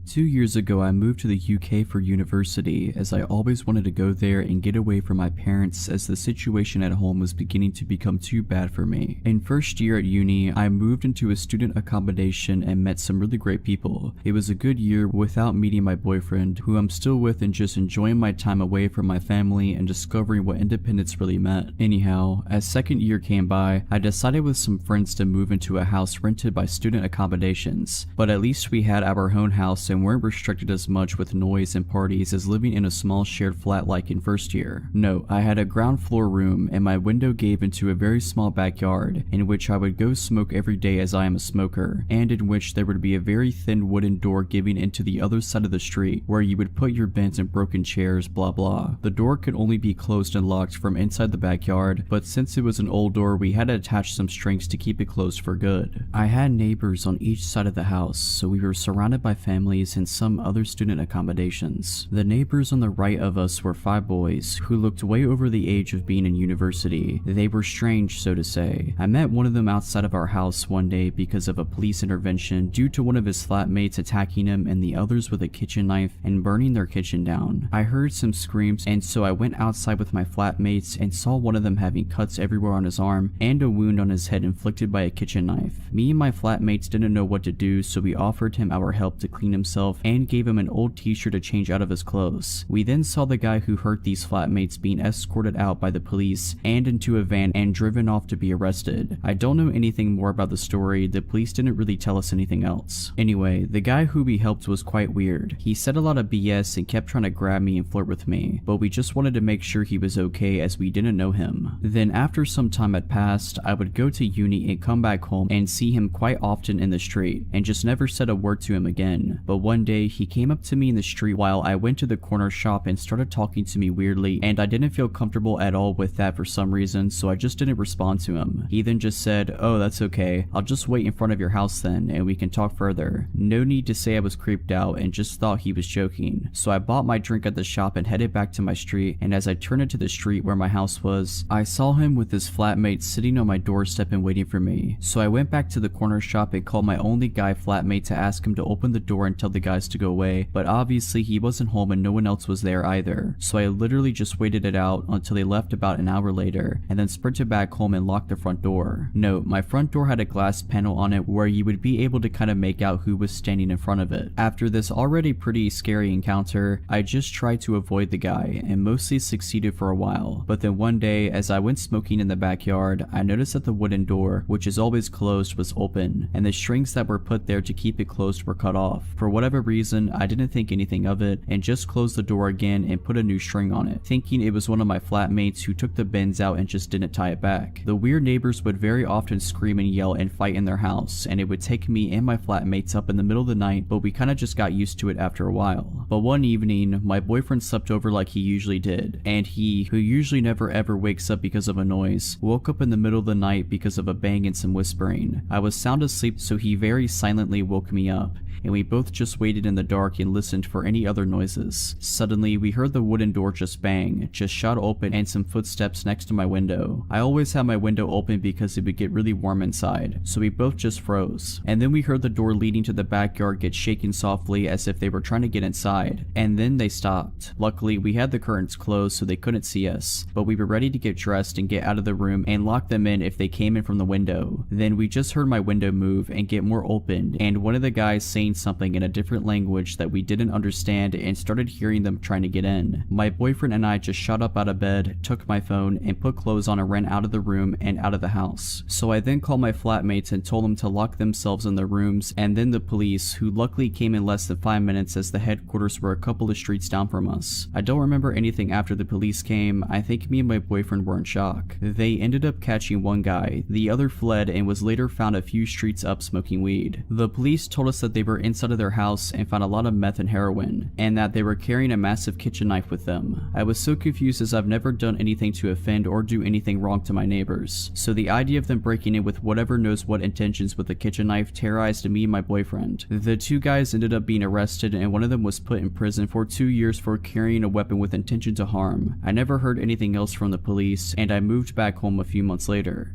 2 years ago, I moved to the UK for university, as I always wanted to go there and get away from my parents, as the situation at home was beginning to become too bad for me. In first year at uni, I moved into a student accommodation and met some really great people. It was a good year without meeting my boyfriend, who I'm still with, and just enjoying my time away from my family and discovering what independence really meant. Anyhow, as second year came by, I decided with some friends to move into a house rented by student accommodations, but at least we had our own house and weren't restricted as much with noise and parties as living in a small shared flat like in first year. No, I had a ground floor room and my window gave into a very small backyard in which I would go smoke every day as I am a smoker, and in which there would be a very thin wooden door giving into the other side of the street where you would put your bins and broken chairs, blah blah. The door could only be closed and locked from inside the backyard, but since it was an old door, we had to attach some strings to keep it closed for good. I had neighbors on each side of the house, so we were surrounded by families and some other student accommodations. The neighbors on the right of us were 5 boys who looked way over the age of being in university. They were strange, so to say. I met one of them outside of our house one day because of a police intervention due to one of his flatmates attacking him and the others with a kitchen knife and burning their kitchen down. I heard some screams, and so I went outside with my flatmates and saw one of them having cuts everywhere on his arm and a wound on his head inflicted by a kitchen knife. Me and my flatmates didn't know what to do, so we offered him our help to clean himself and gave him an old t-shirt to change out of his clothes. We then saw the guy who hurt these flatmates being escorted out by the police and into a van and driven off to be arrested. I don't know anything more about the story. The police didn't really tell us anything else. Anyway, the guy who we helped was quite weird. He said a lot of BS and kept trying to grab me and flirt with me, but we just wanted to make sure he was okay as we didn't know him. Then after some time had passed, I would go to uni and come back home and see him quite often in the street and just never said a word to him again. But one day he came up to me in the street while I went to the corner shop and started talking to me weirdly, and I didn't feel comfortable at all with that for some reason, so I just didn't respond to him. He then just said, "Oh, that's okay. I'll just wait in front of your house then, and we can talk further." No need to say I was creeped out and just thought he was joking. So I bought my drink at the shop and headed back to my street, and as I turned into the street where my house was, I saw him with his flatmate sitting on my doorstep and waiting for me. So I went back to the corner shop and called my only guy flatmate to ask him to open the door and tell the guys to go away, but obviously he wasn't home and no one else was there either. So I literally just waited it out until they left about an hour later, and then sprinted back home and locked the front door. Note, my front door had a glass panel on it where you would be able to kind of make out who was standing in front of it. After this already pretty scary encounter, I just tried to avoid the guy and mostly succeeded for a while. But then one day, as I went smoking in the backyard, I noticed that the wooden door, which is always closed, was open, and the strings that were put there to keep it closed were cut off. For whatever reason, I didn't think anything of it and just closed the door again and put a new string on it, thinking it was one of my flatmates who took the bends out and just didn't tie it back. The weird neighbors would very often scream and yell and fight in their house, and it would take me and my flatmates up in the middle of the night, but we kinda just got used to it after a while. But one evening, my boyfriend slept over like he usually did, and he, who usually never ever wakes up because of a noise, woke up in the middle of the night because of a bang and some whispering. I was sound asleep, so he very silently woke me up, and we both just waited in the dark and listened for any other noises. Suddenly, we heard the wooden door just bang, just shot open, and some footsteps next to my window. I always have my window open because it would get really warm inside, so we both just froze. And then we heard the door leading to the backyard get shaken softly as if they were trying to get inside, and then they stopped. Luckily, we had the curtains closed so they couldn't see us, but we were ready to get dressed and get out of the room and lock them in if they came in from the window. Then we just heard my window move and get more open, and one of the guys saying something in a different language that we didn't understand and started hearing them trying to get in. My boyfriend and I just shot up out of bed, took my phone, and put clothes on and ran out of the room and out of the house. So I then called my flatmates and told them to lock themselves in their rooms, and then the police, who luckily came in less than 5 minutes as the headquarters were a couple of streets down from us. I don't remember anything after the police came. I think me and my boyfriend were in shock. They ended up catching one guy, the other fled and was later found a few streets up smoking weed. The police told us that they were inside of their house and found a lot of meth and heroin, and that they were carrying a massive kitchen knife with them. I was so confused as I've never done anything to offend or do anything wrong to my neighbors, so the idea of them breaking in with whatever knows what intentions with a kitchen knife terrorized me and my boyfriend. The two guys ended up being arrested, and one of them was put in prison for 2 years for carrying a weapon with intention to harm. I never heard anything else from the police, and I moved back home a few months later.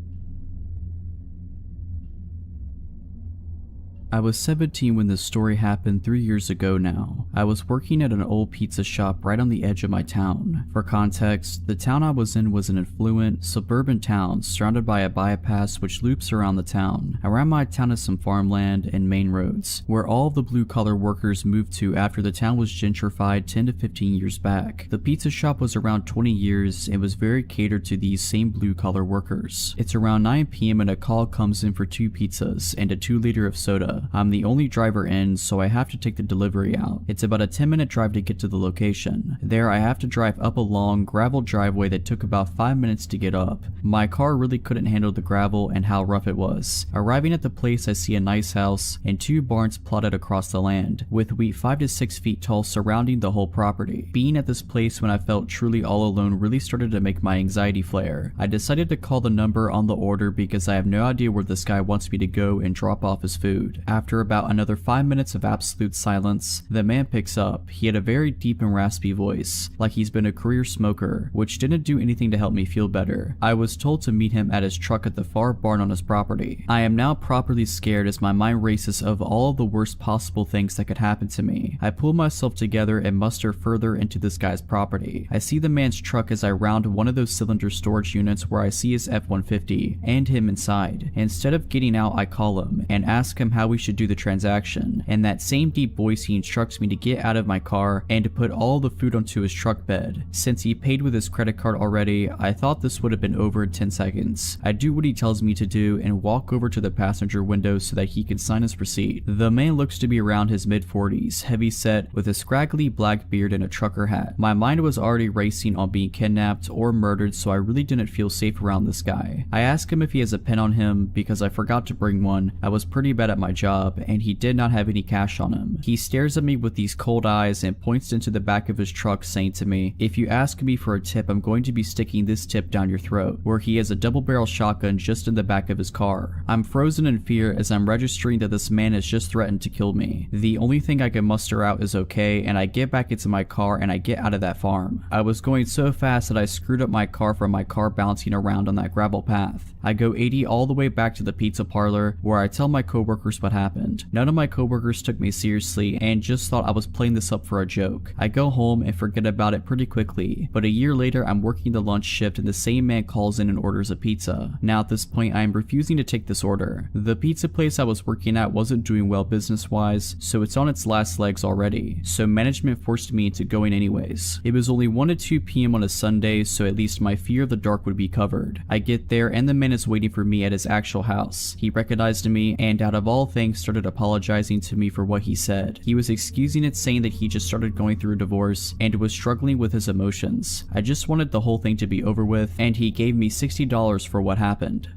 I was 17 when this story happened 3 years ago now. I was working at an old pizza shop right on the edge of my town. For context, the town I was in was an affluent, suburban town surrounded by a bypass which loops around the town. Around my town is some farmland and main roads, where all of the blue-collar workers moved to after the town was gentrified 10 to 15 years back. The pizza shop was around 20 years and was very catered to these same blue-collar workers. It's around 9 p.m. and a call comes in for 2 pizzas and a 2-liter of soda. I'm the only driver in, so I have to take the delivery out. It's about a 10-minute drive to get to the location. There I have to drive up a long gravel driveway that took about 5 minutes to get up. My car really couldn't handle the gravel and how rough it was. Arriving at the place, I see a nice house and 2 barns plotted across the land, with wheat 5 to 6 feet tall surrounding the whole property. Being at this place when I felt truly all alone really started to make my anxiety flare. I decided to call the number on the order because I have no idea where this guy wants me to go and drop off his food. After about another 5 minutes of absolute silence, the man picks up. He had a very deep and raspy voice, like he's been a career smoker, which didn't do anything to help me feel better. I was told to meet him at his truck at the far barn on his property. I am now properly scared as my mind races of all of the worst possible things that could happen to me. I pull myself together and muster further into this guy's property. I see the man's truck as I round one of those cylinder storage units where I see his F-150 and him inside. Instead of getting out, I call him and ask him how we should do the transaction. In that same deep voice, he instructs me to get out of my car and to put all the food onto his truck bed. Since he paid with his credit card already, I thought this would have been over in 10 seconds. I do what he tells me to do and walk over to the passenger window so that he can sign his receipt. The man looks to be around his mid-40s, heavy set, with a scraggly black beard and a trucker hat. My mind was already racing on being kidnapped or murdered, so I really didn't feel safe around this guy. I ask him if he has a pen on him because I forgot to bring one. I was pretty bad at my job job, and he did not have any cash on him. He stares at me with these cold eyes and points into the back of his truck, saying to me, "If you ask me for a tip, I'm going to be sticking this tip down your throat," where he has a double-barrel shotgun just in the back of his car. I'm frozen in fear as I'm registering that this man has just threatened to kill me. The only thing I can muster out is okay, and I get back into my car and I get out of that farm. I was going so fast that I screwed up my car from my car bouncing around on that gravel path. I go 80 all the way back to the pizza parlor, where I tell my coworkers what happened. None of my coworkers took me seriously and just thought I was playing this up for a joke. I go home and forget about it pretty quickly, but a year later I'm working the lunch shift and the same man calls in and orders a pizza. Now at this point I am refusing to take this order. The pizza place I was working at wasn't doing well business wise, so it's on its last legs already, so management forced me into going anyways. It was only 1 to 2 p.m. on a Sunday, so at least my fear of the dark would be covered. I get there and the man is waiting for me at his actual house. He recognized me and out of all things started apologizing to me for what he said. He was excusing it, saying that he just started going through a divorce and was struggling with his emotions. I just wanted the whole thing to be over with, and he gave me $60 for what happened.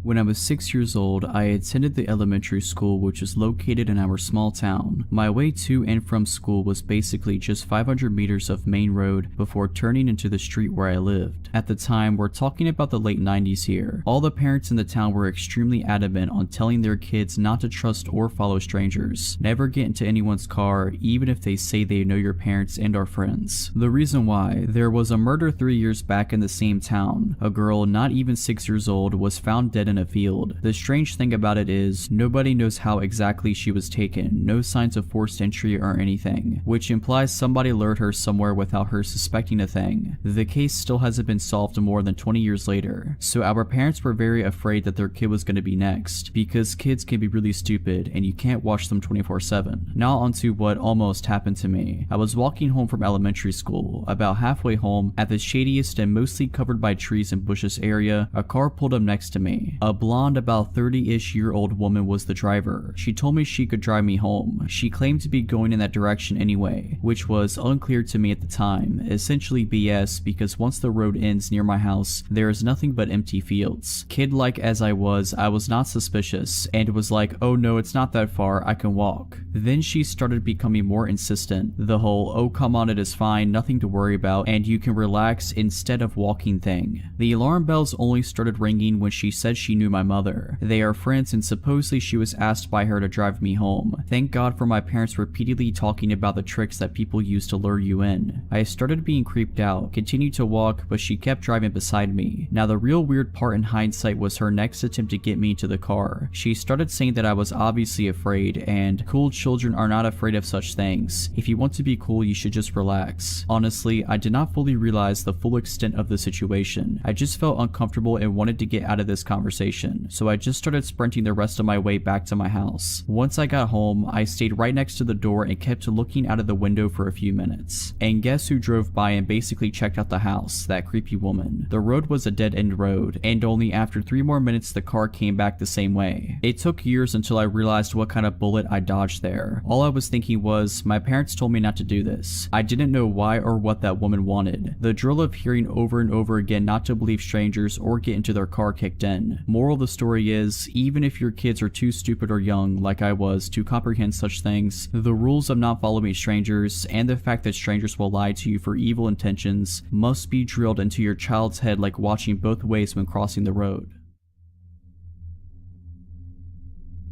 When I was 6 years old, I attended the elementary school which is located in our small town. My way to and from school was basically just 500 meters of main road before turning into the street where I lived. At the time, we're talking about the late 90s here. All the parents in the town were extremely adamant on telling their kids not to trust or follow strangers. Never get into anyone's car, even if they say they know your parents and are friends. The reason why: there was a murder 3 years back in the same town. A girl not even 6 years old was found dead in a field. The strange thing about it is, nobody knows how exactly she was taken, no signs of forced entry or anything, which implies somebody lured her somewhere without her suspecting a thing. The case still hasn't been solved more than 20 years later, so our parents were very afraid that their kid was going to be next, because kids can be really stupid and you can't watch them 24/7. Now onto what almost happened to me. I was walking home from elementary school. About halfway home, at the shadiest and mostly covered by trees and bushes area, a car pulled up next to me. A blonde, about 30-ish year old woman was the driver. She told me she could drive me home. She claimed to be going in that direction anyway, which was unclear to me at the time. Essentially BS, because once the road ends near my house, there is nothing but empty fields. Kid-like as I was not suspicious, and was like, "Oh no, it's not that far, I can walk." Then she started becoming more insistent. The whole, "Oh come on, it is fine, nothing to worry about, and you can relax instead of walking" thing. The alarm bells only started ringing when she said she knew my mother. They are friends, and supposedly she was asked by her to drive me home. Thank God for my parents repeatedly talking about the tricks that people use to lure you in. I started being creeped out, continued to walk, but she kept driving beside me. Now the real weird part in hindsight was her next attempt to get me into the car. She started saying that I was obviously afraid, and cool children are not afraid of such things. If you want to be cool, you should just relax. Honestly, I did not fully realize the full extent of the situation. I just felt uncomfortable and wanted to get out of this conversation, so I just started sprinting the rest of my way back to my house. Once I got home, I stayed right next to the door and kept looking out of the window for a few minutes. And guess who drove by and basically checked out the house? That creepy woman. The road was a dead-end road, and only after 3 more minutes the car came back the same way. It took years until I realized what kind of bullet I dodged there. All I was thinking was, my parents told me not to do this. I didn't know why or what that woman wanted. The drill of hearing over and over again not to believe strangers or get into their car kicked in. Moral of the story is, even if your kids are too stupid or young, like I was, to comprehend such things, the rules of not following strangers, and the fact that strangers will lie to you for evil intentions, must be drilled into your child's head like watching both ways when crossing the road.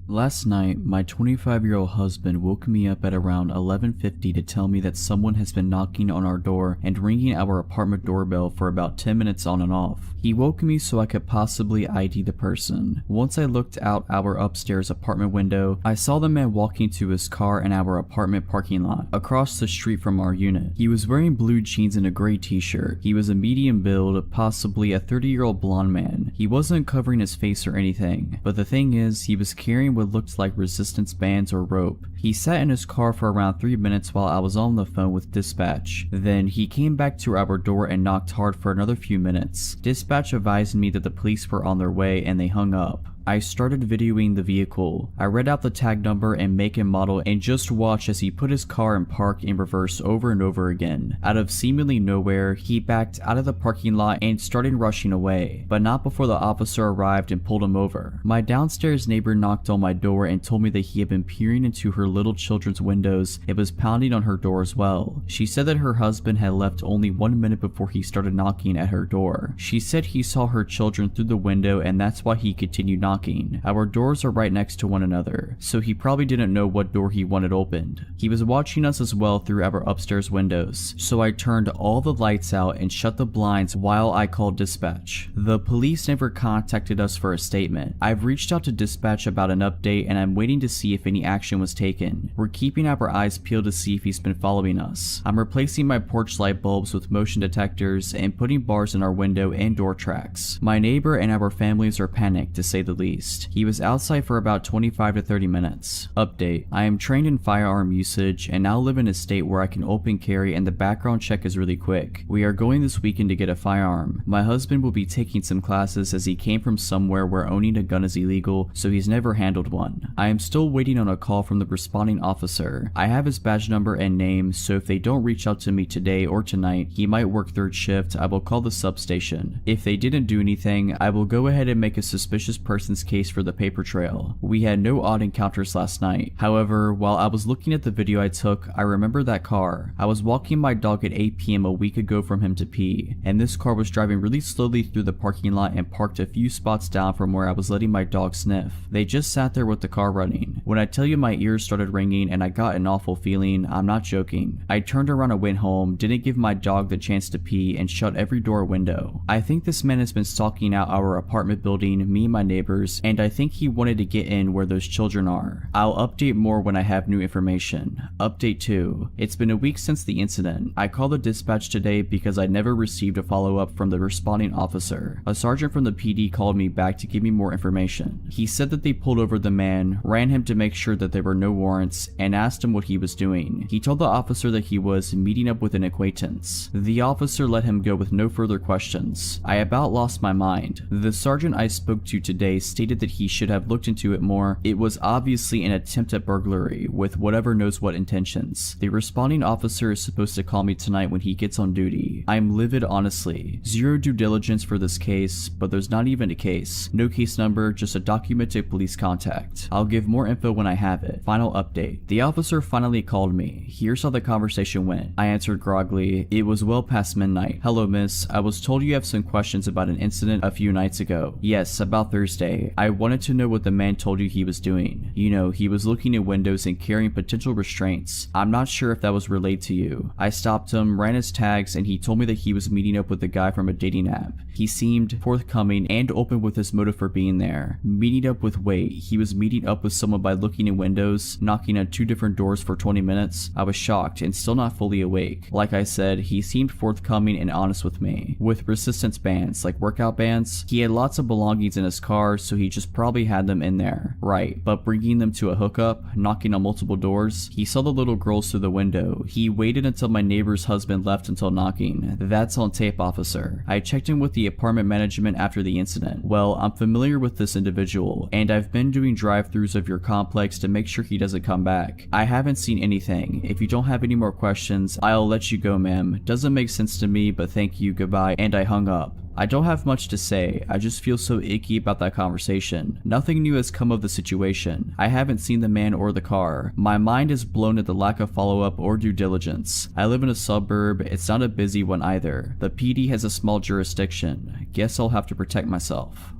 Last night, my 25-year-old husband woke me up at around 11:50 to tell me that someone has been knocking on our door and ringing our apartment doorbell for about 10 minutes on and off. He woke me so I could possibly ID the person. Once I looked out our upstairs apartment window, I saw the man walking to his car in our apartment parking lot, across the street from our unit. He was wearing blue jeans and a gray t-shirt. He was a medium build, possibly a 30-year-old blonde man. He wasn't covering his face or anything, but the thing is, he was carrying what looked like resistance bands or rope. He sat in his car for around 3 minutes while I was on the phone with dispatch. Then he came back to our door and knocked hard for another few minutes. Dispatch advised me that the police were on their way and they hung up. I started videoing the vehicle. I read out the tag number and make and model and just watched as he put his car in park in reverse over and over again. Out of seemingly nowhere, he backed out of the parking lot and started rushing away, but not before the officer arrived and pulled him over. My downstairs neighbor knocked on my door and told me that he had been peering into her little children's windows and was pounding on her door as well. She said that her husband had left only 1 minute before he started knocking at her door. She said he saw her children through the window and that's why he continued knocking. Our doors are right next to one another, so he probably didn't know what door he wanted opened. He was watching us as well through our upstairs windows, so I turned all the lights out and shut the blinds while I called dispatch. The police never contacted us for a statement. I've reached out to dispatch about an update and I'm waiting to see if any action was taken. We're keeping our eyes peeled to see if he's been following us. I'm replacing my porch light bulbs with motion detectors and putting bars in our window and door tracks. My neighbor and our families are panicked to say the least. He was outside for about 25 to 30 minutes. Update: I am trained in firearm usage and now live in a state where I can open carry and the background check is really quick. We are going this weekend to get a firearm. My husband will be taking some classes as he came from somewhere where owning a gun is illegal, so he's never handled one. I am still waiting on a call from the responding officer. I have his badge number and name, so if they don't reach out to me today or tonight, he might work third shift. I will call the substation. If they didn't do anything, I will go ahead and make a suspicious person's case for the paper trail. We had no odd encounters last night. However, while I was looking at the video I took, I remember that car. I was walking my dog at 8 p.m. a week ago from him to pee, and this car was driving really slowly through the parking lot and parked a few spots down from where I was letting my dog sniff. They just sat there with the car running. When I tell you my ears started ringing and I got an awful feeling, I'm not joking. I turned around and went home, didn't give my dog the chance to pee, and shut every door and window. I think this man has been stalking out our apartment building, me and my neighbors, and I think he wanted to get in where those children are. I'll update more when I have new information. Update 2. It's been a week since the incident. I called the dispatch today because I never received a follow-up from the responding officer. A sergeant from the PD called me back to give me more information. He said that they pulled over the man, ran him to make sure that there were no warrants, and asked him what he was doing. He told the officer that he was meeting up with an acquaintance. The officer let him go with no further questions. I about lost my mind. The sergeant I spoke to today stated that he should have looked into it more. It was obviously an attempt at burglary with whatever knows what intentions. The responding officer is supposed to call me tonight when he gets on duty. I'm livid, honestly. Zero due diligence for this case, but there's not even a case. No case number, just a documented police contact. I'll give more info when I have it. Final update. The officer finally called me. Here's how the conversation went. I answered groggily. It was well past midnight. Hello, miss. I was told you have some questions about an incident a few nights ago. Yes, about Thursday. I wanted to know what the man told you he was doing. You know, he was looking in windows and carrying potential restraints. I'm not sure if that was relayed to you. I stopped him, ran his tags, and he told me that he was meeting up with a guy from a dating app. He seemed forthcoming and open with his motive for being there. Meeting up with wait, he was meeting up with someone by looking in windows, knocking on 2 different doors for 20 minutes. I was shocked and still not fully awake. Like I said, he seemed forthcoming and honest with me. With resistance bands, like workout bands, he had lots of belongings in his car, so he just probably had them in there. Right, but bringing them to a hookup, knocking on multiple doors, he saw the little girls through the window. He waited until my neighbor's husband left until knocking. That's on tape, officer. I checked in with the apartment management after the incident. Well, I'm familiar with this individual, and I've been doing drive-thrus of your complex to make sure he doesn't come back. I haven't seen anything. If you don't have any more questions, I'll let you go, ma'am. Doesn't make sense to me, but thank you, goodbye, and I hung up. I don't have much to say, I just feel so icky about that conversation. Nothing new has come of the situation. I haven't seen the man or the car. My mind is blown at the lack of follow-up or due diligence. I live in a suburb, it's not a busy one either. The PD has a small jurisdiction. Guess I'll have to protect myself.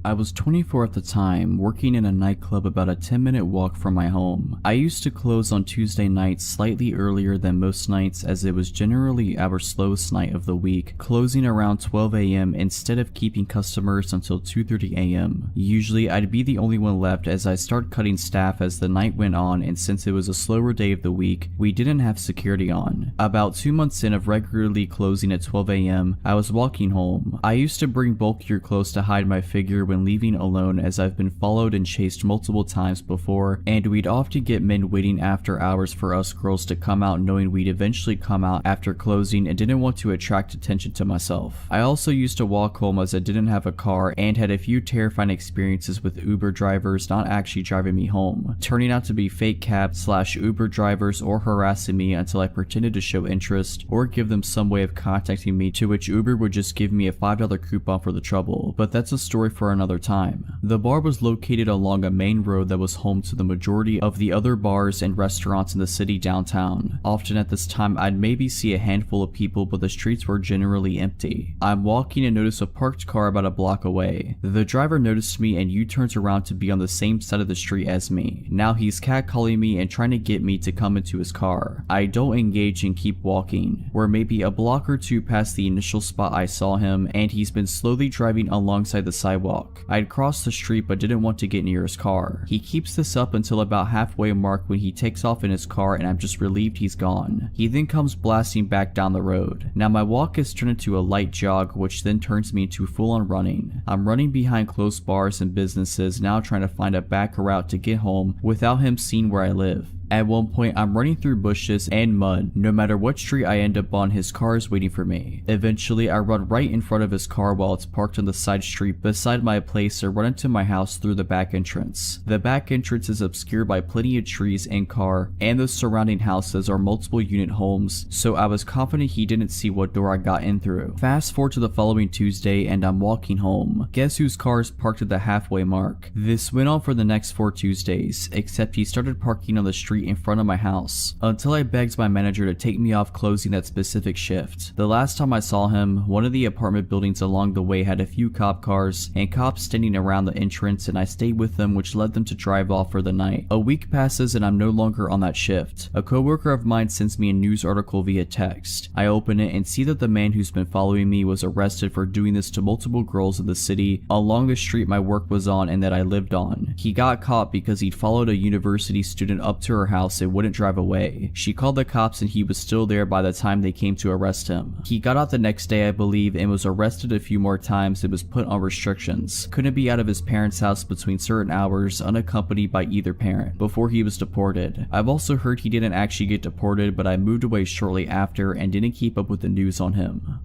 I was 24 at the time, working in a nightclub about a 10-minute walk from my home. I used to close on Tuesday nights slightly earlier than most nights as it was generally our slowest night of the week, closing around 12 a.m. instead of keeping customers until 2:30 a.m. Usually I'd be the only one left as I start cutting staff as the night went on, and since it was a slower day of the week, we didn't have security on. About 2 months in of regularly closing at 12 a.m., I was walking home. I used to bring bulkier clothes to hide my figure when leaving alone, as I've been followed and chased multiple times before, and we'd often get men waiting after hours for us girls to come out, knowing we'd eventually come out after closing and didn't want to attract attention to myself. I also used to walk home as I didn't have a car and had a few terrifying experiences with Uber drivers not actually driving me home, turning out to be fake cab/Uber drivers or harassing me until I pretended to show interest or give them some way of contacting me, to which Uber would just give me a $5 coupon for the trouble, but that's a story for another time. The bar was located along a main road that was home to the majority of the other bars and restaurants in the city downtown. Often at this time I'd maybe see a handful of people, but the streets were generally empty. I'm walking and notice a parked car about a block away. The driver noticed me and U-turns around to be on the same side of the street as me. Now he's catcalling me and trying to get me to come into his car. I don't engage and keep walking. We're maybe a block or two past the initial spot I saw him, and he's been slowly driving alongside the sidewalk. I'd crossed the street but didn't want to get near his car. He keeps this up until about halfway mark when he takes off in his car, and I'm just relieved he's gone. He then comes blasting back down the road. Now my walk is turned into a light jog, which then turns me into full-on running. I'm running behind close bars and businesses, now trying to find a back route to get home without him seeing where I live. At one point, I'm running through bushes and mud. No matter what street I end up on, his car is waiting for me. Eventually, I run right in front of his car while it's parked on the side street beside my place, or run into my house through the back entrance. The back entrance is obscured by plenty of trees and car, and the surrounding houses are multiple unit homes, so I was confident he didn't see what door I got in through. Fast forward to the following Tuesday, and I'm walking home. Guess whose car is parked at the halfway mark? This went on for the next 4 Tuesdays, except he started parking on the street in front of my house, until I begged my manager to take me off closing that specific shift. The last time I saw him, one of the apartment buildings along the way had a few cop cars and cops standing around the entrance, and I stayed with them, which led them to drive off for the night. A week passes and I'm no longer on that shift. A coworker of mine sends me a news article via text. I open it and see that the man who's been following me was arrested for doing this to multiple girls in the city along the street my work was on and that I lived on. He got caught because he'd followed a university student up to her house and wouldn't drive away. She called the cops and he was still there by the time they came to arrest him. He got out the next day, I believe, and was arrested a few more times and was put on restrictions. Couldn't be out of his parents' house between certain hours unaccompanied by either parent before he was deported. I've also heard he didn't actually get deported, but I moved away shortly after and didn't keep up with the news on him.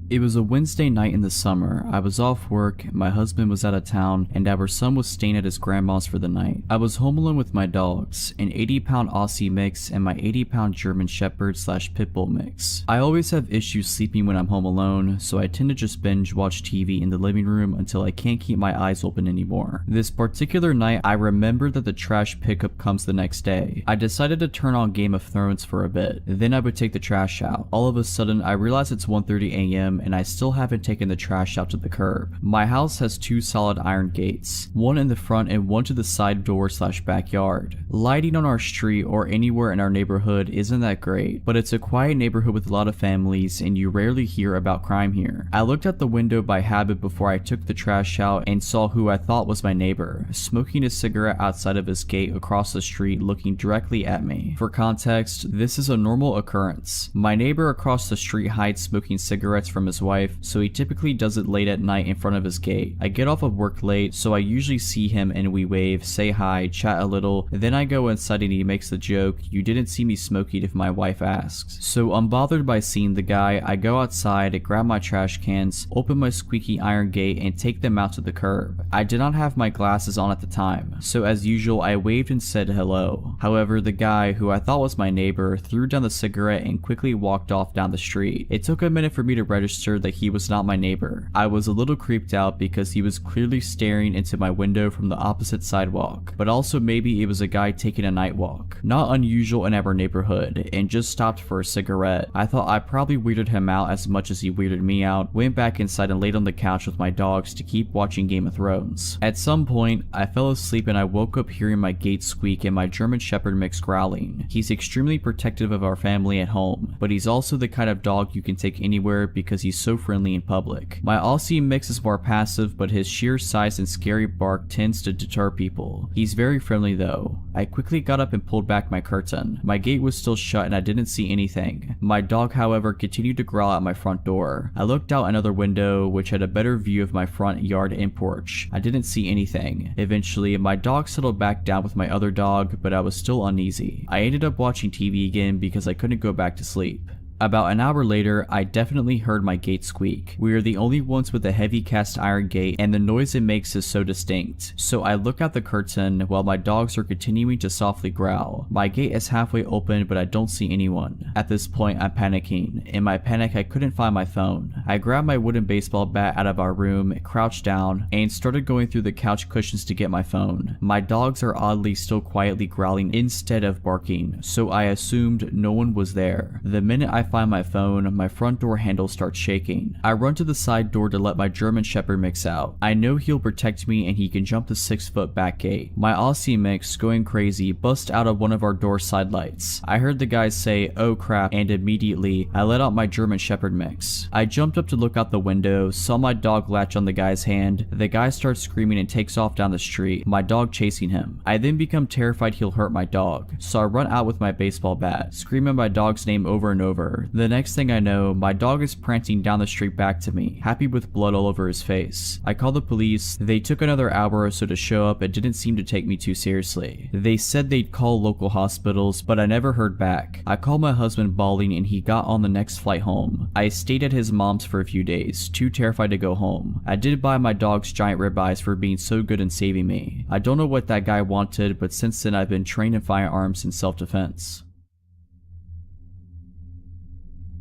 It was a Wednesday night in the summer. I was off work, my husband was out of town, and our son was staying at his grandma's for the night. I was home alone with my dogs, an 80-pound Aussie mix and my 80-pound German Shepherd/Pitbull mix. I always have issues sleeping when I'm home alone, so I tend to just binge watch TV in the living room until I can't keep my eyes open anymore. This particular night, I remembered that the trash pickup comes the next day. I decided to turn on Game of Thrones for a bit, then I would take the trash out. All of a sudden, I realized it's 1:30 a.m. and I still haven't taken the trash out to the curb. My house has 2 solid iron gates, one in the front and one to the side door/backyard. Lighting on our street or anywhere in our neighborhood isn't that great, but it's a quiet neighborhood with a lot of families and you rarely hear about crime here. I looked out the window by habit before I took the trash out and saw who I thought was my neighbor, smoking a cigarette outside of his gate across the street, looking directly at me. For context, this is a normal occurrence. My neighbor across the street hides smoking cigarettes from his wife, so he typically does it late at night in front of his gate. I get off of work late, so I usually see him and we wave, say hi, chat a little, then I go inside and he makes the joke, "You didn't see me smoking," if my wife asks. So unbothered by seeing the guy, I go outside, grab my trash cans, open my squeaky iron gate and take them out to the curb. I did not have my glasses on at the time, so as usual I waved and said hello. However, the guy, who I thought was my neighbor, threw down the cigarette and quickly walked off down the street. It took a minute for me to register that he was not my neighbor. I was a little creeped out because he was clearly staring into my window from the opposite sidewalk, but also maybe it was a guy taking a night walk. Not unusual in our neighborhood, and just stopped for a cigarette. I thought I probably weirded him out as much as he weirded me out, went back inside and laid on the couch with my dogs to keep watching Game of Thrones. At some point, I fell asleep and I woke up hearing my gate squeak and my German Shepherd mix growling. He's extremely protective of our family at home, but he's also the kind of dog you can take anywhere because because he's so friendly in public. My Aussie mix is more passive, but his sheer size and scary bark tends to deter people. He's very friendly though. I quickly got up and pulled back my curtain. My gate was still shut and I didn't see anything. My dog, however, continued to growl at my front door. I looked out another window, which had a better view of my front yard and porch. I didn't see anything. Eventually, my dog settled back down with my other dog, but I was still uneasy. I ended up watching TV again because I couldn't go back to sleep. About an hour later, I definitely heard my gate squeak. We are the only ones with a heavy cast iron gate and the noise it makes is so distinct. So I look out the curtain while my dogs are continuing to softly growl. My gate is halfway open but I don't see anyone. At this point I'm panicking. In my panic I couldn't find my phone. I grabbed my wooden baseball bat out of our room, crouched down, and started going through the couch cushions to get my phone. My dogs are oddly still quietly growling instead of barking, so I assumed no one was there. The minute I find my phone, my front door handle starts shaking. I run to the side door to let my German Shepherd mix out. I know he'll protect me and he can jump the 6-foot back gate. My Aussie mix, going crazy, busts out of one of our door side lights. I heard the guys say, "Oh crap," and immediately I let out my German Shepherd mix. I jumped up to look out the window, saw my dog latch on the guy's hand. The guy starts screaming and takes off down the street, my dog chasing him. I then become terrified he'll hurt my dog, so I run out with my baseball bat, screaming my dog's name over and over. The next thing I know, my dog is prancing down the street back to me, happy with blood all over his face. I called the police. They took another hour or so to show up and didn't seem to take me too seriously. They said they'd call local hospitals, but I never heard back. I called my husband bawling and he got on the next flight home. I stayed at his mom's for a few days, too terrified to go home. I did buy my dog's giant ribeyes for being so good in saving me. I don't know what that guy wanted, but since then I've been trained in firearms and self-defense.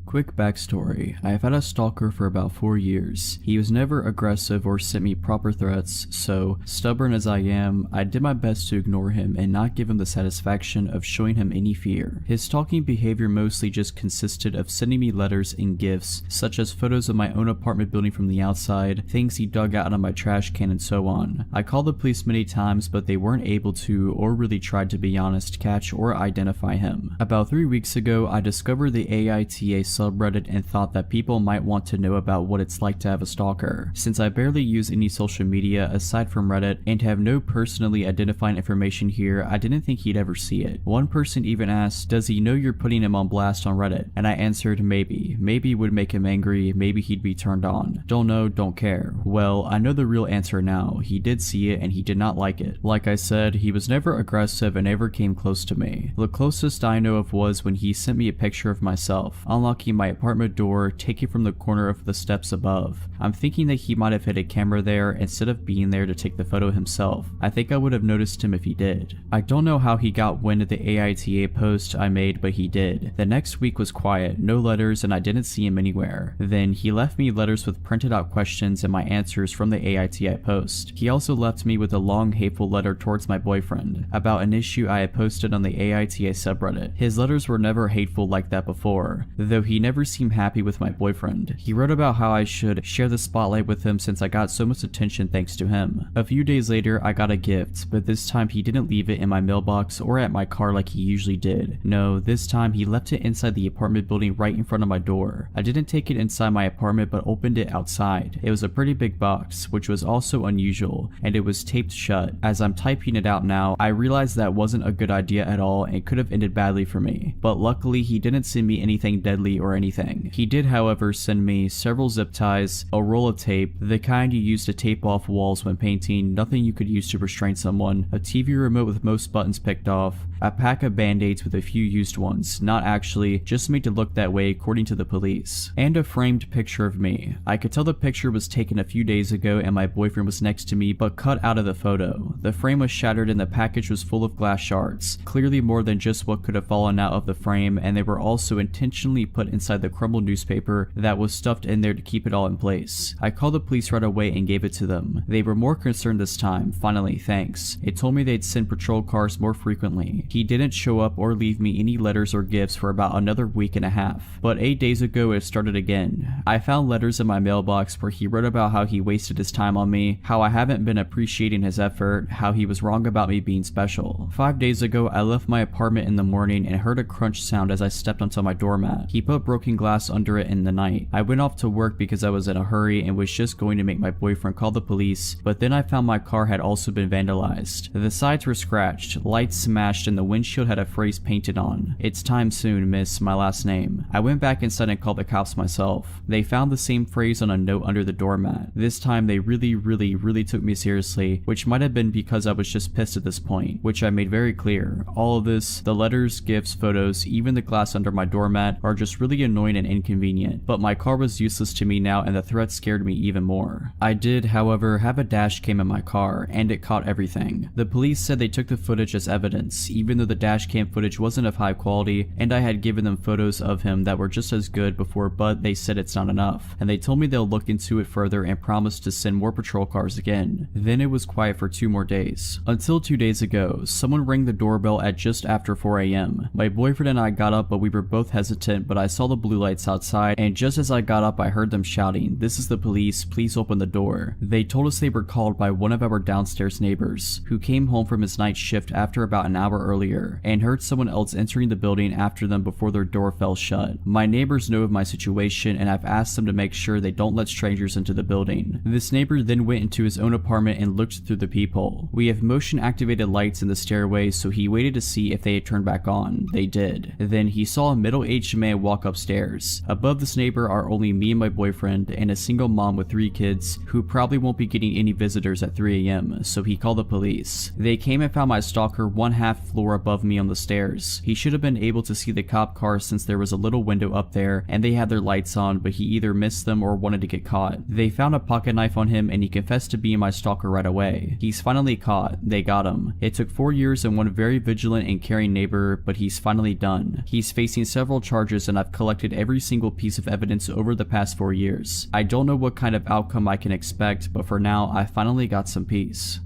Quick backstory, I have had a stalker for about 4 years. He was never aggressive or sent me proper threats, so stubborn as I am, I did my best to ignore him and not give him the satisfaction of showing him any fear. His stalking behavior mostly just consisted of sending me letters and gifts, such as photos of my own apartment building from the outside, things he dug out of my trash can and so on. I called the police many times but they weren't able to, or really tried to be honest, catch or identify him. About 3 weeks ago, I discovered the AITA subreddit and thought that people might want to know about what it's like to have a stalker. Since I barely use any social media aside from Reddit and have no personally identifying information here, I didn't think he'd ever see it. One person even asked, "Does he know you're putting him on blast on Reddit?" And I answered, maybe. Maybe it would make him angry, maybe he'd be turned on. Don't know, don't care. Well, I know the real answer now. He did see it and he did not like it. Like I said, he was never aggressive and never came close to me. The closest I know of was when he sent me a picture of myself, unlocking my apartment door, taken from the corner of the steps above. I'm thinking that he might have hid a camera there instead of being there to take the photo himself. I think I would have noticed him if he did. I don't know how he got wind of the AITA post I made, but he did. The next week was quiet, no letters, and I didn't see him anywhere. Then he left me letters with printed out questions and my answers from the AITA post. He also left me with a long hateful letter towards my boyfriend about an issue I had posted on the AITA subreddit. His letters were never hateful like that before, though he never seemed happy with my boyfriend. He wrote about how I should share the spotlight with him since I got so much attention thanks to him. A few days later I got a gift, but this time he didn't leave it in my mailbox or at my car like he usually did. No, this time he left it inside the apartment building right in front of my door. I didn't take it inside my apartment but opened it outside. It was a pretty big box, which was also unusual, and it was taped shut. As I'm typing it out now, I realized that wasn't a good idea at all and could have ended badly for me. But luckily he didn't send me anything deadly or anything. He did, however, send me several zip ties, a roll of tape, the kind you use to tape off walls when painting, nothing you could use to restrain someone, a TV remote with most buttons picked off, a pack of band-aids with a few used ones, not actually, just made to look that way according to the police, and a framed picture of me. I could tell the picture was taken a few days ago and my boyfriend was next to me but cut out of the photo. The frame was shattered and the package was full of glass shards, clearly more than just what could have fallen out of the frame, and they were also intentionally put inside the crumbled newspaper that was stuffed in there to keep it all in place. I called the police right away and gave it to them. They were more concerned this time. Finally, thanks. It told me they'd send patrol cars more frequently. He didn't show up or leave me any letters or gifts for about another week and a half. But 8 days ago it started again. I found letters in my mailbox where he wrote about how he wasted his time on me, how I haven't been appreciating his effort, how he was wrong about me being special. 5 days ago I left my apartment in the morning and heard a crunch sound as I stepped onto my doormat. He put broken glass under it in the night. I went off to work because I was in a hurry and was just going to make my boyfriend call the police, but then I found my car had also been vandalized. The sides were scratched, lights smashed, and the windshield had a phrase painted on. "It's time soon, miss," my last name. I went back inside and called the cops myself. They found the same phrase on a note under the doormat. This time they really took me seriously, which might have been because I was just pissed at this point, which I made very clear. All of this, the letters, gifts, photos, even the glass under my doormat, are just really annoying and inconvenient, but my car was useless to me now and the threat scared me even more. I did, however, have a dash cam in my car, and it caught everything. The police said they took the footage as evidence, even though the dash cam footage wasn't of high quality, and I had given them photos of him that were just as good before, but they said it's not enough, and they told me they'll look into it further and promised to send more patrol cars again. Then it was quiet for 2 more days. Until 2 days ago, someone rang the doorbell at just after 4 AM. My boyfriend and I got up, but we were both hesitant, but I saw the blue lights outside, and just as I got up I heard them shouting, "This is the police, please open the door." They told us they were called by one of our downstairs neighbors, who came home from his night shift after about an hour earlier, and heard someone else entering the building after them before their door fell shut. My neighbors know of my situation, and I've asked them to make sure they don't let strangers into the building. This neighbor then went into his own apartment and looked through the peephole. We have motion activated lights in the stairway, so he waited to see if they had turned back on. They did. Then he saw a middle-aged man walk upstairs. Above this neighbor are only me and my boyfriend, and a single mom with 3 kids, who probably won't be getting any visitors at 3 AM, so he called the police. They came and found my stalker 1/2 floor above me on the stairs. He should have been able to see the cop car since there was a little window up there, and they had their lights on, but he either missed them or wanted to get caught. They found a pocket knife on him, and he confessed to being my stalker right away. He's finally caught. They got him. It took 4 years and one very vigilant and caring neighbor, but he's finally done. He's facing several charges, and I've collected every single piece of evidence over the past 4 years. I don't know what kind of outcome I can expect, but for now, I finally got some peace.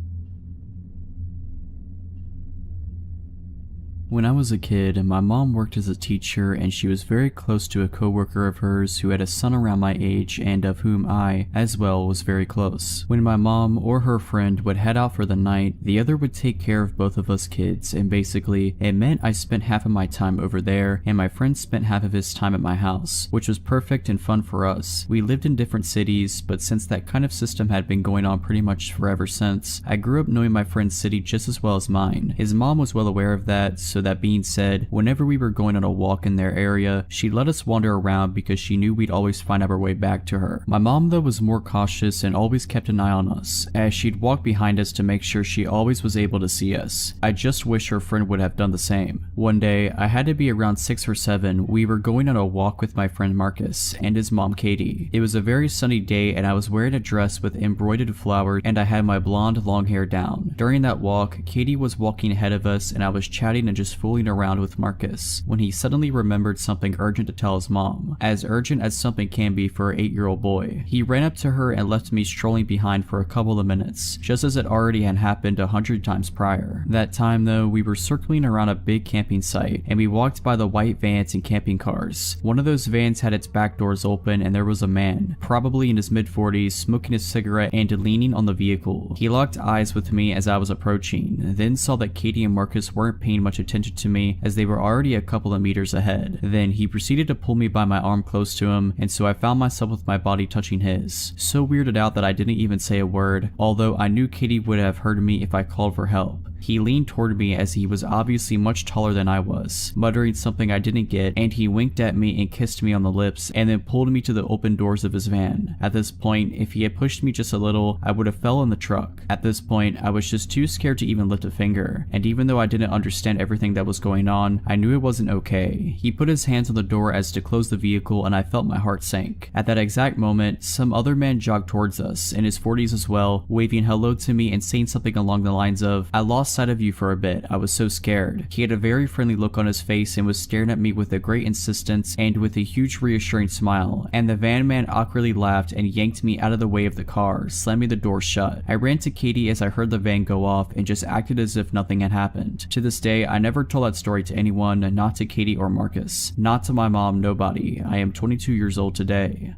When I was a kid, my mom worked as a teacher and she was very close to a coworker of hers who had a son around my age and of whom I, as well, was very close. When my mom or her friend would head out for the night, the other would take care of both of us kids, and basically, it meant I spent half of my time over there and my friend spent half of his time at my house, which was perfect and fun for us. We lived in different cities, but since that kind of system had been going on pretty much forever since, I grew up knowing my friend's city just as well as mine. His mom was well aware of that, so that being said, whenever we were going on a walk in their area, she'd let us wander around because she knew we'd always find our way back to her. My mom though was more cautious and always kept an eye on us, as she'd walk behind us to make sure she always was able to see us. I just wish her friend would have done the same. One day, I had to be around 6 or 7, we were going on a walk with my friend Marcus and his mom Katie. It was a very sunny day and I was wearing a dress with embroidered flowers and I had my blonde long hair down. During that walk, Katie was walking ahead of us and I was chatting and just fooling around with Marcus when he suddenly remembered something urgent to tell his mom, as urgent as something can be for an 8-year-old boy. He ran up to her and left me strolling behind for a couple of minutes, just as it already had happened 100 times prior. That time though, we were circling around a big camping site and we walked by the white vans and camping cars. One of those vans had its back doors open and there was a man, probably in his mid-40s, smoking a cigarette and leaning on the vehicle. He locked eyes with me as I was approaching, then saw that Katie and Marcus weren't paying much attention to me as they were already a couple of meters ahead. Then he proceeded to pull me by my arm close to him, and so I found myself with my body touching his. So weirded out that I didn't even say a word, although I knew Katie would have heard me if I called for help. He leaned toward me as he was obviously much taller than I was, muttering something I didn't get, and he winked at me and kissed me on the lips and then pulled me to the open doors of his van. At this point, if he had pushed me just a little, I would have fell in the truck. At this point, I was just too scared to even lift a finger, and even though I didn't understand everything that was going on, I knew it wasn't okay. He put his hands on the door as to close the vehicle and I felt my heart sink. At that exact moment, some other man jogged towards us, in his 40s as well, waving hello to me and saying something along the lines of, "I lost sight of you for a bit. I was so scared." He had a very friendly look on his face and was staring at me with a great insistence and with a huge reassuring smile, and the van man awkwardly laughed and yanked me out of the way of the car, slamming the door shut. I ran to Katie as I heard the van go off and just acted as if nothing had happened. To this day, I never told that story to anyone, not to Katie or Marcus. Not to my mom, nobody. I am 22 years old today.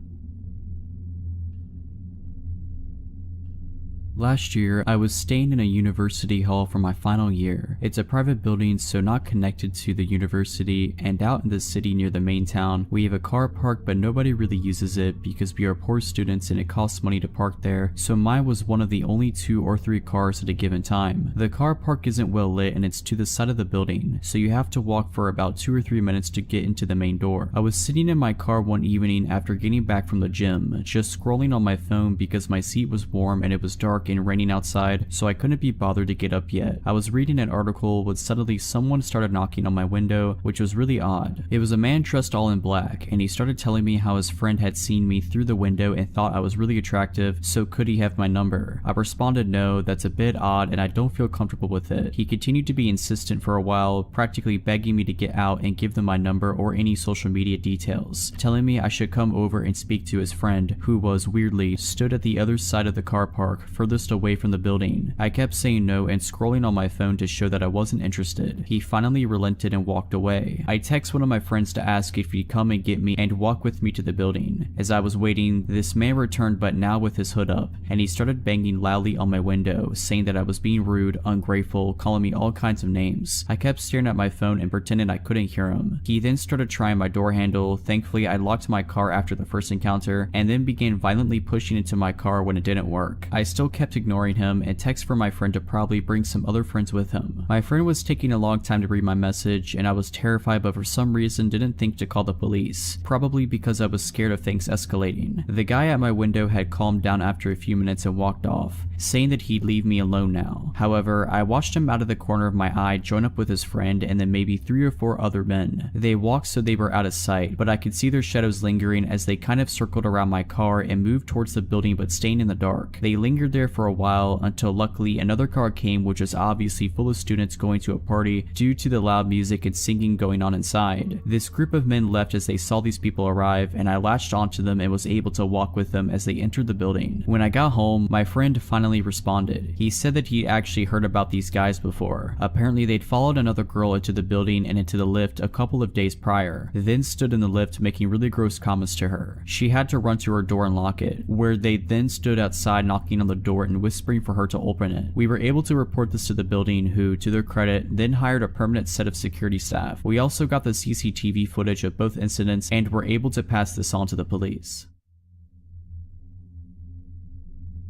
Last year, I was staying in a university hall for my final year. It's a private building, so not connected to the university, and out in the city near the main town, we have a car park, but nobody really uses it because we are poor students and it costs money to park there, so mine was one of the only 2 or 3 cars at a given time. The car park isn't well lit and it's to the side of the building, so you have to walk for about 2 or 3 minutes to get into the main door. I was sitting in my car one evening after getting back from the gym, just scrolling on my phone because my seat was warm and it was dark and raining outside, so I couldn't be bothered to get up yet. I was reading an article when suddenly someone started knocking on my window, which was really odd. It was a man dressed all in black, and he started telling me how his friend had seen me through the window and thought I was really attractive, so could he have my number? I responded no, that's a bit odd and I don't feel comfortable with it. He continued to be insistent for a while, practically begging me to get out and give them my number or any social media details, telling me I should come over and speak to his friend, who was, weirdly, stood at the other side of the car park, furthest away from the building. I kept saying no and scrolling on my phone to show that I wasn't interested. He finally relented and walked away. I text one of my friends to ask if he'd come and get me and walk with me to the building. As I was waiting, this man returned, but now with his hood up, and he started banging loudly on my window, saying that I was being rude, ungrateful, calling me all kinds of names. I kept staring at my phone and pretending I couldn't hear him. He then started trying my door handle. Thankfully, I locked my car after the first encounter, and then began violently pushing into my car when it didn't work. I still kept ignoring him and text for my friend to probably bring some other friends with him. My friend was taking a long time to read my message, and I was terrified, but for some reason didn't think to call the police, probably because I was scared of things escalating. The guy at my window had calmed down after a few minutes and walked off, saying that he'd leave me alone now. However, I watched him out of the corner of my eye join up with his friend and then maybe 3 or 4 other men. They walked so they were out of sight, but I could see their shadows lingering as they kind of circled around my car and moved towards the building but staying in the dark. They lingered there for a while until luckily another car came, which was obviously full of students going to a party due to the loud music and singing going on inside. This group of men left as they saw these people arrive, and I latched onto them and was able to walk with them as they entered the building. When I got home, my friend finally responded. He said that he'd actually heard about these guys before. Apparently they'd followed another girl into the building and into the lift a couple of days prior, then stood in the lift making really gross comments to her. She had to run to her door and lock it, where they then stood outside knocking on the door and whispering for her to open it. We were able to report this to the building, who, to their credit, then hired a permanent set of security staff. We also got the CCTV footage of both incidents and were able to pass this on to the police.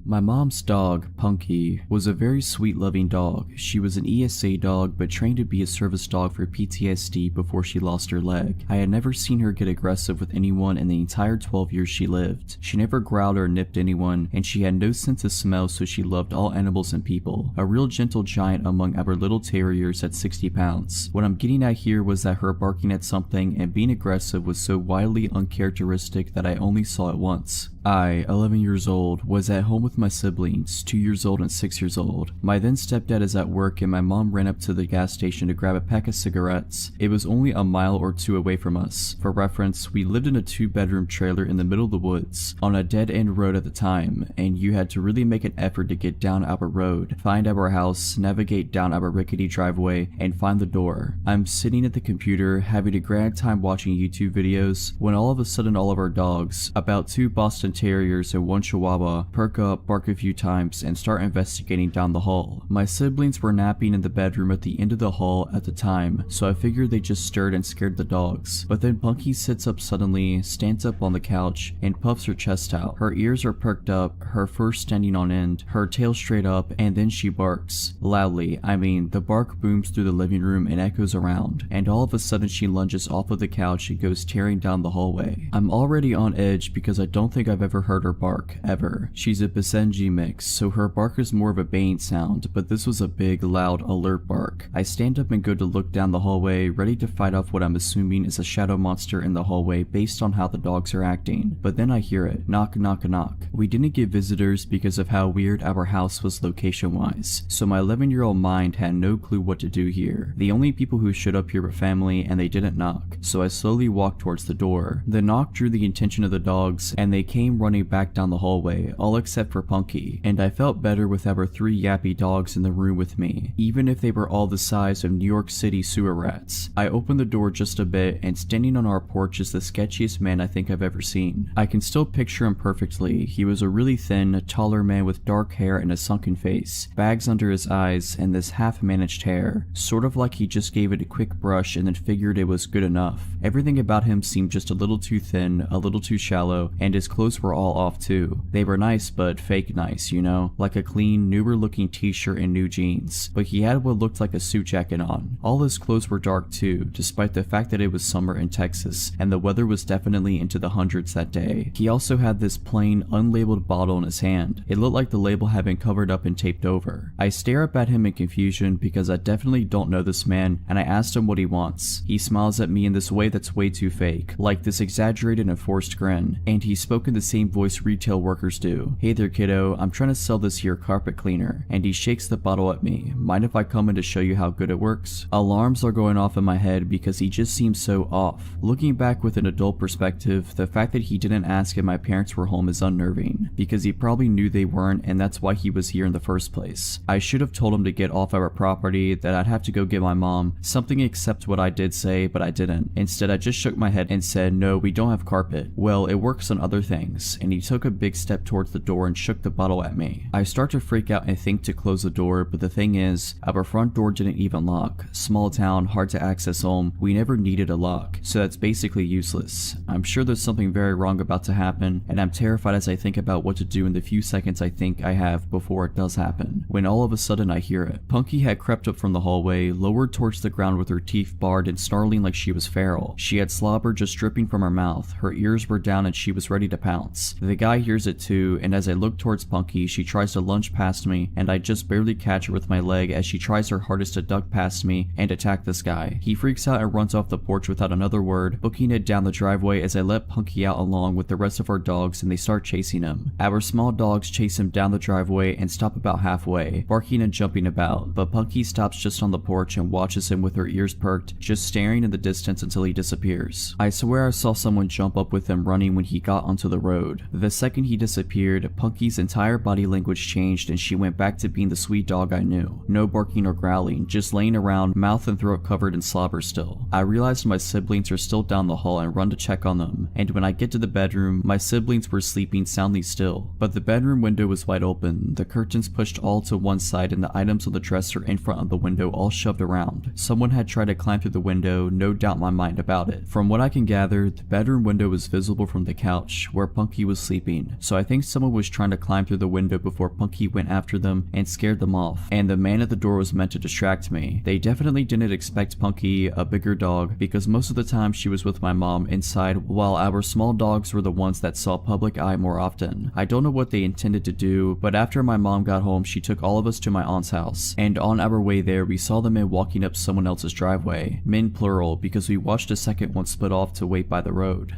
My mom's dog, Punky, was a very sweet loving dog. She was an ESA dog but trained to be a service dog for PTSD before she lost her leg. I had never seen her get aggressive with anyone in the entire 12 years she lived. She never growled or nipped anyone, and she had no sense of smell, so she loved all animals and people. A real gentle giant among our little terriers at 60 pounds. What I'm getting at here was that her barking at something and being aggressive was so wildly uncharacteristic that I only saw it once. I, 11 years old, was at home with my siblings, 2 years old and 6 years old. My then stepdad is at work and my mom ran up to the gas station to grab a pack of cigarettes. It was only a mile or 2 away from us. For reference, we lived in a 2-bedroom trailer in the middle of the woods, on a dead-end road at the time, and you had to really make an effort to get down our road, find our house, navigate down our rickety driveway, and find the door. I'm sitting at the computer, having a grand time watching YouTube videos, when all of a sudden all of our dogs, about 2 Boston Terriers and 1 Chihuahua, perk up, bark a few times, and start investigating down the hall. My siblings were napping in the bedroom at the end of the hall at the time, so I figured they just stirred and scared the dogs. But then Punky sits up suddenly, stands up on the couch, and puffs her chest out. Her ears are perked up, her fur standing on end, her tail straight up, and then she barks. Loudly, I mean, the bark booms through the living room and echoes around, and all of a sudden she lunges off of the couch and goes tearing down the hallway. I'm already on edge because I don't think I've ever heard her bark, ever. She's a Basenji mix, so her bark is more of a baying sound, but this was a big, loud, alert bark. I stand up and go to look down the hallway, ready to fight off what I'm assuming is a shadow monster in the hallway based on how the dogs are acting. But then I hear it. Knock, knock, knock. We didn't get visitors because of how weird our house was location-wise, so my 11-year-old mind had no clue what to do here. The only people who showed up here were family, and they didn't knock, so I slowly walked towards the door. The knock drew the attention of the dogs, and they came running back down the hallway, all except for Punky, and I felt better with our 3 yappy dogs in the room with me, even if they were all the size of New York City sewer rats. I opened the door just a bit, and standing on our porch is the sketchiest man I think I've ever seen. I can still picture him perfectly. He was a really thin, taller man with dark hair and a sunken face, bags under his eyes, and this half-managed hair, sort of like he just gave it a quick brush and then figured it was good enough. Everything about him seemed just a little too thin, a little too shallow, and his clothes were all off too. They were nice, but fake nice, you know? Like a clean, newer looking t-shirt and new jeans. But he had what looked like a suit jacket on. All his clothes were dark too, despite the fact that it was summer in Texas, and the weather was definitely into the hundreds that day. He also had this plain, unlabeled bottle in his hand. It looked like the label had been covered up and taped over. I stare up at him in confusion because I definitely don't know this man, and I asked him what he wants. He smiles at me in this way that's way too fake, like this exaggerated and forced grin, and he spoke in the same voice retail workers do. Hey there kiddo, I'm trying to sell this here carpet cleaner, and he shakes the bottle at me. Mind if I come in to show you how good it works? Alarms are going off in my head because he just seems so off. Looking back with an adult perspective, the fact that he didn't ask if my parents were home is unnerving, because he probably knew they weren't and that's why he was here in the first place. I should have told him to get off our property, that I'd have to go get my mom, something except what I did say, but I didn't. Instead, I just shook my head and said, no, we don't have carpet. Well, it works on other things, and he took a big step towards the door and shook the bottle at me. I start to freak out and think to close the door, but the thing is, our front door didn't even lock. Small town, hard to access home, we never needed a lock, so that's basically useless. I'm sure there's something very wrong about to happen, and I'm terrified as I think about what to do in the few seconds I think I have before it does happen, when all of a sudden I hear it. Punky had crept up from the hallway, lowered towards the ground with her teeth bared and snarling like she was feral. She had slobber just dripping from her mouth, her ears were down and she was ready to pounce. The guy hears it too, and as I look towards Punky, she tries to lunge past me, and I just barely catch her with my leg as she tries her hardest to duck past me and attack this guy. He freaks out and runs off the porch without another word, booking it down the driveway as I let Punky out along with the rest of our dogs and they start chasing him. Our small dogs chase him down the driveway and stop about halfway, barking and jumping about, but Punky stops just on the porch and watches him with her ears perked, just staring in the distance until he disappears. I swear I saw someone jump up with him running when he got onto the road. The second he disappeared, Punky's entire body language changed and she went back to being the sweet dog I knew. No barking or growling, just laying around, mouth and throat covered in slobber still. I realized my siblings are still down the hall and run to check on them, and when I get to the bedroom, my siblings were sleeping soundly still, but the bedroom window was wide open, the curtains pushed all to one side and the items on the dresser in front of the window all shoved around. Someone had tried to climb through the window, no doubt in my mind about it. From what I can gather, the bedroom window was visible from the couch where Punky was sleeping, so I think someone was trying to climb through the window before Punky went after them and scared them off, and the man at the door was meant to distract me. They definitely didn't expect Punky, a bigger dog, because most of the time she was with my mom inside while our small dogs were the ones that saw public eye more often. I don't know what they intended to do, but after my mom got home she took all of us to my aunt's house, and on our way there we saw the men walking up someone else's driveway, men plural because we watched a second one split off to wait by the road.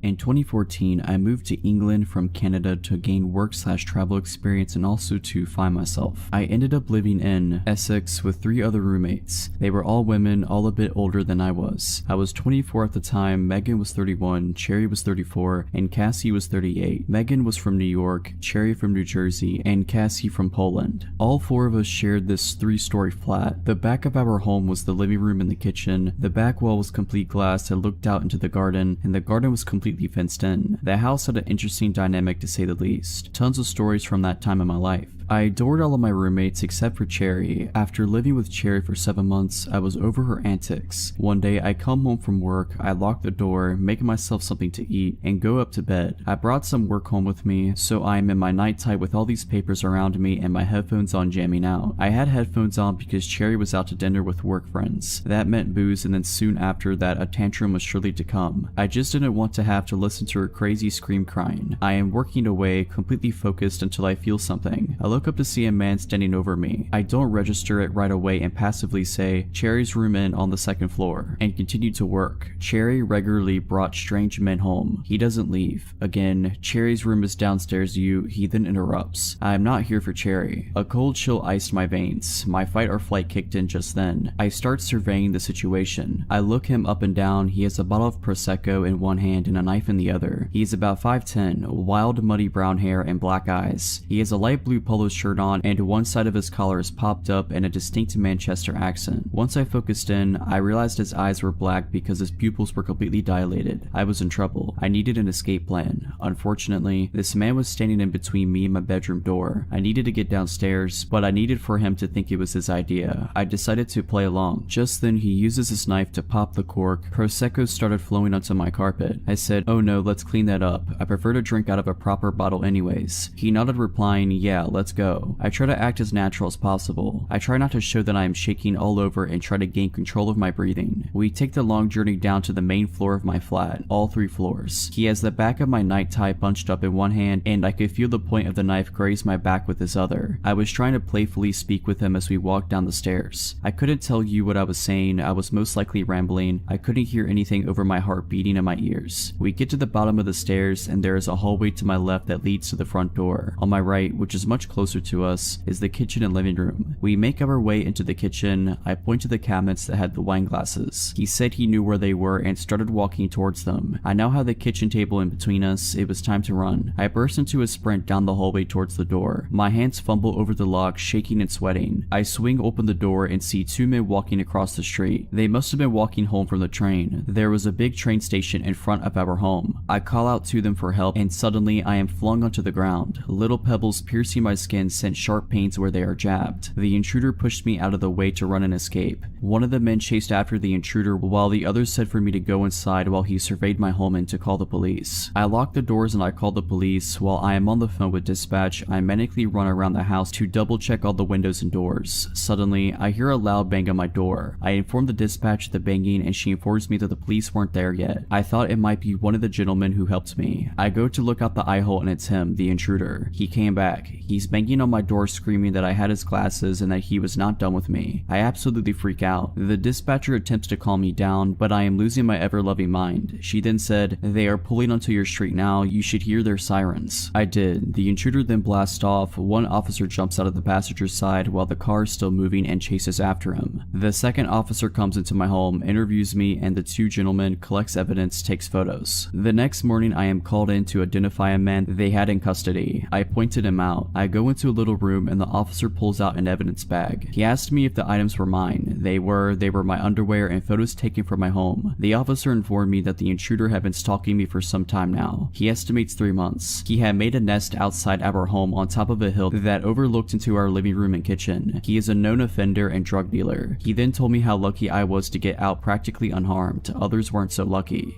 In 2014, I moved to England from Canada to gain work/travel experience and also to find myself. I ended up living in Essex with 3 other roommates. They were all women, all a bit older than I was. I was 24 at the time, Megan was 31, Cherry was 34, and Cassie was 38. Megan was from New York, Cherry from New Jersey, and Cassie from Poland. All 4 of us shared this 3-story flat. The back of our home was the living room and the kitchen. The back wall was complete glass that looked out into the garden, and the garden was completely fenced in. The house had an interesting dynamic to say the least. Tons of stories from that time in my life. I adored all of my roommates except for Cherry. After living with Cherry for 7 months, I was over her antics. One day, I come home from work, I lock the door, make myself something to eat, and go up to bed. I brought some work home with me, so I am in my night tie with all these papers around me and my headphones on jamming out. I had headphones on because Cherry was out to dinner with work friends. That meant booze, and then soon after that, a tantrum was surely to come. I just didn't want to have to listen to her crazy scream crying. I am working away, completely focused until I feel something. I look up to see a man standing over me. I don't register it right away and passively say, "Cherry's room in on the 2nd floor," and continue to work. Cherry regularly brought strange men home. He doesn't leave. Again, "Cherry's room is downstairs, he then interrupts. I am not here for Cherry. A cold chill iced my veins. My fight or flight kicked in just then. I start surveying the situation. I look him up and down. He has a bottle of Prosecco in one hand and a knife in the other. He is about 5'10", wild muddy brown hair and black eyes. He has a light blue polo shirt on and one side of his collar is popped up in a distinct Manchester accent. Once I focused in, I realized his eyes were black because his pupils were completely dilated. I was in trouble. I needed an escape plan. Unfortunately, this man was standing in between me and my bedroom door. I needed to get downstairs, but I needed for him to think it was his idea. I decided to play along. Just then, he uses his knife to pop the cork. Prosecco started flowing onto my carpet. I said, "Oh no, let's clean that up. I prefer to drink out of a proper bottle anyways." He nodded, replying, "Yeah, let's go." I try to act as natural as possible. I try not to show that I am shaking all over and try to gain control of my breathing. We take the long journey down to the main floor of my flat, all 3 floors. He has the back of my night tie bunched up in one hand, and I could feel the point of the knife graze my back with his other. I was trying to playfully speak with him as we walked down the stairs. I couldn't tell you what I was saying. I was most likely rambling. I couldn't hear anything over my heart beating in my ears. We get to the bottom of the stairs, and there is a hallway to my left that leads to the front door. On my right, which is much closer to us, is the kitchen and living room. We make our way into the kitchen. I point to the cabinets that had the wine glasses. He said he knew where they were and started walking towards them. I now have the kitchen table in between us. It was time to run. I burst into a sprint down the hallway towards the door. My hands fumble over the lock, shaking and sweating. I swing open the door and see 2 men walking across the street. They must have been walking home from the train. There was a big train station in front of our home. I call out to them for help, and suddenly I am flung onto the ground. Little pebbles piercing my skin sent sharp pains where they are jabbed. The intruder pushed me out of the way to run and escape. One of the men chased after the intruder while the other said for me to go inside while he surveyed my home and to call the police. I lock the doors and I call the police. While I am on the phone with dispatch, I manically run around the house to double check all the windows and doors. Suddenly, I hear a loud bang on my door. I inform the dispatch of the banging and she informs me that the police weren't there yet. I thought it might be one of the gentlemen who helped me. I go to look out the eye hole and it's him, the intruder. He came back. He's banging on my door screaming that I had his glasses and that he was not done with me. I absolutely freak out. The dispatcher attempts to calm me down, but I am losing my ever-loving mind. She then said, "They are pulling onto your street now. You should hear their sirens." I did. The intruder then blasts off. One officer jumps out of the passenger side while the car is still moving and chases after him. The second officer comes into my home, interviews me, and the 2 gentlemen collects evidence, takes photos. The next morning, I am called in to identify a man they had in custody. I pointed him out. I go into a little room and the officer pulls out an evidence bag. He asked me if the items were mine. They were my underwear and photos taken from my home. The officer informed me that the intruder had been stalking me for some time now. He estimates 3 months. He had made a nest outside our home on top of a hill that overlooked into our living room and kitchen. He is a known offender and drug dealer. He then told me how lucky I was to get out practically unharmed. Others weren't so lucky.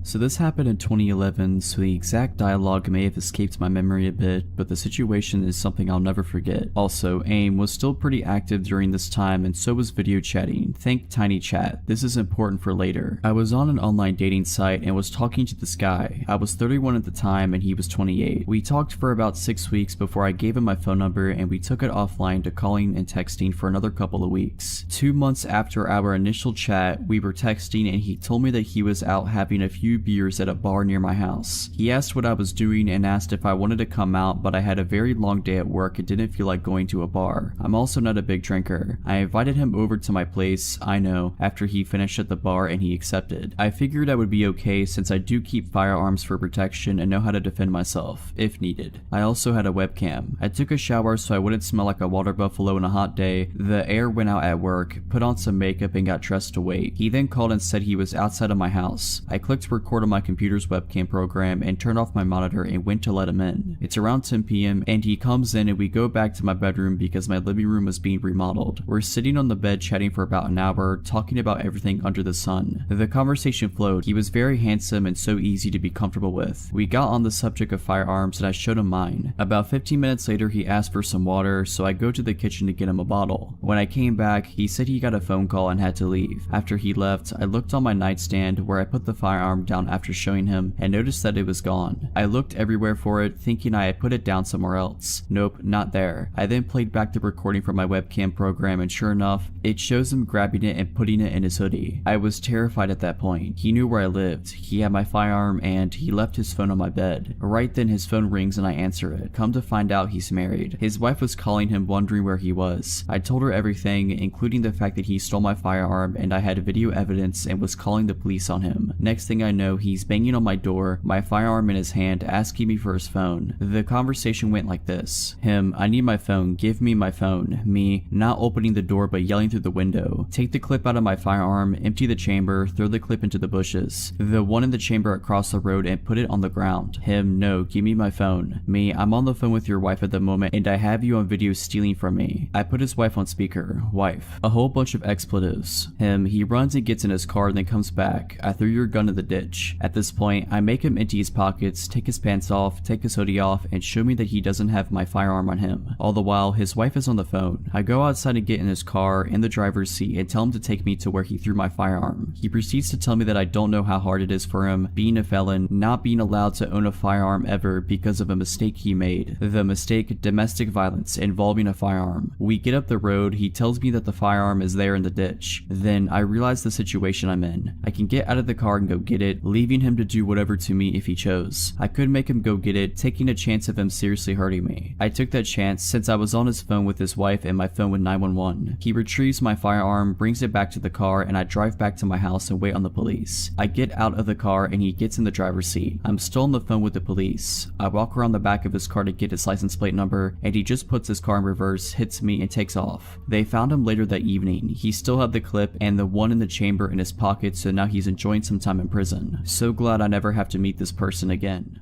So this happened in 2011, so the exact dialogue may have escaped my memory a bit, but the situation is something I'll never forget. Also, AIM was still pretty active during this time, and so was video chatting. Think Tiny Chat. This is important for later. I was on an online dating site and was talking to this guy. I was 31 at the time and he was 28. We talked for about 6 weeks before I gave him my phone number and we took it offline to calling and texting for another couple of weeks. 2 months after our initial chat, we were texting and he told me that he was out having a few beers at a bar near my house. He asked what I was doing and asked if I wanted to come out, but I had a very long day at work and didn't feel like going to a bar. I'm also not a big drinker. I invited him over to my place, I know, after he finished at the bar and he accepted. I figured I would be okay since I do keep firearms for protection and know how to defend myself, if needed. I also had a webcam. I took a shower so I wouldn't smell like a water buffalo on a hot day. The air went out at work, put on some makeup and got dressed to wait. He then called and said he was outside of my house. I clicked record record on my computer's webcam program and turned off my monitor and went to let him in. It's around 10 p.m. and he comes in and we go back to my bedroom because my living room was being remodeled. We're sitting on the bed chatting for about an hour, talking about everything under the sun. The conversation flowed. He was very handsome and so easy to be comfortable with. We got on the subject of firearms and I showed him mine. About 15 minutes later he asked for some water, so I go to the kitchen to get him a bottle. When I came back, he said he got a phone call and had to leave. After he left, I looked on my nightstand where I put the firearm down after showing him and noticed that it was gone. I looked everywhere for it, thinking I had put it down somewhere else. Nope, not there. I then played back the recording from my webcam program and sure enough, it shows him grabbing it and putting it in his hoodie. I was terrified at that point. He knew where I lived, he had my firearm, and he left his phone on my bed. Right then his phone rings and I answer it. Come to find out he's married. His wife was calling him wondering where he was. I told her everything, including the fact that he stole my firearm and I had video evidence and was calling the police on him. Next thing I know, he's banging on my door, my firearm in his hand, asking me for his phone. The conversation went like this. Him, I need my phone, give me my phone. Me, not opening the door but yelling through the window. Take the clip out of my firearm, empty the chamber, throw the clip into the bushes. The one in the chamber across the road and put it on the ground. Him, no, give me my phone. Me, I'm on the phone with your wife at the moment and I have you on video stealing from me. I put his wife on speaker. Wife. A whole bunch of expletives. Him, he runs and gets in his car and then comes back. I threw your gun in the ditch. At this point, I make him empty his pockets, take his pants off, take his hoodie off, and show me that he doesn't have my firearm on him. All the while, his wife is on the phone. I go outside and get in his car, in the driver's seat, and tell him to take me to where he threw my firearm. He proceeds to tell me that I don't know how hard it is for him, being a felon, not being allowed to own a firearm ever because of a mistake he made. The mistake, domestic violence, involving a firearm. We get up the road, he tells me that the firearm is there in the ditch. Then I realize the situation I'm in. I can get out of the car and go get it, leaving him to do whatever to me if he chose. I could make him go get it, taking a chance of him seriously hurting me. I took that chance since I was on his phone with his wife and my phone with 911. He retrieves my firearm, brings it back to the car, and I drive back to my house and wait on the police. I get out of the car and he gets in the driver's seat. I'm still on the phone with the police. I walk around the back of his car to get his license plate number and he just puts his car in reverse, hits me, and takes off. They found him later that evening. He still had the clip and the one in the chamber in his pocket, so now he's enjoying some time in prison. So glad I never have to meet this person again.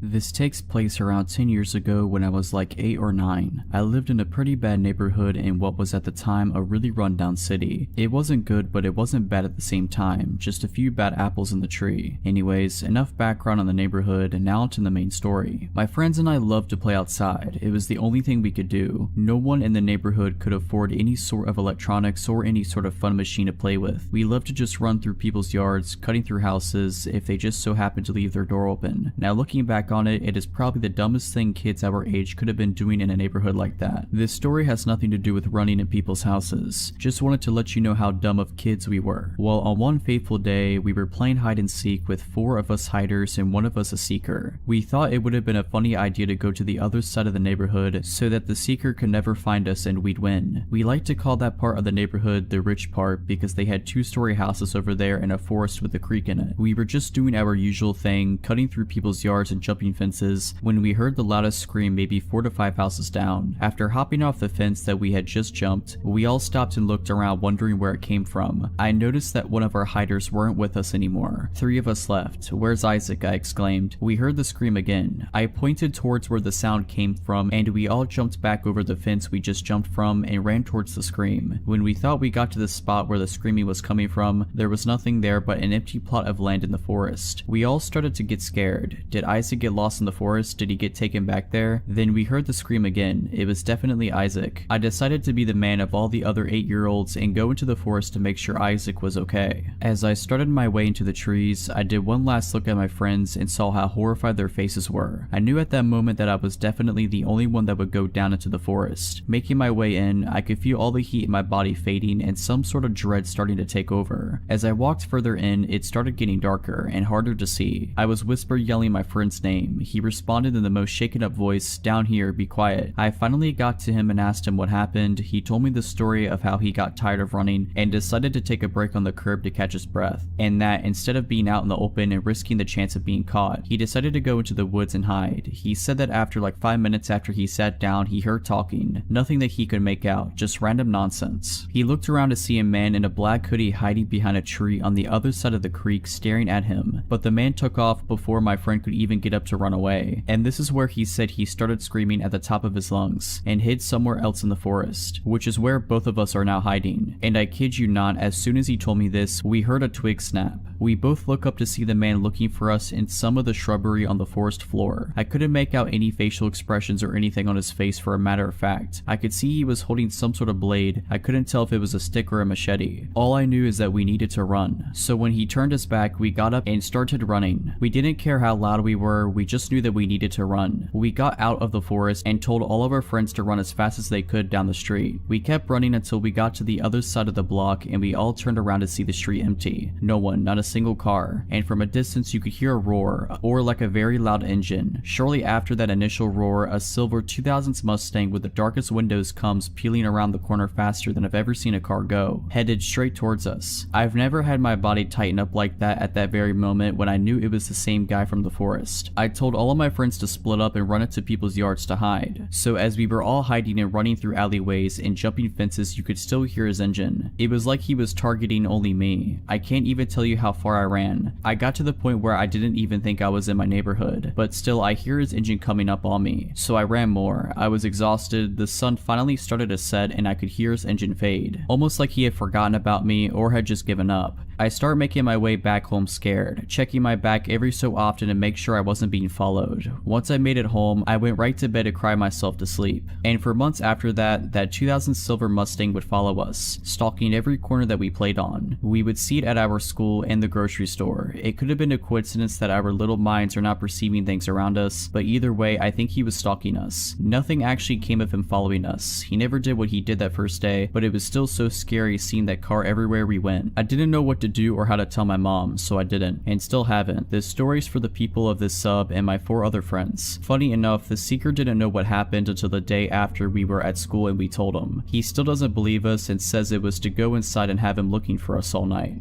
This takes place around 10 years ago when I was like 8 or 9. I lived in a pretty bad neighborhood in what was at the time a really rundown city. It wasn't good, but it wasn't bad at the same time, just a few bad apples in the tree. Anyways, enough background on the neighborhood, and now to the main story. My friends and I loved to play outside. It was the only thing we could do. No one in the neighborhood could afford any sort of electronics or any sort of fun machine to play with. We loved to just run through people's yards, cutting through houses if they just so happened to leave their door open. Now looking back on it, it is probably the dumbest thing kids our age could have been doing in a neighborhood like that. This story has nothing to do with running in people's houses. Just wanted to let you know how dumb of kids we were. Well, on one fateful day, we were playing hide and seek with 4 of us hiders and 1 of us a seeker. We thought it would have been a funny idea to go to the other side of the neighborhood so that the seeker could never find us and we'd win. We like to call that part of the neighborhood the rich part because they had 2-story houses over there and a forest with a creek in it. We were just doing our usual thing, cutting through people's yards and jumping fences, when we heard the loudest scream maybe 4 to 5 houses down. After hopping off the fence that we had just jumped, we all stopped and looked around wondering where it came from. I noticed that one of our hiders weren't with us anymore. 3 of us left. Where's Isaac? I exclaimed. We heard the scream again. I pointed towards where the sound came from and we all jumped back over the fence we just jumped from and ran towards the scream. When we thought we got to the spot where the screaming was coming from, there was nothing there but an empty plot of land in the forest. We all started to get scared. Did Isaac get lost in the forest? Did he get taken back there? Then we heard the scream again. It was definitely Isaac. I decided to be the man of all the other 8-year-olds and go into the forest to make sure Isaac was okay. As I started my way into the trees, I did one last look at my friends and saw how horrified their faces were. I knew at that moment that I was definitely the only one that would go down into the forest. Making my way in, I could feel all the heat in my body fading and some sort of dread starting to take over. As I walked further in, it started getting darker and harder to see. I was whisper yelling my friend's name name. He responded in the most shaken up voice, "Down here, be quiet." I finally got to him and asked him what happened. He told me the story of how he got tired of running and decided to take a break on the curb to catch his breath, and that instead of being out in the open and risking the chance of being caught, he decided to go into the woods and hide. He said that after like 5 minutes after he sat down, he heard talking. Nothing that he could make out, just random nonsense. He looked around to see a man in a black hoodie hiding behind a tree on the other side of the creek staring at him, but the man took off before my friend could even get up to run away. And this is where he said he started screaming at the top of his lungs and hid somewhere else in the forest, which is where both of us are now hiding. And I kid you not, as soon as he told me this, we heard a twig snap. We both look up to see the man looking for us in some of the shrubbery on the forest floor. I couldn't make out any facial expressions or anything on his face. For a matter of fact, I could see he was holding some sort of blade. I couldn't tell if it was a stick or a machete. All I knew is that we needed to run. So when he turned us back, we got up and started running. We didn't care how loud we were, we just knew that we needed to run. We got out of the forest and told all of our friends to run as fast as they could down the street. We kept running until we got to the other side of the block, and we all turned around to see the street empty. No one, not a single car, and from a distance you could hear a roar, or like a very loud engine. Shortly after that initial roar, a silver 2000s Mustang with the darkest windows comes peeling around the corner faster than I've ever seen a car go, headed straight towards us. I've never had my body tighten up like that at that very moment when I knew it was the same guy from the forest. I told all of my friends to split up and run into people's yards to hide. So as we were all hiding and running through alleyways and jumping fences, you could still hear his engine. It was like he was targeting only me. I can't even tell you how far I ran. I got to the point where I didn't even think I was in my neighborhood, but still I hear his engine coming up on me. So I ran more. I was exhausted. The sun finally started to set and I could hear his engine fade, almost like he had forgotten about me or had just given up. I start making my way back home scared, checking my back every so often to make sure I wasn't being followed. Once I made it home, I went right to bed to cry myself to sleep. And for months after that, that 2000 silver Mustang would follow us, stalking every corner that we played on. We would see it at our school and the grocery store. It could have been a coincidence that our little minds are not perceiving things around us, but either way, I think he was stalking us. Nothing actually came of him following us. He never did what he did that first day, but it was still so scary seeing that car everywhere we went. I didn't know what to do or how to tell my mom, so I didn't, and still haven't. This story's for the people of this sub and my 4 other friends. Funny enough, the seeker didn't know what happened until the day after we were at school and we told him. He still doesn't believe us and says it was to go inside and have him looking for us all night.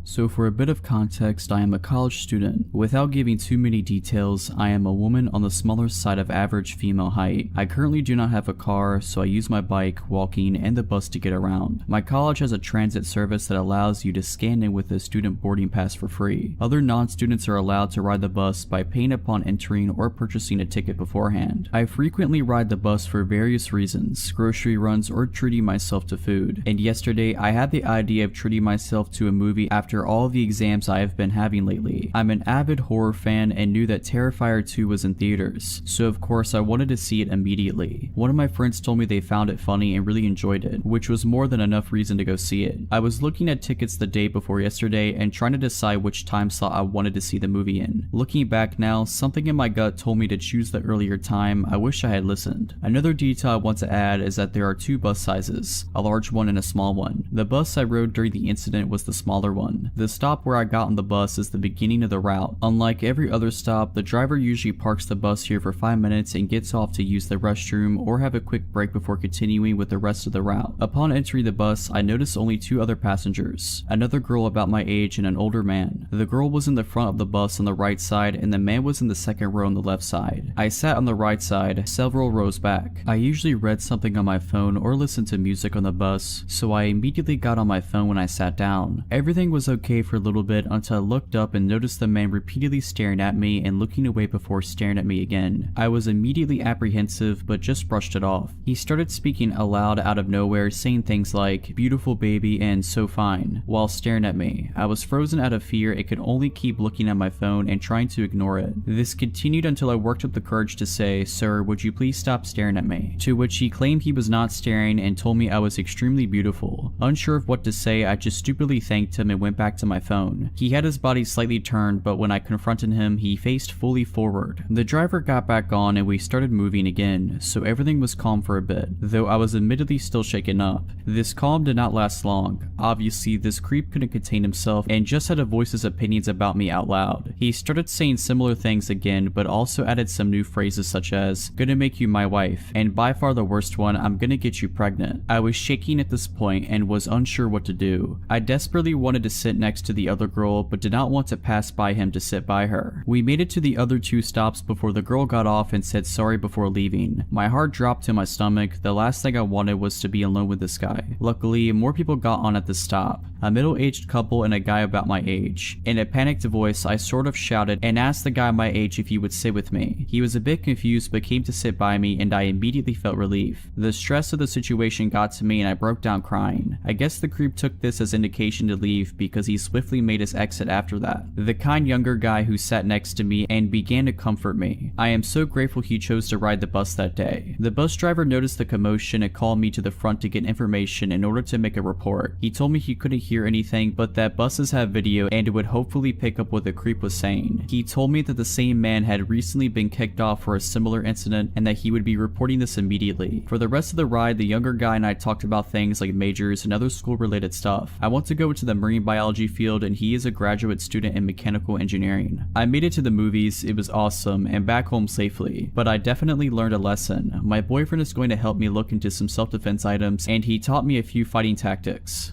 So for a bit of context, I am a college student. Without giving too many details, I am a woman on the smaller side of average female height. I currently do not have a car, so I use my bike, walking, and the bus to get around. My college has a transit service that allows you to scan in with a student boarding pass for free. Other non-students are allowed to ride the bus by paying upon entering or purchasing a ticket beforehand. I frequently ride the bus for various reasons, grocery runs, or treating myself to food. And yesterday, I had the idea of treating myself to a movie after all the exams I have been having lately. I'm an avid horror fan and knew that Terrifier 2 was in theaters, so of course I wanted to see it immediately. One of my friends told me they found it funny and really enjoyed it, which was more than enough reason to go see it. I was looking at tickets the day before yesterday and trying to decide which time slot I wanted to see the movie in. Looking back now, something in my gut told me to choose the earlier time. I wish I had listened. Another detail I want to add is that there are 2 bus sizes, a large one and a small one. The bus I rode during the incident was the smaller one. The stop where I got on the bus is the beginning of the route. Unlike every other stop, the driver usually parks the bus here for 5 minutes and gets off to use the restroom or have a quick break before continuing with the rest of the route. Upon entering the bus, I noticed only 2 other passengers, another girl about my age and an older man. The girl was in the front of the bus on the right side and the man was in the second row on the left side. I sat on the right side, several rows back. I usually read something on my phone or listened to music on the bus, so I immediately got on my phone when I sat down. Everything was okay for a little bit until I looked up and noticed the man repeatedly staring at me and looking away before staring at me again. I was immediately apprehensive but just brushed it off. He started speaking aloud out of nowhere, saying things like "beautiful baby" and "so fine" while staring at me. I was frozen out of fear and could only keep looking at my phone and trying to ignore it. This continued until I worked up the courage to say, "Sir, would you please stop staring at me?" To which he claimed he was not staring and told me I was extremely beautiful. Unsure of what to say, I just stupidly thanked him and went back back to my phone. He had his body slightly turned, but when I confronted him, he faced fully forward. The driver got back on and we started moving again, so everything was calm for a bit, though I was admittedly still shaken up. This calm did not last long. Obviously, this creep couldn't contain himself and just had to voice his opinions about me out loud. He started saying similar things again, but also added some new phrases such as, "Gonna make you my wife," and by far the worst one, "I'm gonna get you pregnant." I was shaking at this point and was unsure what to do. I desperately wanted to sit next to the other girl, but did not want to pass by him to sit by her. We made it to the other 2 stops before the girl got off and said sorry before leaving. My heart dropped to my stomach. The last thing I wanted was to be alone with this guy. Luckily, more people got on at the stop. A middle-aged couple and a guy about my age. In a panicked voice, I sort of shouted and asked the guy my age if he would sit with me. He was a bit confused but came to sit by me and I immediately felt relief. The stress of the situation got to me and I broke down crying. I guess the creep took this as indication to leave because he swiftly made his exit after that. The kind younger guy who sat next to me and began to comfort me. I am so grateful he chose to ride the bus that day. The bus driver noticed the commotion and called me to the front to get information in order to make a report. He told me he couldn't hear anything but that buses have video and it would hopefully pick up what the creep was saying. He told me that the same man had recently been kicked off for a similar incident and that he would be reporting this immediately. For the rest of the ride, the younger guy and I talked about things like majors and other school related stuff. I want to go into the marine biology field and he is a graduate student in mechanical engineering. I made it to the movies, it was awesome, and back home safely, but I definitely learned a lesson. My boyfriend is going to help me look into some self-defense items and he taught me a few fighting tactics.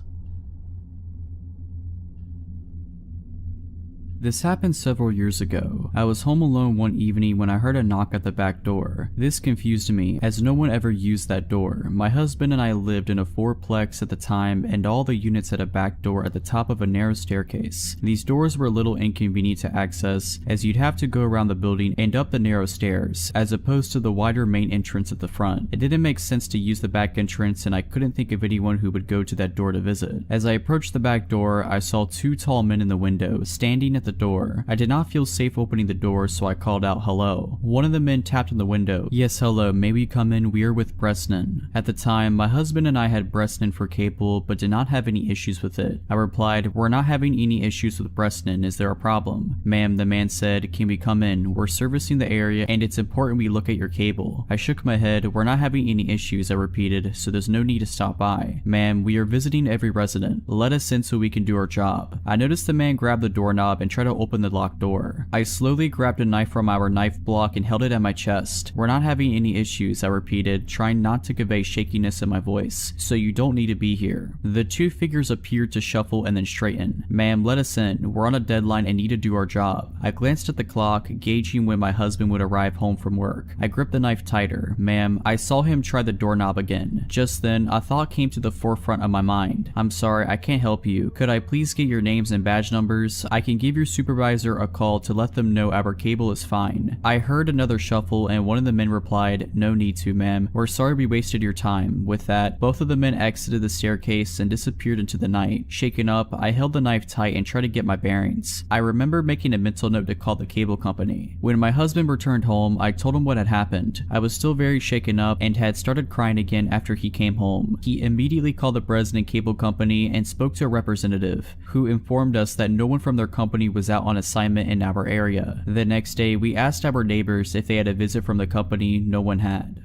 This happened several years ago. I was home alone one evening when I heard a knock at the back door. This confused me, as no one ever used that door. My husband and I lived in a 4-plex at the time, and all the units had a back door at the top of a narrow staircase. These doors were a little inconvenient to access, as you'd have to go around the building and up the narrow stairs, as opposed to the wider main entrance at the front. It didn't make sense to use the back entrance, and I couldn't think of anyone who would go to that door to visit. As I approached the back door, I saw 2 tall men in the window, standing at the door. I did not feel safe opening the door, so I called out hello. One of the men tapped on the window. "Yes, hello, may we come in? We are with Bresnan." At the time, my husband and I had Bresnan for cable, but did not have any issues with it. I replied, "We're not having any issues with Bresnan, is there a problem?" "Ma'am," the man said, "can we come in? We're servicing the area and it's important we look at your cable." I shook my head. "We're not having any issues," I repeated, "so there's no need to stop by." "Ma'am, we are visiting every resident. Let us in so we can do our job." I noticed the man grab the doorknob and try to open the locked door. I slowly grabbed a knife from our knife block and held it at my chest. "We're not having any issues," I repeated, trying not to convey shakiness in my voice, "so you don't need to be here." The 2 figures appeared to shuffle and then straighten. "Ma'am, let us in. We're on a deadline and need to do our job." I glanced at the clock, gauging when my husband would arrive home from work. I gripped the knife tighter. "Ma'am," I saw him try the doorknob again. Just then, a thought came to the forefront of my mind. "I'm sorry, I can't help you. Could I please get your names and badge numbers? I can give your supervisor a call to let them know our cable is fine." I heard another shuffle and one of the men replied, "No need to, ma'am. We're sorry we wasted your time." With that, both of the men exited the staircase and disappeared into the night. Shaken up, I held the knife tight and tried to get my bearings. I remember making a mental note to call the cable company. When my husband returned home, I told him what had happened. I was still very shaken up and had started crying again after he came home. He immediately called the Bresnan Cable Company and spoke to a representative, who informed us that no one from their company was out on assignment in our area. The next day, we asked our neighbors if they had a visit from the company. No one had.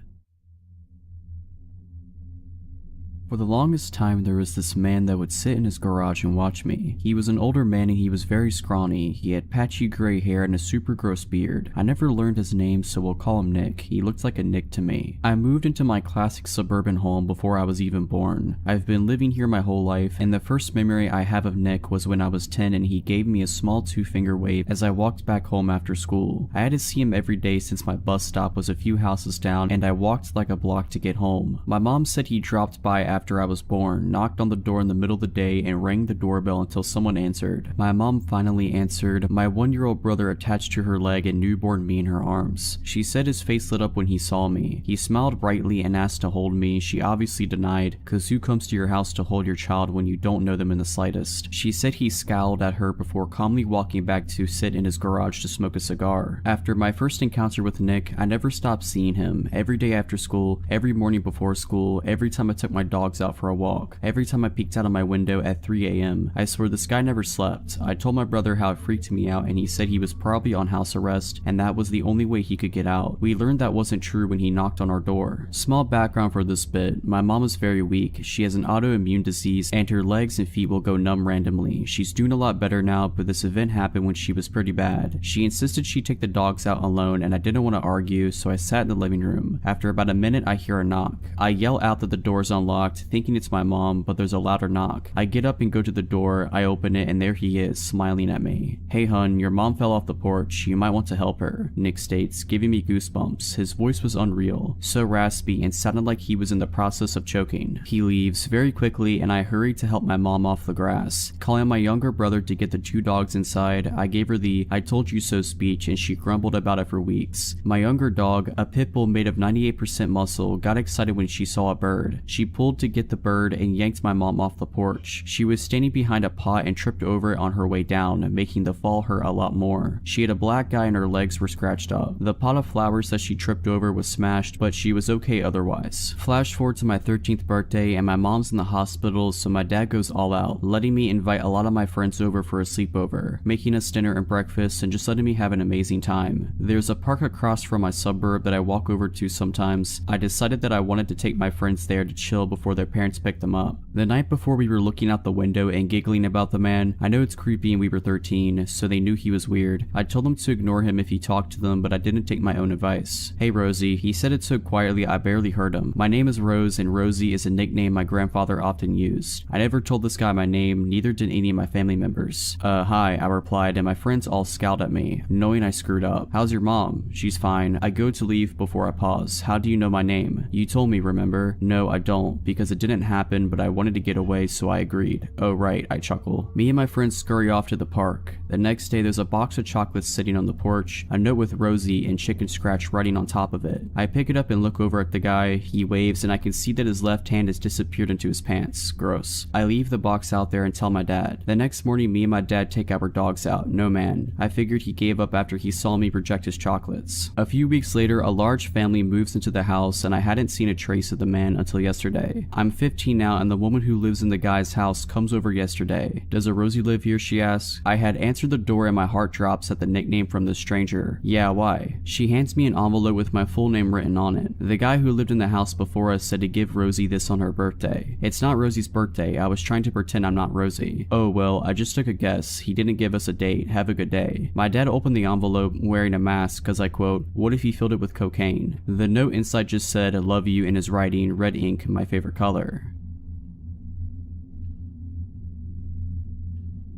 For the longest time, there was this man that would sit in his garage and watch me. He was an older man and he was very scrawny. He had patchy gray hair and a super gross beard. I never learned his name, so we'll call him Nick. He looked like a Nick to me. I moved into my classic suburban home before I was even born. I've been living here my whole life, and the first memory I have of Nick was when I was 10 and he gave me a small 2-finger wave as I walked back home after school. I had to see him every day since my bus stop was a few houses down and I walked like a block to get home. My mom said he dropped by after I was born, knocked on the door in the middle of the day, and rang the doorbell until someone answered. My mom finally answered. My 1-year-old brother attached to her leg and newborn me in her arms. She said his face lit up when he saw me. He smiled brightly and asked to hold me. She obviously denied, cause who comes to your house to hold your child when you don't know them in the slightest? She said he scowled at her before calmly walking back to sit in his garage to smoke a cigar. After my first encounter with Nick, I never stopped seeing him. Every day after school, every morning before school, every time I took my dog dogs out for a walk. Every time I peeked out of my window at 3 a.m., I swear this guy never slept. I told my brother how it freaked me out and he said he was probably on house arrest and that was the only way he could get out. We learned that wasn't true when he knocked on our door. Small background for this bit, my mom is very weak. She has an autoimmune disease and her legs and feet will go numb randomly. She's doing a lot better now, but this event happened when she was pretty bad. She insisted she take the dogs out alone and I didn't want to argue, so I sat in the living room. After about a minute, I hear a knock. I yell out that the door's unlocked, thinking it's my mom, but there's a louder knock. I get up and go to the door, I open it and there he is, smiling at me. "Hey hun, your mom fell off the porch, you might want to help her," Nick states, giving me goosebumps. His voice was unreal, so raspy and sounded like he was in the process of choking. He leaves very quickly and I hurried to help my mom off the grass. Calling my younger brother to get the 2 dogs inside, I gave her the "I told you so" speech and she grumbled about it for weeks. My younger dog, a pit bull made of 98% muscle, got excited when she saw a bird. She pulled to get the bird and yanked my mom off the porch. She was standing behind a pot and tripped over it on her way down, making the fall hurt a lot more. She had a black eye and her legs were scratched up. The pot of flowers that she tripped over was smashed, but she was okay otherwise. Flash forward to my 13th birthday and my mom's in the hospital, so my dad goes all out, letting me invite a lot of my friends over for a sleepover, making us dinner and breakfast and just letting me have an amazing time. There's a park across from my suburb that I walk over to sometimes. I decided that I wanted to take my friends there to chill before their parents picked them up. The night before, we were looking out the window and giggling about the man. I know it's creepy and we were 13, so they knew he was weird. I told them to ignore him if he talked to them, but I didn't take my own advice. "Hey Rosie," he said it so quietly I barely heard him. My name is Rose and Rosie is a nickname my grandfather often used. I never told this guy my name, neither did any of my family members. Hi, I replied, and my friends all scowled at me, knowing I screwed up. "How's your mom?" "She's fine." I go to leave before I pause. "How do you know my name?" "You told me, remember?" "No, I don't, because it didn't happen, but I wanted to get away, so I agreed." "Oh right," I chuckle. Me and my friends scurry off to the park. The next day, there's a box of chocolates sitting on the porch, a note with Rosie and Chicken Scratch writing on top of it. I pick it up and look over at the guy. He waves and I can see that his left hand has disappeared into his pants. Gross. I leave the box out there and tell my dad. The next morning, me and my dad take our dogs out. No man. I figured he gave up after he saw me reject his chocolates. A few weeks later, a large family moves into the house and I hadn't seen a trace of the man until yesterday. I'm 15 now and the woman who lives in the guy's house comes over yesterday. "Does a Rosie live here?" she asks. I had answered the door and my heart drops at the nickname from the stranger. "Yeah, why?" She hands me an envelope with my full name written on it. The guy who lived in the house before us said to give Rosie this on her birthday. It's not Rosie's birthday. I was trying to pretend I'm not Rosie. "Oh well, I just took a guess. He didn't give us a date. Have a good day." My dad opened the envelope wearing a mask because I quote, "What if he filled it with cocaine?" The note inside just said, "I love you" in his writing, red ink, my favorite color.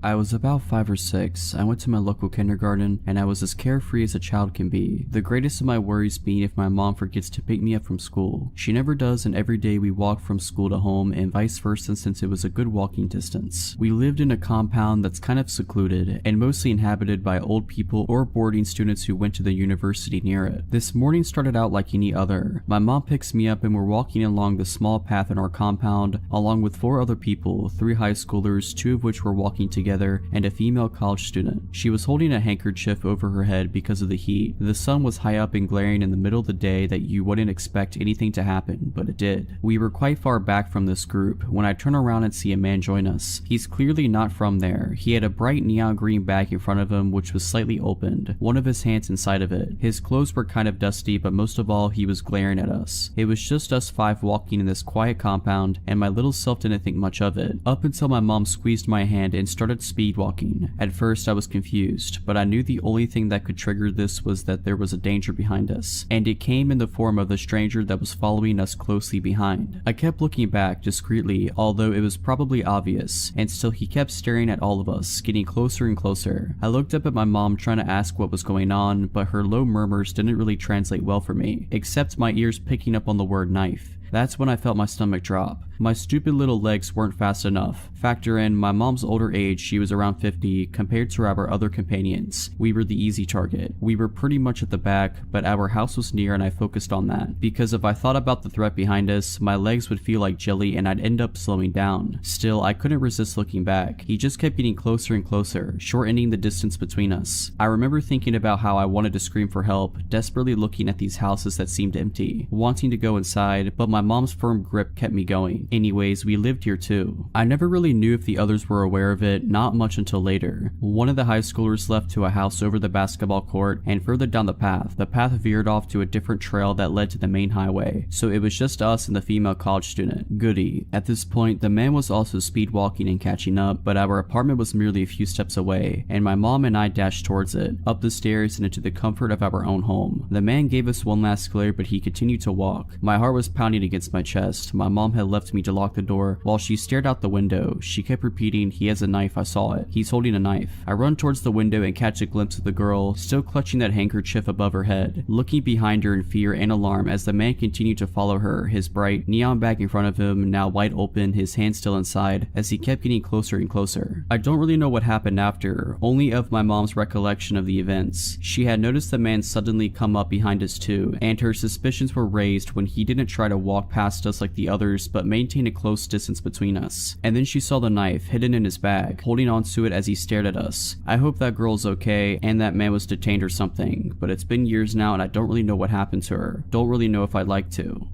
I was about 5 or 6. I went to my local kindergarten, and I was as carefree as a child can be. The greatest of my worries being if my mom forgets to pick me up from school. She never does, and every day we walk from school to home and vice versa since it was a good walking distance. We lived in a compound that's kind of secluded, and mostly inhabited by old people or boarding students who went to the university near it. This morning started out like any other. My mom picks me up and we're walking along the small path in our compound, along with 4 other people, 3 high schoolers, 2 of which were walking together, and a female college student. She was holding a handkerchief over her head because of the heat. The sun was high up and glaring in the middle of the day that you wouldn't expect anything to happen, but it did. We were quite far back from this group when I turn around and see a man join us. He's clearly not from there. He had a bright neon green bag in front of him which was slightly opened, one of his hands inside of it. His clothes were kind of dusty, but most of all he was glaring at us. It was just us 5 walking in this quiet compound, and my little self didn't think much of it, up until my mom squeezed my hand and started speed walking. At first I was confused, but I knew the only thing that could trigger this was that there was a danger behind us, and it came in the form of the stranger that was following us closely behind. I kept looking back discreetly, although it was probably obvious, and still he kept staring at all of us, getting closer and closer. I looked up at my mom trying to ask what was going on, but her low murmurs didn't really translate well for me, except my ears picking up on the word knife. That's when I felt my stomach drop. My stupid little legs weren't fast enough. Factor in my mom's older age, she was around 50, compared to our other companions. We were the easy target. We were pretty much at the back, but our house was near and I focused on that. Because if I thought about the threat behind us, my legs would feel like jelly and I'd end up slowing down. Still, I couldn't resist looking back. He just kept getting closer and closer, shortening the distance between us. I remember thinking about how I wanted to scream for help, desperately looking at these houses that seemed empty, wanting to go inside, but my mom's firm grip kept me going. Anyways, we lived here too. I never really knew if the others were aware of it, not much until later. One of the high schoolers left to a house over the basketball court, and further down the path veered off to a different trail that led to the main highway, so it was just us and the female college student. Goody. At this point, the man was also speed walking and catching up, but our apartment was merely a few steps away, and my mom and I dashed towards it, up the stairs and into the comfort of our own home. The man gave us one last glare, but he continued to walk. My heart was pounding against my chest. My mom had left me to lock the door while she stared out the window. She kept repeating, "He has a knife, I saw it. He's holding a knife." I run towards the window and catch a glimpse of the girl, still clutching that handkerchief above her head, looking behind her in fear and alarm as the man continued to follow her, his bright neon bag in front of him, now wide open, his hand still inside, as he kept getting closer and closer. I don't really know what happened after, only of my mom's recollection of the events. She had noticed the man suddenly come up behind us too, and her suspicions were raised when he didn't try to walk past us like the others but maintained a close distance between us. And then she saw the knife hidden in his bag, holding onto it as he stared at us. I hope that girl's okay and that man was detained or something, but it's been years now and I don't really know what happened to her. Don't really know if I'd like to.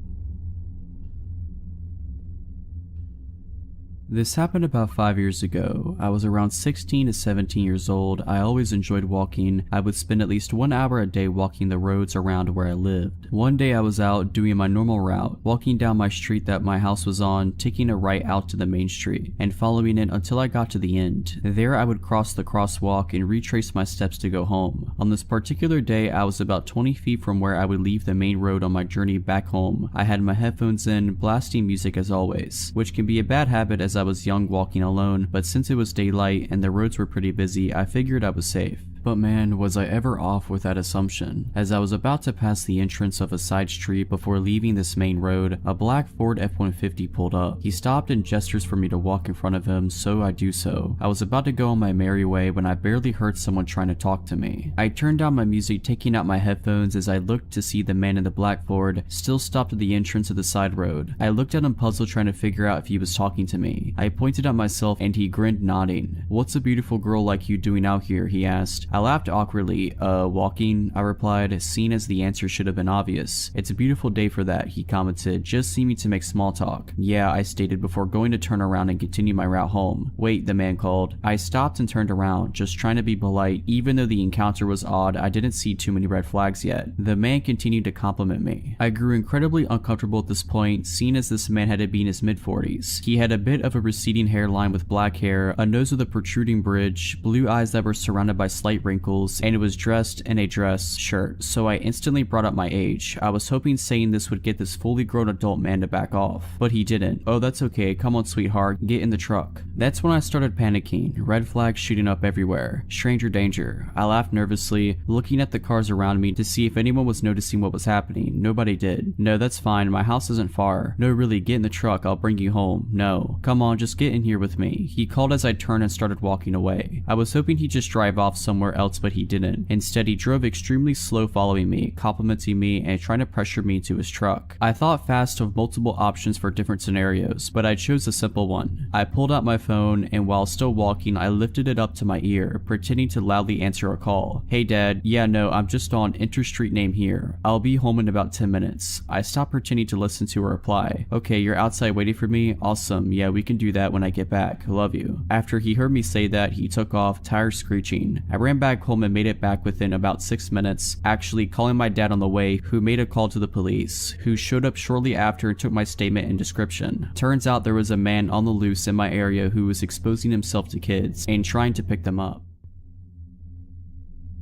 This happened about 5 years ago. I was around 16 to 17 years old. I always enjoyed walking. I would spend at least 1 hour a day walking the roads around where I lived. One day I was out doing my normal route, walking down my street that my house was on, taking a right out to the main street, and following it until I got to the end. There I would cross the crosswalk and retrace my steps to go home. On this particular day, I was about 20 feet from where I would leave the main road on my journey back home. I had my headphones in, blasting music as always, which can be a bad habit as I was young walking alone, but since it was daylight and the roads were pretty busy, I figured I was safe. But man, was I ever off with that assumption. As I was about to pass the entrance of a side street before leaving this main road, a black Ford F-150 pulled up. He stopped and gestures for me to walk in front of him, so I do so. I was about to go on my merry way when I barely heard someone trying to talk to me. I turned down my music, taking out my headphones as I looked to see the man in the black Ford still stopped at the entrance of the side road. I looked at him puzzled, trying to figure out if he was talking to me. I pointed at myself and he grinned, nodding. "What's a beautiful girl like you doing out here?" he asked. I laughed awkwardly. Walking," I replied, seeing as the answer should have been obvious. "It's a beautiful day for that," he commented, just seeming to make small talk. "Yeah," I stated before going to turn around and continue my route home. "Wait," the man called. I stopped and turned around, just trying to be polite. Even though the encounter was odd, I didn't see too many red flags yet. The man continued to compliment me. I grew incredibly uncomfortable at this point, seeing as this man had to be in his mid-40s. He had a bit of a receding hairline with black hair, a nose with a protruding bridge, blue eyes that were surrounded by slight wrinkles, and it was dressed in a dress shirt, so I instantly brought up my age. I was hoping saying this would get this fully grown adult man to back off, but he didn't. "Oh, that's okay, come on sweetheart, get in the truck." That's when I started panicking, red flags shooting up everywhere. Stranger danger. I laughed nervously, looking at the cars around me to see if anyone was noticing what was happening. Nobody did. "No, that's fine, my house isn't far." "No, really, get in the truck, I'll bring you home." "No." "Come on, just get in here with me," he called as I turned and started walking away. I was hoping he'd just drive off somewhere else, but he didn't. Instead, he drove extremely slow, following me, complimenting me, and trying to pressure me into his truck. I thought fast of multiple options for different scenarios, but I chose a simple one. I pulled out my phone, and while still walking, I lifted it up to my ear, pretending to loudly answer a call. "Hey dad, yeah no, I'm just on Interstreet name here. I'll be home in about 10 minutes. I stopped pretending to listen to her reply. "Okay, you're outside waiting for me? Awesome, yeah we can do that when I get back. Love you." After he heard me say that, he took off, tires screeching. I ran back home and made it back within about 6 minutes, actually calling my dad on the way, who made a call to the police, who showed up shortly after and took my statement and description. Turns out there was a man on the loose in my area who was exposing himself to kids and trying to pick them up.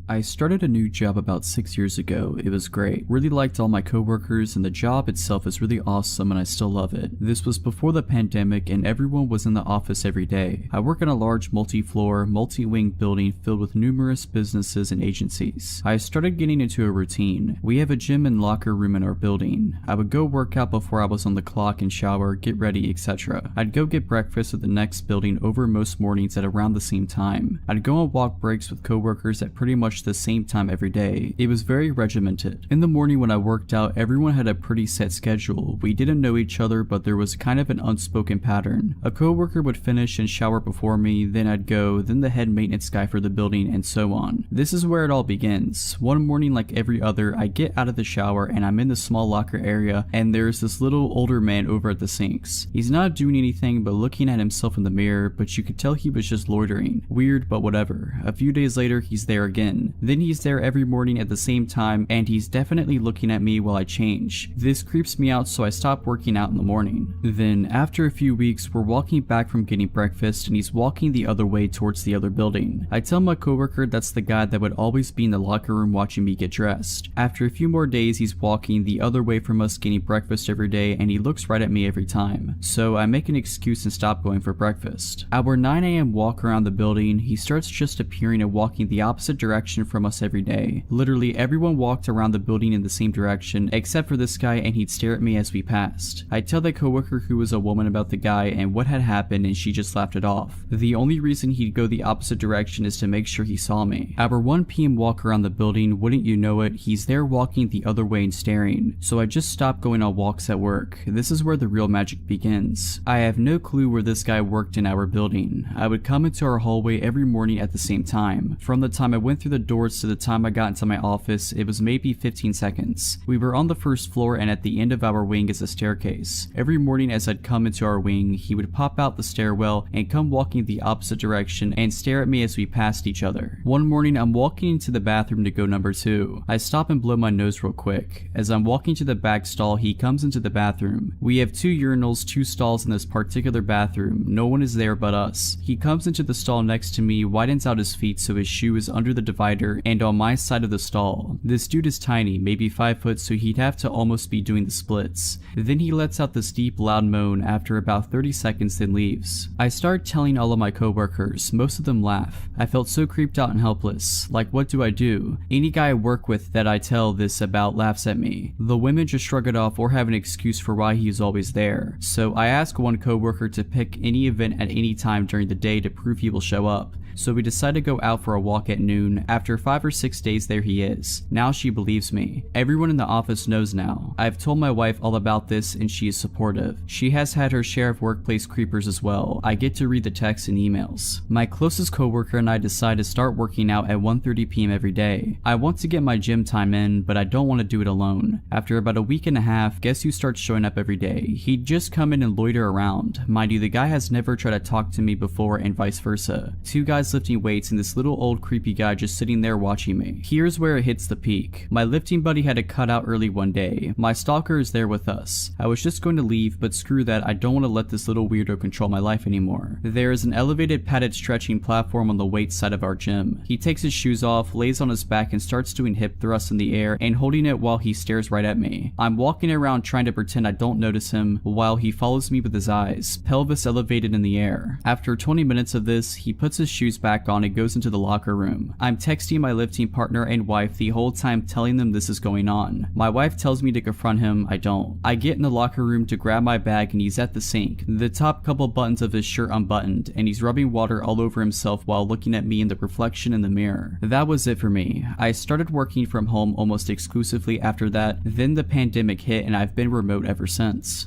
I started a new job about 6 years ago. It was great. Really liked all my coworkers and the job itself is really awesome and I still love it. This was before the pandemic and everyone was in the office every day. I work in a large multi-floor, multi-wing building filled with numerous businesses and agencies. I started getting into a routine. We have a gym and locker room in our building. I would go work out before I was on the clock and shower, get ready, etc. I'd go get breakfast at the next building over most mornings at around the same time. I'd go on walk breaks with coworkers at pretty much much the same time every day. It was very regimented. In the morning when I worked out, everyone had a pretty set schedule. We didn't know each other, but there was kind of an unspoken pattern. A coworker would finish and shower before me, then I'd go, then the head maintenance guy for the building, and so on. This is where it all begins. One morning, like every other, I get out of the shower and I'm in the small locker area, and there's this little older man over at the sinks. He's not doing anything but looking at himself in the mirror, but you could tell he was just loitering. Weird, but whatever. A few days later, he's there again. Then he's there every morning at the same time, and he's definitely looking at me while I change. This creeps me out, so I stop working out in the morning. Then, after a few weeks, we're walking back from getting breakfast, and he's walking the other way towards the other building. I tell my coworker that's the guy that would always be in the locker room watching me get dressed. After a few more days, he's walking the other way from us getting breakfast every day, and he looks right at me every time. So I make an excuse and stop going for breakfast. Our 9 a.m. walk around the building, he starts just appearing and walking the opposite direction from us every day. Literally everyone walked around the building in the same direction except for this guy, and he'd stare at me as we passed. I tell the coworker who was a woman about the guy and what had happened, and she just laughed it off. The only reason he'd go the opposite direction is to make sure he saw me. Our 1 p.m. walk around the building, wouldn't you know it, he's there walking the other way and staring. So I just stopped going on walks at work. This is where the real magic begins. I have no clue where this guy worked in our building. I would come into our hallway every morning at the same time. From the time I went through the doors to the time I got into my office, it was maybe 15 seconds. We were on the first floor, and at the end of our wing is a staircase. Every morning as I'd come into our wing, he would pop out the stairwell and come walking the opposite direction and stare at me as we passed each other. One morning I'm walking into the bathroom to go number 2. I stop and blow my nose real quick. As I'm walking to the back stall, he comes into the bathroom. We have 2 urinals, 2 stalls in this particular bathroom. No one is there but us. He comes into the stall next to me, widens out his feet so his shoe is under the divider and on my side of the stall. This dude is tiny, maybe 5 foot, so he'd have to almost be doing the splits. Then he lets out this deep loud moan after about 30 seconds, then leaves. I start telling all of my coworkers. Most of them laugh. I felt so creeped out and helpless. Like, what do I do? Any guy I work with that I tell this about laughs at me. The women just shrug it off or have an excuse for why he's always there. So I ask one coworker to pick any event at any time during the day to prove he will show up. So we decide to go out for a walk at noon. After 5 or 6 days, there he is. Now she believes me. Everyone in the office knows now. I've told my wife all about this and she is supportive. She has had her share of workplace creepers as well. I get to read the texts and emails. My closest coworker and I decide to start working out at 1:30 p.m. every day. I want to get my gym time in, but I don't want to do it alone. After about a week and a half, guess who starts showing up every day? He'd just come in and loiter around. Mind you, the guy has never tried to talk to me before and vice versa. 2 guys lifting weights and this little old creepy guy just sitting there watching me. Here's where it hits the peak. My lifting buddy had to cut out early one day. My stalker is there with us. I was just going to leave, but screw that, I don't want to let this little weirdo control my life anymore. There is an elevated padded stretching platform on the weight side of our gym. He takes his shoes off, lays on his back and starts doing hip thrusts in the air and holding it while he stares right at me. I'm walking around trying to pretend I don't notice him while he follows me with his eyes, pelvis elevated in the air. After 20 minutes of this, he puts his shoes back on and goes into the locker room. I'm texting my lifting partner and wife the whole time telling them this is going on. My wife tells me to confront him, I don't. I get in the locker room to grab my bag and he's at the sink, the top couple buttons of his shirt unbuttoned, and he's rubbing water all over himself while looking at me in the reflection in the mirror. That was it for me. I started working from home almost exclusively after that, then the pandemic hit and I've been remote ever since.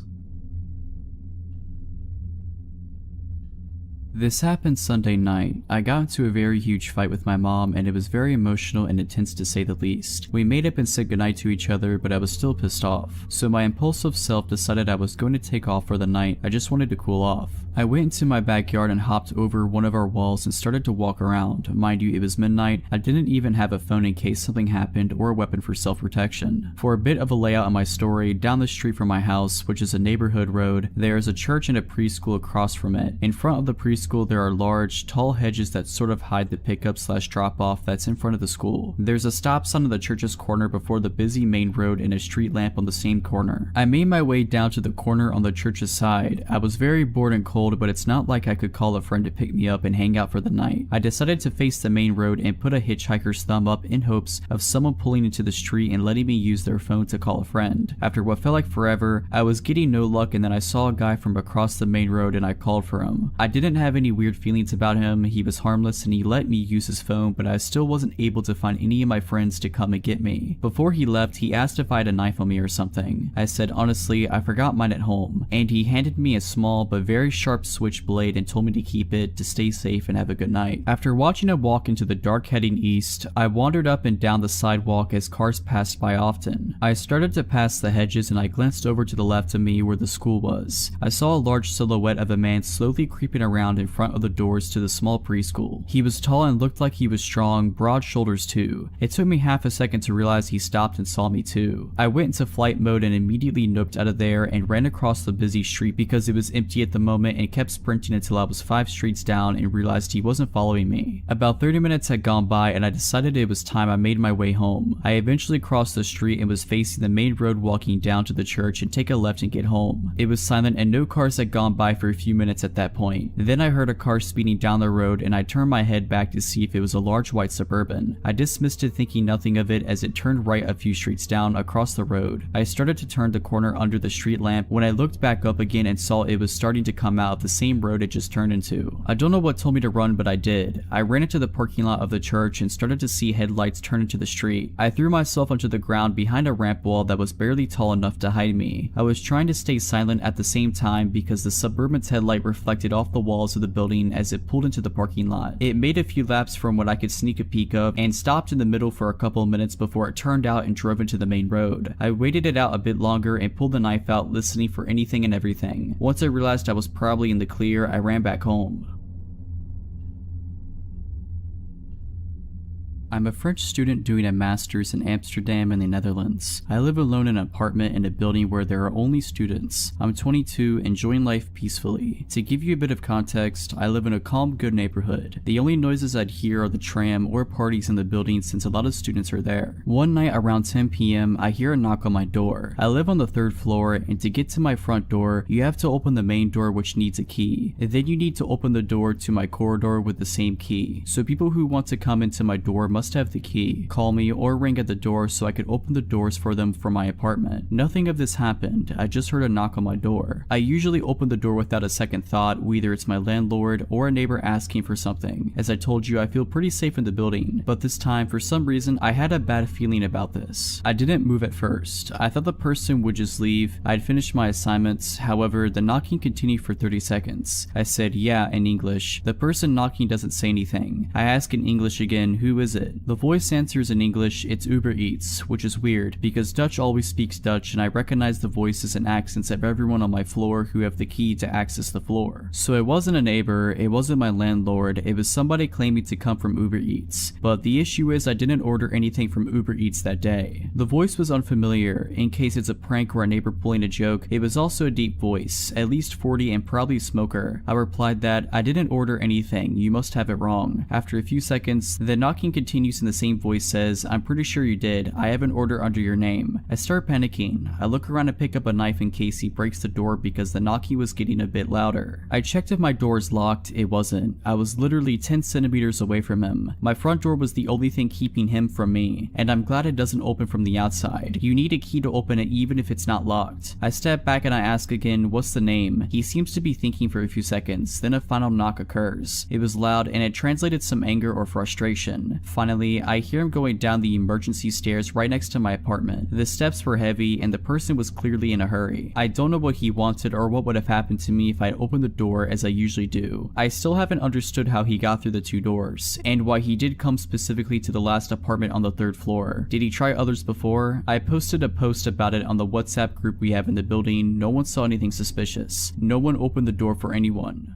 This happened Sunday night. I got into a very huge fight with my mom and it was very emotional and intense to say the least. We made up and said goodnight to each other, but I was still pissed off. So my impulsive self decided I was going to take off for the night. I just wanted to cool off. I went into my backyard and hopped over one of our walls and started to walk around. Mind you, it was midnight. I didn't even have a phone in case something happened or a weapon for self-protection. For a bit of a layout on my story, down the street from my house, which is a neighborhood road, there is a church and a preschool across from it. In front of the preschool, there are large, tall hedges that sort of hide the pickup/drop-off that's in front of the school. There's a stop sign on the church's corner before the busy main road and a street lamp on the same corner. I made my way down to the corner on the church's side. I was very bored and cold, but it's not like I could call a friend to pick me up and hang out for the night. I decided to face the main road and put a hitchhiker's thumb up in hopes of someone pulling into the street and letting me use their phone to call a friend. After what felt like forever, I was getting no luck and then I saw a guy from across the main road and I called for him. I didn't have have any weird feelings about him. He was harmless and he let me use his phone, but I still wasn't able to find any of my friends to come and get me. Before he left, he asked if I had a knife on me or something. I said honestly, I forgot mine at home, and he handed me a small but very sharp switchblade and told me to keep it to stay safe and have a good night. After watching him walk into the dark heading east, I wandered up and down the sidewalk as cars passed by often. I started to pass the hedges and I glanced over to the left of me where the school was. I saw a large silhouette of a man slowly creeping around in front of the doors to the small preschool. He was tall and looked like he was strong, broad shoulders too. It took me half a second to realize he stopped and saw me too. I went into flight mode and immediately noped out of there and ran across the busy street because it was empty at the moment and kept sprinting until I was 5 streets down and realized he wasn't following me. About 30 minutes had gone by and I decided it was time I made my way home. I eventually crossed the street and was facing the main road walking down to the church and take a left and get home. It was silent and no cars had gone by for a few minutes at that point. Then I heard a car speeding down the road and I turned my head back to see if it was a large white Suburban. I dismissed it thinking nothing of it as it turned right a few streets down across the road. I started to turn the corner under the street lamp when I looked back up again and saw it was starting to come out of the same road it just turned into. I don't know what told me to run, but I did. I ran into the parking lot of the church and started to see headlights turn into the street. I threw myself onto the ground behind a ramp wall that was barely tall enough to hide me. I was trying to stay silent at the same time because the Suburban's headlight reflected off the walls of the building as it pulled into the parking lot. It made a few laps from what I could sneak a peek of and stopped in the middle for a couple of minutes before it turned out and drove into the main road. I waited it out a bit longer and pulled the knife out, listening for anything and everything. Once I realized I was probably in the clear, I ran back home. I'm a French student doing a master's in Amsterdam in the Netherlands. I live alone in an apartment in a building where there are only students. I'm 22, enjoying life peacefully. To give you a bit of context, I live in a calm, good neighborhood. The only noises I'd hear are the tram or parties in the building since a lot of students are there. One night around 10 p.m, I hear a knock on my door. I live on the 3rd floor, and to get to my front door, you have to open the main door which needs a key. And then you need to open the door to my corridor with the same key. So people who want to come into my door must have the key, call me, or ring at the door so I could open the doors for them from my apartment. Nothing of this happened. I just heard a knock on my door. I usually open the door without a second thought, whether it's my landlord or a neighbor asking for something. As I told you, I feel pretty safe in the building, but this time, for some reason, I had a bad feeling about this. I didn't move at first. I thought the person would just leave. I'd finished my assignments. However, the knocking continued for 30 seconds. I said yeah in English. The person knocking doesn't say anything. I ask in English again, who is it? The voice answers in English, it's Uber Eats, which is weird because Dutch always speaks Dutch and I recognize the voices and accents of everyone on my floor who have the key to access the floor. So it wasn't a neighbor, it wasn't my landlord, it was somebody claiming to come from Uber Eats. But the issue is I didn't order anything from Uber Eats that day. The voice was unfamiliar, in case it's a prank or a neighbor pulling a joke. It was also a deep voice, at least 40 and probably a smoker. I replied that I didn't order anything, you must have it wrong. After a few seconds, the knocking continues in the same voice says, I'm pretty sure you did, I have an order under your name. I start panicking. I look around to pick up a knife in case he breaks the door because the knocking was getting a bit louder. I checked if my door is locked, it wasn't. I was literally 10 centimeters away from him. My front door was the only thing keeping him from me, and I'm glad it doesn't open from the outside. You need a key to open it even if it's not locked. I step back and I ask again, what's the name? He seems to be thinking for a few seconds, then a final knock occurs. It was loud and it translated some anger or frustration. Finally, I hear him going down the emergency stairs right next to my apartment. The steps were heavy and the person was clearly in a hurry. I don't know what he wanted or what would have happened to me if I had opened the door as I usually do. I still haven't understood how he got through the 2 doors, and why he did come specifically to the last apartment on the 3rd floor. Did he try others before? I posted a post about it on the WhatsApp group we have in the building. No one saw anything suspicious. No one opened the door for anyone.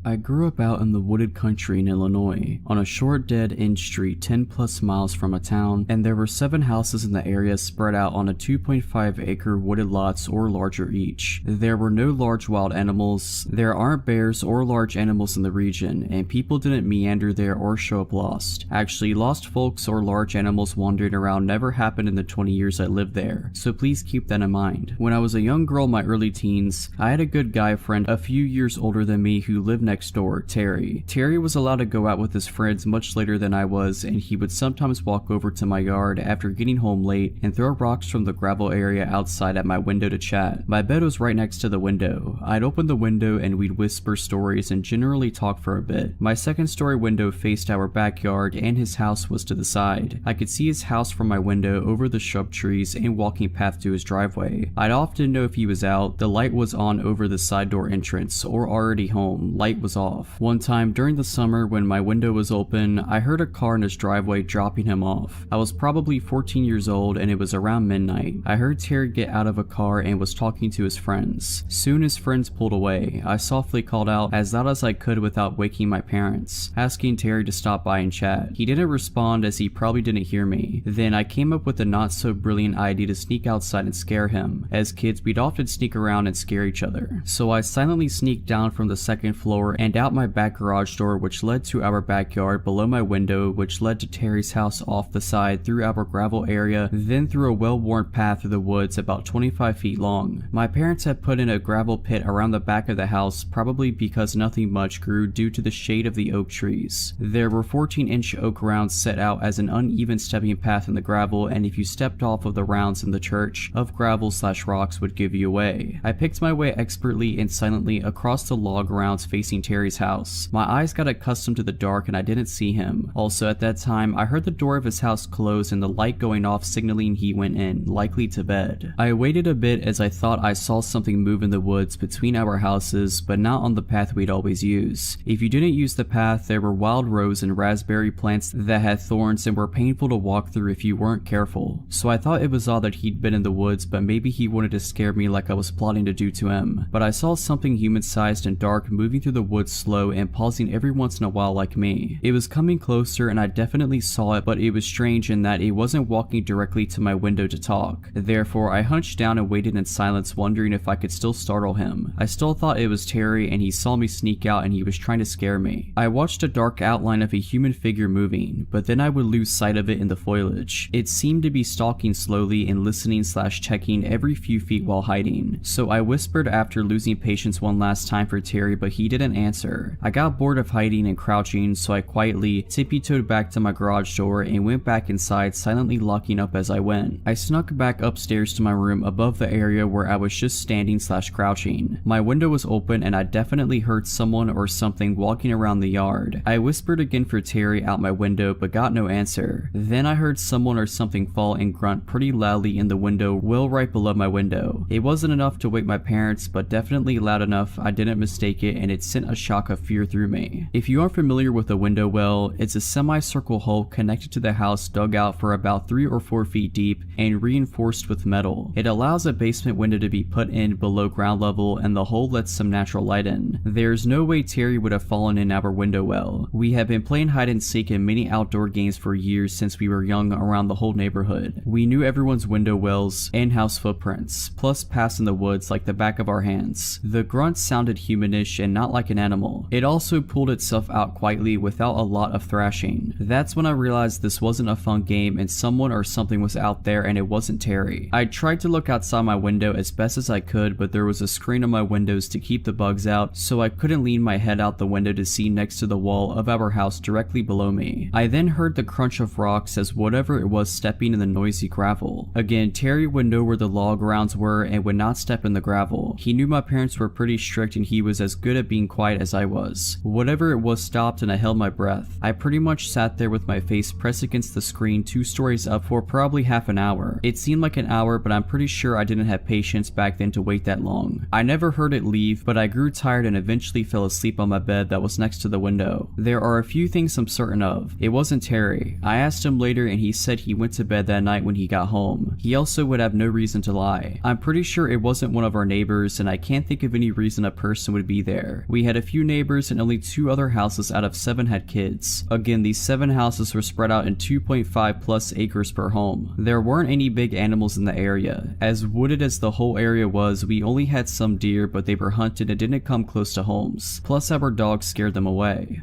I grew up out in the wooded country in Illinois, on a short dead-end street 10 plus miles from a town, and there were 7 houses in the area spread out on a 2.5-acre wooded lots or larger each. There were no large wild animals, there aren't bears or large animals in the region, and people didn't meander there or show up lost. Actually, lost folks or large animals wandering around never happened in the 20 years I lived there, so please keep that in mind. When I was a young girl in my early teens, I had a good guy friend a few years older than me who lived next door, Terry. Terry was allowed to go out with his friends much later than I was, and he would sometimes walk over to my yard after getting home late and throw rocks from the gravel area outside at my window to chat. My bed was right next to the window. I'd open the window and we'd whisper stories and generally talk for a bit. My second story window faced our backyard and his house was to the side. I could see his house from my window over the shrub trees and walking path to his driveway. I'd often know if he was out. The light was on over the side door entrance, or already home. Light was off. One time during the summer when my window was open, I heard a car in his driveway dropping him off. I was probably 14 years old and it was around midnight. I heard Terry get out of a car and was talking to his friends. Soon his friends pulled away. I softly called out as loud as I could without waking my parents, asking Terry to stop by and chat. He didn't respond as he probably didn't hear me. Then I came up with a not so brilliant idea to sneak outside and scare him. As kids, we'd often sneak around and scare each other. So I silently sneaked down from the second floor and out my back garage door, which led to our backyard below my window, which led to Terry's house off the side through our gravel area, then through a well-worn path through the woods about 25 feet long. My parents had put in a gravel pit around the back of the house, probably because nothing much grew due to the shade of the oak trees. There were 14-inch oak rounds set out as an uneven stepping path in the gravel, and if you stepped off of the rounds in the church of gravel/rocks would give you away. I picked my way expertly and silently across the log rounds facing Terry's house. My eyes got accustomed to the dark and I didn't see him. Also at that time, I heard the door of his house close and the light going off signaling he went in, likely to bed. I waited a bit as I thought I saw something move in the woods between our houses, but not on the path we'd always use. If you didn't use the path, there were wild rose and raspberry plants that had thorns and were painful to walk through if you weren't careful. So I thought it was odd that he'd been in the woods, but maybe he wanted to scare me like I was plotting to do to him. But I saw something human-sized and dark moving through the woods slow and pausing every once in a while like me. It was coming closer and I definitely saw it, but it was strange in that it wasn't walking directly to my window to talk. Therefore, I hunched down and waited in silence, wondering if I could still startle him. I still thought it was Terry and he saw me sneak out and he was trying to scare me. I watched a dark outline of a human figure moving, but then I would lose sight of it in the foliage. It seemed to be stalking slowly and listening/checking every few feet while hiding. So I whispered after losing patience one last time for Terry, but he didn't answer. I got bored of hiding and crouching, so I quietly tippy-toed back to my garage door and went back inside, silently locking up as I went. I snuck back upstairs to my room above the area where I was just standing/crouching. My window was open and I definitely heard someone or something walking around the yard. I whispered again for Terry out my window but got no answer. Then I heard someone or something fall and grunt pretty loudly in the window well right below my window. It wasn't enough to wake my parents, but definitely loud enough I didn't mistake it, and it sent a shock of fear through me. If you aren't familiar with a window well, it's a semicircle hole connected to the house, dug out for about 3 or 4 feet deep and reinforced with metal. It allows a basement window to be put in below ground level and the hole lets some natural light in. There's no way Terry would have fallen in our window well. We have been playing hide and seek and many outdoor games for years since we were young around the whole neighborhood. We knew everyone's window wells and house footprints, plus paths in the woods like the back of our hands. The grunt sounded humanish and not like an animal. It also pulled itself out quietly without a lot of thrashing. That's when I realized this wasn't a fun game and someone or something was out there and it wasn't Terry. I tried to look outside my window as best as I could, but there was a screen on my windows to keep the bugs out, so I couldn't lean my head out the window to see next to the wall of our house directly below me. I then heard the crunch of rocks as whatever it was stepping in the noisy gravel. Again, Terry would know where the log rounds were and would not step in the gravel. He knew my parents were pretty strict and he was as good at being quiet as I was. Whatever it was stopped and I held my breath. I pretty much sat there with my face pressed against the screen 2 stories up for probably half an hour. It seemed like an hour, but I'm pretty sure I didn't have patience back then to wait that long. I never heard it leave, but I grew tired and eventually fell asleep on my bed that was next to the window. There are a few things I'm certain of. It wasn't Terry. I asked him later and he said he went to bed that night when he got home. He also would have no reason to lie. I'm pretty sure it wasn't one of our neighbors and I can't think of any reason a person would be there. We had a few neighbors and only 2 other houses out of 7 had kids. Again, these 7 houses were spread out in 2.5 plus acres per home. There weren't any big animals in the area. As wooded as the whole area was, we only had some deer, but they were hunted and didn't come close to homes. Plus our dogs scared them away.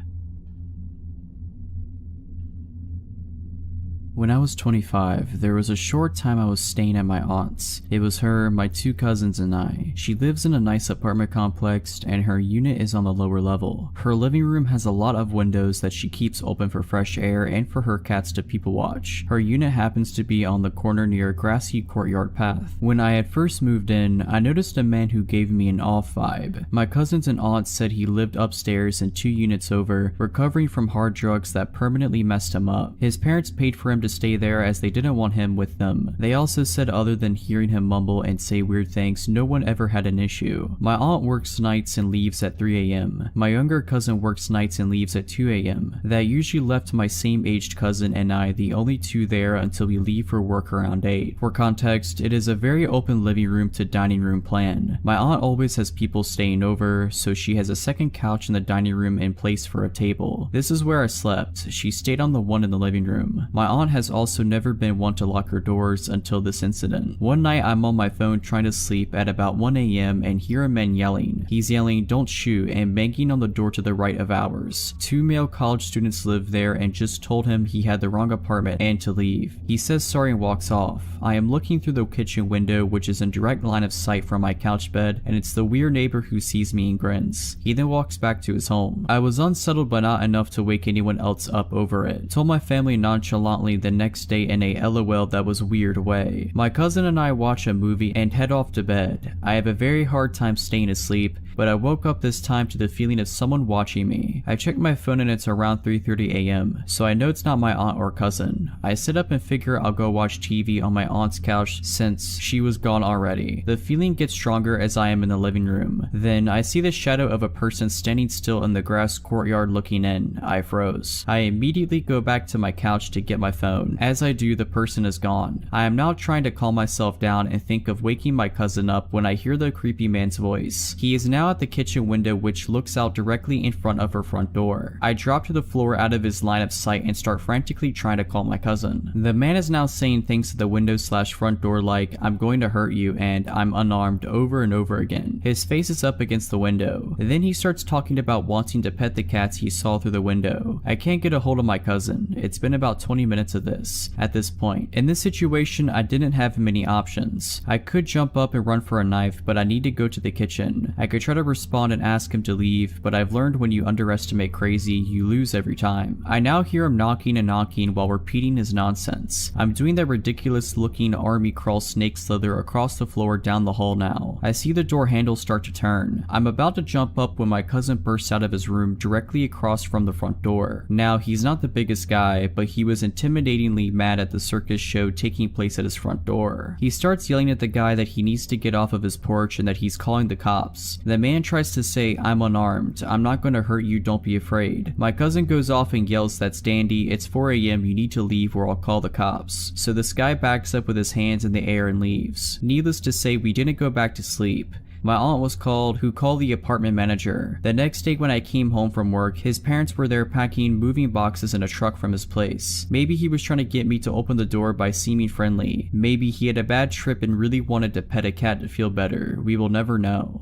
When I was 25, there was a short time I was staying at my aunt's. It was her, my 2 cousins, and I. She lives in a nice apartment complex, and her unit is on the lower level. Her living room has a lot of windows that she keeps open for fresh air and for her cats to people watch. Her unit happens to be on the corner near a grassy courtyard path. When I had first moved in, I noticed a man who gave me an off vibe. My cousins and aunts said he lived upstairs and 2 units over, recovering from hard drugs that permanently messed him up. His parents paid for him to stay there as they didn't want him with them. They also said other than hearing him mumble and say weird things, no one ever had an issue. My aunt works nights and leaves at 3 a.m. My younger cousin works nights and leaves at 2 a.m. That usually left my same aged cousin and I the only 2 there until we leave for work around 8. For context, it is a very open living room to dining room plan. My aunt always has people staying over, so she has a second couch in the dining room in place for a table. This is where I slept. She stayed on the one in the living room. My aunt has also never been one to lock her doors until this incident. One night I'm on my phone trying to sleep at about 1 a.m. and hear a man yelling. He's yelling, "Don't shoot," and banging on the door to the right of ours. 2 male college students live there and just told him he had the wrong apartment and to leave. He says sorry and walks off. I am looking through the kitchen window, which is in direct line of sight from my couch bed, and it's the weird neighbor who sees me and grins. He then walks back to his home. I was unsettled but not enough to wake anyone else up over it. Told my family nonchalantly the next day in a LOL that was weird way. My cousin and I watch a movie and head off to bed. I have a very hard time staying asleep, but I woke up this time to the feeling of someone watching me. I check my phone and it's around 3:30 a.m., so I know it's not my aunt or cousin. I sit up and figure I'll go watch TV on my aunt's couch since she was gone already. The feeling gets stronger as I am in the living room. Then I see the shadow of a person standing still in the grass courtyard looking in. I froze. I immediately go back to my couch to get my phone. As I do, the person is gone. I am now trying to calm myself down and think of waking my cousin up when I hear the creepy man's voice. He is now at the kitchen window, which looks out directly in front of her front door. I drop to the floor out of his line of sight and start frantically trying to call my cousin. The man is now saying things to the window/front door like, "I'm going to hurt you," and "I'm unarmed," over and over again. His face is up against the window. Then he starts talking about wanting to pet the cats he saw through the window. I can't get a hold of my cousin. It's been about 20 minutes of this. At this point, in this situation, I didn't have many options. I could jump up and run for a knife, but I need to go to the kitchen. I could try to respond and ask him to leave, but I've learned when you underestimate crazy, you lose every time. I now hear him knocking and knocking while repeating his nonsense. I'm doing that ridiculous looking army crawl snake slither across the floor down the hall now. I see the door handle start to turn. I'm about to jump up when my cousin bursts out of his room directly across from the front door. Now, he's not the biggest guy, but he was intimidatingly mad at the circus show taking place at his front door. He starts yelling at the guy that he needs to get off of his porch and that he's calling the cops. The man tries to say, "I'm unarmed. I'm not going to hurt you. Don't be afraid." My cousin goes off and yells, "That's dandy. It's 4 a.m. You need to leave or I'll call the cops." So this guy backs up with his hands in the air and leaves. Needless to say, we didn't go back to sleep. My aunt was called, who called the apartment manager. The next day when I came home from work, his parents were there packing moving boxes in a truck from his place. Maybe he was trying to get me to open the door by seeming friendly. Maybe he had a bad trip and really wanted to pet a cat to feel better. We will never know.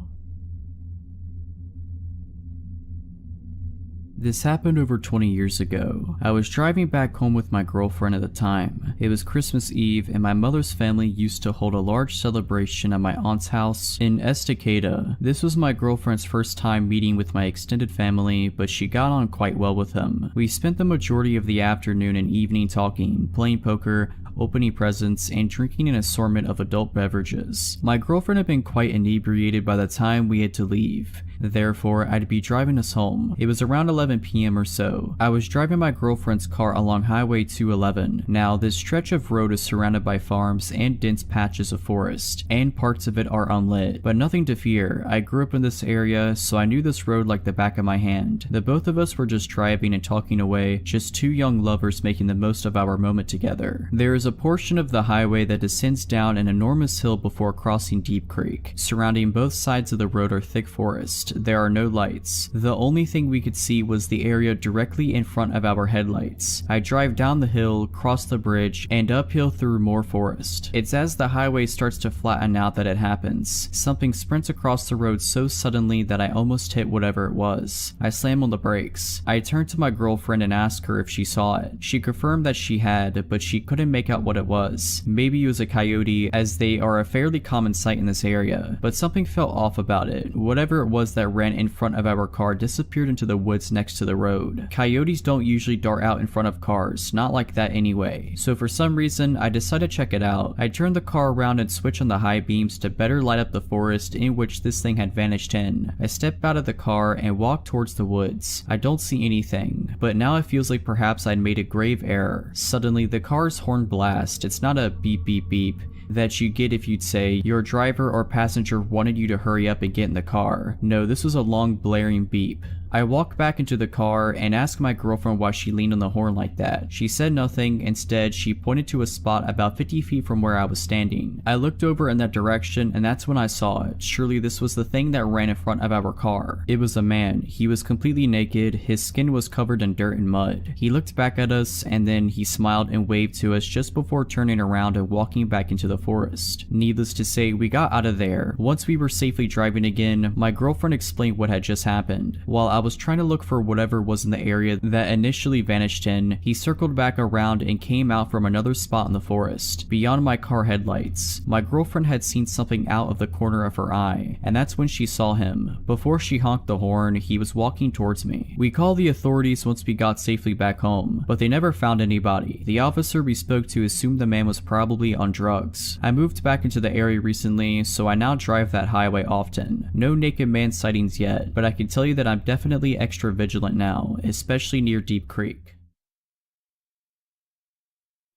This happened over 20 years ago. I was driving back home with my girlfriend at the time. It was Christmas Eve and my mother's family used to hold a large celebration at my aunt's house in Estacada. This was my girlfriend's first time meeting with my extended family, but she got on quite well with them. We spent the majority of the afternoon and evening talking, playing poker, opening presents, and drinking an assortment of adult beverages. My girlfriend had been quite inebriated by the time we had to leave. Therefore, I'd be driving us home. It was around 11 p.m. or so. I was driving my girlfriend's car along Highway 211. Now, this stretch of road is surrounded by farms and dense patches of forest, and parts of it are unlit. But nothing to fear. I grew up in this area, so I knew this road like the back of my hand. The both of us were just driving and talking away, just 2 young lovers making the most of our moment together. There is a portion of the highway that descends down an enormous hill before crossing Deep Creek. Surrounding both sides of the road are thick forest. There are no lights. The only thing we could see was the area directly in front of our headlights. I drive down the hill, cross the bridge, and uphill through more forest. It's as the highway starts to flatten out that it happens. Something sprints across the road so suddenly that I almost hit whatever it was. I slam on the brakes. I turn to my girlfriend and ask her if she saw it. She confirmed that she had, but she couldn't make out what it was. Maybe it was a coyote, as they are a fairly common sight in this area, but something felt off about it. Whatever it was that ran in front of our car disappeared into the woods next to the road. Coyotes don't usually dart out in front of cars, not like that anyway. So for some reason, I decided to check it out. I turned the car around and switched on the high beams to better light up the forest in which this thing had vanished in. I step out of the car and walk towards the woods. I don't see anything, but now it feels like perhaps I'd made a grave error. Suddenly, the car's horn blast. It's not a beep beep beep that you get if you'd say your driver or passenger wanted you to hurry up and get in the car. No, this was a long blaring beep. I walk back into the car and ask my girlfriend why she leaned on the horn like that. She said nothing. Instead, she pointed to a spot about 50 feet from where I was standing. I looked over in that direction and that's when I saw it. Surely this was the thing that ran in front of our car. It was a man. He was completely naked. His skin was covered in dirt and mud. He looked back at us and then he smiled and waved to us just before turning around and walking back into the forest. Needless to say, we got out of there. Once we were safely driving again, my girlfriend explained what had just happened. While I was trying to look for whatever was in the area that initially vanished in, he circled back around and came out from another spot in the forest, beyond my car headlights. My girlfriend had seen something out of the corner of her eye, and that's when she saw him. Before she honked the horn, he was walking towards me. We called the authorities once we got safely back home, but they never found anybody. The officer we spoke to assumed the man was probably on drugs. I moved back into the area recently, so I now drive that highway often. No naked man sightings yet, but I can tell you that I'm definitely extra vigilant now, especially near Deep Creek.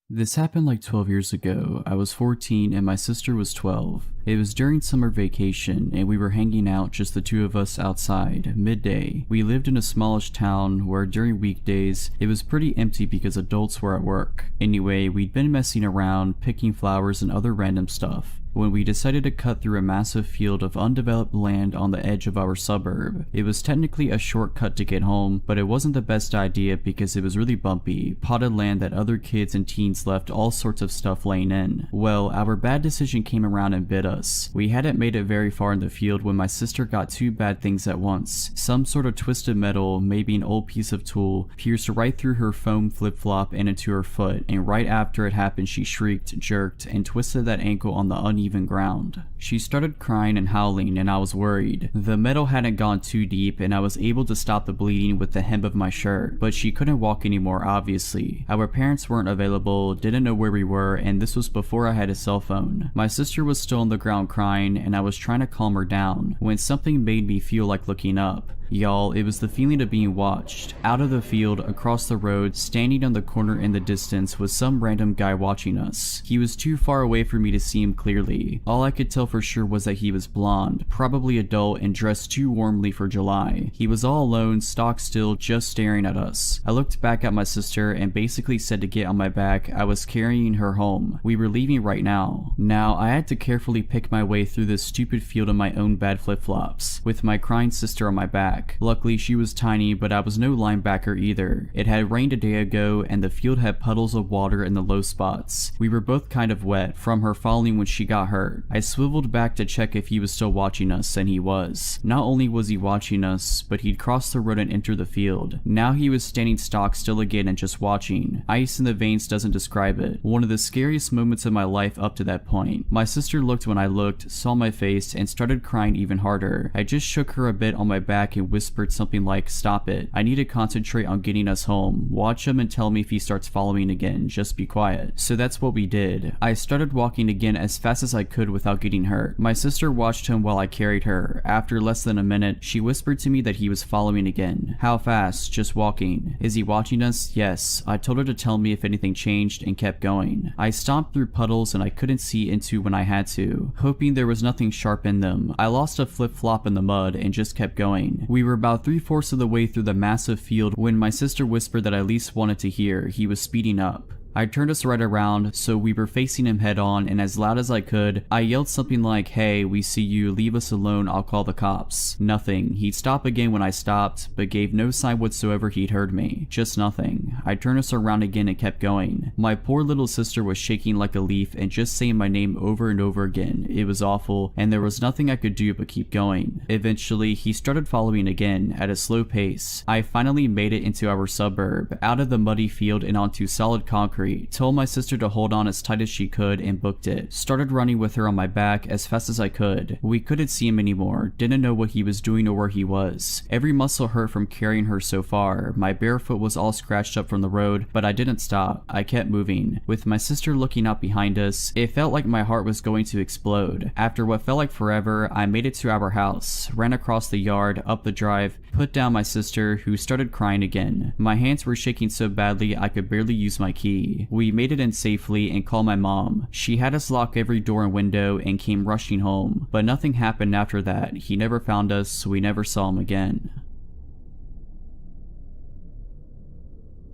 This happened like 12 years ago. I was 14 and my sister was 12. It was during summer vacation and we were hanging out, just the two of us outside, midday. We lived in a smallish town where during weekdays it was pretty empty because adults were at work. Anyway, we'd been messing around, picking flowers and other random stuff when we decided to cut through a massive field of undeveloped land on the edge of our suburb. It was technically a shortcut to get home, but it wasn't the best idea because it was really bumpy, potted land that other kids and teens left all sorts of stuff laying in. Well, our bad decision came around and bit us. We hadn't made it very far in the field when my sister got two bad things at once. Some sort of twisted metal, maybe an old piece of tool, pierced right through her foam flip-flop and into her foot, and right after it happened she shrieked, jerked, and twisted that ankle on the uneven ground. She started crying and howling and I was worried. The metal hadn't gone too deep and I was able to stop the bleeding with the hem of my shirt, but she couldn't walk anymore obviously. Our parents weren't available, didn't know where we were, and this was before I had a cell phone. My sister was still on the ground crying and I was trying to calm her down when something made me feel like looking up. Y'all, it was the feeling of being watched. Out of the field, across the road, standing on the corner in the distance was some random guy watching us. He was too far away for me to see him clearly. All I could tell for sure was that he was blonde, probably adult, and dressed too warmly for July. He was all alone, stock still, just staring at us. I looked back at my sister and basically said to get on my back. I was carrying her home. We were leaving right now. Now, I had to carefully pick my way through this stupid field in my own bad flip-flops, with my crying sister on my back. Luckily, she was tiny, but I was no linebacker either. It had rained a day ago, and the field had puddles of water in the low spots. We were both kind of wet from her falling when she got hurt. I swiveled back to check if he was still watching us, and he was. Not only was he watching us, but he'd crossed the road and entered the field. Now he was standing stock still again and just watching. Ice in the veins doesn't describe it. One of the scariest moments of my life up to that point. My sister looked when I looked, saw my face, and started crying even harder. I just shook her a bit on my back and whispered something like, "Stop it. I need to concentrate on getting us home. Watch him and tell me if he starts following again. Just be quiet." So that's what we did. I started walking again as fast as I could without getting hurt. My sister watched him while I carried her. After less than a minute, she whispered to me that he was following again. How fast? Just walking. Is he watching us? Yes. I told her to tell me if anything changed and kept going. I stomped through puddles and I couldn't see into when I had to, hoping there was nothing sharp in them. I lost a flip-flop in the mud and just kept going. We were about 3/4 of the way through the massive field when my sister whispered that I least wanted to hear. He was speeding up. I turned us right around, so we were facing him head on, and as loud as I could, I yelled something like, "Hey, we see you, leave us alone, I'll call the cops." Nothing. He'd stop again when I stopped, but gave no sign whatsoever he'd heard me. Just nothing. I turned us around again and kept going. My poor little sister was shaking like a leaf and just saying my name over and over again. It was awful, and there was nothing I could do but keep going. Eventually, he started following again, at a slow pace. I finally made it into our suburb, out of the muddy field and onto solid concrete. Told my sister to hold on as tight as she could and booked it. Started running with her on my back as fast as I could. We couldn't see him anymore, didn't know what he was doing or where he was. Every muscle hurt from carrying her so far. My bare foot was all scratched up from the road, but I didn't stop. I kept moving. With my sister looking out behind us, it felt like my heart was going to explode. After what felt like forever, I made it to our house, ran across the yard, up the drive, put down my sister, who started crying again. My hands were shaking so badly I could barely use my key. We made it in safely and called my mom. She had us lock every door and window and came rushing home, but nothing happened after that. He never found us, so we never saw him again.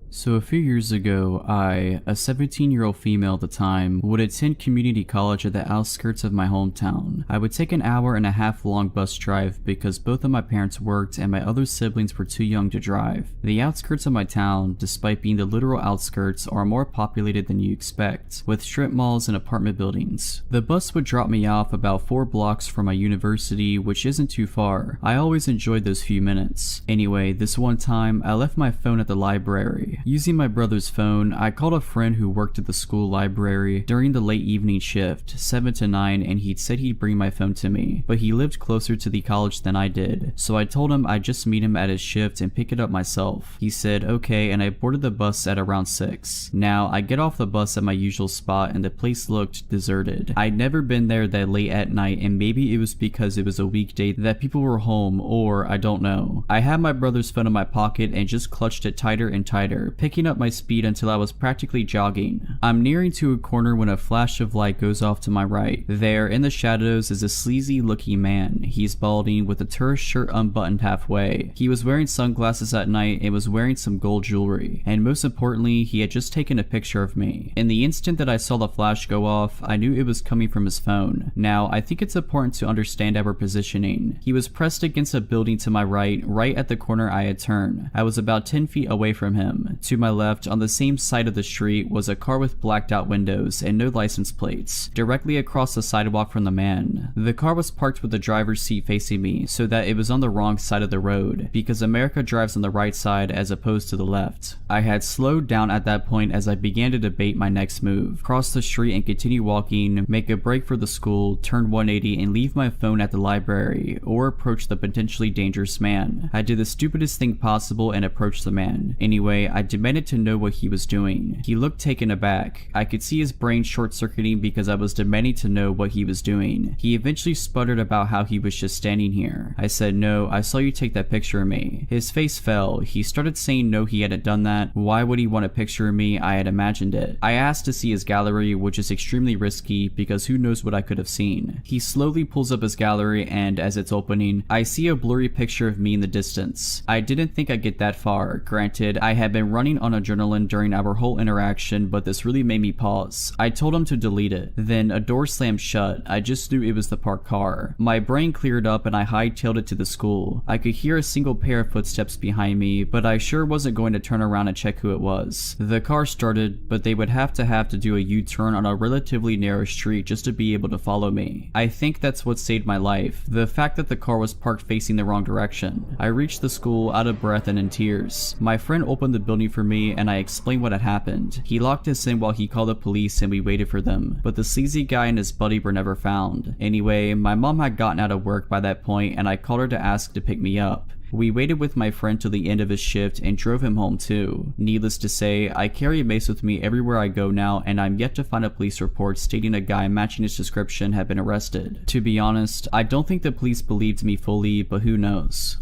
So a few years ago, I, a 17-year-old female at the time, would attend community college at the outskirts of my hometown. I would take an hour-and-a-half long bus drive because both of my parents worked and my other siblings were too young to drive. The outskirts of my town, despite being the literal outskirts, are more populated than you expect, with strip malls and apartment buildings. The bus would drop me off about 4 blocks from my university, which isn't too far. I always enjoyed those few minutes. Anyway, this one time, I left my phone at the library. Using my brother's phone, I called a friend who worked at the school library during the late evening shift, 7 to 9, and he'd said he'd bring my phone to me, but he lived closer to the college than I did, so I told him I'd just meet him at his shift and pick it up myself. He said okay, and I boarded the bus at around 6. Now, I get off the bus at my usual spot and the place looked deserted. I'd never been there that late at night, and maybe it was because it was a weekday that people were home, or I don't know. I had my brother's phone in my pocket and just clutched it tighter and tighter, picking up my speed until I was practically jogging. I'm nearing to a corner when a flash of light goes off to my right. There, in the shadows, is a sleazy looking man. He's balding with a tourist shirt unbuttoned halfway. He was wearing sunglasses at night and was wearing some gold jewelry. And most importantly, he had just taken a picture of me. In the instant that I saw the flash go off, I knew it was coming from his phone. Now, I think it's important to understand our positioning. He was pressed against a building to my right at the corner I had turned. I was about 10 feet away from him. To my left, on the same side of the street, was a car with blacked out windows and no license plates, directly across the sidewalk from the man. The car was parked with the driver's seat facing me, so that it was on the wrong side of the road, because America drives on the right side as opposed to the left. I had slowed down at that point as I began to debate my next move: cross the street and continue walking, make a break for the school, turn 180 and leave my phone at the library, or approach the potentially dangerous man. I did the stupidest thing possible and approached the man. Anyway, I demanded to know what he was doing. He looked taken aback. I could see his brain short-circuiting because I was demanding to know what he was doing. He eventually sputtered about how he was just standing here. I said, "No, I saw you take that picture of me." His face fell. He started saying no, he hadn't done that. Why would he want a picture of me? I had imagined it. I asked to see his gallery, which is extremely risky because who knows what I could have seen. He slowly pulls up his gallery and, as it's opening, I see a blurry picture of me in the distance. I didn't think I'd get that far. Granted, I had been running on adrenaline during our whole interaction, but this really made me pause. I told him to delete it. Then a door slammed shut. I just knew it was the parked car. My brain cleared up and I hightailed it to the school. I could hear a single pair of footsteps behind me, but I sure wasn't going to turn around and check who it was. The car started, but they would have to do a U-turn on a relatively narrow street just to be able to follow me. I think that's what saved my life. The fact that the car was parked facing the wrong direction. I reached the school out of breath and in tears. My friend opened the building for me and I explained what had happened. He locked us in while he called the police and we waited for them, but the sleazy guy and his buddy were never found. Anyway, my mom had gotten out of work by that point and I called her to ask to pick me up. We waited with my friend till the end of his shift and drove him home too. Needless to say, I carry a mace with me everywhere I go now and I'm yet to find a police report stating a guy matching his description had been arrested. To be honest, I don't think the police believed me fully, but who knows.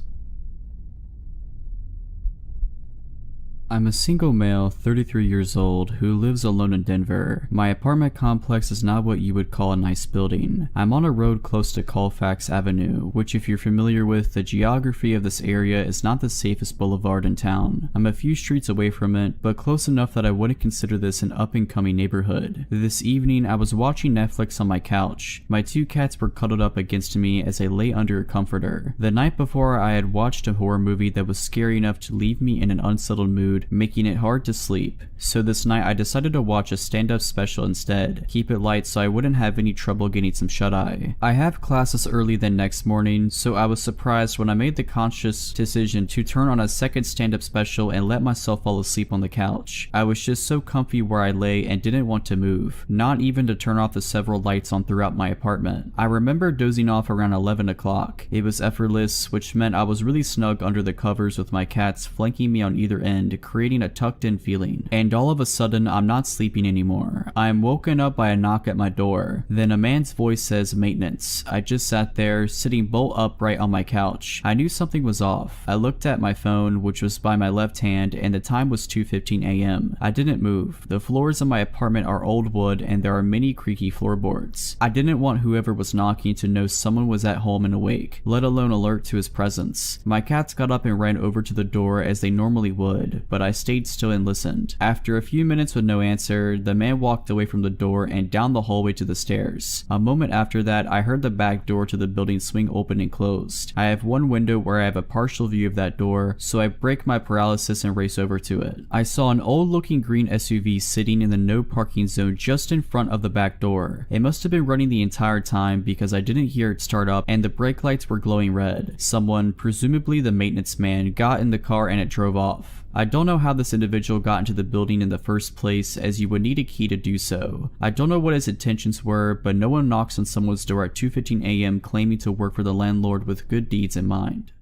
I'm a single male, 33 years old, who lives alone in Denver. My apartment complex is not what you would call a nice building. I'm on a road close to Colfax Avenue, which if you're familiar with the geography of this area is not the safest boulevard in town. I'm a few streets away from it, but close enough that I wouldn't consider this an up-and-coming neighborhood. This evening, I was watching Netflix on my couch. My two cats were cuddled up against me as I lay under a comforter. The night before, I had watched a horror movie that was scary enough to leave me in an unsettled mood, making it hard to sleep. So this night I decided to watch a stand-up special instead, keep it light so I wouldn't have any trouble getting some shut-eye. I have classes early the next morning, so I was surprised when I made the conscious decision to turn on a second stand-up special and let myself fall asleep on the couch. I was just so comfy where I lay and didn't want to move, not even to turn off the several lights on throughout my apartment. I remember dozing off around 11 o'clock. It was effortless, which meant I was really snug under the covers with my cats flanking me on either end, creating a tucked-in feeling. And all of a sudden, I'm not sleeping anymore. I am woken up by a knock at my door. Then a man's voice says maintenance. I just sat there, sitting bolt upright on my couch. I knew something was off. I looked at my phone, which was by my left hand, and the time was 2:15 a.m. I didn't move. The floors of my apartment are old wood, and there are many creaky floorboards. I didn't want whoever was knocking to know someone was at home and awake, let alone alert to his presence. My cats got up and ran over to the door as they normally would, but I stayed still and listened. After a few minutes with no answer, the man walked away from the door and down the hallway to the stairs. A moment after that, I heard the back door to the building swing open and closed. I have one window where I have a partial view of that door, so I break my paralysis and race over to it. I saw an old-looking green SUV sitting in the no parking zone just in front of the back door. It must have been running the entire time because I didn't hear it start up and the brake lights were glowing red. Someone, presumably the maintenance man, got in the car and it drove off. I don't know how this individual got into the building in the first place, as you would need a key to do so. I don't know what his intentions were, but no one knocks on someone's door at 2:15 a.m. claiming to work for the landlord with good deeds in mind.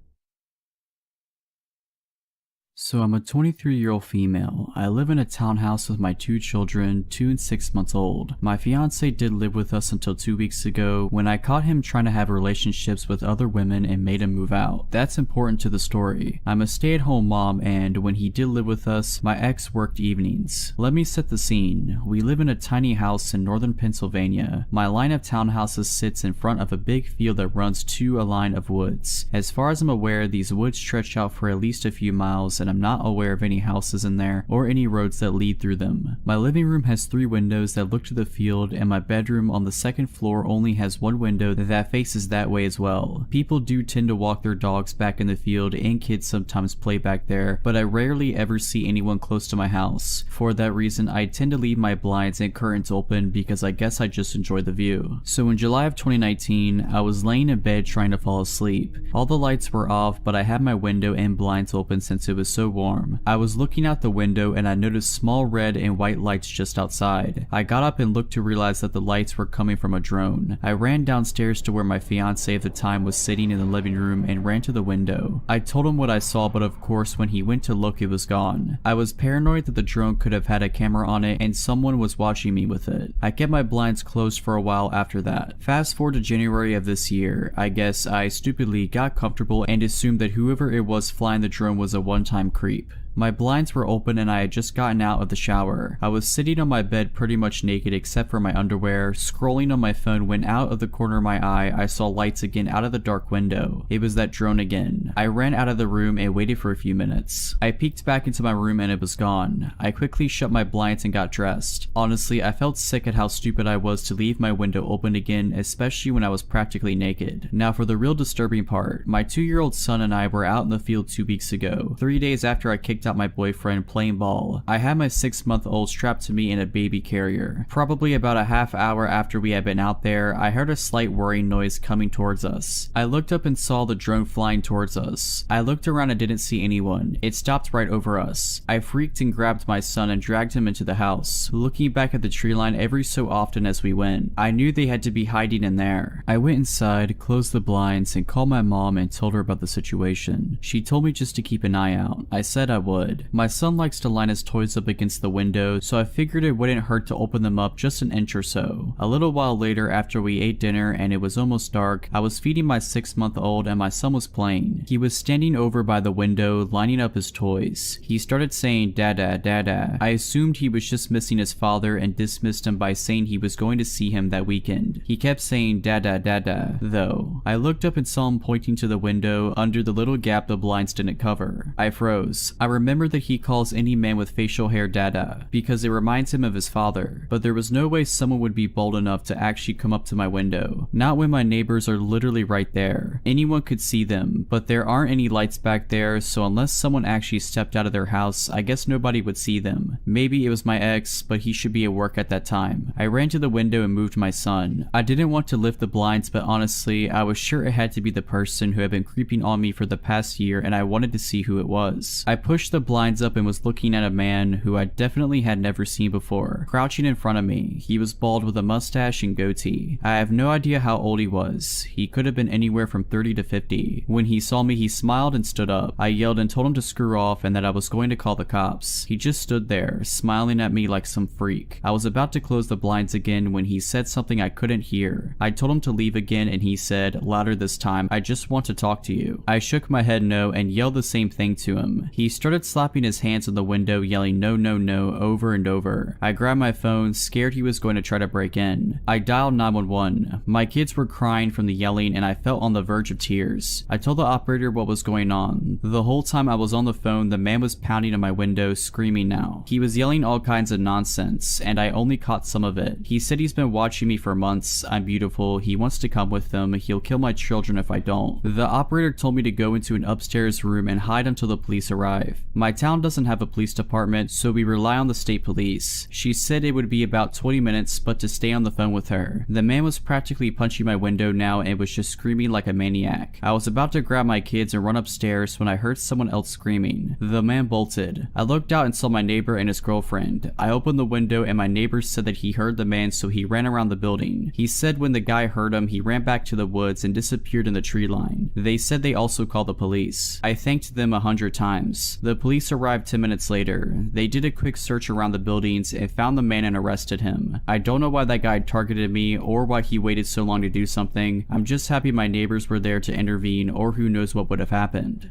So I'm a 23-year-old female. I live in a townhouse with my two children, 2 and 6 months old. My fiance did live with us until 2 weeks ago when I caught him trying to have relationships with other women and made him move out. That's important to the story. I'm a stay-at-home mom, and when he did live with us, my ex worked evenings. Let me set the scene. We live in a tiny house in northern Pennsylvania. My line of townhouses sits in front of a big field that runs to a line of woods. As far as I'm aware, these woods stretch out for at least a few miles, and I'm not aware of any houses in there or any roads that lead through them. My living room has 3 windows that look to the field, and my bedroom on the second floor only has 1 window that faces that way as well. People do tend to walk their dogs back in the field, and kids sometimes play back there, but I rarely ever see anyone close to my house. For that reason, I tend to leave my blinds and curtains open because I guess I just enjoy the view. So in July of 2019, I was laying in bed trying to fall asleep. All the lights were off, but I had my window and blinds open since it was so warm. I was looking out the window and I noticed small red and white lights just outside. I got up and looked to realize that the lights were coming from a drone. I ran downstairs to where my fiance at the time was sitting in the living room and ran to the window. I told him what I saw, but of course when he went to look, it was gone. I was paranoid that the drone could have had a camera on it and someone was watching me with it. I kept my blinds closed for a while after that. Fast forward to January of this year. I guess I stupidly got comfortable and assumed that whoever it was flying the drone was a one-time creep. My blinds were open and I had just gotten out of the shower. I was sitting on my bed pretty much naked except for my underwear, scrolling on my phone when out of the corner of my eye I saw lights again out of the dark window. It was that drone again. I ran out of the room and waited for a few minutes. I peeked back into my room and it was gone. I quickly shut my blinds and got dressed. Honestly, I felt sick at how stupid I was to leave my window open again, especially when I was practically naked. Now for the real disturbing part. My 2-year-old son and I were out in the field 2 weeks ago, 3 days after I kicked out my boyfriend playing ball. I had my 6-month-old strapped to me in a baby carrier. Probably about a half hour after we had been out there, I heard a slight whirring noise coming towards us. I looked up and saw the drone flying towards us. I looked around and didn't see anyone. It stopped right over us. I freaked and grabbed my son and dragged him into the house, looking back at the tree line every so often as we went. I knew they had to be hiding in there. I went inside, closed the blinds, and called my mom and told her about the situation. She told me just to keep an eye out. I said I would. would. My son likes to line his toys up against the window, so I figured it wouldn't hurt to open them up just an inch or so. A little while later, after we ate dinner and it was almost dark, I was feeding my 6-month-old and my son was playing. He was standing over by the window, lining up his toys. He started saying dada, dada. I assumed he was just missing his father and dismissed him by saying he was going to see him that weekend. He kept saying dada, dada, though. I looked up and saw him pointing to the window under the little gap the blinds didn't cover. I froze. I remember that he calls any man with facial hair dada because it reminds him of his father, but there was no way someone would be bold enough to actually come up to my window. Not when my neighbors are literally right there. Anyone could see them, but there aren't any lights back there, so unless someone actually stepped out of their house, I guess nobody would see them. Maybe it was my ex, but he should be at work at that time. I ran to the window and moved my son. I didn't want to lift the blinds, but honestly, I was sure it had to be the person who had been creeping on me for the past year, and I wanted to see who it was. I pushed the blinds up and was looking at a man who I definitely had never seen before, crouching in front of me. He was bald with a mustache and goatee. I have no idea how old he was. He could have been anywhere from 30 to 50. When he saw me, he smiled and stood up. I yelled and told him to screw off and that I was going to call the cops. He just stood there, smiling at me like some freak. I was about to close the blinds again when he said something I couldn't hear. I told him to leave again and he said, louder this time, I just want to talk to you. I shook my head no and yelled the same thing to him. He started slapping his hands on the window, yelling no, no, no over and over. I grabbed my phone, scared he was going to try to break in. I dialed 911. My kids were crying from the yelling and I felt on the verge of tears. I told the operator what was going on. The whole time I was on the phone, the man was pounding on my window, screaming now. He was yelling all kinds of nonsense, and I only caught some of it. He said he's been watching me for months, I'm beautiful, he wants to come with them, he'll kill my children if I don't. The operator told me to go into an upstairs room and hide until the police arrive. My town doesn't have a police department, so we rely on the state police. She said it would be about 20 minutes, but to stay on the phone with her. The man was practically punching my window now and was just screaming like a maniac. I was about to grab my kids and run upstairs when I heard someone else screaming. The man bolted. I looked out and saw my neighbor and his girlfriend. I opened the window and my neighbor said that he heard the man, so he ran around the building. He said when the guy heard him, he ran back to the woods and disappeared in the tree line. They said they also called the police. I thanked them 100 times. The police arrived 10 minutes later. They did a quick search around the buildings and found the man and arrested him. I don't know why that guy targeted me or why he waited so long to do something. I'm just happy my neighbors were there to intervene, or who knows what would have happened.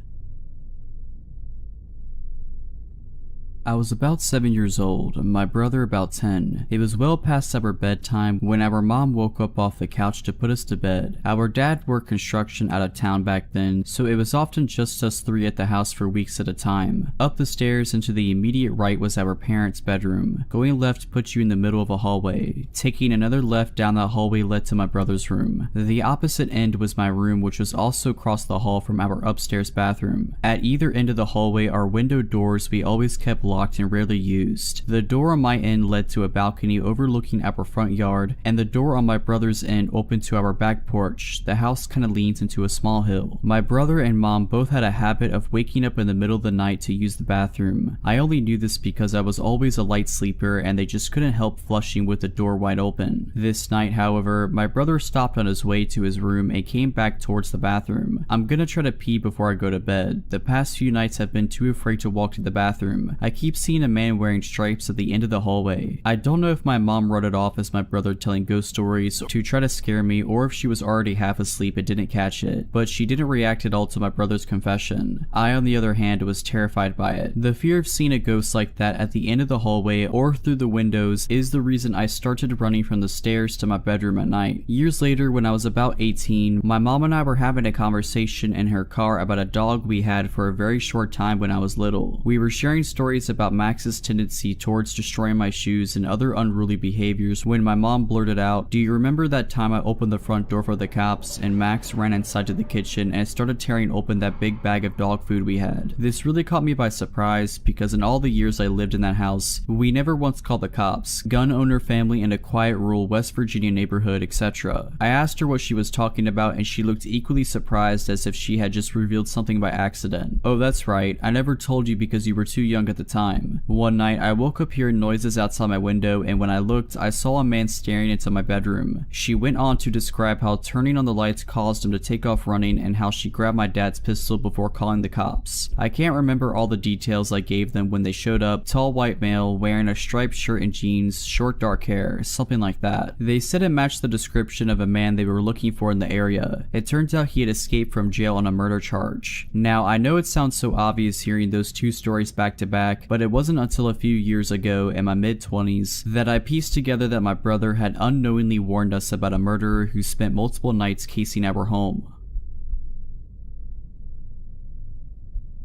I was about 7 years old, my brother about 10. It was well past our bedtime when our mom woke up off the couch to put us to bed. Our dad worked construction out of town back then, so it was often just us three at the house for weeks at a time. Up the stairs and to the immediate right was our parents' bedroom. Going left put you in the middle of a hallway. Taking another left down that hallway led to my brother's room. The opposite end was my room, which was also across the hall from our upstairs bathroom. At either end of the hallway are window doors we always kept locked and rarely used. The door on my end led to a balcony overlooking our front yard, and the door on my brother's end opened to our back porch. The house kind of leans into a small hill. My brother and mom both had a habit of waking up in the middle of the night to use the bathroom. I only knew this because I was always a light sleeper and they just couldn't help flushing with the door wide open. This night, however, my brother stopped on his way to his room and came back towards the bathroom. I'm gonna try to pee before I go to bed. The past few nights I've been too afraid to walk to the bathroom. I keep seeing a man wearing stripes at the end of the hallway. I don't know if my mom wrote it off as my brother telling ghost stories to try to scare me, or if she was already half asleep and didn't catch it, but she didn't react at all to my brother's confession. I, on the other hand, was terrified by it. The fear of seeing a ghost like that at the end of the hallway or through the windows is the reason I started running from the stairs to my bedroom at night. Years later, when I was about 18, my mom and I were having a conversation in her car about a dog we had for a very short time when I was little. We were sharing stories about Max's tendency towards destroying my shoes and other unruly behaviors when my mom blurted out, "Do you remember that time I opened the front door for the cops and Max ran inside to the kitchen and started tearing open that big bag of dog food we had?" This really caught me by surprise because in all the years I lived in that house, we never once called the cops, gun owner family in a quiet rural West Virginia neighborhood, etc. I asked her what she was talking about and she looked equally surprised as if she had just revealed something by accident. "Oh, that's right, I never told you because you were too young at the time. time. One night, I woke up hearing noises outside my window, and when I looked, I saw a man staring into my bedroom. She went on to describe how turning on the lights caused him to take off running and how she grabbed my dad's pistol before calling the cops. I can't remember all the details I gave them when they showed up. Tall white male, wearing a striped shirt and jeans, short dark hair, something like that. They said it matched the description of a man they were looking for in the area. It turns out he had escaped from jail on a murder charge. Now, I know it sounds so obvious hearing those two stories back to back, but it wasn't until a few years ago in my mid-20s that I pieced together that my brother had unknowingly warned us about a murderer who spent multiple nights casing our home.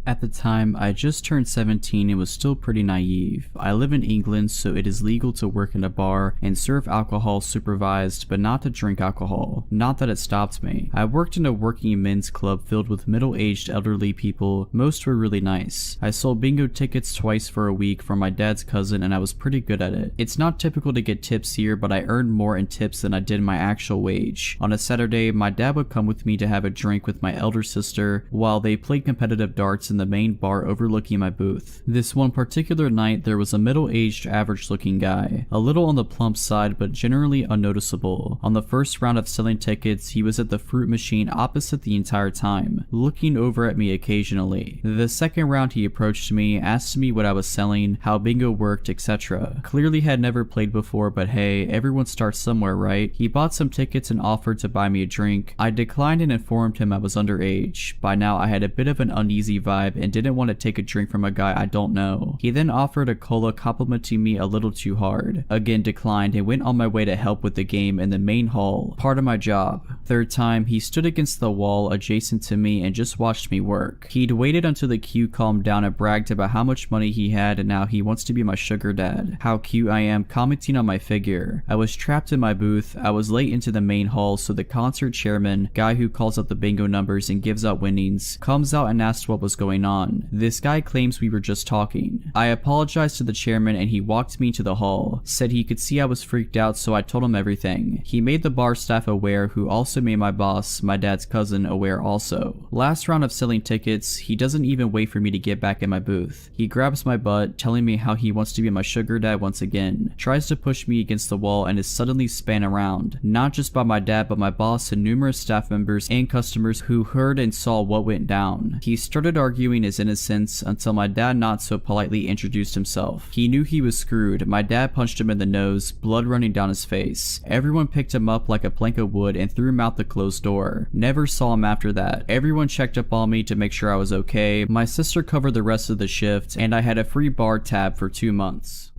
At the time, I just turned 17 and was still pretty naive. I live in England, so it is legal to work in a bar and serve alcohol supervised, but not to drink alcohol. Not that it stopped me. I worked in a working men's club filled with middle-aged elderly people. Most were really nice. I sold bingo tickets twice for a week for my dad's cousin, and I was pretty good at it. It's not typical to get tips here, but I earned more in tips than I did my actual wage. On a Saturday, my dad would come with me to have a drink with my elder sister while they played competitive darts in the main bar overlooking my booth. This one particular night, there was a middle-aged, average-looking guy, a little on the plump side but generally unnoticeable. On the first round of selling tickets, he was at the fruit machine opposite the entire time, looking over at me occasionally. The second round, he approached me, asked me what I was selling, how bingo worked, etc. Clearly had never played before, but hey, everyone starts somewhere, right? He bought some tickets and offered to buy me a drink. I declined and informed him I was underage. By now, I had a bit of an uneasy vibe and didn't want to take a drink from a guy I don't know. He then offered a cola, complimenting me a little too hard. Again declined and went on my way to help with the game in the main hall, part of my job. Third time, he stood against the wall adjacent to me and just watched me work. He'd waited until the queue calmed down and bragged about how much money he had and now he wants to be my sugar dad. How cute I am, commenting on my figure. I was trapped in my booth. I was late into the main hall, so the concert chairman, guy who calls out the bingo numbers and gives out winnings, comes out and asks what was going on. This guy claims we were just talking. I apologized to the chairman and he walked me to the hall, said he could see I was freaked out, so I told him everything. He made the bar staff aware, who also made my boss, my dad's cousin, aware also. Last round of selling tickets, he doesn't even wait for me to get back in my booth. He grabs my butt, telling me how he wants to be my sugar dad once again, tries to push me against the wall and is suddenly spun around, not just by my dad but my boss and numerous staff members and customers who heard and saw what went down. He started arguing his innocence until my dad not so politely introduced himself. He knew he was screwed. My dad punched him in the nose, blood running down his face. Everyone picked him up like a plank of wood and threw him out the closed door. Never saw him after that. Everyone checked up on me to make sure I was okay. My sister covered the rest of the shift, and I had a free bar tab for 2 months.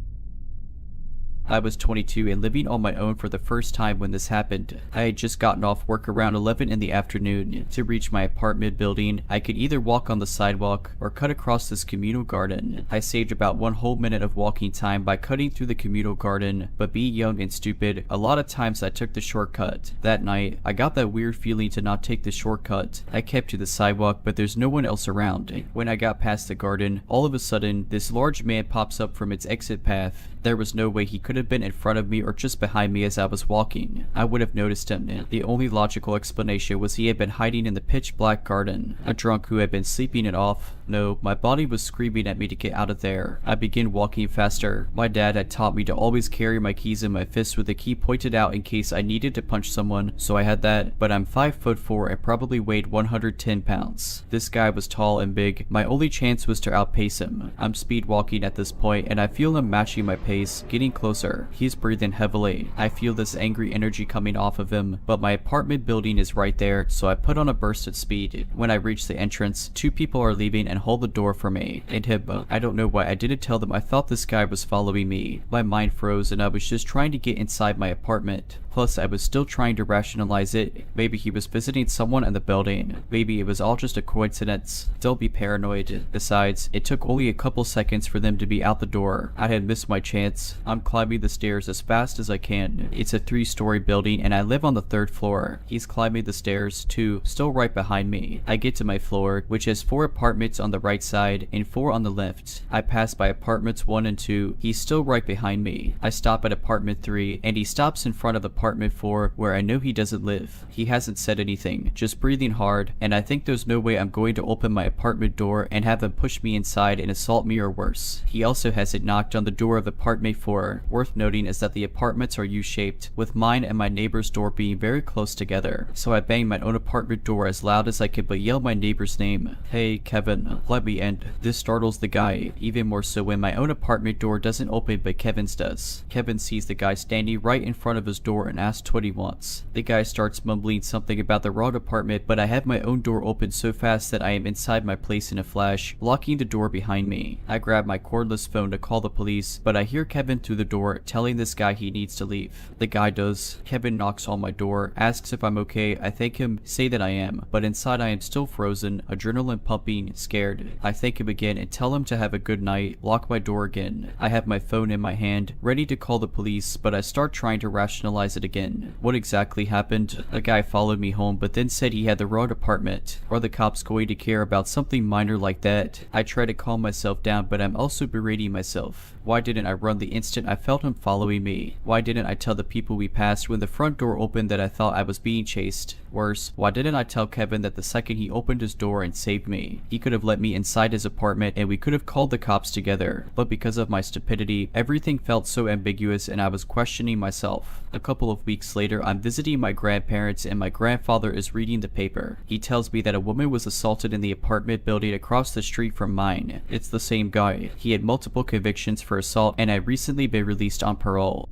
I was 22 and living on my own for the first time when this happened. I had just gotten off work around 11 in the afternoon. To reach my apartment building, I could either walk on the sidewalk or cut across this communal garden. I saved about 1 whole minute of walking time by cutting through the communal garden, but being young and stupid, a lot of times I took the shortcut. That night, I got that weird feeling to not take the shortcut. I kept to the sidewalk, but there's no one else around. When I got past the garden, all of a sudden, this large man pops up from its exit path. There was no way he could have been in front of me or just behind me as I was walking. I would have noticed him. The only logical explanation was he had been hiding in the pitch black garden. A drunk who had been sleeping it off. No, my body was screaming at me to get out of there. I began walking faster. My dad had taught me to always carry my keys in my fist with the key pointed out in case I needed to punch someone, so I had that, but I'm 5'4" and probably weighed 110 pounds. This guy was tall and big. My only chance was to outpace him. I'm speed walking at this point and I feel him matching my pace, getting closer. He's breathing heavily. I feel this angry energy coming off of him, but my apartment building is right there, so I put on a burst at speed. When I reach the entrance, 2 people are leaving and hold the door for me. And him, I don't know why I didn't tell them I thought this guy was following me. My mind froze and I was just trying to get inside my apartment. Plus, I was still trying to rationalize it. Maybe he was visiting someone in the building. Maybe it was all just a coincidence. Don't be paranoid. Besides, it took only a couple seconds for them to be out the door. I had missed my chance. I'm climbing the stairs as fast as I can. It's a 3-story building and I live on the 3rd floor. He's climbing the stairs too, still right behind me. I get to my floor, which has 4 apartments on the right side and 4 on the left. I pass by apartments 1 and 2. He's still right behind me. I stop at apartment 3 and he stops in front of apartment apartment floor where I know he doesn't live. He hasn't said anything, just breathing hard, and I think there's no way I'm going to open my apartment door and have him push me inside and assault me or worse. He also hasn't knocked on the door of the apartment floor. Worth noting is that the apartments are U-shaped, with mine and my neighbor's door being very close together. So I banged my own apartment door as loud as I could but yelled my neighbor's name. "Hey, Kevin, let me in." This startles the guy, even more so when my own apartment door doesn't open but Kevin's does. Kevin sees the guy standing right in front of his door and asks what he wants. The guy starts mumbling something about the wrong apartment, but I have my own door open so fast that I am inside my place in a flash, locking the door behind me. I grab my cordless phone to call the police, but I hear Kevin through the door telling this guy he needs to leave. The guy does. Kevin knocks on my door, asks if I'm okay. I thank him, say that I am, but inside I am still frozen, adrenaline pumping, scared. I thank him again and tell him to have a good night, lock my door again. I have my phone in my hand, ready to call the police, but I start trying to rationalize it again. What exactly happened? The guy followed me home, but then said he had the wrong apartment. Are the cops going to care about something minor like that? I try to calm myself down, but I'm also berating myself. Why didn't I run the instant I felt him following me? Why didn't I tell the people we passed when the front door opened that I thought I was being chased? Worse, why didn't I tell Kevin that the second he opened his door and saved me? He could have let me inside his apartment and we could have called the cops together. But because of my stupidity, everything felt so ambiguous and I was questioning myself. A couple of weeks later, I'm visiting my grandparents and my grandfather is reading the paper. He tells me that a woman was assaulted in the apartment building across the street from mine. It's the same guy. He had multiple convictions for assault and had recently been released on parole.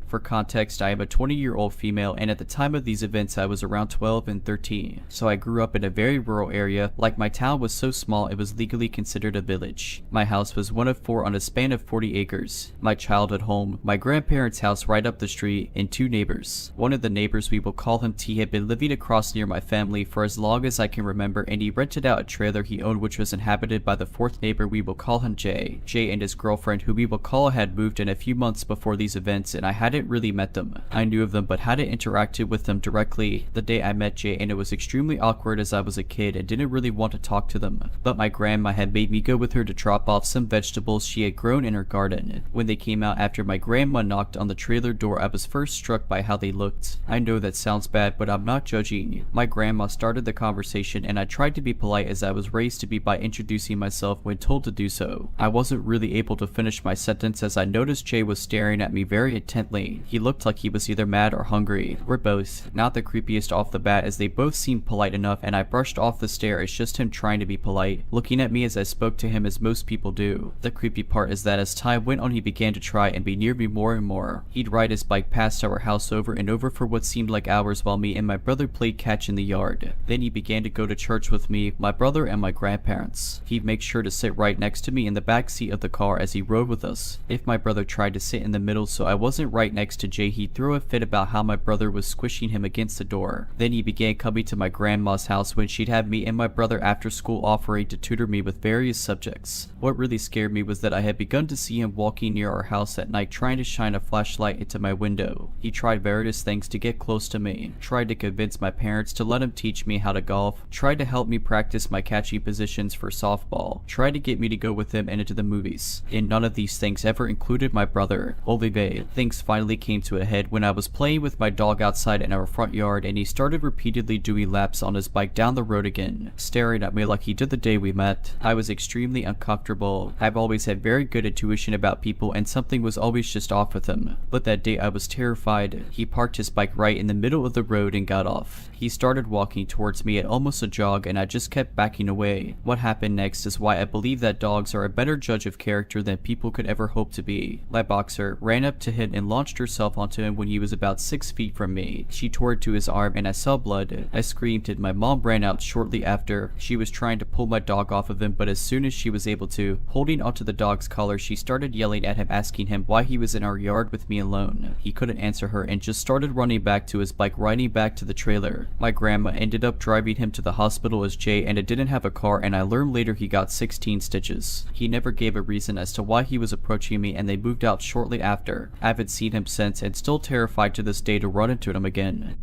For context, I am a 20-year-old female, and at the time of these events I was around 12 and 13, so I grew up in a very rural area. Like, my town was so small it was legally considered a village. My house was one of 4 on a span of 40 acres. My childhood home, my grandparents' house right up the street, and 2 neighbors. One of the neighbors, we will call him T, had been living across near my family for as long as I can remember, and he rented out a trailer he owned which was inhabited by the 4th neighbor. We will call him Jay. Jay and his girlfriend, who we will call, had moved in a few months before these events, and I hadn't really met them. I knew of them but hadn't interacted with them directly the day I met Jay, and it was extremely awkward as I was a kid and didn't really want to talk to them. But my grandma had made me go with her to drop off some vegetables she had grown in her garden. When they came out after my grandma knocked on the trailer door, I was first struck by how they looked. I know that sounds bad, but I'm not judging. My grandma started the conversation and I tried to be polite as I was raised to be by introducing myself when told to do so. I wasn't really able to finish my sentence as I noticed Jay was staring at me very intently. He looked like he was either mad or hungry. We're both not the creepiest off the bat as they both seemed polite enough, and I brushed off the stare as just him trying to be polite, looking at me as I spoke to him as most people do. The creepy part is that as time went on he began to try and be near me more and more. He'd ride his bike past our house over and over for what seemed like hours while me and my brother played catch in the yard. Then he began to go to church with me, my brother, and my grandparents. He'd make sure to sit right next to me in the back seat of the car as he rode with us. If my brother tried to sit in the middle so I wasn't right next to Jay, he'd throw a fit about how my brother was squishing him against the door. Then he began coming to my grandma's house when she'd have me and my brother after school, offering to tutor me with various subjects. What really scared me was that I had begun to see him walking near our house at night trying to shine a flashlight into my window. He tried various things to get close to me, tried to convince my parents to let him teach me how to golf, tried to help me practice my catching positions for softball, tried to get me to go with him and into the movies. And none of these things ever included my brother, Olivier. Things finally came to a head when I was playing with my dog outside in our front yard and he started repeatedly doing laps on his bike down the road again, staring at me like he did the day we met. I was extremely uncomfortable. I've always had very good intuition about people and something was always just off with him. But that day I was terrified. He parked his bike right in the middle of the road and got off. He started walking towards me at almost a jog and I just kept backing away. What happened next is why I believe that dogs are a better judge of character than people could ever hope to be. My boxer ran up to him and launched herself onto him when he was about 6 feet from me. She tore to his arm and I saw blood. I screamed and my mom ran out shortly after. She was trying to pull my dog off of him, but as soon as she was able to, holding onto the dog's collar, she started yelling at him, asking him why he was in our yard with me alone. He couldn't answer her and just started running back to his bike, riding back to the trailer. My grandma ended up driving him to the hospital as Jay and it didn't have a car, and I learned later he got 16 stitches. He never gave a reason as to why he was approaching me and they moved out shortly after. I haven't seen him since and still terrified to this day to run into him again.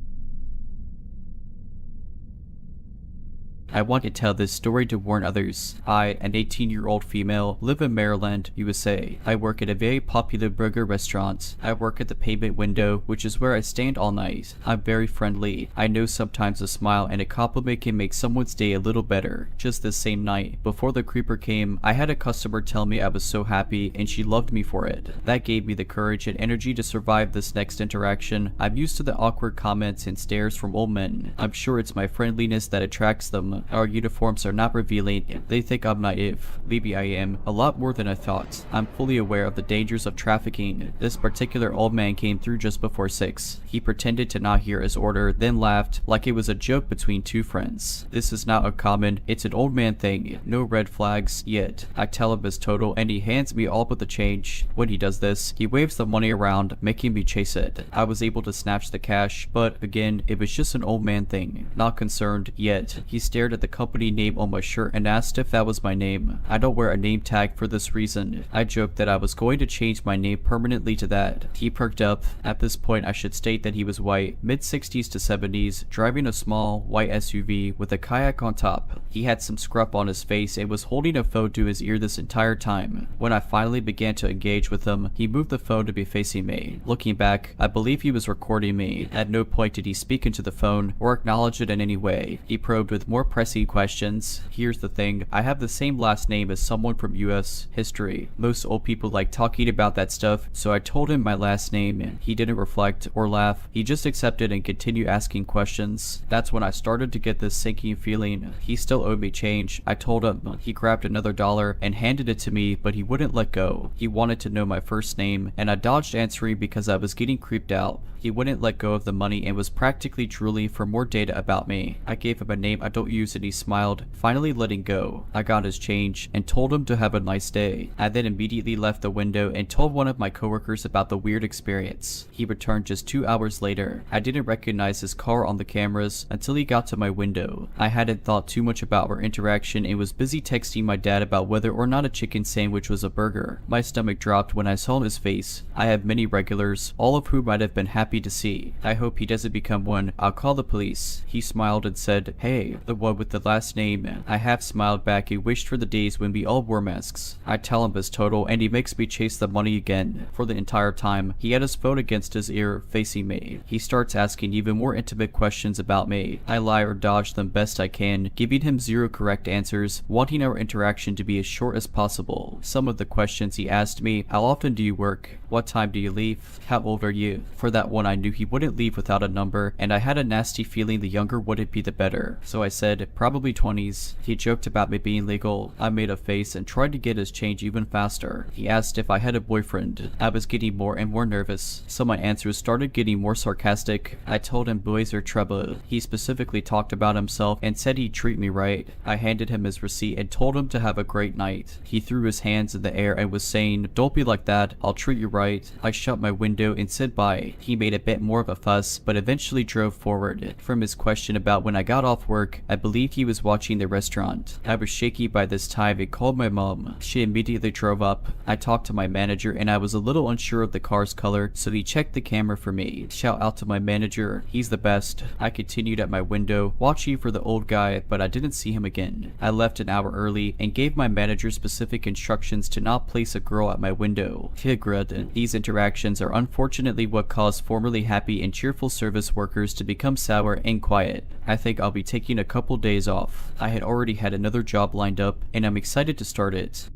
I want to tell this story to warn others. I, an 18-year-old female, live in Maryland, USA. I work at a very popular burger restaurant. I work at the payment window, which is where I stand all night. I'm very friendly. I know sometimes a smile and a compliment can make someone's day a little better. Just this same night, before the creeper came, I had a customer tell me I was so happy and she loved me for it. That gave me the courage and energy to survive this next interaction. I'm used to the awkward comments and stares from old men. I'm sure it's my friendliness that attracts them. Our uniforms are not revealing. They think I'm naive. Maybe I am. A lot more than I thought. I'm fully aware of the dangers of trafficking. This particular old man came through just before 6. He pretended to not hear his order, then laughed like it was a joke between two friends. This is not uncommon. It's an old man thing. No red flags yet. I tell him his total and he hands me all but the change. When he does this, he waves the money around, making me chase it. I was able to snatch the cash, but again, it was just an old man thing. Not concerned yet. He stared at the company name on my shirt and asked if that was my name. I don't wear a name tag for this reason. I joked that I was going to change my name permanently to that. He perked up. At this point, I should state that he was white, mid-60s to 70s, driving a small, white SUV with a kayak on top. He had some scruff on his face and was holding a phone to his ear this entire time. When I finally began to engage with him, he moved the phone to be facing me. Looking back, I believe he was recording me. At no point did he speak into the phone or acknowledge it in any way. He probed with more pressing questions. Here's the thing, I have the same last name as someone from US history. Most old people like talking about that stuff, so I told him my last name. He didn't reflect or laugh. He just accepted and continued asking questions. That's when I started to get this sinking feeling. He still owed me change. I told him. He grabbed another dollar and handed it to me, but he wouldn't let go. He wanted to know my first name, and I dodged answering because I was getting creeped out. He wouldn't let go of the money and was practically drooling for more data about me. I gave him a name I don't use and he smiled, finally letting go. I got his change and told him to have a nice day. I then immediately left the window and told one of my coworkers about the weird experience. He returned just 2 hours later. I didn't recognize his car on the cameras until he got to my window. I hadn't thought too much about our interaction and was busy texting my dad about whether or not a chicken sandwich was a burger. My stomach dropped when I saw his face. I have many regulars, all of whom might have been happy to see. I hope he doesn't become one. I'll call the police. He smiled and said, "Hey, the one with the last name." I half smiled back and wished for the days when we all wore masks. I tell him his total and he makes me chase the money again. For the entire time, he had his phone against his ear, facing me. He starts asking even more intimate questions about me. I lie or dodge them best I can, giving him 0 correct answers, wanting our interaction to be as short as possible. Some of the questions he asked me: how often do you work? What time do you leave? How old are you? For that one, I knew he wouldn't leave without a number, and I had a nasty feeling the younger wouldn't be the better. So I said, probably 20s. He joked about me being legal. I made a face and tried to get his change even faster. He asked if I had a boyfriend. I was getting more and more nervous, so my answers started getting more sarcastic. I told him boys are trouble. He specifically talked about himself and said he'd treat me right. I handed him his receipt and told him to have a great night. He threw his hands in the air and was saying, "Don't be like that, I'll treat you right." I shut my window and said bye. He made a bit more of a fuss, but eventually drove forward. From his question about when I got off work, I believed he was watching the restaurant. I was shaky by this time and called my mom. She immediately drove up. I talked to my manager and I was a little unsure of the car's color, so he checked the camera for me. Shout out to my manager, he's the best. I continued at my window, watching for the old guy, but I didn't see him again. I left an hour early and gave my manager specific instructions to not place a girl at my window. These interactions are unfortunately what caused formerly happy and cheerful service workers to become sour and quiet. I think I'll be taking a couple days off. I had already had another job lined up, and I'm excited to start it.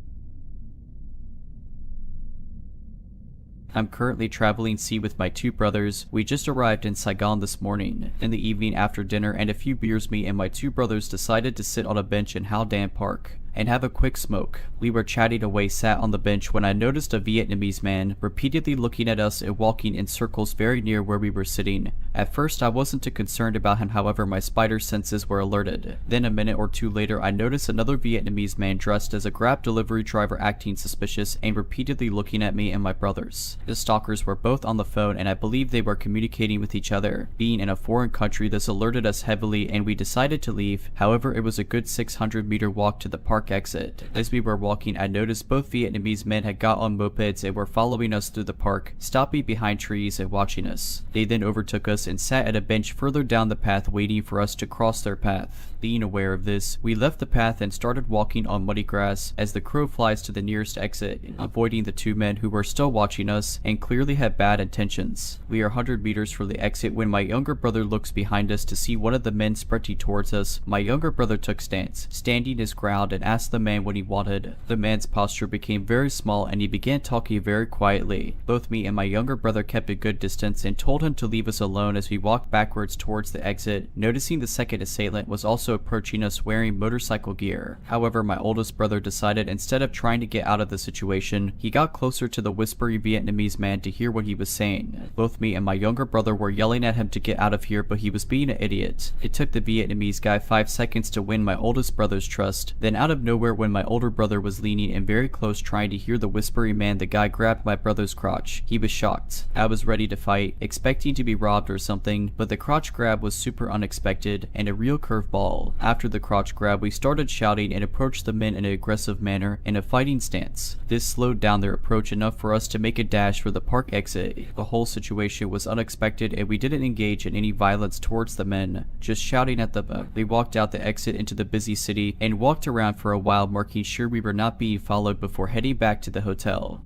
I'm currently traveling sea with my 2 brothers. We just arrived in Saigon this morning. In the evening after dinner and a few beers, me and my 2 brothers decided to sit on a bench in Hao Dan Park and have a quick smoke. We were chatting away, sat on the bench, when I noticed a Vietnamese man repeatedly looking at us and walking in circles very near where we were sitting. At first I wasn't too concerned about him, however my spider senses were alerted. Then a minute or 2 later I noticed another Vietnamese man dressed as a Grab delivery driver acting suspicious and repeatedly looking at me and my brothers. The stalkers were both on the phone and I believe they were communicating with each other. Being in a foreign country, this alerted us heavily and we decided to leave. However, it was a good 600-meter walk to the parking park exit. As we were walking, I noticed both Vietnamese men had got on mopeds and were following us through the park, stopping behind trees and watching us. They then overtook us and sat at a bench further down the path waiting for us to cross their path. Being aware of this, we left the path and started walking on muddy grass as the crow flies to the nearest exit, avoiding the two men who were still watching us and clearly had bad intentions. We are 100 meters from the exit when my younger brother looks behind us to see one of the men sprinting towards us. My younger brother took stance, standing his ground, and asked the man what he wanted. The man's posture became very small and he began talking very quietly. Both me and my younger brother kept a good distance and told him to leave us alone as we walked backwards towards the exit, noticing the second assailant was also approaching us wearing motorcycle gear. However, my oldest brother decided instead of trying to get out of the situation, he got closer to the whispery Vietnamese man to hear what he was saying. Both me and my younger brother were yelling at him to get out of here, but he was being an idiot. It took the Vietnamese guy 5 seconds to win my oldest brother's trust. Then out of nowhere, when my older brother was leaning in very close trying to hear the whispery man, the guy grabbed my brother's crotch. He was shocked. I was ready to fight, expecting to be robbed or something, but the crotch grab was super unexpected and a real curveball. After the crotch grab, we started shouting and approached the men in an aggressive manner in a fighting stance. This slowed down their approach enough for us to make a dash for the park exit. The whole situation was unexpected and we didn't engage in any violence towards the men, just shouting at them. They walked out the exit into the busy city and walked around for a while, making sure we were not being followed before heading back to the hotel.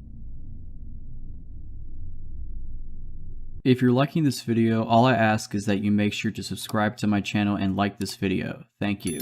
If you're liking this video, all I ask is that you make sure to subscribe to my channel and like this video. Thank you.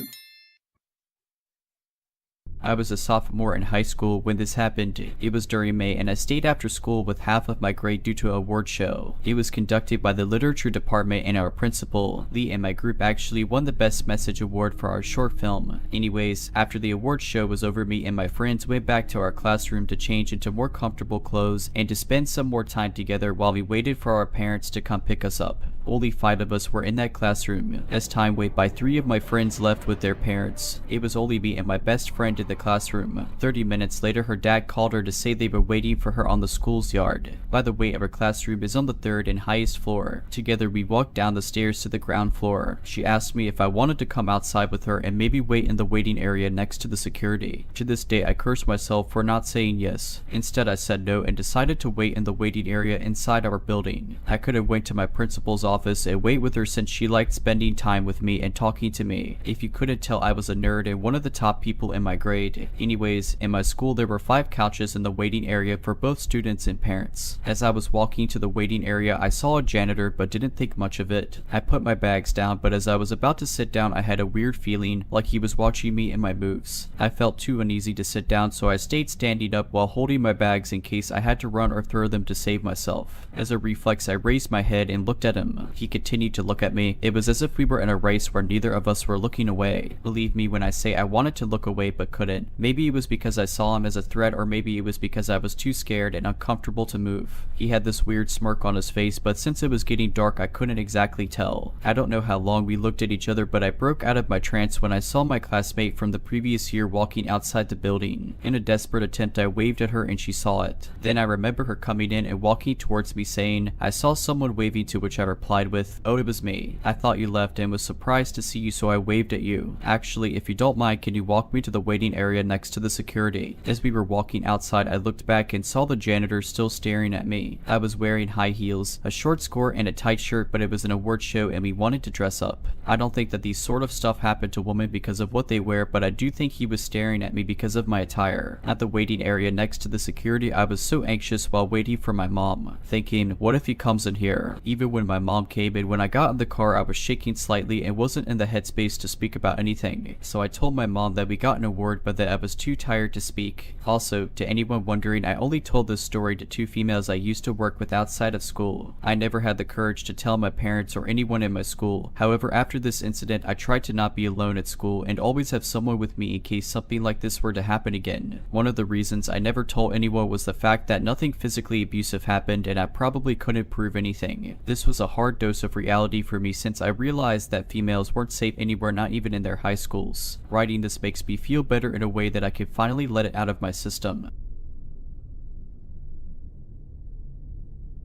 I was a sophomore in high school when this happened. It was during May and I stayed after school with half of my grade due to an award show. It was conducted by the literature department and our principal. Lee and my group actually won the best message award for our short film. Anyways, after the award show was over, me and my friends went back to our classroom to change into more comfortable clothes and to spend some more time together while we waited for our parents to come pick us up. Only 5 of us were in that classroom. As time went by, 3 of my friends left with their parents. It was only me and my best friend in the classroom. 30 minutes later, her dad called her to say they were waiting for her on the school's yard. By the way, our classroom is on the 3rd and highest floor. Together, we walked down the stairs to the ground floor. She asked me if I wanted to come outside with her and maybe wait in the waiting area next to the security. To this day, I curse myself for not saying yes. Instead, I said no and decided to wait in the waiting area inside our building. I could have went to my principal's office and wait with her since she liked spending time with me and talking to me. If you couldn't tell, I was a nerd and one of the top people in my grade. Anyways, in my school there were 5 couches in the waiting area for both students and parents. As I was walking to the waiting area, I saw a janitor but didn't think much of it. I put my bags down, but as I was about to sit down, I had a weird feeling like he was watching me and my moves. I felt too uneasy to sit down, so I stayed standing up while holding my bags in case I had to run or throw them to save myself. As a reflex, I raised my head and looked at him. He continued to look at me. It was as if we were in a race where neither of us were looking away. Believe me when I say I wanted to look away but couldn't. Maybe it was because I saw him as a threat, or maybe it was because I was too scared and uncomfortable to move. He had this weird smirk on his face, but since it was getting dark, I couldn't exactly tell. I don't know how long we looked at each other, but I broke out of my trance when I saw my classmate from the previous year walking outside the building. In a desperate attempt, I waved at her and she saw it. Then I remember her coming in and walking towards me saying, "I saw someone waving," to which I replied with, "Oh, it was me. I thought you left and was surprised to see you, so I waved at you. Actually, if you don't mind, can you walk me to the waiting area next to the security?" As we were walking outside, I looked back and saw the janitor still staring at me. I was wearing high heels, a short skirt, and a tight shirt, but it was an award show and we wanted to dress up. I don't think that these sort of stuff happen to women because of what they wear, but I do think he was staring at me because of my attire. At the waiting area next to the security, I was so anxious while waiting for my mom, thinking, what if he comes in here? Even when my mom came in, when I got in the car, I was shaking slightly and wasn't in the headspace to speak about anything. So I told my mom that we got an award, but that I was too tired to speak. Also, to anyone wondering, I only told this story to 2 females I used to work with outside of school. I never had the courage to tell my parents or anyone in my school. However, after this incident, I tried to not be alone at school and always have someone with me in case something like this were to happen again. One of the reasons I never told anyone was the fact that nothing physically abusive happened and I probably couldn't prove anything. This was a hard dose of reality for me since I realized that females weren't safe anywhere, not even in their high schools. Writing this makes me feel better in a way that I can finally let it out of my system.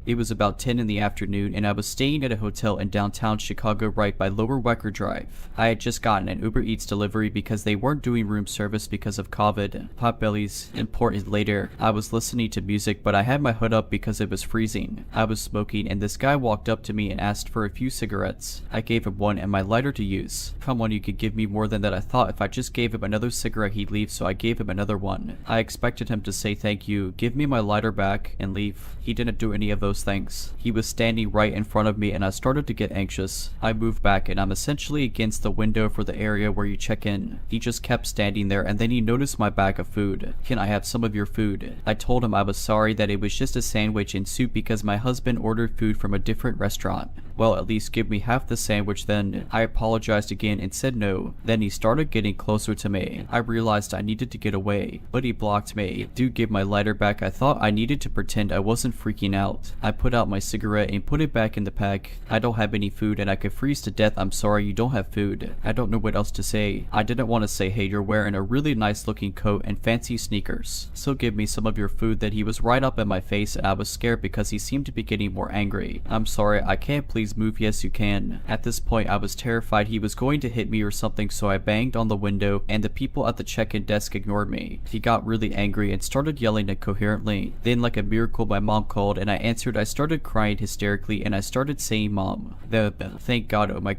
It was about 10 in the afternoon and I was staying at a hotel in downtown Chicago right by Lower Wecker Drive. I had just gotten an Uber Eats delivery because they weren't doing room service because of COVID. Potbelly's important later. I was listening to music but I had my hood up because it was freezing. I was smoking and this guy walked up to me and asked for a few cigarettes. I gave him one and my lighter to use. Come on, you could give me more than that. I thought if I just gave him another cigarette he'd leave, so I gave him another one. I expected him to say thank you, give me my lighter back, and leave. He didn't do any of those things. He was standing right in front of me and I started to get anxious. I moved back and I'm essentially against the window for the area where you check in. He just kept standing there and then he noticed my bag of food. Can I have some of your food? I told him I was sorry that it was just a sandwich and soup because my husband ordered food from a different restaurant. Well, at least give me half the sandwich then. I apologized again and said no. Then he started getting closer to me. I realized I needed to get away, but he blocked me. Dude, give my lighter back. I thought I needed to pretend I wasn't freaking out. I put out my cigarette and put it back in the pack. I don't have any food and I could freeze to death. I'm sorry, you don't have food. I don't know what else to say. I didn't want to say, hey, you're wearing a really nice looking coat and fancy sneakers, so give me some of your food. That he was right up in my face and I was scared because he seemed to be getting more angry. I'm sorry, I can't, please move. Yes, you can. At this point, I was terrified he was going to hit me or something, so I banged on the window and the people at the check-in desk ignored me. He got really angry and started yelling incoherently. Then, like a miracle, my mom called and I answered. I started crying hysterically and I started saying, Mom, thank God, oh my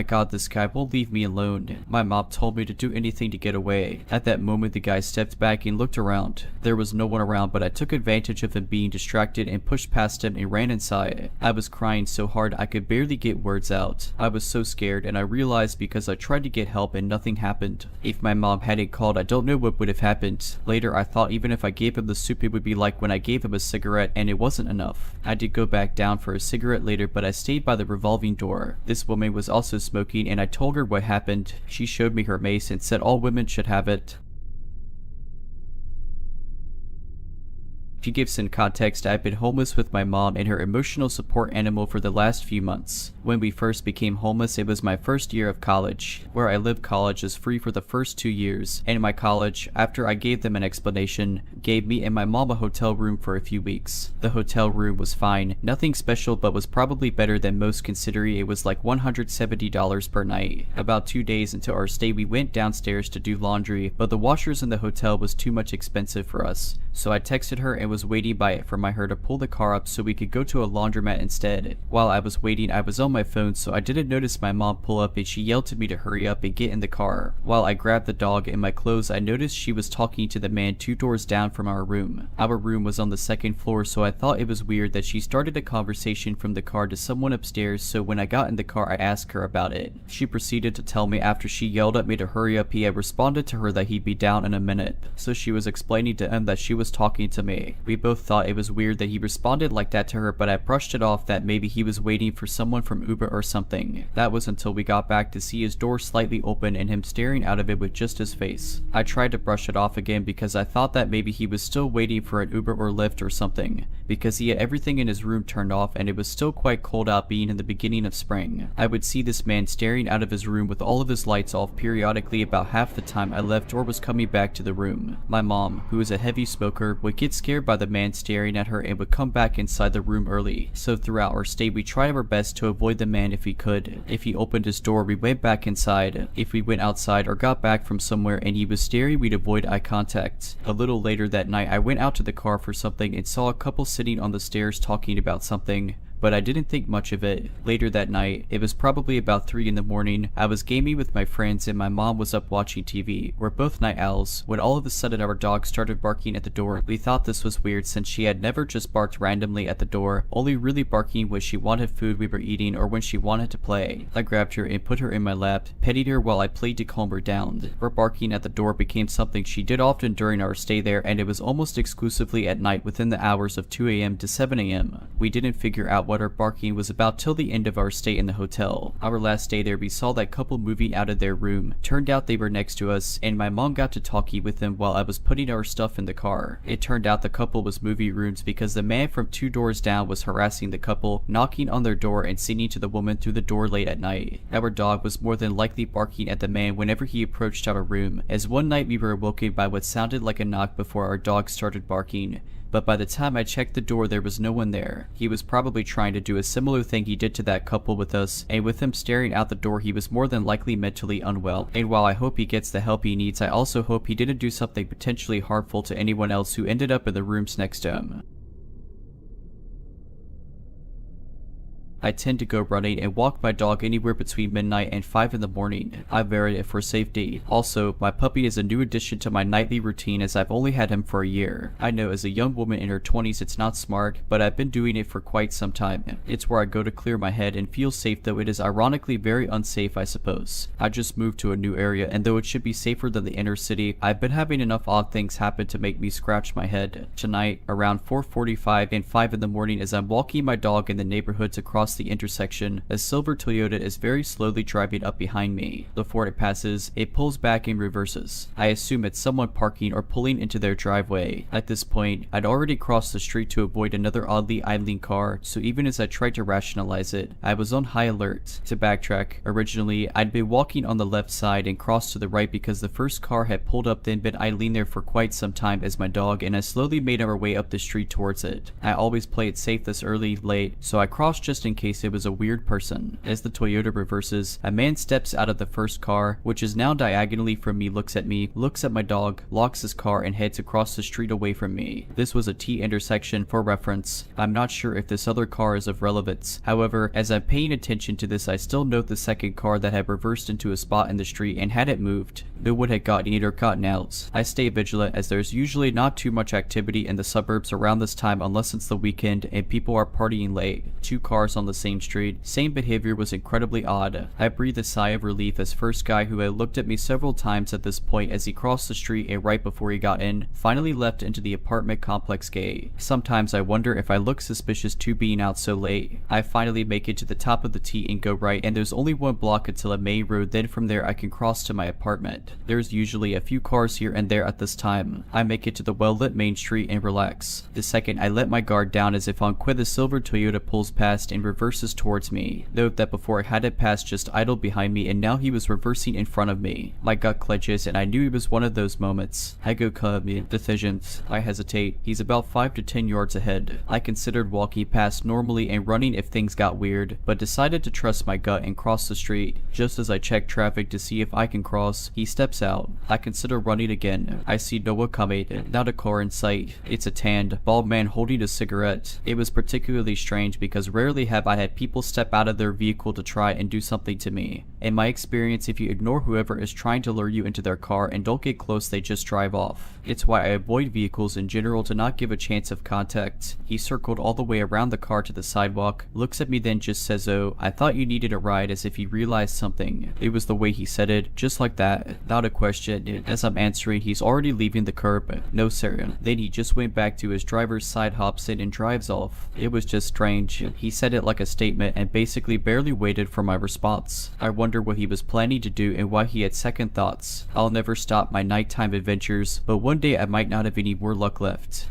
God, this guy won't leave me alone. My mom told me to do anything to get away. At that moment, the guy stepped back and looked around. There was no one around, but I took advantage of him being distracted and pushed past him and ran inside. I was crying so hard I could barely get words out. I was so scared and I realized because I tried to get help and nothing happened. If my mom hadn't called, I don't know what would have happened. Later, I thought even if I gave him the soup, it would be like when I gave him a cigarette and it wasn't enough. I did go back down for a cigarette later, but I stayed by the revolving door. This woman was also smoking and I told her what happened. She showed me her mace and said all women should have it. To give some context, I've been homeless with my mom and her emotional support animal for the last few months. When we first became homeless, it was my first year of college. Where I live, college is free for the first 2 years, and my college, after I gave them an explanation, gave me and my mom a hotel room for a few weeks. The hotel room was fine, nothing special, but was probably better than most considering it was like $170 per night. About 2 days into our stay, we went downstairs to do laundry, but the washers in the hotel was too much expensive for us. So I texted her and was waiting by it for her to pull the car up so we could go to a laundromat instead. While I was waiting, I was on my phone, so I didn't notice my mom pull up and she yelled to me to hurry up and get in the car. While I grabbed the dog and my clothes, I noticed she was talking to the man 2 doors down from our room. Our room was on the 2nd floor, so I thought it was weird that she started a conversation from the car to someone upstairs, so when I got in the car, I asked her about it. She proceeded to tell me after she yelled at me to hurry up, he had responded to her that he'd be down in a minute. So she was explaining to him that she was talking to me. We both thought it was weird that he responded like that to her, but I brushed it off that maybe he was waiting for someone from Uber or something. That was until we got back to see his door slightly open and him staring out of it with just his face. I tried to brush it off again because I thought that maybe he was still waiting for an Uber or Lyft or something, because he had everything in his room turned off and it was still quite cold out being in the beginning of spring. I would see this man staring out of his room with all of his lights off periodically about half the time I left or was coming back to the room. My mom, who is a heavy smoker, would get scared by the man staring at her and would come back inside the room early. So throughout our stay, we tried our best to avoid the man if we could. If he opened his door, we went back inside. If we went outside or got back from somewhere and he was staring, we'd avoid eye contact. A little later that night, I went out to the car for something and saw a couple sitting on the stairs talking about something, but I didn't think much of it. Later that night, it was probably about 3 in the morning, I was gaming with my friends and my mom was up watching TV. We're both night owls, when all of a sudden our dog started barking at the door. We thought this was weird since she had never just barked randomly at the door, only really barking when she wanted food we were eating or when she wanted to play. I grabbed her and put her in my lap, petted her while I played to calm her down. Her barking at the door became something she did often during our stay there, and it was almost exclusively at night within the hours of 2 a.m. to 7 a.m. We didn't figure out what her barking was about till the end of our stay in the hotel. Our last day there, we saw that couple moving out of their room. Turned out they were next to us, and my mom got to talking with them while I was putting our stuff in the car. It turned out the couple was moving rooms because the man from 2 doors down was harassing the couple, knocking on their door and singing to the woman through the door late at night. Our dog was more than likely barking at the man whenever he approached our room, as one night we were awoken by what sounded like a knock before our dog started barking. but by the time I checked the door there was no one there. He was probably trying to do a similar thing he did to that couple with us, and with him staring out the door he was more than likely mentally unwell. And while I hope he gets the help he needs, I also hope he didn't do something potentially harmful to anyone else who ended up in the rooms next to him. I tend to go running and walk my dog anywhere between midnight and 5 in the morning. I vary it for safety. Also, my puppy is a new addition to my nightly routine as I've only had him for a year. I know as a young woman in her 20s it's not smart, but I've been doing it for quite some time. It's where I go to clear my head and feel safe, though it is ironically very unsafe, I suppose. I just moved to a new area, and though it should be safer than the inner city, I've been having enough odd things happen to make me scratch my head. Tonight, around 4:45 and 5 in the morning, as I'm walking my dog in the neighborhoods across the intersection, a silver Toyota is very slowly driving up behind me. Before it passes, it pulls back and reverses. I assume it's someone parking or pulling into their driveway. At this point, I'd already crossed the street to avoid another oddly idling car, so even as I tried to rationalize it, I was on high alert. To backtrack, originally, I'd been walking on the left side and crossed to the right because the first car had pulled up, then been idling there for quite some time as my dog, and I slowly made our way up the street towards it. I always play it safe this early, late, so I crossed just in case it was a weird person. As the Toyota reverses, a man steps out of the first car, which is now diagonally from me, looks at me, looks at my dog, locks his car, and heads across the street away from me. This was a T intersection for reference. I'm not sure if this other car is of relevance. However, as I'm paying attention to this, I still note the second car that had reversed into a spot in the street, and had it moved, no one had gotten it or gotten out. I stay vigilant as there's usually not too much activity in the suburbs around this time unless it's the weekend and people are partying late. 2 cars on the same street. Same behavior was incredibly odd. I breathed a sigh of relief as first guy, who had looked at me several times at this point as he crossed the street and right before he got in, finally left into the apartment complex gate. Sometimes I wonder if I look suspicious too being out so late. I finally make it to the top of the T and go right, and there's only 1 block until a main road, then from there I can cross to my apartment. There's usually a few cars here and there at this time. I make it to the well-lit main street and relax. The second I let my guard down as if on quit, the silver Toyota pulls past and reverses towards me. Note that before I had it passed just idled behind me, and now he was reversing in front of me. My gut clenches and I knew it was one of those moments. I go decisions. I hesitate. He's about 5 to 10 yards ahead. I considered walking past normally and running if things got weird, but decided to trust my gut and cross the street. Just as I check traffic to see if I can cross, he steps out. I consider running again. I see Noah coming, not a car in sight. It's a tanned, bald man holding a cigarette. It was particularly strange because rarely have I had people step out of their vehicle to try and do something to me. In my experience, if you ignore whoever is trying to lure you into their car and don't get close, they just drive off. It's why I avoid vehicles in general to not give a chance of contact. He circled all the way around the car to the sidewalk, looks at me, then just says, "Oh, I thought you needed a ride," as if he realized something. It was the way he said it, just like that, without a question. As I'm answering, he's already leaving the curb. "No sir." Then he just went back to his driver's side, hops in, and drives off. It was just strange. He said it like a statement and basically barely waited for my response. I wonder what he was planning to do and why he had second thoughts. I'll never stop my nighttime adventures, but one day I might not have any more luck left.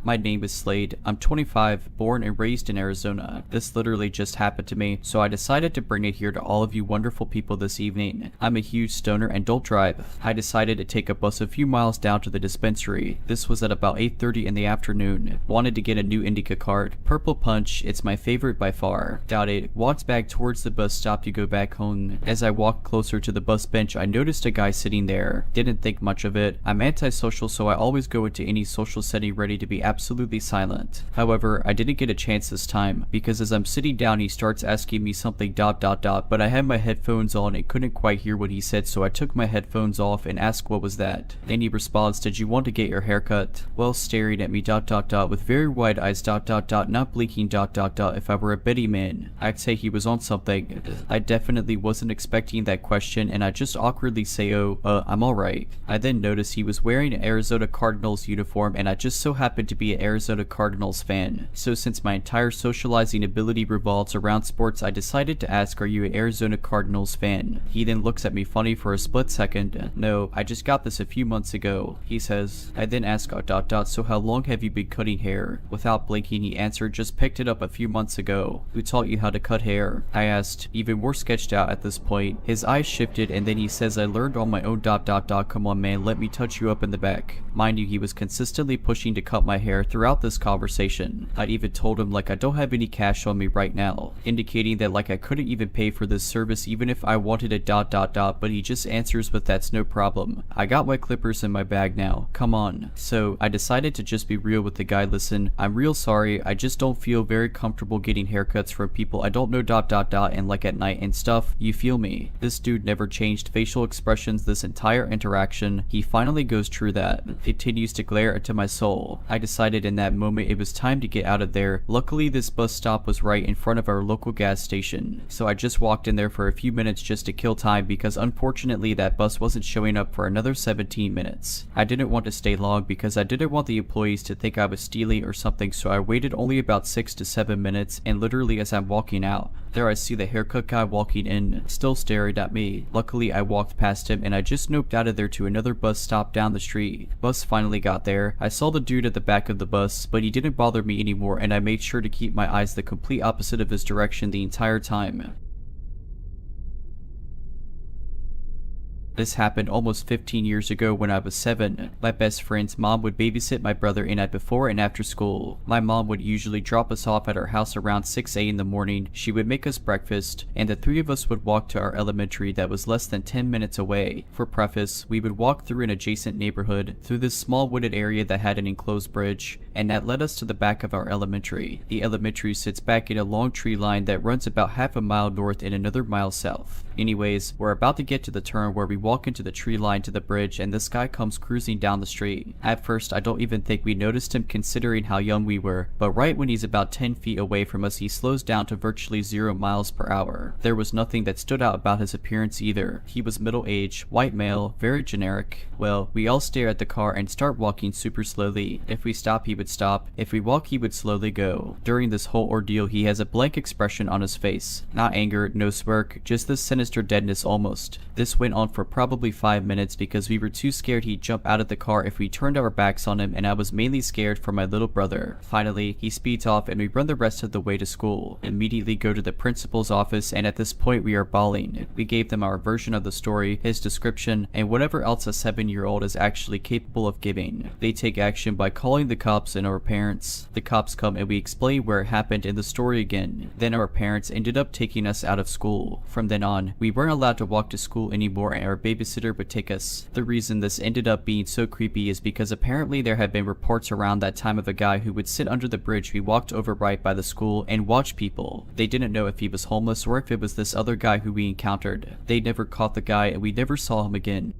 My name is Slade. I'm 25, born and raised in Arizona. This literally just happened to me, so I decided to bring it here to all of you wonderful people this evening. I'm a huge stoner and don't drive. I decided to take a bus a few miles down to the dispensary. This was at about 8:30 in the afternoon. Wanted to get a new Indica card. Purple Punch, it's my favorite by far. Doubt it. Walked back towards the bus stop to go back home. As I walked closer to the bus bench, I noticed a guy sitting there. Didn't think much of it. I'm antisocial, so I always go into any social setting ready to be absolutely silent. However, I didn't get a chance this time, because as I'm sitting down he starts asking me something ... but I had my headphones on and couldn't quite hear what he said, so I took my headphones off and asked what was that. Then he responds, "Did you want to get your hair cut?" Well, staring at me ... with very wide eyes ... not blinking ... if I were a Betty man. I'd say he was on something. I definitely wasn't expecting that question, and I just awkwardly say, "Oh, I'm alright." I then noticed he was wearing an Arizona Cardinals uniform, and I just so happened to be an Arizona Cardinals fan. So since my entire socializing ability revolves around sports, I decided to ask, are you an Arizona Cardinals fan? He then looks at me funny for a split second. No, I just got this a few months ago, he says. I then ask, so how long have you been cutting hair? Without blinking, he answered, just picked it up a few months ago. Who taught you how to cut hair? I asked, even more sketched out at this point. His eyes shifted and then he says, I learned on my own ... Come on man, let me touch you up in the back. Mind you, he was consistently pushing to cut my hair throughout this conversation. I'd even told him like I don't have any cash on me right now, indicating that like I couldn't even pay for this service even if I wanted a ... but he just answers, but that's no problem. I got my clippers in my bag now, come on. So I decided to just be real with the guy. Listen, I'm real sorry, I just don't feel very comfortable getting haircuts from people I don't know ... and like at night and stuff, you feel me? This dude never changed facial expressions this entire interaction. He finally goes, true that. Continues to glare into my soul. I decided in that moment it was time to get out of there. Luckily this bus stop was right in front of our local gas station, so I just walked in there for a few minutes just to kill time because unfortunately that bus wasn't showing up for another 17 minutes. I didn't want to stay long because I didn't want the employees to think I was stealing or something, so I waited only about 6 to 7 minutes, and literally as I'm walking out, there I see the haircut guy walking in, still staring at me. Luckily I walked past him and I just snoped out of there to another bus stop down the street. Bus finally got there. I saw the dude at the back of the bus, but he didn't bother me anymore and I made sure to keep my eyes the complete opposite of his direction the entire time. This happened almost 15 years ago when I was 7. My best friend's mom would babysit my brother and I before and after school. My mom would usually drop us off at our house around 6 a.m. in the morning. She would make us breakfast, and the three of us would walk to our elementary that was less than 10 minutes away. For preface, we would walk through an adjacent neighborhood, through this small wooded area that had an enclosed bridge, and that led us to the back of our elementary. The elementary sits back in a long tree line that runs about half a mile north and another mile south. Anyways, we're about to get to the turn where we walk into the tree line to the bridge and this guy comes cruising down the street. At first I don't even think we noticed him considering how young we were, but right when he's about 10 feet away from us he slows down to virtually 0 miles per hour. There was nothing that stood out about his appearance either. He was middle-aged, white male, very generic. Well, we all stare at the car and start walking super slowly. If we stop he would stop, if we walk he would slowly go. During this whole ordeal he has a blank expression on his face. Not anger, no smirk, just this sinister deadness almost. This went on for probably 5 minutes because we were too scared he'd jump out of the car if we turned our backs on him, and I was mainly scared for my little brother. Finally, he speeds off and we run the rest of the way to school. Immediately go to the principal's office and at this point we are bawling. We gave them our version of the story, his description, and whatever else a 7-year-old is actually capable of giving. They take action by calling the cops and our parents. The cops come and we explain where it happened in the story again. Then our parents ended up taking us out of school. From then on, we weren't allowed to walk to school anymore and our babysitter would take us. The reason this ended up being so creepy is because apparently there had been reports around that time of a guy who would sit under the bridge we walked over right by the school and watch people. They didn't know if he was homeless or if it was this other guy who we encountered. They never caught the guy and we never saw him again.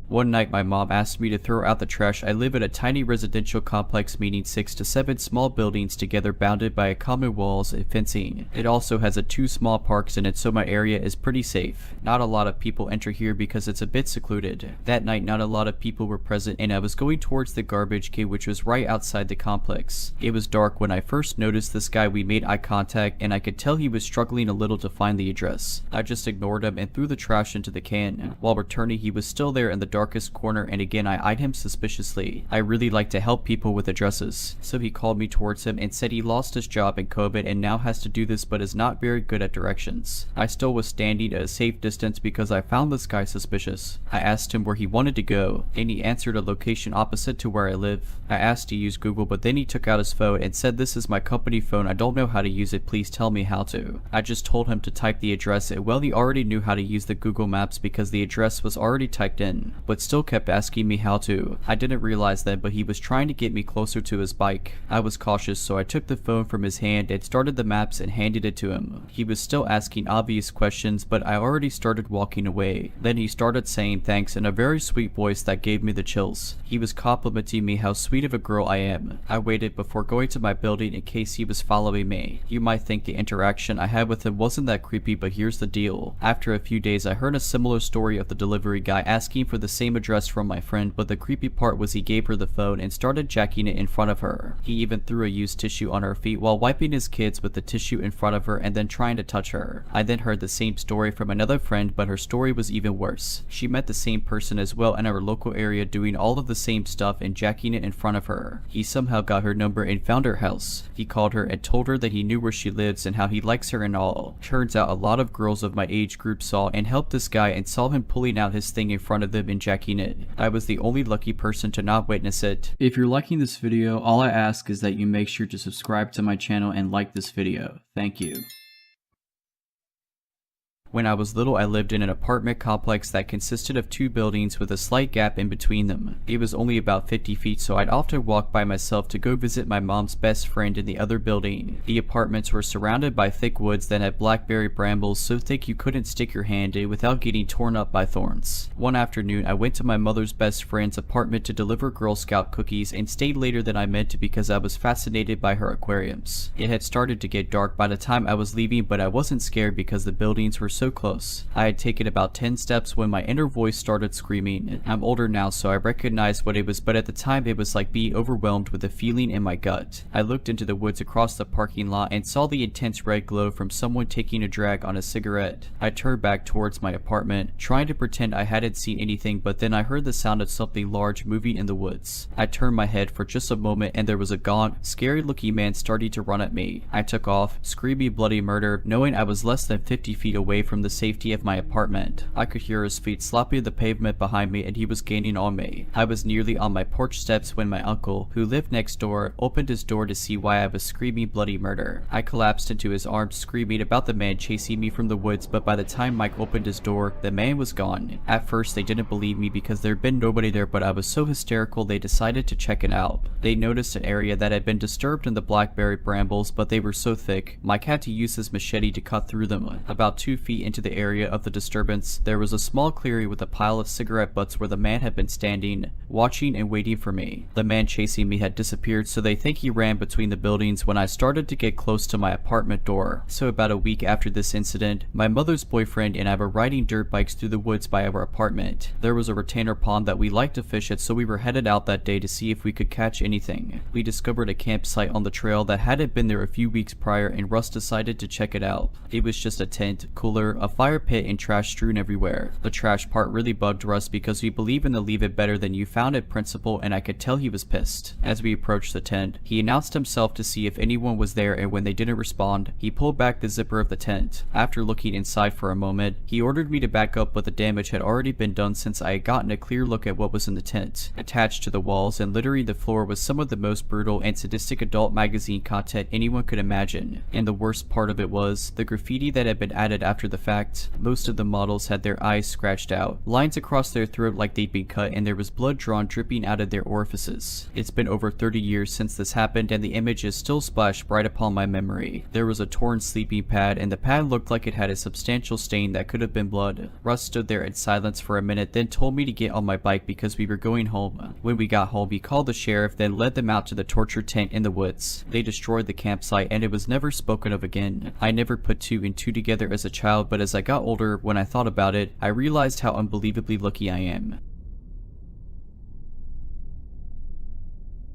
One night my mom asked me to throw out the trash. I live in a tiny residential complex meaning 6 to 7 small buildings together bounded by a common walls and fencing. It also has 2 small parks in it, so my area is pretty safe. Not a lot of people enter here because it's a bit secluded. That night not a lot of people were present and I was going towards the garbage can which was right outside the complex. It was dark when I first noticed this guy. We made eye contact and I could tell he was struggling a little to find the address. I just ignored him and threw the trash into the can. While returning he was still there in the darkest corner and again I eyed him suspiciously. I really like to help people with addresses. So he called me towards him and said he lost his job in COVID and now has to do this but is not very good at directions. I still was standing at a safe distance because I found this guy suspicious. I asked him where he wanted to go and he answered a location opposite to where I live. I asked to use Google but then he took out his phone and said, this is my company phone, I don't know how to use it, please tell me how to. I just told him to type the address and well he already knew how to use the Google Maps because the address was already typed in, but still kept asking me how to. I didn't realize that, but he was trying to get me closer to his bike. I was cautious, so I took the phone from his hand and started the maps and handed it to him. He was still asking obvious questions, but I already started walking away. Then he started saying thanks in a very sweet voice that gave me the chills. He was complimenting me how sweet of a girl I am. I waited before going to my building in case he was following me. You might think the interaction I had with him wasn't that creepy, but here's the deal. After a few days I heard a similar story of the delivery guy asking for the same address from my friend, but the creepy part was he gave her the phone and started jacking it in front of her. He even threw a used tissue on her feet while wiping his kids with the tissue in front of her and then trying to touch her. I then heard the same story from another friend, but her story was even worse. She met the same person as well in our local area doing all of the same stuff and jacking it in front of her. He somehow got her number and found her house. He called her and told her that he knew where she lives and how he likes her and all. Turns out a lot of girls of my age group saw and helped this guy and saw him pulling out his thing in front of them and jacking it. I was the only lucky person to not witness it. If you're liking this video, all I ask is that you make sure to subscribe to my channel and like this video. Thank you. When I was little, I lived in an apartment complex that consisted of 2 buildings with a slight gap in between them. It was only about 50 feet, so I'd often walk by myself to go visit my mom's best friend in the other building. The apartments were surrounded by thick woods that had blackberry brambles so thick you couldn't stick your hand in without getting torn up by thorns. One afternoon, I went to my mother's best friend's apartment to deliver Girl Scout cookies and stayed later than I meant to because I was fascinated by her aquariums. It had started to get dark by the time I was leaving, but I wasn't scared because the buildings were so close. I had taken about 10 steps when my inner voice started screaming. I'm older now, so I recognized what it was, but at the time it was like being overwhelmed with a feeling in my gut. I looked into the woods across the parking lot and saw the intense red glow from someone taking a drag on a cigarette. I turned back towards my apartment, trying to pretend I hadn't seen anything, but then I heard the sound of something large moving in the woods. I turned my head for just a moment and there was a gaunt, scary looking man starting to run at me. I took off, screaming bloody murder, knowing I was less than 50 feet away from the safety of my apartment. I could hear his feet slopping the pavement behind me and he was gaining on me. I was nearly on my porch steps when my uncle, who lived next door, opened his door to see why I was screaming bloody murder. I collapsed into his arms screaming about the man chasing me from the woods, but by the time Mike opened his door, the man was gone. At first they didn't believe me because there had been nobody there, but I was so hysterical they decided to check it out. They noticed an area that had been disturbed in the blackberry brambles, but they were so thick, Mike had to use his machete to cut through them. About 2 feet into the area of the disturbance, there was a small clearing with a pile of cigarette butts where the man had been standing, watching and waiting for me. The man chasing me had disappeared, so they think he ran between the buildings when I started to get close to my apartment door. So about a week after this incident, my mother's boyfriend and I were riding dirt bikes through the woods by our apartment. There was a retainer pond that we liked to fish at, so we were headed out that day to see if we could catch anything. We discovered a campsite on the trail that hadn't been there a few weeks prior, and Russ decided to check it out. It was just a tent, cooler, a fire pit and trash strewn everywhere. The trash part really bugged Russ because we believe in the leave it better than you found it principle, and I could tell he was pissed. As we approached the tent, he announced himself to see if anyone was there, and when they didn't respond, he pulled back the zipper of the tent. After looking inside for a moment, he ordered me to back up, but the damage had already been done since I had gotten a clear look at what was in the tent. Attached to the walls and littering the floor was some of the most brutal and sadistic adult magazine content anyone could imagine. And the worst part of it was the graffiti that had been added after the fact. Most of the models had their eyes scratched out, lines across their throat like they'd been cut, and there was blood drawn dripping out of their orifices. It's been over 30 years since this happened, and the image is still splashed right upon my memory. There was a torn sleeping pad, and the pad looked like it had a substantial stain that could have been blood. Russ stood there in silence for a minute, then told me to get on my bike because we were going home. When we got home, he called the sheriff, then led them out to the torture tent in the woods. They destroyed the campsite, and it was never spoken of again. I never put 2 and 2 together as a child, but as I got older, when I thought about it, I realized how unbelievably lucky I am.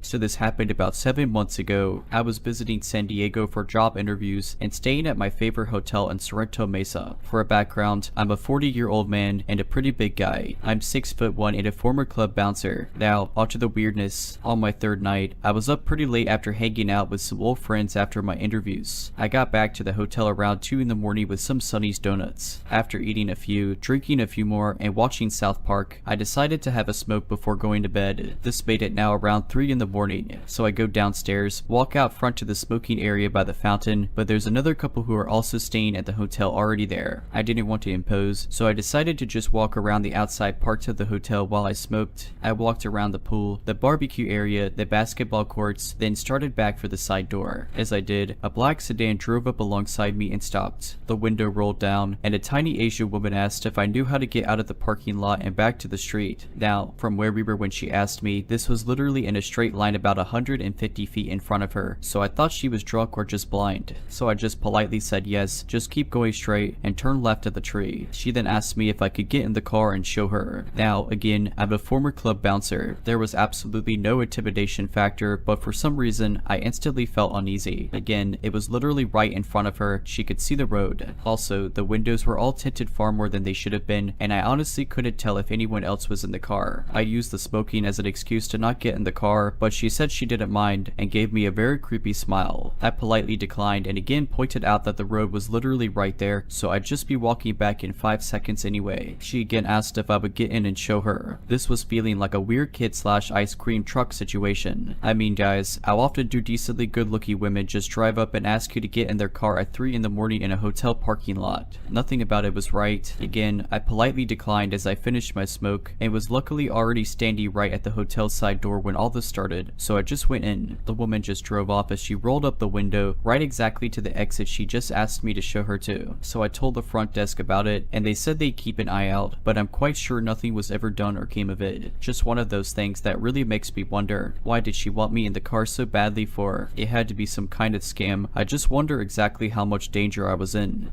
So this happened about 7 months ago. I was visiting San Diego for job interviews and staying at my favorite hotel in Sorrento Mesa. For a background, I'm a 40-year-old man and a pretty big guy. I'm 6'1" and a former club bouncer. Now, onto the weirdness. On my 3rd night, I was up pretty late after hanging out with some old friends after my interviews. I got back to the hotel around 2 in the morning with some Sonny's donuts. After eating a few, drinking a few more, and watching South Park, I decided to have a smoke before going to bed. This made it now around 3 in the morning, so I go downstairs, walk out front to the smoking area by the fountain, but there's another couple who are also staying at the hotel already there. I didn't want to impose, so I decided to just walk around the outside parts of the hotel while I smoked. I walked around the pool, the barbecue area, the basketball courts, then started back for the side door. As I did, a black sedan drove up alongside me and stopped. The window rolled down, and a tiny Asian woman asked if I knew how to get out of the parking lot and back to the street. Now, from where we were when she asked me, this was literally in a straight line line about 150 feet in front of her, so I thought she was drunk or just blind. So I just politely said yes, just keep going straight, and turned left at the tree. She then asked me if I could get in the car and show her. Now, again, I'm a former club bouncer. There was absolutely no intimidation factor, but for some reason, I instantly felt uneasy. Again, it was literally right in front of her. She could see the road. Also, the windows were all tinted far more than they should have been, and I honestly couldn't tell if anyone else was in the car. I used the smoking as an excuse to not get in the car, but she said she didn't mind and gave me a very creepy smile. I politely declined and again pointed out that the road was literally right there, so I'd just be walking back in 5 seconds anyway. She again asked if I would get in and show her. This was feeling like a weird kid slash ice cream truck situation. I mean guys, how often do decently good looking women just drive up and ask you to get in their car at 3 in the morning in a hotel parking lot? Nothing about it was right. Again, I politely declined as I finished my smoke and was luckily already standing right at the hotel side door when all this started, so I just went in. The woman just drove off as she rolled up the window right exactly to the exit she just asked me to show her to. So I told the front desk about it and they said they'd keep an eye out, but I'm quite sure nothing was ever done or came of it. Just one of those things that really makes me wonder, why did she want me in the car so badly for? It had to be some kind of scam. I just wonder exactly how much danger I was in.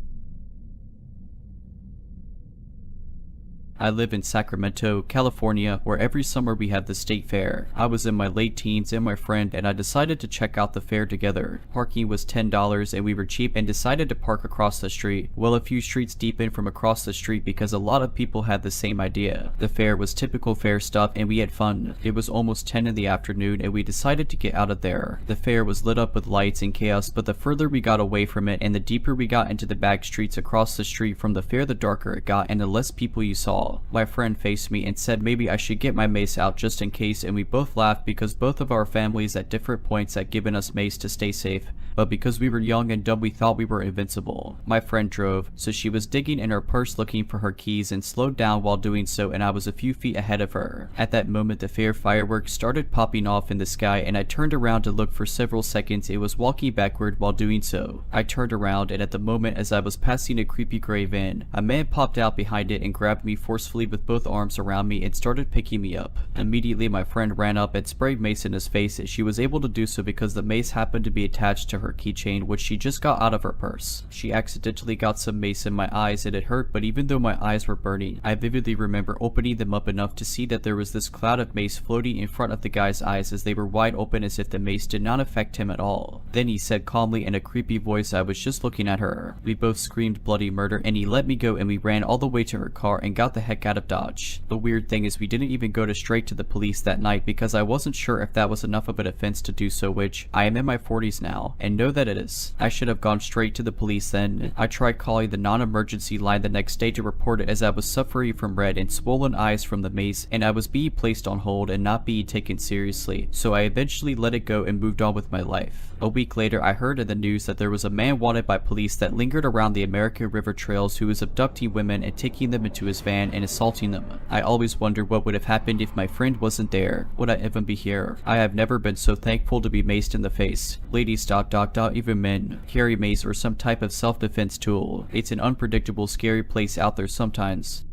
I live in Sacramento, California, where every summer we have the state fair. I was in my late teens and my friend and I decided to check out the fair together. Parking was $10 and we were cheap and decided to park across the street. Well, a few streets deep in from across the street because a lot of people had the same idea. The fair was typical fair stuff and we had fun. It was almost 10 in the afternoon and we decided to get out of there. The fair was lit up with lights and chaos, but the further we got away from it and the deeper we got into the back streets across the street from the fair, the darker it got and the less people you saw. My friend faced me and said maybe I should get my mace out just in case, and we both laughed because both of our families at different points had given us mace to stay safe, but because we were young and dumb we thought we were invincible. My friend drove, so she was digging in her purse looking for her keys and slowed down while doing so, and I was a few feet ahead of her. At that moment the fair fireworks started popping off in the sky and I turned around to look for several seconds. It was walking backward while doing so. I turned around and at the moment as I was passing a creepy gray van, a man popped out behind it and grabbed me forcefully with both arms around me and started picking me up. Immediately my friend ran up and sprayed mace in his face. She was able to do so because the mace happened to be attached to her keychain, which she just got out of her purse. She accidentally got some mace in my eyes and it hurt, but even though my eyes were burning, I vividly remember opening them up enough to see that there was this cloud of mace floating in front of the guy's eyes as they were wide open as if the mace did not affect him at all. Then he said calmly in a creepy voice, "I was just looking at her." We both screamed bloody murder and he let me go and we ran all the way to her car and got the heck out of Dodge. The weird thing is we didn't even go straight to the police that night because I wasn't sure if that was enough of an offense to do so, which I am in my 40s now and know that it is. I should have gone straight to the police then. I tried calling the non-emergency line the next day to report it as I was suffering from red and swollen eyes from the mace and I was being placed on hold and not being taken seriously, so I eventually let it go and moved on with my life. A week later I heard in the news that there was a man wanted by police that lingered around the American River trails who was abducting women and taking them into his van and assaulting them. I always wondered what would have happened if my friend wasn't there. Would I even be here? I have never been so thankful to be maced in the face. Ladies ... even men carry mace or some type of self-defense tool. It's an unpredictable, scary place out there sometimes.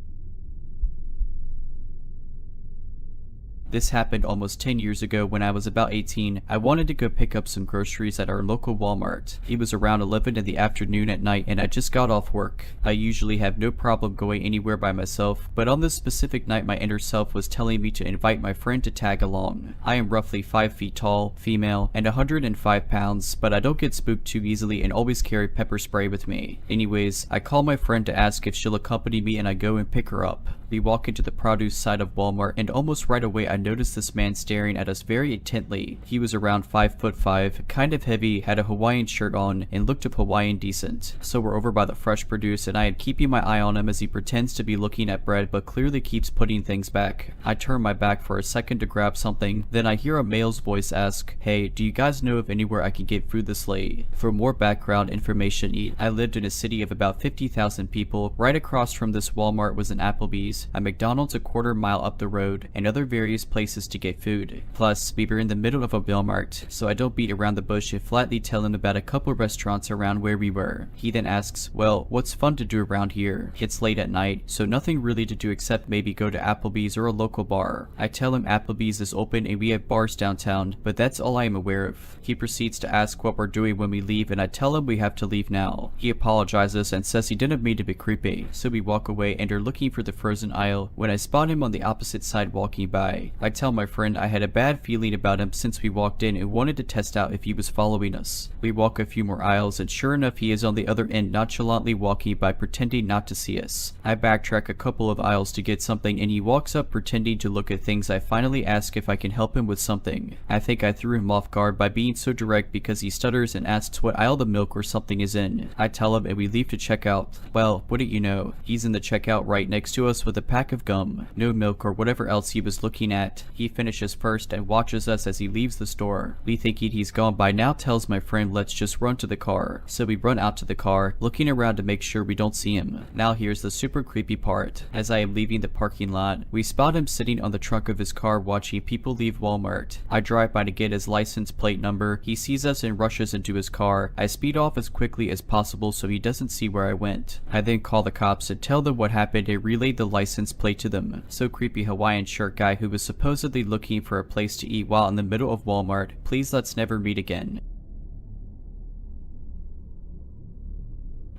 This happened almost 10 years ago when I was about 18. I wanted to go pick up some groceries at our local Walmart. It was around 11 in the afternoon at night and I just got off work. I usually have no problem going anywhere by myself, but on this specific night my inner self was telling me to invite my friend to tag along. I am roughly 5 feet tall, female, and 105 pounds, but I don't get spooked too easily and always carry pepper spray with me. Anyways, I call my friend to ask if she'll accompany me and I go and pick her up. We walk into the produce side of Walmart and almost right away I noticed this man staring at us very intently. He was around 5'5", kind of heavy, had a Hawaiian shirt on, and looked of Hawaiian decent. So we're over by the fresh produce and I am keeping my eye on him as he pretends to be looking at bread but clearly keeps putting things back. I turn my back for a second to grab something, then I hear a male's voice ask, "Hey, do you guys know of anywhere I can get food this late?" For more background information, I lived in a city of about 50,000 people. Right across from this Walmart was an Applebee's, a McDonald's a quarter mile up the road, and other various places to get food. Plus, we were in the middle of a Walmart, so I don't beat around the bush and flatly tell him about a couple restaurants around where we were. He then asks, well, what's fun to do around here? It's late at night, so nothing really to do except maybe go to Applebee's or a local bar. I tell him Applebee's is open and we have bars downtown, but that's all I am aware of. He proceeds to ask what we're doing when we leave, and I tell him we have to leave now. He apologizes and says he didn't mean to be creepy, so we walk away and are looking for the frozen aisle when I spot him on the opposite side walking by. I tell my friend I had a bad feeling about him since we walked in and wanted to test out if he was following us. We walk a few more aisles and sure enough he is on the other end nonchalantly walking by pretending not to see us. I backtrack a couple of aisles to get something and he walks up pretending to look at things. I finally ask if I can help him with something. I think I threw him off guard by being so direct because he stutters and asks what aisle the milk or something is in. I tell him and we leave to check out. Well, wouldn't you know, he's in the checkout right next to us with a pack of gum, no milk or whatever else he was looking at. He finishes first and watches us as he leaves the store. Me thinking he's gone by now tells my friend let's just run to the car. So we run out to the car, looking around to make sure we don't see him. Now here's the super creepy part. As I am leaving the parking lot, we spot him sitting on the trunk of his car watching people leave Walmart. I drive by to get his license plate number. He sees us and rushes into his car. I speed off as quickly as possible so he doesn't see where I went. I then call the cops and tell them what happened and relay the license plate to them. So creepy Hawaiian shirt guy who was supposedly looking for a place to eat while in the middle of Walmart, please let's never meet again.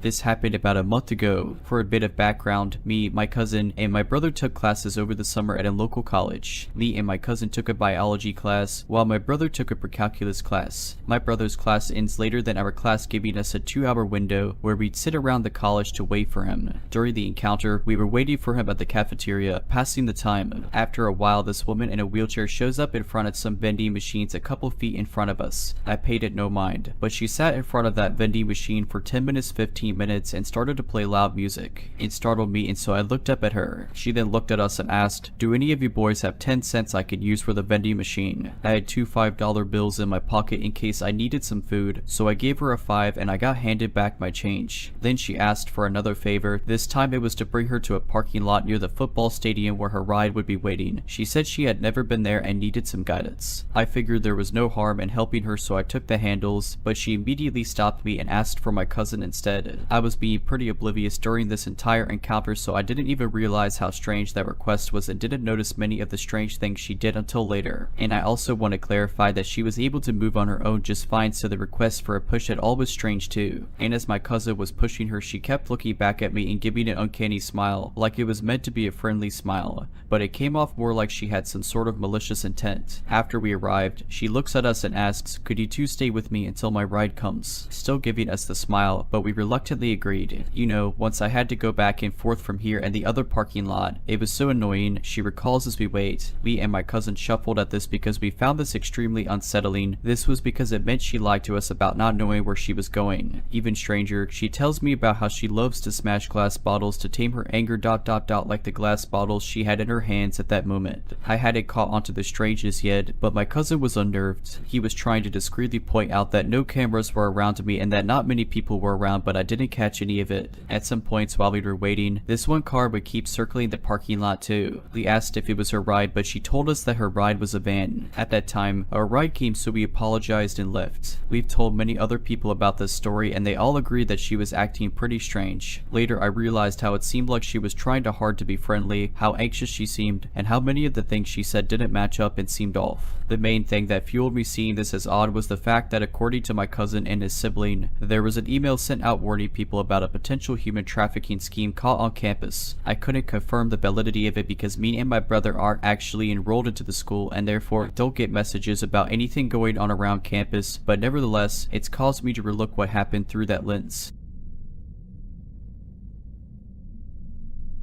This happened about a month ago. For a bit of background, me, my cousin, and my brother took classes over the summer at a local college. Me and my cousin took a biology class, while my brother took a precalculus class. My brother's class ends later than our class, giving us a 2-hour window where we'd sit around the college to wait for him. During the encounter, we were waiting for him at the cafeteria, passing the time. After a while, this woman in a wheelchair shows up in front of some vending machines a couple feet in front of us. I paid it no mind, but she sat in front of that vending machine for 10 minutes 15 minutes and started to play loud music. It startled me and so I looked up at her. She then looked at us and asked, do any of you boys have 10 cents I could use for the vending machine? I had 2 $5 bills in my pocket in case I needed some food, so I gave her a 5 and I got handed back my change. Then she asked for another favor. This time it was to bring her to a parking lot near the football stadium where her ride would be waiting. She said she had never been there and needed some guidance. I figured there was no harm in helping her, so I took the handles, but she immediately stopped me and asked for my cousin instead. I was being pretty oblivious during this entire encounter, so I didn't even realize how strange that request was and didn't notice many of the strange things she did until later. And I also want to clarify that she was able to move on her own just fine, so the request for a push at all was strange too. And as my cousin was pushing her, she kept looking back at me and giving an uncanny smile, like it was meant to be a friendly smile, but it came off more like she had some sort of malicious intent. After we arrived, she looks at us and asks, could you two stay with me until my ride comes? Still giving us the smile, but we reluctantly agreed. You know, once I had to go back and forth from here and the other parking lot. It was so annoying, she recalls as we wait. Me and my cousin shuffled at this because we found this extremely unsettling. This was because it meant she lied to us about not knowing where she was going. Even stranger, she tells me about how she loves to smash glass bottles to tame her anger ... like the glass bottles she had in her hands at that moment. I hadn't caught onto the strangeness yet, but my cousin was unnerved. He was trying to discreetly point out that no cameras were around me and that not many people were around, but I didn't catch any of it. At some points while we were waiting, this one car would keep circling the parking lot too. We asked if it was her ride, but she told us that her ride was a van. At that time, our ride came, so we apologized and left. We've told many other people about this story and they all agreed that she was acting pretty strange. Later I realized how it seemed like she was trying hard to be friendly, how anxious she seemed, and how many of the things she said didn't match up and seemed off. The main thing that fueled me seeing this as odd was the fact that according to my cousin and his sibling, there was an email sent out warning people about a potential human trafficking scheme caught on campus. I couldn't confirm the validity of it because me and my brother aren't actually enrolled into the school and therefore don't get messages about anything going on around campus, but nevertheless, it's caused me to relook what happened through that lens.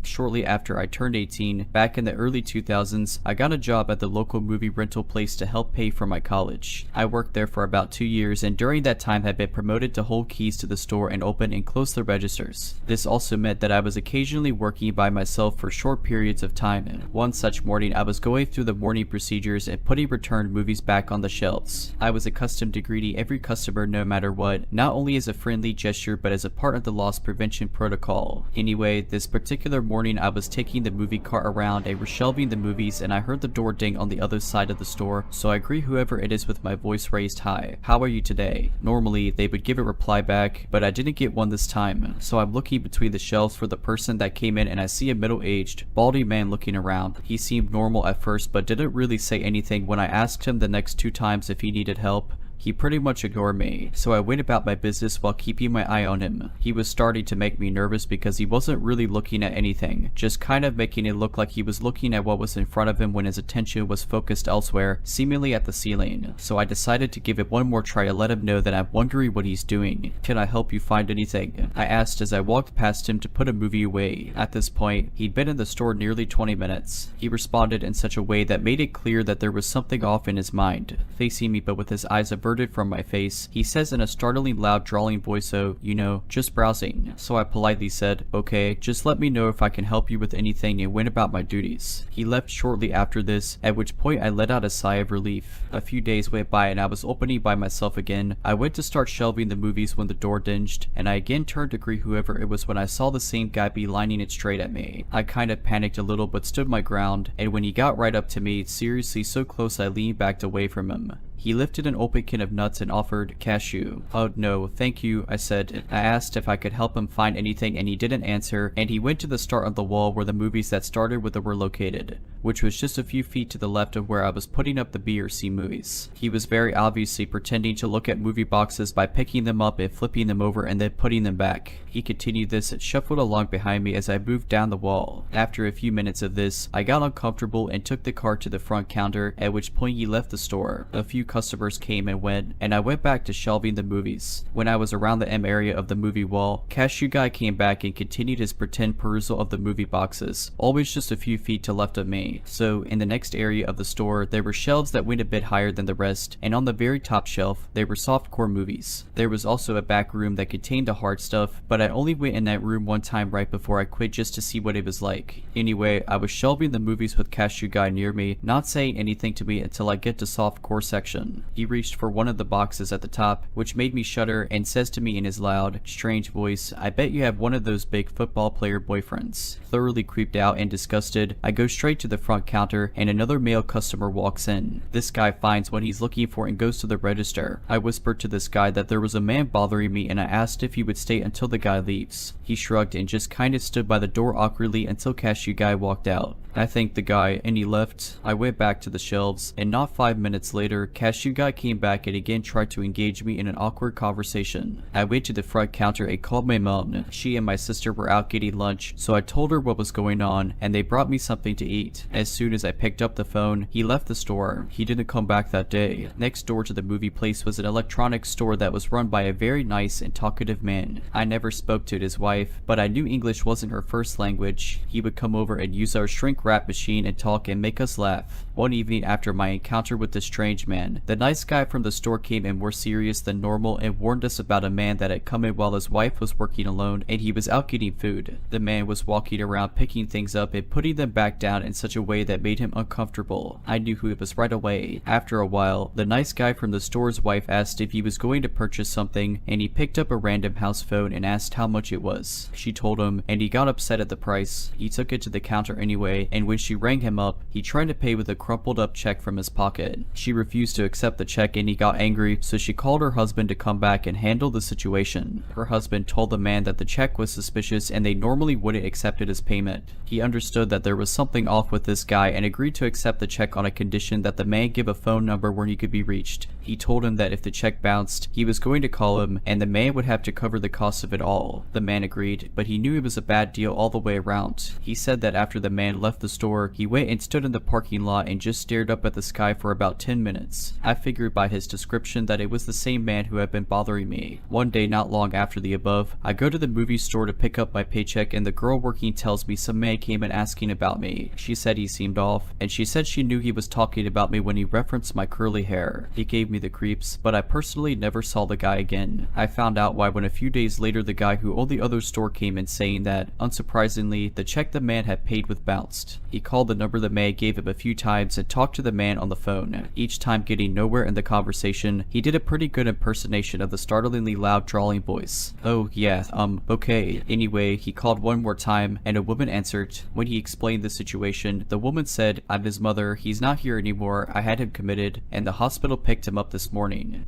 Shortly after I turned 18, back in the early 2000s, I got a job at the local movie rental place to help pay for my college. I worked there for about 2 years and during that time had been promoted to hold keys to the store and open and close the registers. This also meant that I was occasionally working by myself for short periods of time. One such morning, I was going through the morning procedures and putting returned movies back on the shelves. I was accustomed to greeting every customer no matter what, not only as a friendly gesture but as a part of the loss prevention protocol. Anyway, this particular morning morning I was taking the movie cart around and were shelving the movies, and I heard the door ding on the other side of the store, so I greet whoever it is with my voice raised high. How are you today? Normally, they would give a reply back, but I didn't get one this time, so I'm looking between the shelves for the person that came in, and I see a middle-aged, baldy man looking around. He seemed normal at first, but didn't really say anything when I asked him the next 2 times if he needed help. He pretty much ignored me, so I went about my business while keeping my eye on him. He was starting to make me nervous because he wasn't really looking at anything, just kind of making it look like he was looking at what was in front of him when his attention was focused elsewhere, seemingly at the ceiling. So I decided to give it one more try to let him know that I'm wondering what he's doing. Can I help you find anything? I asked as I walked past him to put a movie away. At this point, he'd been in the store nearly 20 minutes. He responded in such a way that made it clear that there was something off in his mind. Facing me but with his eyes averted from my face, he says in a startlingly loud drawling voice, "So, you know, just browsing." So I politely said, "Okay, just let me know if I can help you with anything," and went about my duties. He left shortly after this, at which point I let out a sigh of relief. A few days went by and I was opening by myself again. I went to start shelving the movies when the door dinged, and I again turned to greet whoever it was when I saw the same guy beelining it straight at me. I kind of panicked a little but stood my ground, and when he got right up to me, seriously so close I leaned back away from him. He lifted an open can of nuts and offered cashew. "Oh no, thank you," I said. I asked if I could help him find anything and he didn't answer, and he went to the start of the wall where the movies that started with it were located, which was just a few feet to the left of where I was putting up the B or C movies. He was very obviously pretending to look at movie boxes by picking them up and flipping them over and then putting them back. He continued this and shuffled along behind me as I moved down the wall. After a few minutes of this, I got uncomfortable and took the cart to the front counter, at which point he left the store. A few customers came and went, and I went back to shelving the movies. When I was around the M area of the movie wall, Cashew Guy came back and continued his pretend perusal of the movie boxes, always just a few feet to left of me. So in the next area of the store, there were shelves that went a bit higher than the rest, and on the very top shelf, there were softcore movies. There was also a back room that contained the hard stuff, but I only went in that room one time right before I quit just to see what it was like. Anyway, I was shelving the movies with Cashew Guy near me, not saying anything to me until I get to softcore section. He reached for one of the boxes at the top, which made me shudder, and says to me in his loud, strange voice, "I bet you have one of those big football player boyfriends." Thoroughly creeped out and disgusted, I go straight to the front counter and another male customer walks in. This guy finds what he's looking for and goes to the register. I whispered to this guy that there was a man bothering me and I asked if he would stay until the guy leaves. He shrugged and just kinda stood by the door awkwardly until Cashew Guy walked out. I thanked the guy and he left. I went back to the shelves, and not 5 minutes later, Cashew Guy came back and again tried to engage me in an awkward conversation. I went to the front counter and called my mom. She and my sister were out getting lunch, so I told her what was going on, and they brought me something to eat. As soon as I picked up the phone, he left the store. He didn't come back that day. Next door to the movie place was an electronics store that was run by a very nice and talkative man. I never spoke to his wife, but I knew English wasn't her first language. He would come over and use our shrink wrap machine and talk and make us laugh. One evening after my encounter with the strange man, the nice guy from the store came in more serious than normal and warned us about a man that had come in while his wife was working alone and he was out getting food. The man was walking around picking things up and putting them back down in such a way that made him uncomfortable. I knew who it was right away. After a while, the nice guy from the store's wife asked if he was going to purchase something, and he picked up a random house phone and asked how much it was. She told him, and he got upset at the price. He took it to the counter anyway, and when she rang him up, he tried to pay with a crumpled up check from his pocket. She refused to accept the check and he got angry, so she called her husband to come back and handle the situation. Her husband told the man that the check was suspicious and they normally wouldn't accept it as payment. He understood that there was something off with this guy and agreed to accept the check on a condition that the man give a phone number where he could be reached. He told him that if the check bounced, he was going to call him and the man would have to cover the cost of it all. The man agreed, but he knew it was a bad deal all the way around. He said that after the man left the store, he went and stood in the parking lot and just stared up at the sky for about 10 minutes. I figured by his description that it was the same man who had been bothering me. One day not long after the above, I go to the movie store to pick up my paycheck and the girl working tells me some man came in asking about me. She said he seemed off, and she said she knew he was talking about me when he referenced my curly hair. He gave me the creeps, but I personally never saw the guy again. I found out why when a few days later the guy who owned the other store came in saying that, unsurprisingly, the check the man had paid with bounced. He called the number the man gave him a few times and talked to the man on the phone, each time getting getting nowhere in the conversation, he did a pretty good impersonation of the startlingly loud drawling voice. "Oh yeah, okay." Anyway, he called one more time and a woman answered. When he explained the situation, the woman said, "I'm his mother, he's not here anymore, I had him committed, and the hospital picked him up this morning."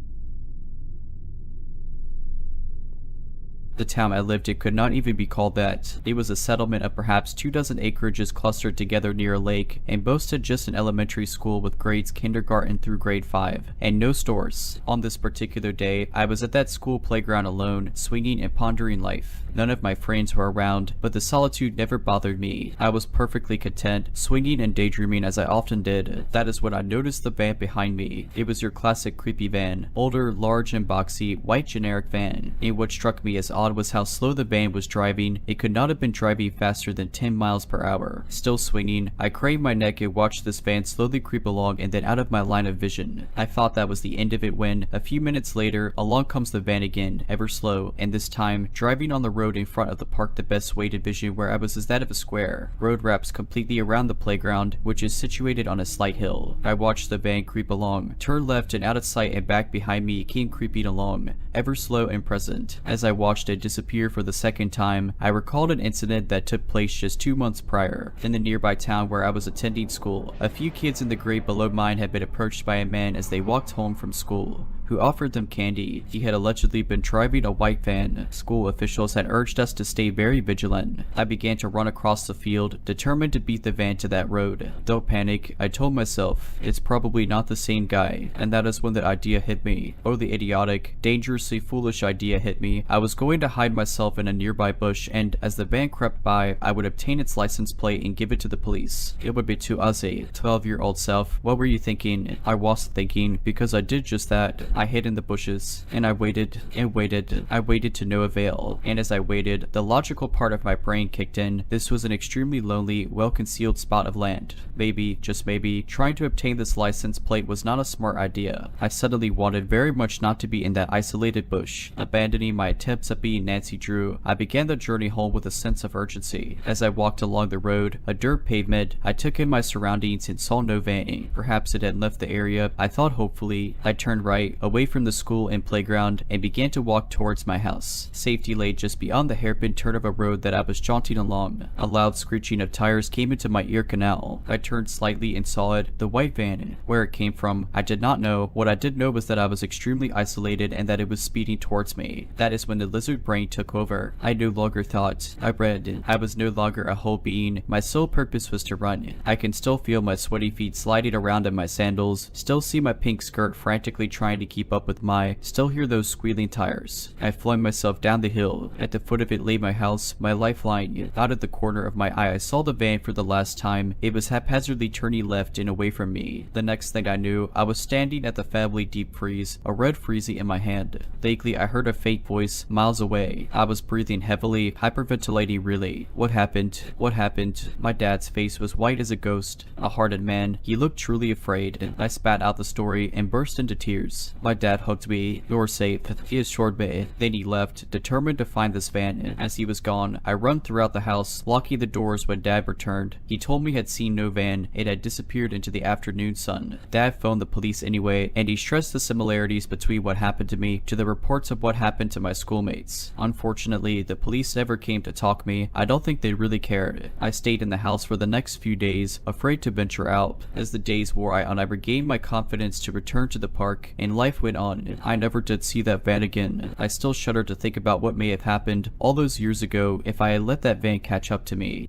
The town I lived in could not even be called that. It was a settlement of perhaps 24 acreages clustered together near a lake, and boasted just an elementary school with grades kindergarten through grade 5, and no stores. On this particular day, I was at that school playground alone, swinging and pondering life. None of my friends were around, but the solitude never bothered me. I was perfectly content, swinging and daydreaming as I often did. That is when I noticed the van behind me. It was your classic creepy van. Older, large and boxy, white generic van. And what struck me as odd was how slow the van was driving. It could not have been driving faster than 10 miles per hour. Still swinging, I craned my neck and watched this van slowly creep along and then out of my line of vision. I thought that was the end of it when, a few minutes later, along comes the van again, ever slow, and this time, driving on the road in front of the park the best way to vision where I was is that of a square. Road wraps completely around the playground, which is situated on a slight hill. I watched the van creep along, turn left and out of sight, and back behind me it came creeping along, ever slow and present. As I watched it disappear for the second time, I recalled an incident that took place just 2 months prior. In the nearby town where I was attending school, a few kids in the grade below mine had been approached by a man as they walked home from school, who offered them candy. He had allegedly been driving a white van. School officials had urged us to stay very vigilant. I began to run across the field, determined to beat the van to that road. Don't panic, I told myself. It's probably not the same guy. And that is when the idea hit me. Oh, the idiotic, dangerously foolish idea hit me. I was going to hide myself in a nearby bush, and as the van crept by, I would obtain its license plate and give it to the police. It would be to us, a 12-year-old self. What were you thinking? I wasn't thinking, because I did just that. I hid in the bushes, and I waited, and waited. I waited to no avail, and as I waited, the logical part of my brain kicked in. This was an extremely lonely, well-concealed spot of land. Maybe, just maybe, trying to obtain this license plate was not a smart idea. I suddenly wanted very much not to be in that isolated bush. Abandoning my attempts at being Nancy Drew, I began the journey home with a sense of urgency. As I walked along the road, a dirt pavement, I took in my surroundings and saw no van. Perhaps it had left the area, I thought hopefully. I turned right, away from the school and playground, and began to walk towards my house. Safety lay just beyond the hairpin turn of a road that I was jaunting along. A loud screeching of tires came into my ear canal. I turned slightly and saw it, the white van. Where it came from, I did not know. What I did know was that I was extremely isolated and that it was speeding towards me. That is when the lizard brain took over. I no longer thought. I read. I was no longer a whole being. My sole purpose was to run. I can still feel my sweaty feet sliding around in my sandals, still see my pink skirt frantically trying to keep up with still hear those squealing tires. I flung myself down the hill. At the foot of it lay my house, my lifeline. Out of the corner of my eye I saw the van for the last time. It was haphazardly turning left and away from me. The next thing I knew, I was standing at the family deep freeze, a red freezy in my hand. Vaguely I heard a faint voice, miles away. I was breathing heavily, hyperventilating really. What happened? What happened? My dad's face was white as a ghost. A hardened man, he looked truly afraid. I spat out the story and burst into tears. My dad hugged me. "You're safe," he assured me. Then he left, determined to find this van. As he was gone, I run throughout the house, locking the doors when Dad returned. He told me he had seen no van. It had disappeared into the afternoon sun. Dad phoned the police anyway, and he stressed the similarities between what happened to me to the reports of what happened to my schoolmates. Unfortunately, the police never came to talk me. I don't think they really cared. I stayed in the house for the next few days, afraid to venture out. As the days wore on, I regained my confidence to return to the park, and life went on. I never did see that van again. I still shudder to think about what may have happened all those years ago if I had let that van catch up to me.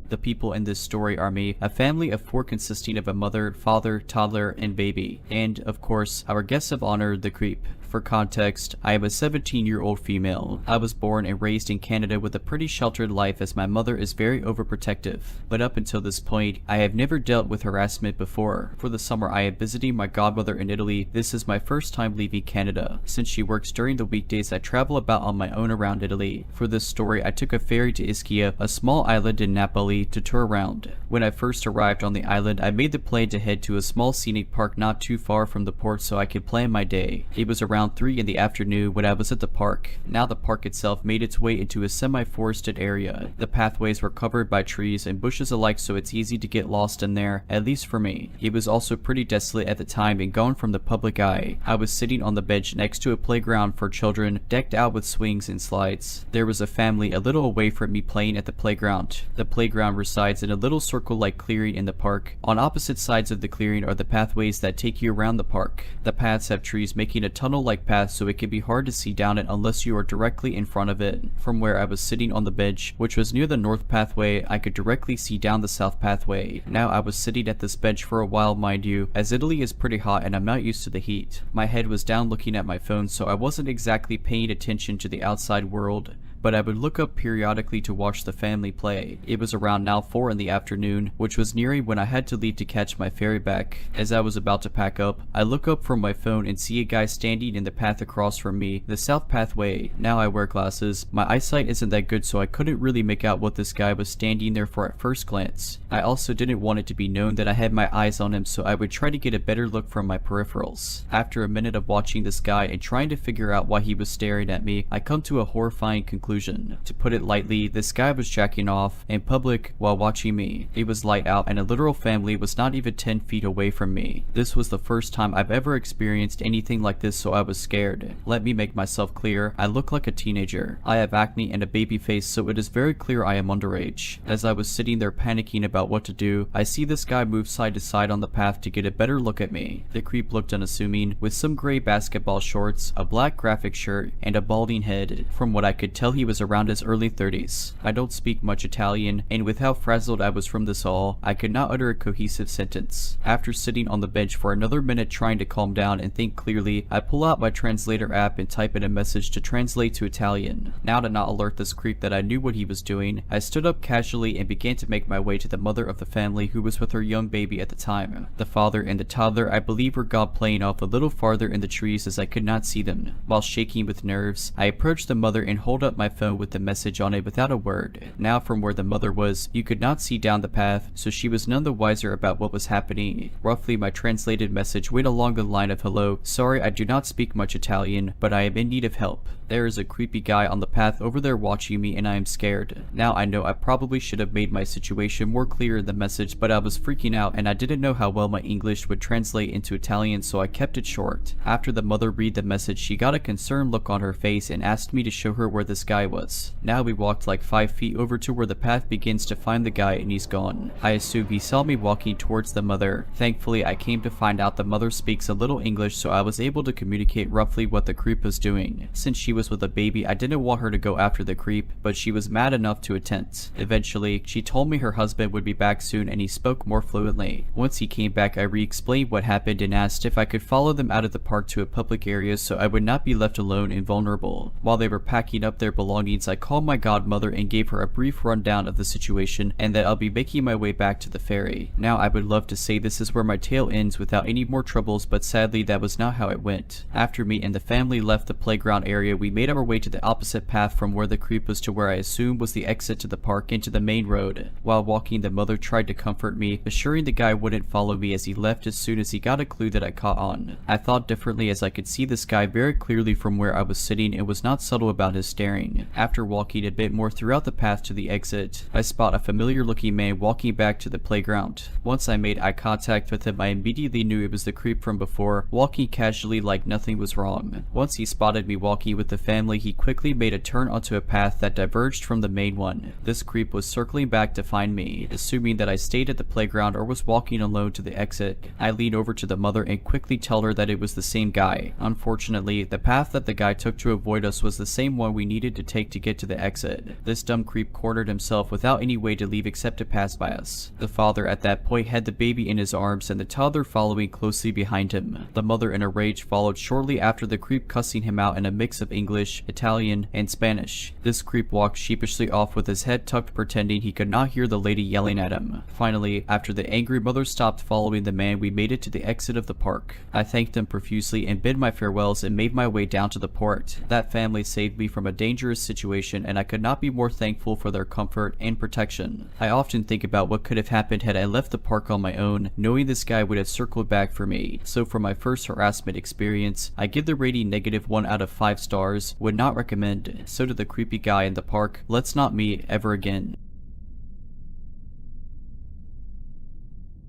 The people in this story are me, a family of 4 consisting of a mother, father, toddler, and baby. And, of course, our guest of honor, the creep. For context, I am a 17-year-old female. I was born and raised in Canada with a pretty sheltered life as my mother is very overprotective. But up until this point, I have never dealt with harassment before. For the summer I am visiting my godmother in Italy. This is my first time leaving Canada. Since she works during the weekdays, I travel about on my own around Italy. For this story, I took a ferry to Ischia, a small island in Napoli, to tour around. When I first arrived on the island, I made the plan to head to a small scenic park not too far from the port so I could plan my day. It was around around 3 in the afternoon when I was at the park. Now the park itself made its way into a semi-forested area. The pathways were covered by trees and bushes alike, so it's easy to get lost in there, at least for me. It was also pretty desolate at the time and gone from the public eye. I was sitting on the bench next to a playground for children, decked out with swings and slides. There was a family a little away from me playing at the playground. The playground resides in a little circle-like clearing in the park. On opposite sides of the clearing are the pathways that take you around the park. The paths have trees making a tunnel-like path, so it can be hard to see down it unless you are directly in front of it. From where I was sitting on the bench, which was near the north pathway, I could directly see down the south pathway. Now I was sitting at this bench for a while, mind you, as Italy is pretty hot and I'm not used to the heat. My head was down looking at my phone, so I wasn't exactly paying attention to the outside world, but I would look up periodically to watch the family play. It was around now 4 in the afternoon, which was nearing when I had to leave to catch my ferry back. As I was about to pack up, I look up from my phone and see a guy standing in the path across from me, the south pathway. Now I wear glasses. My eyesight isn't that good, so I couldn't really make out what this guy was standing there for at first glance. I also didn't want it to be known that I had my eyes on him, so I would try to get a better look from my peripherals. After a minute of watching this guy and trying to figure out why he was staring at me, I come to a horrifying conclusion. To put it lightly, this guy was jacking off in public while watching me. It was light out and a literal family was not even 10 feet away from me. This was the first time I've ever experienced anything like this, so I was scared. Let me make myself clear, I look like a teenager. I have acne and a baby face, so it is very clear I am underage. As I was sitting there panicking about what to do, I see this guy move side to side on the path to get a better look at me. The creep looked unassuming, with some gray basketball shorts, a black graphic shirt, and a balding head. From what I could tell, he was around his early 30s. I don't speak much Italian, and with how frazzled I was from this all, I could not utter a cohesive sentence. After sitting on the bench for another minute trying to calm down and think clearly, I pull out my translator app and type in a message to translate to Italian. Now, to not alert this creep that I knew what he was doing, I stood up casually and began to make my way to the mother of the family, who was with her young baby at the time. The father and the toddler, I believe, were gone playing off a little farther in the trees as I could not see them. While shaking with nerves, I approached the mother and hold up my phone with the message on it without a word. Now, from where the mother was, you could not see down the path, so she was none the wiser about what was happening. Roughly, my translated message went along the line of, "Hello, sorry I do not speak much Italian, but I am in need of help. There is a creepy guy on the path over there watching me and I am scared." Now I know I probably should have made my situation more clear in the message, but I was freaking out and I didn't know how well my English would translate into Italian, so I kept it short. After the mother read the message, she got a concerned look on her face and asked me to show her where this guy was. Now we walked like 5 feet over to where the path begins to find the guy and he's gone. I assume he saw me walking towards the mother. Thankfully, I came to find out the mother speaks a little English, so I was able to communicate roughly what the creep was doing. Since she was with a baby, I didn't want her to go after the creep, but she was mad enough to attempt. Eventually, she told me her husband would be back soon and he spoke more fluently. Once he came back, I re-explained what happened and asked if I could follow them out of the park to a public area so I would not be left alone and vulnerable. While they were packing up their belongings, I called my godmother and gave her a brief rundown of the situation and that I'll be making my way back to the ferry. Now I would love to say this is where my tale ends without any more troubles, but sadly that was not how it went. After me and the family left the playground area, we made our way to the opposite path from where the creep was to where I assumed was the exit to the park into the main road. While walking, the mother tried to comfort me, assuring the guy wouldn't follow me as he left as soon as he got a clue that I caught on. I thought differently as I could see this guy very clearly from where I was sitting and was not subtle about his staring. After walking a bit more throughout the path to the exit, I spot a familiar looking man walking back to the playground. Once I made eye contact with him, I immediately knew it was the creep from before, walking casually like nothing was wrong. Once he spotted me walking with the family, he quickly made a turn onto a path that diverged from the main one. This creep was circling back to find me, assuming that I stayed at the playground or was walking alone to the exit. I leaned over to the mother and quickly tell her that it was the same guy. Unfortunately, the path that the guy took to avoid us was the same one we needed to take to get to the exit. This dumb creep cornered himself without any way to leave except to pass by us. The father at that point had the baby in his arms and the toddler following closely behind him. The mother in a rage followed shortly after, the creep cussing him out in a mix of English, Italian, and Spanish. This creep walked sheepishly off with his head tucked, pretending he could not hear the lady yelling at him. Finally, after the angry mother stopped following the man, we made it to the exit of the park. I thanked him profusely and bid my farewells and made my way down to the port. That family saved me from a dangerous dangerous situation, and I could not be more thankful for their comfort and protection. I often think about what could have happened had I left the park on my own, knowing this guy would have circled back for me. So for my first harassment experience, I give the rating -1 out of 5 stars, would not recommend. So to the creepy guy in the park, let's not meet ever again.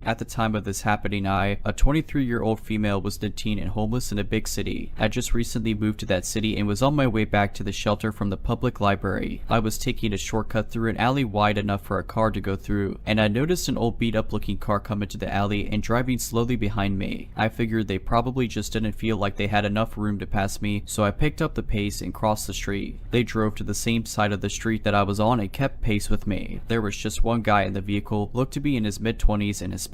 At the time of this happening, a 23-year-old female, was 19 and homeless in a big city. I just recently moved to that city and was on my way back to the shelter from the public library. I was taking a shortcut through an alley wide enough for a car to go through, and I noticed an old beat-up looking car come into the alley and driving slowly behind me. I figured they probably just didn't feel like they had enough room to pass me, so I picked up the pace and crossed the street. They drove to the same side of the street that I was on and kept pace with me. There was just one guy in the vehicle, looked to be in his mid-20s and Hispanic.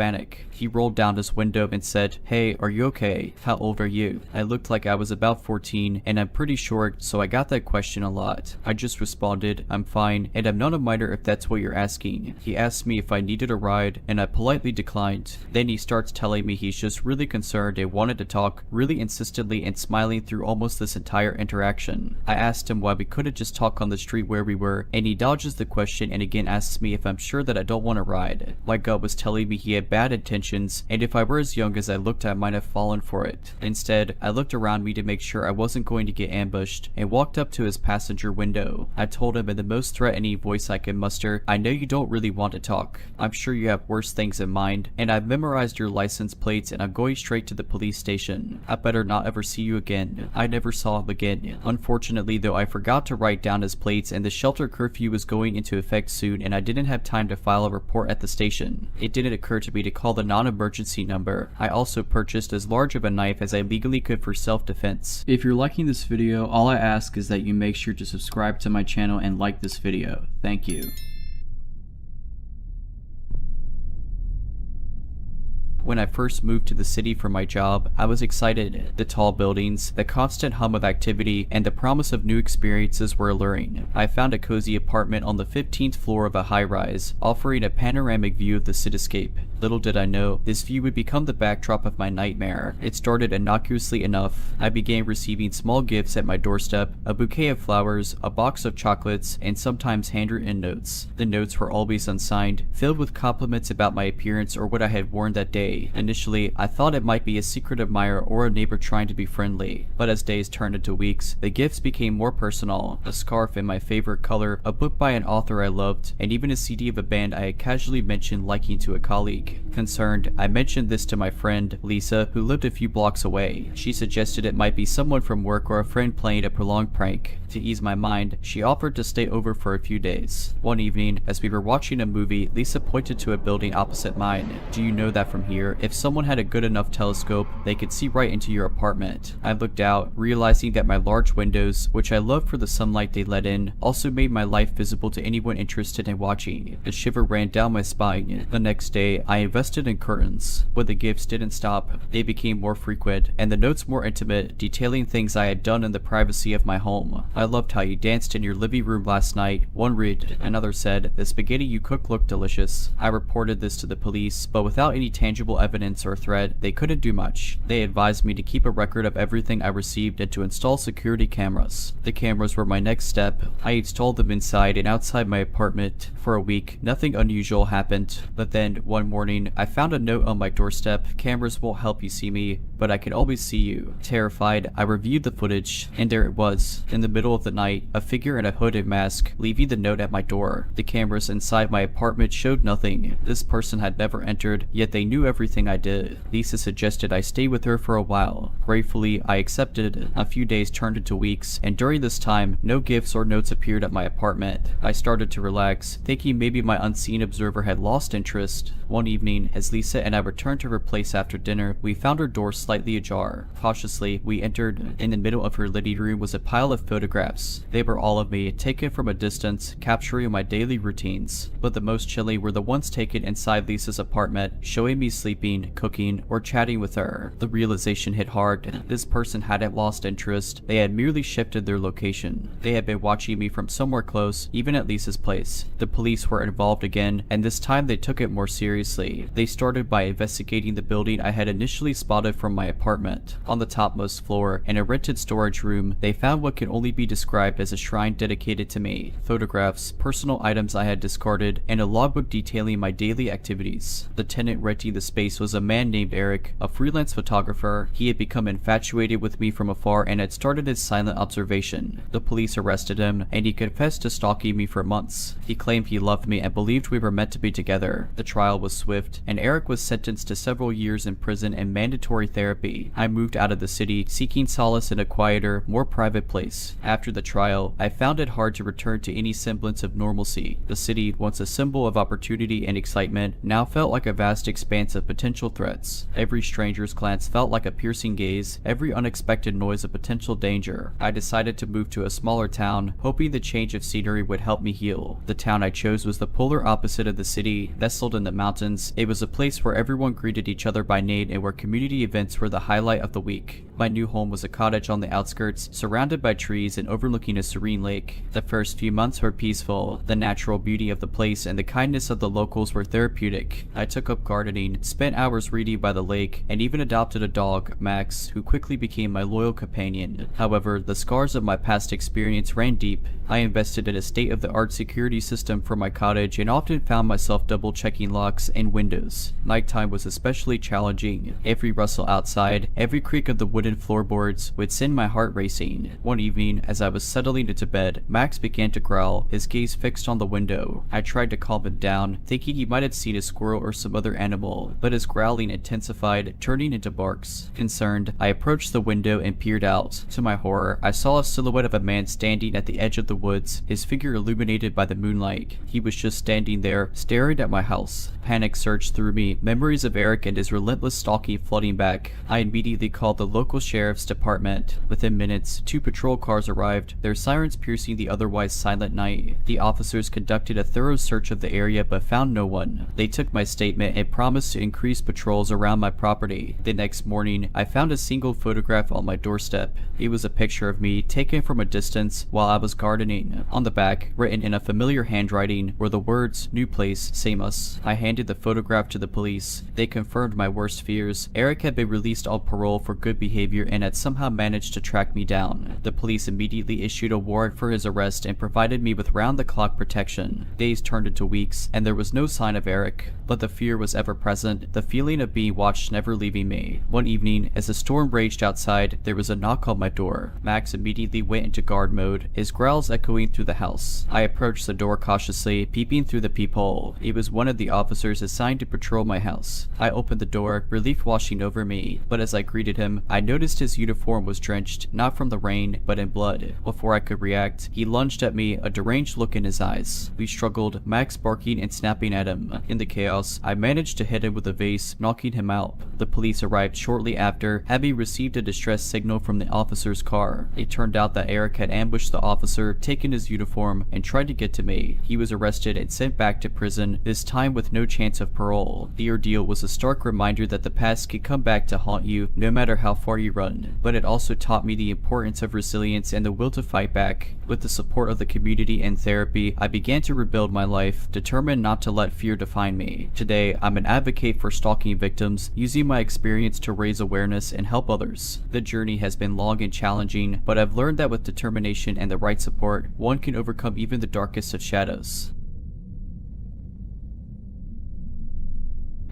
He rolled down his window and said, "Hey, are you okay? How old are you?" I looked like I was about 14, and I'm pretty short, so I got that question a lot. I just responded, "I'm fine, and I'm not a minor if that's what you're asking." He asked me if I needed a ride, and I politely declined. Then he starts telling me he's just really concerned and wanted to talk, really insistently and smiling through almost this entire interaction. I asked him why we couldn't just talk on the street where we were, and he dodges the question and again asks me if I'm sure that I don't want to ride. My gut was telling me he had bad intentions, and if I were as young as I looked, I might have fallen for it. Instead, I looked around me to make sure I wasn't going to get ambushed and walked up to his passenger window. I told him in the most threatening voice I could muster, "I know you don't really want to talk. I'm sure you have worse things in mind, and I've memorized your license plates and I'm going straight to the police station. I better not ever see you again." I never saw him again. Unfortunately though, I forgot to write down his plates, and the shelter curfew was going into effect soon, and I didn't have time to file a report at the station. It didn't occur to me to call the non-emergency number. I also purchased as large of a knife as I legally could for self-defense. If you're liking this video, all I ask is that you make sure to subscribe to my channel and like this video. Thank you. When I first moved to the city for my job, I was excited. The tall buildings, the constant hum of activity, and the promise of new experiences were alluring. I found a cozy apartment on the 15th floor of a high-rise, offering a panoramic view of the cityscape. Little did I know, this view would become the backdrop of my nightmare. It started innocuously enough. I began receiving small gifts at my doorstep, a bouquet of flowers, a box of chocolates, and sometimes handwritten notes. The notes were always unsigned, filled with compliments about my appearance or what I had worn that day. Initially, I thought it might be a secret admirer or a neighbor trying to be friendly, but as days turned into weeks, the gifts became more personal. A scarf in my favorite color, a book by an author I loved, and even a CD of a band I had casually mentioned liking to a colleague. Concerned, I mentioned this to my friend, Lisa, who lived a few blocks away. She suggested it might be someone from work or a friend playing a prolonged prank. To ease my mind, she offered to stay over for a few days. One evening, as we were watching a movie, Lisa pointed to a building opposite mine. "Do you know that from here, if someone had a good enough telescope, they could see right into your apartment?" I looked out, realizing that my large windows, which I loved for the sunlight they let in, also made my life visible to anyone interested in watching. A shiver ran down my spine. The next day, I invested in curtains. But the gifts didn't stop. They became more frequent, and the notes more intimate, detailing things I had done in the privacy of my home. "I loved how you danced in your living room last night," one read. Another said, "The spaghetti you cooked looked delicious." I reported this to the police, but without any tangible evidence or threat, they couldn't do much. They advised me to keep a record of everything I received and to install security cameras. The cameras were my next step. I installed them inside and outside my apartment. For a week, nothing unusual happened. But then, one morning, I found a note on my doorstep. "Cameras won't help you see me, but I can always see you." Terrified, I reviewed the footage, and there it was. In the middle of the night, a figure in a hooded mask, leaving the note at my door. The cameras inside my apartment showed nothing. This person had never entered, yet they knew everything I did. Lisa suggested I stay with her for a while. Gratefully, I accepted. A few days turned into weeks, and during this time, no gifts or notes appeared at my apartment. I started to relax, thinking maybe my unseen observer had lost interest. One evening, as Lisa and I returned to her place after dinner, we found her door slightly ajar. Cautiously, we entered. In the middle of her living room was a pile of photographs. They were all of me, taken from a distance, capturing my daily routines. But the most chilling were the ones taken inside Lisa's apartment, showing me sleeping, cooking, or chatting with her. The realization hit hard. This person hadn't lost interest. They had merely shifted their location. They had been watching me from somewhere close, even at Lisa's place. The police were involved again, and this time they took it more seriously. meticulously. They started by investigating the building I had initially spotted from my apartment. On the topmost floor, in a rented storage room, they found what could only be described as a shrine dedicated to me. Photographs, personal items I had discarded, and a logbook detailing my daily activities. The tenant renting the space was a man named Eric, a freelance photographer. He had become infatuated with me from afar and had started his silent observation. The police arrested him, and he confessed to stalking me for months. He claimed he loved me and believed we were meant to be together. The trial was swift, and Eric was sentenced to several years in prison and mandatory therapy. I moved out of the city, seeking solace in a quieter, more private place. After the trial, I found it hard to return to any semblance of normalcy. The city, once a symbol of opportunity and excitement, now felt like a vast expanse of potential threats. Every stranger's glance felt like a piercing gaze, every unexpected noise a potential danger. I decided to move to a smaller town, hoping the change of scenery would help me heal. The town I chose was the polar opposite of the city, nestled in the mountains. It was a place where everyone greeted each other by name and where community events were the highlight of the week. My new home was a cottage on the outskirts, surrounded by trees and overlooking a serene lake. The first few months were peaceful. The natural beauty of the place and the kindness of the locals were therapeutic. I took up gardening, spent hours reading by the lake, and even adopted a dog, Max, who quickly became my loyal companion. However, the scars of my past experience ran deep. I invested in a state-of-the-art security system for my cottage and often found myself double-checking locks and windows. Nighttime was especially challenging. Every rustle outside, every creak of the wooden floorboards would send my heart racing. One evening, as I was settling into bed, Max began to growl, his gaze fixed on the window. I tried to calm him down, thinking he might have seen a squirrel or some other animal, but his growling intensified, turning into barks. Concerned, I approached the window and peered out. To my horror, I saw a silhouette of a man standing at the edge of the woods, his figure illuminated by the moonlight. He was just standing there, staring at my house. Panic surged through me, memories of Eric and his relentless stalking flooding back. I immediately called the local sheriff's department. Within minutes, 2 patrol cars arrived, their sirens piercing the otherwise silent night. The officers conducted a thorough search of the area but found no one. They took my statement and promised to increase patrols around my property. The next morning, I found a single photograph on my doorstep. It was a picture of me taken from a distance while I was gardening. On the back, written in a familiar handwriting, were the words, "New place, same us." I handed the photograph to the police. They confirmed my worst fears. Eric had been released on parole for good behavior and had somehow managed to track me down. The police immediately issued a warrant for his arrest and provided me with round-the-clock protection. Days turned into weeks, and there was no sign of Eric. But the fear was ever present, the feeling of being watched never leaving me. One evening, as the storm raged outside, there was a knock on my door. Max immediately went into guard mode, his growls echoing through the house. I approached the door cautiously, peeping through the peephole. It was one of the officers assigned to patrol my house. I opened the door, relief washing over me, but as I greeted him, I noticed his uniform was drenched, not from the rain, but in blood. Before I could react, he lunged at me, a deranged look in his eyes. We struggled, Max barking and snapping at him. In the chaos, I managed to hit him with a vase, knocking him out. The police arrived shortly after, having received a distress signal from the officer's car. It turned out that Eric had ambushed the officer, taken his uniform, and tried to get to me. He was arrested and sent back to prison, this time with no chance of parole. The ordeal was a stark reminder that the past can come back to haunt you, no matter how far you run. But it also taught me the importance of resilience and the will to fight back. With the support of the community and therapy, I began to rebuild my life, determined not to let fear define me. Today, I'm an advocate for stalking victims, using my experience to raise awareness and help others. The journey has been long and challenging, but I've learned that with determination and the right support, one can overcome even the darkest of shadows.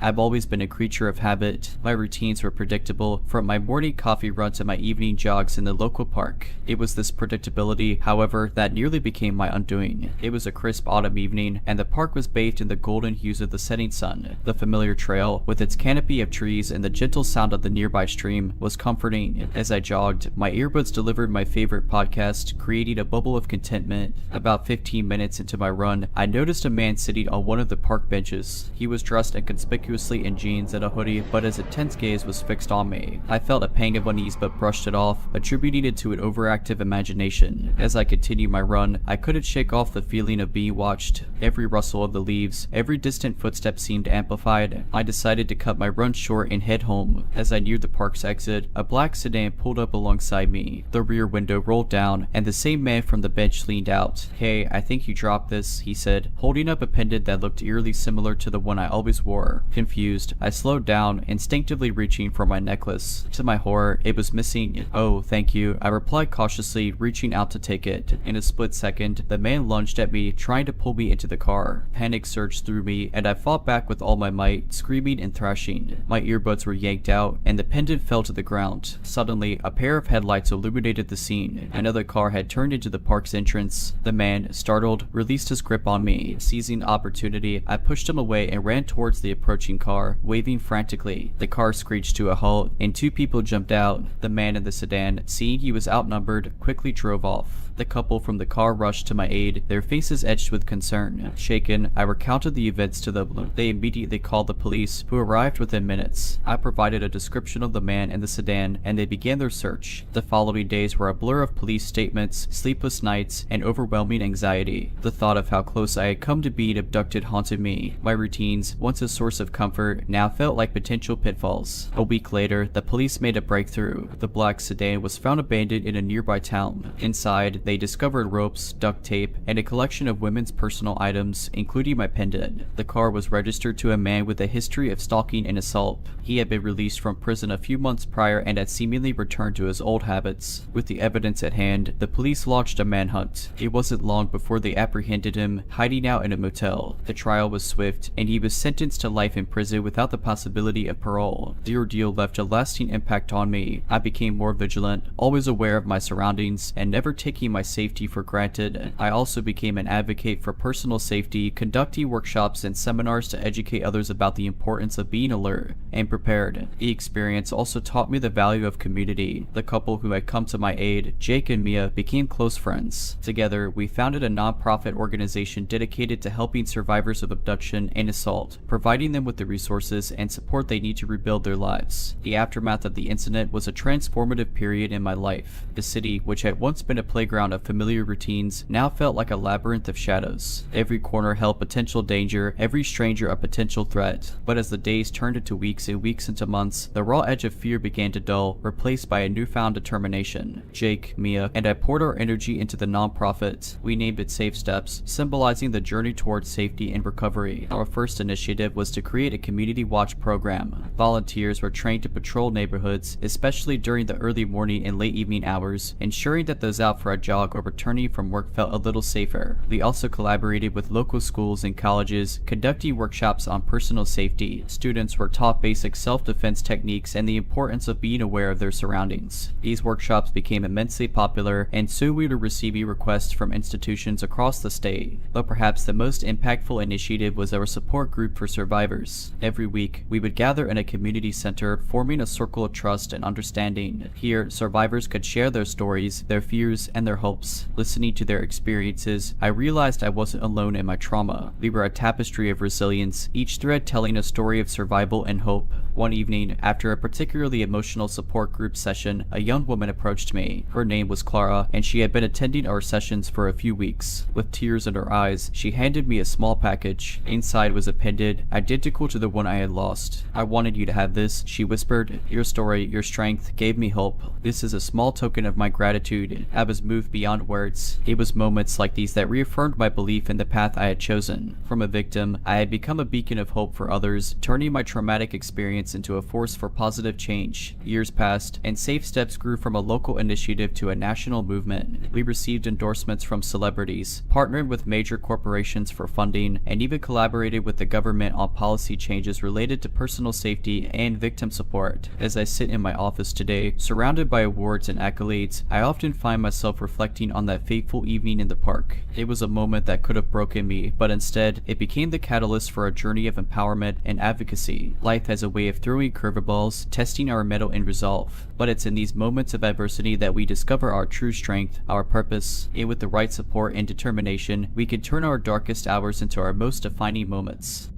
I've always been a creature of habit. My routines were predictable, from my morning coffee run to my evening jogs in the local park. It was this predictability, however, that nearly became my undoing. It was a crisp autumn evening, and the park was bathed in the golden hues of the setting sun. The familiar trail, with its canopy of trees and the gentle sound of the nearby stream, was comforting. As I jogged, my earbuds delivered my favorite podcast, creating a bubble of contentment. About 15 minutes into my run, I noticed a man sitting on one of the park benches. He was dressed in conspicuously in jeans and a hoodie, but his intense gaze was fixed on me. I felt a pang of unease but brushed it off, attributing it to an overactive imagination. As I continued my run, I couldn't shake off the feeling of being watched. Every rustle of the leaves, every distant footstep seemed amplified. I decided to cut my run short and head home. As I neared the park's exit, a black sedan pulled up alongside me. The rear window rolled down, and the same man from the bench leaned out. "Hey, I think you dropped this," he said, holding up a pendant that looked eerily similar to the one I always wore. Confused, I slowed down, instinctively reaching for my necklace. To my horror, it was missing. "Oh, thank you," I replied cautiously, reaching out to take it. In a split second, the man lunged at me, trying to pull me into the car. Panic surged through me, and I fought back with all my might, screaming and thrashing. My earbuds were yanked out, and the pendant fell to the ground. Suddenly, a pair of headlights illuminated the scene. Another car had turned into the park's entrance. The man, startled, released his grip on me. Seizing the opportunity, I pushed him away and ran towards the approaching car, waving frantically. The car screeched to a halt, and two people jumped out. The man in the sedan, seeing he was outnumbered, quickly drove off. The couple from the car rushed to my aid, their faces etched with concern. Shaken, I recounted the events to them. They immediately called the police, who arrived within minutes. I provided a description of the man in the sedan, and they began their search. The following days were a blur of police statements, sleepless nights, and overwhelming anxiety. The thought of how close I had come to being abducted haunted me. My routines, once a source of comfort, now felt like potential pitfalls. A week later, the police made a breakthrough. The black sedan was found abandoned in a nearby town. Inside, they discovered ropes, duct tape, and a collection of women's personal items, including my pendant. The car was registered to a man with a history of stalking and assault. He had been released from prison a few months prior and had seemingly returned to his old habits. With the evidence at hand, the police launched a manhunt. It wasn't long before they apprehended him, hiding out in a motel. The trial was swift, and he was sentenced to life in prison without the possibility of parole. The ordeal left a lasting impact on me. I became more vigilant, always aware of my surroundings, and never taking my safety for granted. I also became an advocate for personal safety, conducting workshops and seminars to educate others about the importance of being alert and prepared. The experience also taught me the value of community. The couple who had come to my aid, Jake and Mia, became close friends. Together, we founded a non-profit organization dedicated to helping survivors of abduction and assault, providing them with the resources and support they need to rebuild their lives. The aftermath of the incident was a transformative period in my life. The city, which had once been a playground of familiar routines, now felt like a labyrinth of shadows. Every corner held potential danger, every stranger a potential threat. But as the days turned into weeks and weeks into months, the raw edge of fear began to dull, replaced by a newfound determination. Jake, Mia, and I poured our energy into the nonprofit. We named it Safe Steps, symbolizing the journey towards safety and recovery. Our first initiative was to create a community watch program. Volunteers were trained to patrol neighborhoods, especially during the early morning and late evening hours, ensuring that those out for a jog or returning from work felt a little safer. We also collaborated with local schools and colleges, conducting workshops on personal safety. Students were taught basic self-defense techniques and the importance of being aware of their surroundings. These workshops became immensely popular, and soon we were receiving requests from institutions across the state. But perhaps the most impactful initiative was our support group for survivors. Every week, we would gather in a community center, forming a circle of trust and understanding. Here, survivors could share their stories, their fears, and their hopes. Listening to their experiences, I realized I wasn't alone in my trauma. We were a tapestry of resilience, each thread telling a story of survival and hope. One evening, after a particularly emotional support group session, a young woman approached me. Her name was Clara, and she had been attending our sessions for a few weeks. With tears in her eyes, she handed me a small package. Inside was a pendant, identical to the one I had lost. "I wanted you to have this," she whispered. "Your story, your strength, gave me hope. This is a small token of my gratitude." I was moved beyond words. It was moments like these that reaffirmed my belief in the path I had chosen. From a victim, I had become a beacon of hope for others, turning my traumatic experience into a force for positive change. Years passed, and Safe Steps grew from a local initiative to a national movement. We received endorsements from celebrities, partnered with major corporations for funding, and even collaborated with the government on policy changes related to personal safety and victim support. As I sit in my office today, surrounded by awards and accolades, I often find myself reflecting on that fateful evening in the park. It was a moment that could have broken me, but instead, it became the catalyst for a journey of empowerment and advocacy. Life has a way of throwing curveballs, testing our mettle and resolve. But it's in these moments of adversity that we discover our true strength, our purpose, and with the right support and determination, we can turn our darkest hours into our most defining moments.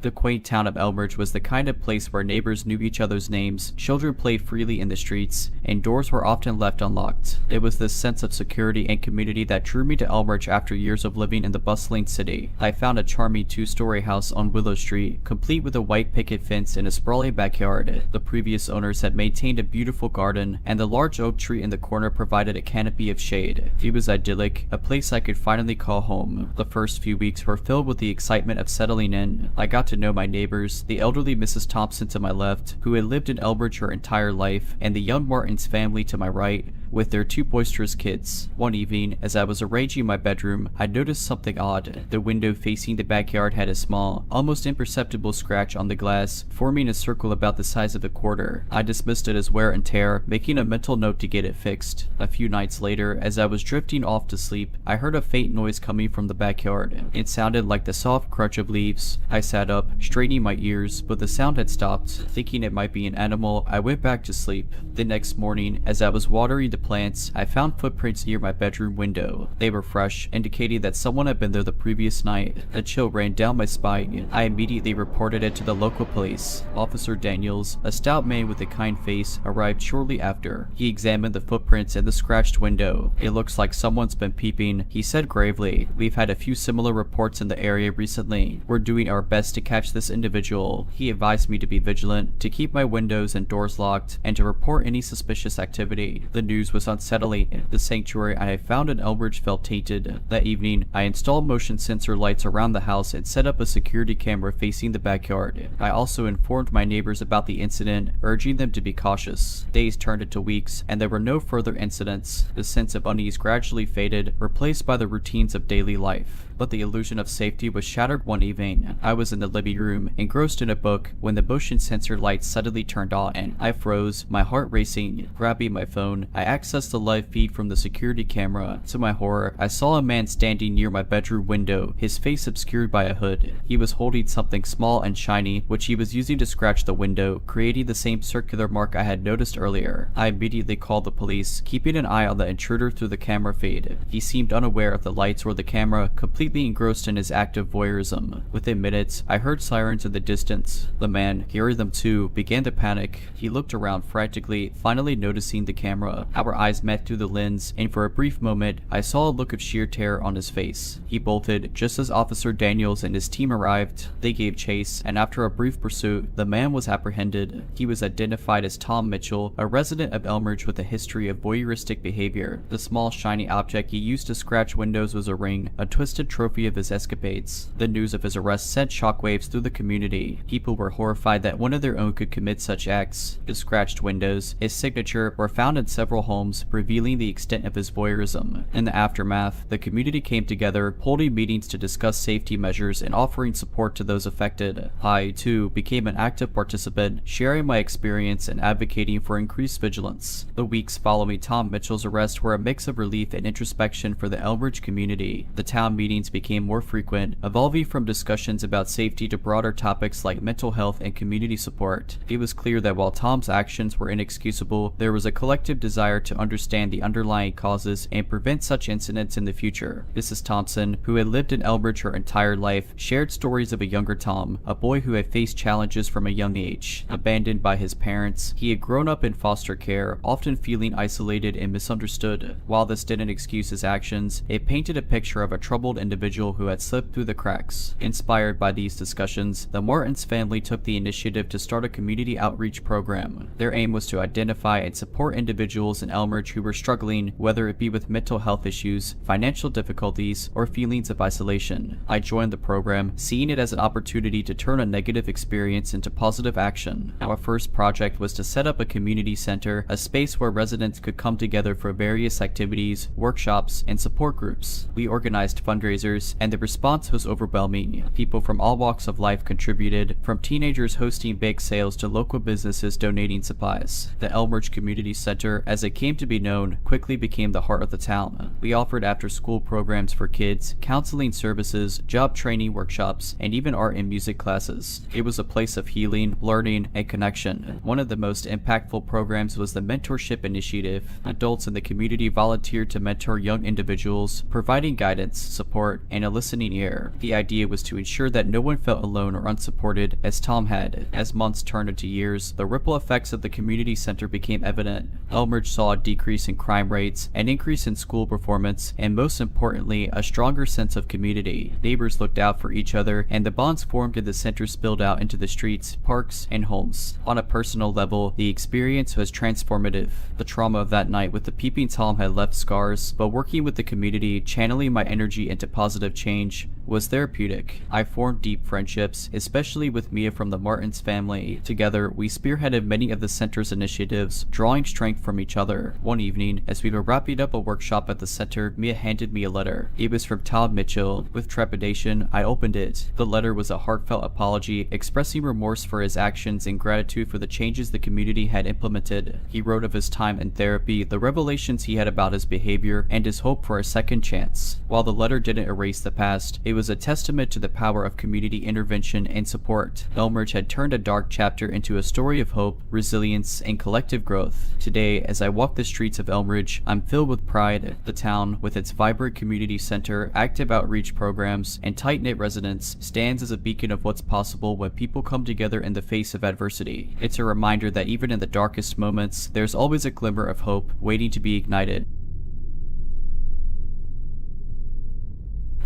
The quaint town of Elmridge was the kind of place where neighbors knew each other's names, children played freely in the streets, and doors were often left unlocked. It was this sense of security and community that drew me to Elmridge after years of living in the bustling city. I found a charming two-story house on Willow Street, complete with a white picket fence and a sprawling backyard. The previous owners had maintained a beautiful garden, and the large oak tree in the corner provided a canopy of shade. It was idyllic, a place I could finally call home. The first few weeks were filled with the excitement of settling in. I got to know my neighbors, the elderly Mrs. Thompson to my left, who had lived in Elbridge her entire life, and the young Martins family to my right, with their two boisterous kids. One evening, as I was arranging my bedroom, I noticed something odd. The window facing the backyard had a small, almost imperceptible scratch on the glass, forming a circle about the size of a quarter. I dismissed it as wear and tear, making a mental note to get it fixed. A few nights later, as I was drifting off to sleep, I heard a faint noise coming from the backyard. It sounded like the soft crunch of leaves. I sat up, straining my ears, but the sound had stopped. Thinking it might be an animal, I went back to sleep. The next morning, as I was watering the plants, I found footprints near my bedroom window. They were fresh, indicating that someone had been there the previous night. A chill ran down my spine. I immediately reported it to the local police. Officer Daniels, a stout man with a kind face, arrived shortly after. He examined the footprints in the scratched window. "It looks like someone's been peeping," he said gravely. "We've had a few similar reports in the area recently. We're doing our best to catch this individual." He advised me to be vigilant, to keep my windows and doors locked, and to report any suspicious activity. The news was unsettling. The sanctuary I had found in Elbridge felt tainted. That evening, I installed motion sensor lights around the house and set up a security camera facing the backyard. I also informed my neighbors about the incident, urging them to be cautious. Days turned into weeks, and there were no further incidents. The sense of unease gradually faded, replaced by the routines of daily life. But the illusion of safety was shattered one evening. I was in the living room, engrossed in a book, when the motion sensor lights suddenly turned on. I froze, my heart racing. Grabbing my phone, I accessed the live feed from the security camera. To my horror, I saw a man standing near my bedroom window, his face obscured by a hood. He was holding something small and shiny, which he was using to scratch the window, creating the same circular mark I had noticed earlier. I immediately called the police, keeping an eye on the intruder through the camera feed. He seemed unaware of the lights or the camera, completely engrossed in his active voyeurism. Within minutes, I heard sirens in the distance. The man, hearing them too, began to panic. He looked around frantically, finally noticing the camera. Our eyes met through the lens, and for a brief moment, I saw a look of sheer terror on his face. He bolted just as Officer Daniels and his team arrived. They gave chase, and after a brief pursuit, the man was apprehended. He was identified as Tom Mitchell, a resident of Elmridge with a history of voyeuristic behavior. The small shiny object he used to scratch windows was a ring, a twisted trophy of his escapades. The news of his arrest sent shockwaves through the community. People were horrified that one of their own could commit such acts. The scratched windows, his signature, were found in several homes, revealing the extent of his voyeurism. In the aftermath, the community came together, holding meetings to discuss safety measures and offering support to those affected. I, too, became an active participant, sharing my experience and advocating for increased vigilance. The weeks following Tom Mitchell's arrest were a mix of relief and introspection for the Elbridge community. The town meetings became more frequent, evolving from discussions about safety to broader topics like mental health and community support. It was clear that while Tom's actions were inexcusable, there was a collective desire to understand the underlying causes and prevent such incidents in the future. Mrs. Thompson, who had lived in Elbridge her entire life, shared stories of a younger Tom, a boy who had faced challenges from a young age. Abandoned by his parents, he had grown up in foster care, often feeling isolated and misunderstood. While this didn't excuse his actions, it painted a picture of a troubled individual who had slipped through the cracks. Inspired by these discussions, the Martins family took the initiative to start a community outreach program. Their aim was to identify and support individuals in Elmridge who were struggling, whether it be with mental health issues, financial difficulties, or feelings of isolation. I joined the program, seeing it as an opportunity to turn a negative experience into positive action. Our first project was to set up a community center, a space where residents could come together for various activities, workshops, and support groups. We organized fundraisers, and the response was overwhelming. People from all walks of life contributed, from teenagers hosting bake sales to local businesses donating supplies. The Elmridge Community Center, as it came to be known, quickly became the heart of the town. We offered after-school programs for kids, counseling services, job training workshops, and even art and music classes. It was a place of healing, learning, and connection. One of the most impactful programs was the Mentorship Initiative. Adults in the community volunteered to mentor young individuals, providing guidance, support, support and a listening ear. The idea was to ensure that no one felt alone or unsupported, as Tom had. As months turned into years, the ripple effects of the community center became evident. Elmridge saw a decrease in crime rates, an increase in school performance, and most importantly, a stronger sense of community. Neighbors looked out for each other, and the bonds formed in the center spilled out into the streets, parks, and homes. On a personal level, the experience was transformative. The trauma of that night with the peeping Tom had left scars, but working with the community, channeling my energy into positive change, was therapeutic. I formed deep friendships, especially with Mia from the Martins family. Together, we spearheaded many of the center's initiatives, drawing strength from each other. One evening, as we were wrapping up a workshop at the center, Mia handed me a letter. It was from Tom Mitchell. With trepidation, I opened it. The letter was a heartfelt apology, expressing remorse for his actions and gratitude for the changes the community had implemented. He wrote of his time in therapy, the revelations he had about his behavior, and his hope for a second chance. While the letter didn't erase the past, it was a testament to the power of community intervention and support. Elmridge had turned a dark chapter into a story of hope, resilience, and collective growth. Today, as I walk the streets of Elmridge, I'm filled with pride. The town, with its vibrant community center, active outreach programs, and tight-knit residents, stands as a beacon of what's possible when people come together in the face of adversity. It's a reminder that even in the darkest moments, there's always a glimmer of hope waiting to be ignited.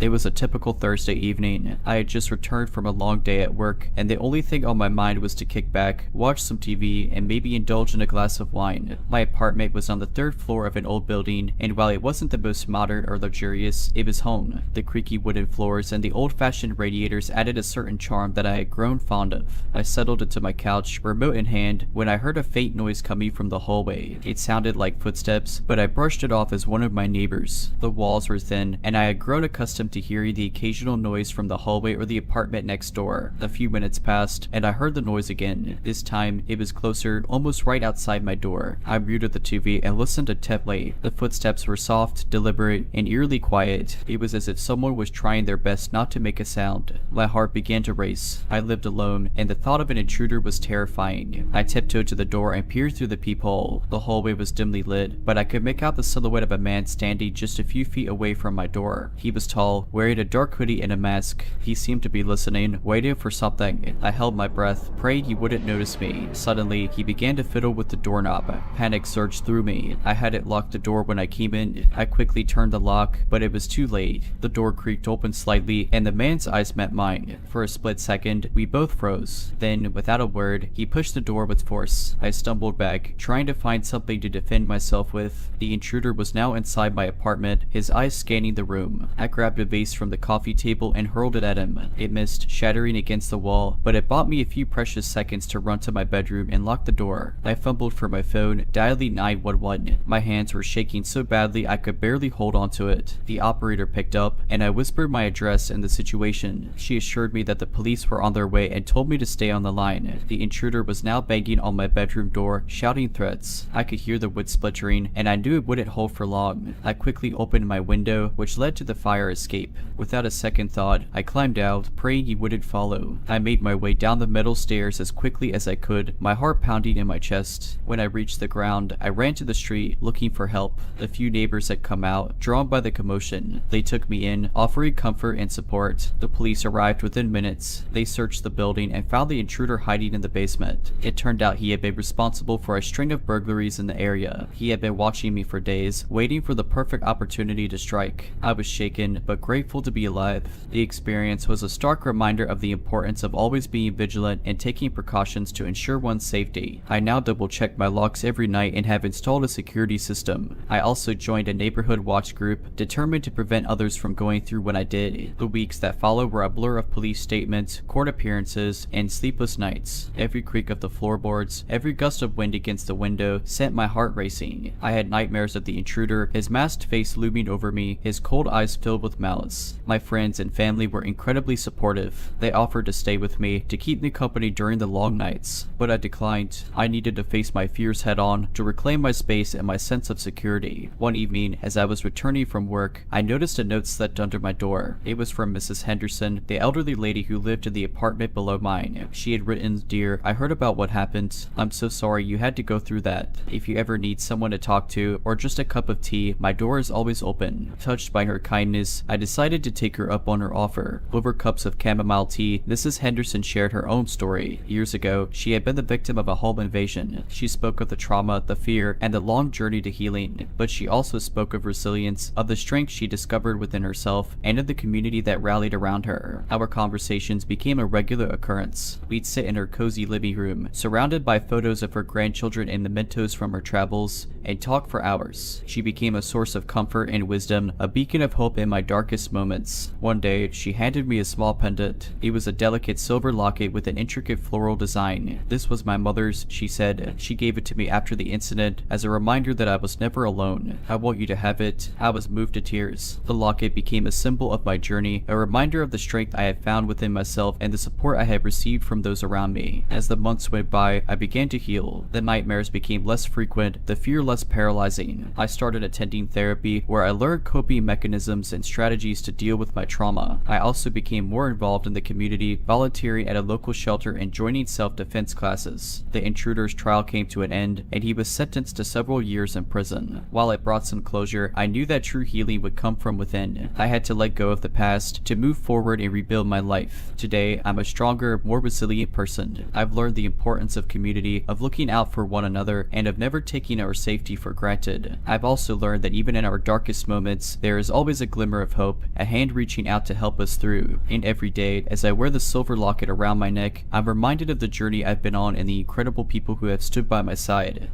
It was a typical Thursday evening. I had just returned from a long day at work, and the only thing on my mind was to kick back, watch some TV, and maybe indulge in a glass of wine. My apartment was on the 3rd floor of an old building, and while it wasn't the most modern or luxurious, it was home. The creaky wooden floors and the old-fashioned radiators added a certain charm that I had grown fond of. I settled into my couch, remote in hand, when I heard a faint noise coming from the hallway. It sounded like footsteps, but I brushed it off as one of my neighbors. The walls were thin, and I had grown accustomed to hearing the occasional noise from the hallway or the apartment next door. A few minutes passed, and I heard the noise again. This time, it was closer, almost right outside my door. I muted the TV and listened intently. The footsteps were soft, deliberate, and eerily quiet. It was as if someone was trying their best not to make a sound. My heart began to race. I lived alone, and the thought of an intruder was terrifying. I tiptoed to the door and peered through the peephole. The hallway was dimly lit, but I could make out the silhouette of a man standing just a few feet away from my door. He was tall, wearing a dark hoodie and a mask. He seemed to be listening, waiting for something. I held my breath, praying he wouldn't notice me. Suddenly, he began to fiddle with the doorknob. Panic surged through me. I hadn't locked the door when I came in. I quickly turned the lock, but it was too late. The door creaked open slightly, and the man's eyes met mine. For a split second, we both froze. Then, without a word, he pushed the door with force. I stumbled back, trying to find something to defend myself with. The intruder was now inside my apartment, his eyes scanning the room. I grabbed a vase from the coffee table and hurled it at him. It missed, shattering against the wall, but it bought me a few precious seconds to run to my bedroom and lock the door. I fumbled for my phone, dialing 911. My hands were shaking so badly I could barely hold onto it. The operator picked up, and I whispered my address and the situation. She assured me that the police were on their way and told me to stay on the line. The intruder was now banging on my bedroom door, shouting threats. I could hear the wood splintering, and I knew it wouldn't hold for long. I quickly opened my window, which led to the fire escape. Without a second thought, I climbed out, praying he wouldn't follow. I made my way down the metal stairs as quickly as I could, my heart pounding in my chest. When I reached the ground, I ran to the street, looking for help. A few neighbors had come out, drawn by the commotion. They took me in, offering comfort and support. The police arrived within minutes. They searched the building and found the intruder hiding in the basement. It turned out he had been responsible for a string of burglaries in the area. He had been watching me for days, waiting for the perfect opportunity to strike. I was shaken, but grateful to be alive. The experience was a stark reminder of the importance of always being vigilant and taking precautions to ensure one's safety. I now double-check my locks every night and have installed a security system. I also joined a neighborhood watch group, determined to prevent others from going through what I did. The weeks that followed were a blur of police statements, court appearances, and sleepless nights. Every creak of the floorboards, every gust of wind against the window sent my heart racing. I had nightmares of the intruder, his masked face looming over me, his cold eyes filled with malice. My friends and family were incredibly supportive. They offered to stay with me, to keep me company during the long nights, but I declined. I needed to face my fears head on, to reclaim my space and my sense of security. One evening, as I was returning from work, I noticed a note slipped under my door. It was from Mrs. Henderson, the elderly lady who lived in the apartment below mine. She had written, "Dear, I heard about what happened. I'm so sorry you had to go through that. If you ever need someone to talk to, or just a cup of tea, my door is always open." Touched by her kindness, I decided to take her up on her offer. Over cups of chamomile tea, Mrs. Henderson shared her own story. Years ago, she had been the victim of a home invasion. She spoke of the trauma, the fear, and the long journey to healing, but she also spoke of resilience, of the strength she discovered within herself, and of the community that rallied around her. Our conversations became a regular occurrence. We'd sit in her cozy living room, surrounded by photos of her grandchildren and mementos from her travels, and talk for hours. She became a source of comfort and wisdom, a beacon of hope in my darkest moments. One day, she handed me a small pendant. It was a delicate silver locket with an intricate floral design. This was my mother's, she said. She gave it to me after the incident as a reminder that I was never alone. I want you to have it. I was moved to tears. The locket became a symbol of my journey, a reminder of the strength I had found within myself and the support I had received from those around me. As the months went by, I began to heal. The nightmares became less frequent, the fear less paralyzing. I started attending therapy, where I learned coping mechanisms and strategies to deal with my trauma. I also became more involved in the community, volunteering at a local shelter and joining self-defense classes. The intruder's trial came to an end, and he was sentenced to several years in prison. While it brought some closure, I knew that true healing would come from within. I had to let go of the past to move forward and rebuild my life. Today, I'm a stronger, more resilient person. I've learned the importance of community, of looking out for one another, and of never taking our safety for granted. I've also learned that even in our darkest moments, there is always a glimmer of hope, a hand reaching out to help us through. And every day, as I wear the silver locket around my neck, I'm reminded of the journey I've been on and the incredible people who have stood by my side.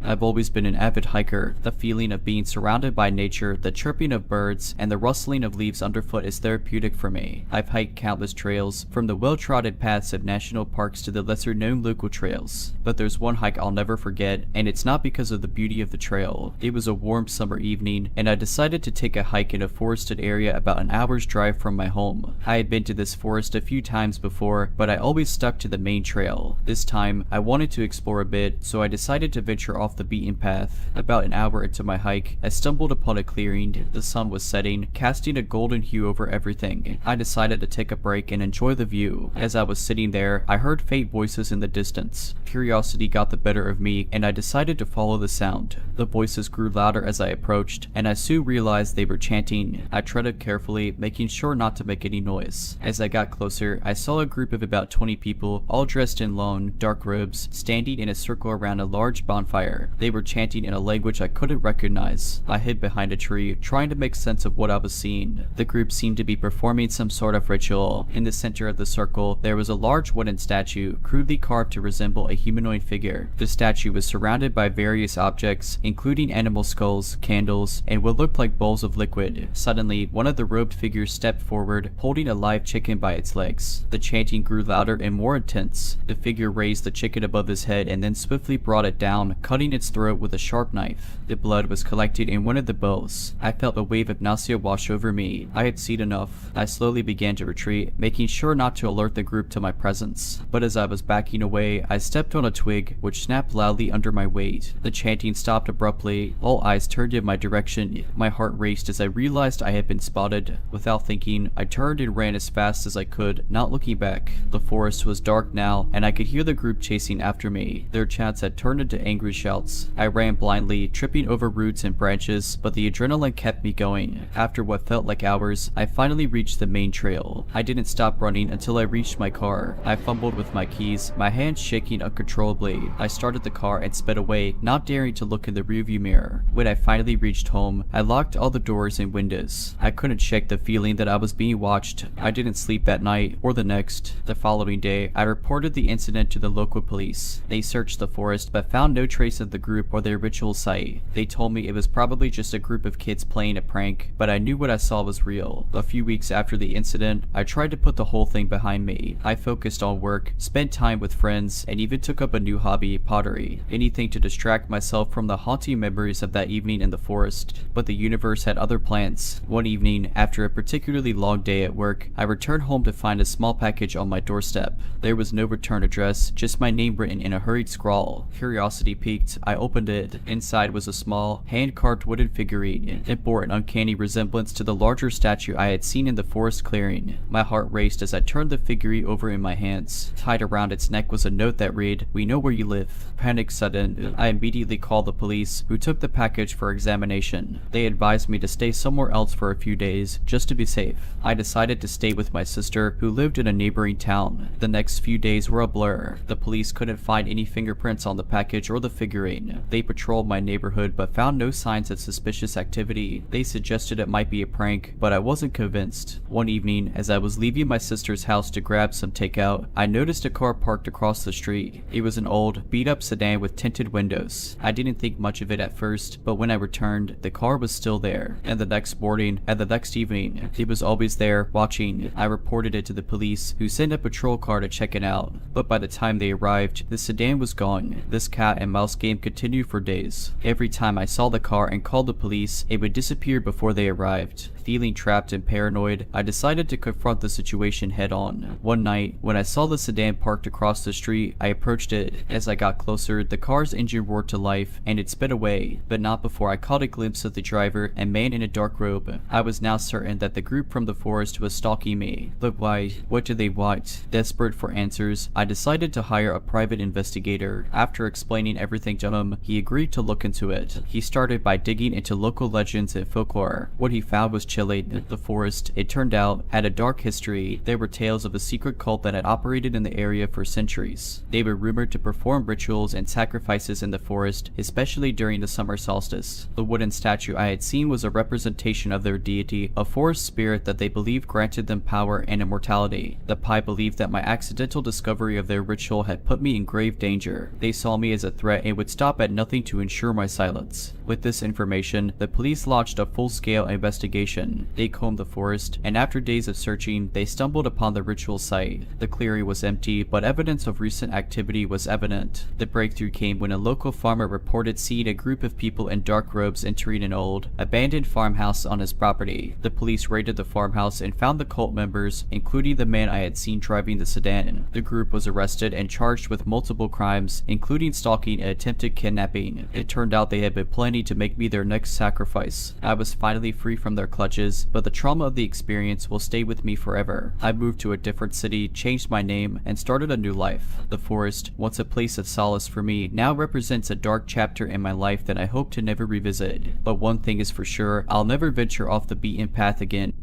I've always been an avid hiker. The feeling of being surrounded by nature, the chirping of birds, and the rustling of leaves underfoot is therapeutic for me. I've hiked countless trails, from the well-trodden paths of national parks to the lesser-known local trails. But there's one hike I'll never forget, and it's not because of the beauty of the trail. It was a warm summer evening, and I decided to take a hike in a forested area about an hour's drive from my home. I had been to this forest a few times before, but I always stuck to the main trail. This time, I wanted to explore a bit, so I decided to venture off the beaten path. About an hour into my hike, I stumbled upon a clearing. The sun was setting, casting a golden hue over everything. I decided to take a break and enjoy the view. As I was sitting there, I heard faint voices in the distance. Curiosity got the better of me, and I decided to follow the sound. The voices grew louder as I approached, and I soon realized they were chanting. I treaded carefully, making sure not to make any noise. As I got closer, I saw a group of about 20 people, all dressed in long, dark robes, standing in a circle around a large bonfire. They were chanting in a language I couldn't recognize. I hid behind a tree, trying to make sense of what I was seeing. The group seemed to be performing some sort of ritual. In the center of the circle, there was a large wooden statue, crudely carved to resemble a humanoid figure. The statue was surrounded by various objects, including animal skulls, candles, and what looked like bowls of liquid. Suddenly, one of the robed figures stepped forward, holding a live chicken by its legs. The chanting grew louder and more intense. The figure raised the chicken above his head and then swiftly brought it down, cutting its throat with a sharp knife. The blood was collected in one of the bowls. I felt a wave of nausea wash over me. I had seen enough. I slowly began to retreat, making sure not to alert the group to my presence. But as I was backing away, I stepped on a twig, which snapped loudly under my weight. The chanting stopped abruptly. All eyes turned in my direction. My heart raced as I realized I had been spotted. Without thinking, I turned and ran as fast as I could, not looking back. The forest was dark now, and I could hear the group chasing after me. Their chants had turned into angry shouts. I ran blindly, tripping over roots and branches, but the adrenaline kept me going. After what felt like hours, I finally reached the main trail. I didn't stop running until I reached my car. I fumbled with my keys, my hands shaking uncontrollably. I started the car and sped away, not daring to look in the rearview mirror. When I finally reached home, I locked all the doors and windows. I couldn't shake the feeling that I was being watched. I didn't sleep that night or the next. The following day, I reported the incident to the local police. They searched the forest but found no trace of the group or their ritual site. They told me it was probably just a group of kids playing a prank, but I knew what I saw was real. A few weeks after the incident, I tried to put the whole thing behind me. I focused on work, spent time with friends, and even took up a new hobby, pottery. Anything to distract myself from the haunting memories of that evening in the forest. But the universe had other plans. One evening, after a particularly long day at work, I returned home to find a small package on my doorstep. There was no return address, just my name written in a hurried scrawl. Curiosity piqued. I opened it. Inside was a small, hand-carved wooden figurine. It bore an uncanny resemblance to the larger statue I had seen in the forest clearing. My heart raced as I turned the figurine over in my hands. Tied around its neck was a note that read, "We know where you live." Panic sudden, I immediately called the police, who took the package for examination. They advised me to stay somewhere else for a few days, just to be safe. I decided to stay with my sister, who lived in a neighboring town. The next few days were a blur. The police couldn't find any fingerprints on the package or the figurine. They patrolled my neighborhood but found no signs of suspicious activity. They suggested it might be a prank, but I wasn't convinced. One evening, as I was leaving my sister's house to grab some takeout, I noticed a car parked across the street. It was an old, beat-up sedan with tinted windows. I didn't think much of it at first, but when I returned, the car was still there. And the next morning, and the next evening, it was always there, watching. I reported it to the police, who sent a patrol car to check it out. But by the time they arrived, the sedan was gone. This cat and mouse game continued for days. Every time I saw the car and called the police, it would disappear before they arrived. Feeling trapped and paranoid, I decided to confront the situation head-on. One night, when I saw the sedan parked across the street, I approached it. As I got closer, the car's engine roared to life, and it sped away, but not before I caught a glimpse of the driver, a man in a dark robe. I was now certain that the group from the forest was stalking me. But why? What did they want? Desperate for answers, I decided to hire a private investigator. After explaining everything to him, he agreed to look into it. He started by digging into local legends and folklore. What he found was chilling. The forest, it turned out, had a dark history. There were tales of a secret cult that had operated in the area for centuries. They were rumored to perform rituals and sacrifices in the forest, especially during the summer solstice. The wooden statue I had seen was a representation of their deity, a forest spirit that they believed granted them power and immortality. The Pai believed that my accidental discovery of their ritual had put me in grave danger. They saw me as a threat and would stop at nothing to ensure my silence. With this information, the police launched a full-scale investigation. They combed the forest, and after days of searching, they stumbled upon the ritual site. The clearing was empty, but evidence of recent activity was evident. The breakthrough came when a local farmer reported seeing a group of people in dark robes entering an old, abandoned farmhouse on his property. The police raided the farmhouse and found the cult members, including the man I had seen driving the sedan. The group was arrested and charged with multiple crimes, including stalking and attempted kidnapping. It turned out they had been planning to make me their next sacrifice. I was finally free from their clutches, but the trauma of the experience will stay with me forever. I moved to a different city, changed my name, and started a new life. The forest, once a place of solace for me, now represents a dark chapter in my life that I hope to never revisit. But one thing is for sure, I'll never venture off the beaten path again.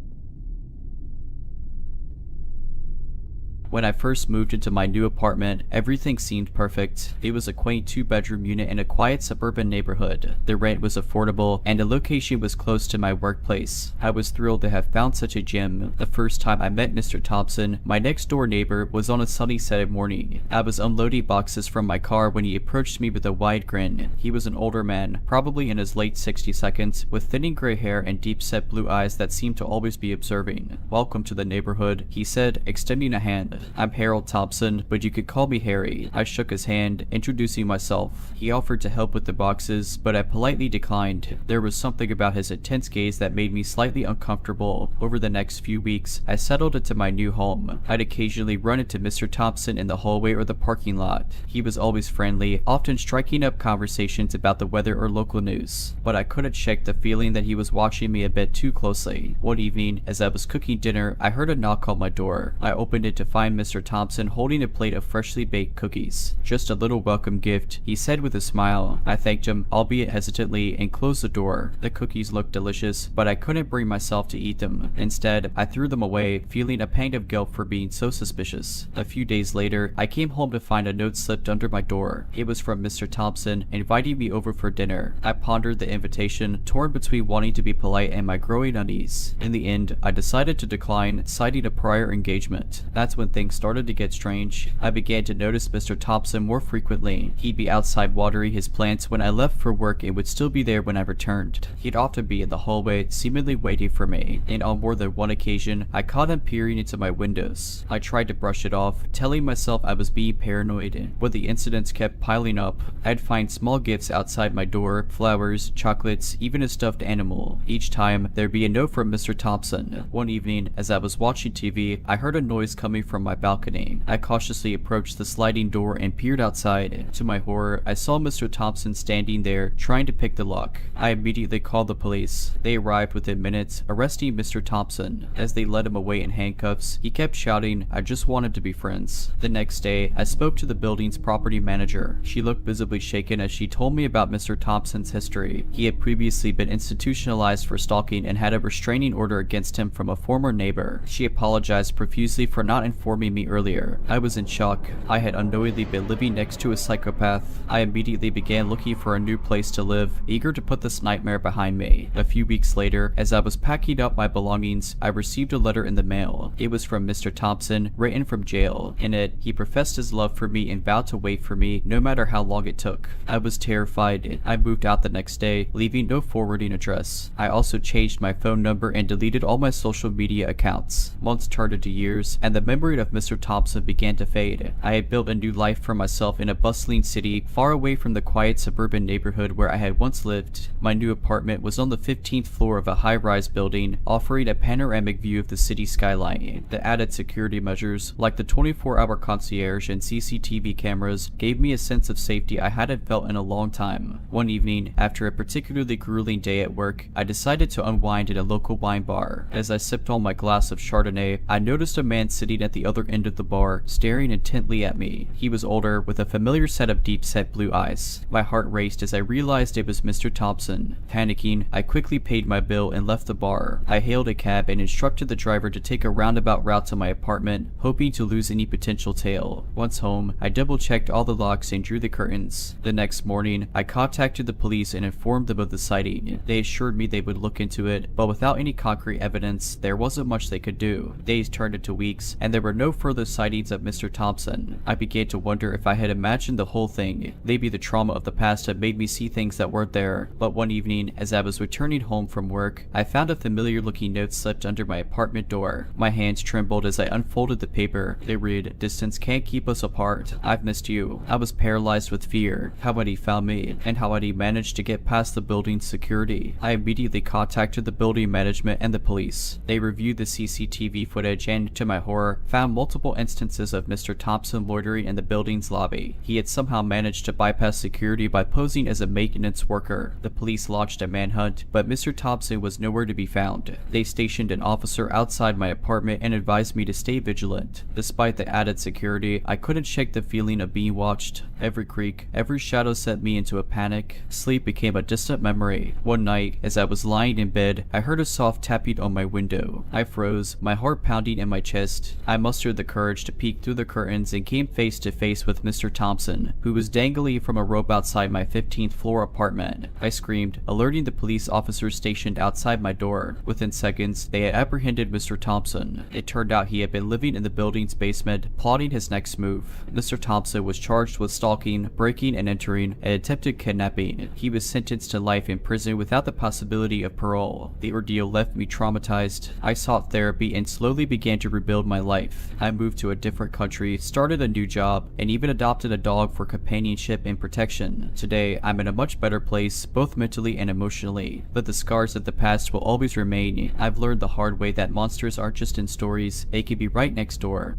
When I first moved into my new apartment, everything seemed perfect. It was a quaint 2-bedroom unit in a quiet suburban neighborhood. The rent was affordable, and the location was close to my workplace. I was thrilled to have found such a gem. The first time I met Mr. Thompson, my next door neighbor, was on a sunny Saturday morning. I was unloading boxes from my car when he approached me with a wide grin. He was an older man, probably in his late 60s, with thinning gray hair and deep-set blue eyes that seemed to always be observing. "Welcome to the neighborhood," he said, extending a hand. "I'm Harold Thompson, but you could call me Harry." I shook his hand, introducing myself. He offered to help with the boxes, but I politely declined. There was something about his intense gaze that made me slightly uncomfortable. Over the next few weeks, I settled into my new home. I'd occasionally run into Mr. Thompson in the hallway or the parking lot. He was always friendly, often striking up conversations about the weather or local news. But I couldn't shake the feeling that he was watching me a bit too closely. One evening, as I was cooking dinner, I heard a knock on my door. I opened it to find Mr. Thompson holding a plate of freshly baked cookies. "Just a little welcome gift," he said with a smile. I thanked him, albeit hesitantly, and closed the door. The cookies looked delicious, but I couldn't bring myself to eat them. Instead, I threw them away, feeling a pang of guilt for being so suspicious. A few days later, I came home to find a note slipped under my door. It was from Mr. Thompson, inviting me over for dinner. I pondered the invitation, torn between wanting to be polite and my growing unease. In the end, I decided to decline, citing a prior engagement. That's when things started to get strange. I began to notice Mr. Thompson more frequently. He'd be outside watering his plants when I left for work and would still be there when I returned. He'd often be in the hallway, seemingly waiting for me, and on more than one occasion, I caught him peering into my windows. I tried to brush it off, telling myself I was being paranoid, but the incidents kept piling up. I'd find small gifts outside my door, flowers, chocolates, even a stuffed animal. Each time, there'd be a note from Mr. Thompson. One evening, as I was watching TV, I heard a noise coming from my balcony. I cautiously approached the sliding door and peered outside. To my horror, I saw Mr. Thompson standing there, trying to pick the lock. I immediately called the police. They arrived within minutes, arresting Mr. Thompson. As they led him away in handcuffs, he kept shouting, "I just wanted to be friends." The next day, I spoke to the building's property manager. She looked visibly shaken as she told me about Mr. Thompson's history. He had previously been institutionalized for stalking and had a restraining order against him from a former neighbor. She apologized profusely for not informing me earlier. I was in shock. I had unknowingly been living next to a psychopath. I immediately began looking for a new place to live, eager to put this nightmare behind me. A few weeks later, as I was packing up my belongings, I received a letter in the mail. It was from Mr. Thompson, written from jail. In it, he professed his love for me and vowed to wait for me, no matter how long it took. I was terrified. I moved out the next day, leaving no forwarding address. I also changed my phone number and deleted all my social media accounts. Months turned into years, and the memory of Mr. Thompson began to fade. I had built a new life for myself in a bustling city, far away from the quiet suburban neighborhood where I had once lived. My new apartment was on the 15th floor of a high-rise building, offering a panoramic view of the city skyline. The added security measures, like the 24-hour concierge and CCTV cameras, gave me a sense of safety I hadn't felt in a long time. One evening, after a particularly grueling day at work, I decided to unwind at a local wine bar. As I sipped on my glass of Chardonnay, I noticed a man sitting at the other end of the bar, staring intently at me. He was older, with a familiar set of deep-set blue eyes. My heart raced as I realized it was Mr. Thompson. Panicking, I quickly paid my bill and left the bar. I hailed a cab and instructed the driver to take a roundabout route to my apartment, hoping to lose any potential tail. Once home, I double-checked all the locks and drew the curtains. The next morning, I contacted the police and informed them of the sighting. They assured me they would look into it, but without any concrete evidence, there wasn't much they could do. Days turned into weeks, and there were no further sightings of Mr. Thompson. I began to wonder if I had imagined the whole thing. Maybe the trauma of the past had made me see things that weren't there. But one evening, as I was returning home from work, I found a familiar-looking note slipped under my apartment door. My hands trembled as I unfolded the paper. They read, "Distance can't keep us apart. I've missed you." I was paralyzed with fear. How had he found me? And how had he managed to get past the building's security? I immediately contacted the building management and the police. They reviewed the CCTV footage and, to my horror, found multiple instances of Mr. Thompson loitering in the building's lobby. He had somehow managed to bypass security by posing as a maintenance worker. The police launched a manhunt, but Mr. Thompson was nowhere to be found. They stationed an officer outside my apartment and advised me to stay vigilant. Despite the added security, I couldn't shake the feeling of being watched. Every creak, every shadow sent me into a panic. Sleep became a distant memory. One night, as I was lying in bed, I heard a soft tapping on my window. I froze, my heart pounding in my chest. I mustered the courage to peek through the curtains and came face to face with Mr. Thompson, who was dangling from a rope outside my 15th floor apartment. I screamed, alerting the police officers stationed outside my door. Within seconds, they had apprehended Mr. Thompson. It turned out he had been living in the building's basement, plotting his next move. Mr. Thompson was charged with stalking, breaking and entering, and attempted kidnapping. He was sentenced to life in prison without the possibility of parole. The ordeal left me traumatized. I sought therapy and slowly began to rebuild my life. I moved to a different country, started a new job, and even adopted a dog for companionship and protection. Today, I'm in a much better place, both mentally and emotionally, but the scars of the past will always remain. I've learned the hard way that monsters aren't just in stories, they can be right next door.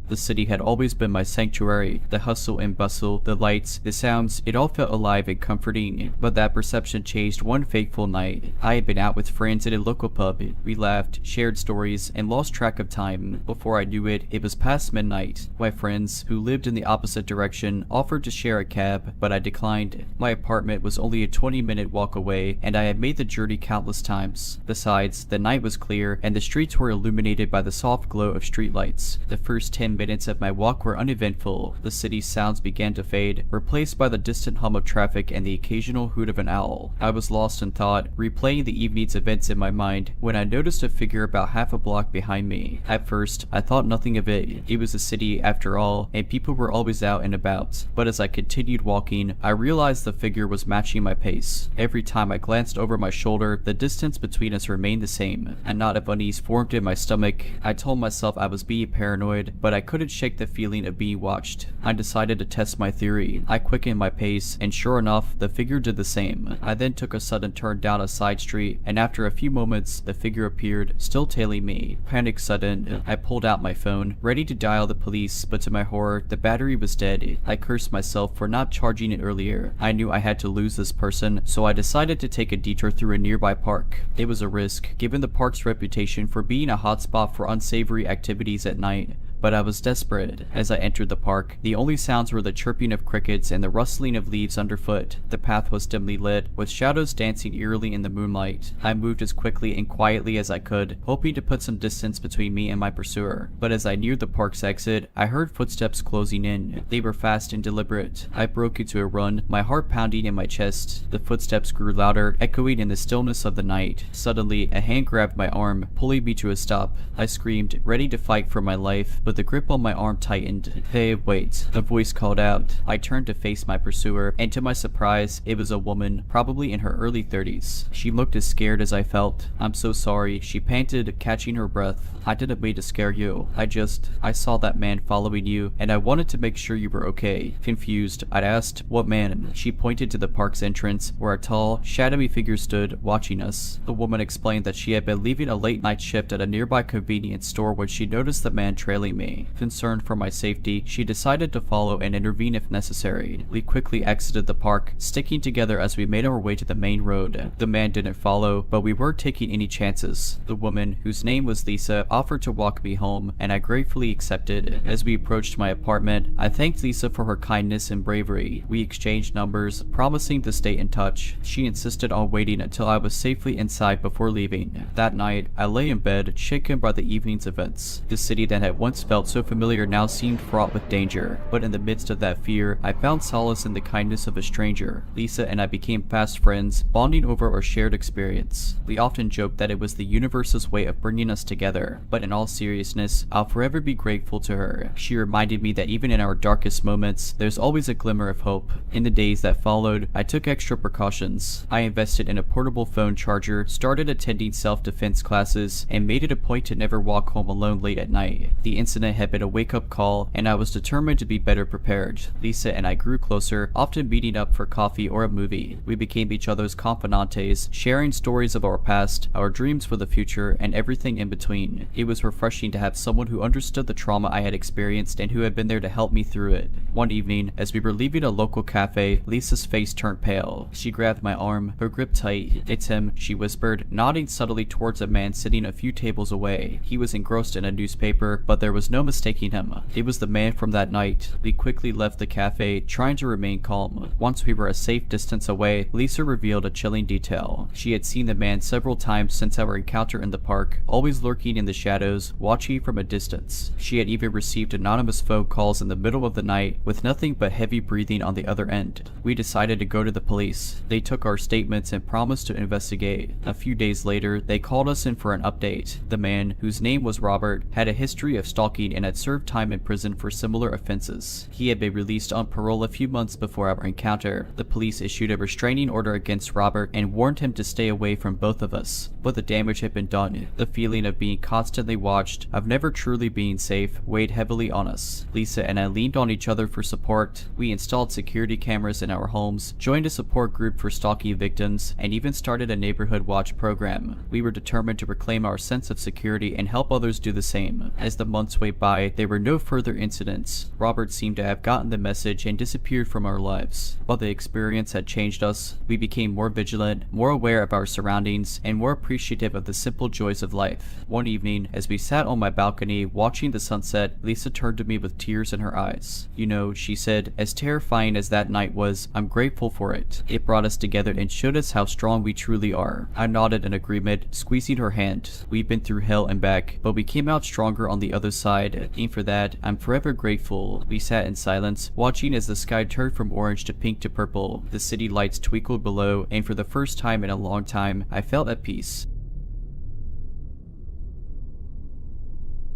The city had always been my sanctuary. The hustle and bustle, the lights, the sounds, it all felt alive and comforting. But that perception changed one fateful night. I had been out with friends at a local pub. We laughed, shared stories, and lost track of time. Before I knew it, it was past midnight. My friends, who lived in the opposite direction, offered to share a cab, but I declined. My apartment was only a 20-minute walk away, and I had made the journey countless times. Besides, the night was clear, and the streets were illuminated by the soft glow of streetlights. The first 10 minutes of my walk were uneventful. The city's sounds began to fade, replaced by the distant hum of traffic and the occasional hoot of an owl. I was lost in thought, replaying the evening's events in my mind, when I noticed a figure about half a block behind me. At first, I thought nothing of it. It was a city after all, and people were always out and about. But as I continued walking, I realized the figure was matching my pace. Every time I glanced over my shoulder, the distance between us remained the same. A knot of unease formed in my stomach. I told myself I was being paranoid, but I couldn't shake the feeling of being watched. I decided to test my theory. I quickened my pace, and sure enough, the figure did the same. I then took a sudden turn down a side street, and after a few moments, the figure appeared, still tailing me. Panic sudden, I pulled out my phone, ready to dial the police, but to my horror, the battery was dead. I cursed myself for not charging it earlier. I knew I had to lose this person, so I decided to take a detour through a nearby park. It was a risk, given the park's reputation for being a hotspot for unsavory activities at night. But I was desperate. As I entered the park, the only sounds were the chirping of crickets and the rustling of leaves underfoot. The path was dimly lit, with shadows dancing eerily in the moonlight. I moved as quickly and quietly as I could, hoping to put some distance between me and my pursuer. But as I neared the park's exit, I heard footsteps closing in. They were fast and deliberate. I broke into a run, my heart pounding in my chest. The footsteps grew louder, echoing in the stillness of the night. Suddenly, a hand grabbed my arm, pulling me to a stop. I screamed, ready to fight for my life, but the grip on my arm tightened. "Hey, wait," a voice called out. I turned to face my pursuer, and to my surprise, it was a woman, probably in her early 30s. She looked as scared as I felt. "I'm so sorry," she panted, catching her breath. "I didn't mean to scare you. I saw that man following you, and I wanted to make sure you were okay." Confused, I asked, "What man?" She pointed to the park's entrance, where a tall, shadowy figure stood, watching us. The woman explained that she had been leaving a late night shift at a nearby convenience store when she noticed the man trailing me. Concerned for my safety, she decided to follow and intervene if necessary. We quickly exited the park, sticking together as we made our way to the main road. The man didn't follow, but we weren't taking any chances. The woman, whose name was Lisa, offered to walk me home, and I gratefully accepted. As we approached my apartment, I thanked Lisa for her kindness and bravery. We exchanged numbers, promising to stay in touch. She insisted on waiting until I was safely inside before leaving. That night, I lay in bed, shaken by the evening's events. The city that had once felt so familiar now seemed fraught with danger, but in the midst of that fear, I found solace in the kindness of a stranger. Lisa and I became fast friends, bonding over our shared experience. We often joked that it was the universe's way of bringing us together, but in all seriousness, I'll forever be grateful to her. She reminded me that even in our darkest moments, there's always a glimmer of hope. In the days that followed, I took extra precautions. I invested in a portable phone charger, started attending self-defense classes, and made it a point to never walk home alone late at night. The incident had been a wake-up call, and I was determined to be better prepared. Lisa and I grew closer, often meeting up for coffee or a movie. We became each other's confidantes, sharing stories of our past, our dreams for the future, and everything in between. It was refreshing to have someone who understood the trauma I had experienced and who had been there to help me through it. One evening, as we were leaving a local cafe, Lisa's face turned pale. She grabbed my arm, her grip tight. "It's him," she whispered, nodding subtly towards a man sitting a few tables away. He was engrossed in a newspaper, but there was no mistaking him. It was the man from that night. We quickly left the cafe, trying to remain calm. Once we were a safe distance away, Lisa revealed a chilling detail. She had seen the man several times since our encounter in the park, always lurking in the shadows, watching from a distance. She had even received anonymous phone calls in the middle of the night, with nothing but heavy breathing on the other end. We decided to go to the police. They took our statements and promised to investigate. A few days later, they called us in for an update. The man, whose name was Robert, had a history of stalking and had served time in prison for similar offenses. He had been released on parole a few months before our encounter. The police issued a restraining order against Robert and warned him to stay away from both of us. But the damage had been done. The feeling of being constantly watched, of never truly being safe, weighed heavily on us. Lisa and I leaned on each other for support. We installed security cameras in our homes, joined a support group for stalking victims, and even started a neighborhood watch program. We were determined to reclaim our sense of security and help others do the same. As the months went by, there were no further incidents. Robert seemed to have gotten the message and disappeared from our lives. While the experience had changed us, we became more vigilant, more aware of our surroundings, and more appreciative of the simple joys of life. One evening, as we sat on my balcony watching the sunset, Lisa turned to me with tears in her eyes. "You know," she said, "as terrifying as that night was, I'm grateful for it. It brought us together and showed us how strong we truly are." I nodded in agreement, squeezing her hand. "We've been through hell and back, but we came out stronger on the other side, and for that, I'm forever grateful." We sat in silence, watching as the sky turned from orange to pink to purple. The city lights twinkled below, and for the first time in a long time, I felt at peace.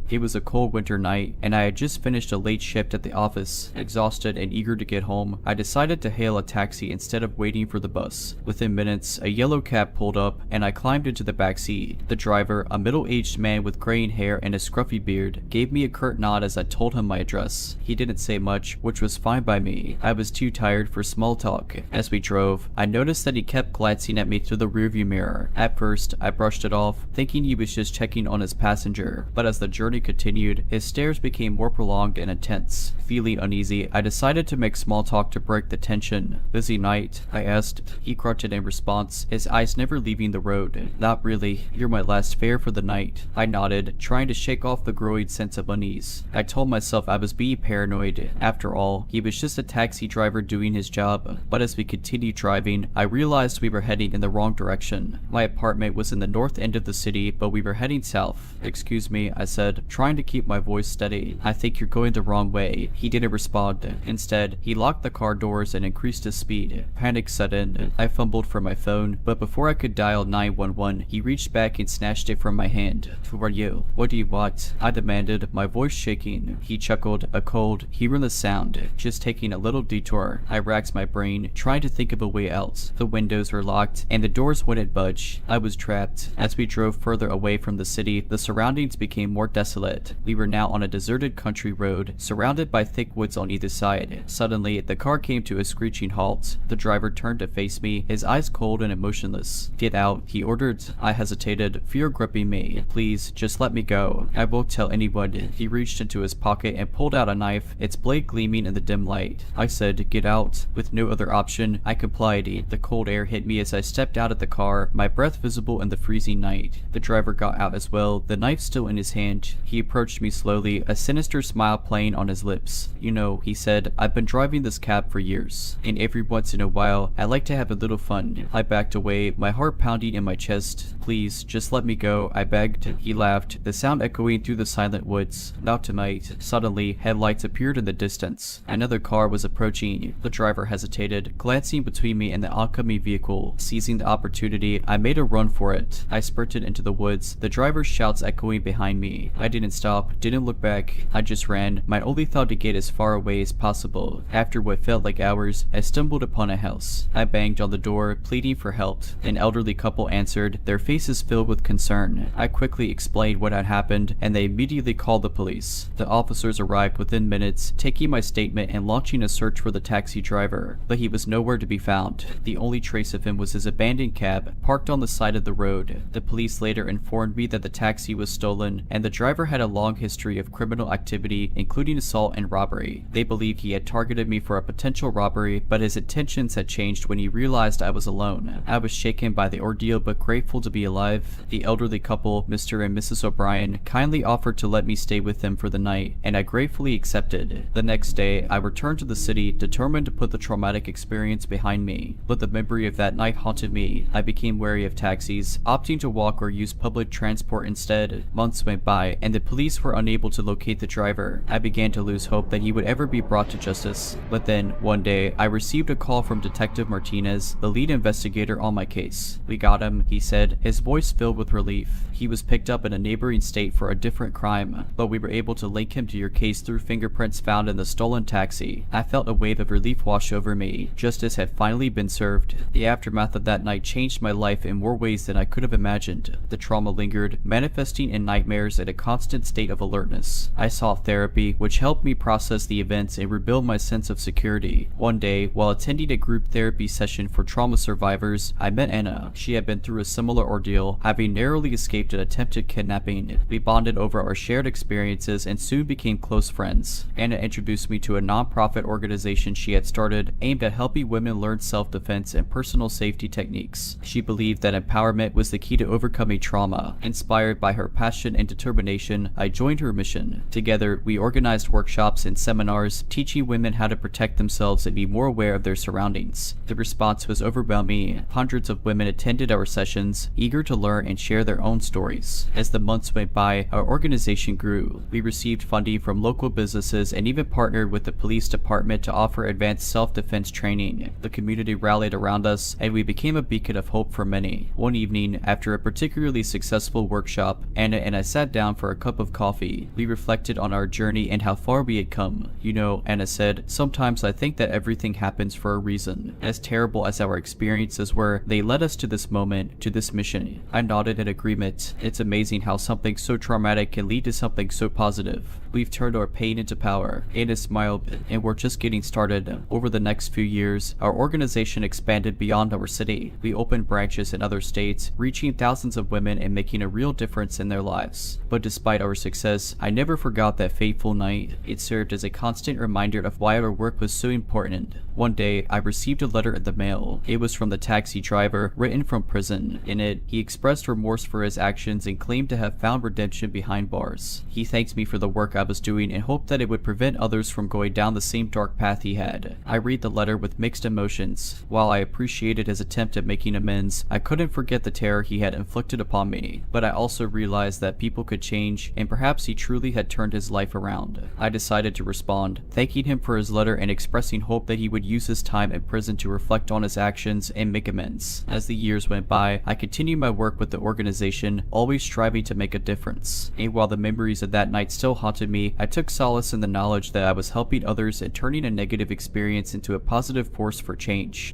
It was a cold winter night, and I had just finished a late shift at the office. Exhausted and eager to get home, I decided to hail a taxi instead of waiting for the bus. Within minutes, a yellow cab pulled up, and I climbed into the back seat. The driver, a middle-aged man with graying hair and a scruffy beard, gave me a curt nod as I told him my address. He didn't say much, which was fine by me. I was too tired for small talk. As we drove, I noticed that he kept glancing at me through the rearview mirror. At first, I brushed it off, thinking he was just checking on his passenger, but as the journey continued, his stares became more prolonged and intense. Feeling uneasy, I decided to make small talk to break the tension. "Busy night?" I asked. He grunted in response, his eyes never leaving the road. "Not really. You're my last fare for the night." I nodded, trying to shake off the growing sense of unease. I told myself I was being paranoid. After all, he was just a taxi driver doing his job. But as we continued driving, I realized we were heading in the wrong direction. My apartment was in the north end of the city, but we were heading south. "Excuse me," I said, trying to keep my voice steady. "I think you're going the wrong way." He didn't respond. Instead, he locked the car doors and increased his speed. Panic set in. I fumbled for my phone, but before I could dial 911, he reached back and snatched it from my hand. "Who are you? What do you want?" I demanded, my voice shaking. He chuckled, a cold, humorless sound. "Just taking a little detour." I racked my brain, trying to think of a way out. The windows were locked, and the doors wouldn't budge. I was trapped. As we drove further away from the city, the surroundings became more desolate. We were now on a deserted country road, surrounded by thick woods on either side. Suddenly, the car came to a screeching halt. The driver turned to face me, his eyes cold and emotionless. "Get out," he ordered. I hesitated, fear gripping me. "Please, just let me go. I won't tell anyone." He reached into his pocket and pulled out a knife, its blade gleaming in the dim light. I said, "Get out." With no other option, I complied. The cold air hit me as I stepped out of the car, my breath visible in the freezing night. The driver got out as well, the knife still in his hand. He approached me slowly, a sinister smile playing on his lips. "You know," he said, "I've been driving this cab for years, and every once in a while, I like to have a little fun." I backed away, my heart pounding in my chest. "Please, just let me go," I begged. He laughed, the sound echoing through the silent woods. "Not tonight." Suddenly, headlights appeared in the distance. Another car was approaching. The driver hesitated, glancing between me and the oncoming vehicle. Seizing the opportunity, I made a run for it. I sprinted into the woods, the driver's shouts echoing behind me. I didn't stop, didn't look back. I just ran, my only thought to get as far away as possible. After what felt like hours, I stumbled upon a house. I banged on the door, pleading for help. An elderly couple answered, their faces filled with concern. I quickly explained what had happened, and they immediately called the police. The officers arrived within minutes, taking my statement and launching a search for the taxi driver, but he was nowhere to be found. The only trace of him was his abandoned cab, parked on the side of the road. The police later informed me that the taxi was stolen, and the driver had a long history of criminal activity, including assault and robbery. They believed he had targeted me for a potential robbery, but his intentions had changed when he realized I was alone. I was shaken by the ordeal but grateful to be alive. The elderly couple, Mr. and Mrs. O'Brien, kindly offered to let me stay with them for the night, and I gratefully accepted. The next day, I returned to the city, determined to put the traumatic experience behind me. But the memory of that night haunted me. I became wary of taxis, opting to walk or use public transport instead. Months went by, and the police were unable to locate the driver. I began to lose hope that he would ever be brought to justice. But then, one day, I received a call from Detective Martinez, the lead investigator on my case. "We got him," he said, his voice filled with relief. "He was picked up in a neighboring state for a different crime, but we were able to link him to your case through fingerprints found in the stolen taxi." I felt a wave of relief wash over me. Justice had finally been served. The aftermath of that night changed my life in more ways than I could have imagined. The trauma lingered, manifesting in nightmares and a constant state of alertness. I sought therapy, which helped me process the events and rebuild my sense of security. One day, while attending a group therapy session for trauma survivors, I met Anna. She had been through a similar ordeal, having narrowly escaped an attempted kidnapping. We bonded over our shared experiences and soon became close friends. Anna introduced me to a non-profit organization she had started aimed at helping women learn self-defense and personal safety techniques. She believed that empowerment was the key to overcoming trauma. Inspired by her passion and determination, I joined her mission. Together, we organized workshops and seminars teaching women how to protect themselves and be more aware of their surroundings. The response was overwhelming. Hundreds of women attended our sessions, eager to learn and share their own stories. stories. As the months went by, our organization grew. We received funding from local businesses and even partnered with the police department to offer advanced self-defense training. The community rallied around us, and we became a beacon of hope for many. One evening, after a particularly successful workshop, Anna and I sat down for a cup of coffee. We reflected on our journey and how far we had come. You know, Anna said, sometimes I think that everything happens for a reason. As terrible as our experiences were, they led us to this moment, to this mission. I nodded in agreement. It's amazing how something so traumatic can lead to something so positive. We've turned our pain into power. Anna smiled, and we're just getting started. Over the next few years, our organization expanded beyond our city. We opened branches in other states, reaching thousands of women and making a real difference in their lives. But despite our success, I never forgot that fateful night. It served as a constant reminder of why our work was so important. One day, I received a letter in the mail. It was from the taxi driver, written from prison. In it, he expressed remorse for his actions and claimed to have found redemption behind bars. He thanked me for the work I was doing and hoped that it would prevent others from going down the same dark path he had. I read the letter with mixed emotions. While I appreciated his attempt at making amends, I couldn't forget the terror he had inflicted upon me. But I also realized that people could change, and perhaps he truly had turned his life around. I decided to respond, thanking him for his letter and expressing hope that he would use his time in prison to reflect on his actions and make amends. As the years went by, I continued my work with the organization, always striving to make a difference. And while the memories of that night still haunted me, I took solace in the knowledge that I was helping others and turning a negative experience into a positive force for change.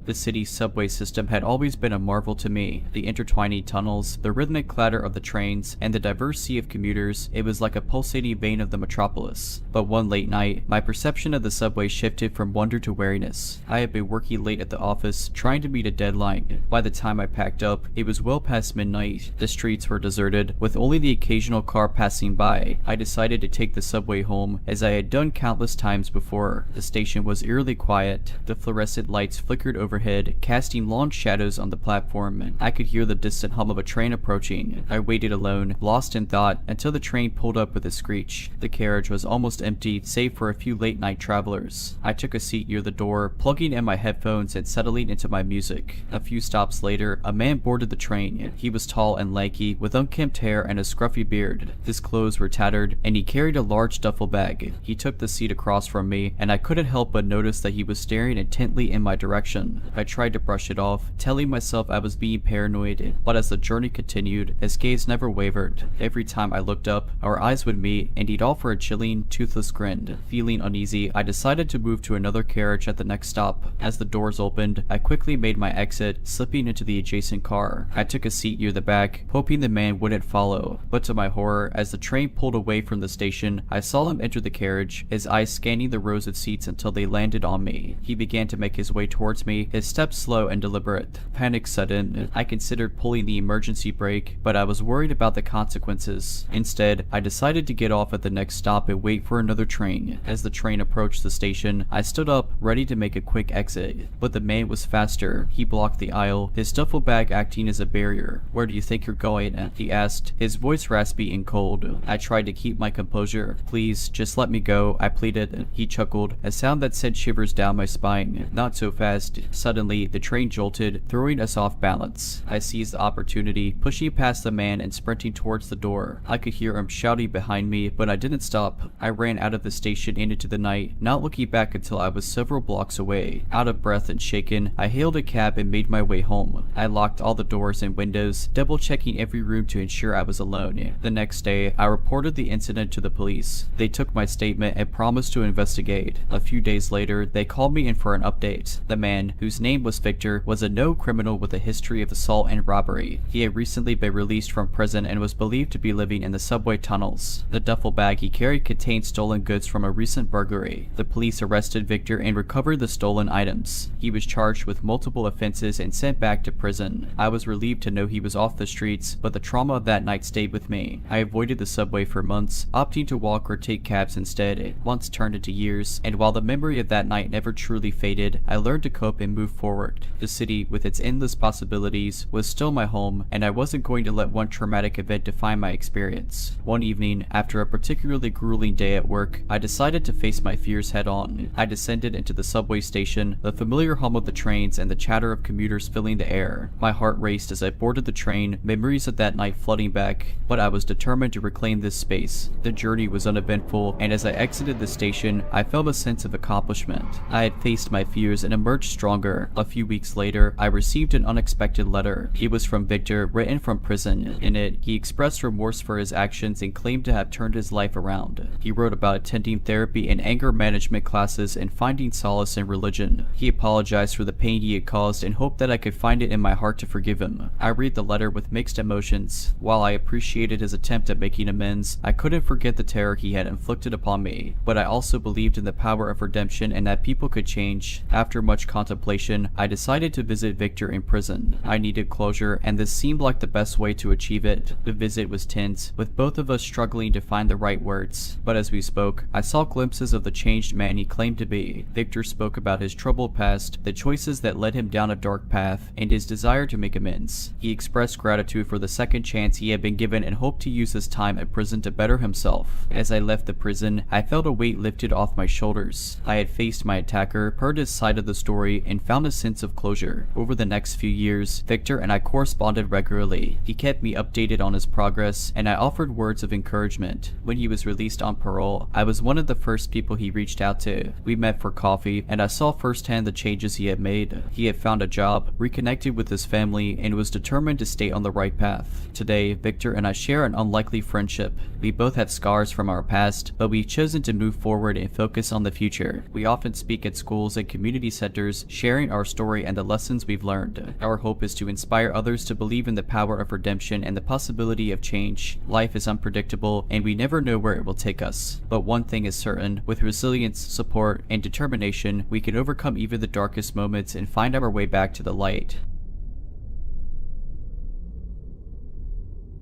The city's subway system had always been a marvel to me. The intertwining tunnels, the rhythmic clatter of the trains, and the diverse sea of commuters, it was like a pulsating vein of the metropolis. But one late night, my perception of the subway shifted from wonder to wariness. I had been working late at the office, trying to meet a deadline. By the time I packed up, it was well past midnight. The streets were deserted, with only the occasional car passing by. I decided to take the subway home, as I had done countless times before. The station was eerily quiet. The fluorescent lights flickered overhead, casting long shadows on the platform. I could hear the distant hum of a train approaching. I waited alone, lost in thought, until the train pulled up with a screech. The carriage was almost empty, save for a few late-night travelers. I took a seat near the door, plugging in my headphones and settling into my music. A few stops later, a man boarded the train. He was tall and lanky, with unkempt hair and a scruffy beard. His clothes were tattered, and he carried a large duffel bag. He took the seat across from me, and I couldn't help but notice that he was staring intently in my direction. I tried to brush it off, telling myself I was being paranoid, but as the journey continued, his gaze never wavered. Every time I looked up, our eyes would meet, and he'd offer a chilling, toothless grin. Feeling uneasy, I decided to move to another carriage at the next stop. As the doors opened, I quickly made my exit, slipping into the adjacent car. I took a seat near the back, hoping the man wouldn't follow, but to my horror, as the train pulled away from the station, I saw him enter the carriage, his eyes scanning the rows of seats until they landed on me. He began to make his way towards me, his steps slow and deliberate. Panic set in. I considered pulling the emergency brake, but I was worried about the consequences. Instead, I decided to get off at the next stop and wait for another train. As the train approached the station, I stood up, ready to make a quick exit. But the man was faster. He blocked the aisle, his duffel bag acting as a barrier. "Where do you think you're going?" he asked, his voice raspy and cold. I tried to keep my composure. "Please, just let me go," I pleaded. He chuckled, a sound that sent shivers down my spine. "Not so fast." Suddenly, the train jolted, throwing us off balance. I seized the opportunity, pushing past the man and sprinting towards the door. I could hear him shouting behind me, but I didn't stop. I ran out of the station and into the night, not looking back until I was several blocks away. Out of breath and shaken, I hailed a cab and made my way home. I locked all the doors and windows, double-checking every room to ensure I was alone. The next day, I reported the incident to the police. They took my statement and promised to investigate. A few days later, they called me in for an update. The man, whose name was Victor, was a known criminal with a history of assault and robbery. He had recently been released from prison and was believed to be living in the subway tunnels. The duffel bag he carried contained stolen goods from a recent burglary. The police arrested Victor and recovered the stolen items. He was charged with multiple offenses and sent back to prison. I was relieved to know he was off the streets, but the trauma of that night stayed with me. I avoided the subway for months, opting to walk or take cabs instead. Months turned into years, and while the memory of that night never truly faded, I learned to cope and move forward. The city, with its endless possibilities, was still my home, and I wasn't going to let one traumatic event define my experience. One evening, after a particularly grueling day at work, I decided to face my fears head-on. I descended into the subway station, the familiar hum of the trains and the chatter of commuters filling the air. My heart raced as I boarded the train, memories of that night flooding back, but I was determined to reclaim this space. The journey was uneventful, and as I exited the station, I felt a sense of accomplishment. I had faced my fears and emerged stronger. A few weeks later, I received an unexpected letter. It was from Victor, written from prison. In it, he expressed remorse for his actions and claimed to have turned his life around. He wrote about attending therapy and anger management classes and finding solace in religion. He apologized for the pain he had caused and hoped that I could find it in my heart to forgive him. I read the letter with mixed emotions. While I appreciated his attempt at making amends, I couldn't forget the terror he had inflicted upon me, but I also believed in the power of redemption and that people could change. After much contemplation, I decided to visit Victor in prison. I needed closure, and this seemed like the best way to achieve it. The visit was tense, with both of us struggling to find the right words, but as we spoke, I saw glimpses of the changed man he claimed to be. Victor spoke about his troubled past, the choices that led him down a dark path, and his desire to make amends. He expressed gratitude for the second chance he had been given and hoped to use his time at prison to better himself. As I left the prison, I felt a weight lifted off my shoulders. I had faced my attacker, heard his side of the story, and found a sense of closure. Over the next few years, Victor and I corresponded regularly. He kept me updated on his progress, and I offered words of encouragement. When he was released on parole, I was one of the first people he reached out to. We met for coffee, and I saw firsthand the changes he had made. He had found a job, reconnected with his family, and was determined to stay on the right path. Today, Victor and I share an unlikely friendship. We both have scars from our past, but we've chosen to move forward and focus on the future. We often speak at schools and community centers, sharing our story and the lessons we've learned. Our hope is to inspire others to believe in the power of redemption and the possibility of change. Life is unpredictable, and we never know where it will take us. But one thing is certain, with resilience, support, and determination, we can overcome even the darkest moments and find our way back to the light.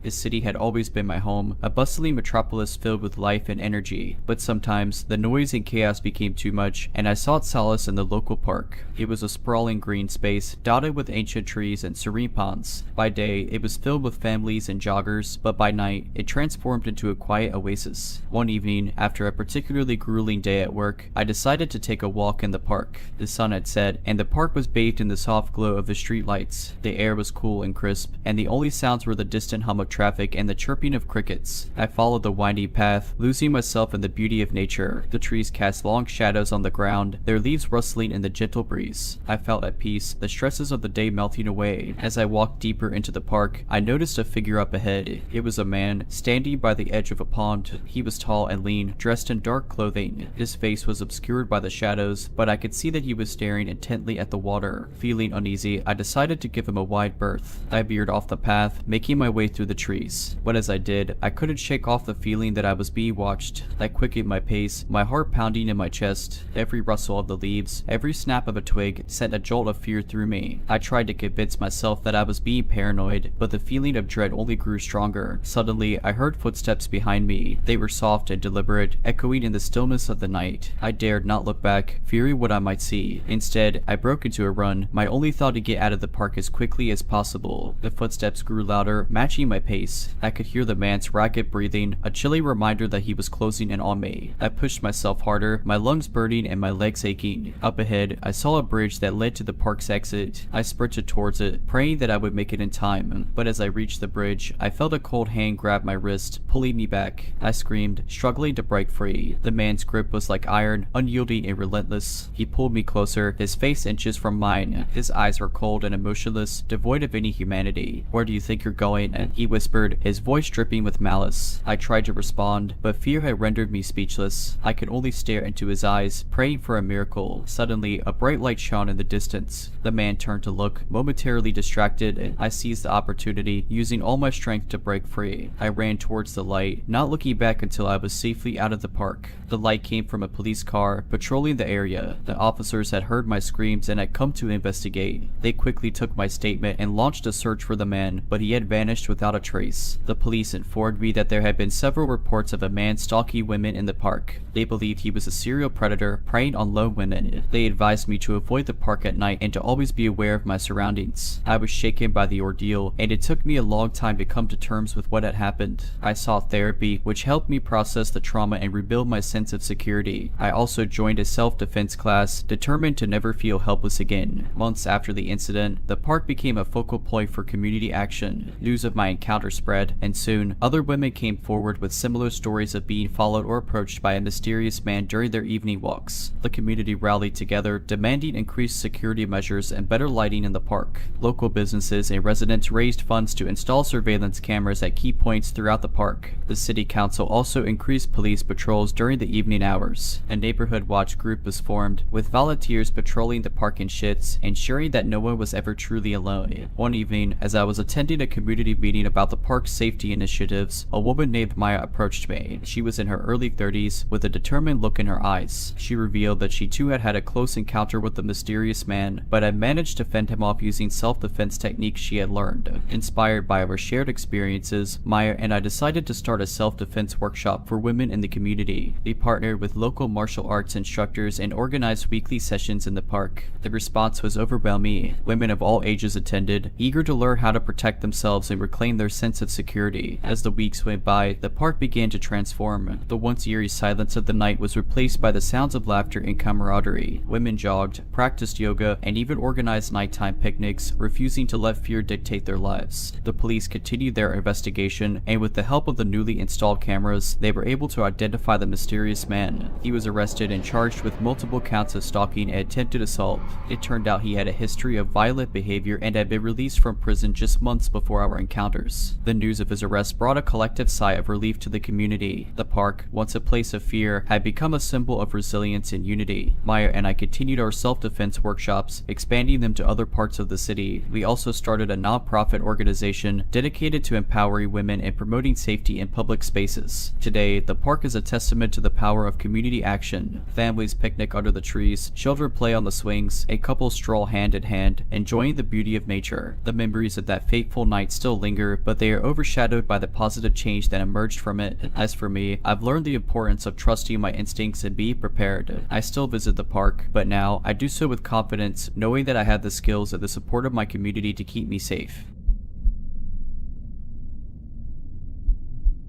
This city had always been my home, a bustling metropolis filled with life and energy, but sometimes the noise and chaos became too much, and I sought solace in the local park. It was a sprawling green space, dotted with ancient trees and serene ponds. By day, it was filled with families and joggers, but by night, it transformed into a quiet oasis. One evening, after a particularly grueling day at work, I decided to take a walk in the park. The sun had set, and the park was bathed in the soft glow of the streetlights. The air was cool and crisp, and the only sounds were the distant hum of traffic and the chirping of crickets. I followed the winding path, losing myself in the beauty of nature. The trees cast long shadows on the ground, their leaves rustling in the gentle breeze. I felt at peace, the stresses of the day melting away. As I walked deeper into the park, I noticed a figure up ahead. It was a man, standing by the edge of a pond. He was tall and lean, dressed in dark clothing. His face was obscured by the shadows, but I could see that he was staring intently at the water. Feeling uneasy, I decided to give him a wide berth. I veered off the path, making my way through the trees. But as I did, I couldn't shake off the feeling that I was being watched. I quickened my pace, my heart pounding in my chest. Every rustle of the leaves, every snap of a twig sent a jolt of fear through me. I tried to convince myself that I was being paranoid, but the feeling of dread only grew stronger. Suddenly, I heard footsteps behind me. They were soft and deliberate, echoing in the stillness of the night. I dared not look back, fearing what I might see. Instead, I broke into a run, my only thought to get out of the park as quickly as possible. The footsteps grew louder, matching my pace. I could hear the man's ragged breathing, a chilly reminder that he was closing in on me. I pushed myself harder, my lungs burning and my legs aching. Up ahead, I saw a bridge that led to the park's exit. I sprinted towards it, praying that I would make it in time. But as I reached the bridge, I felt a cold hand grab my wrist, pulling me back. I screamed, struggling to break free. The man's grip was like iron, unyielding and relentless. He pulled me closer, his face inches from mine. His eyes were cold and emotionless, devoid of any humanity. "Where do you think you're going?" he whispered, his voice dripping with malice. I tried to respond, but fear had rendered me speechless. I could only stare into his eyes, praying for a miracle. Suddenly, a bright light shone in the distance. The man turned to look, momentarily distracted, and I seized the opportunity, using all my strength to break free. I ran towards the light, not looking back until I was safely out of the park. The light came from a police car, patrolling the area. The officers had heard my screams and had come to investigate. They quickly took my statement and launched a search for the man, but he had vanished without a trace. The police informed me that there had been several reports of a man stalking women in the park. They believed he was a serial predator preying on lone women. They advised me to avoid the park at night and to always be aware of my surroundings. I was shaken by the ordeal, and it took me a long time to come to terms with what had happened. I sought therapy, which helped me process the trauma and rebuild my sense of security. I also joined a self-defense class, determined to never feel helpless again. Months after the incident, the park became a focal point for community action. News of my encounter spread, and soon, other women came forward with similar stories of being followed or approached by a mysterious man during their evening walks. The community rallied together, demanding increased security measures and better lighting in the park. Local businesses and residents raised funds to install surveillance cameras at key points throughout the park. The city council also increased police patrols during the evening hours. A neighborhood watch group was formed, with volunteers patrolling the park in shifts, ensuring that no one was ever truly alone. One evening, as I was attending a community meeting about the park's safety initiatives, a woman named Maya approached me. She was in her early 30s, with a determined look in her eyes. She revealed that she too had had a close encounter with the mysterious man, but had managed to fend him off using self-defense techniques she had learned. Inspired by our shared experiences, Maya and I decided to start a self-defense workshop for women in the community. We partnered with local martial arts instructors and organized weekly sessions in the park. The response was overwhelming. Women of all ages attended, eager to learn how to protect themselves and reclaim their sense of security. As the weeks went by, the park began to transform. The once eerie silence of the night was replaced by the sounds of laughter and camaraderie. Women jogged, practiced yoga, and even organized nighttime picnics, refusing to let fear dictate their lives. The police continued their investigation, and with the help of the newly installed cameras, they were able to identify the mysterious man. He was arrested and charged with multiple counts of stalking and attempted assault. It turned out he had a history of violent behavior and had been released from prison just months before our encounters. The news of his arrest brought a collective sigh of relief to the community. The park, once a place of fear, had become a symbol of resilience and unity. Maya and I continued our self-defense workshops, expanding them to other parts of the city. We also started a non-profit organization dedicated to empowering women and promoting safety in public spaces. Today, the park is a testament to the power of community action. Families picnic under the trees, children play on the swings, and couples stroll hand in hand, enjoying the beauty of nature. The memories of that fateful night still linger, but they are overshadowed by the positive change that emerged from it. As for me, I've learned the importance of trusting my instincts and being prepared. I still visit the park, but now I do so with confidence, knowing that I have the skills and the support of my community to keep me safe.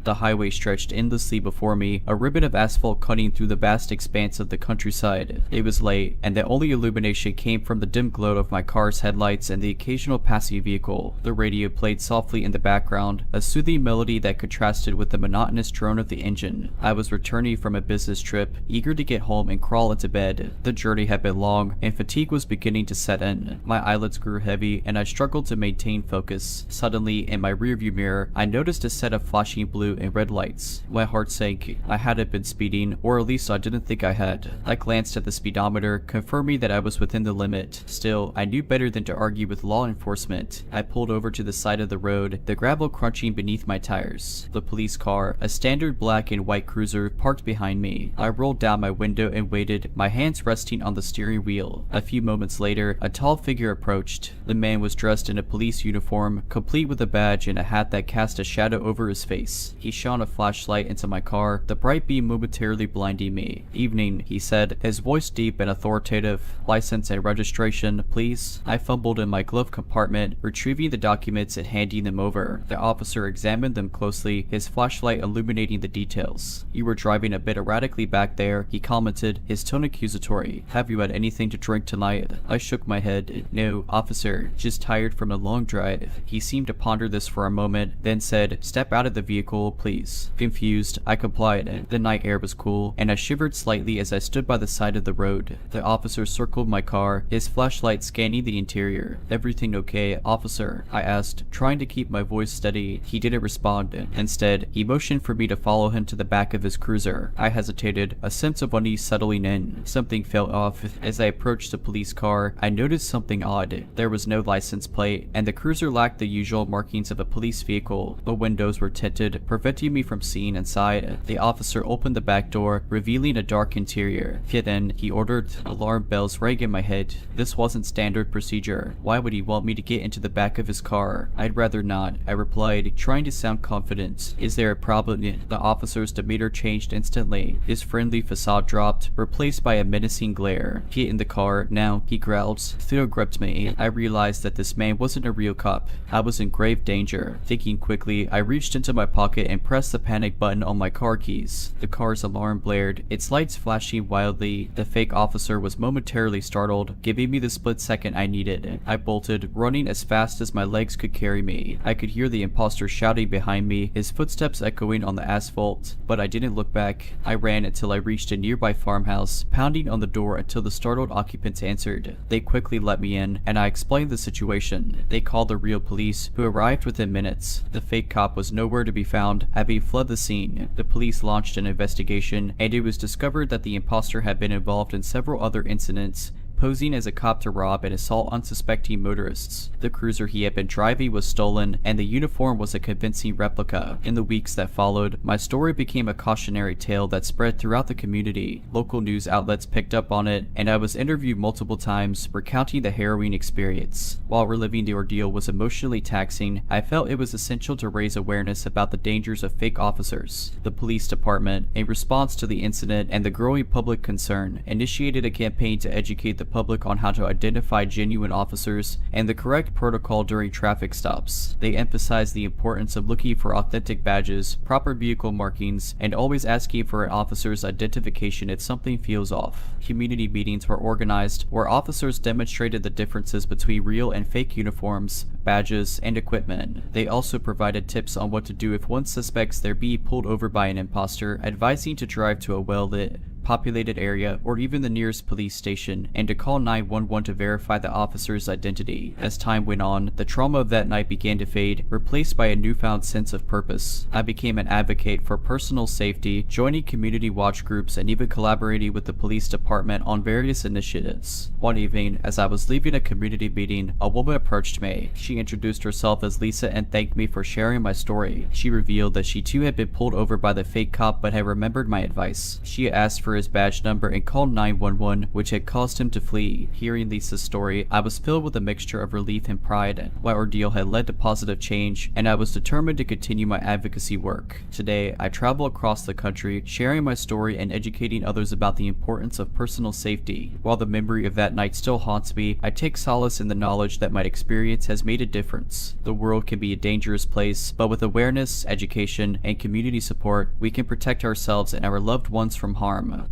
The highway stretched endlessly before me, a ribbon of asphalt cutting through the vast expanse of the countryside. It was late, and the only illumination came from the dim glow of my car's headlights and the occasional passing vehicle. The radio played softly in the background, a soothing melody that contrasted with the monotonous drone of the engine. I was returning from a business trip, eager to get home and crawl into bed. The journey had been long, and fatigue was beginning to set in. My eyelids grew heavy, and I struggled to maintain focus. Suddenly, in my rearview mirror, I noticed a set of flashing blue and red lights. My heart sank. I hadn't been speeding, or at least I didn't think I had. I glanced at the speedometer, confirming that I was within the limit. Still, I knew better than to argue with law enforcement. I pulled over to the side of the road, the gravel crunching beneath my tires. The police car, a standard black and white cruiser, parked behind me. I rolled down my window and waited, my hands resting on the steering wheel. A few moments later, a tall figure approached. The man was dressed in a police uniform, complete with a badge and a hat that cast a shadow over his face. He shone a flashlight into my car, the bright beam momentarily blinding me. "Evening," he said, his voice deep and authoritative. "License and registration, please." I fumbled in my glove compartment, retrieving the documents and handing them over. The officer examined them closely, his flashlight illuminating the details. "You were driving a bit erratically back there," he commented, his tone accusatory. "Have you had anything to drink tonight?" I shook my head. "No, officer, just tired from a long drive." He seemed to ponder this for a moment, then said, "Step out of the vehicle, please." Confused, I complied. The night air was cool, and I shivered slightly as I stood by the side of the road. The officer circled my car, his flashlight scanning the interior. "Everything okay, officer?" I asked, trying to keep my voice steady. He didn't respond. Instead, he motioned for me to follow him to the back of his cruiser. I hesitated, a sense of unease settling in. Something felt off. As I approached the police car, I noticed something odd. There was no license plate, and the cruiser lacked the usual markings of a police vehicle. The windows were tinted, preventing me from seeing inside. The officer opened the back door, revealing a dark interior. Then he ordered. Alarm bells rang in my head. This wasn't standard procedure. Why would he want me to get into the back of his car? I'd rather not, I replied, trying to sound confident. Is there a problem? The officer's demeanor changed instantly. His friendly facade dropped, replaced by a menacing glare. Get in the car, now, he growled. Theo gripped me. I realized that this man wasn't a real cop. I was in grave danger. Thinking quickly, I reached into my pocket and pressed the panic button on my car keys. The car's alarm blared, its lights flashing wildly. The fake officer was momentarily startled, giving me the split second I needed. I bolted, running as fast as my legs could carry me. I could hear the imposter shouting behind me, his footsteps echoing on the asphalt, but I didn't look back. I ran until I reached a nearby farmhouse, pounding on the door until the startled occupants answered. They quickly let me in, and I explained the situation. They called the real police, who arrived within minutes. The fake cop was nowhere to be found, having fled the scene. The police launched an investigation, and it was discovered that the imposter had been involved in several other incidents, posing as a cop to rob and assault unsuspecting motorists. The cruiser he had been driving was stolen, and the uniform was a convincing replica. In the weeks that followed, my story became a cautionary tale that spread throughout the community. Local news outlets picked up on it, and I was interviewed multiple times, recounting the harrowing experience. While reliving the ordeal was emotionally taxing, I felt it was essential to raise awareness about the dangers of fake officers. The police department, in response to the incident and the growing public concern, initiated a campaign to educate the public on how to identify genuine officers and the correct protocol during traffic stops. They emphasized the importance of looking for authentic badges, proper vehicle markings, and always asking for an officer's identification if something feels off. Community meetings were organized where officers demonstrated the differences between real and fake uniforms, badges, and equipment. They also provided tips on what to do if one suspects they're being pulled over by an imposter, advising to drive to a well-lit, populated area or even the nearest police station, and to call 911 to verify the officer's identity. As time went on, the trauma of that night began to fade, replaced by a newfound sense of purpose. I became an advocate for personal safety, joining community watch groups and even collaborating with the police department on various initiatives. One evening, as I was leaving a community meeting, a woman approached me. She introduced herself as Lisa and thanked me for sharing my story. She revealed that she too had been pulled over by the fake cop but had remembered my advice. She asked for his badge number and called 911, which had caused him to flee. Hearing Lisa's story, I was filled with a mixture of relief and pride. My ordeal had led to positive change, and I was determined to continue my advocacy work. Today, I travel across the country, sharing my story and educating others about the importance of personal safety. While the memory of that night still haunts me, I take solace in the knowledge that my experience has made a difference. The world can be a dangerous place, but with awareness, education, and community support, we can protect ourselves and our loved ones from harm.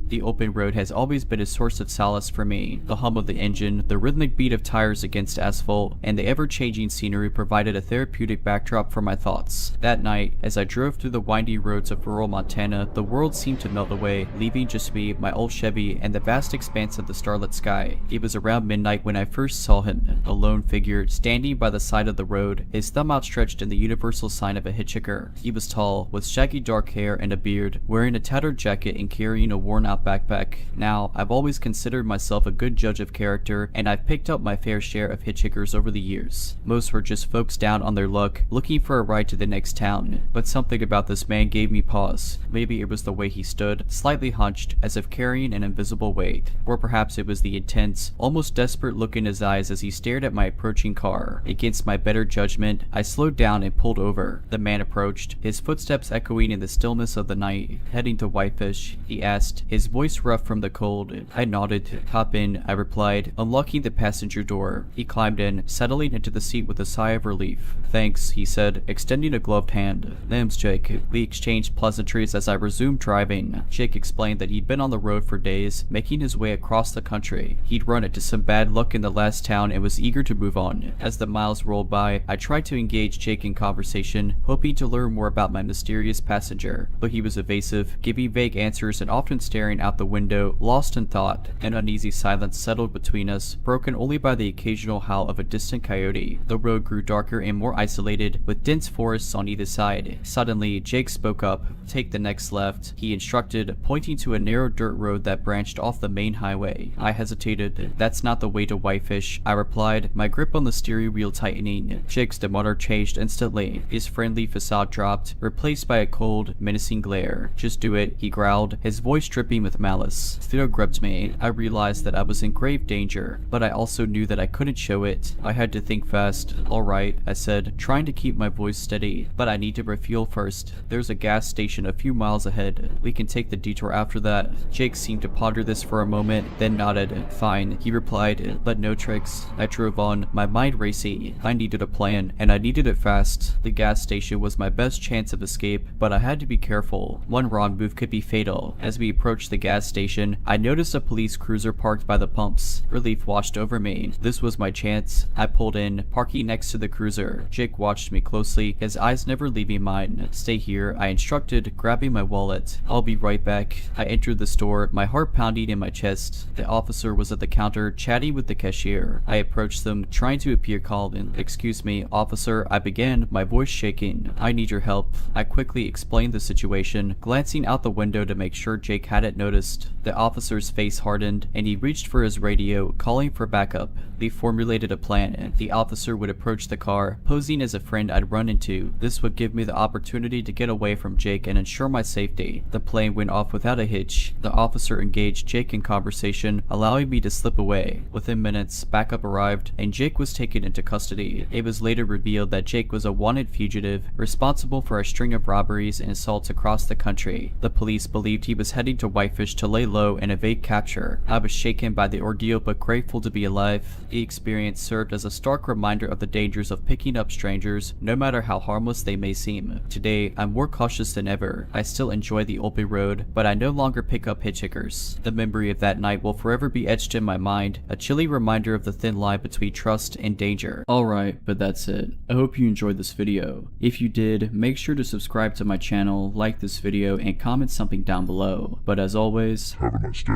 The open road has always been a source of solace for me. The hum of the engine, the rhythmic beat of tires against asphalt, and the ever-changing scenery provided a therapeutic backdrop for my thoughts. That night, as I drove through the windy roads of rural Montana, the world seemed to melt away, leaving just me, my old Chevy, and the vast expanse of the starlit sky. It was around midnight when I first saw him, a lone figure, standing by the side of the road, his thumb outstretched in the universal sign of a hitchhiker. He was tall, with shaggy dark hair and a beard, wearing a tattered jacket and carrying a worn-out backpack. Now, I've always considered myself a good judge of character, and I've picked up my fair share of hitchhikers over the years. Most were just folks down on their luck, looking for a ride to the next town. But something about this man gave me pause. Maybe it was the way he stood, slightly hunched, as if carrying an invisible weight. Or perhaps it was the intense, almost desperate look in his eyes as he stared at my approaching car. Against my better judgment, I slowed down and pulled over. The man approached, his footsteps echoing in the stillness of the night. Heading to Whitefish, he asked, his voice rough from the cold. I nodded. Hop in, I replied, unlocking the passenger door. He climbed in, settling into the seat with a sigh of relief. Thanks, he said, extending a gloved hand. Name's Jake. We exchanged pleasantries as I resumed driving. Jake explained that he'd been on the road for days, making his way across the country. He'd run into some bad luck in the last town and was eager to move on. As the miles rolled by, I tried to engage Jake in conversation, hoping to learn more about my mysterious passenger, but he was evasive, giving vague answers and often staring staring out the window, lost in thought. An uneasy silence settled between us, broken only by the occasional howl of a distant coyote. The road grew darker and more isolated, with dense forests on either side. Suddenly, Jake spoke up. "Take the next left," he instructed, pointing to a narrow dirt road that branched off the main highway. I hesitated. "That's not the way to Whitefish," I replied, my grip on the steering wheel tightening. Jake's demeanor changed instantly. His friendly facade dropped, replaced by a cold, menacing glare. "Just do it," he growled, his voice dripping with malice. Fear gripped me. I realized that I was in grave danger, but I also knew that I couldn't show it. I had to think fast. "All right," I said, trying to keep my voice steady, "but I need to refuel first. There's a gas station a few miles ahead. We can take the detour after that." Jake seemed to ponder this for a moment, then nodded. "Fine," he replied, "but no tricks." I drove on, my mind racy. I needed a plan, and I needed it fast. The gas station was my best chance of escape, but I had to be careful. One wrong move could be fatal. As we approached the gas station, I noticed a police cruiser parked by the pumps. Relief washed over me. This was my chance. I pulled in, parking next to the cruiser. Jake watched me closely, his eyes never leaving mine. "Stay here," I instructed, grabbing my wallet. "I'll be right back." I entered the store, my heart pounding in my chest. The officer was at the counter, chatting with the cashier. I approached them, trying to appear calm. "Excuse me, officer," I began, my voice shaking. "I need your help." I quickly explained the situation, glancing out the window to make sure Jake hadn't noticed. The officer's face hardened, and he reached for his radio, calling for backup. They formulated a plan. The officer would approach the car, posing as a friend I'd run into. This would give me the opportunity to get away from Jake and ensure my safety. The plan went off without a hitch. The officer engaged Jake in conversation, allowing me to slip away. Within minutes, backup arrived, and Jake was taken into custody. It was later revealed that Jake was a wanted fugitive, responsible for a string of robberies and assaults across the country. The police believed he was heading to Whitefish to lay low and evade capture. I was shaken by the ordeal but grateful to be alive. The experience served as a stark reminder of the dangers of picking up strangers, no matter how harmless they may seem. Today, I'm more cautious than ever. I still enjoy the open road, but I no longer pick up hitchhikers. The memory of that night will forever be etched in my mind, a chilly reminder of the thin line between trust and danger. Alright, but that's it. I hope you enjoyed this video. If you did, make sure to subscribe to my channel, like this video, and comment something down below. But as always, Have a nice day.